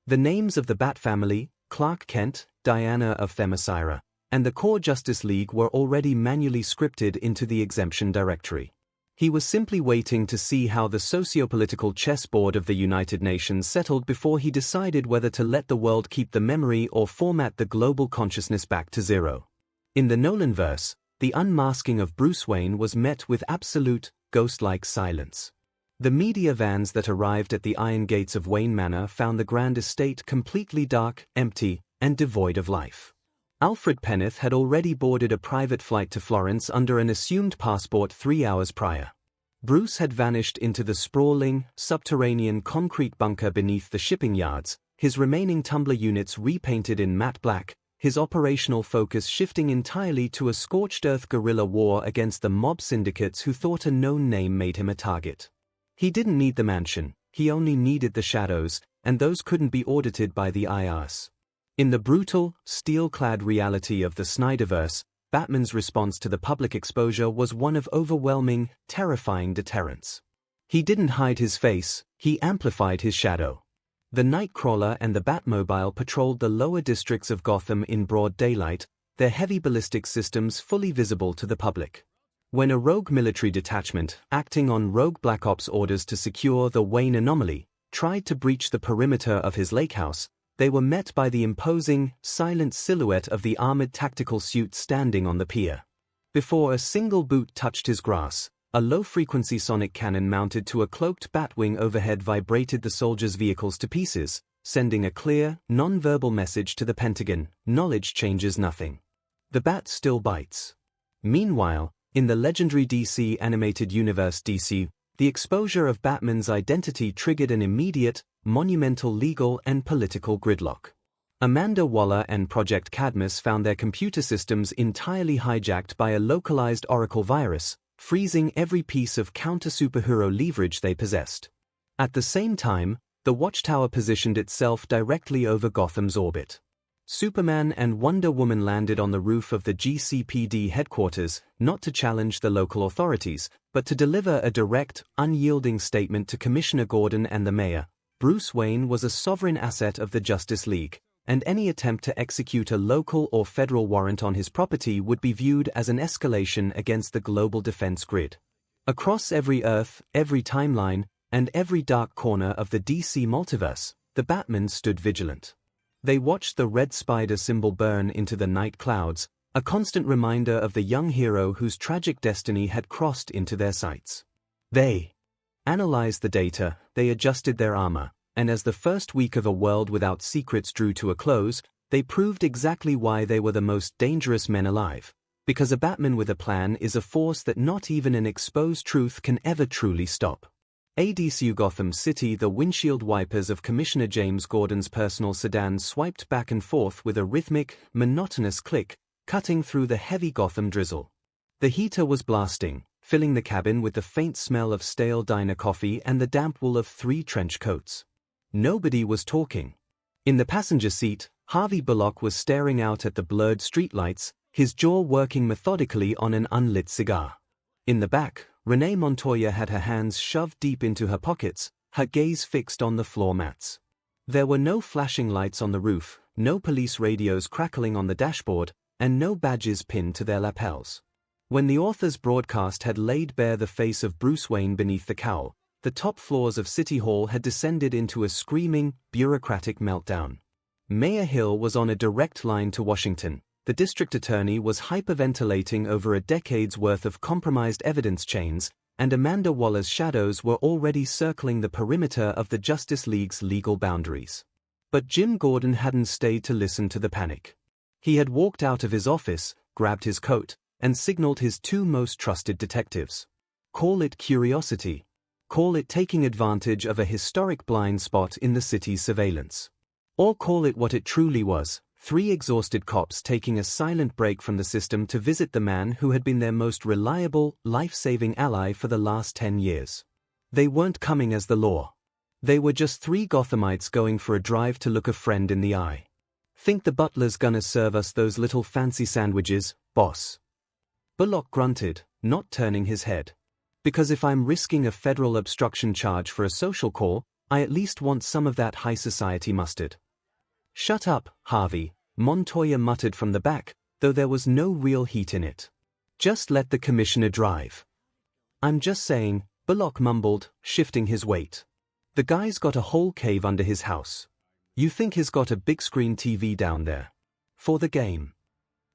The names of the Bat family, Clark Kent, Diana of Themyscira, and the Core Justice League were already manually scripted into the exemption directory. He was simply waiting to see how the sociopolitical chessboard of the United Nations settled before he decided whether to let the world keep the memory or format the global consciousness back to zero. In the Nolanverse, the unmasking of Bruce Wayne was met with absolute, ghost-like silence. The media vans that arrived at the iron gates of Wayne Manor found the grand estate completely dark, empty, and devoid of life. Alfred Pennyth had already boarded a private flight to Florence under an assumed passport 3 hours prior. Bruce had vanished into the sprawling, subterranean concrete bunker beneath the shipping yards, his remaining tumbler units repainted in matte black, his operational focus shifting entirely to a scorched earth guerrilla war against the mob syndicates who thought a known name made him a target. He didn't need the mansion, he only needed the shadows, and those couldn't be audited by the IRS. In the brutal, steel-clad reality of the Snyderverse, Batman's response to the public exposure was one of overwhelming, terrifying deterrence. He didn't hide his face, he amplified his shadow. The Nightcrawler and the Batmobile patrolled the lower districts of Gotham in broad daylight, their heavy ballistic systems fully visible to the public. When a rogue military detachment, acting on rogue Black Ops orders to secure the Wayne anomaly, tried to breach the perimeter of his lake house, they were met by the imposing, silent silhouette of the armored tactical suit standing on the pier. Before a single boot touched his grass, a low-frequency sonic cannon mounted to a cloaked batwing overhead vibrated the soldiers' vehicles to pieces, sending a clear, non-verbal message to the Pentagon: knowledge changes nothing. The bat still bites. Meanwhile, in the legendary DC animated universe DC, the exposure of Batman's identity triggered an immediate, monumental legal and political gridlock. Amanda Waller and Project Cadmus found their computer systems entirely hijacked by a localized Oracle virus, freezing every piece of counter-superhero leverage they possessed. At the same time, the Watchtower positioned itself directly over Gotham's orbit. Superman and Wonder Woman landed on the roof of the GCPD headquarters, not to challenge the local authorities, but to deliver a direct, unyielding statement to Commissioner Gordon and the mayor. Bruce Wayne was a sovereign asset of the Justice League, and any attempt to execute a local or federal warrant on his property would be viewed as an escalation against the global defense grid. Across every Earth, every timeline, and every dark corner of the DC multiverse, the Batman stood vigilant. They watched the red spider symbol burn into the night clouds, a constant reminder of the young hero whose tragic destiny had crossed into their sights. They analyzed the data, they adjusted their armor, and as the first week of A World Without Secrets drew to a close, they proved exactly why they were the most dangerous men alive. Because a Batman with a plan is a force that not even an exposed truth can ever truly stop. ADCU Gotham City. The windshield wipers of Commissioner James Gordon's personal sedan swiped back and forth with a rhythmic, monotonous click, cutting through the heavy Gotham drizzle. The heater was blasting, filling the cabin with the faint smell of stale diner coffee and the damp wool of 3 trench coats. Nobody was talking. In the passenger seat, Harvey Bullock was staring out at the blurred streetlights, his jaw working methodically on an unlit cigar. In the back, Renee Montoya had her hands shoved deep into her pockets, her gaze fixed on the floor mats. There were no flashing lights on the roof, no police radios crackling on the dashboard, and no badges pinned to their lapels. When the author's broadcast had laid bare the face of Bruce Wayne beneath the cowl, the top floors of City Hall had descended into a screaming, bureaucratic meltdown. Mayor Hill was on a direct line to Washington. The district attorney was hyperventilating over a decade's worth of compromised evidence chains, and Amanda Waller's shadows were already circling the perimeter of the Justice League's legal boundaries. But Jim Gordon hadn't stayed to listen to the panic. He had walked out of his office, grabbed his coat, and signaled his two most trusted detectives. Call it curiosity. Call it taking advantage of a historic blind spot in the city's surveillance. Or call it what it truly was, three exhausted cops taking a silent break from the system to visit the man who had been their most reliable, life-saving ally for the last 10 years. They weren't coming as the law. They were just three Gothamites going for a drive to look a friend in the eye. "Think the butler's gonna serve us those little fancy sandwiches, boss?" Bullock grunted, not turning his head. "Because if I'm risking a federal obstruction charge for a social call, I at least want some of that high society mustard." "Shut up, Harvey," Montoya muttered from the back, though there was no real heat in it. "Just let the commissioner drive." "I'm just saying," Bullock mumbled, shifting his weight. "The guy's got a whole cave under his house. You think he's got a big screen TV down there? For the game?"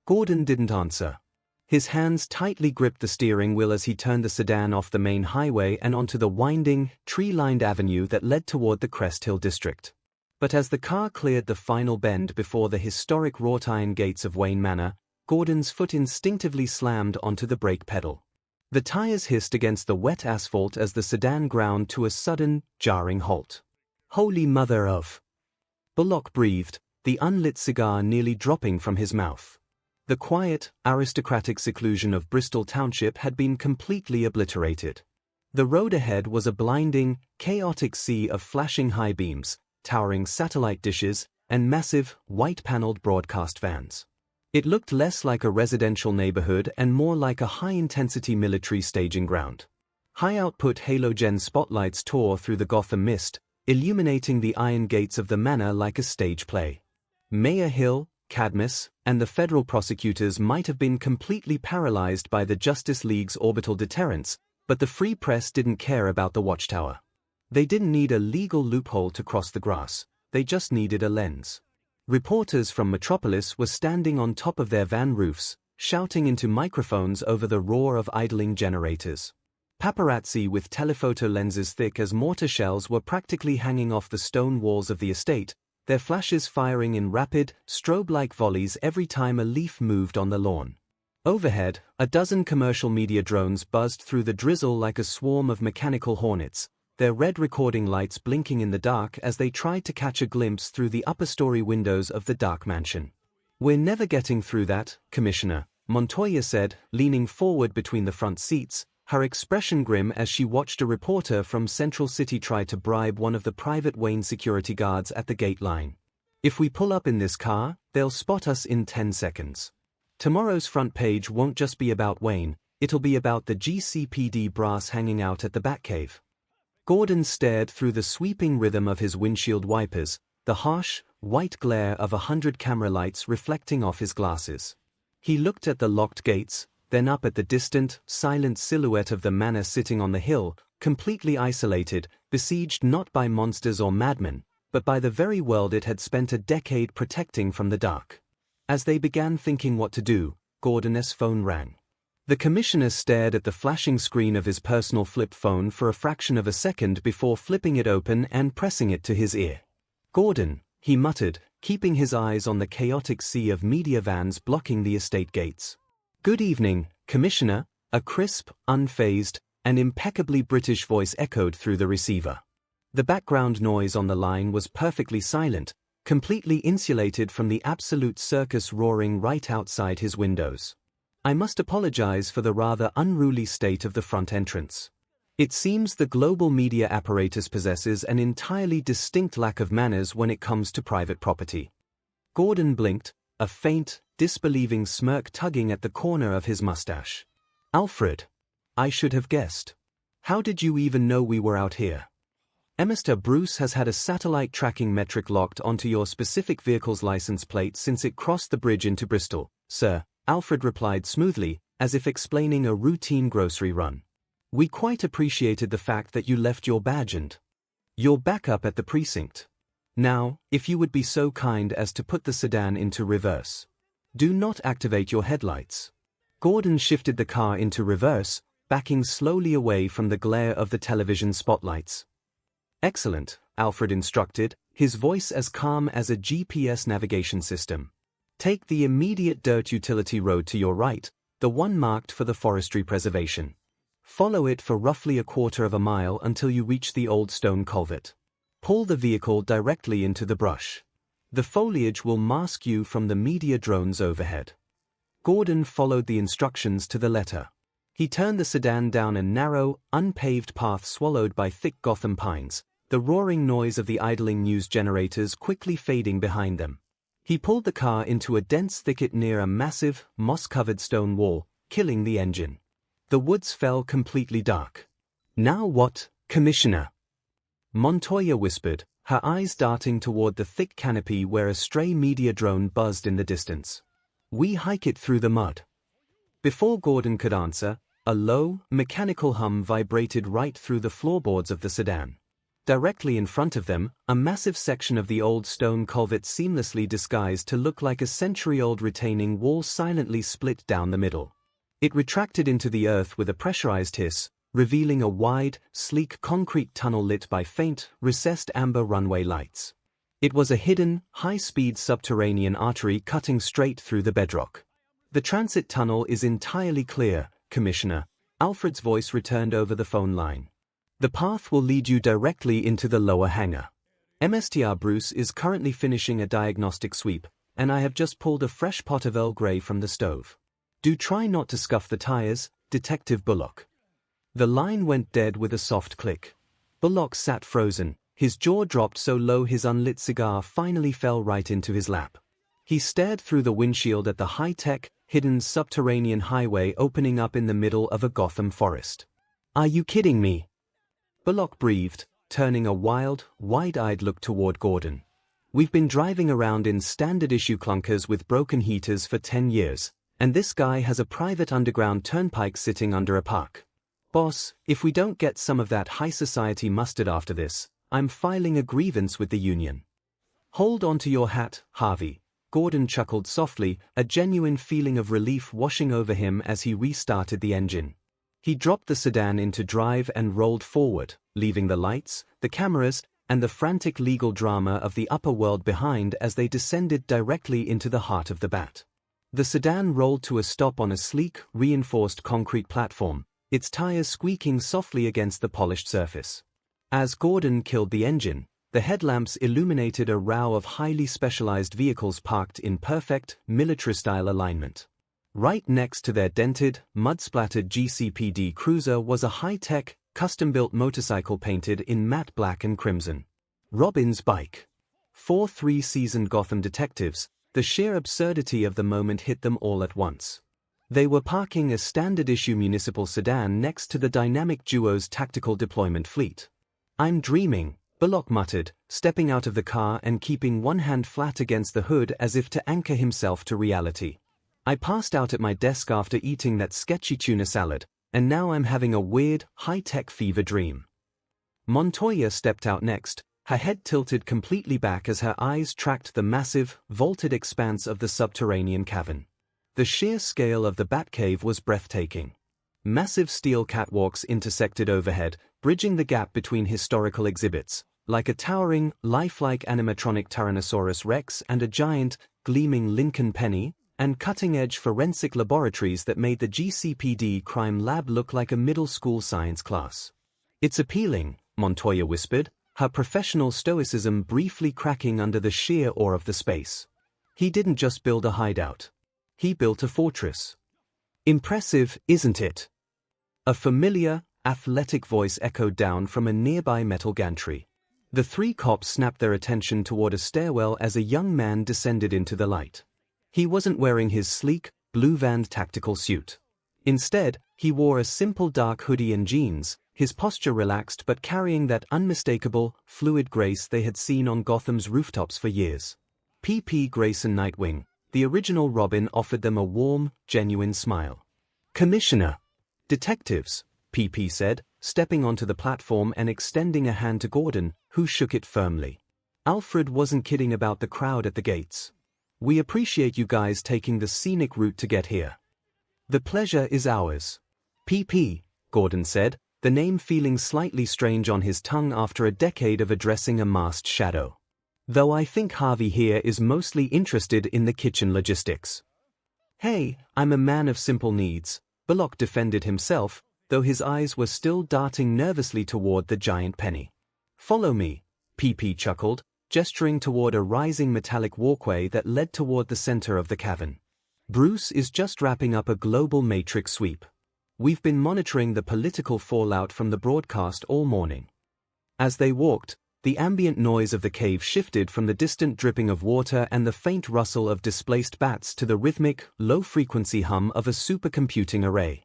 Gordon didn't answer. His hands tightly gripped the steering wheel as he turned the sedan off the main highway and onto the winding, tree-lined avenue that led toward the Crest Hill district. But as the car cleared the final bend before the historic wrought-iron gates of Wayne Manor, Gordon's foot instinctively slammed onto the brake pedal. The tires hissed against the wet asphalt as the sedan ground to a sudden, jarring halt. "Holy mother of..." Bullock breathed, the unlit cigar nearly dropping from his mouth. The quiet, aristocratic seclusion of Bristol Township had been completely obliterated. The road ahead was a blinding, chaotic sea of flashing high beams, towering satellite dishes, and massive, white-paneled broadcast vans. It looked less like a residential neighborhood and more like a high-intensity military staging ground. High-output halogen spotlights tore through the Gotham mist, illuminating the iron gates of the manor like a stage play. Mayor Hill, Cadmus, and the federal prosecutors might have been completely paralyzed by the Justice League's orbital deterrence, but the free press didn't care about the watchtower. They didn't need a legal loophole to cross the grass, they just needed a lens. Reporters from Metropolis were standing on top of their van roofs, shouting into microphones over the roar of idling generators. Paparazzi with telephoto lenses thick as mortar shells were practically hanging off the stone walls of the estate, their flashes firing in rapid, strobe-like volleys every time a leaf moved on the lawn. Overhead, a dozen commercial media drones buzzed through the drizzle like a swarm of mechanical hornets, their red recording lights blinking in the dark as they tried to catch a glimpse through the upper-story windows of the dark mansion. "We're never getting through that, Commissioner," Montoya said, leaning forward between the front seats, her expression grim as she watched a reporter from Central City try to bribe one of the private Wayne security guards at the gate line. "If we pull up in this car, they'll spot us in 10 seconds. Tomorrow's front page won't just be about Wayne, it'll be about the GCPD brass hanging out at the Batcave." Gordon stared through the sweeping rhythm of his windshield wipers, the harsh, white glare of 100 camera lights reflecting off his glasses. He looked at the locked gates, then up at the distant, silent silhouette of the manor sitting on the hill, completely isolated, besieged not by monsters or madmen, but by the very world it had spent a decade protecting from the dark. As they began thinking what to do, Gordon's phone rang. The commissioner stared at the flashing screen of his personal flip phone for a fraction of a second before flipping it open and pressing it to his ear. "Gordon," he muttered, keeping his eyes on the chaotic sea of media vans blocking the estate gates. "Good evening, Commissioner," a crisp, unfazed, and impeccably British voice echoed through the receiver. The background noise on the line was perfectly silent, completely insulated from the absolute circus roaring right outside his windows. "I must apologize for the rather unruly state of the front entrance. It seems the global media apparatus possesses an entirely distinct lack of manners when it comes to private property." Gordon blinked, a faint, disbelieving smirk tugging at the corner of his mustache. "Alfred. I should have guessed. How did you even know we were out here?" "Mr. Bruce has had a satellite tracking metric locked onto your specific vehicle's license plate since it crossed the bridge into Bristol, sir," Alfred replied smoothly, as if explaining a routine grocery run. "We quite appreciated the fact that you left your badge and your backup at the precinct." Now, if you would be so kind as to put the sedan into reverse. Do not activate your headlights. Gordon shifted the car into reverse, backing slowly away from the glare of the television spotlights. Excellent, Alfred instructed, his voice as calm as a GPS navigation system. Take the immediate dirt utility road to your right, the one marked for the forestry preservation. Follow it for roughly a quarter of a mile until you reach the old stone culvert. Pull the vehicle directly into the brush. The foliage will mask you from the media drones overhead. Gordon followed the instructions to the letter. He turned the sedan down a narrow, unpaved path swallowed by thick Gotham pines, the roaring noise of the idling news generators quickly fading behind them. He pulled the car into a dense thicket near a massive, moss-covered stone wall, killing the engine. The woods fell completely dark. Now what, Commissioner? Montoya whispered, her eyes darting toward the thick canopy where a stray media drone buzzed in the distance. We hike it through the mud. Before Gordon could answer, a low, mechanical hum vibrated right through the floorboards of the sedan. Directly in front of them, a massive section of the old stone culvert seamlessly disguised to look like a century-old retaining wall silently split down the middle. It retracted into the earth with a pressurized hiss, revealing a wide, sleek concrete tunnel lit by faint, recessed amber runway lights. It was a hidden, high-speed subterranean artery cutting straight through the bedrock. The transit tunnel is entirely clear, Commissioner, Alfred's voice returned over the phone line. The path will lead you directly into the lower hangar. MSTR Bruce is currently finishing a diagnostic sweep, and I have just pulled a fresh pot of Earl Grey from the stove. Do try not to scuff the tires, Detective Bullock. The line went dead with a soft click. Bullock sat frozen, his jaw dropped so low his unlit cigar finally fell right into his lap. He stared through the windshield at the high-tech, hidden subterranean highway opening up in the middle of a Gotham forest. Are you kidding me? Bullock breathed, turning a wild, wide-eyed look toward Gordon. We've been driving around in standard-issue clunkers with broken heaters for 10 years, and this guy has a private underground turnpike sitting under a park. Boss, if we don't get some of that high society mustard after this, I'm filing a grievance with the union. Hold on to your hat, Harvey. Gordon chuckled softly, a genuine feeling of relief washing over him as he restarted the engine. He dropped the sedan into drive and rolled forward, leaving the lights, the cameras, and the frantic legal drama of the upper world behind as they descended directly into the heart of the Bat. The sedan rolled to a stop on a sleek, reinforced concrete platform, its tires squeaking softly against the polished surface. As Gordon killed the engine, the headlamps illuminated a row of highly specialized vehicles parked in perfect, military-style alignment. Right next to their dented, mud-splattered GCPD cruiser was a high-tech, custom-built motorcycle painted in matte black and crimson. Robin's bike. 4 seasoned Gotham detectives, the sheer absurdity of the moment hit them all at once. They were parking a standard-issue municipal sedan next to the dynamic duo's tactical deployment fleet. I'm dreaming, Bullock muttered, stepping out of the car and keeping one hand flat against the hood as if to anchor himself to reality. I passed out at my desk after eating that sketchy tuna salad, and now I'm having a weird, high-tech fever dream. Montoya stepped out next, her head tilted completely back as her eyes tracked the massive, vaulted expanse of the subterranean cavern. The sheer scale of the Batcave was breathtaking. Massive steel catwalks intersected overhead, bridging the gap between historical exhibits, like a towering, lifelike animatronic Tyrannosaurus Rex and a giant, gleaming Lincoln Penny, and cutting-edge forensic laboratories that made the GCPD crime lab look like a middle school science class. It's appealing, Montoya whispered, her professional stoicism briefly cracking under the sheer awe of the space. He didn't just build a hideout. He built a fortress. Impressive, isn't it? A familiar, athletic voice echoed down from a nearby metal gantry. The 3 cops snapped their attention toward a stairwell as a young man descended into the light. He wasn't wearing his sleek, blue-veined tactical suit. Instead, he wore a simple dark hoodie and jeans, his posture relaxed but carrying that unmistakable, fluid grace they had seen on Gotham's rooftops for years. P.P. Grayson Nightwing, the original Robin, offered them a warm, genuine smile. Commissioner. Detectives, P.P. said, stepping onto the platform and extending a hand to Gordon, who shook it firmly. Alfred wasn't kidding about the crowd at the gates. "We appreciate you guys taking the scenic route to get here." "The pleasure is ours." PP, Gordon said, the name feeling slightly strange on his tongue after a decade of addressing a masked shadow. "Though I think Harvey here is mostly interested in the kitchen logistics." "Hey, I'm a man of simple needs," Bullock defended himself, though his eyes were still darting nervously toward the giant penny. "Follow me," PP chuckled, gesturing toward a rising metallic walkway that led toward the center of the cavern. "Bruce is just wrapping up a global matrix sweep. We've been monitoring the political fallout from the broadcast all morning." As they walked, the ambient noise of the cave shifted from the distant dripping of water and the faint rustle of displaced bats to the rhythmic, low-frequency hum of a supercomputing array.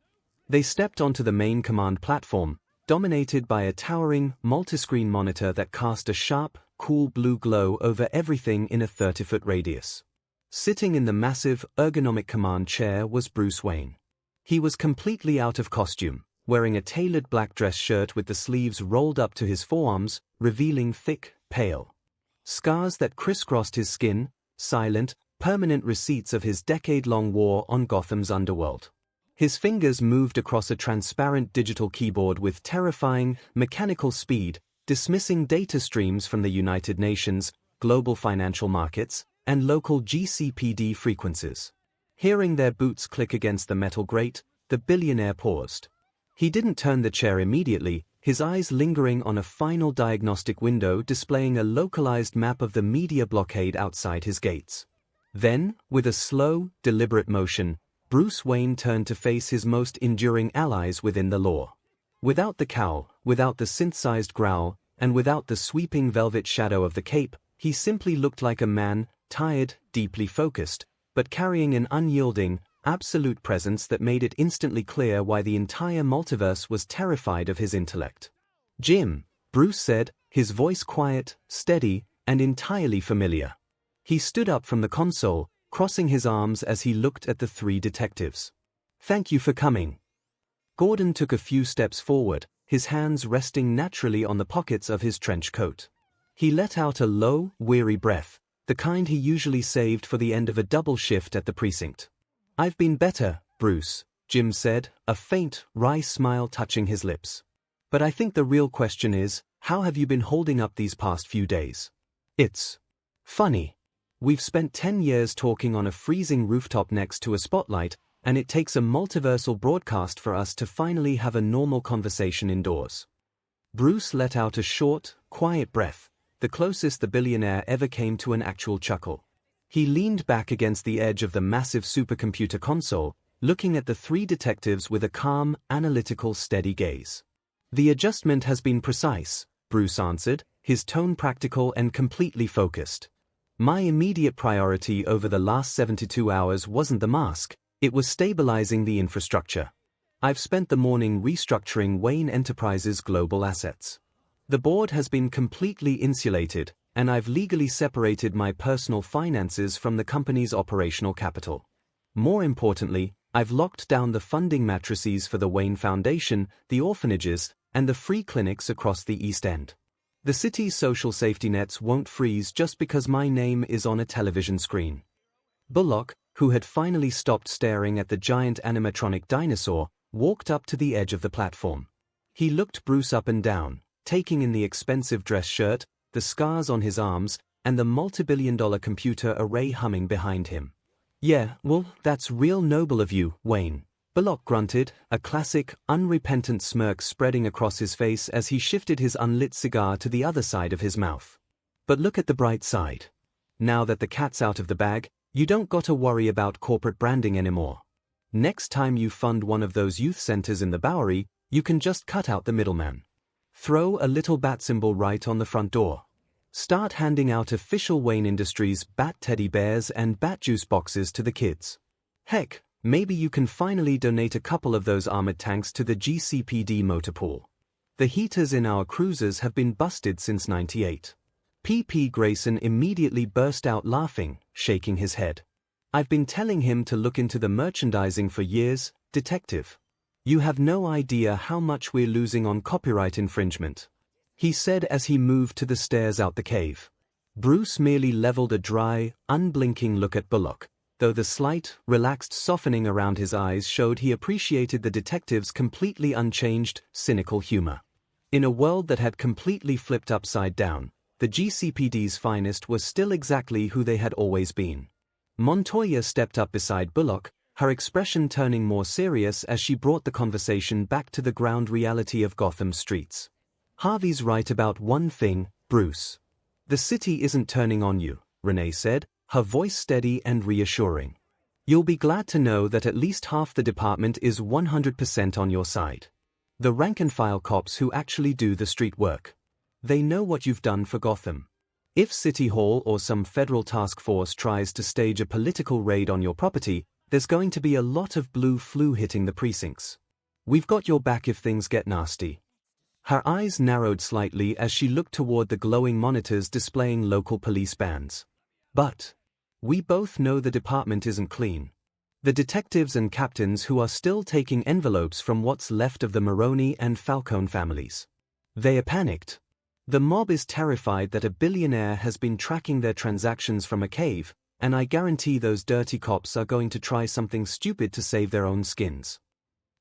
They stepped onto the main command platform, dominated by a towering, multiscreen monitor that cast a sharp, cool blue glow over everything in a 30-foot radius. Sitting in the massive, ergonomic command chair was Bruce Wayne. He was completely out of costume, wearing a tailored black dress shirt with the sleeves rolled up to his forearms, revealing thick, pale scars that crisscrossed his skin, silent, permanent receipts of his decade-long war on Gotham's underworld. His fingers moved across a transparent digital keyboard with terrifying, mechanical speed, dismissing data streams from the United Nations, global financial markets, and local GCPD frequencies. Hearing their boots click against the metal grate, the billionaire paused. He didn't turn the chair immediately, his eyes lingering on a final diagnostic window displaying a localized map of the media blockade outside his gates. Then, with a slow, deliberate motion, Bruce Wayne turned to face his most enduring allies within the law. Without the cowl, without the synthesized growl, and without the sweeping velvet shadow of the cape, he simply looked like a man, tired, deeply focused, but carrying an unyielding, absolute presence that made it instantly clear why the entire multiverse was terrified of his intellect. "Jim," Bruce said, his voice quiet, steady, and entirely familiar. He stood up from the console, crossing his arms as he looked at the three detectives. "Thank you for coming." Gordon took a few steps forward, his hands resting naturally on the pockets of his trench coat. He let out a low, weary breath, the kind he usually saved for the end of a double shift at the precinct. "I've been better, Bruce," Jim said, a faint, wry smile touching his lips. "But I think the real question is, how have you been holding up these past few days?" "It's funny. We've spent 10 years talking on a freezing rooftop next to a spotlight, and it takes a multiversal broadcast for us to finally have a normal conversation indoors." Bruce let out a short, quiet breath, the closest the billionaire ever came to an actual chuckle. He leaned back against the edge of the massive supercomputer console, looking at the three detectives with a calm, analytical, steady gaze. "The adjustment has been precise," Bruce answered, his tone practical and completely focused. "My immediate priority over the last 72 hours wasn't the mask, it was stabilizing the infrastructure. I've spent the morning restructuring Wayne Enterprises' global assets. The board has been completely insulated, and I've legally separated my personal finances from the company's operational capital. More importantly, I've locked down the funding matrices for the Wayne Foundation, the orphanages, and the free clinics across the East End. The city's social safety nets won't freeze just because my name is on a television screen." Bullock, who had finally stopped staring at the giant animatronic dinosaur, walked up to the edge of the platform. He looked Bruce up and down, taking in the expensive dress shirt, the scars on his arms, and the multi-billion-dollar computer array humming behind him. "Yeah, well, that's real noble of you, Wayne," Bullock grunted, a classic, unrepentant smirk spreading across his face as he shifted his unlit cigar to the other side of his mouth. "But look at the bright side. Now that the cat's out of the bag, you don't gotta worry about corporate branding anymore. Next time you fund one of those youth centers in the Bowery, you can just cut out the middleman. Throw a little bat symbol right on the front door. Start handing out official Wayne Industries bat teddy bears and bat juice boxes to the kids. Heck, maybe you can finally donate a couple of those armored tanks to the GCPD motor pool. The heaters in our cruisers have been busted since '98. P.P. Grayson immediately burst out laughing, shaking his head. "I've been telling him to look into the merchandising for years, detective. You have no idea how much we're losing on copyright infringement," he said as he moved to the stairs out the cave. Bruce merely leveled a dry, unblinking look at Bullock, though the slight, relaxed softening around his eyes showed he appreciated the detective's completely unchanged, cynical humor. In a world that had completely flipped upside down, the GCPD's finest was still exactly who they had always been. Montoya stepped up beside Bullock, her expression turning more serious as she brought the conversation back to the ground reality of Gotham's streets. "Harvey's right about one thing, Bruce. The city isn't turning on you," Renee said, her voice steady and reassuring. "You'll be glad to know that at least half the department is 100% on your side. The rank-and-file cops who actually do the street work. They know what you've done for Gotham. If City Hall or some federal task force tries to stage a political raid on your property, there's going to be a lot of blue flu hitting the precincts. We've got your back if things get nasty." Her eyes narrowed slightly as she looked toward the glowing monitors displaying local police bands. "But we both know the department isn't clean. The detectives and captains who are still taking envelopes from what's left of the Maroney and Falcone families. They are panicked. The mob is terrified that a billionaire has been tracking their transactions from a cave, and I guarantee those dirty cops are going to try something stupid to save their own skins.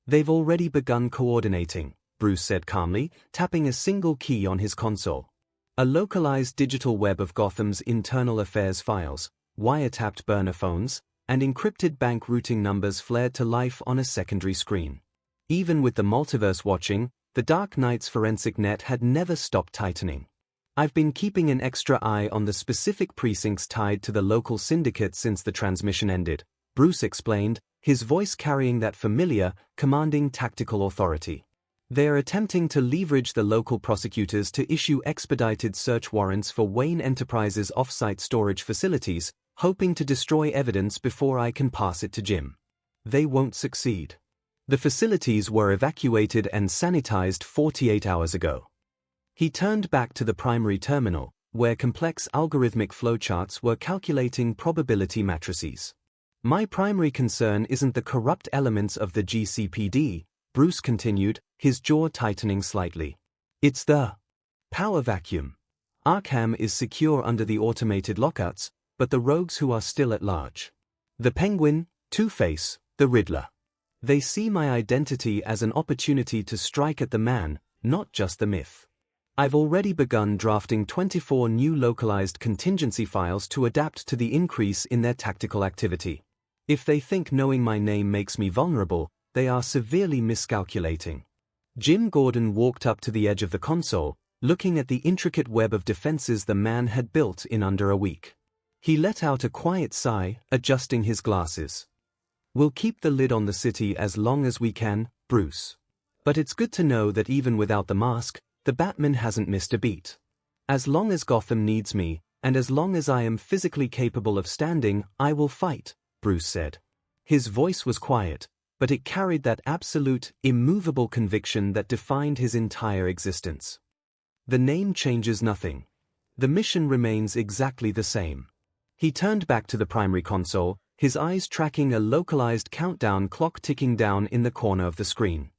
They've already begun coordinating," Bruce said calmly, tapping a single key on his console. A localized digital web of Gotham's internal affairs files, wiretapped burner phones, and encrypted bank routing numbers flared to life on a secondary screen. Even with the multiverse watching, the Dark Knight's forensic net had never stopped tightening. "I've been keeping an extra eye on the specific precincts tied to the local syndicate since the transmission ended," Bruce explained, his voice carrying that familiar, commanding tactical authority. "They are attempting to leverage the local prosecutors to issue expedited search warrants for Wayne Enterprises' off-site storage facilities, hoping to destroy evidence before I can pass it to Jim. They won't succeed. The facilities were evacuated and sanitized 48 hours ago." He turned back to the primary terminal, where complex algorithmic flowcharts were calculating probability matrices. "My primary concern isn't the corrupt elements of the GCPD," Bruce continued, his jaw tightening slightly. "It's the power vacuum. Arkham is secure under the automated lockouts, but the rogues who are still at large. The Penguin, Two-Face, the Riddler. They see my identity as an opportunity to strike at the man, not just the myth. I've already begun drafting 24 new localized contingency files to adapt to the increase in their tactical activity. If they think knowing my name makes me vulnerable, they are severely miscalculating." Jim Gordon walked up to the edge of the console, looking at the intricate web of defenses the man had built in under a week. He let out a quiet sigh, adjusting his glasses. "We'll keep the lid on the city as long as we can, Bruce. But it's good to know that even without the mask, the Batman hasn't missed a beat. As long as Gotham needs me, and as long as I am physically capable of standing, I will fight," Bruce said. His voice was quiet, but it carried that absolute, immovable conviction that defined his entire existence. "The name changes nothing. The mission remains exactly the same." He turned back to the primary console, his eyes tracking a localized countdown clock ticking down in the corner of the screen.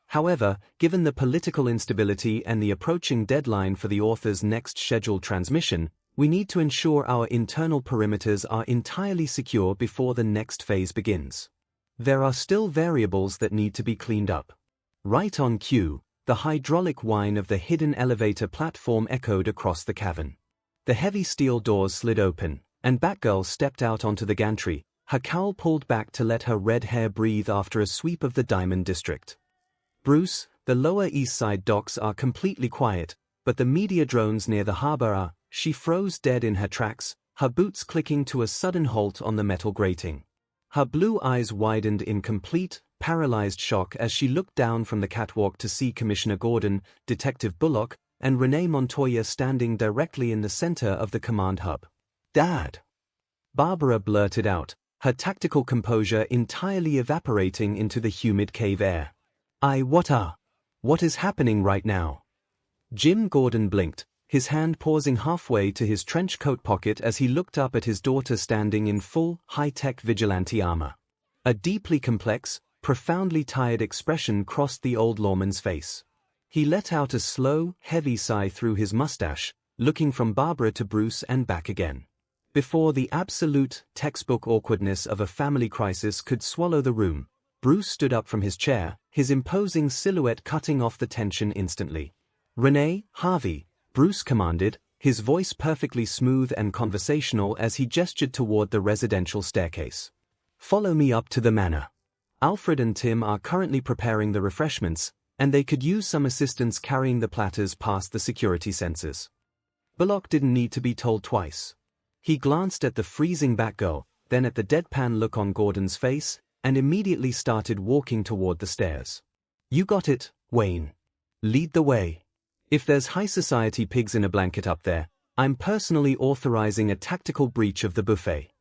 "However, given the political instability and the approaching deadline for the author's next scheduled transmission, we need to ensure our internal perimeters are entirely secure before the next phase begins. There are still variables that need to be cleaned up." Right on cue, the hydraulic whine of the hidden elevator platform echoed across the cavern. The heavy steel doors slid open, and Batgirl stepped out onto the gantry, her cowl pulled back to let her red hair breathe after a sweep of the Diamond District. "Bruce, the Lower East Side docks are completely quiet, but the media drones near the harbor are..." She froze dead in her tracks, her boots clicking to a sudden halt on the metal grating. Her blue eyes widened in complete, paralyzed shock as she looked down from the catwalk to see Commissioner Gordon, Detective Bullock, and Renee Montoya standing directly in the center of the command hub. "Dad!" Barbara blurted out, her tactical composure entirely evaporating into the humid cave air. What is happening right now?" Jim Gordon blinked, his hand pausing halfway to his trench coat pocket as he looked up at his daughter standing in full, high-tech vigilante armor. A deeply complex, profoundly tired expression crossed the old lawman's face. He let out a slow, heavy sigh through his mustache, looking from Barbara to Bruce and back again. Before the absolute, textbook awkwardness of a family crisis could swallow the room, Bruce stood up from his chair, his imposing silhouette cutting off the tension instantly. "Renee, Harvey," Bruce commanded, his voice perfectly smooth and conversational as he gestured toward the residential staircase. "Follow me up to the manor. Alfred and Tim are currently preparing the refreshments, and they could use some assistance carrying the platters past the security sensors." Bullock didn't need to be told twice. He glanced at the freezing Batgirl, then at the deadpan look on Gordon's face, and immediately started walking toward the stairs. "You got it, Wayne. Lead the way. If there's high society pigs in a blanket up there, I'm personally authorizing a tactical breach of the buffet."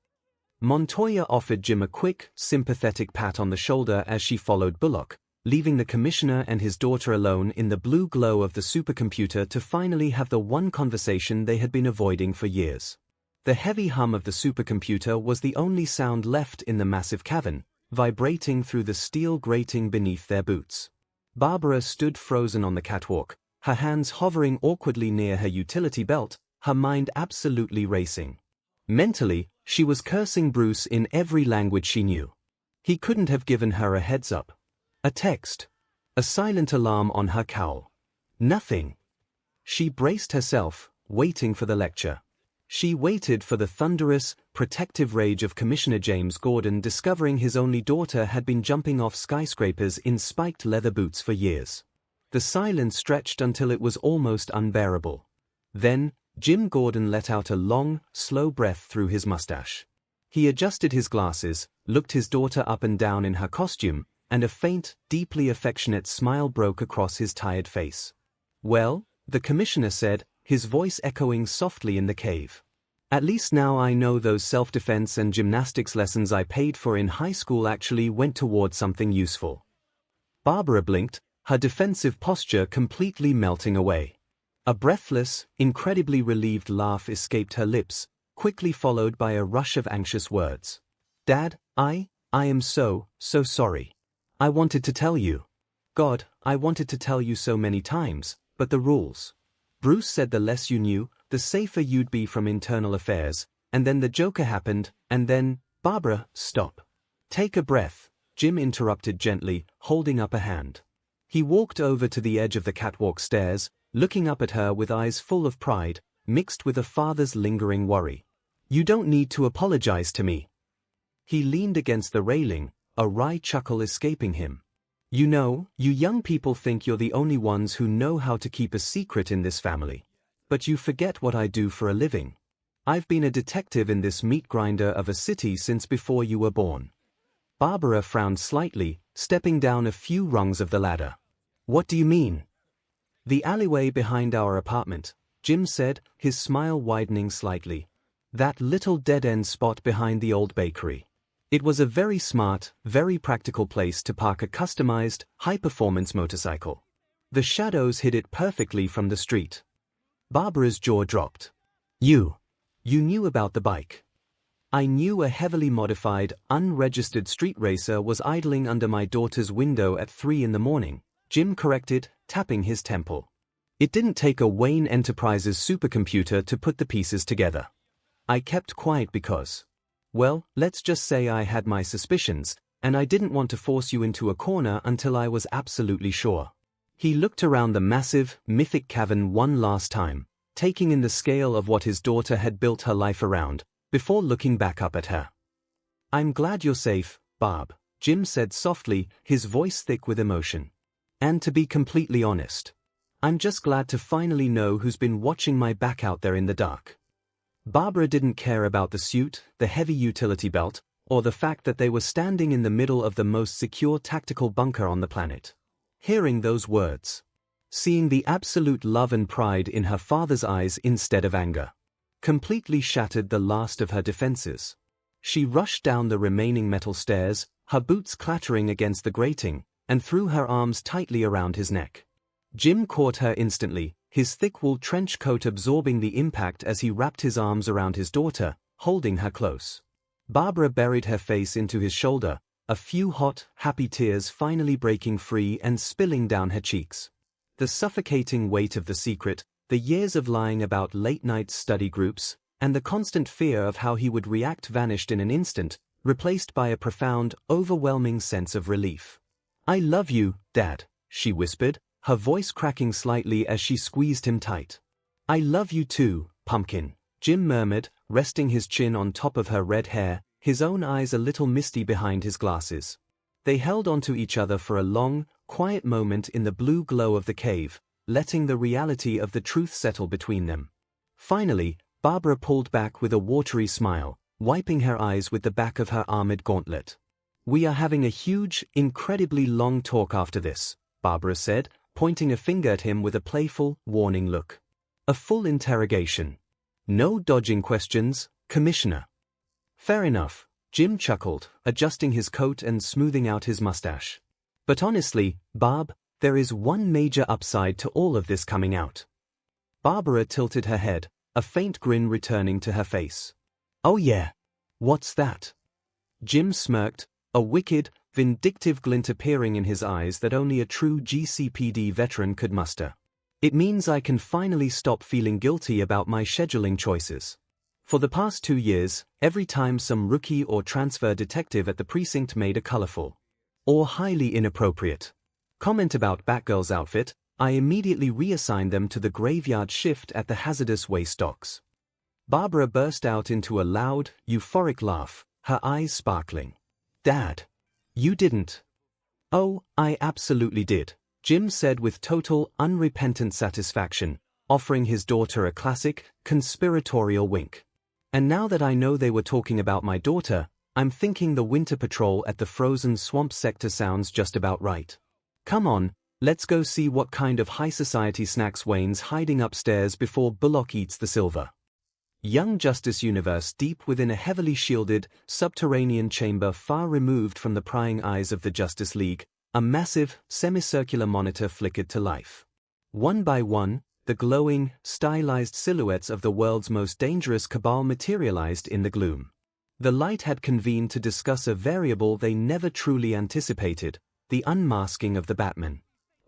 Montoya offered Jim a quick, sympathetic pat on the shoulder as she followed Bullock, leaving the commissioner and his daughter alone in the blue glow of the supercomputer to finally have the one conversation they had been avoiding for years. The heavy hum of the supercomputer was the only sound left in the massive cavern, vibrating through the steel grating beneath their boots. Barbara stood frozen on the catwalk, her hands hovering awkwardly near her utility belt, her mind absolutely racing. Mentally, she was cursing Bruce in every language she knew. He couldn't have given her a heads up. A text. A silent alarm on her cowl. Nothing. She braced herself, waiting for the lecture. She waited for the thunderous, protective rage of Commissioner James Gordon discovering his only daughter had been jumping off skyscrapers in spiked leather boots for years. The silence stretched until it was almost unbearable. Then, Jim Gordon let out a long, slow breath through his mustache. He adjusted his glasses, looked his daughter up and down in her costume, and a faint, deeply affectionate smile broke across his tired face. "Well," the commissioner said, his voice echoing softly in the cave. "At least now I know those self-defense and gymnastics lessons I paid for in high school actually went toward something useful." Barbara blinked, her defensive posture completely melting away. A breathless, incredibly relieved laugh escaped her lips, quickly followed by a rush of anxious words. "Dad, I am so sorry. I wanted to tell you. God, I wanted to tell you so many times, but the rules. Bruce said the less you knew, the safer you'd be from internal affairs, and then the Joker happened, and then—" "Barbara, stop. Take a breath," Jim interrupted gently, holding up a hand. He walked over to the edge of the catwalk stairs, looking up at her with eyes full of pride, mixed with a father's lingering worry. "You don't need to apologize to me." He leaned against the railing, a wry chuckle escaping him. "You know, you young people think you're the only ones who know how to keep a secret in this family. But you forget what I do for a living. I've been a detective in this meat grinder of a city since before you were born." Barbara frowned slightly, stepping down a few rungs of the ladder. "What do you mean?" "The alleyway behind our apartment," Jim said, his smile widening slightly. "That little dead-end spot behind the old bakery. It was a very smart, very practical place to park a customized, high-performance motorcycle. The shadows hid it perfectly from the street." Barbara's jaw dropped. You knew about the bike." "I knew a heavily modified, unregistered street racer was idling under my daughter's window at 3 in the morning, Jim corrected, tapping his temple. "It didn't take a Wayne Enterprises supercomputer to put the pieces together. I kept quiet because, well, let's just say I had my suspicions, and I didn't want to force you into a corner until I was absolutely sure." He looked around the massive, mythic cavern one last time, taking in the scale of what his daughter had built her life around, before looking back up at her. "I'm glad you're safe, Barb," Jim said softly, his voice thick with emotion. "And to be completely honest, I'm just glad to finally know who's been watching my back out there in the dark." Barbara didn't care about the suit, the heavy utility belt, or the fact that they were standing in the middle of the most secure tactical bunker on the planet. Hearing those words, seeing the absolute love and pride in her father's eyes instead of anger, completely shattered the last of her defenses. She rushed down the remaining metal stairs, her boots clattering against the grating, and threw her arms tightly around his neck. Jim caught her instantly, his thick wool trench coat absorbing the impact as he wrapped his arms around his daughter, holding her close. Barbara buried her face into his shoulder, a few hot, happy tears finally breaking free and spilling down her cheeks. The suffocating weight of the secret, The years of lying about late-night study groups, and the constant fear of how he would react vanished in an instant, replaced by a profound, overwhelming sense of relief. "I love you, Dad," she whispered, her voice cracking slightly as she squeezed him tight. "I love you too, Pumpkin," Jim murmured, resting his chin on top of her red hair, his own eyes a little misty behind his glasses. They held onto each other for a long, quiet moment in the blue glow of the cave, letting the reality of the truth settle between them. Finally, Barbara pulled back with a watery smile, wiping her eyes with the back of her armored gauntlet. "We are having a huge, incredibly long talk after this," Barbara said, pointing a finger at him with a playful, warning look. "A full interrogation. No dodging questions, Commissioner." "Fair enough," Jim chuckled, adjusting his coat and smoothing out his mustache. "But honestly, Barb, there is one major upside to all of this coming out." Barbara tilted her head, a faint grin returning to her face. "Oh yeah? What's that?" Jim smirked, a wicked, vindictive glint appearing in his eyes that only a true GCPD veteran could muster. "It means I can finally stop feeling guilty about my scheduling choices. For the past 2 years, every time some rookie or transfer detective at the precinct made a colorful, or highly inappropriate, comment about Batgirl's outfit, I immediately reassigned them to the graveyard shift at the hazardous waste docks." Barbara burst out into a loud, euphoric laugh, her eyes sparkling. "Dad, you didn't." "Oh, I absolutely did," Jim said with total, unrepentant satisfaction, offering his daughter a classic, conspiratorial wink. "And now that I know they were talking about my daughter, I'm thinking the winter patrol at the frozen swamp sector sounds just about right. Come on, let's go see what kind of high society snacks Wayne's hiding upstairs before Bullock eats the silver." Young Justice Universe deep within a heavily shielded, subterranean chamber far removed from the prying eyes of the Justice League, a massive, semicircular monitor flickered to life. One by one, the glowing, stylized silhouettes of the world's most dangerous cabal materialized in the gloom. The light had convened to discuss a variable they never truly anticipated, the unmasking of the Batman.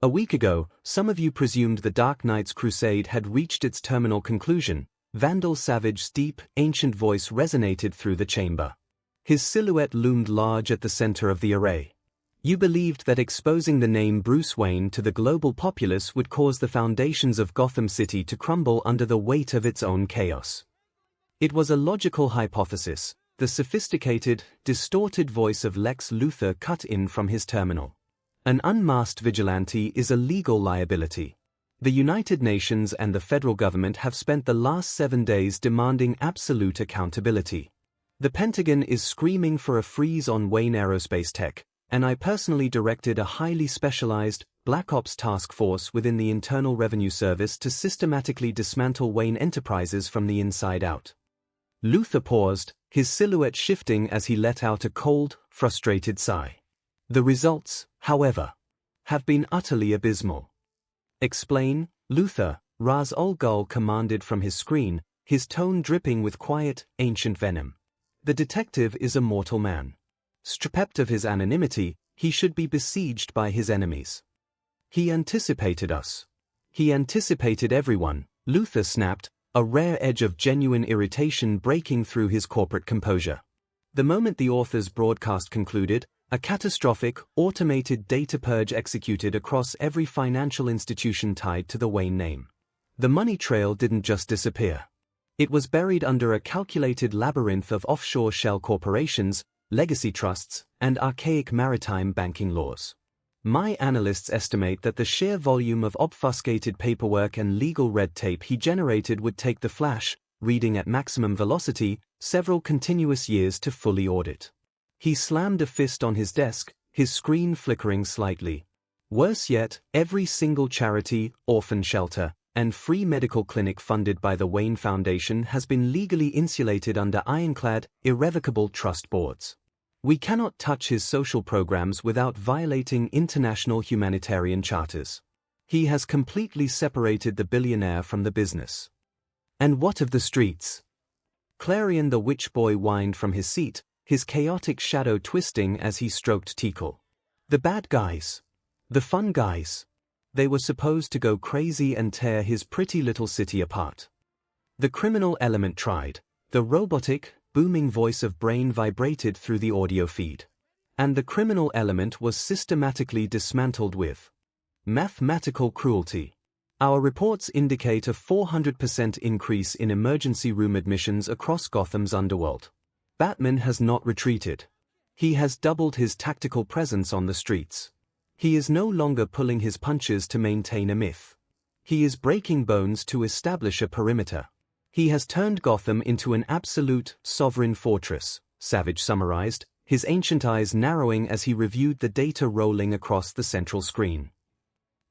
A week ago, some of you presumed the Dark Knight's crusade had reached its terminal conclusion. Vandal Savage's deep, ancient voice resonated through the chamber. His silhouette loomed large at the center of the array. You believed that exposing the name Bruce Wayne to the global populace would cause the foundations of Gotham City to crumble under the weight of its own chaos. It was a logical hypothesis. The sophisticated, distorted voice of Lex Luthor cut in from his terminal. An unmasked vigilante is a legal liability. The United Nations and the federal government have spent the last 7 days demanding absolute accountability. The Pentagon is screaming for a freeze on Wayne Aerospace Tech, and I personally directed a highly specialized, Black Ops task force within the Internal Revenue Service to systematically dismantle Wayne Enterprises from the inside out. Luthor paused, his silhouette shifting as he let out a cold, frustrated sigh. The results, however, have been utterly abysmal. "Explain, Luthor," Ra's al Ghul commanded from his screen, his tone dripping with quiet, ancient venom. The detective is a mortal man. Stripped of his anonymity, he should be besieged by his enemies. "He anticipated us. He anticipated everyone," Luthor snapped, a rare edge of genuine irritation breaking through his corporate composure. The moment the author's broadcast concluded, a catastrophic, automated data purge executed across every financial institution tied to the Wayne name. The money trail didn't just disappear. It was buried under a calculated labyrinth of offshore shell corporations, legacy trusts, and archaic maritime banking laws. My analysts estimate that the sheer volume of obfuscated paperwork and legal red tape he generated would take the Flash, reading at maximum velocity, several continuous years to fully audit. He slammed a fist on his desk, his screen flickering slightly. Worse yet, every single charity, orphan shelter, and free medical clinic funded by the Wayne Foundation has been legally insulated under ironclad, irrevocable trust boards. We cannot touch his social programs without violating international humanitarian charters. He has completely separated the billionaire from the business. And what of the streets? Clarion the Witch Boy whined from his seat, his chaotic shadow twisting as he stroked 𝐒𝐭𝐴. The bad guys. The fun guys. They were supposed to go crazy and tear his pretty little city apart. The criminal element tried. The robotic, booming voice of Brain vibrated through the audio feed. And the criminal element was systematically dismantled with mathematical cruelty. Our reports indicate a 400% increase in emergency room admissions across Gotham's underworld. Batman has not retreated. He has doubled his tactical presence on the streets. He is no longer pulling his punches to maintain a myth. He is breaking bones to establish a perimeter. He has turned Gotham into an absolute, sovereign fortress, Savage summarized, his ancient eyes narrowing as he reviewed the data rolling across the central screen.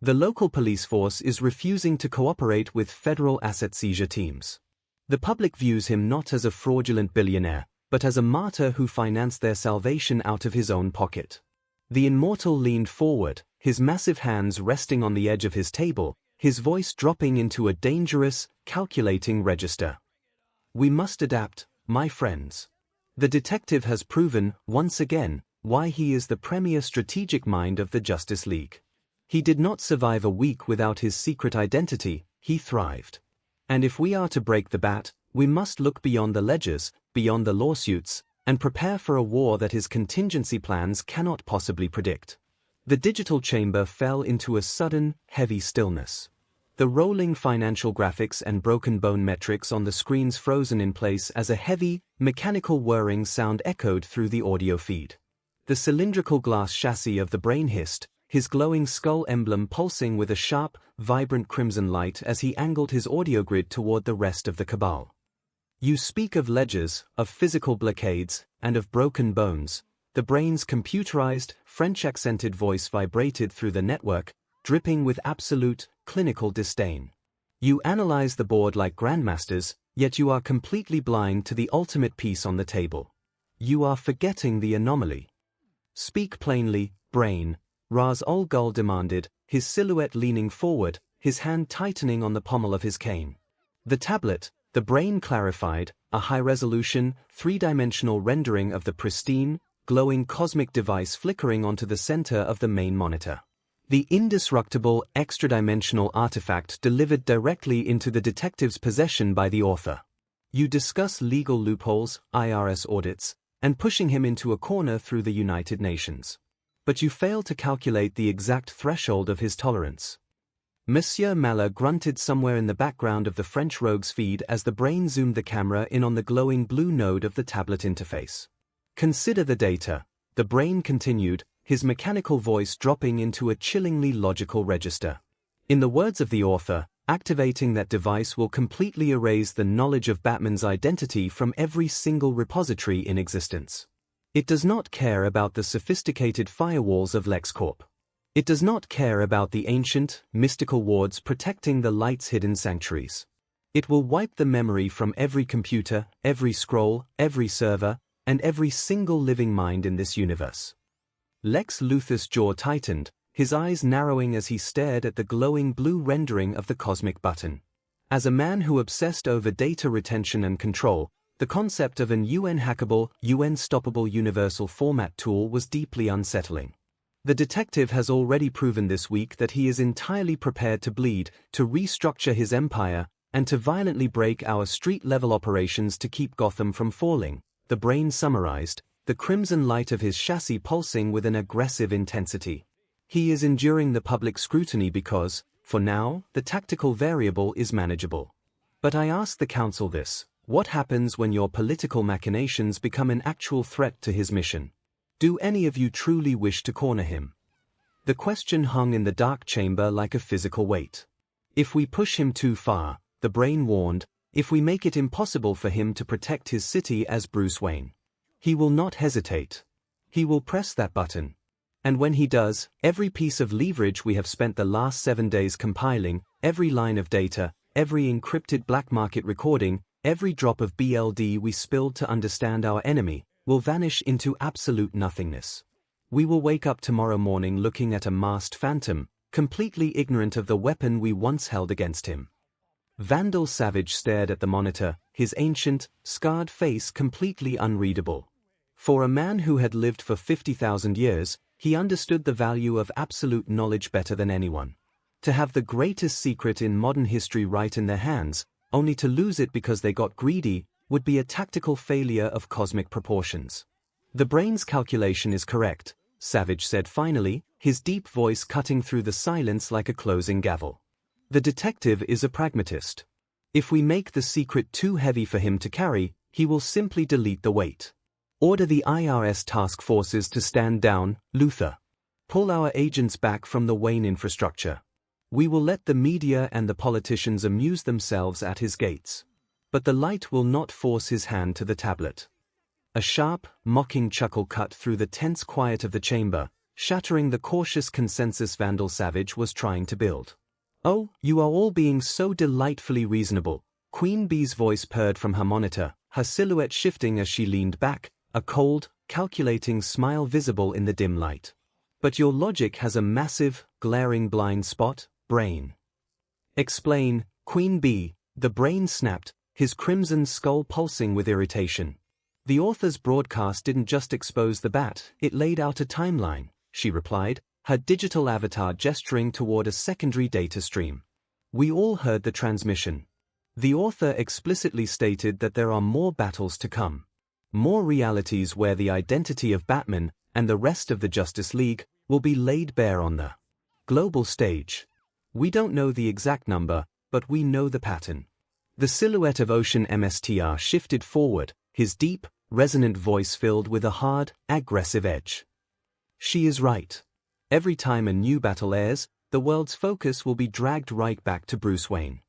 The local police force is refusing to cooperate with federal asset seizure teams. The public views him not as a fraudulent billionaire, but as a martyr who financed their salvation out of his own pocket. The immortal leaned forward, his massive hands resting on the edge of his table, his voice dropping into a dangerous, calculating register. We must adapt, my friends. The detective has proven, once again, why he is the premier strategic mind of the Justice League. He did not survive a week without his secret identity, he thrived. And if we are to break the bat, we must look beyond the ledgers, beyond the lawsuits, and prepare for a war that his contingency plans cannot possibly predict. The digital chamber fell into a sudden, heavy stillness. The rolling financial graphics and broken bone metrics on the screens frozen in place as a heavy, mechanical whirring sound echoed through the audio feed. The cylindrical glass chassis of the Brain hissed, his glowing skull emblem pulsing with a sharp, vibrant crimson light as he angled his audio grid toward the rest of the cabal. You speak of ledgers, of physical blockades, and of broken bones. The Brain's computerized, French-accented voice vibrated through the network, dripping with absolute, clinical disdain. You analyze the board like grandmasters, yet you are completely blind to the ultimate piece on the table. You are forgetting the anomaly. Speak plainly, Brain, Ra's al Ghul demanded, his silhouette leaning forward, his hand tightening on the pommel of his cane. The tablet, the Brain clarified, a high-resolution, three-dimensional rendering of the pristine, glowing cosmic device flickering onto the center of the main monitor. The indestructible, extra-dimensional artifact delivered directly into the detective's possession by the author. You discuss legal loopholes, IRS audits, and pushing him into a corner through the United Nations. But you fail to calculate the exact threshold of his tolerance. Monsieur Malher grunted somewhere in the background of the French rogue's feed as the Brain zoomed the camera in on the glowing blue node of the tablet interface. Consider the data, the Brain continued, his mechanical voice dropping into a chillingly logical register. In the words of the author, activating that device will completely erase the knowledge of Batman's identity from every single repository in existence. It does not care about the sophisticated firewalls of LexCorp. It does not care about the ancient, mystical wards protecting the light's hidden sanctuaries. It will wipe the memory from every computer, every scroll, every server, and every single living mind in this universe. Lex Luthor's jaw tightened, his eyes narrowing as he stared at the glowing blue rendering of the cosmic button. As a man who obsessed over data retention and control, the concept of an UN-hackable, UN-stoppable universal format tool was deeply unsettling. The detective has already proven this week that he is entirely prepared to bleed, to restructure his empire, and to violently break our street-level operations to keep Gotham from falling, the Brain summarized, the crimson light of his chassis pulsing with an aggressive intensity. He is enduring the public scrutiny because, for now, the tactical variable is manageable. But I ask the Council this. What happens when your political machinations become an actual threat to his mission? Do any of you truly wish to corner him? The question hung in the dark chamber like a physical weight. If we push him too far, the Brain warned, if we make it impossible for him to protect his city as Bruce Wayne, he will not hesitate. He will press that button. And when he does, every piece of leverage we have spent the last 7 days compiling, every line of data, every encrypted black market recording, every drop of BLD we spilled to understand our enemy, will vanish into absolute nothingness. We will wake up tomorrow morning looking at a masked phantom, completely ignorant of the weapon we once held against him. Vandal Savage stared at the monitor, his ancient, scarred face completely unreadable. For a man who had lived for 50,000 years, he understood the value of absolute knowledge better than anyone. To have the greatest secret in modern history right in their hands, only to lose it because they got greedy, would be a tactical failure of cosmic proportions. The brain's calculation is correct, 𝐔𝐬𝐽 said finally, his deep voice cutting through the silence like a closing gavel. The detective is a pragmatist. If we make the secret too heavy for him to carry, he will simply delete the weight. Order the IRS task forces to stand down, Luther. Pull our agents back from the Wayne infrastructure. We will let the media and the politicians amuse themselves at his gates. But the light will not force his hand to the tablet. A sharp, mocking chuckle cut through the tense quiet of the chamber, shattering the cautious consensus 𝐷𝐵 was trying to build. "Oh, you are all being so delightfully reasonable," Queen Bee's voice purred from her monitor, her silhouette shifting as she leaned back, a cold, calculating smile visible in the dim light. "But your logic has a massive, glaring blind spot, brain." "Explain, Queen Bee," the brain snapped, his crimson skull pulsing with irritation. "The author's broadcast didn't just expose the bat, it laid out a timeline," she replied, her digital avatar gesturing toward a secondary data stream. "We all heard the transmission. The author explicitly stated that there are more battles to come. More realities where the identity of Batman and the rest of the Justice League will be laid bare on the global stage. We don't know the exact number, but we know the pattern." The silhouette of Ocean MSTR shifted forward, his deep, resonant voice filled with a hard, aggressive edge. "She is right. Every time a new battle airs, the world's focus will be dragged right back to Bruce Wayne.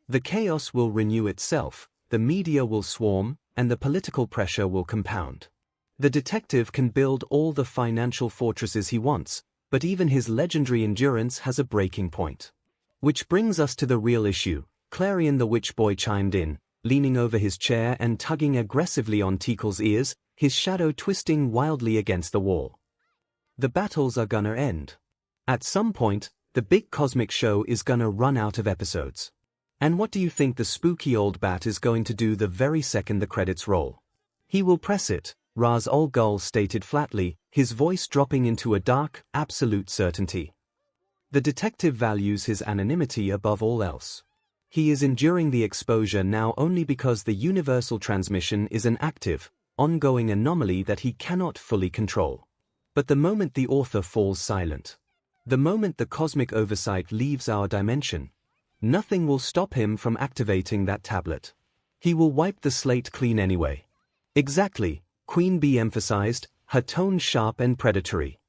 The chaos will renew itself, the media will swarm, and the political pressure will compound. The detective can build all the financial fortresses he wants, but even his legendary endurance has a breaking point. Which brings us to the real issue," Clarion the Witch Boy chimed in, leaning over his chair and tugging aggressively on Tickle's ears, his shadow twisting wildly against the wall. "The battles are gonna end. At some point, the big cosmic show is gonna run out of episodes. And what do you think the spooky old bat is going to do the very second the credits roll? He will press it," Ra's al Ghul stated flatly, his voice dropping into a dark, absolute certainty. The detective values his anonymity above all else. He is enduring the exposure now only because the universal transmission is an active, ongoing anomaly that he cannot fully control. But the moment the author falls silent, the moment the cosmic oversight leaves our dimension, nothing will stop him from activating that tablet. He will wipe the slate clean anyway. "Exactly," Queen Bee emphasized, her tone sharp and predatory.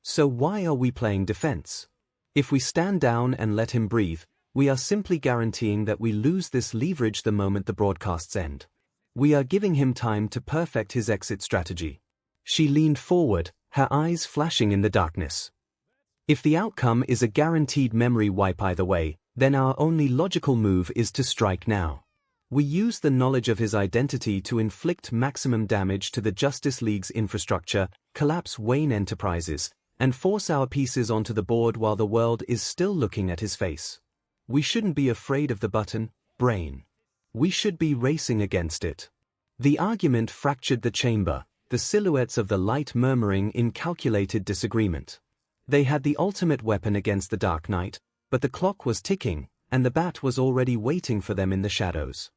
"So why are we playing defense? If we stand down and let him breathe, we are simply guaranteeing that we lose this leverage the moment the broadcasts end. We are giving him time to perfect his exit strategy." She leaned forward, her eyes flashing in the darkness. "If the outcome is a guaranteed memory wipe either way, then our only logical move is to strike now. We use the knowledge of his identity to inflict maximum damage to the Justice League's infrastructure, collapse Wayne Enterprises, and force our pieces onto the board while the world is still looking at his face. We shouldn't be afraid of the button, brain. We should be racing against it." The argument fractured the chamber, the silhouettes of the light murmuring in calculated disagreement. They had the ultimate weapon against the Dark Knight, but the clock was ticking, and the bat was already waiting for them in the shadows.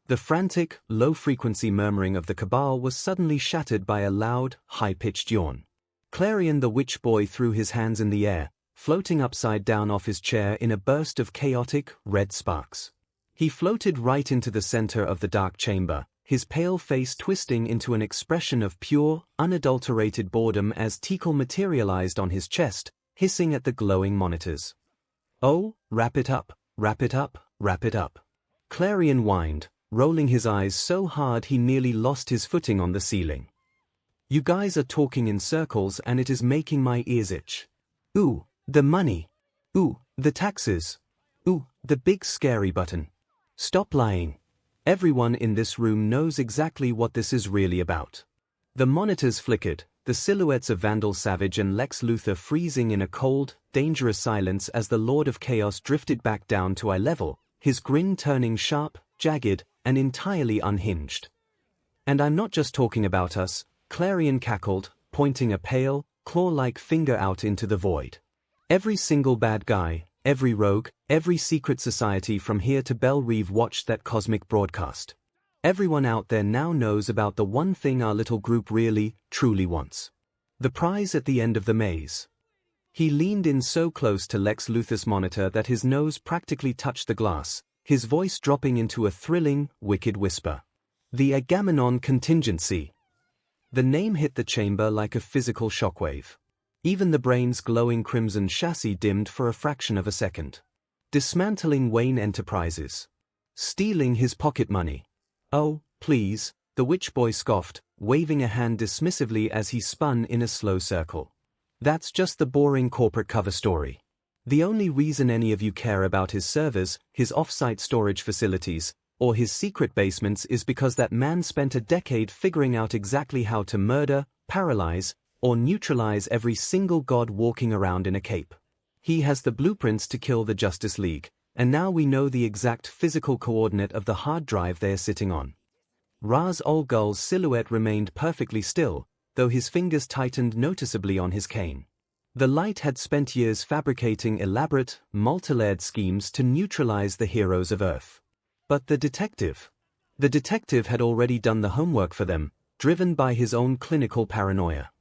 The frantic, low-frequency murmuring of the cabal was suddenly shattered by a loud, high-pitched yawn. Clarion the Witch Boy threw his hands in the air, floating upside down off his chair in a burst of chaotic, red sparks. He floated right into the center of the dark chamber, his pale face twisting into an expression of pure, unadulterated boredom as Tickle materialized on his chest, hissing at the glowing monitors. "Oh, wrap it up, wrap it up, wrap it up." Clarion whined, rolling his eyes so hard he nearly lost his footing on the ceiling. "You guys are talking in circles and it is making my ears itch. Ooh, the money. Ooh, the taxes. Ooh, the big scary button. Stop lying. Everyone in this room knows exactly what this is really about." The monitors flickered, the silhouettes of Vandal Savage and Lex Luthor freezing in a cold, dangerous silence as the Lord of Chaos drifted back down to eye level, his grin turning sharp, jagged, and entirely unhinged. "And I'm not just talking about us," Clarion cackled, pointing a pale, claw-like finger out into the void. "Every single bad guy, every rogue, every secret society from here to Belle Reve watched that cosmic broadcast. Everyone out there now knows about the one thing our little group really, truly wants. The prize at the end of the maze. He leaned in so close to Lex Luthor's monitor that his nose practically touched the glass, his voice dropping into a thrilling, wicked whisper. The 𝐒𝐬𝐺 contingency. The name hit the chamber like a physical shockwave. Even the brain's glowing crimson chassis dimmed for a fraction of a second. Dismantling Wayne Enterprises. Stealing his pocket money. Oh, please, the witch boy scoffed, waving a hand dismissively as he spun in a slow circle. That's just the boring corporate cover story. The only reason any of you care about his servers, his off-site storage facilities, or his secret basements is because that man spent a decade figuring out exactly how to murder, paralyze, or neutralize every single god walking around in a cape. He has the blueprints to kill the Justice League, and now we know the exact physical coordinate of the hard drive they are sitting on. Ra's al Ghul's silhouette remained perfectly still, though his fingers tightened noticeably on his cane. The Light had spent years fabricating elaborate, multi-layered schemes to neutralize the heroes of Earth. But the detective? The detective had already done the homework for them, driven by his own clinical paranoia.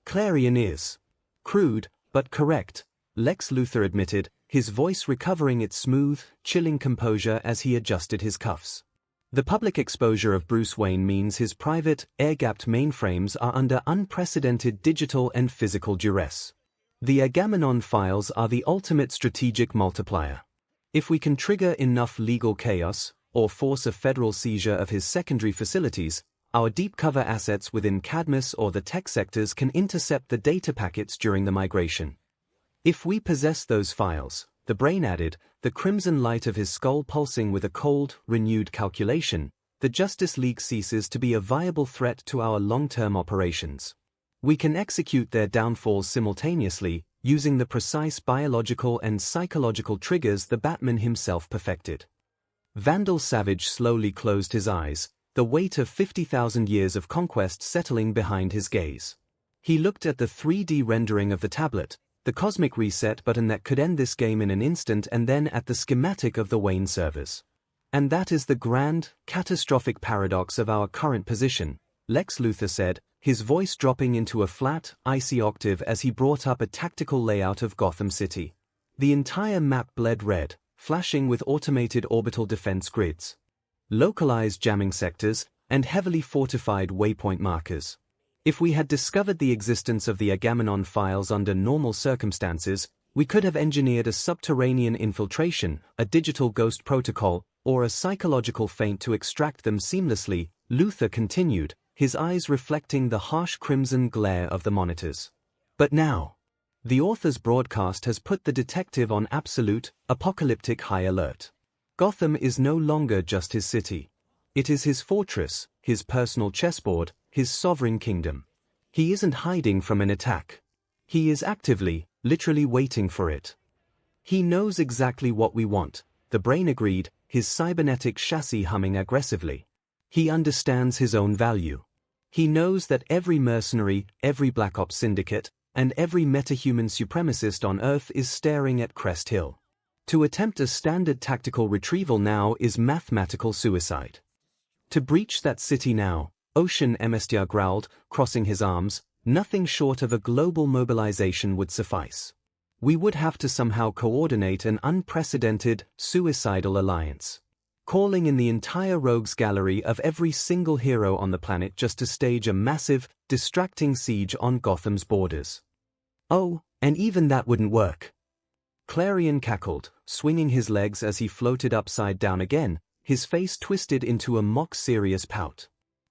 Clarion is crude, but correct, Lex Luthor admitted, his voice recovering its smooth, chilling composure as he adjusted his cuffs. The public exposure of Bruce Wayne means his private, air-gapped mainframes are under unprecedented digital and physical duress. The 𝐒𝐬𝐺 files are the ultimate strategic multiplier. If we can trigger enough legal chaos, or force a federal seizure of his secondary facilities, our deep cover assets within Cadmus or the tech sectors can intercept the data packets during the migration. If we possess those files, the brain added, the crimson light of his skull pulsing with a cold, renewed calculation, the Justice League ceases to be a viable threat to our long-term operations. We can execute their downfalls simultaneously, using the precise biological and psychological triggers the Batman himself perfected. Vandal Savage slowly closed his eyes, the weight of 50,000 years of conquest settling behind his gaze. He looked at the 3D rendering of the tablet, the cosmic reset button that could end this game in an instant, and then at the schematic of the Wayne servers. And that is the grand, catastrophic paradox of our current position, Lex Luthor said, his voice dropping into a flat, icy octave as he brought up a tactical layout of Gotham City. The entire map bled red, flashing with automated orbital defense grids, localized jamming sectors, and heavily fortified waypoint markers. If we had discovered the existence of the 𝐒𝐬𝐺 files under normal circumstances, we could have engineered a subterranean infiltration, a digital ghost protocol, or a psychological feint to extract them seamlessly, Luthor continued, his eyes reflecting the harsh crimson glare of the monitors. But now, the author's broadcast has put the detective on absolute, apocalyptic high alert. Gotham is no longer just his city. It is his fortress, his personal chessboard, his sovereign kingdom. He isn't hiding from an attack. He is actively, literally waiting for it. He knows exactly what we want, the brain agreed, his cybernetic chassis humming aggressively. He understands his own value. He knows that every mercenary, every Black Ops syndicate, and every metahuman supremacist on Earth is staring at Crest Hill. To attempt a standard tactical retrieval now is mathematical suicide. To breach that city now, Ocean MSTR growled, crossing his arms, nothing short of a global mobilization would suffice. We would have to somehow coordinate an unprecedented, suicidal alliance. Calling in the entire rogues gallery of every single hero on the planet just to stage a massive, distracting siege on Gotham's borders. Oh, and even that wouldn't work. Clarion cackled, swinging his legs as he floated upside down again, his face twisted into a mock-serious pout.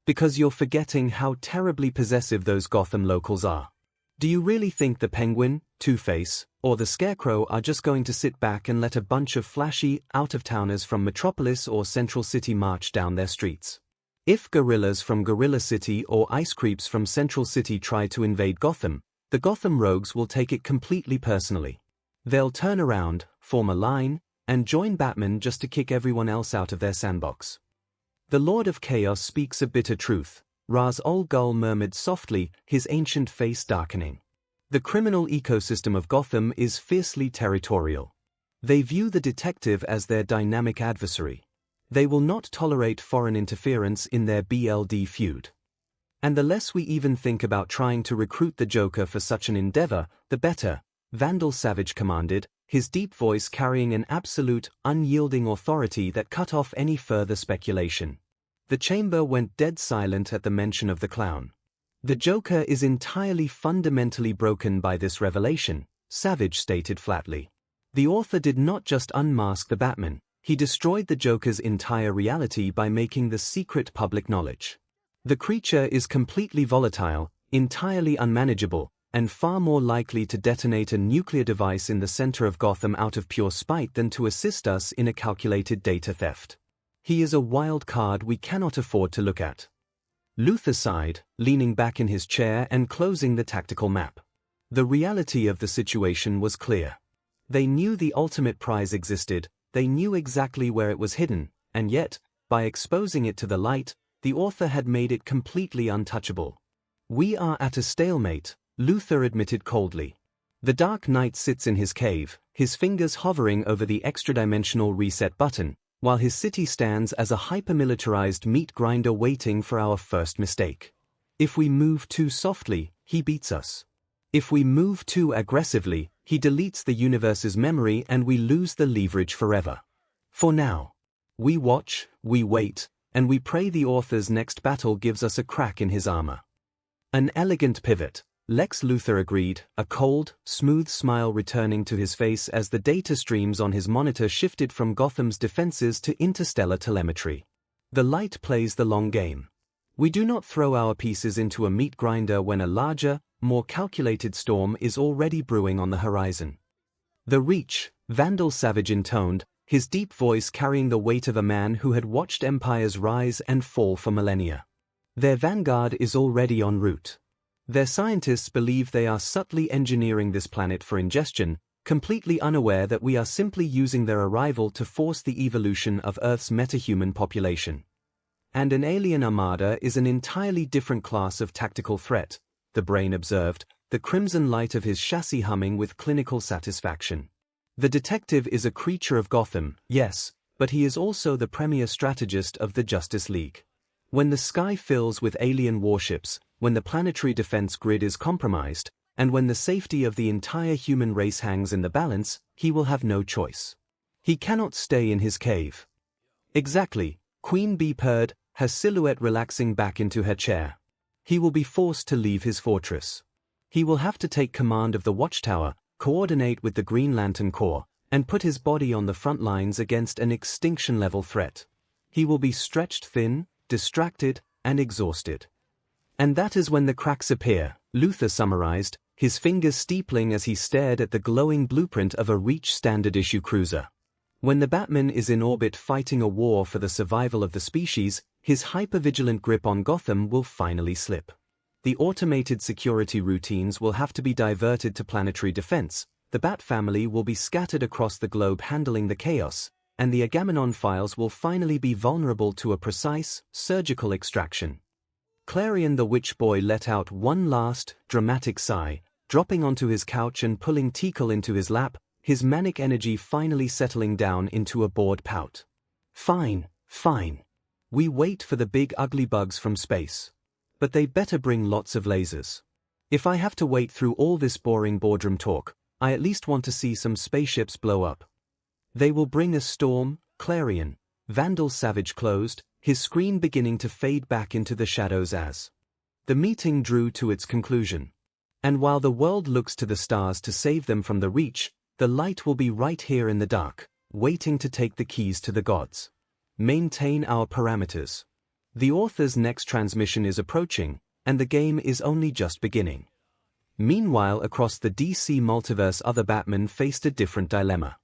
Because you're forgetting how terribly possessive those Gotham locals are. Do you really think the Penguin, Two-Face, or the Scarecrow are just going to sit back and let a bunch of flashy, out-of-towners from Metropolis or Central City march down their streets? If gorillas from Gorilla City or ice creeps from Central City try to invade Gotham, the Gotham rogues will take it completely personally. They'll turn around, form a line, and join Batman just to kick everyone else out of their sandbox. The Lord of Chaos speaks a bitter truth, Ra's al Ghul murmured softly, his ancient face darkening. The criminal ecosystem of Gotham is fiercely territorial. They view the detective as their dynamic adversary. They will not tolerate foreign interference in their BLD feud. And the less we even think about trying to recruit the Joker for such an endeavor, the better, Vandal Savage commanded, his deep voice carrying an absolute, unyielding authority that cut off any further speculation. The chamber went dead silent at the mention of the clown. The Joker is entirely fundamentally broken by this revelation, Savage stated flatly. The author did not just unmask the Batman, he destroyed the Joker's entire reality by making the secret public knowledge. The creature is completely volatile, entirely unmanageable, and far more likely to detonate a nuclear device in the center of Gotham out of pure spite than to assist us in a calculated data theft. He is a wild card we cannot afford to look at. Luthor sighed, leaning back in his chair and closing the tactical map. The reality of the situation was clear. They knew the ultimate prize existed, they knew exactly where it was hidden, and yet, by exposing it to the light, the author had made it completely untouchable. We are at a stalemate, Luthor admitted coldly. The Dark Knight sits in his cave, his fingers hovering over the extra-dimensional reset button, while his city stands as a hyper-militarized meat grinder waiting for our first mistake. If we move too softly, he beats us. If we move too aggressively, he deletes the universe's memory and we lose the leverage forever. For now, we watch, we wait, and we pray the author's next battle gives us a crack in his armor. An elegant pivot, Lex Luthor agreed, a cold, smooth smile returning to his face as the data streams on his monitor shifted from Gotham's defenses to interstellar telemetry. The light plays the long game. We do not throw our pieces into a meat grinder when a larger, more calculated storm is already brewing on the horizon. The Reach, Vandal Savage intoned, his deep voice carrying the weight of a man who had watched empires rise and fall for millennia. Their vanguard is already en route. Their scientists believe they are subtly engineering this planet for ingestion, completely unaware that we are simply using their arrival to force the evolution of Earth's metahuman population. And an alien armada is an entirely different class of tactical threat, the brain observed, the crimson light of his chassis humming with clinical satisfaction. The detective is a creature of Gotham, yes, but he is also the premier strategist of the Justice League. When the sky fills with alien warships, when the planetary defense grid is compromised, and when the safety of the entire human race hangs in the balance, he will have no choice. He cannot stay in his cave. Exactly, Queen Bee purred, her silhouette relaxing back into her chair. He will be forced to leave his fortress. He will have to take command of the Watchtower, coordinate with the Green Lantern Corps, and put his body on the front lines against an extinction-level threat. He will be stretched thin, distracted, and exhausted. And that is when the cracks appear, Luthor summarized, his fingers steepling as he stared at the glowing blueprint of a Reach standard-issue cruiser. When the Batman is in orbit fighting a war for the survival of the species, his hyper-vigilant grip on Gotham will finally slip. The automated security routines will have to be diverted to planetary defense, the Bat family will be scattered across the globe handling the chaos, and the Agamemnon files will finally be vulnerable to a precise, surgical extraction. Clarion the Witch Boy let out one last, dramatic sigh, dropping onto his couch and pulling Tikal into his lap, his manic energy finally settling down into a bored pout. Fine, fine. We wait for the big ugly bugs from space. But they better bring lots of lasers. If I have to wait through all this boring boardroom talk, I at least want to see some spaceships blow up. They will bring a storm, Clarion, Vandal Savage closed, his screen beginning to fade back into the shadows as the meeting drew to its conclusion. And while the world looks to the stars to save them from the Reach, the light will be right here in the dark, waiting to take the keys to the gods. Maintain our parameters. The author's next transmission is approaching, and the game is only just beginning. Meanwhile, across the DC multiverse, other Batmen faced a different dilemma.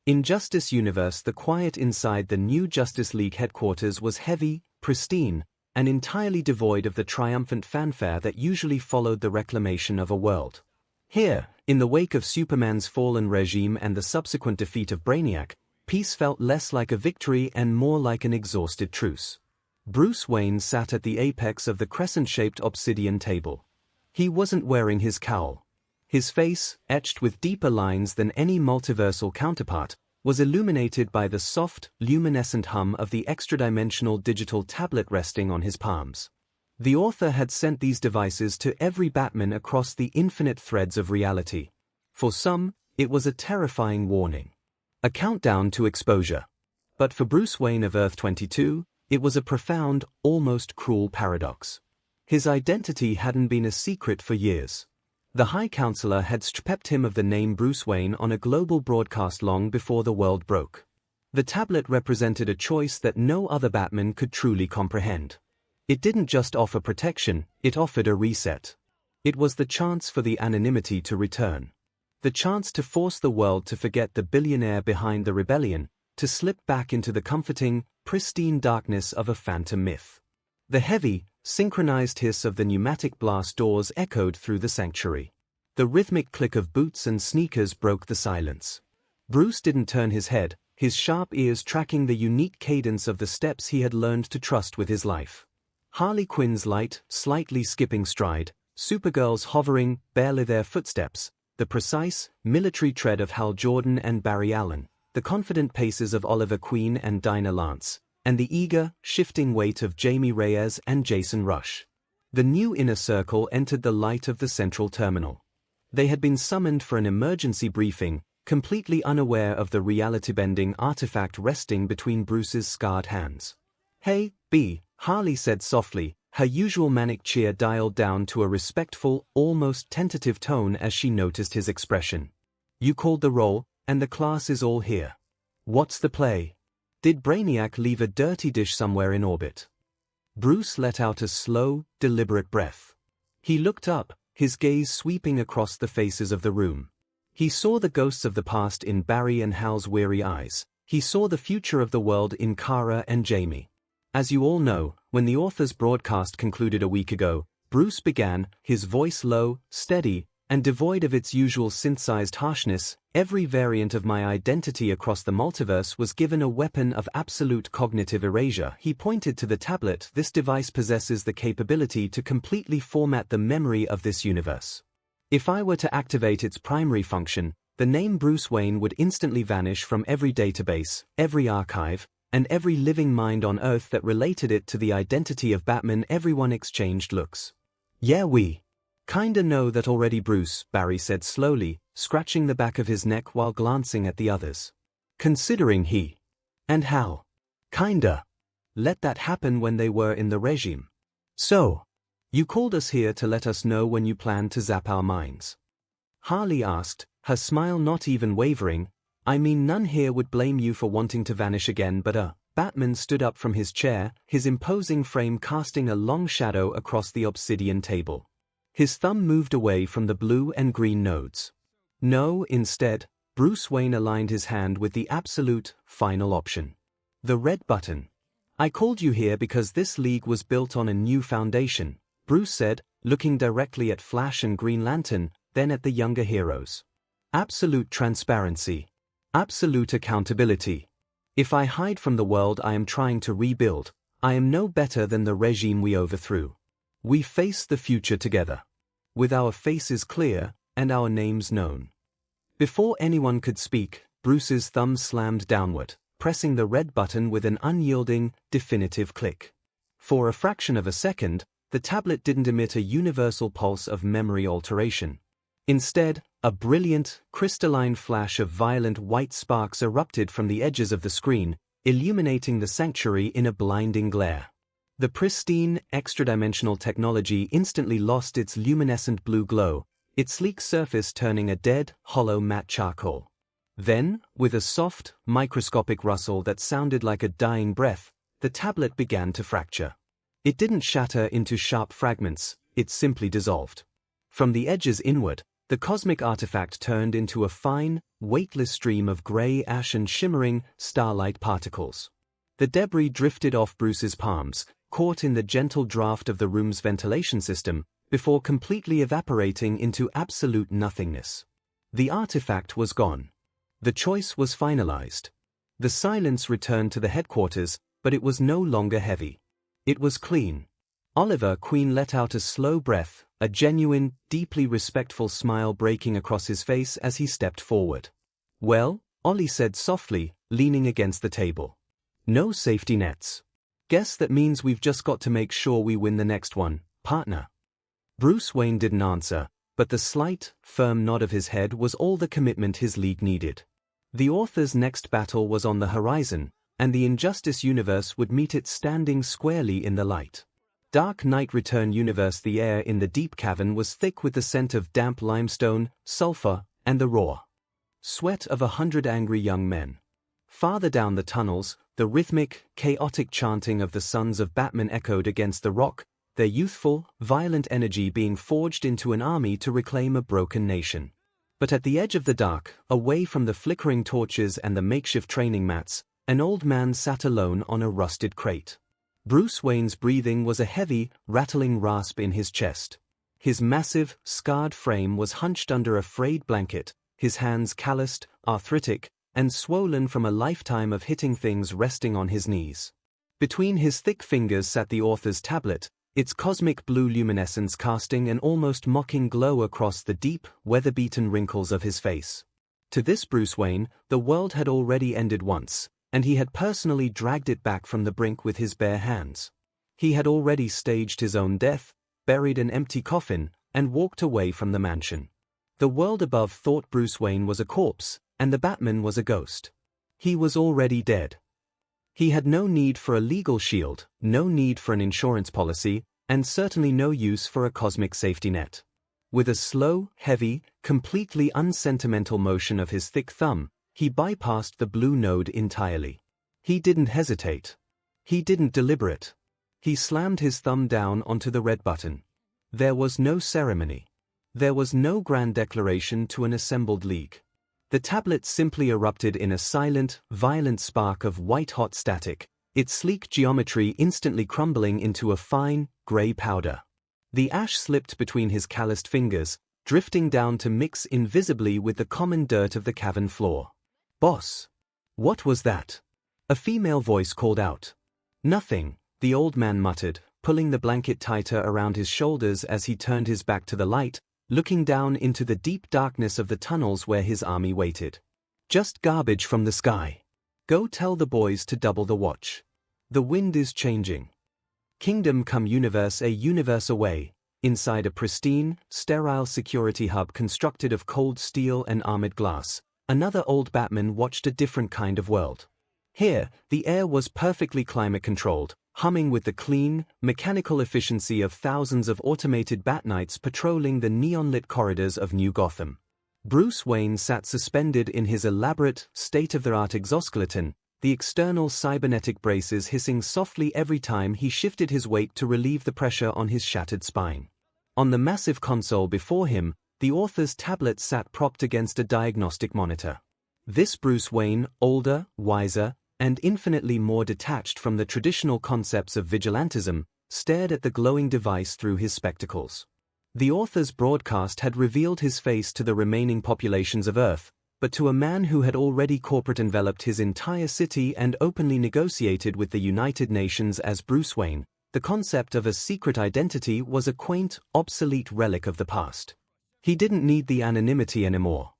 In Justice Universe, the quiet inside the new Justice League headquarters was heavy, pristine, and entirely devoid of the triumphant fanfare that usually followed the reclamation of a world. Here, in the wake of Superman's fallen regime and the subsequent defeat of Brainiac, peace felt less like a victory and more like an exhausted truce. Bruce Wayne sat at the apex of the crescent-shaped obsidian table. He wasn't wearing his cowl. His face, etched with deeper lines than any multiversal counterpart, was illuminated by the soft, luminescent hum of the extra-dimensional digital tablet resting on his palms. The author had sent these devices to every Batman across the infinite threads of reality. For some, it was a terrifying warning. A countdown to exposure. But for Bruce Wayne of Earth 22, it was a profound, almost cruel paradox. His identity hadn't been a secret for years. The High Counselor had stripped him of the name Bruce Wayne on a global broadcast long before the world broke. The tablet represented a choice that no other Batman could truly comprehend. It didn't just offer protection, it offered a reset. It was the chance for the anonymity to return. The chance to force the world to forget the billionaire behind the rebellion, to slip back into the comforting, pristine darkness of a phantom myth. The heavy, synchronized hiss of the pneumatic blast doors echoed through the sanctuary. The rhythmic click of boots and sneakers broke the silence. Bruce didn't turn his head, his sharp ears tracking the unique cadence of the steps he had learned to trust with his life. Harley Quinn's light, slightly skipping stride, Supergirl's hovering, barely there footsteps, the precise, military tread of Hal Jordan and Barry Allen, the confident paces of Oliver Queen and Dinah Lance, and the eager, shifting weight of Jamie Reyes and Jason Rush. The new inner circle entered the light of the central terminal. They had been summoned for an emergency briefing, completely unaware of the reality-bending artifact resting between Bruce's scarred hands. "Hey, B," Harley said softly, her usual manic cheer dialed down to a respectful, almost tentative tone as she noticed his expression. "You called the roll, and the class is all here. What's the play? Did Brainiac leave a dirty dish somewhere in orbit?" Bruce let out a slow, deliberate breath. He looked up, his gaze sweeping across the faces of the room. He saw the ghosts of the past in Barry and Hal's weary eyes. He saw the future of the world in Kara and Jamie. "As you all know, when the author's broadcast concluded a week ago," Bruce began, his voice low, steady, and devoid of its usual synthesized harshness, "every variant of my identity across the multiverse was given a weapon of absolute cognitive erasure." He pointed to the tablet. "This device possesses the capability to completely format the memory of this universe. If I were to activate its primary function, the name Bruce Wayne would instantly vanish from every database, every archive, and every living mind on Earth that related it to the identity of Batman." Everyone exchanged looks. "Yeah, we kinda know that already, Bruce," Barry said slowly, scratching the back of his neck while glancing at the others. "Considering he and Hal kinda let that happen when they were in the regime. So, you called us here to let us know when you plan to zap our minds?" Harley asked, her smile not even wavering. "I mean, none here would blame you for wanting to vanish again, but Batman stood up from his chair, his imposing frame casting a long shadow across the obsidian table. His thumb moved away from the blue and green nodes. "No," instead, Bruce Wayne aligned his hand with the absolute, final option. "The red button. I called you here because this league was built on a new foundation," Bruce said, looking directly at Flash and Green Lantern, then at the younger heroes. "Absolute transparency. Absolute accountability. If I hide from the world I am trying to rebuild, I am no better than the regime we overthrew. We face the future together. With our faces clear, and our names known." Before anyone could speak, Bruce's thumb slammed downward, pressing the red button with an unyielding, definitive click. For a fraction of a second, the tablet didn't emit a universal pulse of memory alteration. Instead, a brilliant, crystalline flash of violent white sparks erupted from the edges of the screen, illuminating the sanctuary in a blinding glare. The pristine, extra-dimensional technology instantly lost its luminescent blue glow, its sleek surface turning a dead, hollow matte charcoal. Then, with a soft, microscopic rustle that sounded like a dying breath, the tablet began to fracture. It didn't shatter into sharp fragments, it simply dissolved. From the edges inward, the cosmic artifact turned into a fine, weightless stream of gray ash and shimmering, starlight particles. The debris drifted off Bruce's palms, caught in the gentle draft of the room's ventilation system, before completely evaporating into absolute nothingness. The artifact was gone. The choice was finalized. The silence returned to the headquarters, but it was no longer heavy. It was clean. Oliver Queen let out a slow breath, a genuine, deeply respectful smile breaking across his face as he stepped forward. "Well, Ollie said softly, leaning against the table. No safety nets. Guess that means we've just got to make sure we win the next one, partner. Bruce Wayne didn't answer, but the slight, firm nod of his head was all the commitment his league needed. The author's next battle was on the horizon, and the Injustice universe would meet it standing squarely in the light. Dark Knight Return universe. The air in the deep cavern was thick with the scent of damp limestone, sulfur, and the raw sweat of 100 angry young men. Farther down the tunnels, the rhythmic, chaotic chanting of the sons of Batman echoed against the rock, their youthful, violent energy being forged into an army to reclaim a broken nation. But at the edge of the dark, away from the flickering torches and the makeshift training mats, an old man sat alone on a rusted crate. Bruce Wayne's breathing was a heavy, rattling rasp in his chest. His massive, scarred frame was hunched under a frayed blanket, his hands calloused, arthritic, and swollen from a lifetime of hitting things resting on his knees. Between his thick fingers sat the author's tablet, its cosmic blue luminescence casting an almost mocking glow across the deep, weather-beaten wrinkles of his face. To this Bruce Wayne, the world had already ended once, and he had personally dragged it back from the brink with his bare hands. He had already staged his own death, buried an empty coffin, and walked away from the mansion. The world above thought Bruce Wayne was a corpse, and the Batman was a ghost. He was already dead. He had no need for a legal shield, no need for an insurance policy, and certainly no use for a cosmic safety net. With a slow, heavy, completely unsentimental motion of his thick thumb, he bypassed the blue node entirely. He didn't hesitate. He didn't deliberate. He slammed his thumb down onto the red button. There was no ceremony. There was no grand declaration to an assembled league. The tablet simply erupted in a silent, violent spark of white-hot static, its sleek geometry instantly crumbling into a fine, gray powder. The ash slipped between his calloused fingers, drifting down to mix invisibly with the common dirt of the cavern floor. "Boss." "What was that?" A female voice called out. "Nothing," the old man muttered, pulling the blanket tighter around his shoulders as he turned his back to the light, looking down into the deep darkness of the tunnels where his army waited. "Just garbage from the sky. Go tell the boys to double the watch. The wind is changing." Kingdom Come Universe. A universe away, inside a pristine, sterile security hub constructed of cold steel and armored glass, another old Batman watched a different kind of world. Here, the air was perfectly climate-controlled, humming with the clean, mechanical efficiency of thousands of automated Bat-Knights patrolling the neon-lit corridors of New Gotham. Bruce Wayne sat suspended in his elaborate, state-of-the-art exoskeleton, the external cybernetic braces hissing softly every time he shifted his weight to relieve the pressure on his shattered spine. On the massive console before him, the author's tablet sat propped against a diagnostic monitor. This Bruce Wayne, older, wiser, and infinitely more detached from the traditional concepts of vigilantism, stared at the glowing device through his spectacles. The author's broadcast had revealed his face to the remaining populations of Earth, but to a man who had already corporate enveloped his entire city and openly negotiated with the United Nations as Bruce Wayne, the concept of a secret identity was a quaint, obsolete relic of the past. He didn't need the anonymity anymore.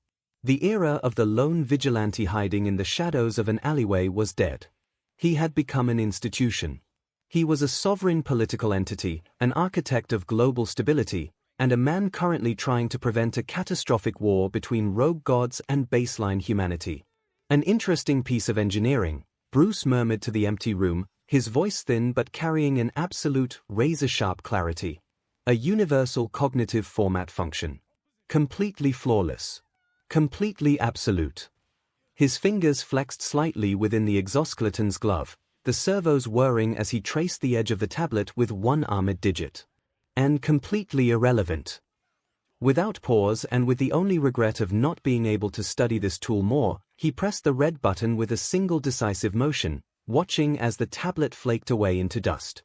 The era of the lone vigilante hiding in the shadows of an alleyway was dead. He had become an institution. He was a sovereign political entity, an architect of global stability, and a man currently trying to prevent a catastrophic war between rogue gods and baseline humanity. "An interesting piece of engineering," Bruce murmured to the empty room, his voice thin but carrying an absolute, razor-sharp clarity. "A universal cognitive format function. Completely flawless. Completely absolute." His fingers flexed slightly within the exoskeleton's glove, the servos whirring as he traced the edge of the tablet with one armored digit. "And completely irrelevant." Without pause and with the only regret of not being able to study this tool more, he pressed the red button with a single decisive motion, watching as the tablet flaked away into dust.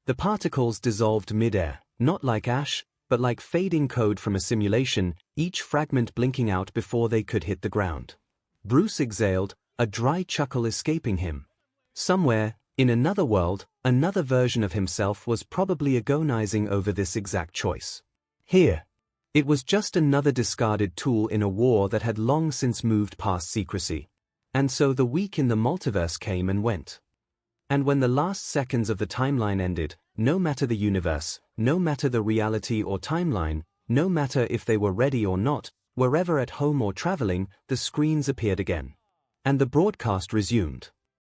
The particles dissolved mid-air, not like ash, but like fading code from a simulation, each fragment blinking out before they could hit the ground. Bruce exhaled, a dry chuckle escaping him. Somewhere, in another world, another version of himself was probably agonizing over this exact choice. Here, it was just another discarded tool in a war that had long since moved past secrecy. And so the week in the multiverse came and went. And when the last seconds of the timeline ended, no matter the universe, no matter the reality or timeline, no matter if they were ready or not, wherever at home or traveling, the screens appeared again. And the broadcast resumed.